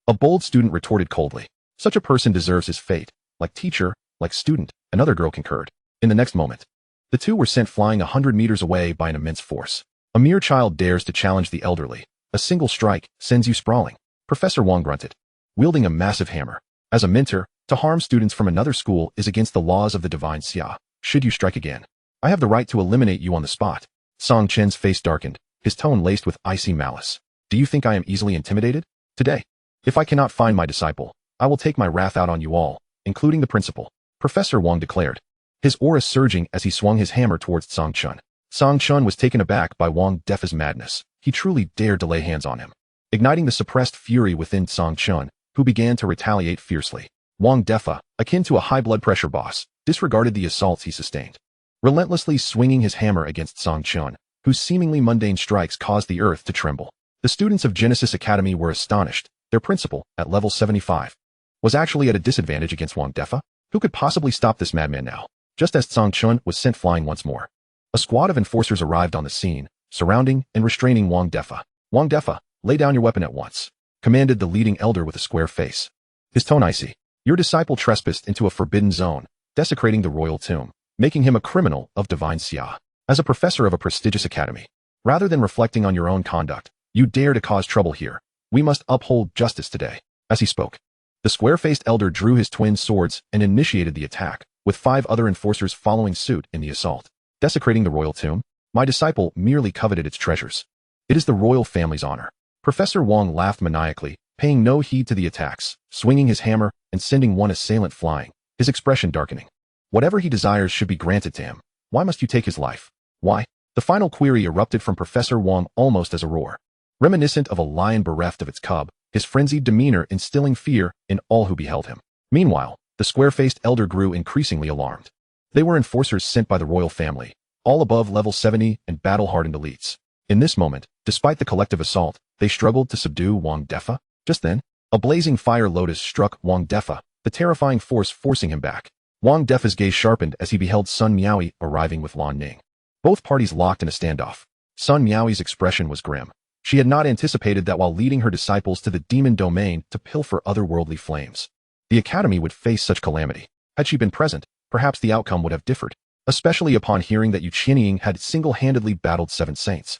A bold student retorted coldly. Such a person deserves his fate. Like teacher, like student, another girl concurred. In the next moment, the two were sent flying 100 meters away by an immense force. A mere child dares to challenge the elderly. A single strike sends you sprawling. Professor Wang grunted, wielding a massive hammer. As a mentor, to harm students from another school is against the laws of the divine Xia. Should you strike again, I have the right to eliminate you on the spot. Song Chen's face darkened, his tone laced with icy malice. Do you think I am easily intimidated? Today, if I cannot find my disciple, I will take my wrath out on you all, including the principal. Professor Wang declared, his aura surging as he swung his hammer towards Song Chun. Song Chun was taken aback by Wang Defa's madness. He truly dared to lay hands on him, igniting the suppressed fury within Song Chun, who began to retaliate fiercely. Wang Defa, akin to a high blood pressure boss, disregarded the assaults he sustained, relentlessly swinging his hammer against Song Chun, whose seemingly mundane strikes caused the earth to tremble. The students of Genesis Academy were astonished. Their principal, at level 75, was actually at a disadvantage against Wang Defa. Who could possibly stop this madman now? Just as Song Chun was sent flying once more, a squad of enforcers arrived on the scene, surrounding and restraining Wang Defa. Wang Defa, lay down your weapon at once, commanded the leading elder with a square face. His tone icy. Your disciple trespassed into a forbidden zone, desecrating the royal tomb, making him a criminal of divine Xia. As a professor of a prestigious academy, rather than reflecting on your own conduct, you dare to cause trouble here. We must uphold justice today. As he spoke, the square-faced elder drew his twin swords and initiated the attack, with 5 other enforcers following suit in the assault. Desecrating the royal tomb? My disciple merely coveted its treasures. It is the royal family's honor. Professor Wang laughed maniacally, paying no heed to the attacks, swinging his hammer and sending one assailant flying, his expression darkening. Whatever he desires should be granted to him. Why must you take his life? Why? The final query erupted from Professor Wang almost as a roar, reminiscent of a lion bereft of its cub, his frenzied demeanor instilling fear in all who beheld him. Meanwhile, the square-faced elder grew increasingly alarmed. They were enforcers sent by the royal family, all above level 70 and battle-hardened elites. In this moment, despite the collective assault, they struggled to subdue Wang Defa. Just then, a blazing fire lotus struck Wang Defa, the terrifying force forcing him back. Wang Defa's gaze sharpened as he beheld Sun Miaoyi arriving with Lan Ning. Both parties locked in a standoff. Sun Miaoyi's expression was grim. She had not anticipated that while leading her disciples to the demon domain to pilfer otherworldly flames, the academy would face such calamity. Had she been present, perhaps the outcome would have differed. especially upon hearing that Yu had single-handedly battled 7 saints.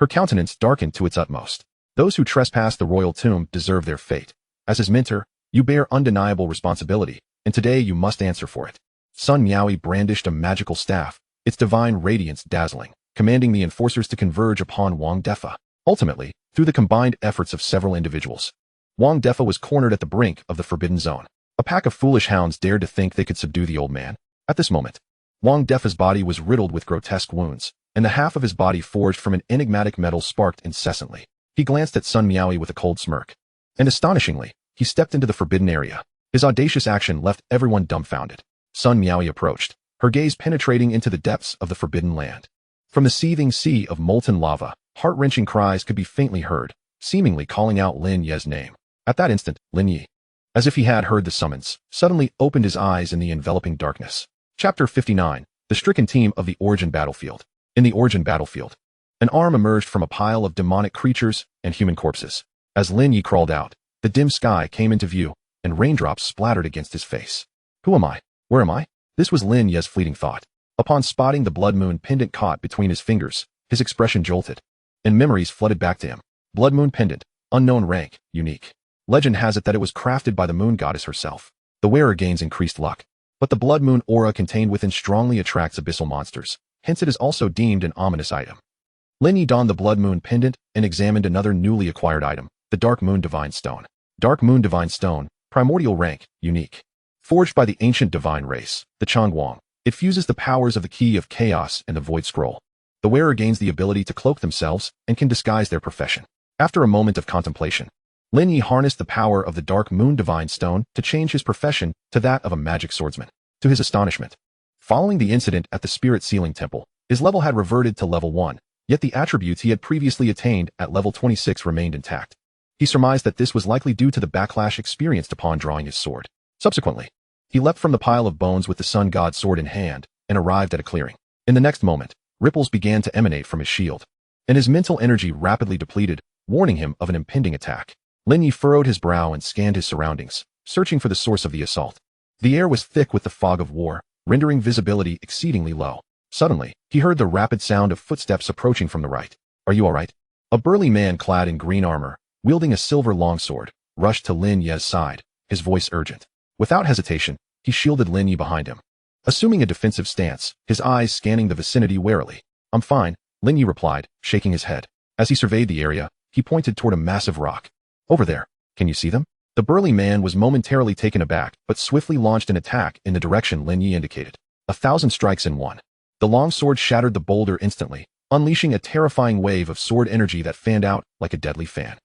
Her countenance darkened to its utmost. Those who trespass the royal tomb deserve their fate. As his mentor, you bear undeniable responsibility, and today you must answer for it. Sun Miaoyi brandished a magical staff, its divine radiance dazzling, commanding the enforcers to converge upon Wang Defa. Ultimately, through the combined efforts of several individuals, Wang Defa was cornered at the brink of the forbidden zone. A pack of foolish hounds dared to think they could subdue the old man. At this moment, Wang Defa's body was riddled with grotesque wounds, and the half of his body forged from an enigmatic metal sparked incessantly. He glanced at Sun Miaoyi with a cold smirk. And astonishingly, he stepped into the forbidden area. His audacious action left everyone dumbfounded. Sun Miaoyi approached, her gaze penetrating into the depths of the forbidden land. From the seething sea of molten lava, heart-wrenching cries could be faintly heard, seemingly calling out Lin Ye's name. At that instant, Lin Ye, as if he had heard the summons, suddenly opened his eyes in the enveloping darkness. Chapter 59, The Stricken Team of the Origin Battlefield. In the Origin Battlefield, an arm emerged from a pile of demonic creatures and human corpses. As Lin Ye crawled out, the dim sky came into view, and raindrops splattered against his face. Who am I? Where am I? This was Lin Ye's fleeting thought. Upon spotting the blood moon pendant caught between his fingers, his expression jolted, and memories flooded back to him. Blood moon pendant, unknown rank, unique. Legend has it that it was crafted by the moon goddess herself. The wearer gains increased luck, but the blood moon aura contained within strongly attracts abyssal monsters, hence it is also deemed an ominous item. Lin Ye donned the blood moon pendant and examined another newly acquired item, the dark moon divine stone. Dark moon divine stone, primordial rank, unique. Forged by the ancient divine race, the Changguang, it fuses the powers of the key of chaos and the void scroll. The wearer gains the ability to cloak themselves and can disguise their profession. After a moment of contemplation, Lin Ye harnessed the power of the dark moon divine stone to change his profession to that of a magic swordsman. To his astonishment, following the incident at the Spirit Sealing Temple, his level had reverted to level 1, yet the attributes he had previously attained at level 26 remained intact. He surmised that this was likely due to the backlash experienced upon drawing his sword. Subsequently, he leapt from the pile of bones with the sun god's sword in hand and arrived at a clearing. In the next moment, ripples began to emanate from his shield, and his mental energy rapidly depleted, warning him of an impending attack. Lin Ye furrowed his brow and scanned his surroundings, searching for the source of the assault. The air was thick with the fog of war, rendering visibility exceedingly low. Suddenly, he heard the rapid sound of footsteps approaching from the right. Are you all right? A burly man clad in green armor, wielding a silver longsword, rushed to Lin Ye's side, his voice urgent. Without hesitation, he shielded Lin Ye behind him. Assuming a defensive stance, his eyes scanning the vicinity warily. I'm fine, Lin Ye replied, shaking his head. As he surveyed the area, he pointed toward a massive rock. Over there. Can you see them? The burly man was momentarily taken aback, but swiftly launched an attack in the direction Lin Ye indicated. 1,000 strikes in one. The long sword shattered the boulder instantly, unleashing a terrifying wave of sword energy that fanned out like a deadly fan.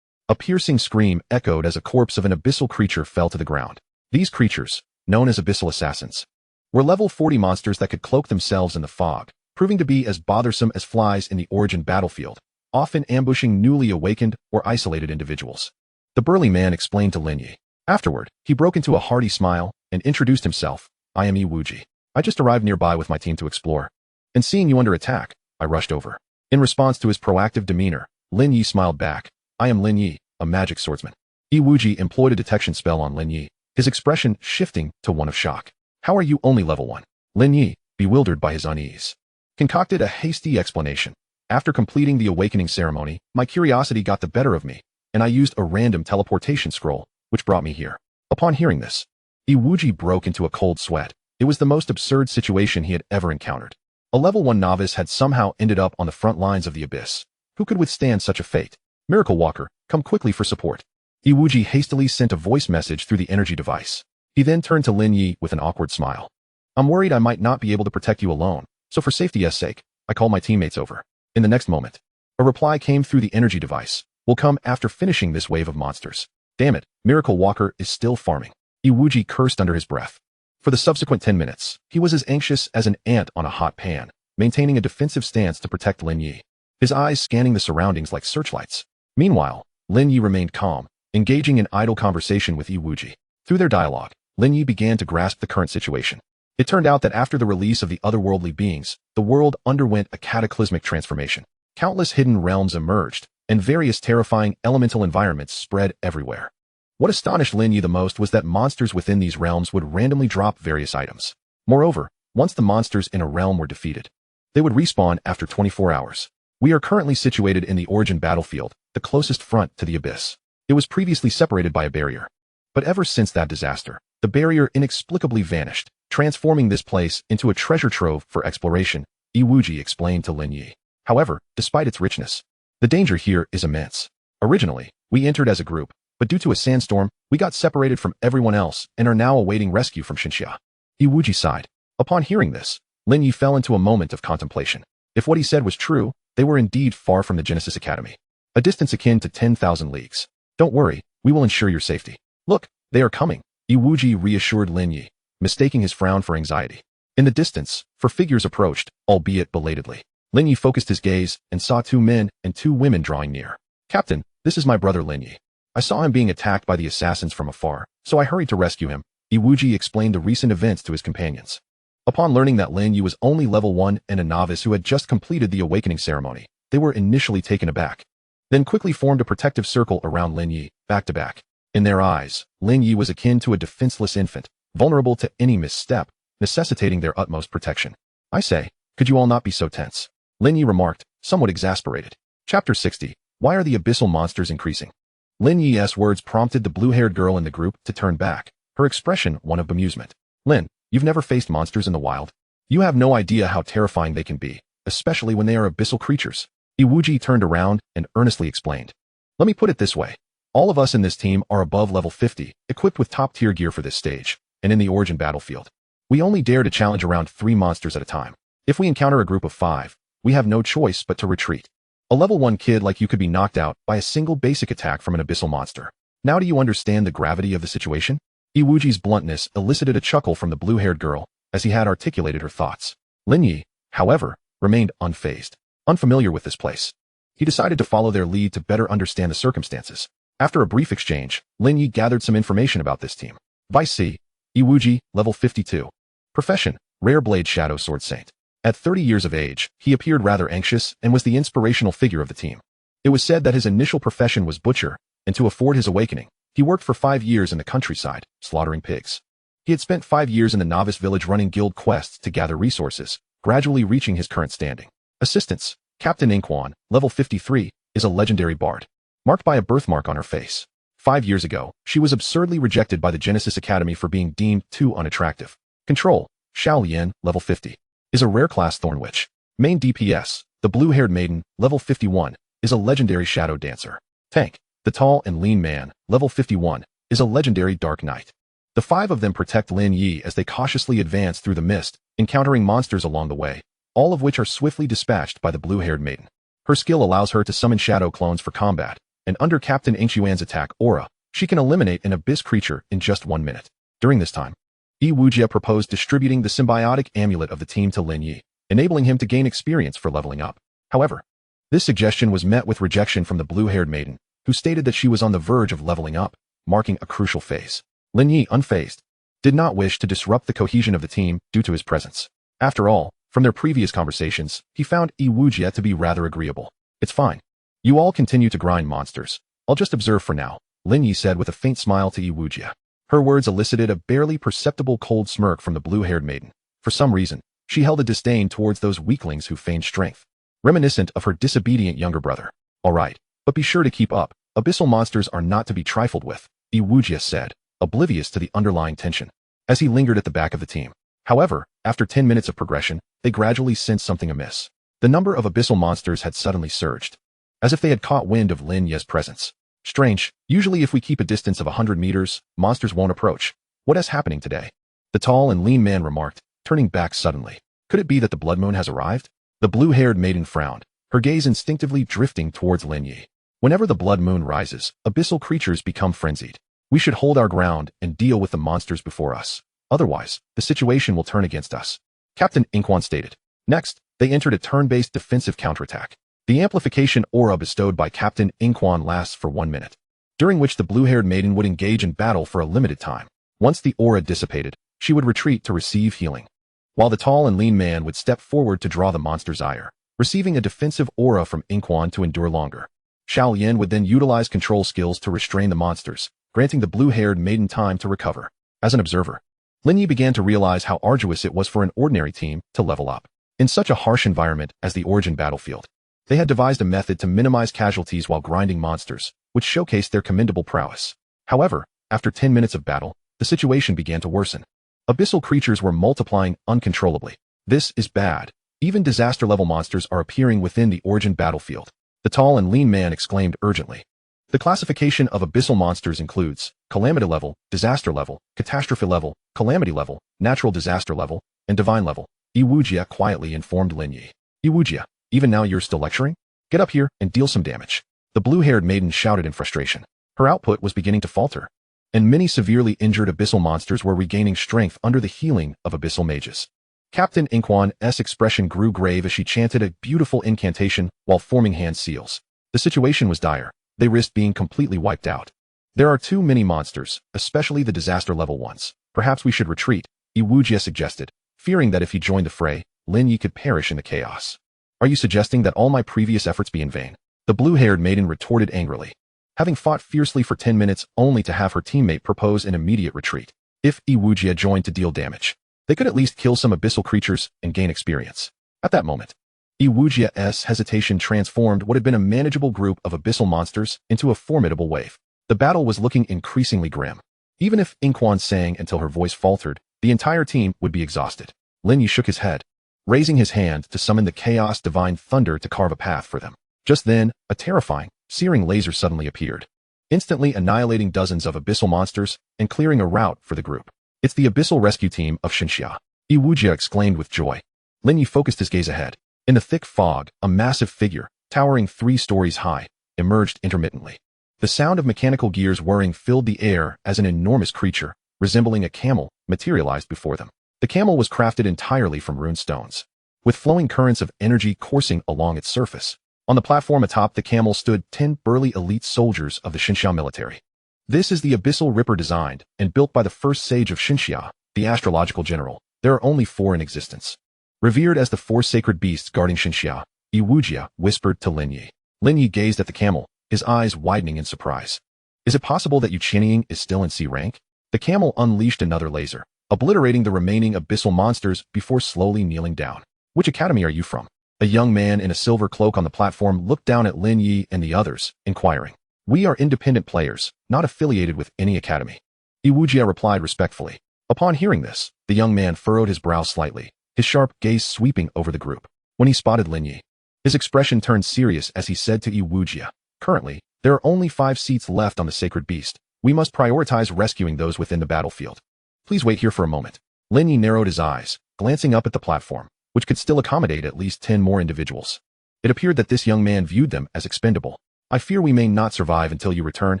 A piercing scream echoed as a corpse of an abyssal creature fell to the ground. These creatures, known as abyssal assassins, were level 40 monsters that could cloak themselves in the fog, proving to be as bothersome as flies in the Origin battlefield, often ambushing newly awakened or isolated individuals. The burly man explained to Lin Ye. Afterward, he broke into a hearty smile and introduced himself. I am Iwuji. I just arrived nearby with my team to explore, and seeing you under attack, I rushed over. In response to his proactive demeanor, Lin Ye smiled back. I am Lin Ye, a magic swordsman. Iwuji employed a detection spell on Lin Ye, his expression shifting to one of shock. How are you only level 1? Lin Ye, bewildered by his unease, concocted a hasty explanation. After completing the awakening ceremony, my curiosity got the better of me, and I used a random teleportation scroll, which brought me here. Upon hearing this, Iwuji broke into a cold sweat. It was the most absurd situation he had ever encountered. A level 1 novice had somehow ended up on the front lines of the abyss. Who could withstand such a fate? Miracle Walker, come quickly for support. Iwuji hastily sent a voice message through the energy device. He then turned to Lin Ye with an awkward smile. I'm worried I might not be able to protect you alone, so for safety's sake, I call my teammates over. In the next moment, a reply came through the energy device. Will come after finishing this wave of monsters. Damn it, Miracle Walker is still farming. Iwuji cursed under his breath. For the subsequent 10 minutes, he was as anxious as an ant on a hot pan, maintaining a defensive stance to protect Lin Ye, his eyes scanning the surroundings like searchlights. Meanwhile, Lin Ye remained calm, engaging in idle conversation with Iwuji. Through their dialogue, Lin Ye began to grasp the current situation. It turned out that after the release of the otherworldly beings, the world underwent a cataclysmic transformation. Countless hidden realms emerged, and various terrifying elemental environments spread everywhere. What astonished Lin Ye the most was that monsters within these realms would randomly drop various items. Moreover, once the monsters in a realm were defeated. They would respawn after 24 hours. We are currently situated in the origin battlefield, the closest front to the abyss. It was previously separated by a barrier. But ever since that disaster, the barrier inexplicably vanished, transforming this place into a treasure trove for exploration, Iwuji explained to Lin Ye. However, despite its richness, the danger here is immense. Originally, we entered as a group, but due to a sandstorm, we got separated from everyone else and are now awaiting rescue from Xinxia. Iwuji sighed. Upon hearing this, Lin Ye fell into a moment of contemplation. If what he said was true, they were indeed far from the Genesis Academy. A distance akin to 10,000 leagues. Don't worry, we will ensure your safety. Look, they are coming, Iwuji reassured Lin Ye, mistaking his frown for anxiety. In the distance, 4 figures approached, albeit belatedly. Lin Ye focused his gaze and saw 2 men and 2 women drawing near. Captain, this is my brother Lin Ye. I saw him being attacked by the assassins from afar, so I hurried to rescue him, Iwuji explained the recent events to his companions. Upon learning that Lin Ye was only level 1 and a novice who had just completed the awakening ceremony, they were initially taken aback. Then quickly formed a protective circle around Lin Ye, back to back. In their eyes, Lin Ye was akin to a defenseless infant, vulnerable to any misstep, necessitating their utmost protection. I say, could you all not be so tense? Lin Ye remarked, somewhat exasperated. Chapter 60. Why are the abyssal monsters increasing? Lin Ye's words prompted the blue-haired girl in the group to turn back, her expression one of bemusement. Lin, you've never faced monsters in the wild? You have no idea how terrifying they can be, especially when they are abyssal creatures. Iwuji turned around and earnestly explained. Let me put it this way. All of us in this team are above level 50, equipped with top-tier gear for this stage, and in the origin battlefield. We only dare to challenge around 3 monsters at a time. If we encounter a group of 5, we have no choice but to retreat. A level 1 kid like you could be knocked out by a single basic attack from an abyssal monster. Now do you understand the gravity of the situation? Iwuji's bluntness elicited a chuckle from the blue-haired girl as he had articulated her thoughts. Lin Ye, however, remained unfazed, unfamiliar with this place. He decided to follow their lead to better understand the circumstances. After a brief exchange, Lin Ye gathered some information about this team. Vice C. Iwuji, level 52. Profession, Rare Blade Shadow Sword Saint. At 30 years of age, he appeared rather anxious and was the inspirational figure of the team. It was said that his initial profession was butcher, and to afford his awakening, he worked for 5 years in the countryside, slaughtering pigs. He had spent 5 years in the novice village running guild quests to gather resources, gradually reaching his current standing. Assistance, Captain Inquan, level 53, is a legendary bard, marked by a birthmark on her face. 5 years ago, she was absurdly rejected by the Genesis Academy for being deemed too unattractive. Control, Xiao Lian, level 50, is a rare class thorn witch. Main DPS, the blue-haired maiden, level 51, is a legendary shadow dancer. Tank, the tall and lean man, level 51, is a legendary dark knight. The 5 of them protect Lin Ye as they cautiously advance through the mist, encountering monsters along the way, all of which are swiftly dispatched by the blue-haired maiden. Her skill allows her to summon shadow clones for combat, and under Captain Inxuan's attack aura, she can eliminate an abyss creature in just 1 minute. During this time, Iwuji proposed distributing the symbiotic amulet of the team to Lin Ye, enabling him to gain experience for leveling up. However, this suggestion was met with rejection from the blue-haired maiden, who stated that she was on the verge of leveling up, marking a crucial phase. Lin Ye, unfazed, did not wish to disrupt the cohesion of the team due to his presence. After all, from their previous conversations, he found Iwuji to be rather agreeable. It's fine. You all continue to grind monsters. I'll just observe for now, Lin Ye said with a faint smile to Iwuji. Her words elicited a barely perceptible cold smirk from the blue-haired maiden. For some reason, she held a disdain towards those weaklings who feigned strength, reminiscent of her disobedient younger brother. All right, but be sure to keep up. Abyssal monsters are not to be trifled with, Iwuji said, oblivious to the underlying tension, as he lingered at the back of the team. However, after 10 minutes of progression, they gradually sensed something amiss. The number of abyssal monsters had suddenly surged, as if they had caught wind of Lin Ye's presence. Strange, usually if we keep a distance of 100 meters, monsters won't approach. What is happening today? The tall and lean man remarked, turning back suddenly. Could it be that the blood moon has arrived? The blue-haired maiden frowned, her gaze instinctively drifting towards Lin Ye. Whenever the blood moon rises, abyssal creatures become frenzied. We should hold our ground and deal with the monsters before us. Otherwise, the situation will turn against us, Captain Inquan stated. Next, they entered a turn-based defensive counterattack. The amplification aura bestowed by Captain Inquan lasts for 1 minute, during which the blue-haired maiden would engage in battle for a limited time. Once the aura dissipated, she would retreat to receive healing, while the tall and lean man would step forward to draw the monster's ire, receiving a defensive aura from Inquan to endure longer. Xiao Yin would then utilize control skills to restrain the monsters, granting the blue-haired maiden time to recover. As an observer, Lin Ye began to realize how arduous it was for an ordinary team to level up. In such a harsh environment as the Origin battlefield, they had devised a method to minimize casualties while grinding monsters, which showcased their commendable prowess. However, after 10 minutes of battle, the situation began to worsen. Abyssal creatures were multiplying uncontrollably. This is bad. Even disaster-level monsters are appearing within the Origin battlefield. The tall and lean man exclaimed urgently. The classification of abyssal monsters includes calamity level, disaster level, catastrophe level, calamity level, natural disaster level, and divine level. Iwujia quietly informed Lin Ye. Iwujia, even now you're still lecturing? Get up here and deal some damage. The blue-haired maiden shouted in frustration. Her output was beginning to falter, and many severely injured abyssal monsters were regaining strength under the healing of abyssal mages. Captain Inkwan's expression grew grave as she chanted a beautiful incantation while forming hand seals. The situation was dire. They risked being completely wiped out. There are too many monsters, especially the disaster-level ones. Perhaps we should retreat, Iwujia suggested, fearing that if he joined the fray, Lin Ye could perish in the chaos. Are you suggesting that all my previous efforts be in vain? The blue-haired maiden retorted angrily, having fought fiercely for 10 minutes only to have her teammate propose an immediate retreat. If Iwujia joined to deal damage, they could at least kill some abyssal creatures and gain experience. At that moment, Iwujia's hesitation transformed what had been a manageable group of abyssal monsters into a formidable wave. The battle was looking increasingly grim. Even if Inkwan sang until her voice faltered, the entire team would be exhausted. Lin Ye shook his head, raising his hand to summon the chaos divine thunder to carve a path for them. Just then, a terrifying, searing laser suddenly appeared, instantly annihilating dozens of abyssal monsters and clearing a route for the group. It's the abyssal rescue team of Xinxia, Iwujia exclaimed with joy. Lin Ye focused his gaze ahead. In the thick fog, a massive figure, towering 3 stories high, emerged intermittently. The sound of mechanical gears whirring filled the air as an enormous creature, resembling a camel, materialized before them. The camel was crafted entirely from rune stones, with flowing currents of energy coursing along its surface. On the platform atop the camel stood 10 burly elite soldiers of the Xinxia military. This is the Abyssal Ripper designed and built by the first sage of Xinxia, the astrological general. There are only 4 in existence. Revered as the 4 sacred beasts guarding Xinxia, Iwujia whispered to Lin Ye. Lin Ye gazed at the camel, his eyes widening in surprise. Is it possible that Yu Qianying is still in C rank? The camel unleashed another laser, obliterating the remaining abyssal monsters before slowly kneeling down. Which academy are you from? A young man in a silver cloak on the platform looked down at Lin Ye and the others, inquiring. We are independent players, not affiliated with any academy. Iwujia replied respectfully. Upon hearing this, the young man furrowed his brow slightly, his sharp gaze sweeping over the group. When he spotted Lin Ye, his expression turned serious as he said to Iwujia, currently, there are only 5 seats left on the sacred beast. We must prioritize rescuing those within the battlefield. Please wait here for a moment. Lin Ye narrowed his eyes, glancing up at the platform, which could still accommodate at least 10 more individuals. It appeared that this young man viewed them as expendable. I fear we may not survive until you return,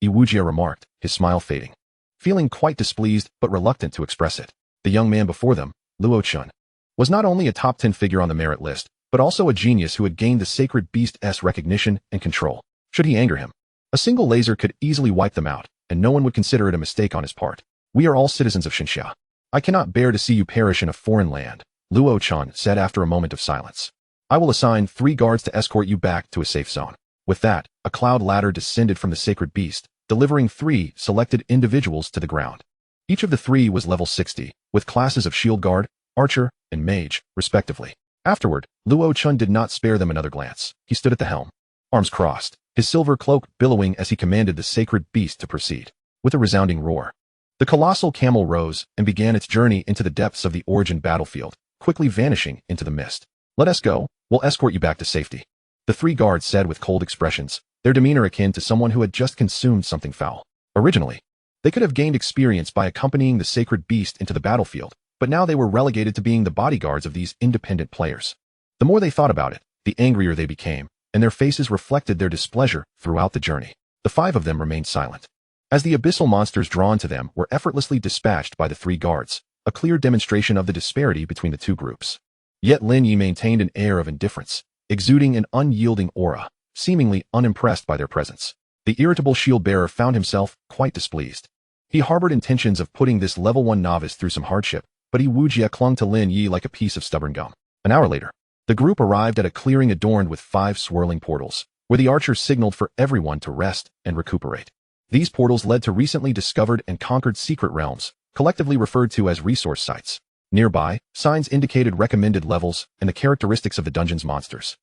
Iwujia remarked, his smile fading. Feeling quite displeased but reluctant to express it, the young man before them, Luo Chun, was not only a top 10 figure on the merit list, but also a genius who had gained the sacred beast's recognition and control. Should he anger him, a single laser could easily wipe them out, and no one would consider it a mistake on his part. We are all citizens of Xinxia. I cannot bear to see you perish in a foreign land, Luo Chun said after a moment of silence. I will assign 3 guards to escort you back to a safe zone. With that, a cloud ladder descended from the sacred beast, delivering 3 selected individuals to the ground. Each of the 3 was level 60, with classes of shield guard, archer, and mage, respectively. Afterward, Luo Chun did not spare them another glance. He stood at the helm, arms crossed, his silver cloak billowing as he commanded the sacred beast to proceed. With a resounding roar, the colossal camel rose and began its journey into the depths of the Origin battlefield, quickly vanishing into the mist. Let us go. We'll escort you back to safety, the 3 guards said with cold expressions, their demeanor akin to someone who had just consumed something foul. Originally, they could have gained experience by accompanying the sacred beast into the battlefield, but now they were relegated to being the bodyguards of these independent players. The more they thought about it, the angrier they became, and their faces reflected their displeasure throughout the journey. The 5 of them remained silent, as the abyssal monsters drawn to them were effortlessly dispatched by the 3 guards, a clear demonstration of the disparity between the 2 groups. Yet Lin Ye maintained an air of indifference, exuding an unyielding aura, seemingly unimpressed by their presence. The irritable shield-bearer found himself quite displeased. He harbored intentions of putting this level 1 novice through some hardship, but Iwujia clung to Lin Ye like a piece of stubborn gum. An hour later, the group arrived at a clearing adorned with 5 swirling portals, where the archer signaled for everyone to rest and recuperate. These portals led to recently discovered and conquered secret realms, collectively referred to as resource sites. Nearby, signs indicated recommended levels and the characteristics of the dungeon's monsters.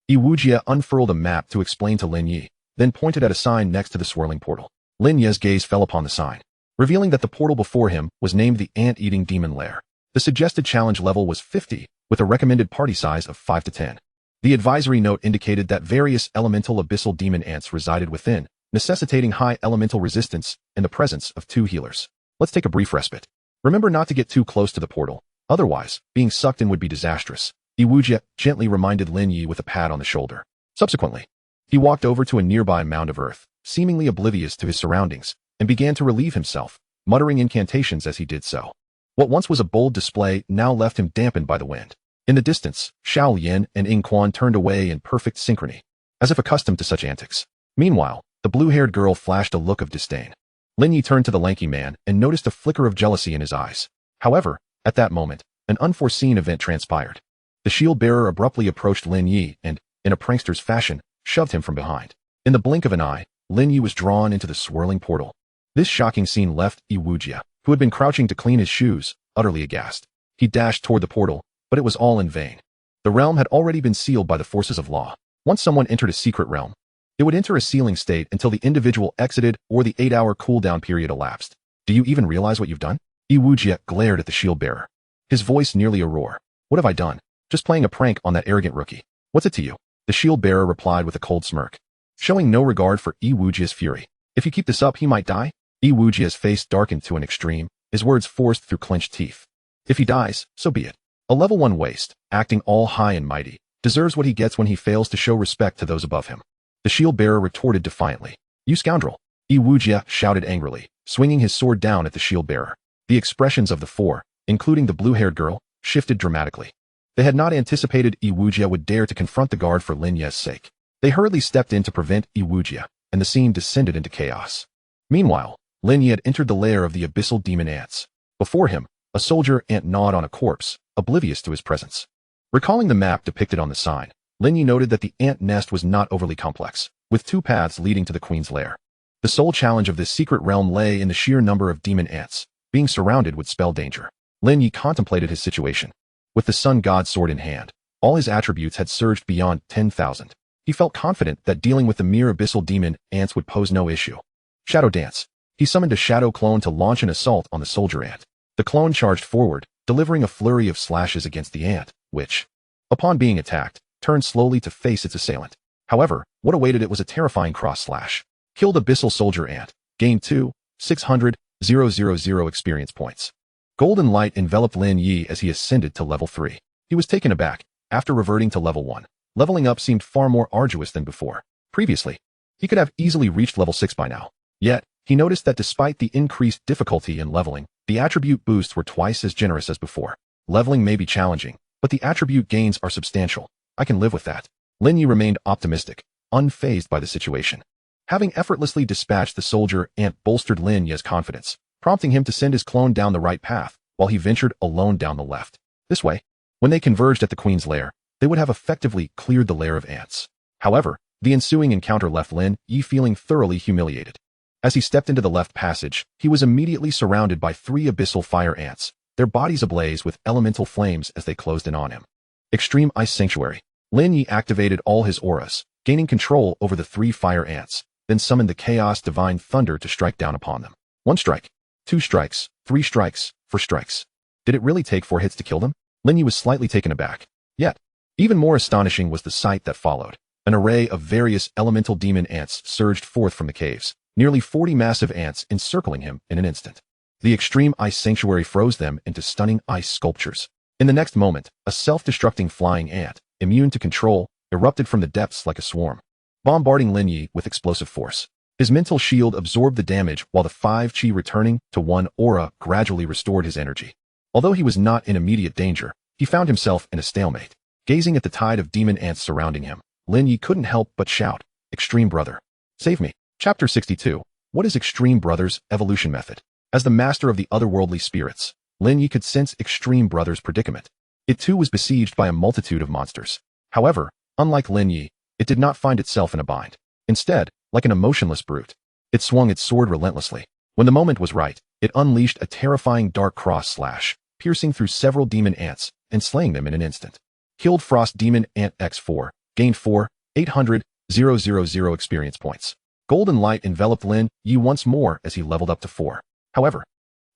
Iwujia unfurled a map to explain to Lin Ye, then pointed at a sign next to the swirling portal. Lin Ye's gaze fell upon the sign, revealing that the portal before him was named the Ant-Eating Demon Lair. The suggested challenge level was 50, with a recommended party size of 5 to 10. The advisory note indicated that various elemental abyssal demon ants resided within, necessitating high elemental resistance and the presence of 2 healers. Let's take a brief respite. Remember not to get too close to the portal, otherwise, being sucked in would be disastrous. Iwujia gently reminded Lin Ye with a pat on the shoulder. Subsequently, he walked over to a nearby mound of earth, seemingly oblivious to his surroundings, and began to relieve himself, muttering incantations as he did so. What once was a bold display now left him dampened by the wind. In the distance, Xiao Yin and Ying Quan turned away in perfect synchrony, as if accustomed to such antics. Meanwhile, the blue-haired girl flashed a look of disdain. Lin Ye turned to the lanky man and noticed a flicker of jealousy in his eyes. However, at that moment, an unforeseen event transpired. The shield-bearer abruptly approached Lin Ye and, in a prankster's fashion, shoved him from behind. In the blink of an eye, Lin Ye was drawn into the swirling portal. This shocking scene left Iwujia, who had been crouching to clean his shoes, utterly aghast. He dashed toward the portal, but it was all in vain. The realm had already been sealed by the forces of law. Once someone entered a secret realm, it would enter a sealing state until the individual exited or the 8-hour cooldown period elapsed. Do you even realize what you've done? Iwujia glared at the shield-bearer, his voice nearly a roar. What have I done? Just playing a prank on that arrogant rookie. What's it to you? The shield-bearer replied with a cold smirk, showing no regard for Iwujia's fury. If you keep this up, he might die. Iwujia's face darkened to an extreme, his words forced through clenched teeth. If he dies, so be it. A level 1 waste, acting all high and mighty, deserves what he gets when he fails to show respect to those above him. The shield-bearer retorted defiantly. You scoundrel! Iwujia shouted angrily, swinging his sword down at the shield-bearer. The expressions of the 4, including the blue-haired girl, shifted dramatically. They had not anticipated Iwujia would dare to confront the guard for Lin Ye's sake. They hurriedly stepped in to prevent Iwujia, and the scene descended into chaos. Meanwhile, Lin Ye had entered the lair of the abyssal demon ants. Before him, a soldier ant gnawed on a corpse, oblivious to his presence. Recalling the map depicted on the sign, Lin Ye noted that the ant nest was not overly complex, with 2 paths leading to the queen's lair. The sole challenge of this secret realm lay in the sheer number of demon ants. Being surrounded would spell danger. Lin Ye contemplated his situation. With the sun god's sword in hand, all his attributes had surged beyond 10,000. He felt confident that dealing with the mere abyssal demon ants would pose no issue. Shadow Dance. He summoned a shadow clone to launch an assault on the soldier ant. The clone charged forward, delivering a flurry of slashes against the ant, which, upon being attacked, turned slowly to face its assailant. However, what awaited it was a terrifying cross-slash. Killed abyssal soldier ant. Gained 2,600,000 experience points. Golden light enveloped Lin Ye as he ascended to level 3. He was taken aback. After reverting to level 1, leveling up seemed far more arduous than before. Previously, he could have easily reached level 6 by now. Yet, he noticed that despite the increased difficulty in leveling, the attribute boosts were twice as generous as before. Leveling may be challenging, but the attribute gains are substantial. I can live with that. Lin Ye remained optimistic, unfazed by the situation. Having effortlessly dispatched the soldier ant bolstered Lin Ye's confidence, prompting him to send his clone down the right path, while he ventured alone down the left. This way, when they converged at the queen's lair, they would have effectively cleared the lair of ants. However, the ensuing encounter left Lin Ye feeling thoroughly humiliated. As he stepped into the left passage, he was immediately surrounded by 3 abyssal fire ants, their bodies ablaze with elemental flames as they closed in on him. Extreme Ice Sanctuary. Lin Ye activated all his auras, gaining control over the 3 fire ants, then summoned the Chaos Divine Thunder to strike down upon them. 1 strike, 2 strikes, 3 strikes, 4 strikes. Did it really take 4 hits to kill them? Lin Ye was slightly taken aback. Yet, even more astonishing was the sight that followed. An array of various elemental demon ants surged forth from the caves, nearly 40 massive ants encircling him in an instant. The Extreme Ice Sanctuary froze them into stunning ice sculptures. In the next moment, a self-destructing flying ant, immune to control, erupted from the depths like a swarm, bombarding Lin Ye with explosive force. His mental shield absorbed the damage while the 5 chi returning to 1 aura gradually restored his energy. Although he was not in immediate danger, he found himself in a stalemate. Gazing at the tide of demon ants surrounding him, Lin Ye couldn't help but shout, "Extreme Brother, save me." Chapter 62. What is Extreme Brother's evolution method? As the master of the otherworldly spirits, Lin Ye could sense Extreme Brother's predicament. It too was besieged by a multitude of monsters. However, unlike Lin Ye, it did not find itself in a bind. Instead, like an emotionless brute, it swung its sword relentlessly. When the moment was right, It unleashed a terrifying dark cross slash, piercing through several demon ants and slaying them in an instant. Killed Frost Demon Ant X4, gained 4,800,000 experience points. Golden light enveloped Lin Ye once more as he leveled up to 4. However,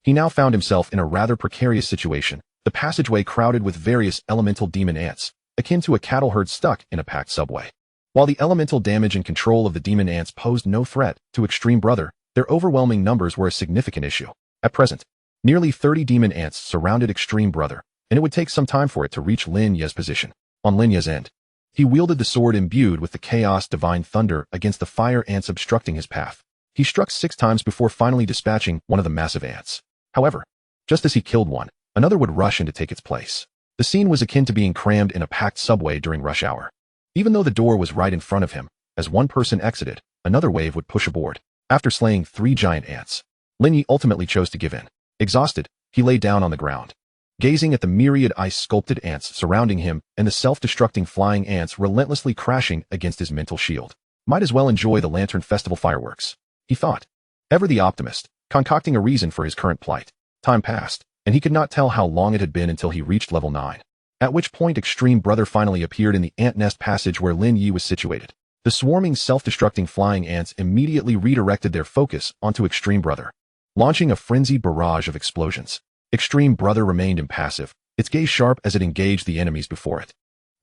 he now found himself in a rather precarious situation, the passageway crowded with various elemental demon ants, akin to a cattle herd stuck in a packed subway. While the elemental damage and control of the demon ants posed no threat to Extreme Brother, their overwhelming numbers were a significant issue. At present, nearly 30 demon ants surrounded Extreme Brother, and it would take some time for it to reach Lin Ye's position. On Lin Ye's end, he wielded the sword imbued with the chaos divine thunder against the fire ants obstructing his path. He struck 6 times before finally dispatching one of the massive ants. However, just as he killed one, another would rush in to take its place. The scene was akin to being crammed in a packed subway during rush hour. Even though the door was right in front of him, as one person exited, another wave would push aboard. After slaying 3 giant ants, Lin Ye ultimately chose to give in. Exhausted, he lay down on the ground. Gazing at the myriad ice-sculpted ants surrounding him and the self-destructing flying ants relentlessly crashing against his mental shield. Might as well enjoy the Lantern Festival fireworks, he thought. Ever the optimist, concocting a reason for his current plight. Time passed, and he could not tell how long it had been until he reached level 9. At which point Extreme Brother finally appeared in the ant nest passage where Lin Ye was situated. The swarming self-destructing flying ants immediately redirected their focus onto Extreme Brother, launching a frenzied barrage of explosions. Extreme Brother remained impassive, its gaze sharp as it engaged the enemies before it.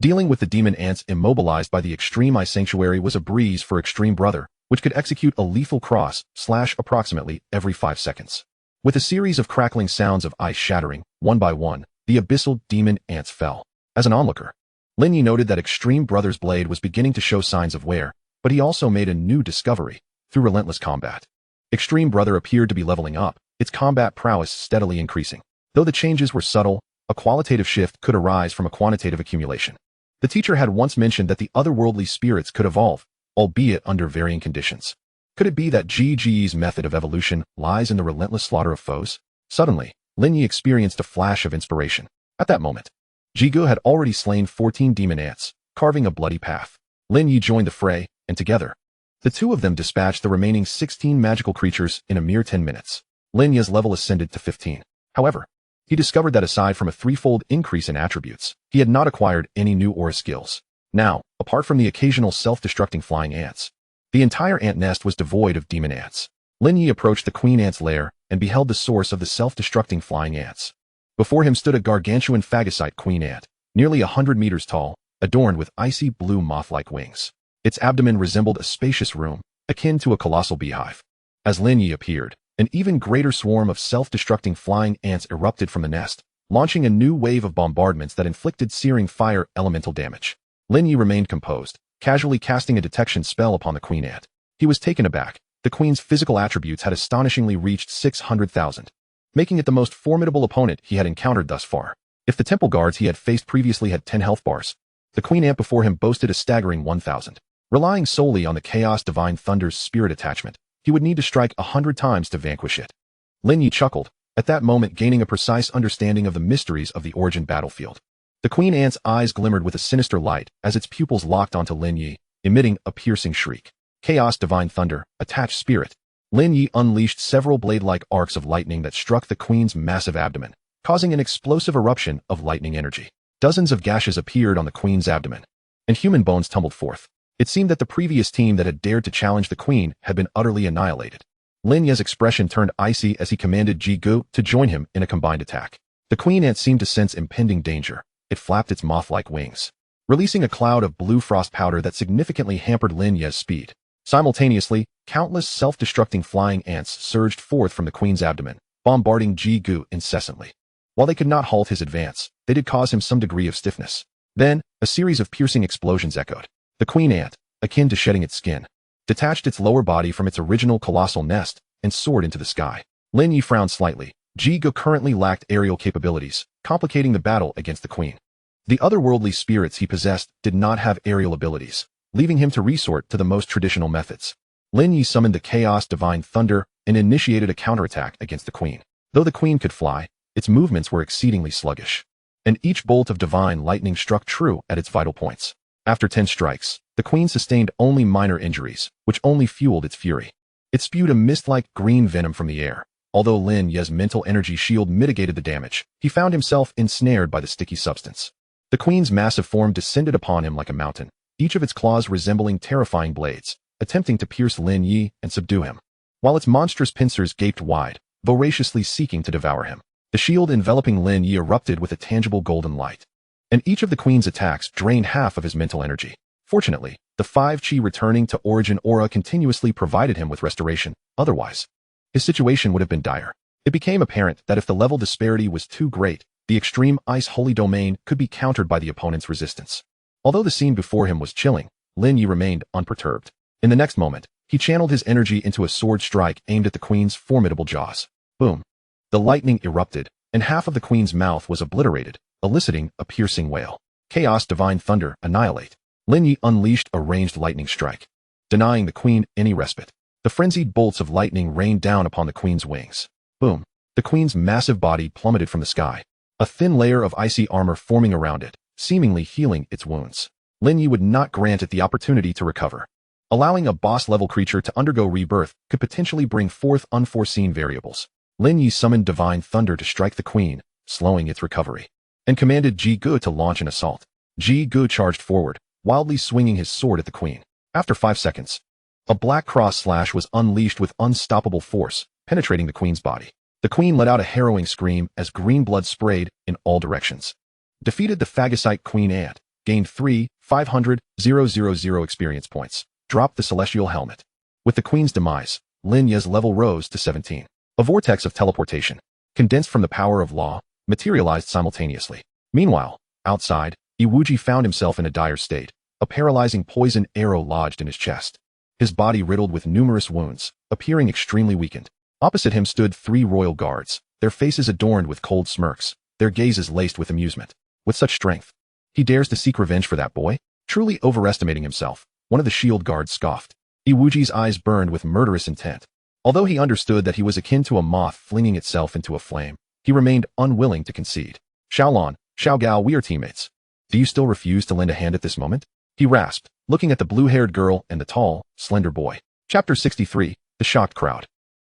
Dealing with the demon ants immobilized by the Extreme Eye Sanctuary was a breeze for Extreme Brother, which could execute a lethal cross slash approximately every 5 seconds. With a series of crackling sounds of ice shattering, one by one, the abyssal demon ants fell. As an onlooker, Lin Ye noted that Extreme Brother's blade was beginning to show signs of wear, but he also made a new discovery through relentless combat. Extreme Brother appeared to be leveling up, its combat prowess steadily increasing. Though the changes were subtle, a qualitative shift could arise from a quantitative accumulation. The teacher had once mentioned that the otherworldly spirits could evolve, albeit under varying conditions. Could it be that GG's method of evolution lies in the relentless slaughter of foes? Suddenly, Lin Ye experienced a flash of inspiration. At that moment, Jigu had already slain 14 demon ants, carving a bloody path. Lin Ye joined the fray, and together, the two of them dispatched the remaining 16 magical creatures in a mere 10 minutes. Lin Ye's level ascended to 15. However, he discovered that aside from a 3-fold increase in attributes, he had not acquired any new aura skills. Now, apart from the occasional self-destructing flying ants, the entire ant nest was devoid of demon ants. Lin Ye approached the queen ant's lair and beheld the source of the self-destructing flying ants. Before him stood a gargantuan phagocyte queen ant, nearly 100 meters tall, adorned with icy blue moth-like wings. Its abdomen resembled a spacious room, akin to a colossal beehive. As Lin Ye appeared, an even greater swarm of self-destructing flying ants erupted from the nest, launching a new wave of bombardments that inflicted searing fire elemental damage. Lin Ye remained composed, casually casting a detection spell upon the queen ant. He was taken aback. The queen's physical attributes had astonishingly reached 600,000, making it the most formidable opponent he had encountered thus far. If the temple guards he had faced previously had 10 health bars, the queen ant before him boasted a staggering 1,000. Relying solely on the Chaos Divine Thunder's spirit attachment, he would need to strike 100 times to vanquish it. Lin Ye chuckled, at that moment gaining a precise understanding of the mysteries of the origin battlefield. The queen ant's eyes glimmered with a sinister light as its pupils locked onto Lin Ye, emitting a piercing shriek. Chaos Divine Thunder, attached spirit. Lin Ye unleashed several blade-like arcs of lightning that struck the queen's massive abdomen, causing an explosive eruption of lightning energy. Dozens of gashes appeared on the queen's abdomen, and human bones tumbled forth. It seemed that the previous team that had dared to challenge the queen had been utterly annihilated. Lin Ye's expression turned icy as he commanded Jigu to join him in a combined attack. The queen ant seemed to sense impending danger. It flapped its moth-like wings, releasing a cloud of blue frost powder that significantly hampered Lin Ye's speed. Simultaneously, countless self-destructing flying ants surged forth from the queen's abdomen, bombarding Jigu incessantly. While they could not halt his advance, they did cause him some degree of stiffness. Then, a series of piercing explosions echoed. The queen ant, akin to shedding its skin, detached its lower body from its original colossal nest and soared into the sky. Lin Ye frowned slightly. Jigu currently lacked aerial capabilities, complicating the battle against the queen. The otherworldly spirits he possessed did not have aerial abilities, leaving him to resort to the most traditional methods. Lin Ye summoned the Chaos Divine Thunder and initiated a counterattack against the queen. Though the queen could fly, its movements were exceedingly sluggish, and each bolt of divine lightning struck true at its vital points. After 10 strikes, the queen sustained only minor injuries, which only fueled its fury. It spewed a mist-like green venom from the air, Although Lin Ye's mental energy shield mitigated the damage, he found himself ensnared by the sticky substance. The queen's massive form descended upon him like a mountain, each of its claws resembling terrifying blades, attempting to pierce Lin Ye and subdue him, while its monstrous pincers gaped wide, voraciously seeking to devour him. The shield enveloping Lin Ye erupted with a tangible golden light, and each of the queen's attacks drained half of his mental energy. Fortunately, the 5 chi returning to origin aura continuously provided him with restoration, otherwise, his situation would have been dire. It became apparent that if the level disparity was too great, the extreme ice holy domain could be countered by the opponent's resistance. Although the scene before him was chilling, Lin Ye remained unperturbed. In the next moment, he channeled his energy into a sword strike aimed at the queen's formidable jaws. Boom! The lightning erupted, and half of the queen's mouth was obliterated, eliciting a piercing wail. Chaos divine thunder, annihilate. Lin Ye unleashed a ranged lightning strike, denying the queen any respite. The frenzied bolts of lightning rained down upon the queen's wings. Boom! The queen's massive body plummeted from the sky, a thin layer of icy armor forming around it, seemingly healing its wounds. Lin Ye would not grant it the opportunity to recover. Allowing a boss-level creature to undergo rebirth could potentially bring forth unforeseen variables. Lin Ye summoned divine thunder to strike the queen, slowing its recovery, and commanded Ji Gu to launch an assault. Ji Gu charged forward, wildly swinging his sword at the queen. After 5 seconds, a black cross slash was unleashed with unstoppable force, penetrating the queen's body. The queen let out a harrowing scream as green blood sprayed in all directions. Defeated the phagocyte queen ant, gained 3,500,000 experience points, dropped the celestial helmet. With the queen's demise, Lin Ye's level rose to 17. A vortex of teleportation, condensed from the power of law, materialized simultaneously. Meanwhile, outside, Iwuji found himself in a dire state, a paralyzing poison arrow lodged in his chest. His body riddled with numerous wounds, appearing extremely weakened. Opposite him stood 3 royal guards, their faces adorned with cold smirks, their gazes laced with amusement. With such strength, he dares to seek revenge for that boy? Truly overestimating himself, one of the shield guards scoffed. Iwuji's eyes burned with murderous intent. Although he understood that he was akin to a moth flinging itself into a flame, he remained unwilling to concede. Xiaolon, Xiaogao, we are teammates. Do you still refuse to lend a hand at this moment? He rasped, looking at the blue-haired girl and the tall, slender boy. Chapter 63, The Shocked Crowd.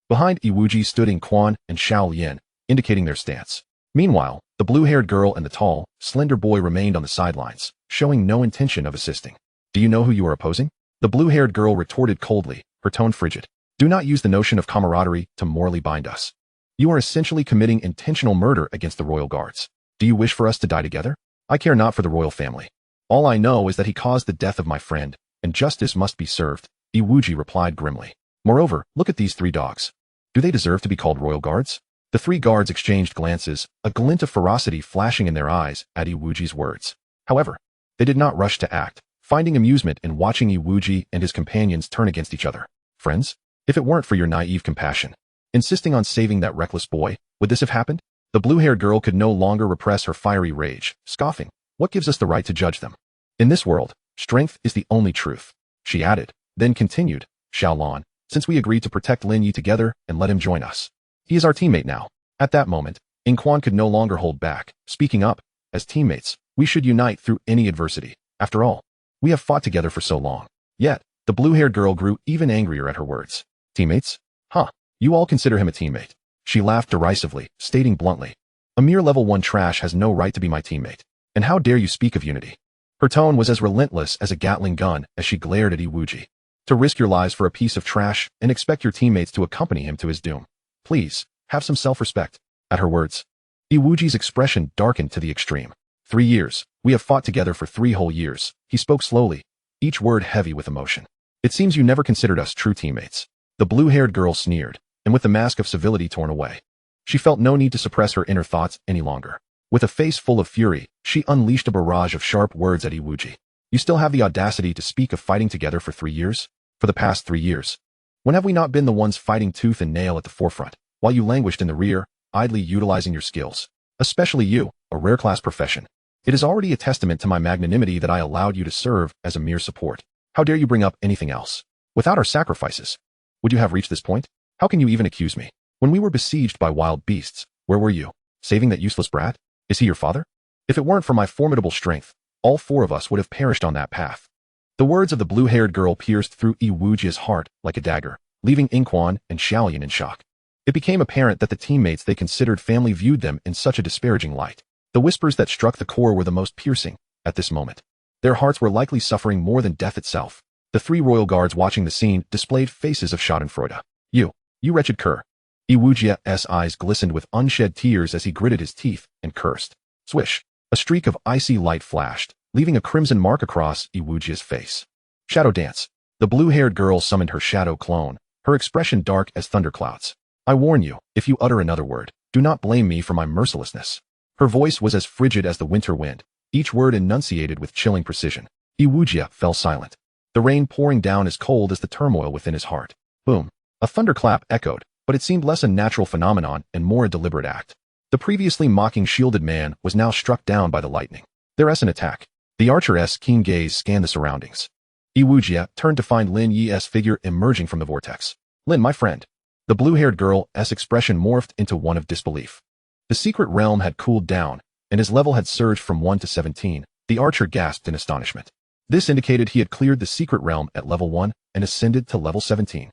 Behind Iwuji stood Inquan and Xiao Lian, indicating their stance. Meanwhile, the blue-haired girl and the tall, slender boy remained on the sidelines, showing no intention of assisting. Do you know who you are opposing? The blue-haired girl retorted coldly, her tone frigid. Do not use the notion of camaraderie to morally bind us. You are essentially committing intentional murder against the royal guards. Do you wish for us to die together? I care not for the royal family. All I know is that he caused the death of my friend, and justice must be served, Iwuji replied grimly. Moreover, look at these 3 dogs. Do they deserve to be called royal guards? The 3 guards exchanged glances, a glint of ferocity flashing in their eyes at Iwuji's words. However, they did not rush to act, finding amusement in watching Iwuji and his companions turn against each other. Friends? If it weren't for your naive compassion, insisting on saving that reckless boy, would this have happened? The blue-haired girl could no longer repress her fiery rage, scoffing. What gives us the right to judge them? In this world, strength is the only truth, she added, then continued, Xiaolon, since we agreed to protect Lin Ye together and let him join us. He is our teammate now. At that moment, Inquan could no longer hold back, speaking up. As teammates, we should unite through any adversity. After all, we have fought together for so long. Yet, the blue-haired girl grew even angrier at her words. Teammates? Huh, you all consider him a teammate. She laughed derisively, stating bluntly, a mere level 1 trash has no right to be my teammate. And how dare you speak of unity? Her tone was as relentless as a Gatling gun as she glared at Iwuji. To risk your lives for a piece of trash and expect your teammates to accompany him to his doom. Please, have some self-respect. At her words, Iwuji's expression darkened to the extreme. 3 years, we have fought together for 3 whole years, he spoke slowly, each word heavy with emotion. It seems you never considered us true teammates. The blue-haired girl sneered, and with the mask of civility torn away, she felt no need to suppress her inner thoughts any longer. With a face full of fury, she unleashed a barrage of sharp words at Iwuji. You still have the audacity to speak of fighting together for 3 years? For the past 3 years. When have we not been the ones fighting tooth and nail at the forefront, while you languished in the rear, idly utilizing your skills? Especially you, a rare-class profession. It is already a testament to my magnanimity that I allowed you to serve as a mere support. How dare you bring up anything else? Without our sacrifices, would you have reached this point? How can you even accuse me? When we were besieged by wild beasts, where were you? Saving that useless brat? Is he your father? If it weren't for my formidable strength, all 4 of us would have perished on that path. The words of the blue-haired girl pierced through Iwuji's heart like a dagger, leaving Inquan and Xiaolian in shock. It became apparent that the teammates they considered family viewed them in such a disparaging light. The whispers that struck the core were the most piercing at this moment. Their hearts were likely suffering more than death itself. The 3 royal guards watching the scene displayed faces of schadenfreude. You wretched cur. Iwujia's eyes glistened with unshed tears as he gritted his teeth and cursed. Swish. A streak of icy light flashed, leaving a crimson mark across Iwujia's face. Shadow dance. The blue-haired girl summoned her shadow clone, her expression dark as thunderclouds. I warn you, if you utter another word, do not blame me for my mercilessness. Her voice was as frigid as the winter wind, each word enunciated with chilling precision. Iwujia fell silent, the rain pouring down as cold as the turmoil within his heart. Boom. A thunderclap echoed, but it seemed less a natural phenomenon and more a deliberate act. The previously mocking shielded man was now struck down by the lightning. There's an attack. The archer's keen gaze scanned the surroundings. Iwujia turned to find Lin Ye's figure emerging from the vortex. Lin, my friend. The blue-haired girl's expression morphed into one of disbelief. The secret realm had cooled down, and his level had surged from 1 to 17. The archer gasped in astonishment. This indicated he had cleared the secret realm at level 1 and ascended to level 17.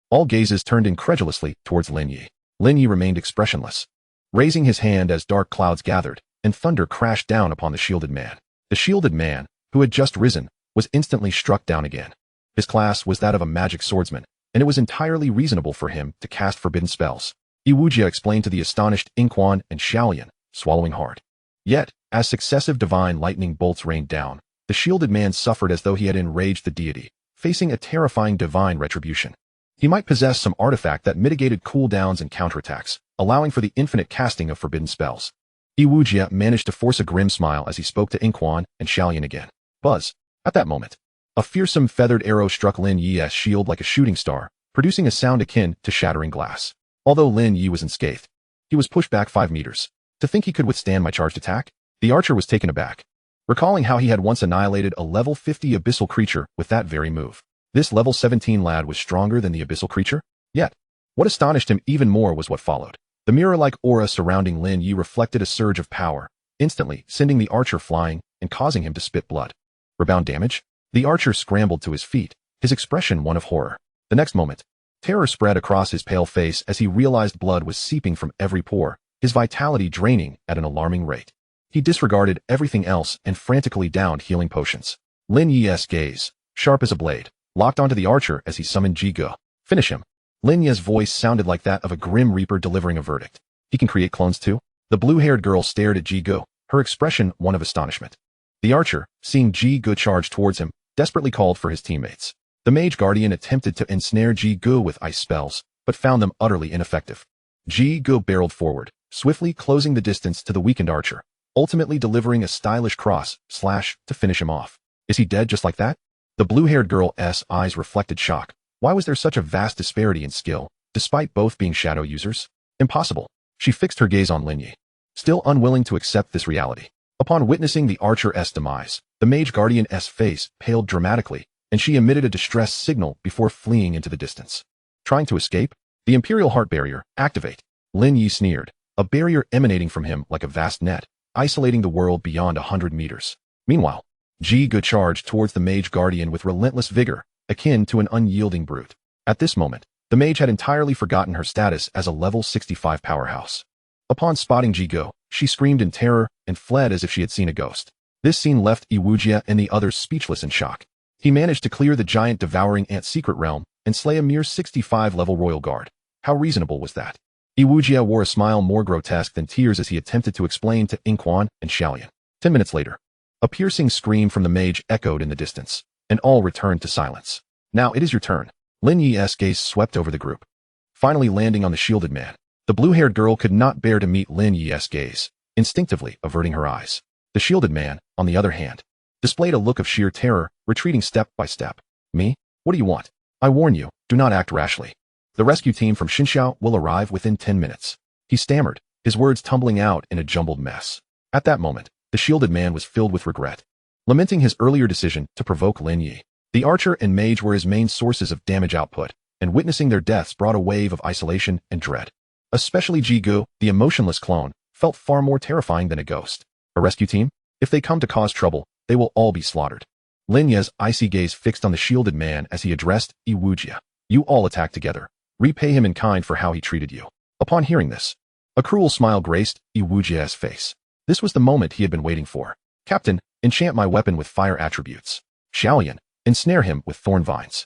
All gazes turned incredulously towards Lin Ye. Lin Ye remained expressionless, raising his hand as dark clouds gathered, and thunder crashed down upon the shielded man. The shielded man, who had just risen, was instantly struck down again. His class was that of a magic swordsman, and it was entirely reasonable for him to cast forbidden spells. Iwujia explained to the astonished Inquan and Xiaolian, swallowing hard. Yet, as successive divine lightning bolts rained down, the shielded man suffered as though he had enraged the deity, facing a terrifying divine retribution. He might possess some artifact that mitigated cooldowns and counterattacks, allowing for the infinite casting of forbidden spells. Iwujia managed to force a grim smile as he spoke to Inquan and Xiaolian again. Buzz. At that moment, a fearsome feathered arrow struck Lin Ye's shield like a shooting star, producing a sound akin to shattering glass. Although Lin Ye was unscathed, he was pushed back 5 meters. To think he could withstand my charged attack? The archer was taken aback, recalling how he had once annihilated a level 50 abyssal creature with that very move. This level 17 lad was stronger than the abyssal creature? Yet, what astonished him even more was what followed. The mirror-like aura surrounding Lin Ye reflected a surge of power, instantly sending the archer flying and causing him to spit blood. Rebound damage? The archer scrambled to his feet, his expression one of horror. The next moment, terror spread across his pale face as he realized blood was seeping from every pore, his vitality draining at an alarming rate. He disregarded everything else and frantically downed healing potions. Lin Ye's gaze, sharp as a blade, locked onto the archer as he summoned Jigo. Finish him. Lin Ye's voice sounded like that of a grim reaper delivering a verdict. He can create clones too? The blue-haired girl stared at Jigo, her expression one of astonishment. The archer, seeing Jigo charge towards him, desperately called for his teammates. The mage guardian attempted to ensnare Jigo with ice spells, but found them utterly ineffective. Jigo barreled forward, swiftly closing the distance to the weakened archer, ultimately delivering a stylish cross/slash to finish him off. Is he dead just like that? The blue-haired girl's eyes reflected shock. Why was there such a vast disparity in skill, despite both being shadow users? Impossible. She fixed her gaze on Lin Ye, still unwilling to accept this reality. Upon witnessing the archer's demise, the mage guardian's face paled dramatically, and she emitted a distress signal before fleeing into the distance. Trying to escape? The Imperial Heart Barrier, activate. Lin Ye sneered, a barrier emanating from him like a vast net, isolating the world beyond 100 meters. Meanwhile, Jigo charged towards the mage guardian with relentless vigor, akin to an unyielding brute. At this moment, the mage had entirely forgotten her status as a level 65 powerhouse. Upon spotting Jigo, she screamed in terror and fled as if she had seen a ghost. This scene left Iwujia and the others speechless in shock. He managed to clear the giant devouring ant secret realm and slay a mere 65-level royal guard. How reasonable was that? Iwujia wore a smile more grotesque than tears as he attempted to explain to Inquan and Xiaolian. 10 minutes later, a piercing scream from the mage echoed in the distance, and all returned to silence. Now it is your turn. Lin Ye's gaze swept over the group, finally landing on the shielded man. The blue-haired girl could not bear to meet Lin Ye's gaze, instinctively averting her eyes. The shielded man, on the other hand, displayed a look of sheer terror, retreating step by step. Me? What do you want? I warn you, do not act rashly. The rescue team from Xinxiao will arrive within 10 minutes. He stammered, his words tumbling out in a jumbled mess. At that moment, the shielded man was filled with regret, lamenting his earlier decision to provoke Lin Ye. The archer and mage were his main sources of damage output, and witnessing their deaths brought a wave of isolation and dread. Especially Jigo, the emotionless clone, felt far more terrifying than a ghost. A rescue team? If they come to cause trouble, they will all be slaughtered. Lin Ye's icy gaze fixed on the shielded man as he addressed Iwujia. You all attack together. Repay him in kind for how he treated you. Upon hearing this, a cruel smile graced Iwujia's face. This was the moment he had been waiting for. Captain, enchant my weapon with fire attributes. Xiaolian, ensnare him with thorn vines.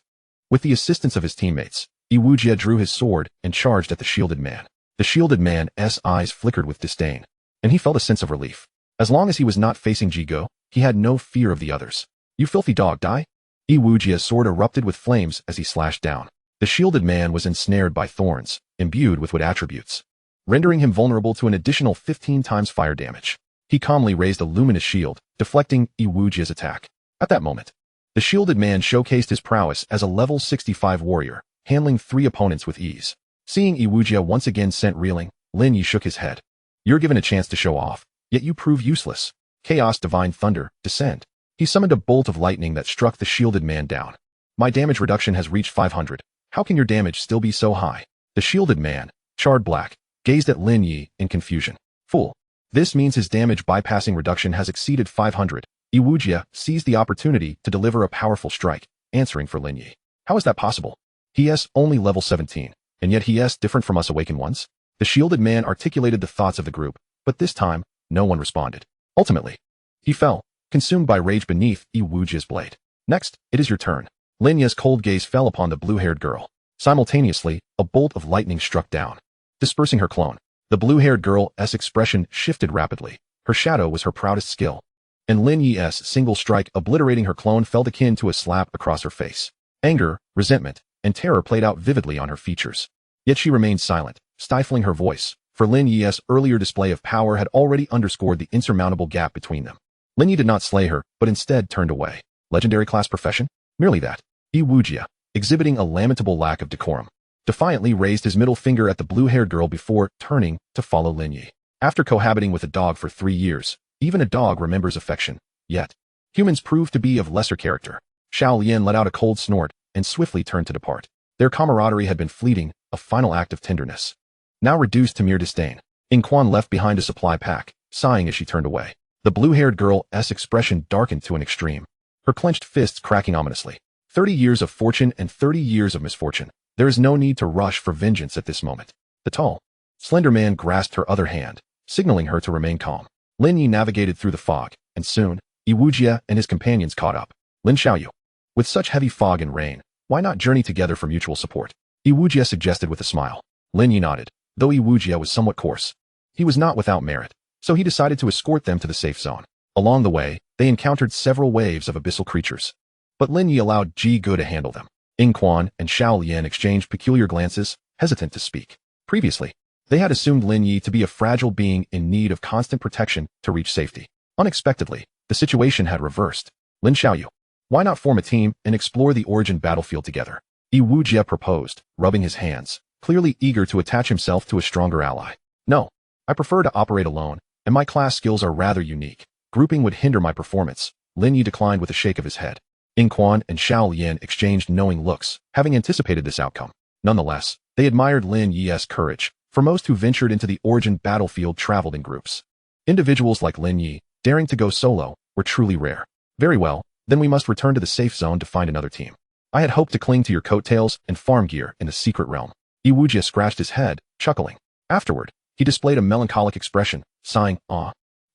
With the assistance of his teammates, Iwujia drew his sword and charged at the shielded man. The shielded man's eyes flickered with disdain, and he felt a sense of relief. As long as he was not facing Jigo, he had no fear of the others. You filthy dog, die! Iwujia's sword erupted with flames as he slashed down. The shielded man was ensnared by thorns, imbued with wood attributes, rendering him vulnerable to an additional 15 times fire damage. He calmly raised a luminous shield, deflecting Iwujia's attack. At that moment, the shielded man showcased his prowess as a level 65 warrior, handling 3 opponents with ease. Seeing Iwujia once again sent reeling, Lin Ye shook his head. You're given a chance to show off, yet you prove useless. Chaos Divine Thunder, descend. He summoned a bolt of lightning that struck the shielded man down. My damage reduction has reached 500. How can your damage still be so high? The shielded man, charred black, gazed at Lin Ye in confusion. Fool. This means his damage bypassing reduction has exceeded 500. Iwujia seized the opportunity to deliver a powerful strike, answering for Lin Ye. How is that possible? He's only level 17, and yet he's different from us awakened ones? The shielded man articulated the thoughts of the group, but this time, no one responded. Ultimately, he fell, consumed by rage beneath Iwujia's blade. Next, it is your turn. Lin Ye's cold gaze fell upon the blue-haired girl. Simultaneously, a bolt of lightning struck down, dispersing her clone. The blue-haired girl's expression shifted rapidly. Her shadow was her proudest skill, and Lin Ye's single strike obliterating her clone felt akin to a slap across her face. Anger, resentment, and terror played out vividly on her features. Yet she remained silent, stifling her voice, for Lin Ye's earlier display of power had already underscored the insurmountable gap between them. Lin Ye did not slay her, but instead turned away. Legendary class profession? Merely that. Iwujia, exhibiting a lamentable lack of decorum, defiantly raised his middle finger at the blue-haired girl before turning to follow Lin Ye. After cohabiting with a dog for 3 years, even a dog remembers affection. Yet, humans proved to be of lesser character. Xiaolian let out a cold snort and swiftly turned to depart. Their camaraderie had been fleeting, a final act of tenderness, now reduced to mere disdain. Inquan left behind a supply pack, sighing as she turned away. The blue-haired girl's expression darkened to an extreme, her clenched fists cracking ominously. 30 years of fortune and 30 years of misfortune. There is no need to rush for vengeance at this moment. The tall, slender man grasped her other hand, signaling her to remain calm. Lin Ye navigated through the fog, and soon, Iwujia and his companions caught up. Lin Xiaoyu. With such heavy fog and rain, why not journey together for mutual support? Iwujia suggested with a smile. Lin Ye nodded, though Iwujia was somewhat coarse. He was not without merit, so he decided to escort them to the safe zone. Along the way, they encountered several waves of abyssal creatures, but Lin Ye allowed Ji Ge to handle them. Inquan and Xiaolian exchanged peculiar glances, hesitant to speak. Previously, they had assumed Lin Ye to be a fragile being in need of constant protection to reach safety. Unexpectedly, the situation had reversed. Lin Xiaoyu, why not form a team and explore the origin battlefield together? Iwujia proposed, rubbing his hands, clearly eager to attach himself to a stronger ally. No, I prefer to operate alone, and my class skills are rather unique. Grouping would hinder my performance. Lin Ye declined with a shake of his head. Inquan and Xiaolian exchanged knowing looks, having anticipated this outcome. Nonetheless, they admired Lin Ye's courage, for most who ventured into the origin battlefield traveled in groups. Individuals like Lin Ye, daring to go solo, were truly rare. Very well, then we must return to the safe zone to find another team. I had hoped to cling to your coattails and farm gear in the secret realm. Iwujia scratched his head, chuckling. Afterward, he displayed a melancholic expression, sighing,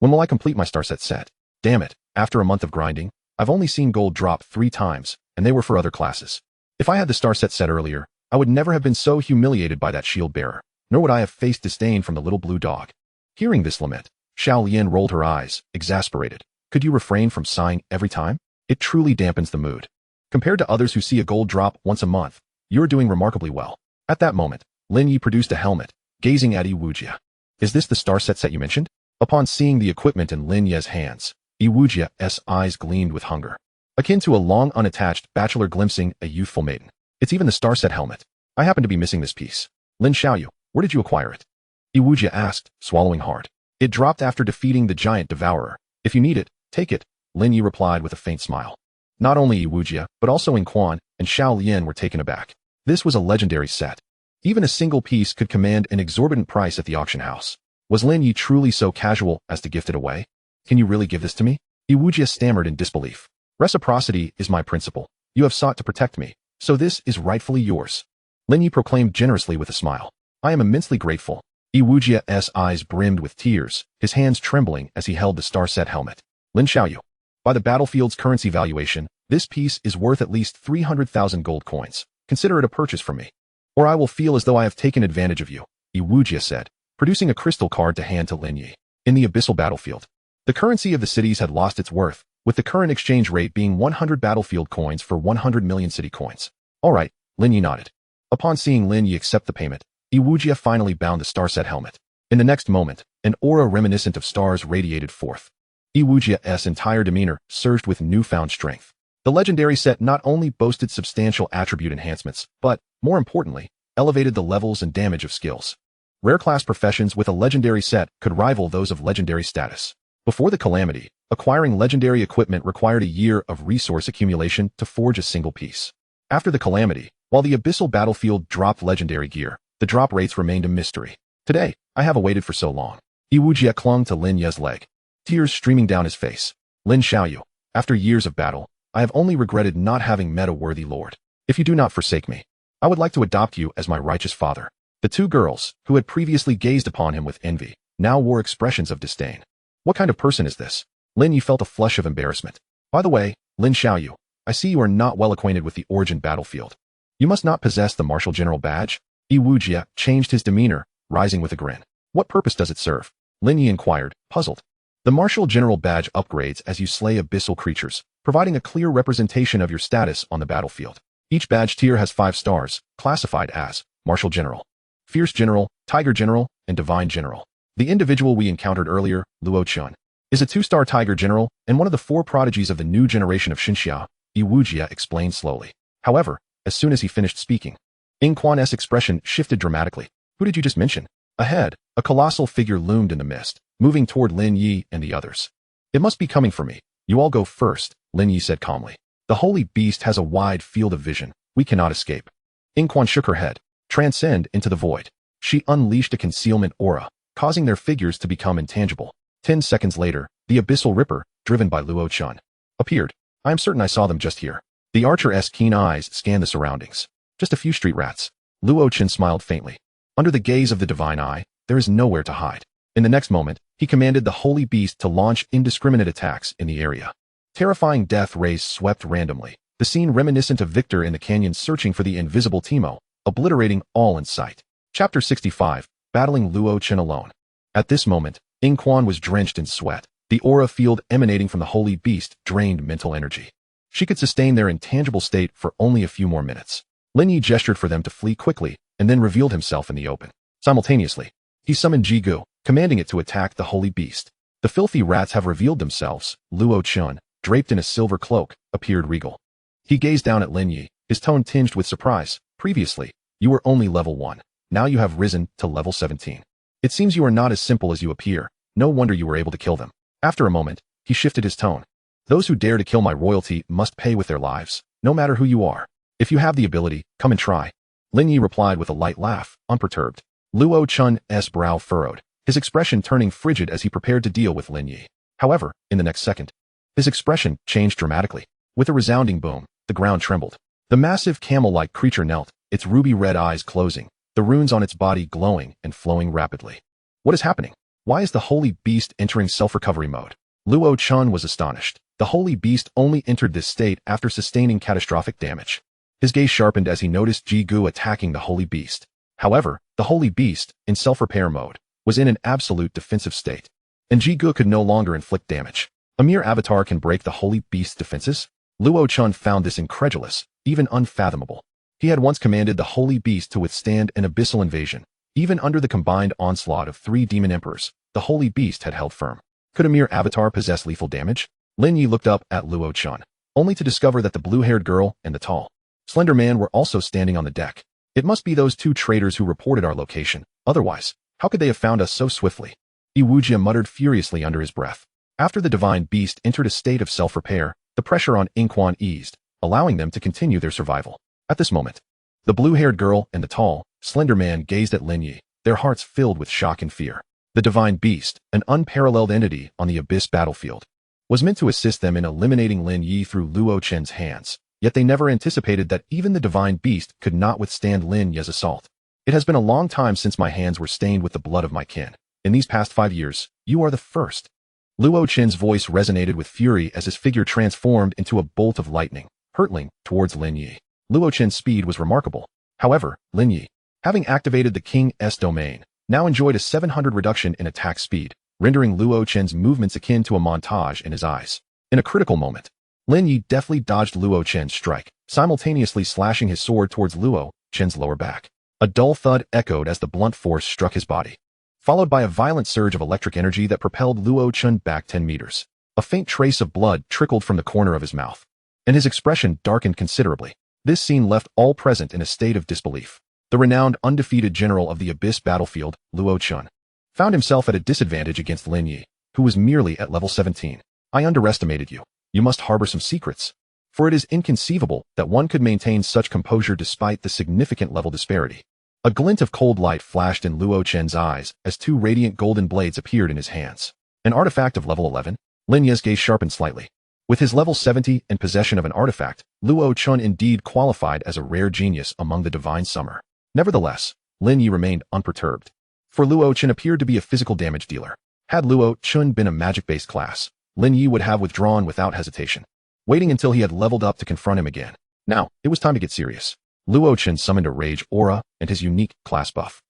when will I complete my star set? Damn it, after a month of grinding, I've only seen gold drop 3 times, and they were for other classes. If I had the star set earlier, I would never have been so humiliated by that shield bearer, nor would I have faced disdain from the little blue dog. Hearing this lament, Xiaolian rolled her eyes, exasperated. Could you refrain from sighing every time? It truly dampens the mood. Compared to others who see a gold drop once a month, you're doing remarkably well. At that moment, Lin Ye produced a helmet, gazing at Iwujia. Is this the star set you mentioned? Upon seeing the equipment in Lin Ye's hands, Iwujia's eyes gleamed with hunger, akin to a long unattached bachelor glimpsing a youthful maiden. It's even the star set helmet. I happen to be missing this piece. Lin Xiaoyu, where did you acquire it? Iwujia asked, swallowing hard. It dropped after defeating the giant devourer. If you need it, take it, Lin Ye replied with a faint smile. Not only Iwujia, but also Inquan and Xiaolian were taken aback. This was a legendary set. Even a single piece could command an exorbitant price at the auction house. Was Lin Ye truly so casual as to gift it away? Can you really give this to me? Iwujia stammered in disbelief. Reciprocity is my principle. You have sought to protect me, so this is rightfully yours. Lin Ye proclaimed generously with a smile. I am immensely grateful. Iwujia's eyes brimmed with tears, his hands trembling as he held the star-set helmet. Lin Xiaoyu. By the battlefield's currency valuation, this piece is worth at least 300,000 gold coins. Consider it a purchase from me. Or I will feel as though I have taken advantage of you, Iwujia said, producing a crystal card to hand to Lin Ye. In the abyssal battlefield, the currency of the cities had lost its worth, with the current exchange rate being 100 battlefield coins for 100 million city coins. All right, Lin Ye nodded. Upon seeing Lin Ye accept the payment, Iwujia finally bound the star-set helmet. In the next moment, an aura reminiscent of stars radiated forth. Iwujia's entire demeanor surged with newfound strength. The legendary set not only boasted substantial attribute enhancements, but, more importantly, elevated the levels and damage of skills. Rare class professions with a legendary set could rival those of legendary status. Before the calamity, acquiring legendary equipment required a year of resource accumulation to forge a single piece. After the calamity, while the abyssal battlefield dropped legendary gear, the drop rates remained a mystery. Today, I have awaited for so long. Iwujia clung to Lin Ye's leg, tears streaming down his face. Lin Xiaoyu, after years of battle, I have only regretted not having met a worthy lord. If you do not forsake me, I would like to adopt you as my righteous father. The two girls, who had previously gazed upon him with envy, now wore expressions of disdain. What kind of person is this? Lin Ye felt a flush of embarrassment. By the way, Lin Xiaoyu, I see you are not well acquainted with the origin battlefield. You must not possess the martial general badge? Iwujia changed his demeanor, rising with a grin. What purpose does it serve? Lin Ye inquired, puzzled. The martial general badge upgrades as you slay abyssal creatures, providing a clear representation of your status on the battlefield. Each badge tier has 5 stars, classified as martial general, fierce general, tiger general, and divine general. The individual we encountered earlier, Luo Chun, is a 2-star tiger general and one of the 4 prodigies of the new generation of Xinxia, Iwujia explained slowly. However, as soon as he finished speaking, Ingquan's expression shifted dramatically. Who did you just mention? Ahead, a colossal figure loomed in the mist, moving toward Lin Ye and the others. It must be coming for me. You all go first, Lin Ye said calmly. The holy beast has a wide field of vision. We cannot escape. Ingquan shook her head. Transcend into the void. She unleashed a concealment aura, causing their figures to become intangible. 10 seconds later, the abyssal ripper, driven by Luo Chun, appeared. I am certain I saw them just here. The archer's keen eyes scanned the surroundings. Just a few street rats. Luo Chun smiled faintly. Under the gaze of the divine eye, there is nowhere to hide. In the next moment, he commanded the holy beast to launch indiscriminate attacks in the area. Terrifying death rays swept randomly, the scene reminiscent of Victor in the canyon searching for the invisible Timo, obliterating all in sight. Chapter 65, Battling Luo Chun Alone. At this moment, Ingquan was drenched in sweat. The aura field emanating from the holy beast drained mental energy. She could sustain their intangible state for only a few more minutes. Lin Ye gestured for them to flee quickly, and then revealed himself in the open. Simultaneously, he summoned Jigu, commanding it to attack the holy beast. The filthy rats have revealed themselves. Luo Chun, draped in a silver cloak, appeared regal. He gazed down at Lin Ye, his tone tinged with surprise. Previously, you were only level 1. Now you have risen to level 17. It seems you are not as simple as you appear. No wonder you were able to kill them. After a moment, he shifted his tone. Those who dare to kill my royalty must pay with their lives, no matter who you are. If you have the ability, come and try. Lin Ye replied with a light laugh, unperturbed. Luo Chun's brow furrowed, his expression turning frigid as he prepared to deal with Lin Ye. However, in the next second, his expression changed dramatically. With a resounding boom, the ground trembled. The massive camel-like creature knelt, its ruby-red eyes closing, the runes on its body glowing and flowing rapidly. What is happening? Why is the holy beast entering self-recovery mode? Luo Chun was astonished. The holy beast only entered this state after sustaining catastrophic damage. His gaze sharpened as he noticed Jigu attacking the holy beast. However, the holy beast, in self-repair mode, was in an absolute defensive state, and Jigu could no longer inflict damage. A mere avatar can break the holy beast's defenses? Luo Chun found this incredulous, even unfathomable. He had once commanded the holy beast to withstand an abyssal invasion. Even under the combined onslaught of 3 demon emperors, the holy beast had held firm. Could a mere avatar possess lethal damage? Lin Ye looked up at Luo Chun, only to discover that the blue-haired girl and the tall, slender man were also standing on the deck. It must be those 2 traitors who reported our location. Otherwise, how could they have found us so swiftly? Iwujia muttered furiously under his breath. After the divine beast entered a state of self-repair, the pressure on Ingquan eased, allowing them to continue their survival. At this moment, the blue-haired girl and the tall, slender man gazed at Lin Ye, their hearts filled with shock and fear. The divine beast, an unparalleled entity on the abyss battlefield, was meant to assist them in eliminating Lin Ye through Luo Chen's hands, yet they never anticipated that even the divine beast could not withstand Lin Ye's assault. It has been a long time since my hands were stained with the blood of my kin. In these past 5 years, you are the first. Luo Chen's voice resonated with fury as his figure transformed into a bolt of lightning, hurtling towards Lin Ye. Luo Chen's speed was remarkable. However, Lin Ye, having activated the King's domain, now enjoyed a 700 reduction in attack speed, rendering Luo Chen's movements akin to a montage in his eyes. In a critical moment, Lin Ye deftly dodged Luo Chen's strike, simultaneously slashing his sword towards Luo Chen's lower back. A dull thud echoed as the blunt force struck his body, followed by a violent surge of electric energy that propelled Luo Chen back 10 meters. A faint trace of blood trickled from the corner of his mouth, and his expression darkened considerably. This scene left all present in a state of disbelief. The renowned undefeated general of the Abyss battlefield, Luo Chen, found himself at a disadvantage against Lin Ye, who was merely at level 17. I underestimated you. You must harbor some secrets. For it is inconceivable that one could maintain such composure despite the significant level disparity. A glint of cold light flashed in Luo Chen's eyes as 2 radiant golden blades appeared in his hands. An artifact of level 11? Lin Ye's gaze sharpened slightly. With his level 70 and possession of an artifact, Luo Chen indeed qualified as a rare genius among the divine summer. Nevertheless, Lin Ye remained unperturbed. For Luo Chen appeared to be a physical damage dealer. Had Luo Chen been a magic-based class, Lin Ye would have withdrawn without hesitation, waiting until he had leveled up to confront him again. Now, it was time to get serious. Luo Chen summoned a rage aura and his unique class buff.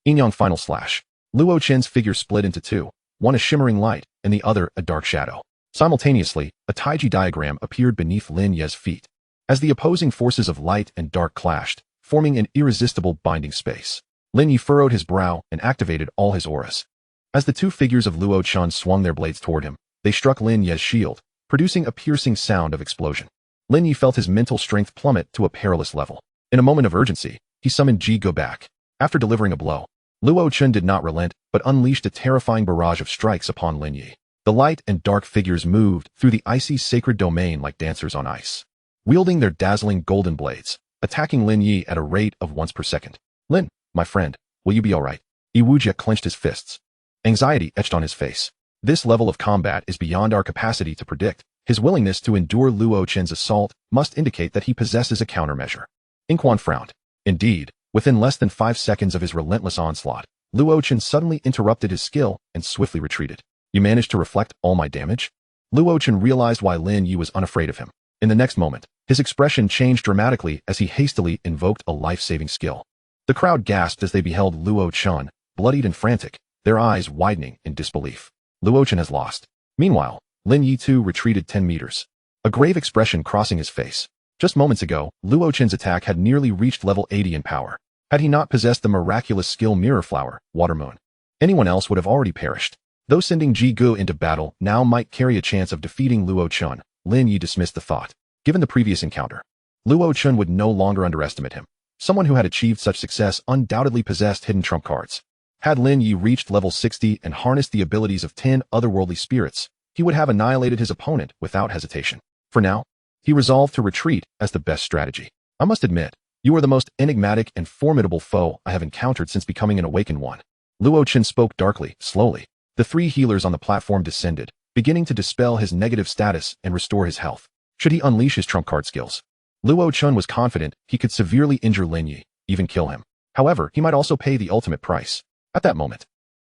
Yin-Yang Final Slash. Luo Chen's figure split into 2, one a shimmering light and the other a dark shadow. Simultaneously, a Taiji diagram appeared beneath Lin Ye's feet, as the opposing forces of light and dark clashed, forming an irresistible binding space. Lin Ye furrowed his brow and activated all his auras. As the 2 figures of Luo Chen swung their blades toward him, they struck Lin Ye's shield, producing a piercing sound of explosion. Lin Ye felt his mental strength plummet to a perilous level. In a moment of urgency, he summoned Ji Go back. After delivering a blow, Luo Chen did not relent but unleashed a terrifying barrage of strikes upon Lin Ye. The light and dark figures moved through the icy sacred domain like dancers on ice, wielding their dazzling golden blades, attacking Lin Ye at a rate of once per second. Lin, my friend, will you be alright? Iwujia clenched his fists. Anxiety etched on his face. This level of combat is beyond our capacity to predict. His willingness to endure Luo Chen's assault must indicate that he possesses a countermeasure. Inquan frowned. Indeed, within less than 5 seconds of his relentless onslaught, Luo Chen suddenly interrupted his skill and swiftly retreated. You managed to reflect all my damage? Luo Chen realized why Lin Ye was unafraid of him. In the next moment, his expression changed dramatically as he hastily invoked a life-saving skill. The crowd gasped as they beheld Luo Chen, bloodied and frantic, their eyes widening in disbelief. Luo Chen has lost. Meanwhile, Lin Ye too retreated 10 meters, a grave expression crossing his face. Just moments ago, Luo Chen's attack had nearly reached level 80 in power. Had he not possessed the miraculous skill Mirror Flower, Water Moon, anyone else would have already perished. Though sending Ji Gu into battle now might carry a chance of defeating Luo Chen, Lin Ye dismissed the thought. Given the previous encounter, Luo Chen would no longer underestimate him. Someone who had achieved such success undoubtedly possessed hidden trump cards. Had Lin Ye reached level 60 and harnessed the abilities of 10 otherworldly spirits, he would have annihilated his opponent without hesitation. For now, he resolved to retreat as the best strategy. I must admit, you are the most enigmatic and formidable foe I have encountered since becoming an awakened one. Luo Chen spoke darkly, slowly. The 3 healers on the platform descended, beginning to dispel his negative status and restore his health. Should he unleash his trump card skills? Luo Chen was confident he could severely injure Lin Ye, even kill him. However, he might also pay the ultimate price. At that moment,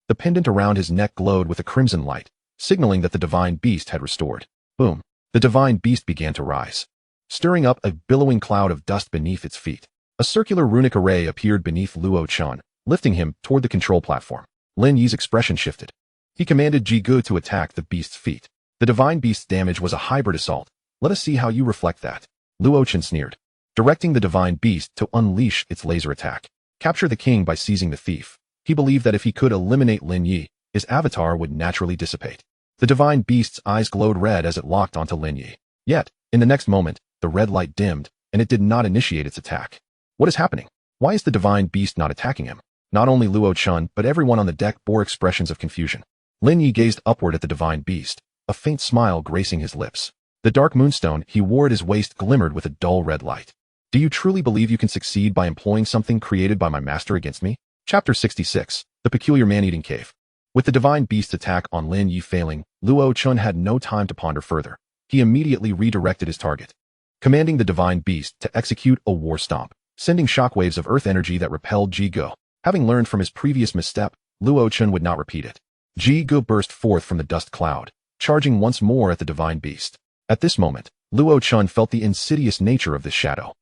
the pendant around his neck glowed with a crimson light, signaling that the divine beast had restored. Boom. The divine beast began to rise, stirring up a billowing cloud of dust beneath its feet. A circular runic array appeared beneath Luo Chen, lifting him toward the control platform. Lin Ye's expression shifted. He commanded Ji Gu to attack the beast's feet. The divine beast's damage was a hybrid assault. Let us see how you reflect that. Luo Chen sneered, directing the divine beast to unleash its laser attack. Capture the king by seizing the thief. He believed that if he could eliminate Lin Ye, his avatar would naturally dissipate. The divine beast's eyes glowed red as it locked onto Lin Ye. Yet, in the next moment, the red light dimmed, and it did not initiate its attack. What is happening? Why is the divine beast not attacking him? Not only Luo Chen, but everyone on the deck bore expressions of confusion. Lin Ye gazed upward at the divine beast, a faint smile gracing his lips. The dark moonstone he wore at his waist glimmered with a dull red light. Do you truly believe you can succeed by employing something created by my master against me? Chapter 66, The Peculiar Man-Eating Cave. With the divine beast's attack on Lin Ye failing, Luo Chen had no time to ponder further. He immediately redirected his target, commanding the divine beast to execute a war stomp, sending shockwaves of earth energy that repelled Ji Gu. Having learned from his previous misstep, Luo Chun would not repeat it. Ji Ge burst forth from the dust cloud, charging once more at the divine beast. At this moment, Luo Chun felt the insidious nature of this shadow.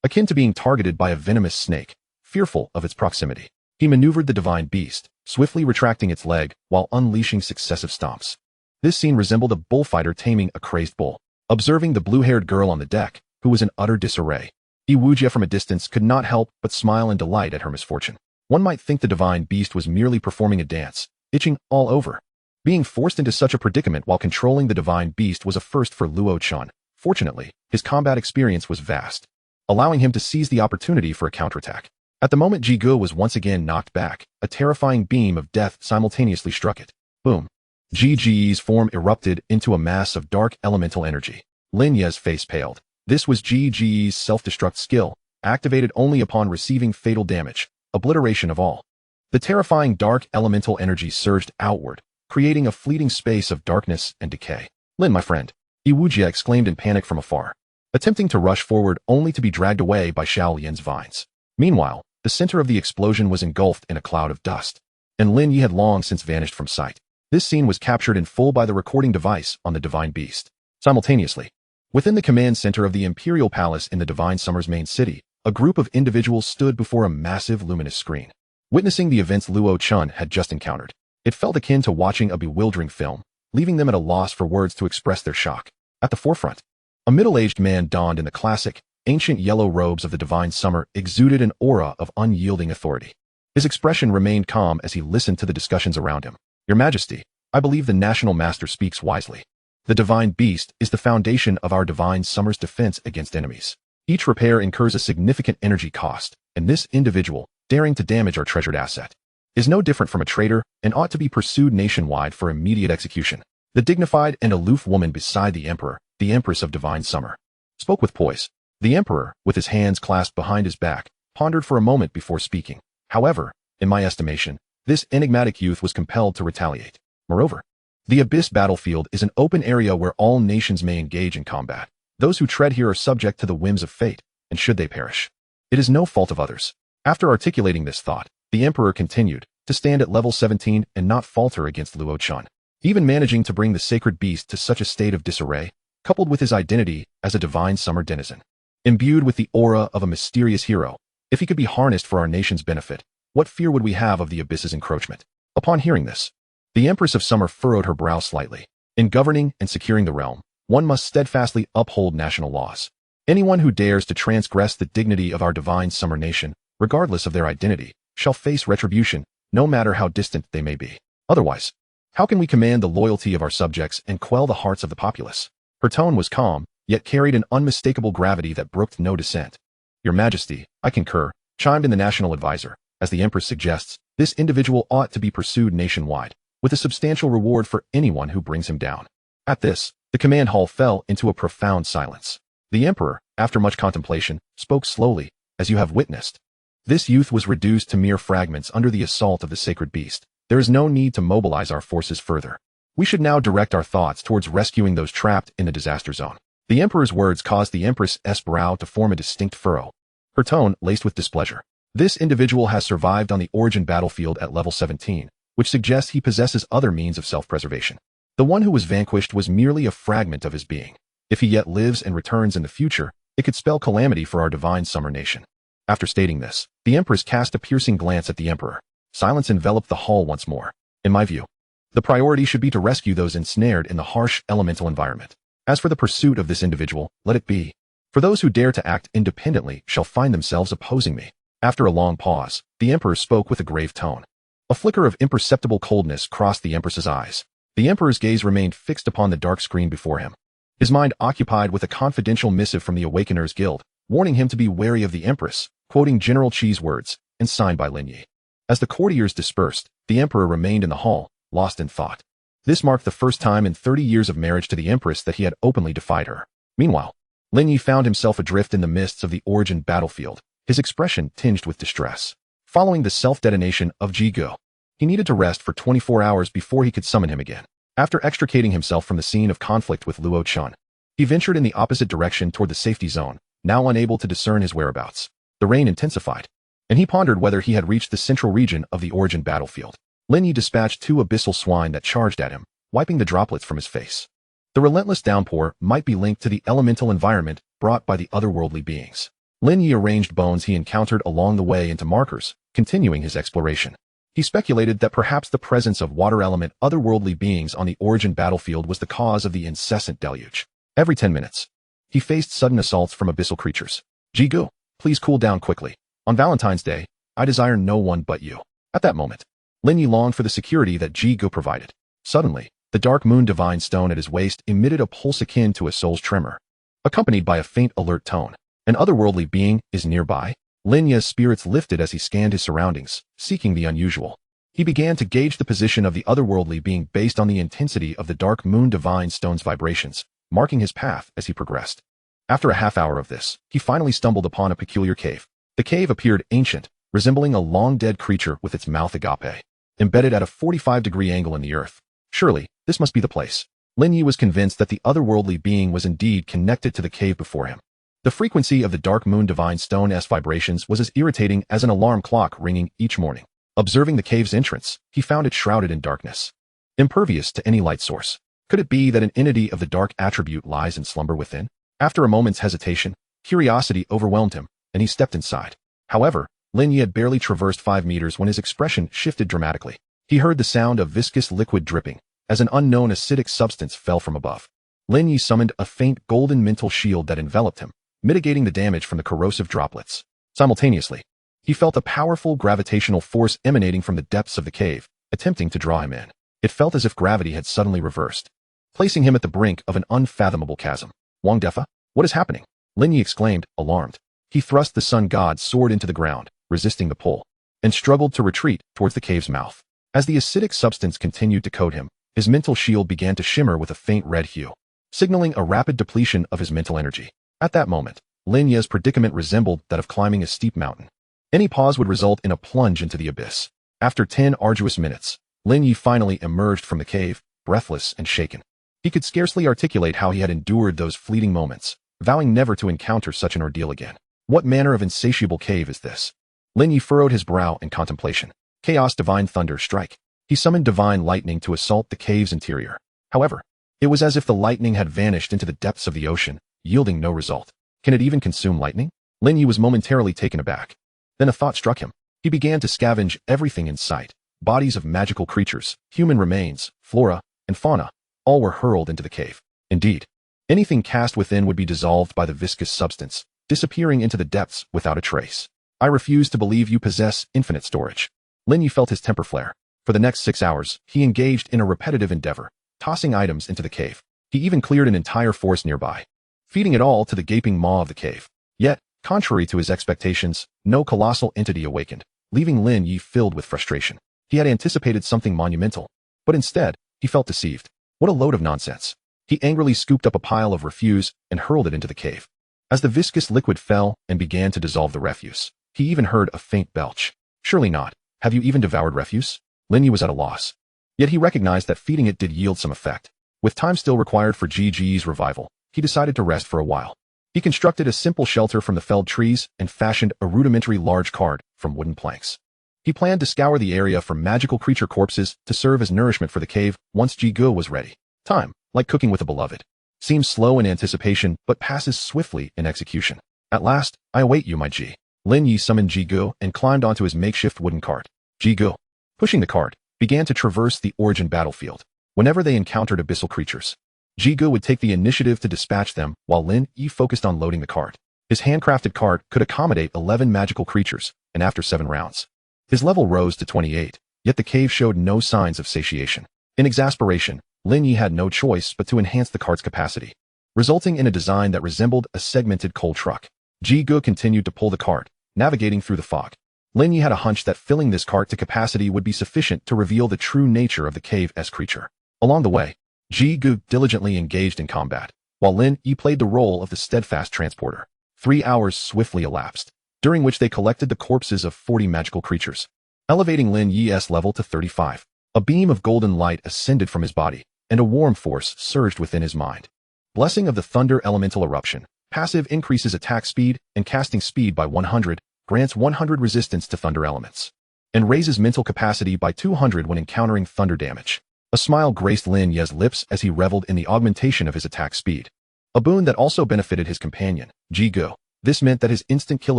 Akin to being targeted by a venomous snake, fearful of its proximity, he maneuvered the divine beast, swiftly retracting its leg while unleashing successive stomps. This scene resembled a bullfighter taming a crazed bull. Observing the blue-haired girl on the deck, who was in utter disarray, Iwujia from a distance could not help but smile in delight at her misfortune. One might think the divine beast was merely performing a dance, itching all over. Being forced into such a predicament while controlling the divine beast was a first for Luo Chun. Fortunately, his combat experience was vast, allowing him to seize the opportunity for a counterattack. At the moment Ji Ge was once again knocked back, a terrifying beam of death simultaneously struck it. Boom. Ji Ge's form erupted into a mass of dark elemental energy. Lin Ye's face paled. This was Ji Ge's self-destruct skill, activated only upon receiving fatal damage, obliteration of all. The terrifying dark elemental energy surged outward, creating a fleeting space of darkness and decay. Lin, my friend, Iwujia exclaimed in panic from afar, attempting to rush forward only to be dragged away by Shaolian's vines. Meanwhile, the center of the explosion was engulfed in a cloud of dust, and Lin Ye had long since vanished from sight. This scene was captured in full by the recording device on the divine beast. Simultaneously, within the command center of the Imperial Palace in the Divine Summer's main city, a group of individuals stood before a massive luminous screen, witnessing the events Luo Chun had just encountered. It felt akin to watching a bewildering film, leaving them at a loss for words to express their shock. At the forefront, a middle-aged man donned in the classic, ancient yellow robes of the Divine Summer exuded an aura of unyielding authority. His expression remained calm as he listened to the discussions around him. Your Majesty, I believe the National Master speaks wisely. The Divine Beast is the foundation of our Divine Summer's defense against enemies. Each repair incurs a significant energy cost, and this individual, daring to damage our treasured asset, is no different from a traitor and ought to be pursued nationwide for immediate execution. The dignified and aloof woman beside the Emperor, the Empress of Divine Summer, spoke with poise. The Emperor, with his hands clasped behind his back, pondered for a moment before speaking. However, in my estimation, this enigmatic youth was compelled to retaliate. Moreover, the Abyss battlefield is an open area where all nations may engage in combat. Those who tread here are subject to the whims of fate, and should they perish, it is no fault of others. After articulating this thought, the Emperor continued to stand at level 17 and not falter against Luo Chun. Even managing to bring the sacred beast to such a state of disarray, coupled with his identity as a Divine Summer denizen, imbued with the aura of a mysterious hero, if he could be harnessed for our nation's benefit, what fear would we have of the Abyss's encroachment? Upon hearing this, the Empress of Summer furrowed her brow slightly. In governing and securing the realm, one must steadfastly uphold national laws. Anyone who dares to transgress the dignity of our Divine Summer nation, regardless of their identity, shall face retribution, no matter how distant they may be. Otherwise, how can we command the loyalty of our subjects and quell the hearts of the populace? Her tone was calm, yet carried an unmistakable gravity that brooked no dissent. Your Majesty, I concur, chimed in the national advisor. As the Empress suggests, this individual ought to be pursued nationwide, with a substantial reward for anyone who brings him down. At this, the command hall fell into a profound silence. The Emperor, after much contemplation, spoke slowly, as you have witnessed. This youth was reduced to mere fragments under the assault of the sacred beast. There is no need to mobilize our forces further. We should now direct our thoughts towards rescuing those trapped in the disaster zone. The Emperor's words caused the Empress's brow to form a distinct furrow, her tone laced with displeasure. This individual has survived on the origin battlefield at level 17, which suggests he possesses other means of self-preservation. The one who was vanquished was merely a fragment of his being. If he yet lives and returns in the future, it could spell calamity for our Divine Summer nation. After stating this, the Empress cast a piercing glance at the Emperor. Silence enveloped the hall once more. In my view, the priority should be to rescue those ensnared in the harsh elemental environment. As for the pursuit of this individual, let it be. For those who dare to act independently shall find themselves opposing me. After a long pause, the Emperor spoke with a grave tone. A flicker of imperceptible coldness crossed the Empress's eyes. The Emperor's gaze remained fixed upon the dark screen before him, his mind occupied with a confidential missive from the Awakeners Guild, warning him to be wary of the Empress, quoting General Chi's words, and signed by Lin Ye. As the courtiers dispersed, the Emperor remained in the hall, lost in thought. This marked the first time in 30 years of marriage to the Empress that he had openly defied her. Meanwhile, Lin Ye found himself adrift in the mists of the origin battlefield, his expression tinged with distress. Following the self-detonation of Ji Ge, he needed to rest for 24 hours before he could summon him again. After extricating himself from the scene of conflict with Luo Chun, he ventured in the opposite direction toward the safety zone, now unable to discern his whereabouts. The rain intensified, and he pondered whether he had reached the central region of the origin battlefield. Lin Ye dispatched 2 abyssal swine that charged at him, wiping the droplets from his face. The relentless downpour might be linked to the elemental environment brought by the otherworldly beings. Lin Ye arranged bones he encountered along the way into markers, continuing his exploration. He speculated that perhaps the presence of water element otherworldly beings on the origin battlefield was the cause of the incessant deluge. Every 10 minutes, he faced sudden assaults from abyssal creatures. Jigu, please cool down quickly. On Valentine's Day, I desire no one but you. At that moment, Lin Ye longed for the security that Jigu provided. Suddenly, the dark moon divine stone at his waist emitted a pulse akin to a soul's tremor, accompanied by a faint alert tone. An otherworldly being is nearby. Lin Ye's spirits lifted as he scanned his surroundings, seeking the unusual. He began to gauge the position of the otherworldly being based on the intensity of the dark moon divine stone's vibrations, marking his path as he progressed. After a half hour of this, he finally stumbled upon a peculiar cave. The cave appeared ancient, resembling a long-dead creature with its mouth agape, embedded at a 45-degree angle in the earth. Surely, this must be the place. Lin Ye was convinced that the otherworldly being was indeed connected to the cave before him. The frequency of the dark moon divine stone's vibrations was as irritating as an alarm clock ringing each morning. Observing the cave's entrance, he found it shrouded in darkness, impervious to any light source. Could it be that an entity of the dark attribute lies in slumber within? After a moment's hesitation, curiosity overwhelmed him, and he stepped inside. However, Lin Ye had barely traversed 5 meters when his expression shifted dramatically. He heard the sound of viscous liquid dripping, as an unknown acidic substance fell from above. Lin Ye summoned a faint golden mental shield that enveloped him, mitigating the damage from the corrosive droplets. Simultaneously, he felt a powerful gravitational force emanating from the depths of the cave, attempting to draw him in. It felt as if gravity had suddenly reversed, placing him at the brink of an unfathomable chasm. Wang Defa, what is happening? Lin Ye exclaimed, alarmed. He thrust the sun god's sword into the ground, resisting the pull, and struggled to retreat towards the cave's mouth. As the acidic substance continued to coat him, his mental shield began to shimmer with a faint red hue, signaling a rapid depletion of his mental energy. At that moment, Lin Ye's predicament resembled that of climbing a steep mountain. Any pause would result in a plunge into the abyss. After 10 arduous minutes, Lin Ye finally emerged from the cave, breathless and shaken. He could scarcely articulate how he had endured those fleeting moments, vowing never to encounter such an ordeal again. What manner of insatiable cave is this? Lin Ye furrowed his brow in contemplation. Chaos divine thunder strike. He summoned divine lightning to assault the cave's interior. However, it was as if the lightning had vanished into the depths of the ocean, yielding no result. Can it even consume lightning? Lin Ye was momentarily taken aback. Then a thought struck him. He began to scavenge everything in sight. Bodies of magical creatures, human remains, flora, and fauna, all were hurled into the cave. Indeed, anything cast within would be dissolved by the viscous substance, disappearing into the depths without a trace. I refuse to believe you possess infinite storage. Lin Ye felt his temper flare. For the next 6 hours, he engaged in a repetitive endeavor, tossing items into the cave. He even cleared an entire forest nearby, feeding it all to the gaping maw of the cave. Yet, contrary to his expectations, no colossal entity awakened, leaving Lin Ye filled with frustration. He had anticipated something monumental, but instead, he felt deceived. What a load of nonsense. He angrily scooped up a pile of refuse and hurled it into the cave. As the viscous liquid fell and began to dissolve the refuse, he even heard a faint belch. Surely not. Have you even devoured refuse? Lin Ye was at a loss. Yet he recognized that feeding it did yield some effect. With time still required for GG's revival, he decided to rest for a while. He constructed a simple shelter from the felled trees and fashioned a rudimentary large cart from wooden planks. He planned to scour the area for magical creature corpses to serve as nourishment for the cave once Jigu was ready. Time, like cooking with a beloved, seems slow in anticipation but passes swiftly in execution. At last, I await you, my Ji. Lin Ye summoned Jigu and climbed onto his makeshift wooden cart. Jigu, pushing the cart, began to traverse the origin battlefield. Whenever they encountered abyssal creatures, Jigu would take the initiative to dispatch them while Lin Ye focused on loading the cart. His handcrafted cart could accommodate 11 magical creatures, and after 7 rounds, his level rose to 28, yet the cave showed no signs of satiation. In exasperation, Lin Ye had no choice but to enhance the cart's capacity, resulting in a design that resembled a segmented coal truck. Jigu continued to pull the cart, navigating through the fog. Lin Ye had a hunch that filling this cart to capacity would be sufficient to reveal the true nature of the cave's creature. Along the way, Jigu diligently engaged in combat, while Lin Ye played the role of the steadfast transporter. 3 hours swiftly elapsed, during which they collected the corpses of 40 magical creatures, elevating Lin Ye's level to 35. A beam of golden light ascended from his body, and a warm force surged within his mind. Blessing of the Thunder Elemental Eruption. Passive increases attack speed and casting speed by 100, grants 100 resistance to thunder elements, and raises mental capacity by 200 when encountering thunder damage. A smile graced Lin Ye's lips as he reveled in the augmentation of his attack speed, a boon that also benefited his companion, Ji Gu. This meant that his instant kill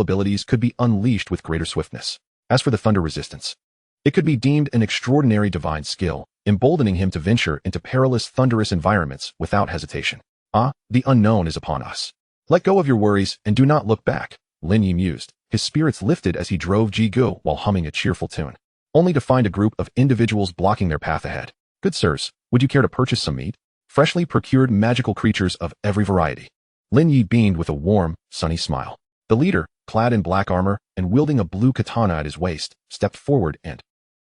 abilities could be unleashed with greater swiftness. As for the thunder resistance, it could be deemed an extraordinary divine skill, emboldening him to venture into perilous thunderous environments without hesitation. Ah, the unknown is upon us. Let go of your worries and do not look back, Lin Ye mused, his spirits lifted as he drove Ji Gu while humming a cheerful tune, only to find a group of individuals blocking their path ahead. Good sirs, would you care to purchase some meat? Freshly procured magical creatures of every variety. Lin Ye beamed with a warm, sunny smile. The leader, clad in black armor and wielding a blue katana at his waist, stepped forward and,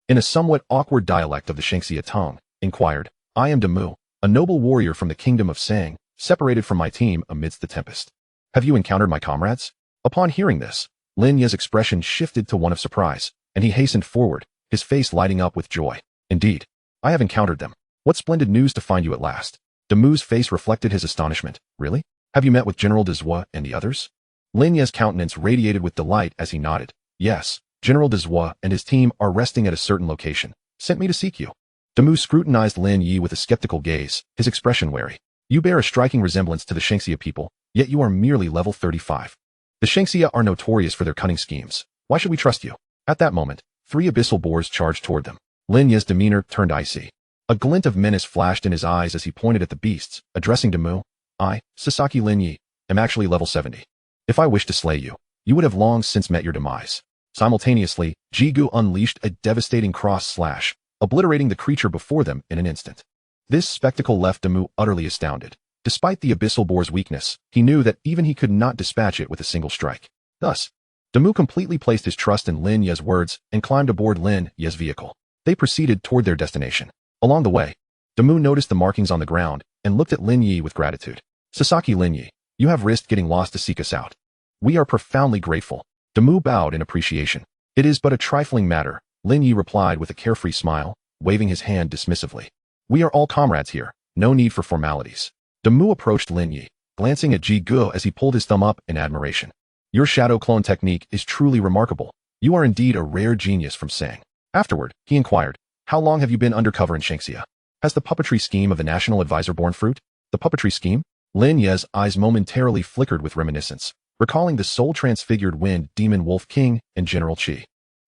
in a somewhat awkward dialect of the Shangxia tongue, inquired, I am Demu, a noble warrior from the kingdom of Sang, separated from my team amidst the tempest. Have you encountered my comrades? Upon hearing this, Lin Ye's expression shifted to one of surprise, and he hastened forward, his face lighting up with joy. Indeed, I have encountered them. What splendid news to find you at last. Demu's face reflected his astonishment. Really? Have you met with General Dezwa and the others? Lin Ye's countenance radiated with delight as he nodded. Yes, General Dezwa and his team are resting at a certain location. Sent me to seek you. Demu scrutinized Lin Ye with a skeptical gaze, his expression wary. You bear a striking resemblance to the Shangxia people, yet you are merely level 35. The Shangxia are notorious for their cunning schemes. Why should we trust you? At that moment, 3 abyssal boars charged toward them. Lin Ye's demeanor turned icy. A glint of menace flashed in his eyes as he pointed at the beasts, addressing Demu. I, Sasaki Lin Ye, am actually level 70. If I wished to slay you, you would have long since met your demise. Simultaneously, Ji Gu unleashed a devastating cross slash, obliterating the creature before them in an instant. This spectacle left Demu utterly astounded. Despite the abyssal boar's weakness, he knew that even he could not dispatch it with a single strike. Thus, Demu completely placed his trust in Lin Ye's words and climbed aboard Lin Ye's vehicle. They proceeded toward their destination. Along the way, Demu noticed the markings on the ground and looked at Lin Ye with gratitude. Sasaki Lin Ye, you have risked getting lost to seek us out. We are profoundly grateful. Demu bowed in appreciation. It is but a trifling matter, Lin Ye replied with a carefree smile, waving his hand dismissively. We are all comrades here, no need for formalities. Demu approached Lin Ye, glancing at Ji Gu as he pulled his thumb up in admiration. Your shadow clone technique is truly remarkable. You are indeed a rare genius from Sang. Afterward, he inquired, how long have you been undercover in Shangxia? Has the puppetry scheme of the national advisor borne fruit? The puppetry scheme? Lin Ye's eyes momentarily flickered with reminiscence, recalling the soul-transfigured wind demon Wolf King and General Qi,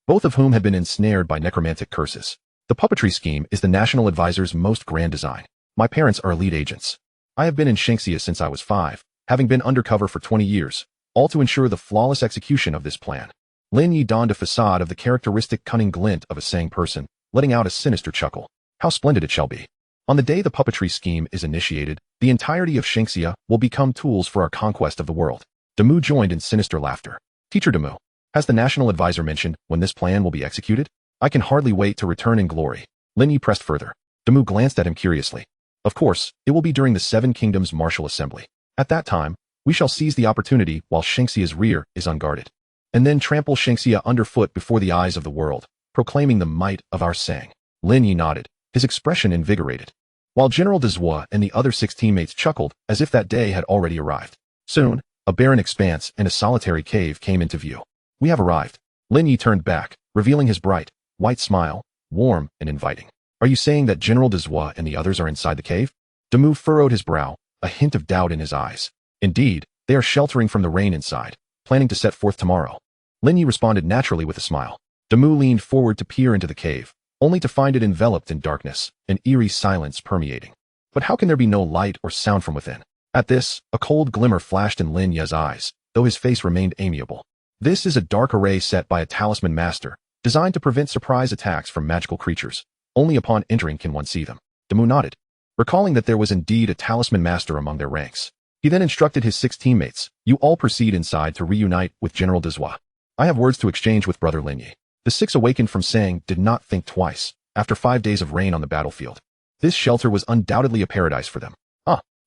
both of whom had been ensnared by necromantic curses. The puppetry scheme is the national advisor's most grand design. My parents are lead agents. I have been in Shangxia since I was 5, having been undercover for 20 years, all to ensure the flawless execution of this plan. Lin Ye donned a facade of the characteristic cunning glint of a Sang person, letting out a sinister chuckle. How splendid it shall be. On the day the puppetry scheme is initiated, the entirety of Shangxia will become tools for our conquest of the world. Demu joined in sinister laughter. Teacher Demu, has the national advisor mentioned when this plan will be executed? I can hardly wait to return in glory. Lin Ye pressed further. Demu glanced at him curiously. Of course, it will be during the 7 Kingdoms Martial Assembly. At that time, we shall seize the opportunity while Shangxia's rear is unguarded, and then trample Shangxia underfoot before the eyes of the world, proclaiming the might of our Sang. Lin Ye nodded, his expression invigorated, while General Dezwa and the other 6 teammates chuckled as if that day had already arrived. Soon, a barren expanse and a solitary cave came into view. We have arrived. Lin Ye turned back, revealing his bright, white smile, warm and inviting. Are you saying that General Dezwa and the others are inside the cave? Demu furrowed his brow, a hint of doubt in his eyes. Indeed, they are sheltering from the rain inside, planning to set forth tomorrow. Lin Ye responded naturally with a smile. Demu leaned forward to peer into the cave, only to find it enveloped in darkness, an eerie silence permeating. But how can there be no light or sound from within? At this, a cold glimmer flashed in Lin Ye's eyes, though his face remained amiable. This is a dark array set by a talisman master, designed to prevent surprise attacks from magical creatures. Only upon entering can one see them. Demu nodded, recalling that there was indeed a talisman master among their ranks. He then instructed his 6 teammates, you all proceed inside to reunite with General Dezwa. I have words to exchange with Brother Lin Ye. The 6 awakened from Sang did not think twice, after 5 days of rain on the battlefield. This shelter was undoubtedly a paradise for them.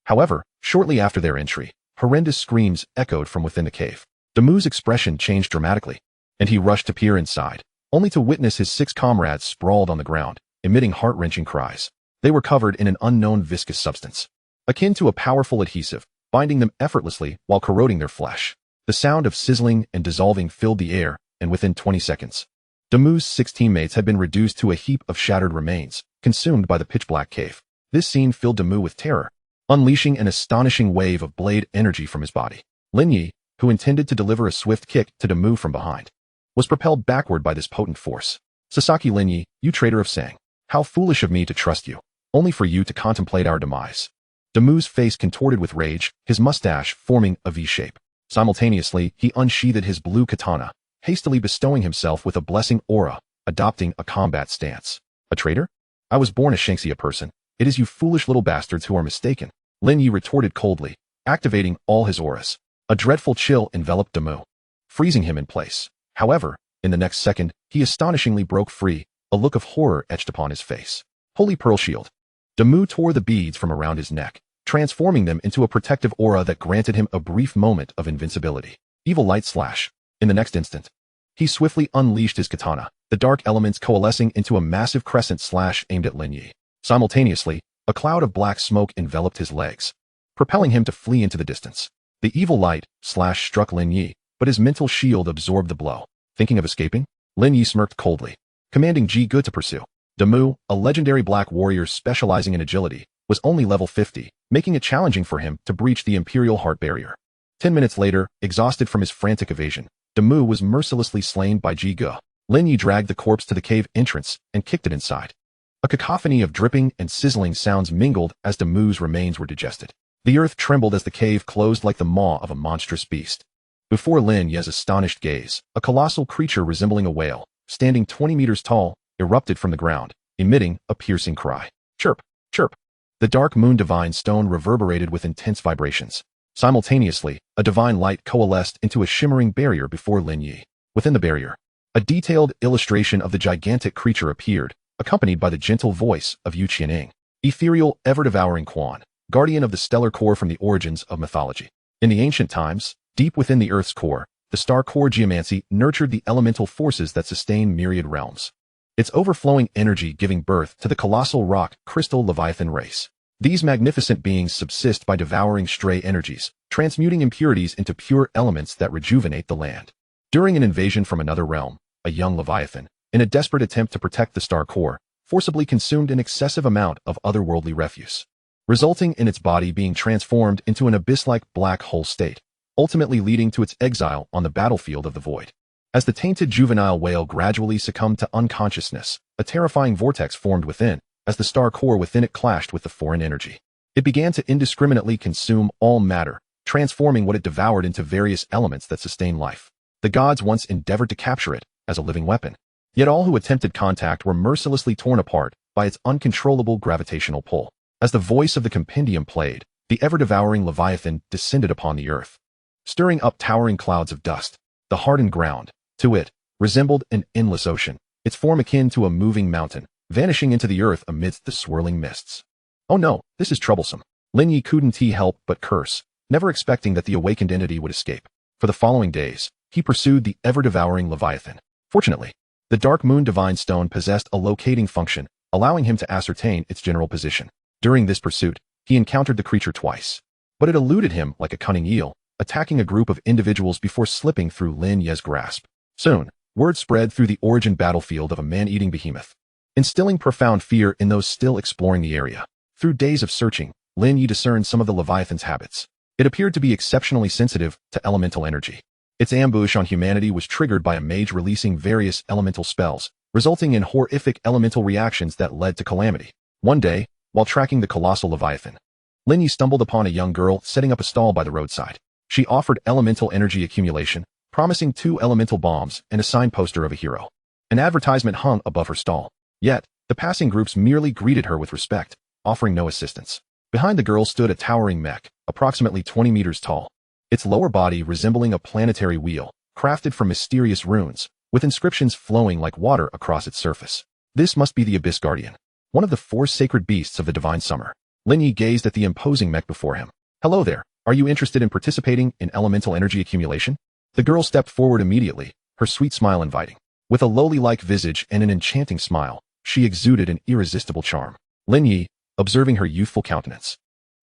However, shortly after their entry, horrendous screams echoed from within the cave. Demu's expression changed dramatically, and he rushed to peer inside, only to witness his 6 comrades sprawled on the ground, emitting heart-wrenching cries. They were covered in an unknown viscous substance, akin to a powerful adhesive, binding them effortlessly while corroding their flesh. The sound of sizzling and dissolving filled the air, and within 20 seconds, Demu's 6 teammates had been reduced to a heap of shattered remains, consumed by the pitch-black cave. This scene filled Demu with terror, unleashing an astonishing wave of blade energy from his body. Lin Ye, who intended to deliver a swift kick to Demu from behind, was propelled backward by this potent force. Sasaki Lin Ye, you traitor of Sang. How foolish of me to trust you, only for you to contemplate our demise. Demu's face contorted with rage, his mustache forming a V shape. Simultaneously, he unsheathed his blue katana, hastily bestowing himself with a blessing aura, adopting a combat stance. A traitor? I was born a Shanxia person. It is you foolish little bastards who are mistaken. Lin Ye retorted coldly, activating all his auras. A dreadful chill enveloped Demu, freezing him in place. However, in the next second, he astonishingly broke free, a look of horror etched upon his face. Holy Pearl Shield. Demu tore the beads from around his neck, transforming them into a protective aura that granted him a brief moment of invincibility. Evil Light Slash. In the next instant, he swiftly unleashed his katana, the dark elements coalescing into a massive crescent slash aimed at Lin Ye. Simultaneously, a cloud of black smoke enveloped his legs, propelling him to flee into the distance. The evil light slash struck Lin Ye, but his mental shield absorbed the blow. Thinking of escaping? Lin Ye smirked coldly, commanding Ji Ge to pursue. Demu, a legendary black warrior specializing in agility, was only level 50, making it challenging for him to breach the Imperial Heart Barrier. 10 minutes later, exhausted from his frantic evasion, Demu was mercilessly slain by Ji Ge. Lin Ye dragged the corpse to the cave entrance and kicked it inside. A cacophony of dripping and sizzling sounds mingled as Demu's remains were digested. The earth trembled as the cave closed like the maw of a monstrous beast. Before Lin Ye's astonished gaze, a colossal creature resembling a whale, standing 20 meters tall, erupted from the ground, emitting a piercing cry. Chirp, chirp. The dark moon divine stone reverberated with intense vibrations. Simultaneously, a divine light coalesced into a shimmering barrier before Lin Ye. Within the barrier, a detailed illustration of the gigantic creature appeared, accompanied by the gentle voice of Yu Qianing. Ethereal, ever-devouring Quan, guardian of the stellar core from the origins of mythology. In the ancient times, deep within the Earth's core, the star core geomancy nurtured the elemental forces that sustain myriad realms, its overflowing energy giving birth to the colossal rock crystal Leviathan race. These magnificent beings subsist by devouring stray energies, transmuting impurities into pure elements that rejuvenate the land. During an invasion from another realm, a young Leviathan, in a desperate attempt to protect the star core, forcibly consumed an excessive amount of otherworldly refuse, resulting in its body being transformed into an abyss-like black hole state, ultimately leading to its exile on the battlefield of the void. As the tainted juvenile whale gradually succumbed to unconsciousness, a terrifying vortex formed within, as the star core within it clashed with the foreign energy. It began to indiscriminately consume all matter, transforming what it devoured into various elements that sustain life. The gods once endeavored to capture it as a living weapon, yet all who attempted contact were mercilessly torn apart by its uncontrollable gravitational pull. As the voice of the compendium played, the ever-devouring Leviathan descended upon the earth, stirring up towering clouds of dust. The hardened ground, to it, resembled an endless ocean, its form akin to a moving mountain, vanishing into the earth amidst the swirling mists. Oh no, this is troublesome. Lin Ye couldn't help but curse, never expecting that the awakened entity would escape. For the following days, he pursued the ever-devouring Leviathan. Fortunately, the Dark Moon Divine Stone possessed a locating function, allowing him to ascertain its general position. During this pursuit, he encountered the creature twice, but it eluded him like a cunning eel, attacking a group of individuals before slipping through Lin Ye's grasp. Soon, word spread through the origin battlefield of a man-eating behemoth, instilling profound fear in those still exploring the area. Through days of searching, Lin Ye discerned some of the Leviathan's habits. It appeared to be exceptionally sensitive to elemental energy. Its ambush on humanity was triggered by a mage releasing various elemental spells, resulting in horrific elemental reactions that led to calamity. One day, while tracking the colossal Leviathan, Lin Ye stumbled upon a young girl setting up a stall by the roadside. She offered elemental energy accumulation, promising 2 elemental bombs and a sign poster of a hero. An advertisement hung above her stall. Yet, the passing groups merely greeted her with respect, offering no assistance. Behind the girl stood a towering mech, approximately 20 meters tall, its lower body resembling a planetary wheel, crafted from mysterious runes, with inscriptions flowing like water across its surface. This must be the Abyss Guardian, one of the 4 sacred beasts of the divine summer. Lin Ye gazed at the imposing mech before him. Hello there, are you interested in participating in elemental energy accumulation? The girl stepped forward immediately, her sweet smile inviting. With a lowly-like visage and an enchanting smile, she exuded an irresistible charm. Lin Ye, observing her youthful countenance,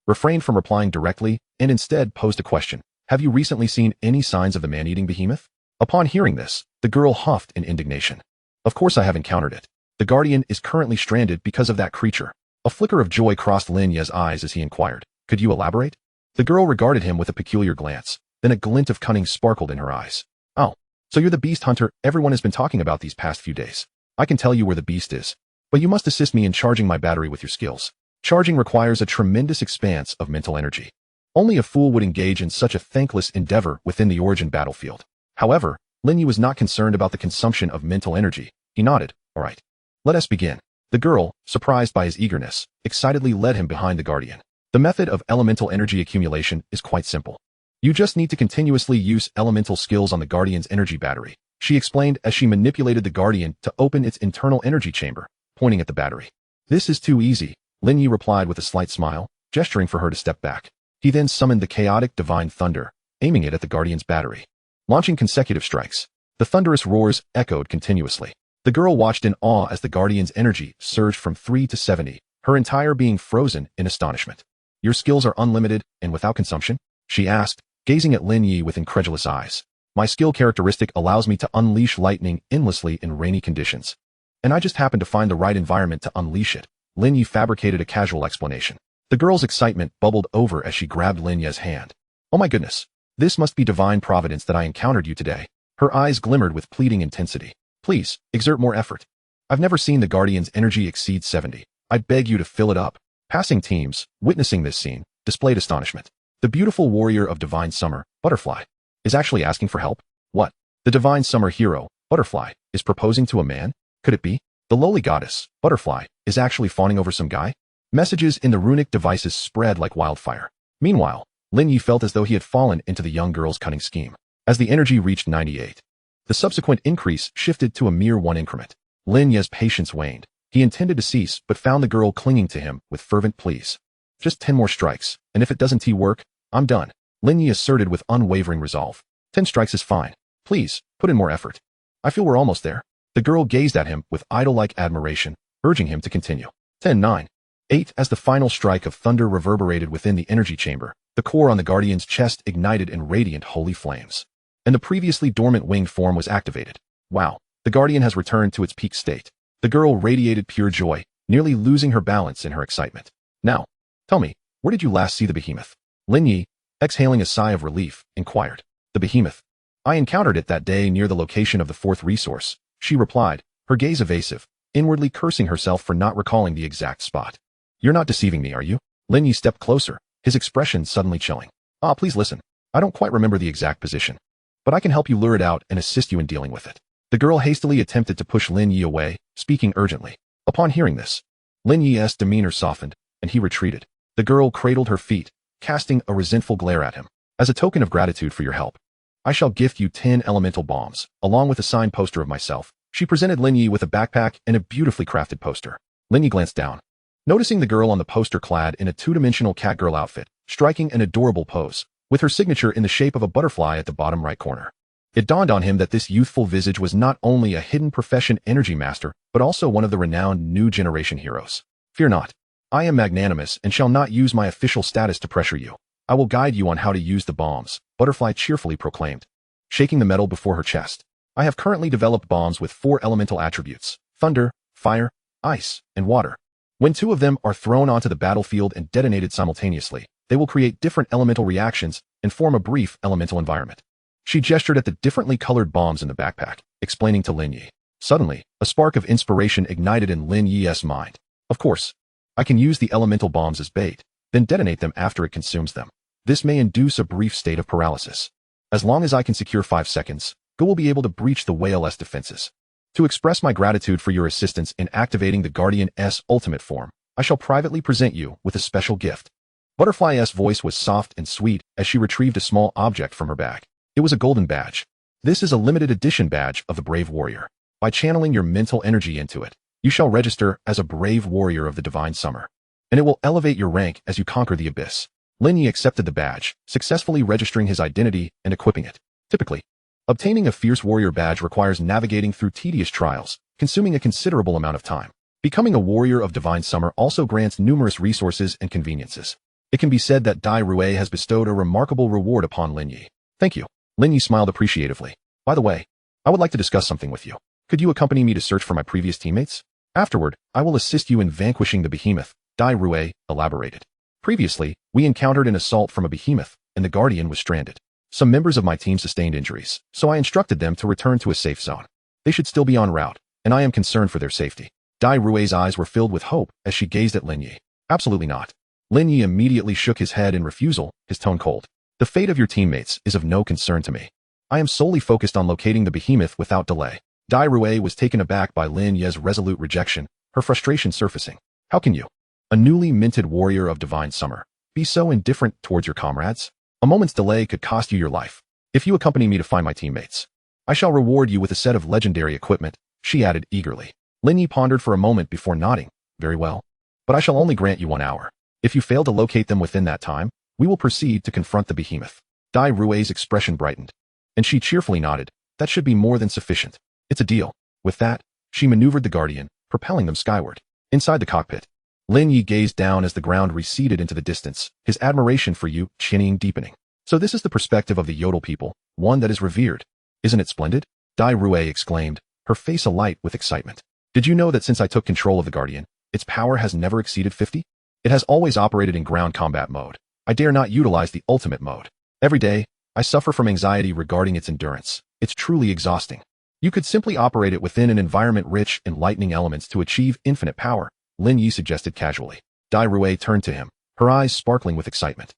refrained from replying directly and instead posed a question. have you recently seen any signs of the man-eating behemoth? Upon hearing this, the girl huffed in indignation. Of course I have encountered it. The guardian is currently stranded because of that creature. A flicker of joy crossed Lin Ye's eyes as he inquired, could you elaborate? The girl regarded him with a peculiar glance, then a glint of cunning sparkled in her eyes. Oh, so you're the beast hunter everyone has been talking about these past few days. I can tell you where the beast is, but you must assist me in charging my battery with your skills. Charging requires a tremendous expanse of mental energy. Only a fool would engage in such a thankless endeavor within the origin battlefield. However, Lin Ye was not concerned about the consumption of mental energy. He nodded, all right. Let us begin. The girl, surprised by his eagerness, excitedly led him behind the guardian. The method of elemental energy accumulation is quite simple. You just need to continuously use elemental skills on the guardian's energy battery, she explained as she manipulated the guardian to open its internal energy chamber, pointing at the battery. This is too easy, Lin Ye replied with a slight smile, gesturing for her to step back. He then summoned the chaotic divine thunder, aiming it at the guardian's battery. Launching consecutive strikes, the thunderous roars echoed continuously. The girl watched in awe as the guardian's energy surged from 3 to 70, her entire being frozen in astonishment. Your skills are unlimited and without consumption? She asked, gazing at Lin Ye with incredulous eyes. My skill characteristic allows me to unleash lightning endlessly in rainy conditions. And I just happened to find the right environment to unleash it. Lin Ye fabricated a casual explanation. The girl's excitement bubbled over as she grabbed Lin Ye's hand. Oh my goodness. This must be divine providence that I encountered you today. Her eyes glimmered with pleading intensity. Please, exert more effort. I've never seen the guardian's energy exceed 70. I beg you to fill it up. Passing teams, witnessing this scene, displayed astonishment. The beautiful warrior of divine summer, Butterfly, is actually asking for help? What? The divine summer hero, Butterfly, is proposing to a man? Could it be? The lowly goddess, Butterfly, is actually fawning over some guy? Messages in the runic devices spread like wildfire. Meanwhile, Lin Ye felt as though he had fallen into the young girl's cunning scheme. As the energy reached 98, the subsequent increase shifted to a mere 1 increment. Lin Ye's patience waned. He intended to cease, but found the girl clinging to him with fervent pleas. Just 10 more strikes, and if it doesn't work, I'm done, Lin Ye asserted with unwavering resolve. 10 strikes is fine. Please, put in more effort. I feel we're almost there. The girl gazed at him with idol-like admiration, urging him to continue. 10, 9, 8 As the final strike of thunder reverberated within the energy chamber, the core on the guardian's chest ignited in radiant holy flames. And the previously dormant winged form was activated. Wow, the guardian has returned to its peak state. The girl radiated pure joy, nearly losing her balance in her excitement. Now, tell me, where did you last see the behemoth? Lin Ye, exhaling a sigh of relief, inquired. The behemoth. I encountered it that day near the location of the 4th resource, she replied, her gaze evasive, inwardly cursing herself for not recalling the exact spot. You're not deceiving me, are you? Lin Ye stepped closer, his expression suddenly chilling. Please listen. I don't quite remember the exact position, but I can help you lure it out and assist you in dealing with it. The girl hastily attempted to push Lin Ye away, speaking urgently. Upon hearing this, Lin Ye's demeanor softened, and he retreated. The girl cradled her feet, casting a resentful glare at him. As a token of gratitude for your help, I shall gift you 10 elemental bombs, along with a signed poster of myself. She presented Lin Ye with a backpack and a beautifully crafted poster. Lin Ye glanced down, noticing the girl on the poster clad in a 2-dimensional catgirl outfit, striking an adorable pose, with her signature in the shape of a butterfly at the bottom right corner. It dawned on him that this youthful visage was not only a hidden profession energy master, but also one of the renowned new generation heroes. Fear not. I am magnanimous and shall not use my official status to pressure you. I will guide you on how to use the bombs, Butterfly cheerfully proclaimed, shaking the metal before her chest. I have currently developed bombs with 4 elemental attributes: thunder, fire, ice, and water. When 2 of them are thrown onto the battlefield and detonated simultaneously, they will create different elemental reactions and form a brief elemental environment. She gestured at the differently colored bombs in the backpack, explaining to Lin Ye. Suddenly, a spark of inspiration ignited in Lin Ye's mind. Of course, I can use the elemental bombs as bait, then detonate them after it consumes them. This may induce a brief state of paralysis. As long as I can secure 5 seconds, Go will be able to breach the whale's defenses. To express my gratitude for your assistance in activating the Guardian's ultimate form, I shall privately present you with a special gift. Butterfly's voice was soft and sweet as she retrieved a small object from her bag. It was a golden badge. This is a limited edition badge of the Brave Warrior. By channeling your mental energy into it, you shall register as a Brave Warrior of the Divine Summer, and it will elevate your rank as you conquer the abyss. Lin Ye accepted the badge, successfully registering his identity and equipping it. Typically, obtaining a Fierce Warrior badge requires navigating through tedious trials, consuming a considerable amount of time. Becoming a Warrior of Divine Summer also grants numerous resources and conveniences. It can be said that Dai Rui has bestowed a remarkable reward upon Lin Ye. Thank you. Lin Ye smiled appreciatively. By the way, I would like to discuss something with you. Could you accompany me to search for my previous teammates? Afterward, I will assist you in vanquishing the behemoth, Dai Rui elaborated. Previously, we encountered an assault from a behemoth, and the Guardian was stranded. Some members of my team sustained injuries, so I instructed them to return to a safe zone. They should still be en route, and I am concerned for their safety. Dai Rui's eyes were filled with hope as she gazed at Lin Ye. Absolutely not. Lin Ye immediately shook his head in refusal, his tone cold. The fate of your teammates is of no concern to me. I am solely focused on locating the behemoth without delay. Dai Rui was taken aback by Lin Ye's resolute rejection, her frustration surfacing. How can you, a newly minted warrior of divine summer, be so indifferent towards your comrades? A moment's delay could cost you your life. If you accompany me to find my teammates, I shall reward you with a set of legendary equipment, she added eagerly. Lin Ye pondered for a moment before nodding. Very well. But I shall only grant you 1 hour. If you fail to locate them within that time, we will proceed to confront the behemoth. Dai Rui's expression brightened, and she cheerfully nodded. That should be more than sufficient. It's a deal. With that, she maneuvered the Guardian, propelling them skyward. Inside the cockpit, Lin Ye gazed down as the ground receded into the distance, his admiration for Yu Qinning deepening. So this is the perspective of the Yodel people, one that is revered. Isn't it splendid? Dai Rui exclaimed, her face alight with excitement. Did you know that since I took control of the Guardian, its power has never exceeded 50? It has always operated in ground combat mode. I dare not utilize the ultimate mode. Every day, I suffer from anxiety regarding its endurance. It's truly exhausting. You could simply operate it within an environment rich in lightning elements to achieve infinite power, Lin Ye suggested casually. Dai Rui turned to him, her eyes sparkling with excitement.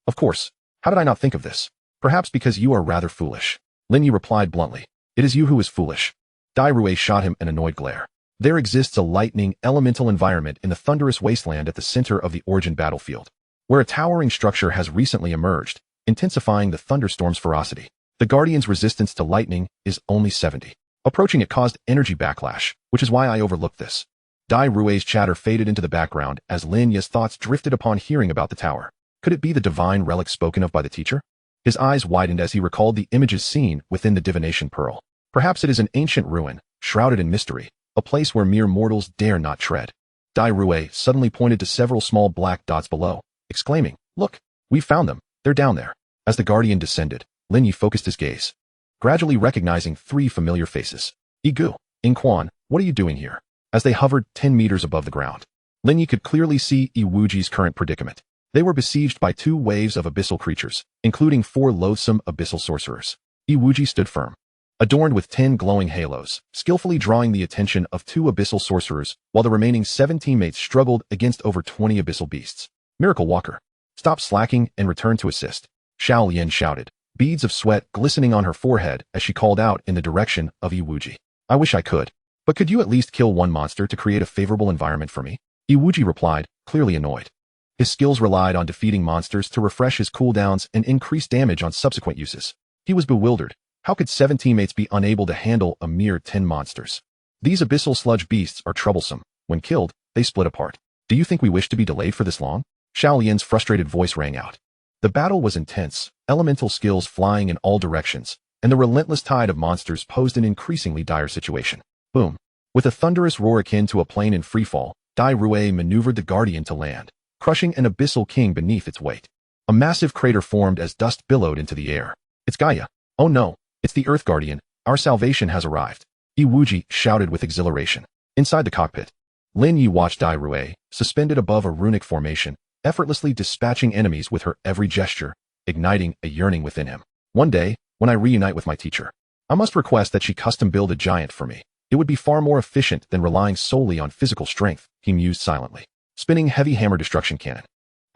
Of course. How did I not think of this? Perhaps because you are rather foolish. Lin Ye replied bluntly. It is you who is foolish. Dai Rui shot him an annoyed glare. There exists a lightning elemental environment in the thunderous wasteland at the center of the Origin battlefield, where a towering structure has recently emerged, intensifying the thunderstorm's ferocity. The Guardian's resistance to lightning is only 70. Approaching it caused energy backlash, which is why I overlooked this. Dai Rui's chatter faded into the background as Lin Ye's thoughts drifted upon hearing about the tower. Could it be the divine relic spoken of by the teacher? His eyes widened as he recalled the images seen within the divination pearl. Perhaps it is an ancient ruin, shrouded in mystery, a place where mere mortals dare not tread. Dai Rui suddenly pointed to several small black dots below, exclaiming, Look, we found them. They're down there. As the Guardian descended, Lin Ye focused his gaze, gradually recognizing 3 familiar faces. Igu, Inquan, what are you doing here? As they hovered 10 meters above the ground, Lin Ye could clearly see Iwuji's current predicament. They were besieged by 2 waves of abyssal creatures, including 4 loathsome abyssal sorcerers. Iwuji stood firm, adorned with 10 glowing halos, skillfully drawing the attention of 2 abyssal sorcerers, while the remaining 7 teammates struggled against over 20 abyssal beasts. Miracle Walker, stop slacking and return to assist. Xiao Lian shouted, beads of sweat glistening on her forehead as she called out in the direction of Iwuji. I wish I could. But could you at least kill 1 monster to create a favorable environment for me? Iwuji replied, clearly annoyed. His skills relied on defeating monsters to refresh his cooldowns and increase damage on subsequent uses. He was bewildered. How could 7 teammates be unable to handle a mere 10 monsters? These abyssal sludge beasts are troublesome. When killed, they split apart. Do you think we wish to be delayed for this long? Xiao Lian's frustrated voice rang out. The battle was intense, elemental skills flying in all directions, and the relentless tide of monsters posed an increasingly dire situation. Boom. With a thunderous roar akin to a plane in freefall, Dai Rui maneuvered the Guardian to land, crushing an abyssal king beneath its weight. A massive crater formed as dust billowed into the air. It's Gaia. Oh no, it's the Earth Guardian. Our salvation has arrived. Iwuji shouted with exhilaration. Inside the cockpit, Lin Ye watched Dai Rui, suspended above a runic formation, effortlessly dispatching enemies with her every gesture, igniting a yearning within him. One day, when I reunite with my teacher, I must request that she custom build a giant for me. It would be far more efficient than relying solely on physical strength, he mused silently. Spinning heavy hammer destruction cannon.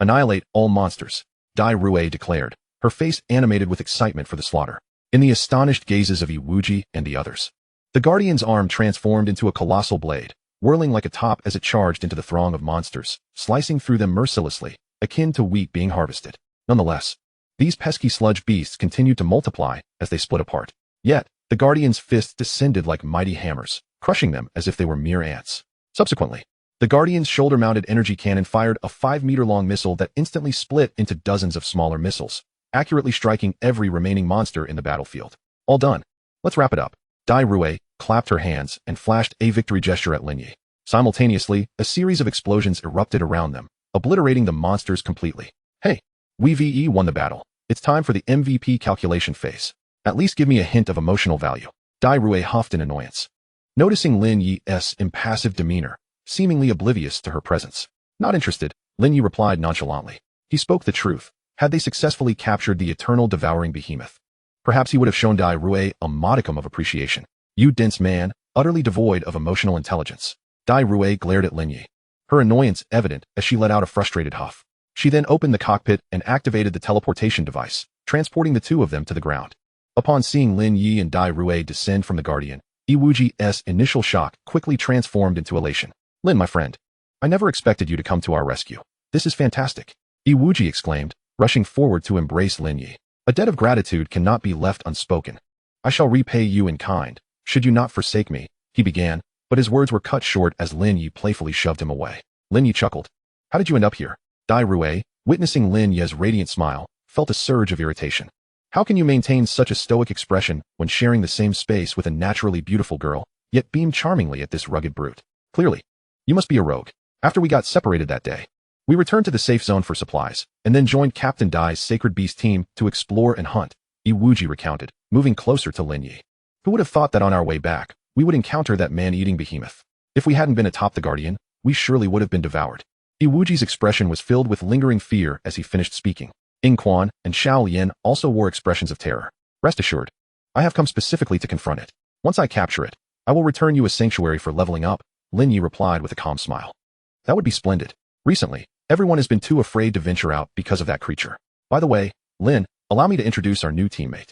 Annihilate all monsters, Dai Rui declared, her face animated with excitement for the slaughter. In the astonished gazes of Iwuji and the others, the Guardian's arm transformed into a colossal blade, whirling like a top as it charged into the throng of monsters, slicing through them mercilessly, akin to wheat being harvested. Nonetheless, these pesky sludge beasts continued to multiply as they split apart. Yet, the Guardian's fists descended like mighty hammers, crushing them as if they were mere ants. Subsequently, the Guardian's shoulder-mounted energy cannon fired a 5-meter-long missile that instantly split into dozens of smaller missiles, accurately striking every remaining monster in the battlefield. All done. Let's wrap it up. Dai Rui clapped her hands and flashed a victory gesture at Lin Ye. Simultaneously, a series of explosions erupted around them, obliterating the monsters completely. Hey, we VE won the battle. It's time for the MVP calculation phase. At least give me a hint of emotional value. Dai Rui huffed in annoyance, noticing Lin Ye's impassive demeanor, seemingly oblivious to her presence. Not interested, Lin Ye replied nonchalantly. He spoke the truth. Had they successfully captured the eternal devouring behemoth, perhaps he would have shown Dai Rui a modicum of appreciation. You dense man, utterly devoid of emotional intelligence. Dai Rui glared at Lin Ye, her annoyance evident as she let out a frustrated huff. She then opened the cockpit and activated the teleportation device, transporting the two of them to the ground. Upon seeing Lin Ye and Dai Rui descend from the Guardian, Iwuji's initial shock quickly transformed into elation. Lin, my friend, I never expected you to come to our rescue. This is fantastic. Iwuji exclaimed, rushing forward to embrace Lin Ye. A debt of gratitude cannot be left unspoken. I shall repay you in kind, should you not forsake me, he began, but his words were cut short as Lin Ye playfully shoved him away. Lin Ye chuckled. How did you end up here? Dai Rui, witnessing Lin Ye's radiant smile, felt a surge of irritation. How can you maintain such a stoic expression when sharing the same space with a naturally beautiful girl, yet beam charmingly at this rugged brute? Clearly, you must be a rogue. After we got separated that day, we returned to the safe zone for supplies, and then joined Captain Dai's Sacred Beast team to explore and hunt, Iwuji recounted, moving closer to Lin Ye. Who would have thought that on our way back, we would encounter that man-eating behemoth? If we hadn't been atop the Guardian, we surely would have been devoured. Iwuji's expression was filled with lingering fear as he finished speaking. Ing Quan and Xiao Lian also wore expressions of terror. Rest assured, I have come specifically to confront it. Once I capture it, I will return you a sanctuary for leveling up, Lin Ye replied with a calm smile. That would be splendid. Recently, everyone has been too afraid to venture out because of that creature. By the way, Lin, allow me to introduce our new teammate.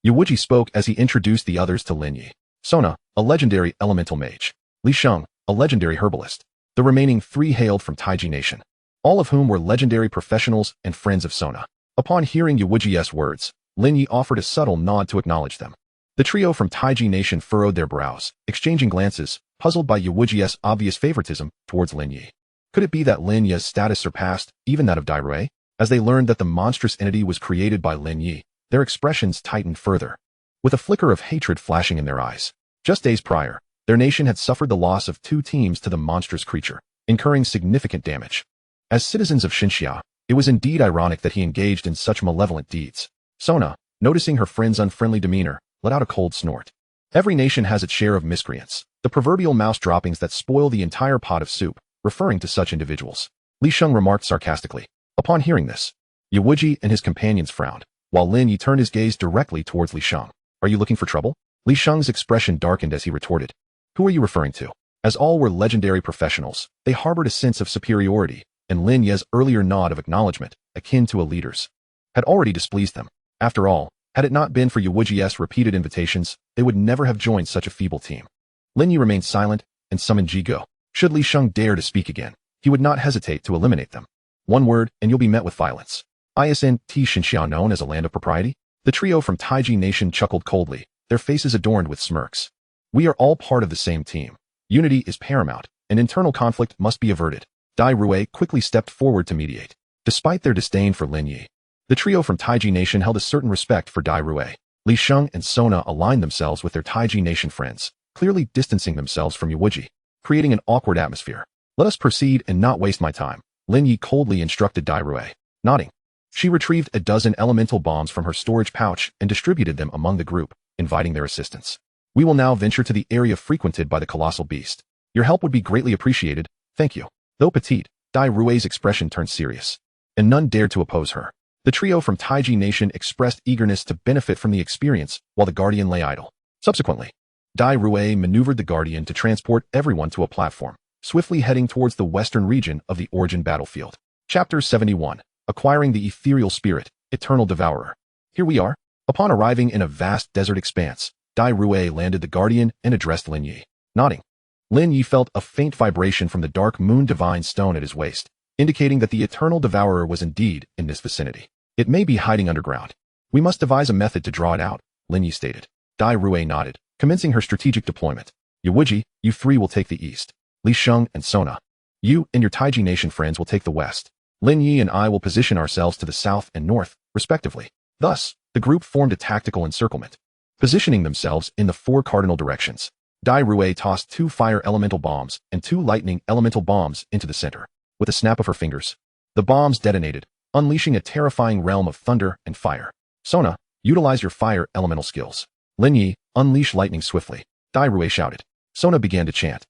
Iwuji spoke as he introduced the others to Lin Ye. Sona, a legendary elemental mage. Li Sheng, a legendary herbalist. The remaining three hailed from Taiji Nation, all of whom were legendary professionals and friends of Sona. Upon hearing Iwuji's words, Lin Ye offered a subtle nod to acknowledge them. The trio from Taiji Nation furrowed their brows, exchanging glances, puzzled by Iwuji's obvious favoritism towards Lin Ye. Could it be that Lin Ye's status surpassed even that of Dai Rui? As they learned that the monstrous entity was created by Lin Ye, their expressions tightened further, with a flicker of hatred flashing in their eyes. Just days prior, their nation had suffered the loss of 2 teams to the monstrous creature, incurring significant damage. As citizens of Xinxia, it was indeed ironic that he engaged in such malevolent deeds. Sona, noticing her friend's unfriendly demeanor, let out a cold snort. Every nation has its share of miscreants, the proverbial mouse droppings that spoil the entire pot of soup, referring to such individuals. Li Sheng remarked sarcastically. Upon hearing this, Iwuji and his companions frowned, while Lin Ye turned his gaze directly towards Li Sheng. Are you looking for trouble? Li Sheng's expression darkened as he retorted. Who are you referring to? As all were legendary professionals, they harbored a sense of superiority, and Lin Ye's earlier nod of acknowledgement, akin to a leader's, had already displeased them. After all, had it not been for Iwuji's repeated invitations, they would never have joined such a feeble team. Lin Ye remained silent and summoned Jigo. Should Li Sheng dare to speak again, he would not hesitate to eliminate them. One word, and you'll be met with violence. Isn't Xinxia known as a land of propriety? The trio from Taiji Nation chuckled coldly, their faces adorned with smirks. We are all part of the same team. Unity is paramount, and internal conflict must be averted. Dai Rui quickly stepped forward to mediate. Despite their disdain for Lin Ye, the trio from Taiji Nation held a certain respect for Dai Rui. Li Sheng and Sona aligned themselves with their Taiji Nation friends, clearly distancing themselves from Iwuji, creating an awkward atmosphere. Let us proceed and not waste my time, Lin Ye coldly instructed Dai Rui. Nodding, she retrieved a dozen elemental bombs from her storage pouch and distributed them among the group, inviting their assistance. We will now venture to the area frequented by the colossal beast. Your help would be greatly appreciated, thank you. Though petite, Dai Rui's expression turned serious, and none dared to oppose her. The trio from Taiji Nation expressed eagerness to benefit from the experience while the Guardian lay idle. Subsequently, Dai Rui maneuvered the Guardian to transport everyone to a platform, swiftly heading towards the western region of the Origin battlefield. Chapter 71, Acquiring the Ethereal Spirit, Eternal Devourer. Here we are. Upon arriving in a vast desert expanse, Dai Rui landed the Guardian and addressed Lin Ye. Nodding, Lin Ye felt a faint vibration from the dark moon divine stone at his waist, indicating that the Eternal Devourer was indeed in this vicinity. It may be hiding underground. We must devise a method to draw it out, Lin Ye stated. Dai Rui nodded, commencing her strategic deployment. Iwuji, you 3 will take the east. Li Sheng and Sona, you and your Taiji Nation friends will take the west. Lin Ye and I will position ourselves to the south and north, respectively. Thus, the group formed a tactical encirclement, positioning themselves in the 4 cardinal directions. Dai Rui tossed 2 fire elemental bombs and 2 lightning elemental bombs into the center. With a snap of her fingers, the bombs detonated, unleashing a terrifying realm of thunder and fire. Sona, utilize your fire elemental skills. Lin Ye, unleash lightning swiftly. Dai shouted. Sona began to chant,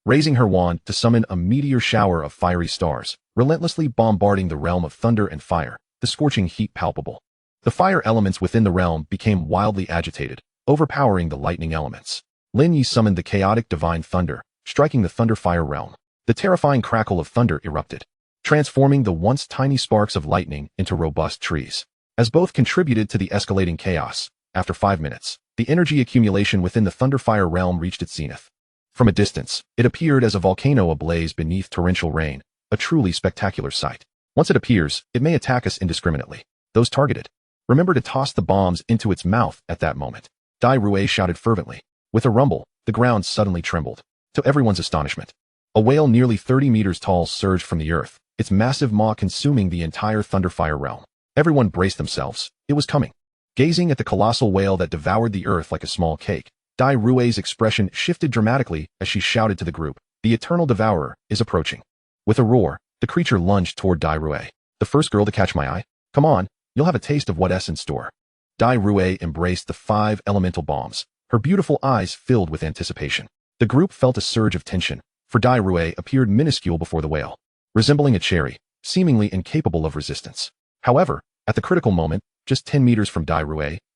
raising her wand to summon a meteor shower of fiery stars, relentlessly bombarding the realm of thunder and fire, the scorching heat palpable. The fire elements within the realm became wildly agitated, overpowering the lightning elements. Lin Ye summoned the chaotic divine thunder, striking the thunder-fire realm. The terrifying crackle of thunder erupted, transforming the once tiny sparks of lightning into robust trees. As both contributed to the escalating chaos, after 5 minutes, the energy accumulation within the thunder-fire realm reached its zenith. From a distance, it appeared as a volcano ablaze beneath torrential rain, a truly spectacular sight. Once it appears, it may attack us indiscriminately. Those targeted, remember to toss the bombs into its mouth at that moment. Dai shouted fervently. With a rumble, the ground suddenly trembled. To everyone's astonishment, a whale nearly 30 meters tall surged from the earth, its massive maw consuming the entire thunderfire realm. Everyone braced themselves. It was coming. Gazing at the colossal whale that devoured the earth like a small cake, Dai expression shifted dramatically as she shouted to the group, "The eternal devourer is approaching." With a roar, the creature lunged toward Dai. "The first girl to catch my eye? Come on, you'll have a taste of what's in store." Dai embraced the 5 elemental bombs, her beautiful eyes filled with anticipation. The group felt a surge of tension, for Dai appeared minuscule before the whale, resembling a cherry, seemingly incapable of resistance. However, at the critical moment, just 10 meters from Dai,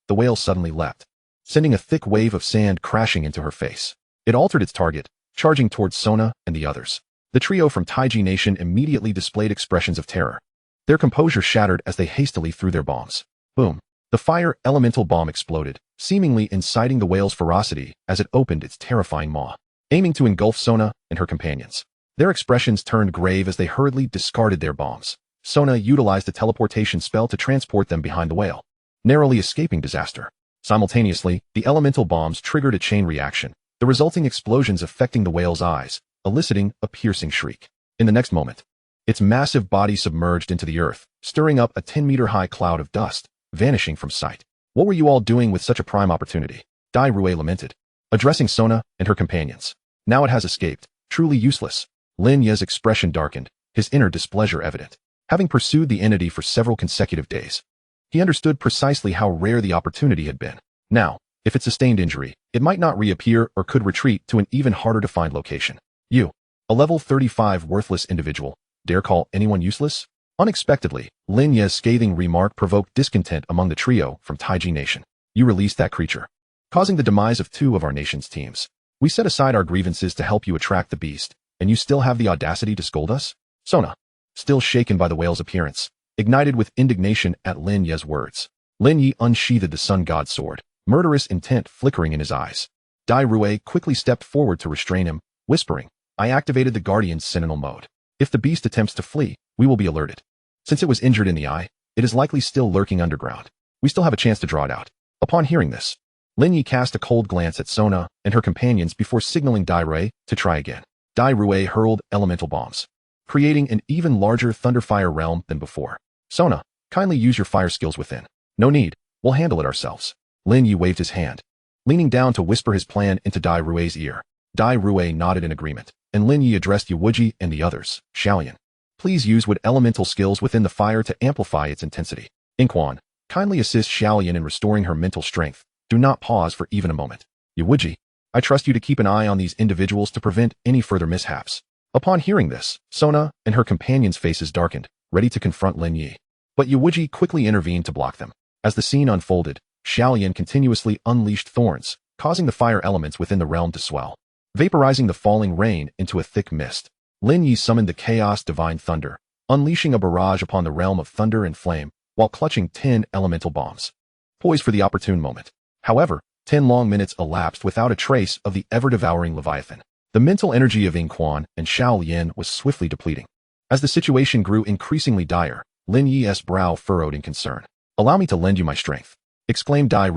the whale suddenly leapt, sending a thick wave of sand crashing into her face. It altered its target, charging towards Sona and the others. The trio from Taiji Nation immediately displayed expressions of terror. Their composure shattered as they hastily threw their bombs. Boom! The fire elemental bomb exploded, seemingly inciting the whale's ferocity as it opened its terrifying maw, aiming to engulf Sona and her companions. Their expressions turned grave as they hurriedly discarded their bombs. Sona utilized a teleportation spell to transport them behind the whale, narrowly escaping disaster. Simultaneously, the elemental bombs triggered a chain reaction, the resulting explosions affecting the whale's eyes, eliciting a piercing shriek. In the next moment, its massive body submerged into the earth, stirring up a 10-meter-high cloud of dust, vanishing from sight. "What were you all doing with such a prime opportunity?" Dai lamented, addressing Sona and her companions. "Now it has escaped, truly useless." Lin Ye's expression darkened, his inner displeasure evident. Having pursued the entity for several consecutive days, he understood precisely how rare the opportunity had been. Now, if it sustained injury, it might not reappear or could retreat to an even harder-to-find location. "You, a level 35 worthless individual, dare call anyone useless?" Unexpectedly, Lin Ye's scathing remark provoked discontent among the trio from Taiji Nation. "You released that creature, causing the demise of 2 of our nation's teams. We set aside our grievances to help you attract the beast, and you still have the audacity to scold us?" Sona, still shaken by the whale's appearance, ignited with indignation at Lin Ye's words. Lin Ye unsheathed the sun god's sword, murderous intent flickering in his eyes. Dai quickly stepped forward to restrain him, whispering, "I activated the Guardian's sentinel mode. If the beast attempts to flee, we will be alerted. Since it was injured in the eye, it is likely still lurking underground. We still have a chance to draw it out." Upon hearing this, Lin Ye cast a cold glance at Sona and her companions before signaling Dai to try again. Dai hurled elemental bombs, creating an even larger thunderfire realm than before. "Sona, kindly use your fire skills within." "No need, we'll handle it ourselves." Lin Ye waved his hand, leaning down to whisper his plan into Dai ear. Dai nodded in agreement, and Lin Ye addressed Yuwuji and the others. "Xiaoyan, please use wood elemental skills within the fire to amplify its intensity. Inquan, kindly assist Xiaoyan in restoring her mental strength. Do not pause for even a moment. Yuwuji, I trust you to keep an eye on these individuals to prevent any further mishaps." Upon hearing this, Sona and her companions' faces darkened, ready to confront Lin Ye. But Yuwuji quickly intervened to block them. As the scene unfolded, Xiaoyan continuously unleashed thorns, causing the fire elements within the realm to swell, vaporizing the falling rain into a thick mist. Lin Ye summoned the chaos divine thunder, unleashing a barrage upon the realm of thunder and flame, while clutching 10 elemental bombs, poised for the opportune moment. However, 10 long minutes elapsed without a trace of the ever-devouring Leviathan. The mental energy of Inquan and Xiaoyan was swiftly depleting. As the situation grew increasingly dire, Lin Ye's brow furrowed in concern. "Allow me to lend you my strength," exclaimed Dai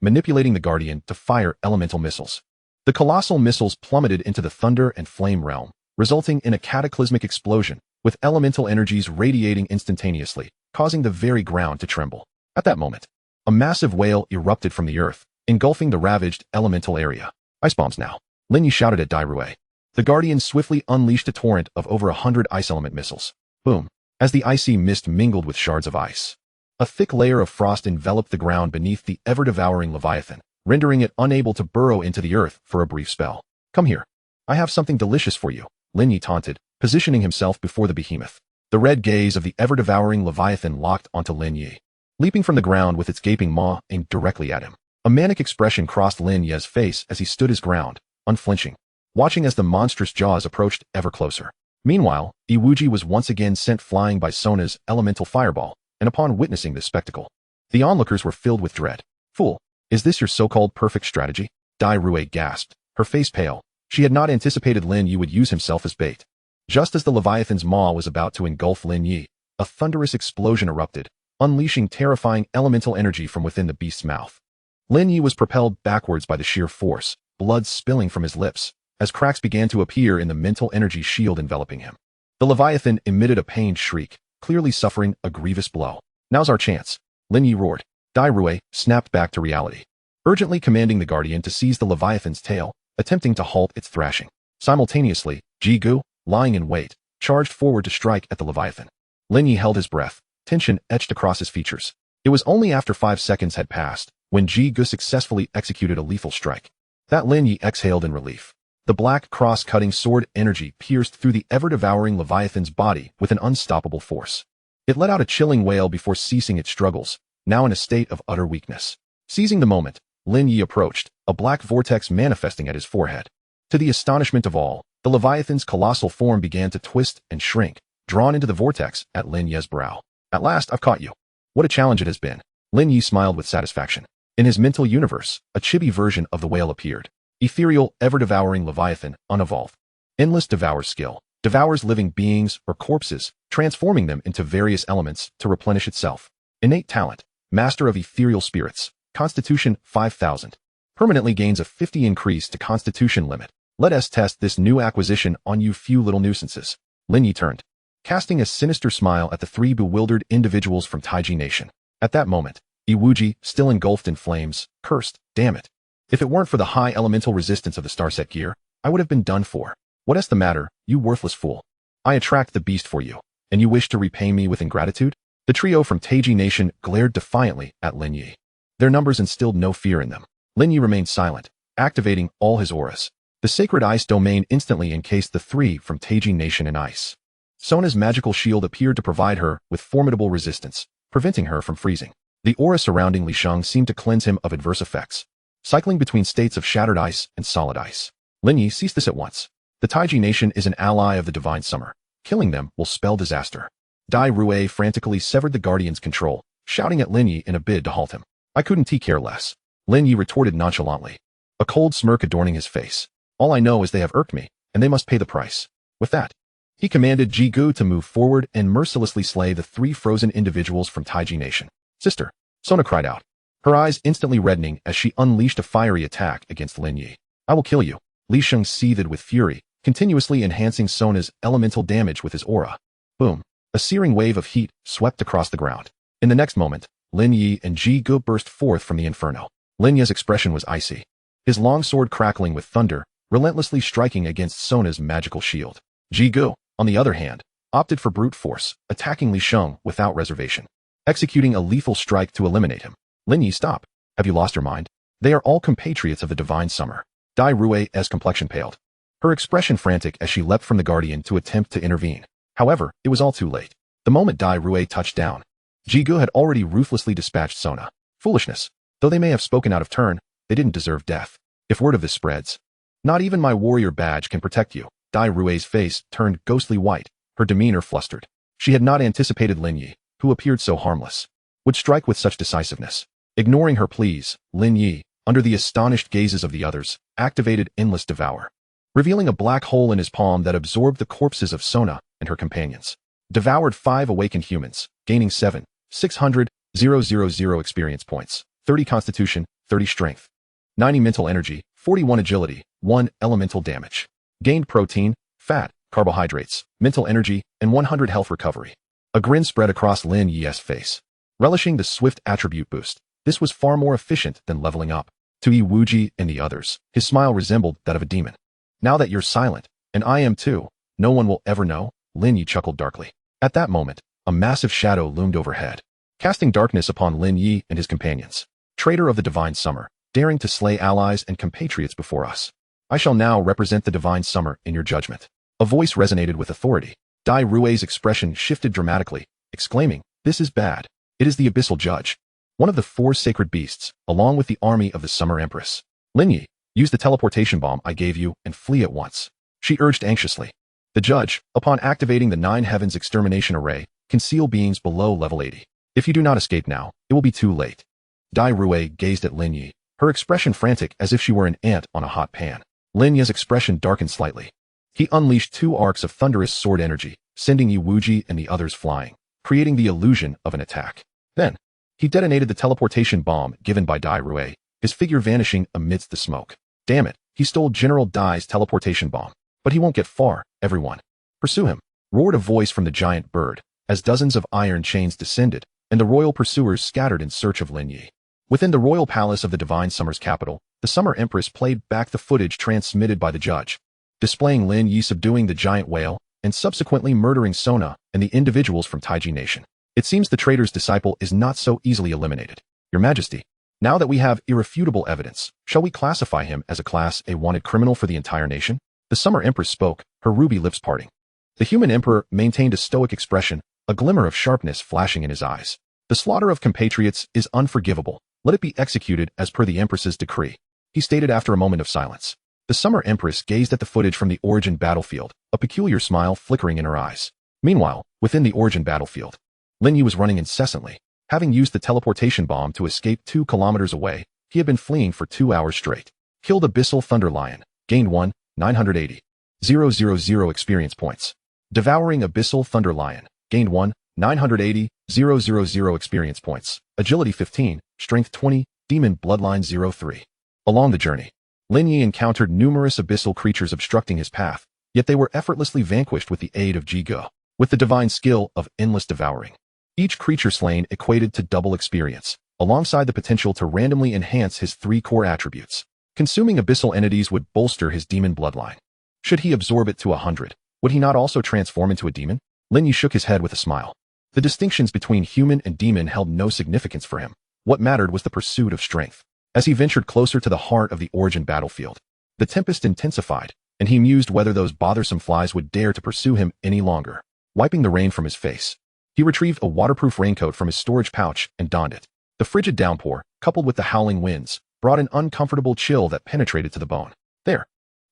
manipulating the Guardian to fire elemental missiles. The colossal missiles plummeted into the thunder and flame realm, resulting in a cataclysmic explosion, with elemental energies radiating instantaneously, causing the very ground to tremble. At that moment, a massive whale erupted from the earth, engulfing the ravaged elemental area. "Ice bombs now," Lin Ye shouted at Dai. The Guardian swiftly unleashed a torrent of over 100 ice element missiles. Boom! as the icy mist mingled with shards of ice. A thick layer of frost enveloped the ground beneath the ever-devouring Leviathan, rendering it unable to burrow into the earth for a brief spell. "Come here. I have something delicious for you," Lin Ye taunted, positioning himself before the behemoth. The red gaze of the ever-devouring Leviathan locked onto Lin Ye. Leaping from the ground with its gaping maw aimed directly at him. A manic expression crossed Lin Ye's face as he stood his ground, unflinching, watching as the monstrous jaws approached ever closer. Meanwhile, Iwuji was once again sent flying by Sona's elemental fireball, and upon witnessing this spectacle, the onlookers were filled with dread. "Fool, is this your so-called perfect strategy?" Dai Rue gasped, her face pale. She had not anticipated Lin Ye would use himself as bait. Just as the Leviathan's maw was about to engulf Lin Ye, a thunderous explosion erupted, unleashing terrifying elemental energy from within the beast's mouth. Lin Ye was propelled backwards by the sheer force, blood spilling from his lips, as cracks began to appear in the mental energy shield enveloping him. The Leviathan emitted a pained shriek, clearly suffering a grievous blow. "Now's our chance," Lin Ye roared. Dai Rue snapped back to reality, urgently commanding the Guardian to seize the Leviathan's tail, attempting to halt its thrashing. Simultaneously, Ji Gu, lying in wait, charged forward to strike at the Leviathan. Lin Ye held his breath, tension etched across his features. It was only after 5 seconds had passed when Ji Gu successfully executed a lethal strike that Lin Ye exhaled in relief. The black cross-cutting sword energy pierced through the ever-devouring Leviathan's body with an unstoppable force. It let out a chilling wail before ceasing its struggles, now in a state of utter weakness. Seizing the moment, Lin Ye approached, a black vortex manifesting at his forehead. To the astonishment of all, the Leviathan's colossal form began to twist and shrink, drawn into the vortex at Lin Ye's brow. "At last, I've caught you. What a challenge it has been." Lin Ye smiled with satisfaction. In his mental universe, a chibi version of the whale appeared. Ethereal, ever-devouring Leviathan, unevolved. Endless devour skill. Devours living beings or corpses, transforming them into various elements to replenish itself. Innate talent. Master of ethereal spirits. Constitution 5000. Permanently gains a 50 increase to constitution limit. Let us test this new acquisition on you few little nuisances. Lin Ye turned, casting a sinister smile at the 3 bewildered individuals from Taiji Nation. At that moment, Iwuji, still engulfed in flames, cursed, "Damn it. If it weren't for the high elemental resistance of the Starset gear, I would have been done for. What's the matter, you worthless fool? I attract the beast for you, and you wish to repay me with ingratitude?" The trio from Taiji Nation glared defiantly at Lin Ye. Their numbers instilled no fear in them. Lin Ye remained silent, activating all his auras. The sacred ice domain instantly encased the 3 from Taiji Nation in ice. Sona's magical shield appeared to provide her with formidable resistance, preventing her from freezing. The aura surrounding Li Sheng seemed to cleanse him of adverse effects, cycling between states of shattered ice and solid ice. Lin Ye ceased this at once. The Taiji Nation is an ally of the Divine Summer. Killing them will spell disaster. Dai Rue frantically severed the Guardian's control, shouting at Lin Ye in a bid to halt him. "I couldn't care less," Lin Ye retorted nonchalantly, a cold smirk adorning his face. "All I know is they have irked me, and they must pay the price." With that, he commanded Ji Gu to move forward and mercilessly slay the 3 frozen individuals from Taiji Nation. "Sister," Sona cried out, her eyes instantly reddening as she unleashed a fiery attack against Lin Ye. "I will kill you." Li Sheng seethed with fury, continuously enhancing Sona's elemental damage with his aura. Boom. A searing wave of heat swept across the ground. In the next moment, Lin Ye and Ji Gu burst forth from the inferno. Lin Ye's expression was icy, his long sword crackling with thunder, relentlessly striking against Sona's magical shield. Ji Gu, on the other hand, opted for brute force, attacking Li Sheng without reservation, executing a lethal strike to eliminate him. "Lin Ye, stop. Have you lost your mind? They are all compatriots of the Divine Summer." Dai Rue's complexion paled, her expression frantic as she leapt from the Guardian to attempt to intervene. However, it was all too late. The moment Dai Rue touched down, Ji Gu had already ruthlessly dispatched Sona. Foolishness. Though they may have spoken out of turn, they didn't deserve death. If word of this spreads, not even my warrior badge can protect you. Dai Rue's face turned ghostly white, her demeanor flustered. She had not anticipated Lin Ye, who appeared so harmless, would strike with such decisiveness. Ignoring her pleas, Lin Ye, under the astonished gazes of the others, activated Endless Devour, revealing a black hole in his palm that absorbed the corpses of Sona and her companions. Devoured 5 awakened humans, gaining 7,600,000 experience points, 30 constitution, 30 strength, 90 mental energy, 41 agility, 1 elemental damage. Gained protein, fat, carbohydrates, mental energy, and 100 health recovery. A grin spread across Lin Ye's face. Relishing the swift attribute boost, this was far more efficient than leveling up. To Iwuji and the others, his smile resembled that of a demon. "Now that you're silent, and I am too, no one will ever know," Lin Ye chuckled darkly. At that moment, a massive shadow loomed overhead, casting darkness upon Lin Ye and his companions. Traitor of the divine summer, daring to slay allies and compatriots before us. I shall now represent the divine summer in your judgment. A voice resonated with authority. Dai Rui's expression shifted dramatically, exclaiming, "This is bad. It is the abyssal judge, one of the 4 sacred beasts, along with the army of the Summer Empress. Lin Ye, use the teleportation bomb I gave you and flee at once," she urged anxiously. The judge, upon activating the 9 heavens extermination array, can seal beings below level 80. If you do not escape now, it will be too late. Dai Rui gazed at Lin Ye, her expression frantic as if she were an ant on a hot pan. Lin Ye's expression darkened slightly. He unleashed 2 arcs of thunderous sword energy, sending Yi Wuji and the others flying, creating the illusion of an attack. Then, he detonated the teleportation bomb given by Dai Rui, his figure vanishing amidst the smoke. Damn it, he stole General Dai's teleportation bomb. But he won't get far, everyone. Pursue him, roared a voice from the giant bird, as dozens of iron chains descended, and the royal pursuers scattered in search of Lin Ye. Within the royal palace of the Divine Summer's capital, the Summer Empress played back the footage transmitted by the judge, displaying Lin Ye subduing the giant whale and subsequently murdering Sona and the individuals from Taiji Nation. It seems the traitor's disciple is not so easily eliminated. Your Majesty, now that we have irrefutable evidence, shall we classify him as a Class A wanted criminal for the entire nation? The Summer Empress spoke, her ruby lips parting. The human emperor maintained a stoic expression, a glimmer of sharpness flashing in his eyes. The slaughter of compatriots is unforgivable. Let it be executed as per the Empress's decree, he stated after a moment of silence. The Summer Empress gazed at the footage from the Origin battlefield, a peculiar smile flickering in her eyes. Meanwhile, within the Origin battlefield, Lin Ye was running incessantly. Having used the teleportation bomb to escape 2 kilometers away, he had been fleeing for 2 hours straight. Killed Abyssal Thunder Lion, gained 1,980,000 experience points. Devouring Abyssal Thunder Lion, gained 1,980,000 experience points. Agility 15, Strength 20, Demon Bloodline 03. Along the journey, Lin Ye encountered numerous abyssal creatures obstructing his path, yet they were effortlessly vanquished with the aid of Jigo, with the divine skill of endless devouring. Each creature slain equated to double experience, alongside the potential to randomly enhance his 3 core attributes. Consuming abyssal entities would bolster his demon bloodline. Should he absorb it to 100, would he not also transform into a demon? Lin Ye shook his head with a smile. The distinctions between human and demon held no significance for him. What mattered was the pursuit of strength. As he ventured closer to the heart of the Origin battlefield, the tempest intensified, and he mused whether those bothersome flies would dare to pursue him any longer. Wiping the rain from his face, he retrieved a waterproof raincoat from his storage pouch and donned it. The frigid downpour, coupled with the howling winds, brought an uncomfortable chill that penetrated to the bone. There.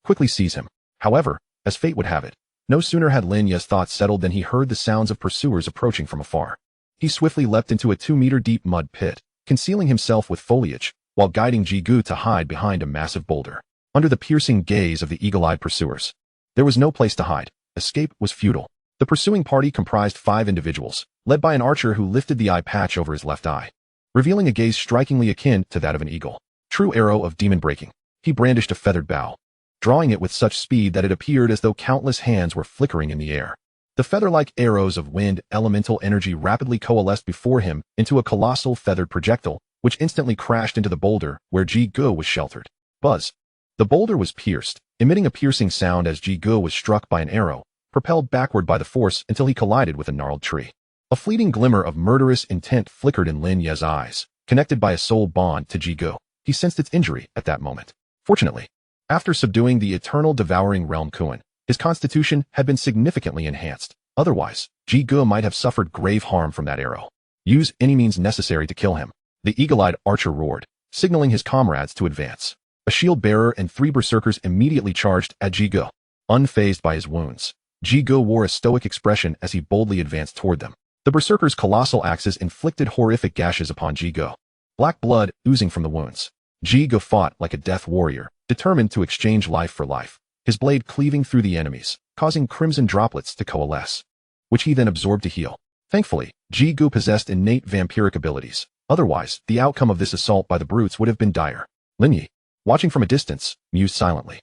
Quickly seize him. However, as fate would have it, no sooner had Lin Ye's thoughts settled than he heard the sounds of pursuers approaching from afar. He swiftly leapt into a 2-meter-deep mud pit, concealing himself with foliage, while guiding Jigu to hide behind a massive boulder. Under the piercing gaze of the eagle-eyed pursuers, there was no place to hide. Escape was futile. The pursuing party comprised 5 individuals, led by an archer who lifted the eye patch over his left eye, revealing a gaze strikingly akin to that of an eagle. True arrow of demon breaking. He brandished a feathered bow, drawing it with such speed that it appeared as though countless hands were flickering in the air. The feather-like arrows of wind elemental energy rapidly coalesced before him into a colossal feathered projectile, which instantly crashed into the boulder where Ji-Go was sheltered. Buzz. The boulder was pierced, emitting a piercing sound as Ji-Go was struck by an arrow, propelled backward by the force until he collided with a gnarled tree. A fleeting glimmer of murderous intent flickered in Lin Ye's eyes. Connected by a soul bond to Ji-Go, he sensed its injury at that moment. Fortunately, after subduing the eternal devouring realm Kuan, his constitution had been significantly enhanced. Otherwise, Ji-Go might have suffered grave harm from that arrow. Use any means necessary to kill him, the eagle-eyed archer roared, signaling his comrades to advance. A shield bearer and 3 berserkers immediately charged at Ji-Go. Unfazed by his wounds, Ji-Go wore a stoic expression as he boldly advanced toward them. The berserkers' colossal axes inflicted horrific gashes upon Ji-Go, black blood oozing from the wounds. Ji-Go fought like a death warrior, determined to exchange life for life, his blade cleaving through the enemies, causing crimson droplets to coalesce, which he then absorbed to heal. Thankfully, Ji-Go possessed innate vampiric abilities. Otherwise, the outcome of this assault by the brutes would have been dire. Lin Ye, watching from a distance, mused silently.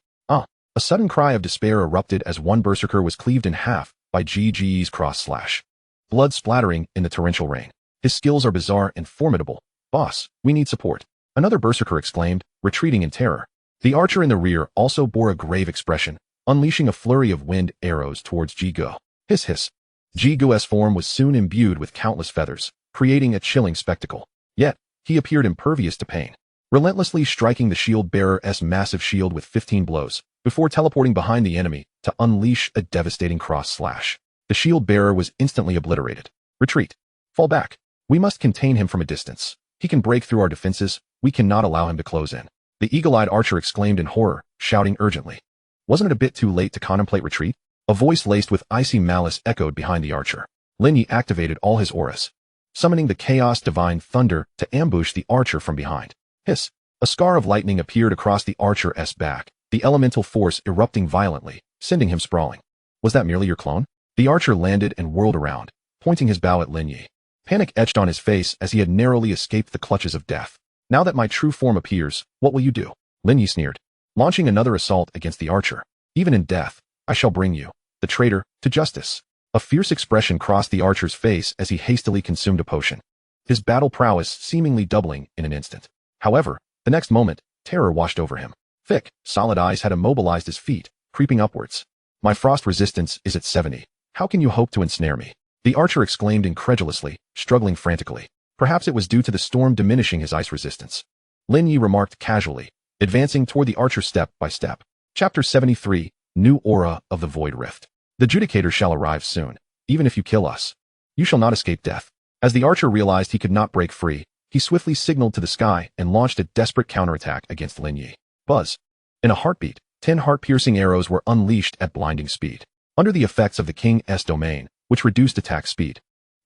A sudden cry of despair erupted as one berserker was cleaved in half by Ji's cross-slash. Blood splattering in the torrential rain. His skills are bizarre and formidable. Boss, we need support. Another berserker exclaimed, retreating in terror. The archer in the rear also bore a grave expression, unleashing a flurry of wind arrows towards Ji-Go. Hiss hiss. Jigu's form was soon imbued with countless feathers, creating a chilling spectacle. Yet, he appeared impervious to pain, relentlessly striking the shield-bearer's massive shield with 15 blows, before teleporting behind the enemy to unleash a devastating cross-slash. The shield-bearer was instantly obliterated. Retreat. Fall back. We must contain him from a distance. He can break through our defenses. We cannot allow him to close in. The eagle-eyed archer exclaimed in horror, shouting urgently. Wasn't it a bit too late to contemplate retreat? A voice laced with icy malice echoed behind the archer. Lin Ye activated all his auras, summoning the chaos divine thunder to ambush the archer from behind. Hiss! A scar of lightning appeared across the archer's back, the elemental force erupting violently, sending him sprawling. Was that merely your clone? The archer landed and whirled around, pointing his bow at Lin Ye. Panic etched on his face as he had narrowly escaped the clutches of death. Now that my true form appears, what will you do? Lin Ye sneered, launching another assault against the archer. Even in death, I shall bring you, the traitor, to justice. A fierce expression crossed the archer's face as he hastily consumed a potion, his battle prowess seemingly doubling in an instant. However, the next moment, terror washed over him. Thick, solid eyes had immobilized his feet, creeping upwards. My frost resistance is at 70. How can you hope to ensnare me? The archer exclaimed incredulously, struggling frantically. Perhaps it was due to the storm diminishing his ice resistance. Lin Ye remarked casually, advancing toward the archer step by step. Chapter 73, New Aura of the Void Rift. The Judicator shall arrive soon, even if you kill us. You shall not escape death. As the archer realized he could not break free, he swiftly signaled to the sky and launched a desperate counterattack against Lin Ye. Buzz. In a heartbeat, 10 heart-piercing arrows were unleashed at blinding speed. Under the effects of the king's domain, which reduced attack speed,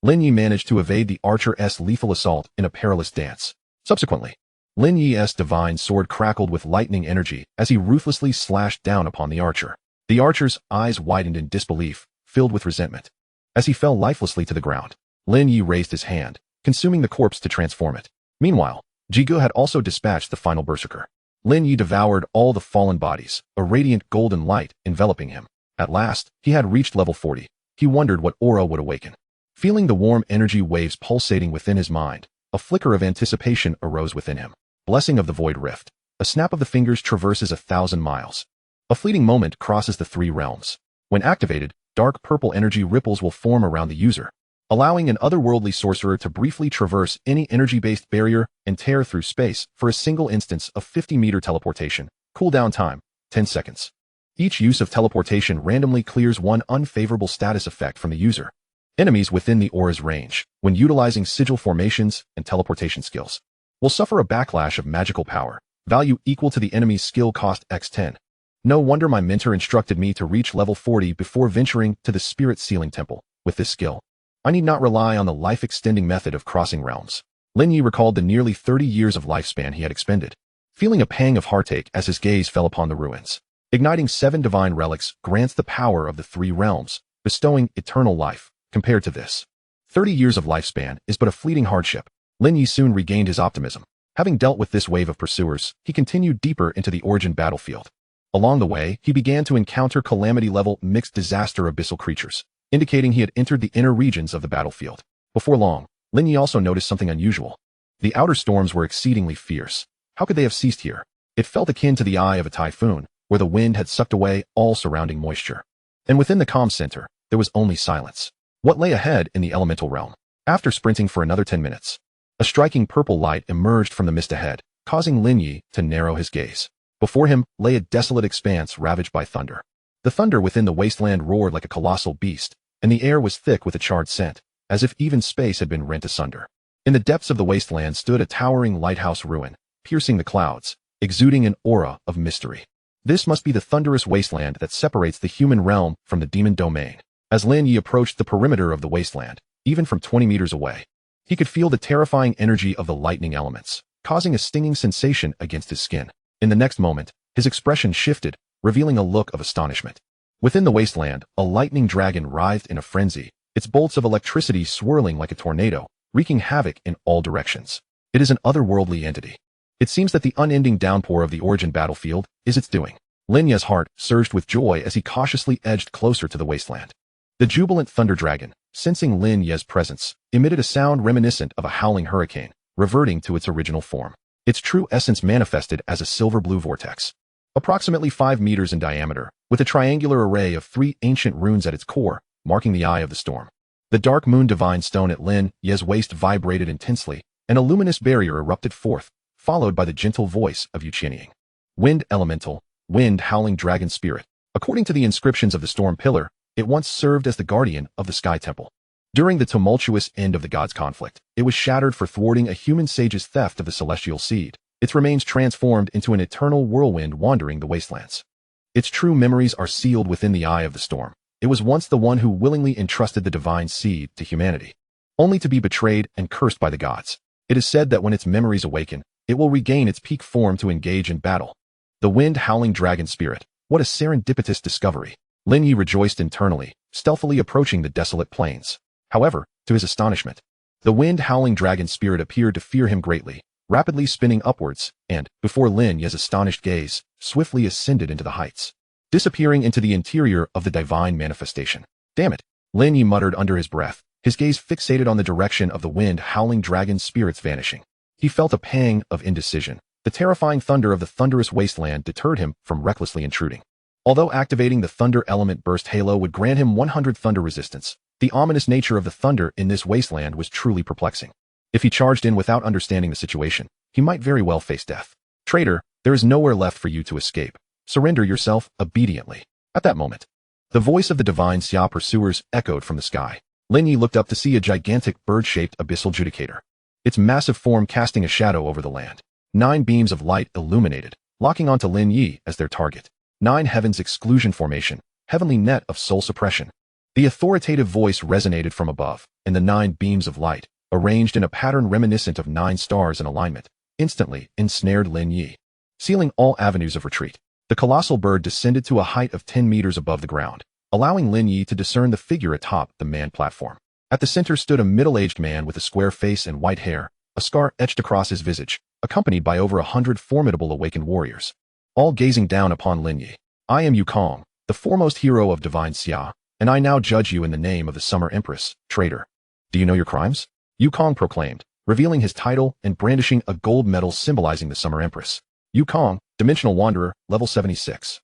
Lin Ye managed to evade the archer's lethal assault in a perilous dance. Subsequently, Lin Ye's divine sword crackled with lightning energy as he ruthlessly slashed down upon the archer. The archer's eyes widened in disbelief, filled with resentment. As he fell lifelessly to the ground, Lin Ye raised his hand, consuming the corpse to transform it. Meanwhile, Jigu had also dispatched the final berserker. Lin Ye devoured all the fallen bodies, a radiant golden light enveloping him. At last, he had reached level 40. He wondered what aura would awaken. Feeling the warm energy waves pulsating within his mind, a flicker of anticipation arose within him. Blessing of the Void Rift. A snap of the fingers traverses 1,000 miles. A fleeting moment crosses the 3 realms. When activated, dark purple energy ripples will form around the user, allowing an otherworldly sorcerer to briefly traverse any energy-based barrier and tear through space for a single instance of 50-meter teleportation. Cooldown time, 10 seconds. Each use of teleportation randomly clears one unfavorable status effect from the user. Enemies within the aura's range, when utilizing sigil formations and teleportation skills, will suffer a backlash of magical power, value equal to the enemy's skill cost x10. No wonder my mentor instructed me to reach level 40 before venturing to the Spirit Sealing Temple. With this skill, I need not rely on the life-extending method of crossing realms. Lin Ye recalled the nearly 30 years of lifespan he had expended, feeling a pang of heartache as his gaze fell upon the ruins. Igniting 7 divine relics grants the power of the 3 realms, bestowing eternal life. Compared to this, 30 years of lifespan is but a fleeting hardship. Lin Ye soon regained his optimism. Having dealt with this wave of pursuers, he continued deeper into the origin battlefield. Along the way, he began to encounter calamity-level mixed disaster abyssal creatures, indicating he had entered the inner regions of the battlefield. Before long, Lin Ye also noticed something unusual. The outer storms were exceedingly fierce. How could they have ceased here? It felt akin to the eye of a typhoon, where the wind had sucked away all surrounding moisture. And within the calm center, there was only silence. What lay ahead in the elemental realm? After sprinting for another 10 minutes, a striking purple light emerged from the mist ahead, causing Lin Ye to narrow his gaze. Before him lay a desolate expanse ravaged by thunder. The thunder within the wasteland roared like a colossal beast, and the air was thick with a charred scent, as if even space had been rent asunder. In the depths of the wasteland stood a towering lighthouse ruin, piercing the clouds, exuding an aura of mystery. This must be the thunderous wasteland that separates the human realm from the demon domain. As Lin Ye approached the perimeter of the wasteland, even from 20 meters away, he could feel the terrifying energy of the lightning elements, causing a stinging sensation against his skin. In the next moment, his expression shifted, revealing a look of astonishment. Within the wasteland, a lightning dragon writhed in a frenzy, its bolts of electricity swirling like a tornado, wreaking havoc in all directions. It is an otherworldly entity. It seems that the unending downpour of the origin battlefield is its doing. Lin Ye's heart surged with joy as he cautiously edged closer to the wasteland. The jubilant thunder dragon, sensing Lin Ye's presence, emitted a sound reminiscent of a howling hurricane, reverting to its original form. Its true essence manifested as a silver-blue vortex, approximately 5 meters in diameter, with a triangular array of 3 ancient runes at its core, marking the eye of the storm. The dark moon divine stone at Lin Ye's waist vibrated intensely, and a luminous barrier erupted forth, followed by the gentle voice of Yuqianying. Wind elemental, wind howling dragon spirit. According to the inscriptions of the storm pillar, it once served as the guardian of the sky temple. During the tumultuous end of the gods' conflict, it was shattered for thwarting a human sage's theft of the celestial seed, its remains transformed into an eternal whirlwind wandering the wastelands. Its true memories are sealed within the eye of the storm. It was once the one who willingly entrusted the divine seed to humanity, only to be betrayed and cursed by the gods. It is said that when its memories awaken, it will regain its peak form to engage in battle. The wind howling dragon spirit. What a serendipitous discovery. Lin Ye rejoiced internally, stealthily approaching the desolate plains. However, to his astonishment, the wind howling dragon spirit appeared to fear him greatly, rapidly spinning upwards, and, before Lin Ye's astonished gaze, swiftly ascended into the heights, disappearing into the interior of the divine manifestation. Damn it, Lin Ye muttered under his breath, his gaze fixated on the direction of the wind howling dragon spirit's vanishing. He felt a pang of indecision. The terrifying thunder of the thunderous wasteland deterred him from recklessly intruding. Although activating the thunder element burst halo would grant him 100 thunder resistance, the ominous nature of the thunder in this wasteland was truly perplexing. If he charged in without understanding the situation, he might very well face death. Traitor, there is nowhere left for you to escape. Surrender yourself obediently. At that moment, the voice of the divine Xia pursuers echoed from the sky. Lin Ye looked up to see a gigantic bird-shaped abyssal judicator, its massive form casting a shadow over the land. 9 beams of light illuminated, locking onto Lin Ye as their target. 9 heavens exclusion formation, heavenly net of soul suppression. The authoritative voice resonated from above, and the 9 beams of light, arranged in a pattern reminiscent of 9 stars in alignment, instantly ensnared Lin Ye, sealing all avenues of retreat. The colossal bird descended to a height of 10 meters above the ground, allowing Lin Ye to discern the figure atop the man platform. At the center stood a middle-aged man with a square face and white hair, a scar etched across his visage, accompanied by over 100 formidable awakened warriors, all gazing down upon Lin Ye. I am Yukong, the foremost hero of divine Xia, and I now judge you in the name of the Summer Empress, traitor. Do you know your crimes? Yukong proclaimed, revealing his title and brandishing a gold medal symbolizing the Summer Empress. Yukong, Dimensional Wanderer, level 76.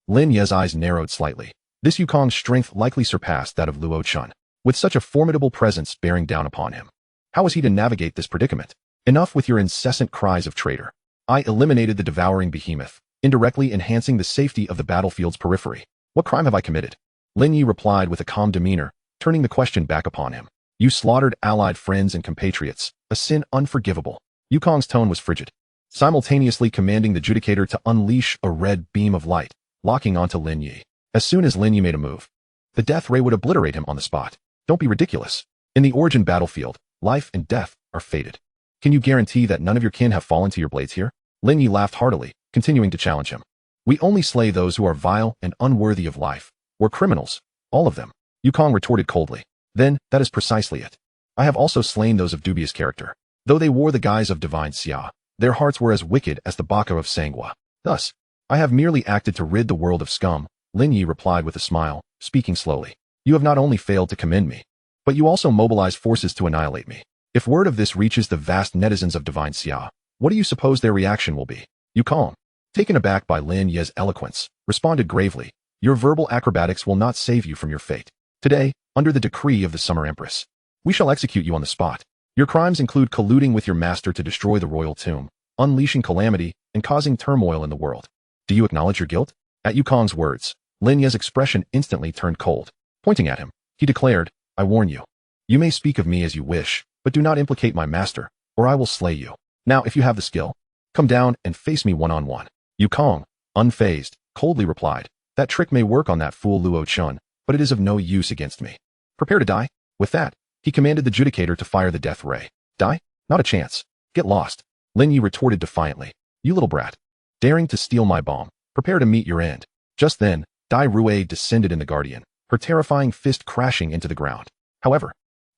Lin Ye's eyes narrowed slightly. This Yukong's strength likely surpassed that of Luo Chun, with such a formidable presence bearing down upon him. How was he to navigate this predicament? Enough with your incessant cries of traitor. I eliminated the devouring behemoth, indirectly enhancing the safety of the battlefield's periphery. What crime have I committed? Lin Ye replied with a calm demeanor, turning the question back upon him. You slaughtered allied friends and compatriots, a sin unforgivable. Yukong's tone was frigid, simultaneously commanding the judicator to unleash a red beam of light, locking onto Lin Ye. As soon as Lin Ye made a move, the death ray would obliterate him on the spot. Don't be ridiculous. In the origin battlefield, life and death are fated. Can you guarantee that none of your kin have fallen to your blades here? Lin Ye laughed heartily, continuing to challenge him. We only slay those who are vile and unworthy of life. We're criminals, all of them. Yukong retorted coldly. Then, that is precisely it. I have also slain those of dubious character. Though they wore the guise of divine Xia, their hearts were as wicked as the baka of Sanghua. Thus, I have merely acted to rid the world of scum. Lin Ye replied with a smile, speaking slowly. You have not only failed to commend me, but you also mobilize forces to annihilate me. If word of this reaches the vast netizens of divine Xia, what do you suppose their reaction will be? Yukong, taken aback by Lin Ye's eloquence, responded gravely. Your verbal acrobatics will not save you from your fate. Today, under the decree of the Summer Empress, we shall execute you on the spot. Your crimes include colluding with your master to destroy the royal tomb, unleashing calamity, and causing turmoil in the world. Do you acknowledge your guilt? At Yukong's words, Lin Ye's expression instantly turned cold. Pointing at him, he declared, I warn you. You may speak of me as you wish, but do not implicate my master, or I will slay you. Now, if you have the skill, come down and face me one-on-one. Yukong, unfazed, coldly replied, that trick may work on that fool Luo Chun, but it is of no use against me. Prepare to die. With that, he commanded the judicator to fire the death ray. Die? Not a chance. Get lost. Lin Ye retorted defiantly. You little brat. Daring to steal my bomb. Prepare to meet your end. Just then, Dai Rue descended in the Guardian, her terrifying fist crashing into the ground. However,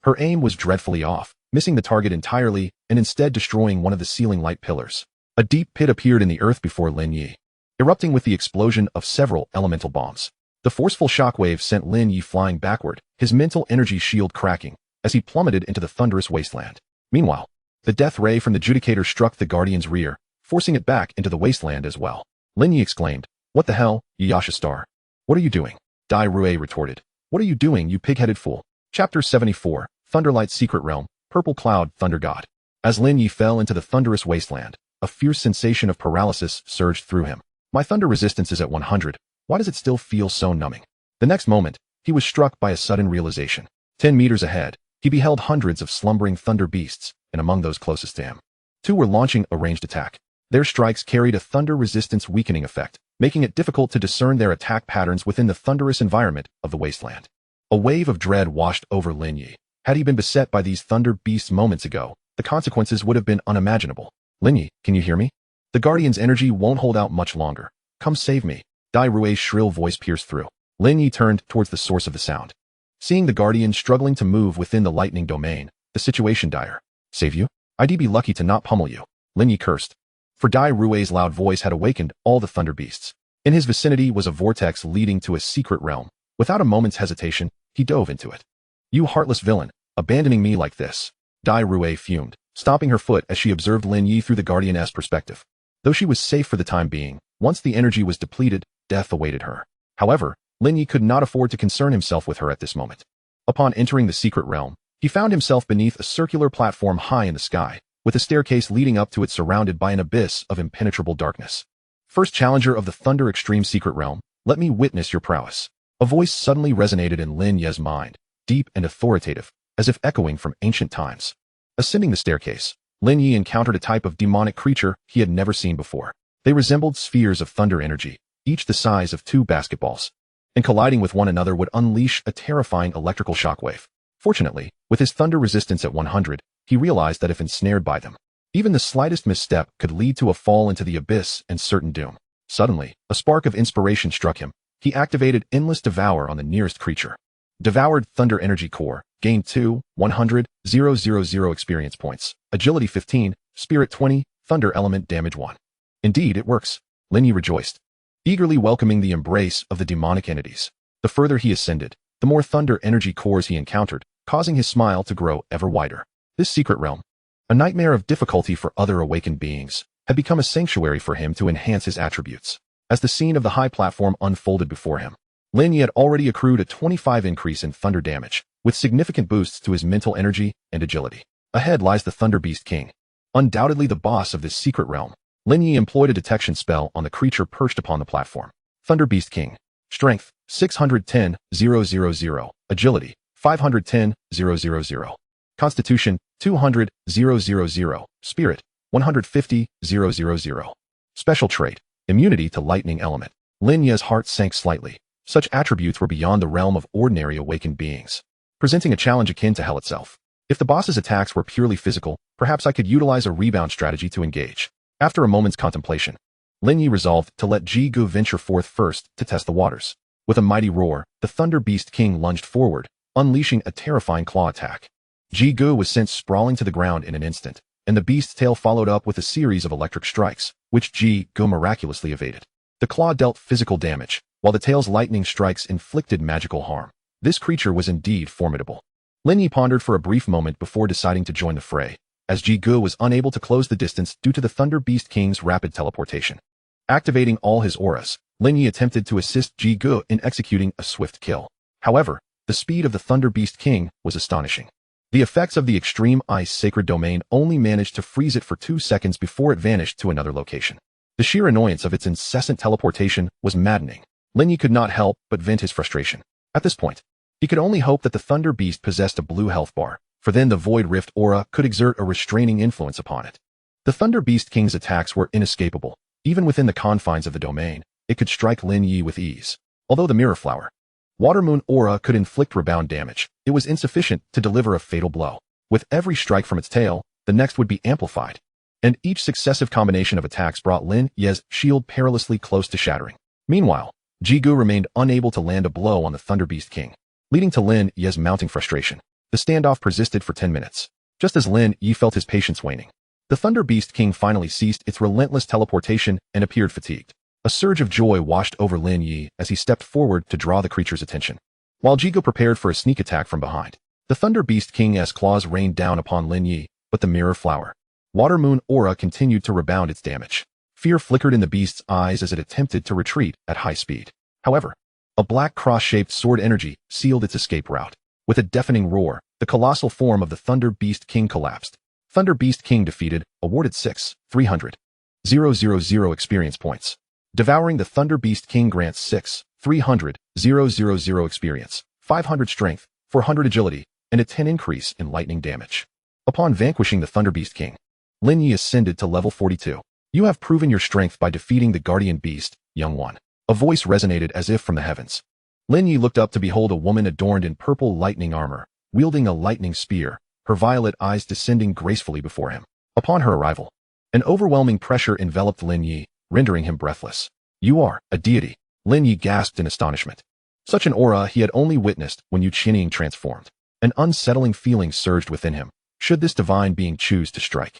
her aim was dreadfully off, missing the target entirely and instead destroying one of the ceiling light pillars. A deep pit appeared in the earth before Lin Ye, erupting with the explosion of several elemental bombs. The forceful shockwave sent Lin Ye flying backward, his mental energy shield cracking, as he plummeted into the thunderous wasteland. Meanwhile, the death ray from the judicator struck the Guardian's rear, forcing it back into the wasteland as well. Lin Ye exclaimed, What the hell, Yasha Star? What are you doing? Dai Rue retorted, What are you doing, you pig-headed fool? Chapter 74, Thunderlight's Secret Realm, Purple Cloud, Thunder God. As Lin Ye fell into the thunderous wasteland, a fierce sensation of paralysis surged through him. My thunder resistance is at 100. Why does it still feel so numbing? The next moment, he was struck by a sudden realization. 10 meters ahead, he beheld hundreds of slumbering thunder beasts, and among those closest to him, 2 were launching a ranged attack. Their strikes carried a thunder resistance weakening effect, making it difficult to discern their attack patterns within the thunderous environment of the wasteland. A wave of dread washed over Lin Ye. Had he been beset by these thunder beasts moments ago, the consequences would have been unimaginable. Lin Ye, can you hear me? The Guardian's energy won't hold out much longer. Come save me. Dai Rui's shrill voice pierced through. Lin Ye turned towards the source of the sound. Seeing the Guardian struggling to move within the lightning domain, the situation dire. Save you? I'd be lucky to not pummel you. Lin Ye cursed. For Dai Rui's loud voice had awakened all the thunder beasts. In his vicinity was a vortex leading to a secret realm. Without a moment's hesitation, he dove into it. You heartless villain, abandoning me like this. Dai Rui fumed, stomping her foot as she observed Lin Ye through the Guardian's perspective. Though she was safe for the time being, once the energy was depleted, death awaited her. However, Lin Ye could not afford to concern himself with her at this moment. Upon entering the secret realm, he found himself beneath a circular platform high in the sky, with a staircase leading up to it surrounded by an abyss of impenetrable darkness. First challenger of the Thunder Extreme Secret Realm, let me witness your prowess. A voice suddenly resonated in Lin Ye's mind, deep and authoritative, as if echoing from ancient times. Ascending the staircase, Lin Ye encountered a type of demonic creature he had never seen before. They resembled spheres of thunder energy, each the size of 2 basketballs, and colliding with one another would unleash a terrifying electrical shockwave. Fortunately, with his thunder resistance at 100, he realized that if ensnared by them, even the slightest misstep could lead to a fall into the abyss and certain doom. Suddenly, a spark of inspiration struck him. He activated Endless Devour on the nearest creature. Devoured Thunder Energy Core, gained 2,100,000 experience points, Agility 15, Spirit 20, Thunder Element Damage 1. Indeed, it works. Lin Ye rejoiced, eagerly welcoming the embrace of the demonic entities. The further he ascended, the more thunder energy cores he encountered, causing his smile to grow ever wider. This secret realm, a nightmare of difficulty for other awakened beings, had become a sanctuary for him to enhance his attributes. As the scene of the high platform unfolded before him, Lin Ye had already accrued a 25 increase in thunder damage, with significant boosts to his mental energy and agility. Ahead lies the Thunder Beast King. Undoubtedly the boss of this secret realm, Lin Ye employed a detection spell on the creature perched upon the platform. Thunder Beast King. Strength, 610,000. Agility, 510,000. Constitution, 200,000. Spirit, 150,000. Special trait, immunity to lightning element. Lin Ye's heart sank slightly. Such attributes were beyond the realm of ordinary awakened beings, presenting a challenge akin to hell itself. If the boss's attacks were purely physical, perhaps I could utilize a rebound strategy to engage. After a moment's contemplation, Lin Ye resolved to let Ji Gu venture forth first to test the waters. With a mighty roar, the Thunder Beast King lunged forward, unleashing a terrifying claw attack. Ji Gu was sent sprawling to the ground in an instant, and the beast's tail followed up with a series of electric strikes, which Ji Gu miraculously evaded. The claw dealt physical damage, while the tail's lightning strikes inflicted magical harm. This creature was indeed formidable. Lin Ye pondered for a brief moment before deciding to join the fray, as Ji Gu was unable to close the distance due to the Thunder Beast King's rapid teleportation. Activating all his auras, Lin Ye attempted to assist Ji Gu in executing a swift kill. However, the speed of the Thunder Beast King was astonishing. The effects of the extreme ice sacred domain only managed to freeze it for 2 seconds before it vanished to another location. The sheer annoyance of its incessant teleportation was maddening. Lin Ye could not help but vent his frustration. At this point, he could only hope that the Thunder Beast possessed a blue health bar, for then the Void Rift aura could exert a restraining influence upon it. The Thunder Beast King's attacks were inescapable. Even within the confines of the domain, it could strike Lin Ye with ease. Although the Mirror Flower, Water Moon aura could inflict rebound damage, it was insufficient to deliver a fatal blow. With every strike from its tail, the next would be amplified, and each successive combination of attacks brought Lin Ye's shield perilously close to shattering. Meanwhile, Ji Gu remained unable to land a blow on the Thunder Beast King, leading to Lin Ye's mounting frustration. The standoff persisted for 10 minutes. Just as Lin Ye felt his patience waning, the Thunder Beast King finally ceased its relentless teleportation and appeared fatigued. A surge of joy washed over Lin Ye as he stepped forward to draw the creature's attention. While Ji Gu prepared for a sneak attack from behind, the Thunder Beast King's claws rained down upon Lin Ye, but the Mirror Flower, Water Moon aura continued to rebound its damage. Fear flickered in the beast's eyes as it attempted to retreat at high speed. However, a black cross-shaped sword energy sealed its escape route. With a deafening roar, the colossal form of the Thunder Beast King collapsed. Thunder Beast King defeated, awarded 6,300,000 experience points. Devouring the Thunder Beast King grants 6,300,000 experience, 500 strength, 400 agility, and a 10 increase in lightning damage. Upon vanquishing the Thunder Beast King, Lin Ye ascended to level 42. You have proven your strength by defeating the Guardian Beast, young one. A voice resonated as if from the heavens. Lin Ye looked up to behold a woman adorned in purple lightning armor, wielding a lightning spear, her violet eyes descending gracefully before him. Upon her arrival, an overwhelming pressure enveloped Lin Ye, rendering him breathless. You are a deity. Lin Ye gasped in astonishment. Such an aura he had only witnessed when Yuqining transformed. An unsettling feeling surged within him. Should this divine being choose to strike,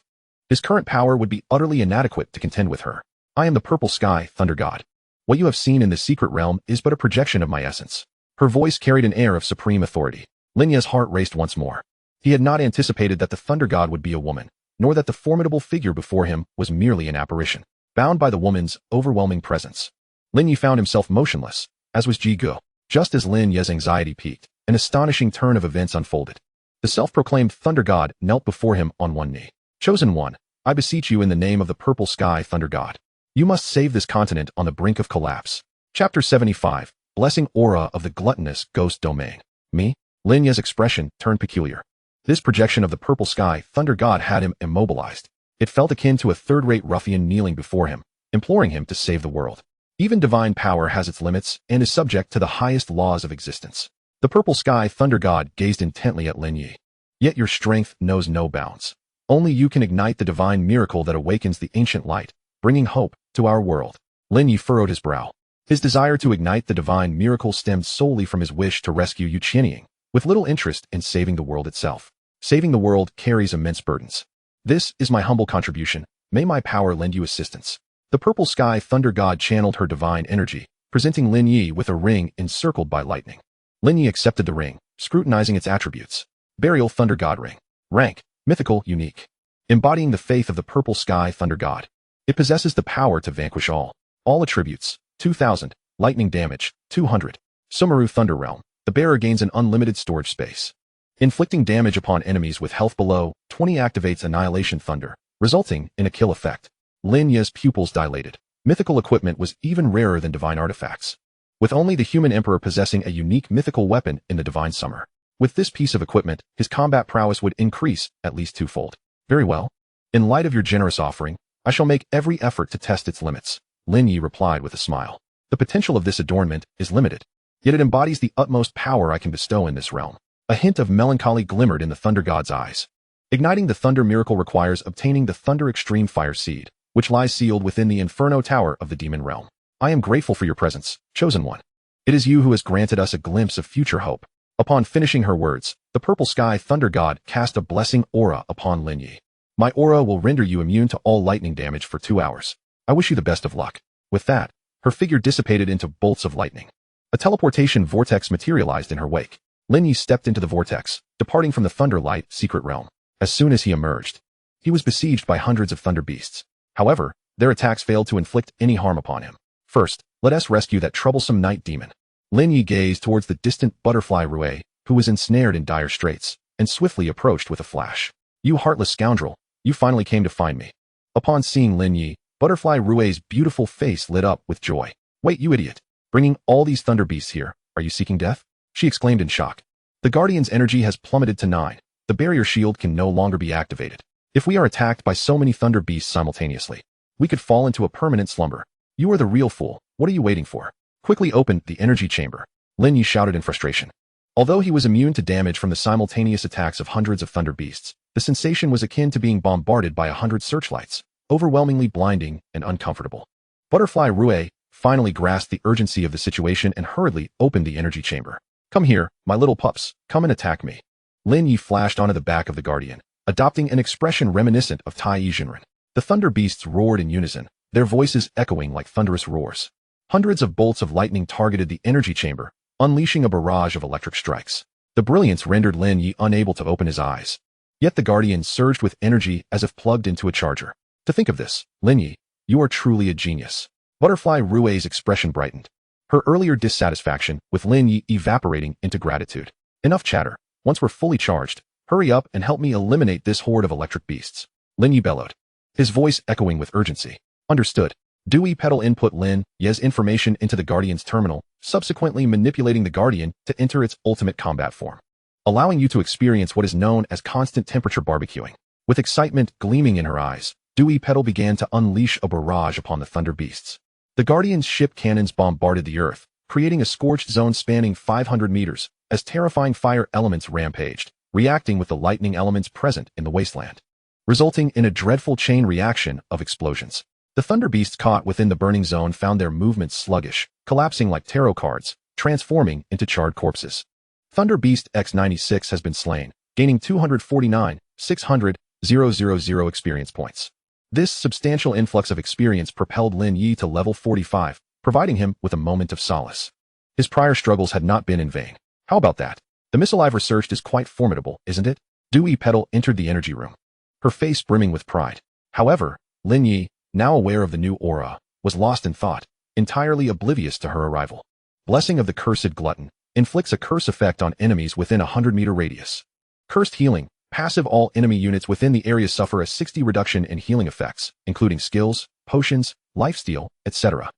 his current power would be utterly inadequate to contend with her. I am the purple sky thunder god. What you have seen in the secret realm is but a projection of my essence. Her voice carried an air of supreme authority. Lin Ye's heart raced once more. He had not anticipated that the thunder god would be a woman, nor that the formidable figure before him was merely an apparition. Bound by the woman's overwhelming presence, Lin Ye found himself motionless, as was Ji Gu. Just as Lin Ye's anxiety peaked, an astonishing turn of events unfolded. The self-proclaimed thunder god knelt before him on one knee. Chosen one, I beseech you in the name of the purple sky thunder god. You must save this continent on the brink of collapse. Chapter 75, Blessing Aura of the Gluttonous Ghost Domain. Me? Lin Ye's expression turned peculiar. This projection of the purple sky thunder god had him immobilized. It felt akin to a third-rate ruffian kneeling before him, imploring him to save the world. Even divine power has its limits and is subject to the highest laws of existence. The purple sky thunder god gazed intently at Lin Ye. Yet your strength knows no bounds. Only you can ignite the divine miracle that awakens the ancient light, bringing hope to our world. Lin Ye furrowed his brow. His desire to ignite the divine miracle stemmed solely from his wish to rescue Yuqining, with little interest in saving the world itself. Saving the world carries immense burdens. This is my humble contribution. May my power lend you assistance. The purple sky thunder god channeled her divine energy, presenting Lin Ye with a ring encircled by lightning. Lin Ye accepted the ring, scrutinizing its attributes. Burial Thunder God Ring. Rank, mythical, unique. Embodying the faith of the purple sky thunder god. It possesses the power to vanquish all. All attributes, 2000, lightning damage, 200. Sumeru Thunder Realm. The bearer gains an unlimited storage space. Inflicting damage upon enemies with health below 20 activates Annihilation Thunder, resulting in a kill effect. Lin Ye's pupils dilated. Mythical equipment was even rarer than divine artifacts, with only the human emperor possessing a unique mythical weapon in the divine summer. With this piece of equipment, his combat prowess would increase at least twofold. Very well. In light of your generous offering, I shall make every effort to test its limits. Lin Ye replied with a smile. The potential of this adornment is limited, yet it embodies the utmost power I can bestow in this realm. A hint of melancholy glimmered in the thunder god's eyes. Igniting the thunder miracle requires obtaining the thunder extreme fire seed, which lies sealed within the inferno tower of the demon realm. I am grateful for your presence, chosen one. It is you who has granted us a glimpse of future hope. Upon finishing her words, the purple sky thunder god cast a blessing aura upon Lin Ye. My aura will render you immune to all lightning damage for 2 hours. I wish you the best of luck. With that, her figure dissipated into bolts of lightning. A teleportation vortex materialized in her wake. Lin Ye stepped into the vortex, departing from the Thunderlight secret realm. As soon as he emerged, he was besieged by hundreds of thunder beasts. However, their attacks failed to inflict any harm upon him. First, let us rescue that troublesome night demon. Lin Ye gazed towards the distant butterfly Rue, who was ensnared in dire straits, and swiftly approached with a flash. You heartless scoundrel, you finally came to find me. Upon seeing Lin Ye, butterfly Rue's beautiful face lit up with joy. Wait, you idiot. Bringing all these thunder beasts here, are you seeking death? She exclaimed in shock. The Guardian's energy has plummeted to 9. The barrier shield can no longer be activated. If we are attacked by so many thunder beasts simultaneously, we could fall into a permanent slumber. You are the real fool. What are you waiting for? Quickly open the energy chamber. Lin Ye shouted in frustration. Although he was immune to damage from the simultaneous attacks of hundreds of thunder beasts, the sensation was akin to being bombarded by 100 searchlights, overwhelmingly blinding and uncomfortable. Butterfly Rue finally grasped the urgency of the situation and hurriedly opened the energy chamber. Come here, my little pups, come and attack me. Lin Ye flashed onto the back of the Guardian, adopting an expression reminiscent of Tai Jinren. The thunder beasts roared in unison, their voices echoing like thunderous roars. Hundreds of bolts of lightning targeted the energy chamber, unleashing a barrage of electric strikes. The brilliance rendered Lin Ye unable to open his eyes. Yet the Guardian surged with energy as if plugged into a charger. To think of this, Lin Ye, you are truly a genius. Butterfly Rue's expression brightened, her earlier dissatisfaction with Lin Ye evaporating into gratitude. Enough chatter. Once we're fully charged, hurry up and help me eliminate this horde of electric beasts. Lin Ye bellowed, his voice echoing with urgency. Understood. Dewey Petal input Lin Ye's information into the Guardian's terminal, subsequently manipulating the Guardian to enter its ultimate combat form, allowing you to experience what is known as constant temperature barbecuing. With excitement gleaming in her eyes, Dewey Petal began to unleash a barrage upon the thunder beasts. The Guardian's ship cannons bombarded the Earth, creating a scorched zone spanning 500 meters, as terrifying fire elements rampaged, reacting with the lightning elements present in the wasteland, resulting in a dreadful chain reaction of explosions. The thunder beasts caught within the burning zone found their movements sluggish, collapsing like tarot cards, transforming into charred corpses. Thunder Beast X96 has been slain, gaining 249,600,000 experience points. This substantial influx of experience propelled Lin Ye to level 45, providing him with a moment of solace. His prior struggles had not been in vain. How about that? The missile I've researched is quite formidable, isn't it? Dewey Petal entered the energy room, her face brimming with pride. However, Lin Ye, now aware of the new aura, was lost in thought, entirely oblivious to her arrival. Blessing of the Cursed Glutton inflicts a curse effect on enemies within a 100-meter radius. Cursed Healing, passive. All enemy units within the area suffer a 60 reduction in healing effects, including skills, potions, lifesteal, etc.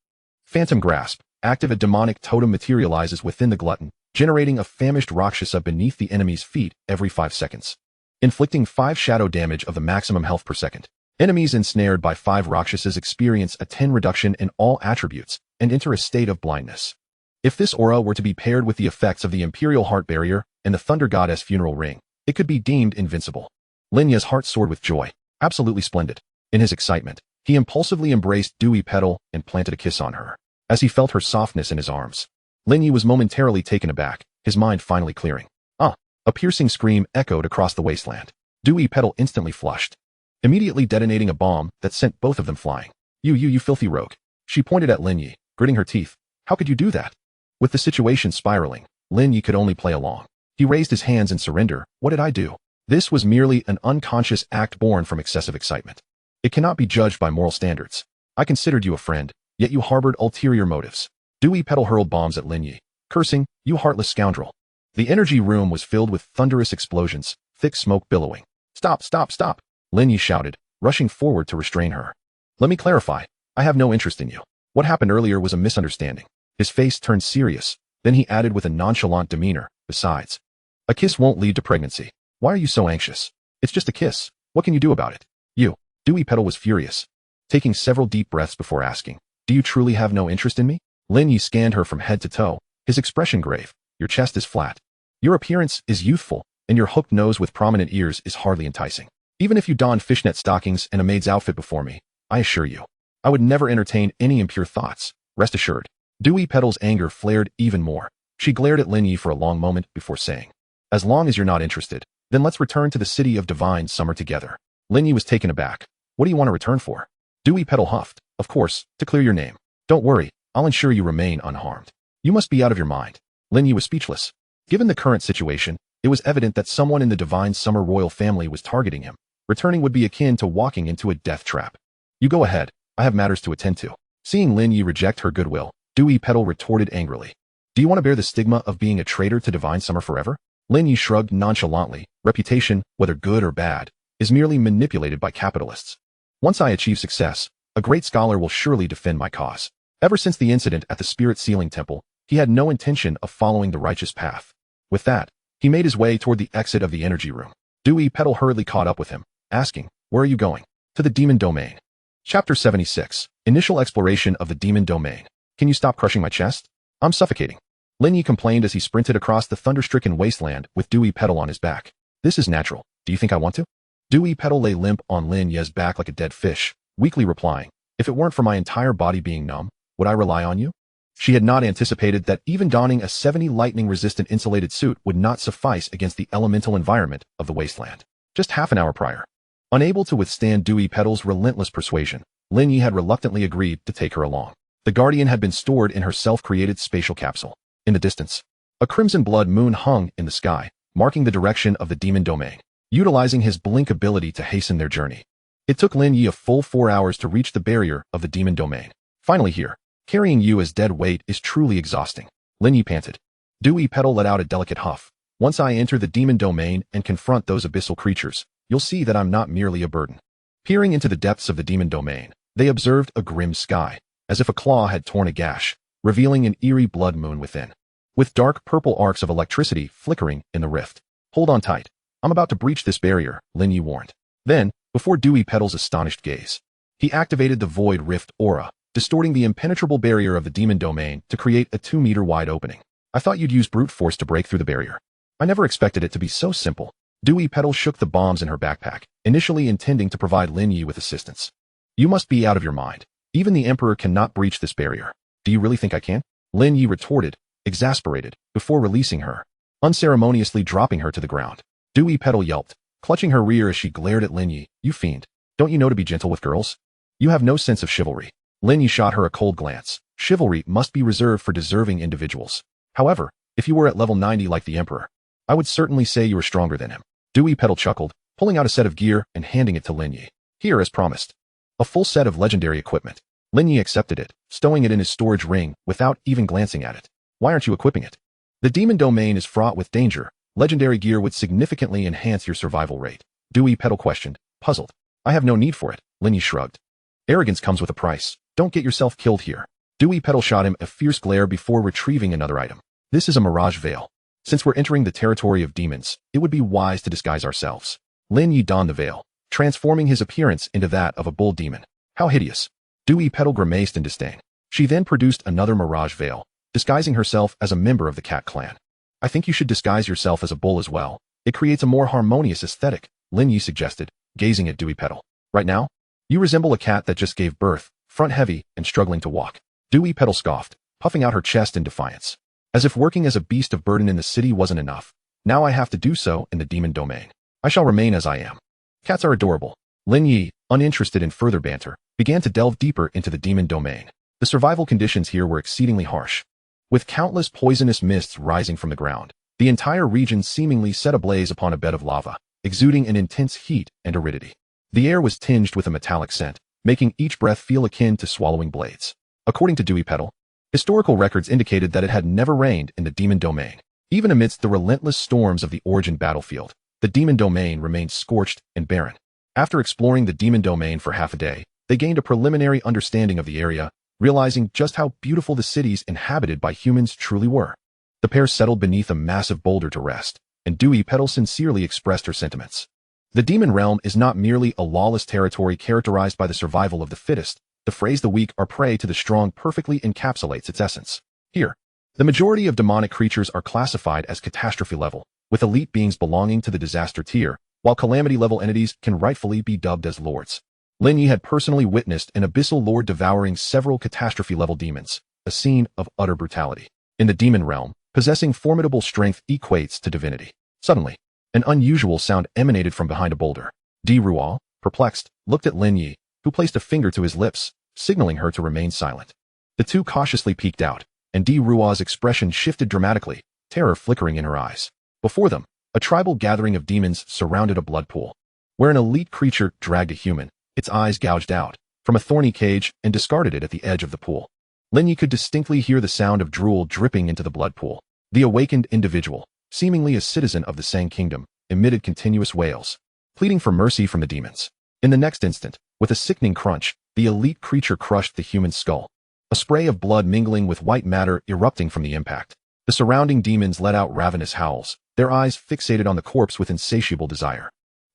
Phantom Grasp, active. A demonic totem materializes within the glutton, generating a famished Rakshasa beneath the enemy's feet every 5 seconds, inflicting 5 shadow damage of the maximum health per second. Enemies ensnared by 5 Rakshasas experience a 10 reduction in all attributes and enter a state of blindness. If this aura were to be paired with the effects of the Imperial Heart Barrier and the Thunder Goddess Funeral Ring, it could be deemed invincible. Lin Ye's heart soared with joy. Absolutely splendid. In his excitement, he impulsively embraced Dewey Petal and planted a kiss on her. As he felt her softness in his arms, Lin Ye was momentarily taken aback, his mind finally clearing. Ah! A piercing scream echoed across the wasteland. Dewey Petal instantly flushed, immediately detonating a bomb that sent both of them flying. You filthy rogue. She pointed at Lin Ye, gritting her teeth. How could you do that? With the situation spiraling, Lin Ye could only play along. He raised his hands in surrender. What did I do? This was merely an unconscious act born from excessive excitement. It cannot be judged by moral standards. I considered you a friend, yet you harbored ulterior motives. Dewey Petal hurled bombs at Lin Ye, cursing, you heartless scoundrel. The energy room was filled with thunderous explosions, thick smoke billowing. Stop, stop, stop! Lin Ye shouted, rushing forward to restrain her. Let me clarify. I have no interest in you. What happened earlier was a misunderstanding. His face turned serious. Then he added with a nonchalant demeanor, besides, a kiss won't lead to pregnancy. Why are you so anxious? It's just a kiss. What can you do about it? You. Dewey Petal was furious, taking several deep breaths before asking, do you truly have no interest in me? Lin Ye scanned her from head to toe, his expression grave. Your chest is flat. Your appearance is youthful, and your hooked nose with prominent ears is hardly enticing. Even if you donned fishnet stockings and a maid's outfit before me, I assure you, I would never entertain any impure thoughts. Rest assured. Dewey Petal's anger flared even more. She glared at Lin Ye for a long moment before saying, as long as you're not interested, then let's return to the city of divine summer together. Lin Ye was taken aback. What do you want to return for? Dewey Petal huffed. Of course, to clear your name. Don't worry, I'll ensure you remain unharmed. You must be out of your mind. Lin Ye was speechless. Given the current situation, it was evident that someone in the divine summer royal family was targeting him. Returning would be akin to walking into a death trap. You go ahead, I have matters to attend to. Seeing Lin Ye reject her goodwill, Dewey Petal retorted angrily. Do you want to bear the stigma of being a traitor to divine summer forever? Lin Ye shrugged nonchalantly. Reputation, whether good or bad, is merely manipulated by capitalists. Once I achieve success, a great scholar will surely defend my cause. Ever since the incident at the Spirit Sealing Temple, he had no intention of following the righteous path. With that, he made his way toward the exit of the energy room. Dewey Petal hurriedly caught up with him, asking, where are you going? To the demon domain. Chapter 76. Initial exploration of the demon domain. Can you stop crushing my chest? I'm suffocating. Lin Ye complained as he sprinted across the thunder-stricken wasteland with Dewey Petal on his back. This is natural. Do you think I want to? Dewey Petal lay limp on Lin Ye's back like a dead fish, weakly replying, if it weren't for my entire body being numb, would I rely on you? She had not anticipated that even donning a 70 lightning-resistant insulated suit would not suffice against the elemental environment of the wasteland. Just half an hour prior. Unable to withstand Dewey Petal's relentless persuasion, Lin Ye had reluctantly agreed to take her along. The Guardian had been stored in her self-created spatial capsule. In the distance, a crimson blood moon hung in the sky, marking the direction of the demon domain, utilizing his blink ability to hasten their journey. It took Lin Ye a full 4 hours to reach the barrier of the demon domain. Finally here, carrying you as dead weight is truly exhausting. Lin Ye panted. Dewey Petal let out a delicate huff. Once I enter the demon domain and confront those abyssal creatures, you'll see that I'm not merely a burden. Peering into the depths of the demon domain, they observed a grim sky, as if a claw had torn a gash, revealing an eerie blood moon within, with dark purple arcs of electricity flickering in the rift. Hold on tight. I'm about to breach this barrier, Lin Ye warned. Then, before Dewey Petal's astonished gaze, he activated the Void Rift aura, distorting the impenetrable barrier of the demon domain to create a 2-meter-wide opening. I thought you'd use brute force to break through the barrier. I never expected it to be so simple. Dewey Petal shook the bombs in her backpack, initially intending to provide Lin Ye with assistance. You must be out of your mind. Even the Emperor cannot breach this barrier. Do you really think I can? Lin Ye retorted, exasperated, before releasing her, unceremoniously dropping her to the ground. Dewey Petal yelped, clutching her rear as she glared at Lin Ye. You fiend. Don't you know to be gentle with girls? You have no sense of chivalry. Lin Ye shot her a cold glance. Chivalry must be reserved for deserving individuals. However, if you were at level 90 like the Emperor, I would certainly say you were stronger than him. Dewey Petal chuckled, pulling out a set of gear and handing it to Lin Ye. Here, as promised. A full set of legendary equipment. Lin Ye accepted it, stowing it in his storage ring without even glancing at it. Why aren't you equipping it? The demon domain is fraught with danger. Legendary gear would significantly enhance your survival rate. Dewey Petal questioned, puzzled. I have no need for it, Lin Ye shrugged. Arrogance comes with a price. Don't get yourself killed here. Dewey Petal shot him a fierce glare before retrieving another item. This is a mirage veil. Since we're entering the territory of demons, it would be wise to disguise ourselves. Lin Ye donned the veil, transforming his appearance into that of a bull demon. How hideous. Dewey Petal grimaced in disdain. She then produced another mirage veil, disguising herself as a member of the cat clan. I think you should disguise yourself as a bull as well. It creates a more harmonious aesthetic, Lin Ye suggested, gazing at Dewey Petal. Right now, you resemble a cat that just gave birth, front-heavy and struggling to walk. Dewey Petal scoffed, puffing out her chest in defiance. As if working as a beast of burden in the city wasn't enough, now I have to do so in the demon domain. I shall remain as I am. Cats are adorable. Lin Ye, uninterested in further banter, began to delve deeper into the demon domain. The survival conditions here were exceedingly harsh. With countless poisonous mists rising from the ground, the entire region seemingly set ablaze upon a bed of lava, exuding an intense heat and aridity. The air was tinged with a metallic scent, making each breath feel akin to swallowing blades. According to Dewey Petal, historical records indicated that it had never rained in the demon domain. Even amidst the relentless storms of the Origin battlefield, the demon domain remained scorched and barren. After exploring the demon domain for half a day, they gained a preliminary understanding of the area, realizing just how beautiful the cities inhabited by humans truly were. The pair settled beneath a massive boulder to rest, and Dewey Petal sincerely expressed her sentiments. The demon realm is not merely a lawless territory characterized by the survival of the fittest. The phrase "the weak are prey to the strong" perfectly encapsulates its essence. Here, the majority of demonic creatures are classified as catastrophe level, with elite beings belonging to the disaster tier, while calamity level entities can rightfully be dubbed as lords. Lin Ye had personally witnessed an abyssal lord devouring several catastrophe level demons, a scene of utter brutality. In the demon realm, possessing formidable strength equates to divinity. Suddenly, an unusual sound emanated from behind a boulder. Rual, perplexed, looked at Lin Ye, who placed a finger to his lips, signaling her to remain silent. The two cautiously peeked out, and Rual's expression shifted dramatically, terror flickering in her eyes. Before them, a tribal gathering of demons surrounded a blood pool, where an elite creature dragged a human, its eyes gouged out, from a thorny cage and discarded it at the edge of the pool. Lin Ye could distinctly hear the sound of drool dripping into the blood pool. The awakened individual, seemingly a citizen of the Sang Kingdom, emitted continuous wails, pleading for mercy from the demons. In the next instant, with a sickening crunch, the elite creature crushed the human skull, a spray of blood mingling with white matter erupting from the impact. The surrounding demons let out ravenous howls, their eyes fixated on the corpse with insatiable desire.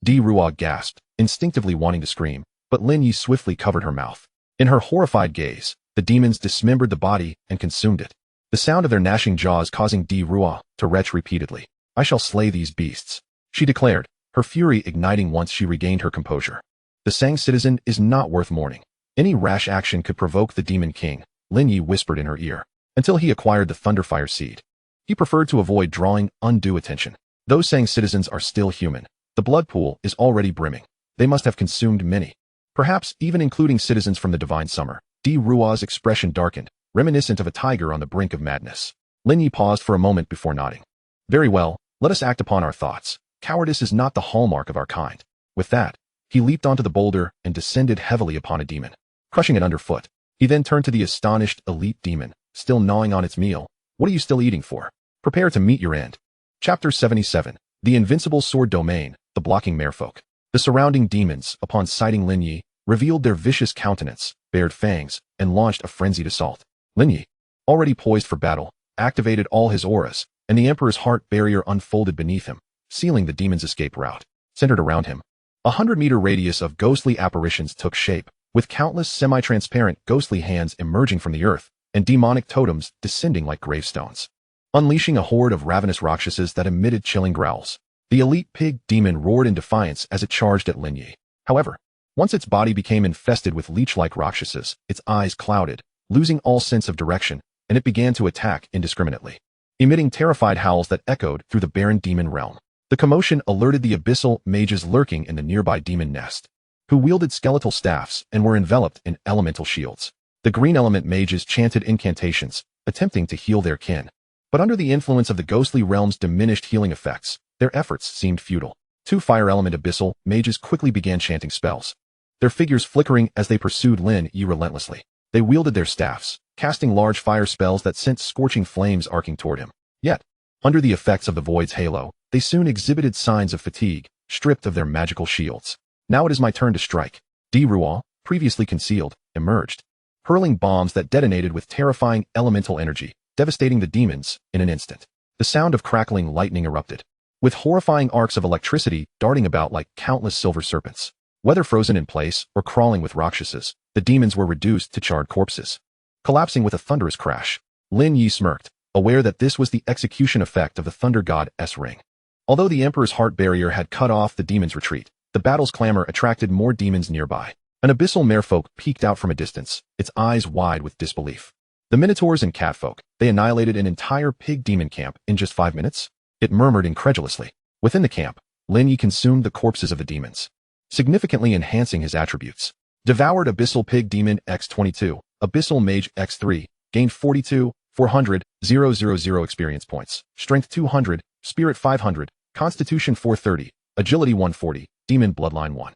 Rual gasped, instinctively wanting to scream, but Lin Ye swiftly covered her mouth. In her horrified gaze, the demons dismembered the body and consumed it, the sound of their gnashing jaws causing Rual to retch repeatedly. I shall slay these beasts, she declared, her fury igniting once she regained her composure. The Sang citizen is not worth mourning. Any rash action could provoke the Demon King, Lin Ye whispered in her ear, until he acquired the Thunderfire seed. He preferred to avoid drawing undue attention. Those Sang citizens are still human. The blood pool is already brimming. They must have consumed many, perhaps even including citizens from the Divine Summer. Rual's expression darkened, reminiscent of a tiger on the brink of madness. Lin Ye paused for a moment before nodding. Very well, let us act upon our thoughts. Cowardice is not the hallmark of our kind. With that, he leaped onto the boulder and descended heavily upon a demon, crushing it underfoot. He then turned to the astonished elite demon, still gnawing on its meal. What are you still eating for? Prepare to meet your end. Chapter 77. The Invincible Sword Domain, the Blocking Merfolk. The surrounding demons, upon sighting Lin Ye, revealed their vicious countenance, bared fangs, and launched a frenzied assault. Lin Ye, already poised for battle, activated all his auras, and the Emperor's heart barrier unfolded beneath him, sealing the demon's escape route. Centered around him, 100-meter radius of ghostly apparitions took shape, with countless semi-transparent ghostly hands emerging from the earth, and demonic totems descending like gravestones, unleashing a horde of ravenous rakshasas that emitted chilling growls. The elite pig demon roared in defiance as it charged at Lin Ye. However, once its body became infested with leech-like rakshasas, its eyes clouded, losing all sense of direction, and it began to attack indiscriminately, emitting terrified howls that echoed through the barren demon realm. The commotion alerted the abyssal mages lurking in the nearby demon nest, who wielded skeletal staffs and were enveloped in elemental shields. The green element mages chanted incantations, attempting to heal their kin. But under the influence of the ghostly realm's diminished healing effects, their efforts seemed futile. 2 fire element abyssal mages quickly began chanting spells, their figures flickering as they pursued Lin Ye relentlessly. They wielded their staffs, casting large fire spells that sent scorching flames arcing toward him. Yet, under the effects of the void's halo, they soon exhibited signs of fatigue, stripped of their magical shields. Now it is my turn to strike. Devourer, previously concealed, emerged, hurling bombs that detonated with terrifying elemental energy, devastating the demons in an instant. The sound of crackling lightning erupted, with horrifying arcs of electricity darting about like countless silver serpents. Whether frozen in place or crawling with rakshasas, the demons were reduced to charred corpses. Collapsing with a thunderous crash, Lin Ye smirked, aware that this was the execution effect of the thunder god's ring. Although the Emperor's heart barrier had cut off the demons' retreat, the battle's clamor attracted more demons nearby. An abyssal merfolk peeked out from a distance, its eyes wide with disbelief. The minotaurs and catfolk, they annihilated an entire pig demon camp in just 5 minutes? It murmured incredulously. Within the camp, Lin Ye consumed the corpses of the demons, significantly enhancing his attributes. Devoured abyssal pig demon X22, abyssal mage X3, gained 42,400,000 experience points, strength 200, spirit 500, constitution 430, agility 140, demon bloodline 1.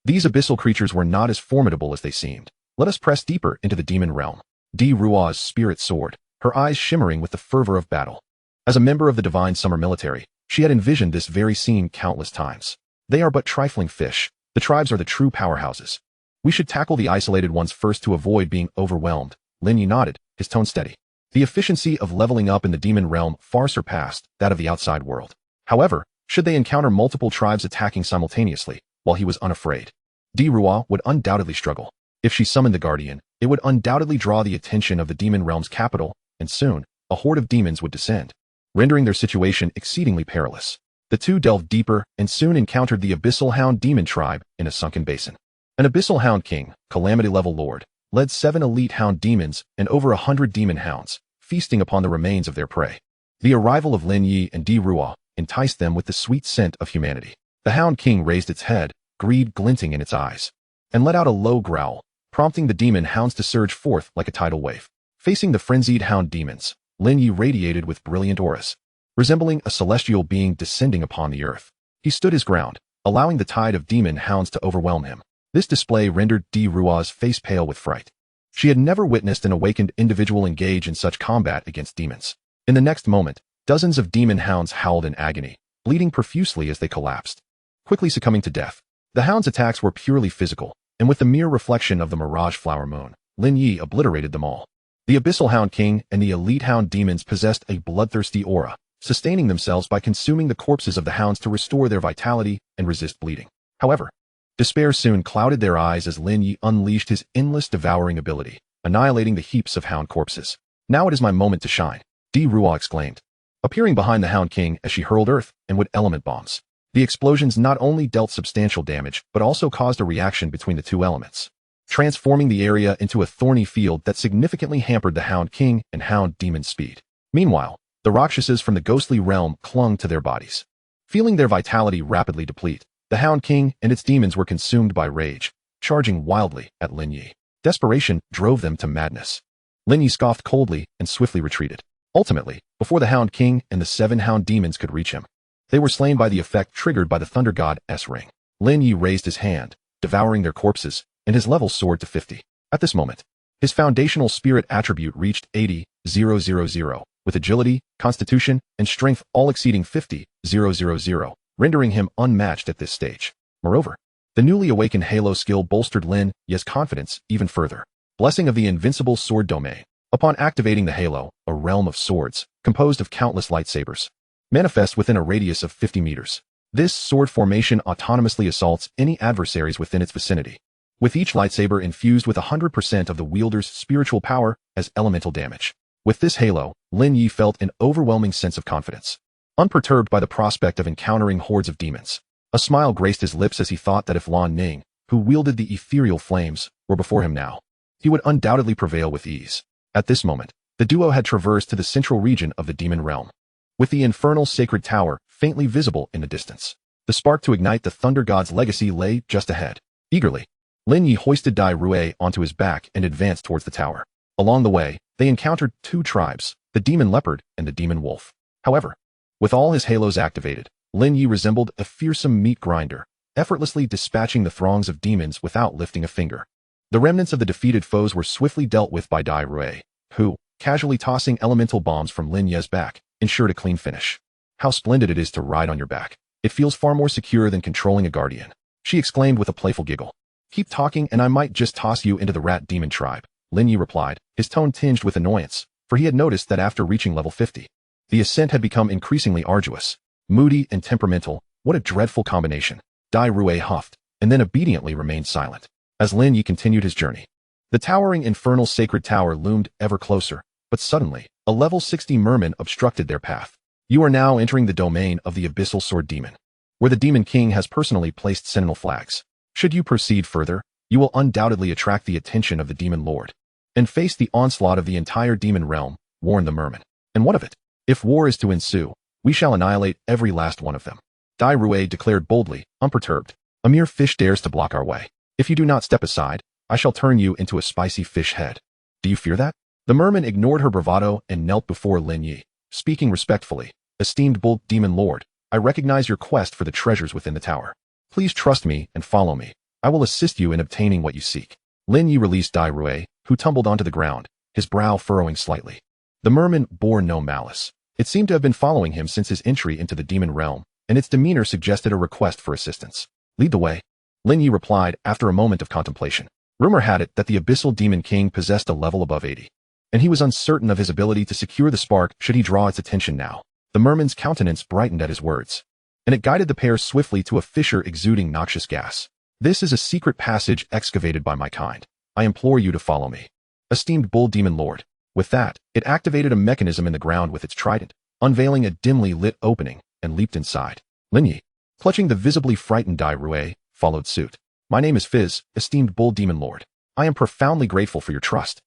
These abyssal creatures were not as formidable as they seemed. Let us press deeper into the demon realm. Devoureur's spirit soared, her eyes shimmering with the fervor of battle. As a member of the divine summer military, she had envisioned this very scene countless times. They are but trifling fish. The tribes are the true powerhouses. We should tackle the isolated ones first to avoid being overwhelmed. Lin Ye nodded, his tone steady. The efficiency of leveling up in the demon realm far surpassed that of the outside world. However, should they encounter multiple tribes attacking simultaneously, while he was unafraid, Devourer would undoubtedly struggle. If she summoned the Guardian, it would undoubtedly draw the attention of the demon realm's capital, and soon, a horde of demons would descend, rendering their situation exceedingly perilous. The two delved deeper and soon encountered the Abyssal Hound demon tribe in a sunken basin. An Abyssal Hound king, Calamity-level lord, led 7 elite hound demons and over 100 demon hounds, feasting upon the remains of their prey. The arrival of Lin Ye and Devourer enticed them with the sweet scent of humanity. The Hound King raised its head, greed glinting in its eyes, and let out a low growl, prompting the demon hounds to surge forth like a tidal wave. Facing the frenzied hound demons, Lin Ye radiated with brilliant auras, resembling a celestial being descending upon the earth. He stood his ground, allowing the tide of demon hounds to overwhelm him. This display rendered Devoureur's face pale with fright. She had never witnessed an awakened individual engage in such combat against demons. In the next moment, dozens of demon hounds howled in agony, bleeding profusely as they collapsed, quickly succumbing to death. The hounds' attacks were purely physical, and with the mere reflection of the mirage flower moon, Lin Ye obliterated them all. The Abyssal Hound King and the elite hound demons possessed a bloodthirsty aura, sustaining themselves by consuming the corpses of the hounds to restore their vitality and resist bleeding. However, despair soon clouded their eyes as Lin Ye unleashed his endless devouring ability, annihilating the heaps of hound corpses. Now it is my moment to shine, Devourer exclaimed, appearing behind the Hound King as she hurled earth and wood element bombs. The explosions not only dealt substantial damage, but also caused a reaction between the two elements, transforming the area into a thorny field that significantly hampered the Hound King and Hound Demon's speed. Meanwhile, the Rakshasas from the ghostly realm clung to their bodies. Feeling their vitality rapidly deplete, the Hound King and its demons were consumed by rage, charging wildly at Lin Ye. Desperation drove them to madness. Lin Ye scoffed coldly and swiftly retreated. Ultimately, before the Hound King and the 7 hound demons could reach him, they were slain by the effect triggered by the Thunder God's ring. Lin Ye raised his hand, devouring their corpses, and his level soared to 50. At this moment, his foundational spirit attribute reached 80,000, with agility, constitution, and strength all exceeding 50,000, rendering him unmatched at this stage. Moreover, the newly awakened Halo skill bolstered Lin Ye's confidence even further. Blessing of the invincible sword domain. Upon activating the Halo, a realm of swords, composed of countless lightsabers, manifests within a radius of 50 meters. This sword formation autonomously assaults any adversaries within its vicinity, with each lightsaber infused with 100% of the wielder's spiritual power as elemental damage. With this Halo, Lin Ye felt an overwhelming sense of confidence. Unperturbed by the prospect of encountering hordes of demons, a smile graced his lips as he thought that if Lan Ning, who wielded the ethereal flames, were before him now, he would undoubtedly prevail with ease. At this moment, the duo had traversed to the central region of the demon realm, with the infernal sacred tower faintly visible in the distance. The spark to ignite the thunder god's legacy lay just ahead. Eagerly, Lin Ye hoisted Dai Rui onto his back and advanced towards the tower. Along the way, they encountered two tribes, the demon leopard and the demon wolf. However, with all his halos activated, Lin Ye resembled a fearsome meat grinder, effortlessly dispatching the throngs of demons without lifting a finger. The remnants of the defeated foes were swiftly dealt with by Dai Rui, who, casually tossing elemental bombs from Lin Ye's back, ensured a clean finish. How splendid it is to ride on your back. It feels far more secure than controlling a guardian, she exclaimed with a playful giggle. Keep talking and I might just toss you into the rat demon tribe, Lin Ye replied, his tone tinged with annoyance, for he had noticed that after reaching level 50, the ascent had become increasingly arduous. Moody and temperamental, what a dreadful combination. Dai Rui huffed, and then obediently remained silent. As Lin Ye continued his journey, the towering infernal sacred tower loomed ever closer, but suddenly, a level 60 merman obstructed their path. You are now entering the domain of the abyssal sword demon, where the demon king has personally placed sentinel flags. Should you proceed further, you will undoubtedly attract the attention of the demon lord, and face the onslaught of the entire demon realm, warned the merman. And what of it? If war is to ensue, we shall annihilate every last one of them. Dai Rui declared boldly, unperturbed. A mere fish dares to block our way. If you do not step aside, I shall turn you into a spicy fish head. Do you fear that? The merman ignored her bravado and knelt before Lin Ye, speaking respectfully. Esteemed bull demon lord, I recognize your quest for the treasures within the tower. Please trust me and follow me. I will assist you in obtaining what you seek. Lin Ye released Dai Rui, who tumbled onto the ground, his brow furrowing slightly. The merman bore no malice. It seemed to have been following him since his entry into the demon realm, and its demeanor suggested a request for assistance. Lead the way, Lin Ye replied after a moment of contemplation. Rumor had it that the abyssal demon king possessed a level above 80, and he was uncertain of his ability to secure the spark should he draw its attention now. The merman's countenance brightened at his words, and it guided the pair swiftly to a fissure exuding noxious gas. This is a secret passage excavated by my kind. I implore you to follow me. Esteemed bull demon lord. With that, it activated a mechanism in the ground with its trident, unveiling a dimly lit opening, and leaped inside. Lin Ye, clutching the visibly frightened Dai Rui, followed suit. My name is Fizz, esteemed bull demon lord. I am profoundly grateful for your trust,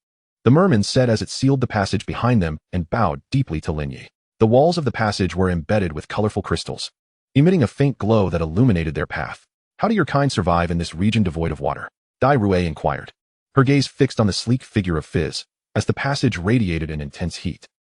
the merman said as it sealed the passage behind them and bowed deeply to Lin Ye. The walls of the passage were embedded with colorful crystals, emitting a faint glow that illuminated their path. How do your kind survive in this region devoid of water? Dai Rui inquired, her gaze fixed on the sleek figure of Fizz, as the passage radiated an intense heat.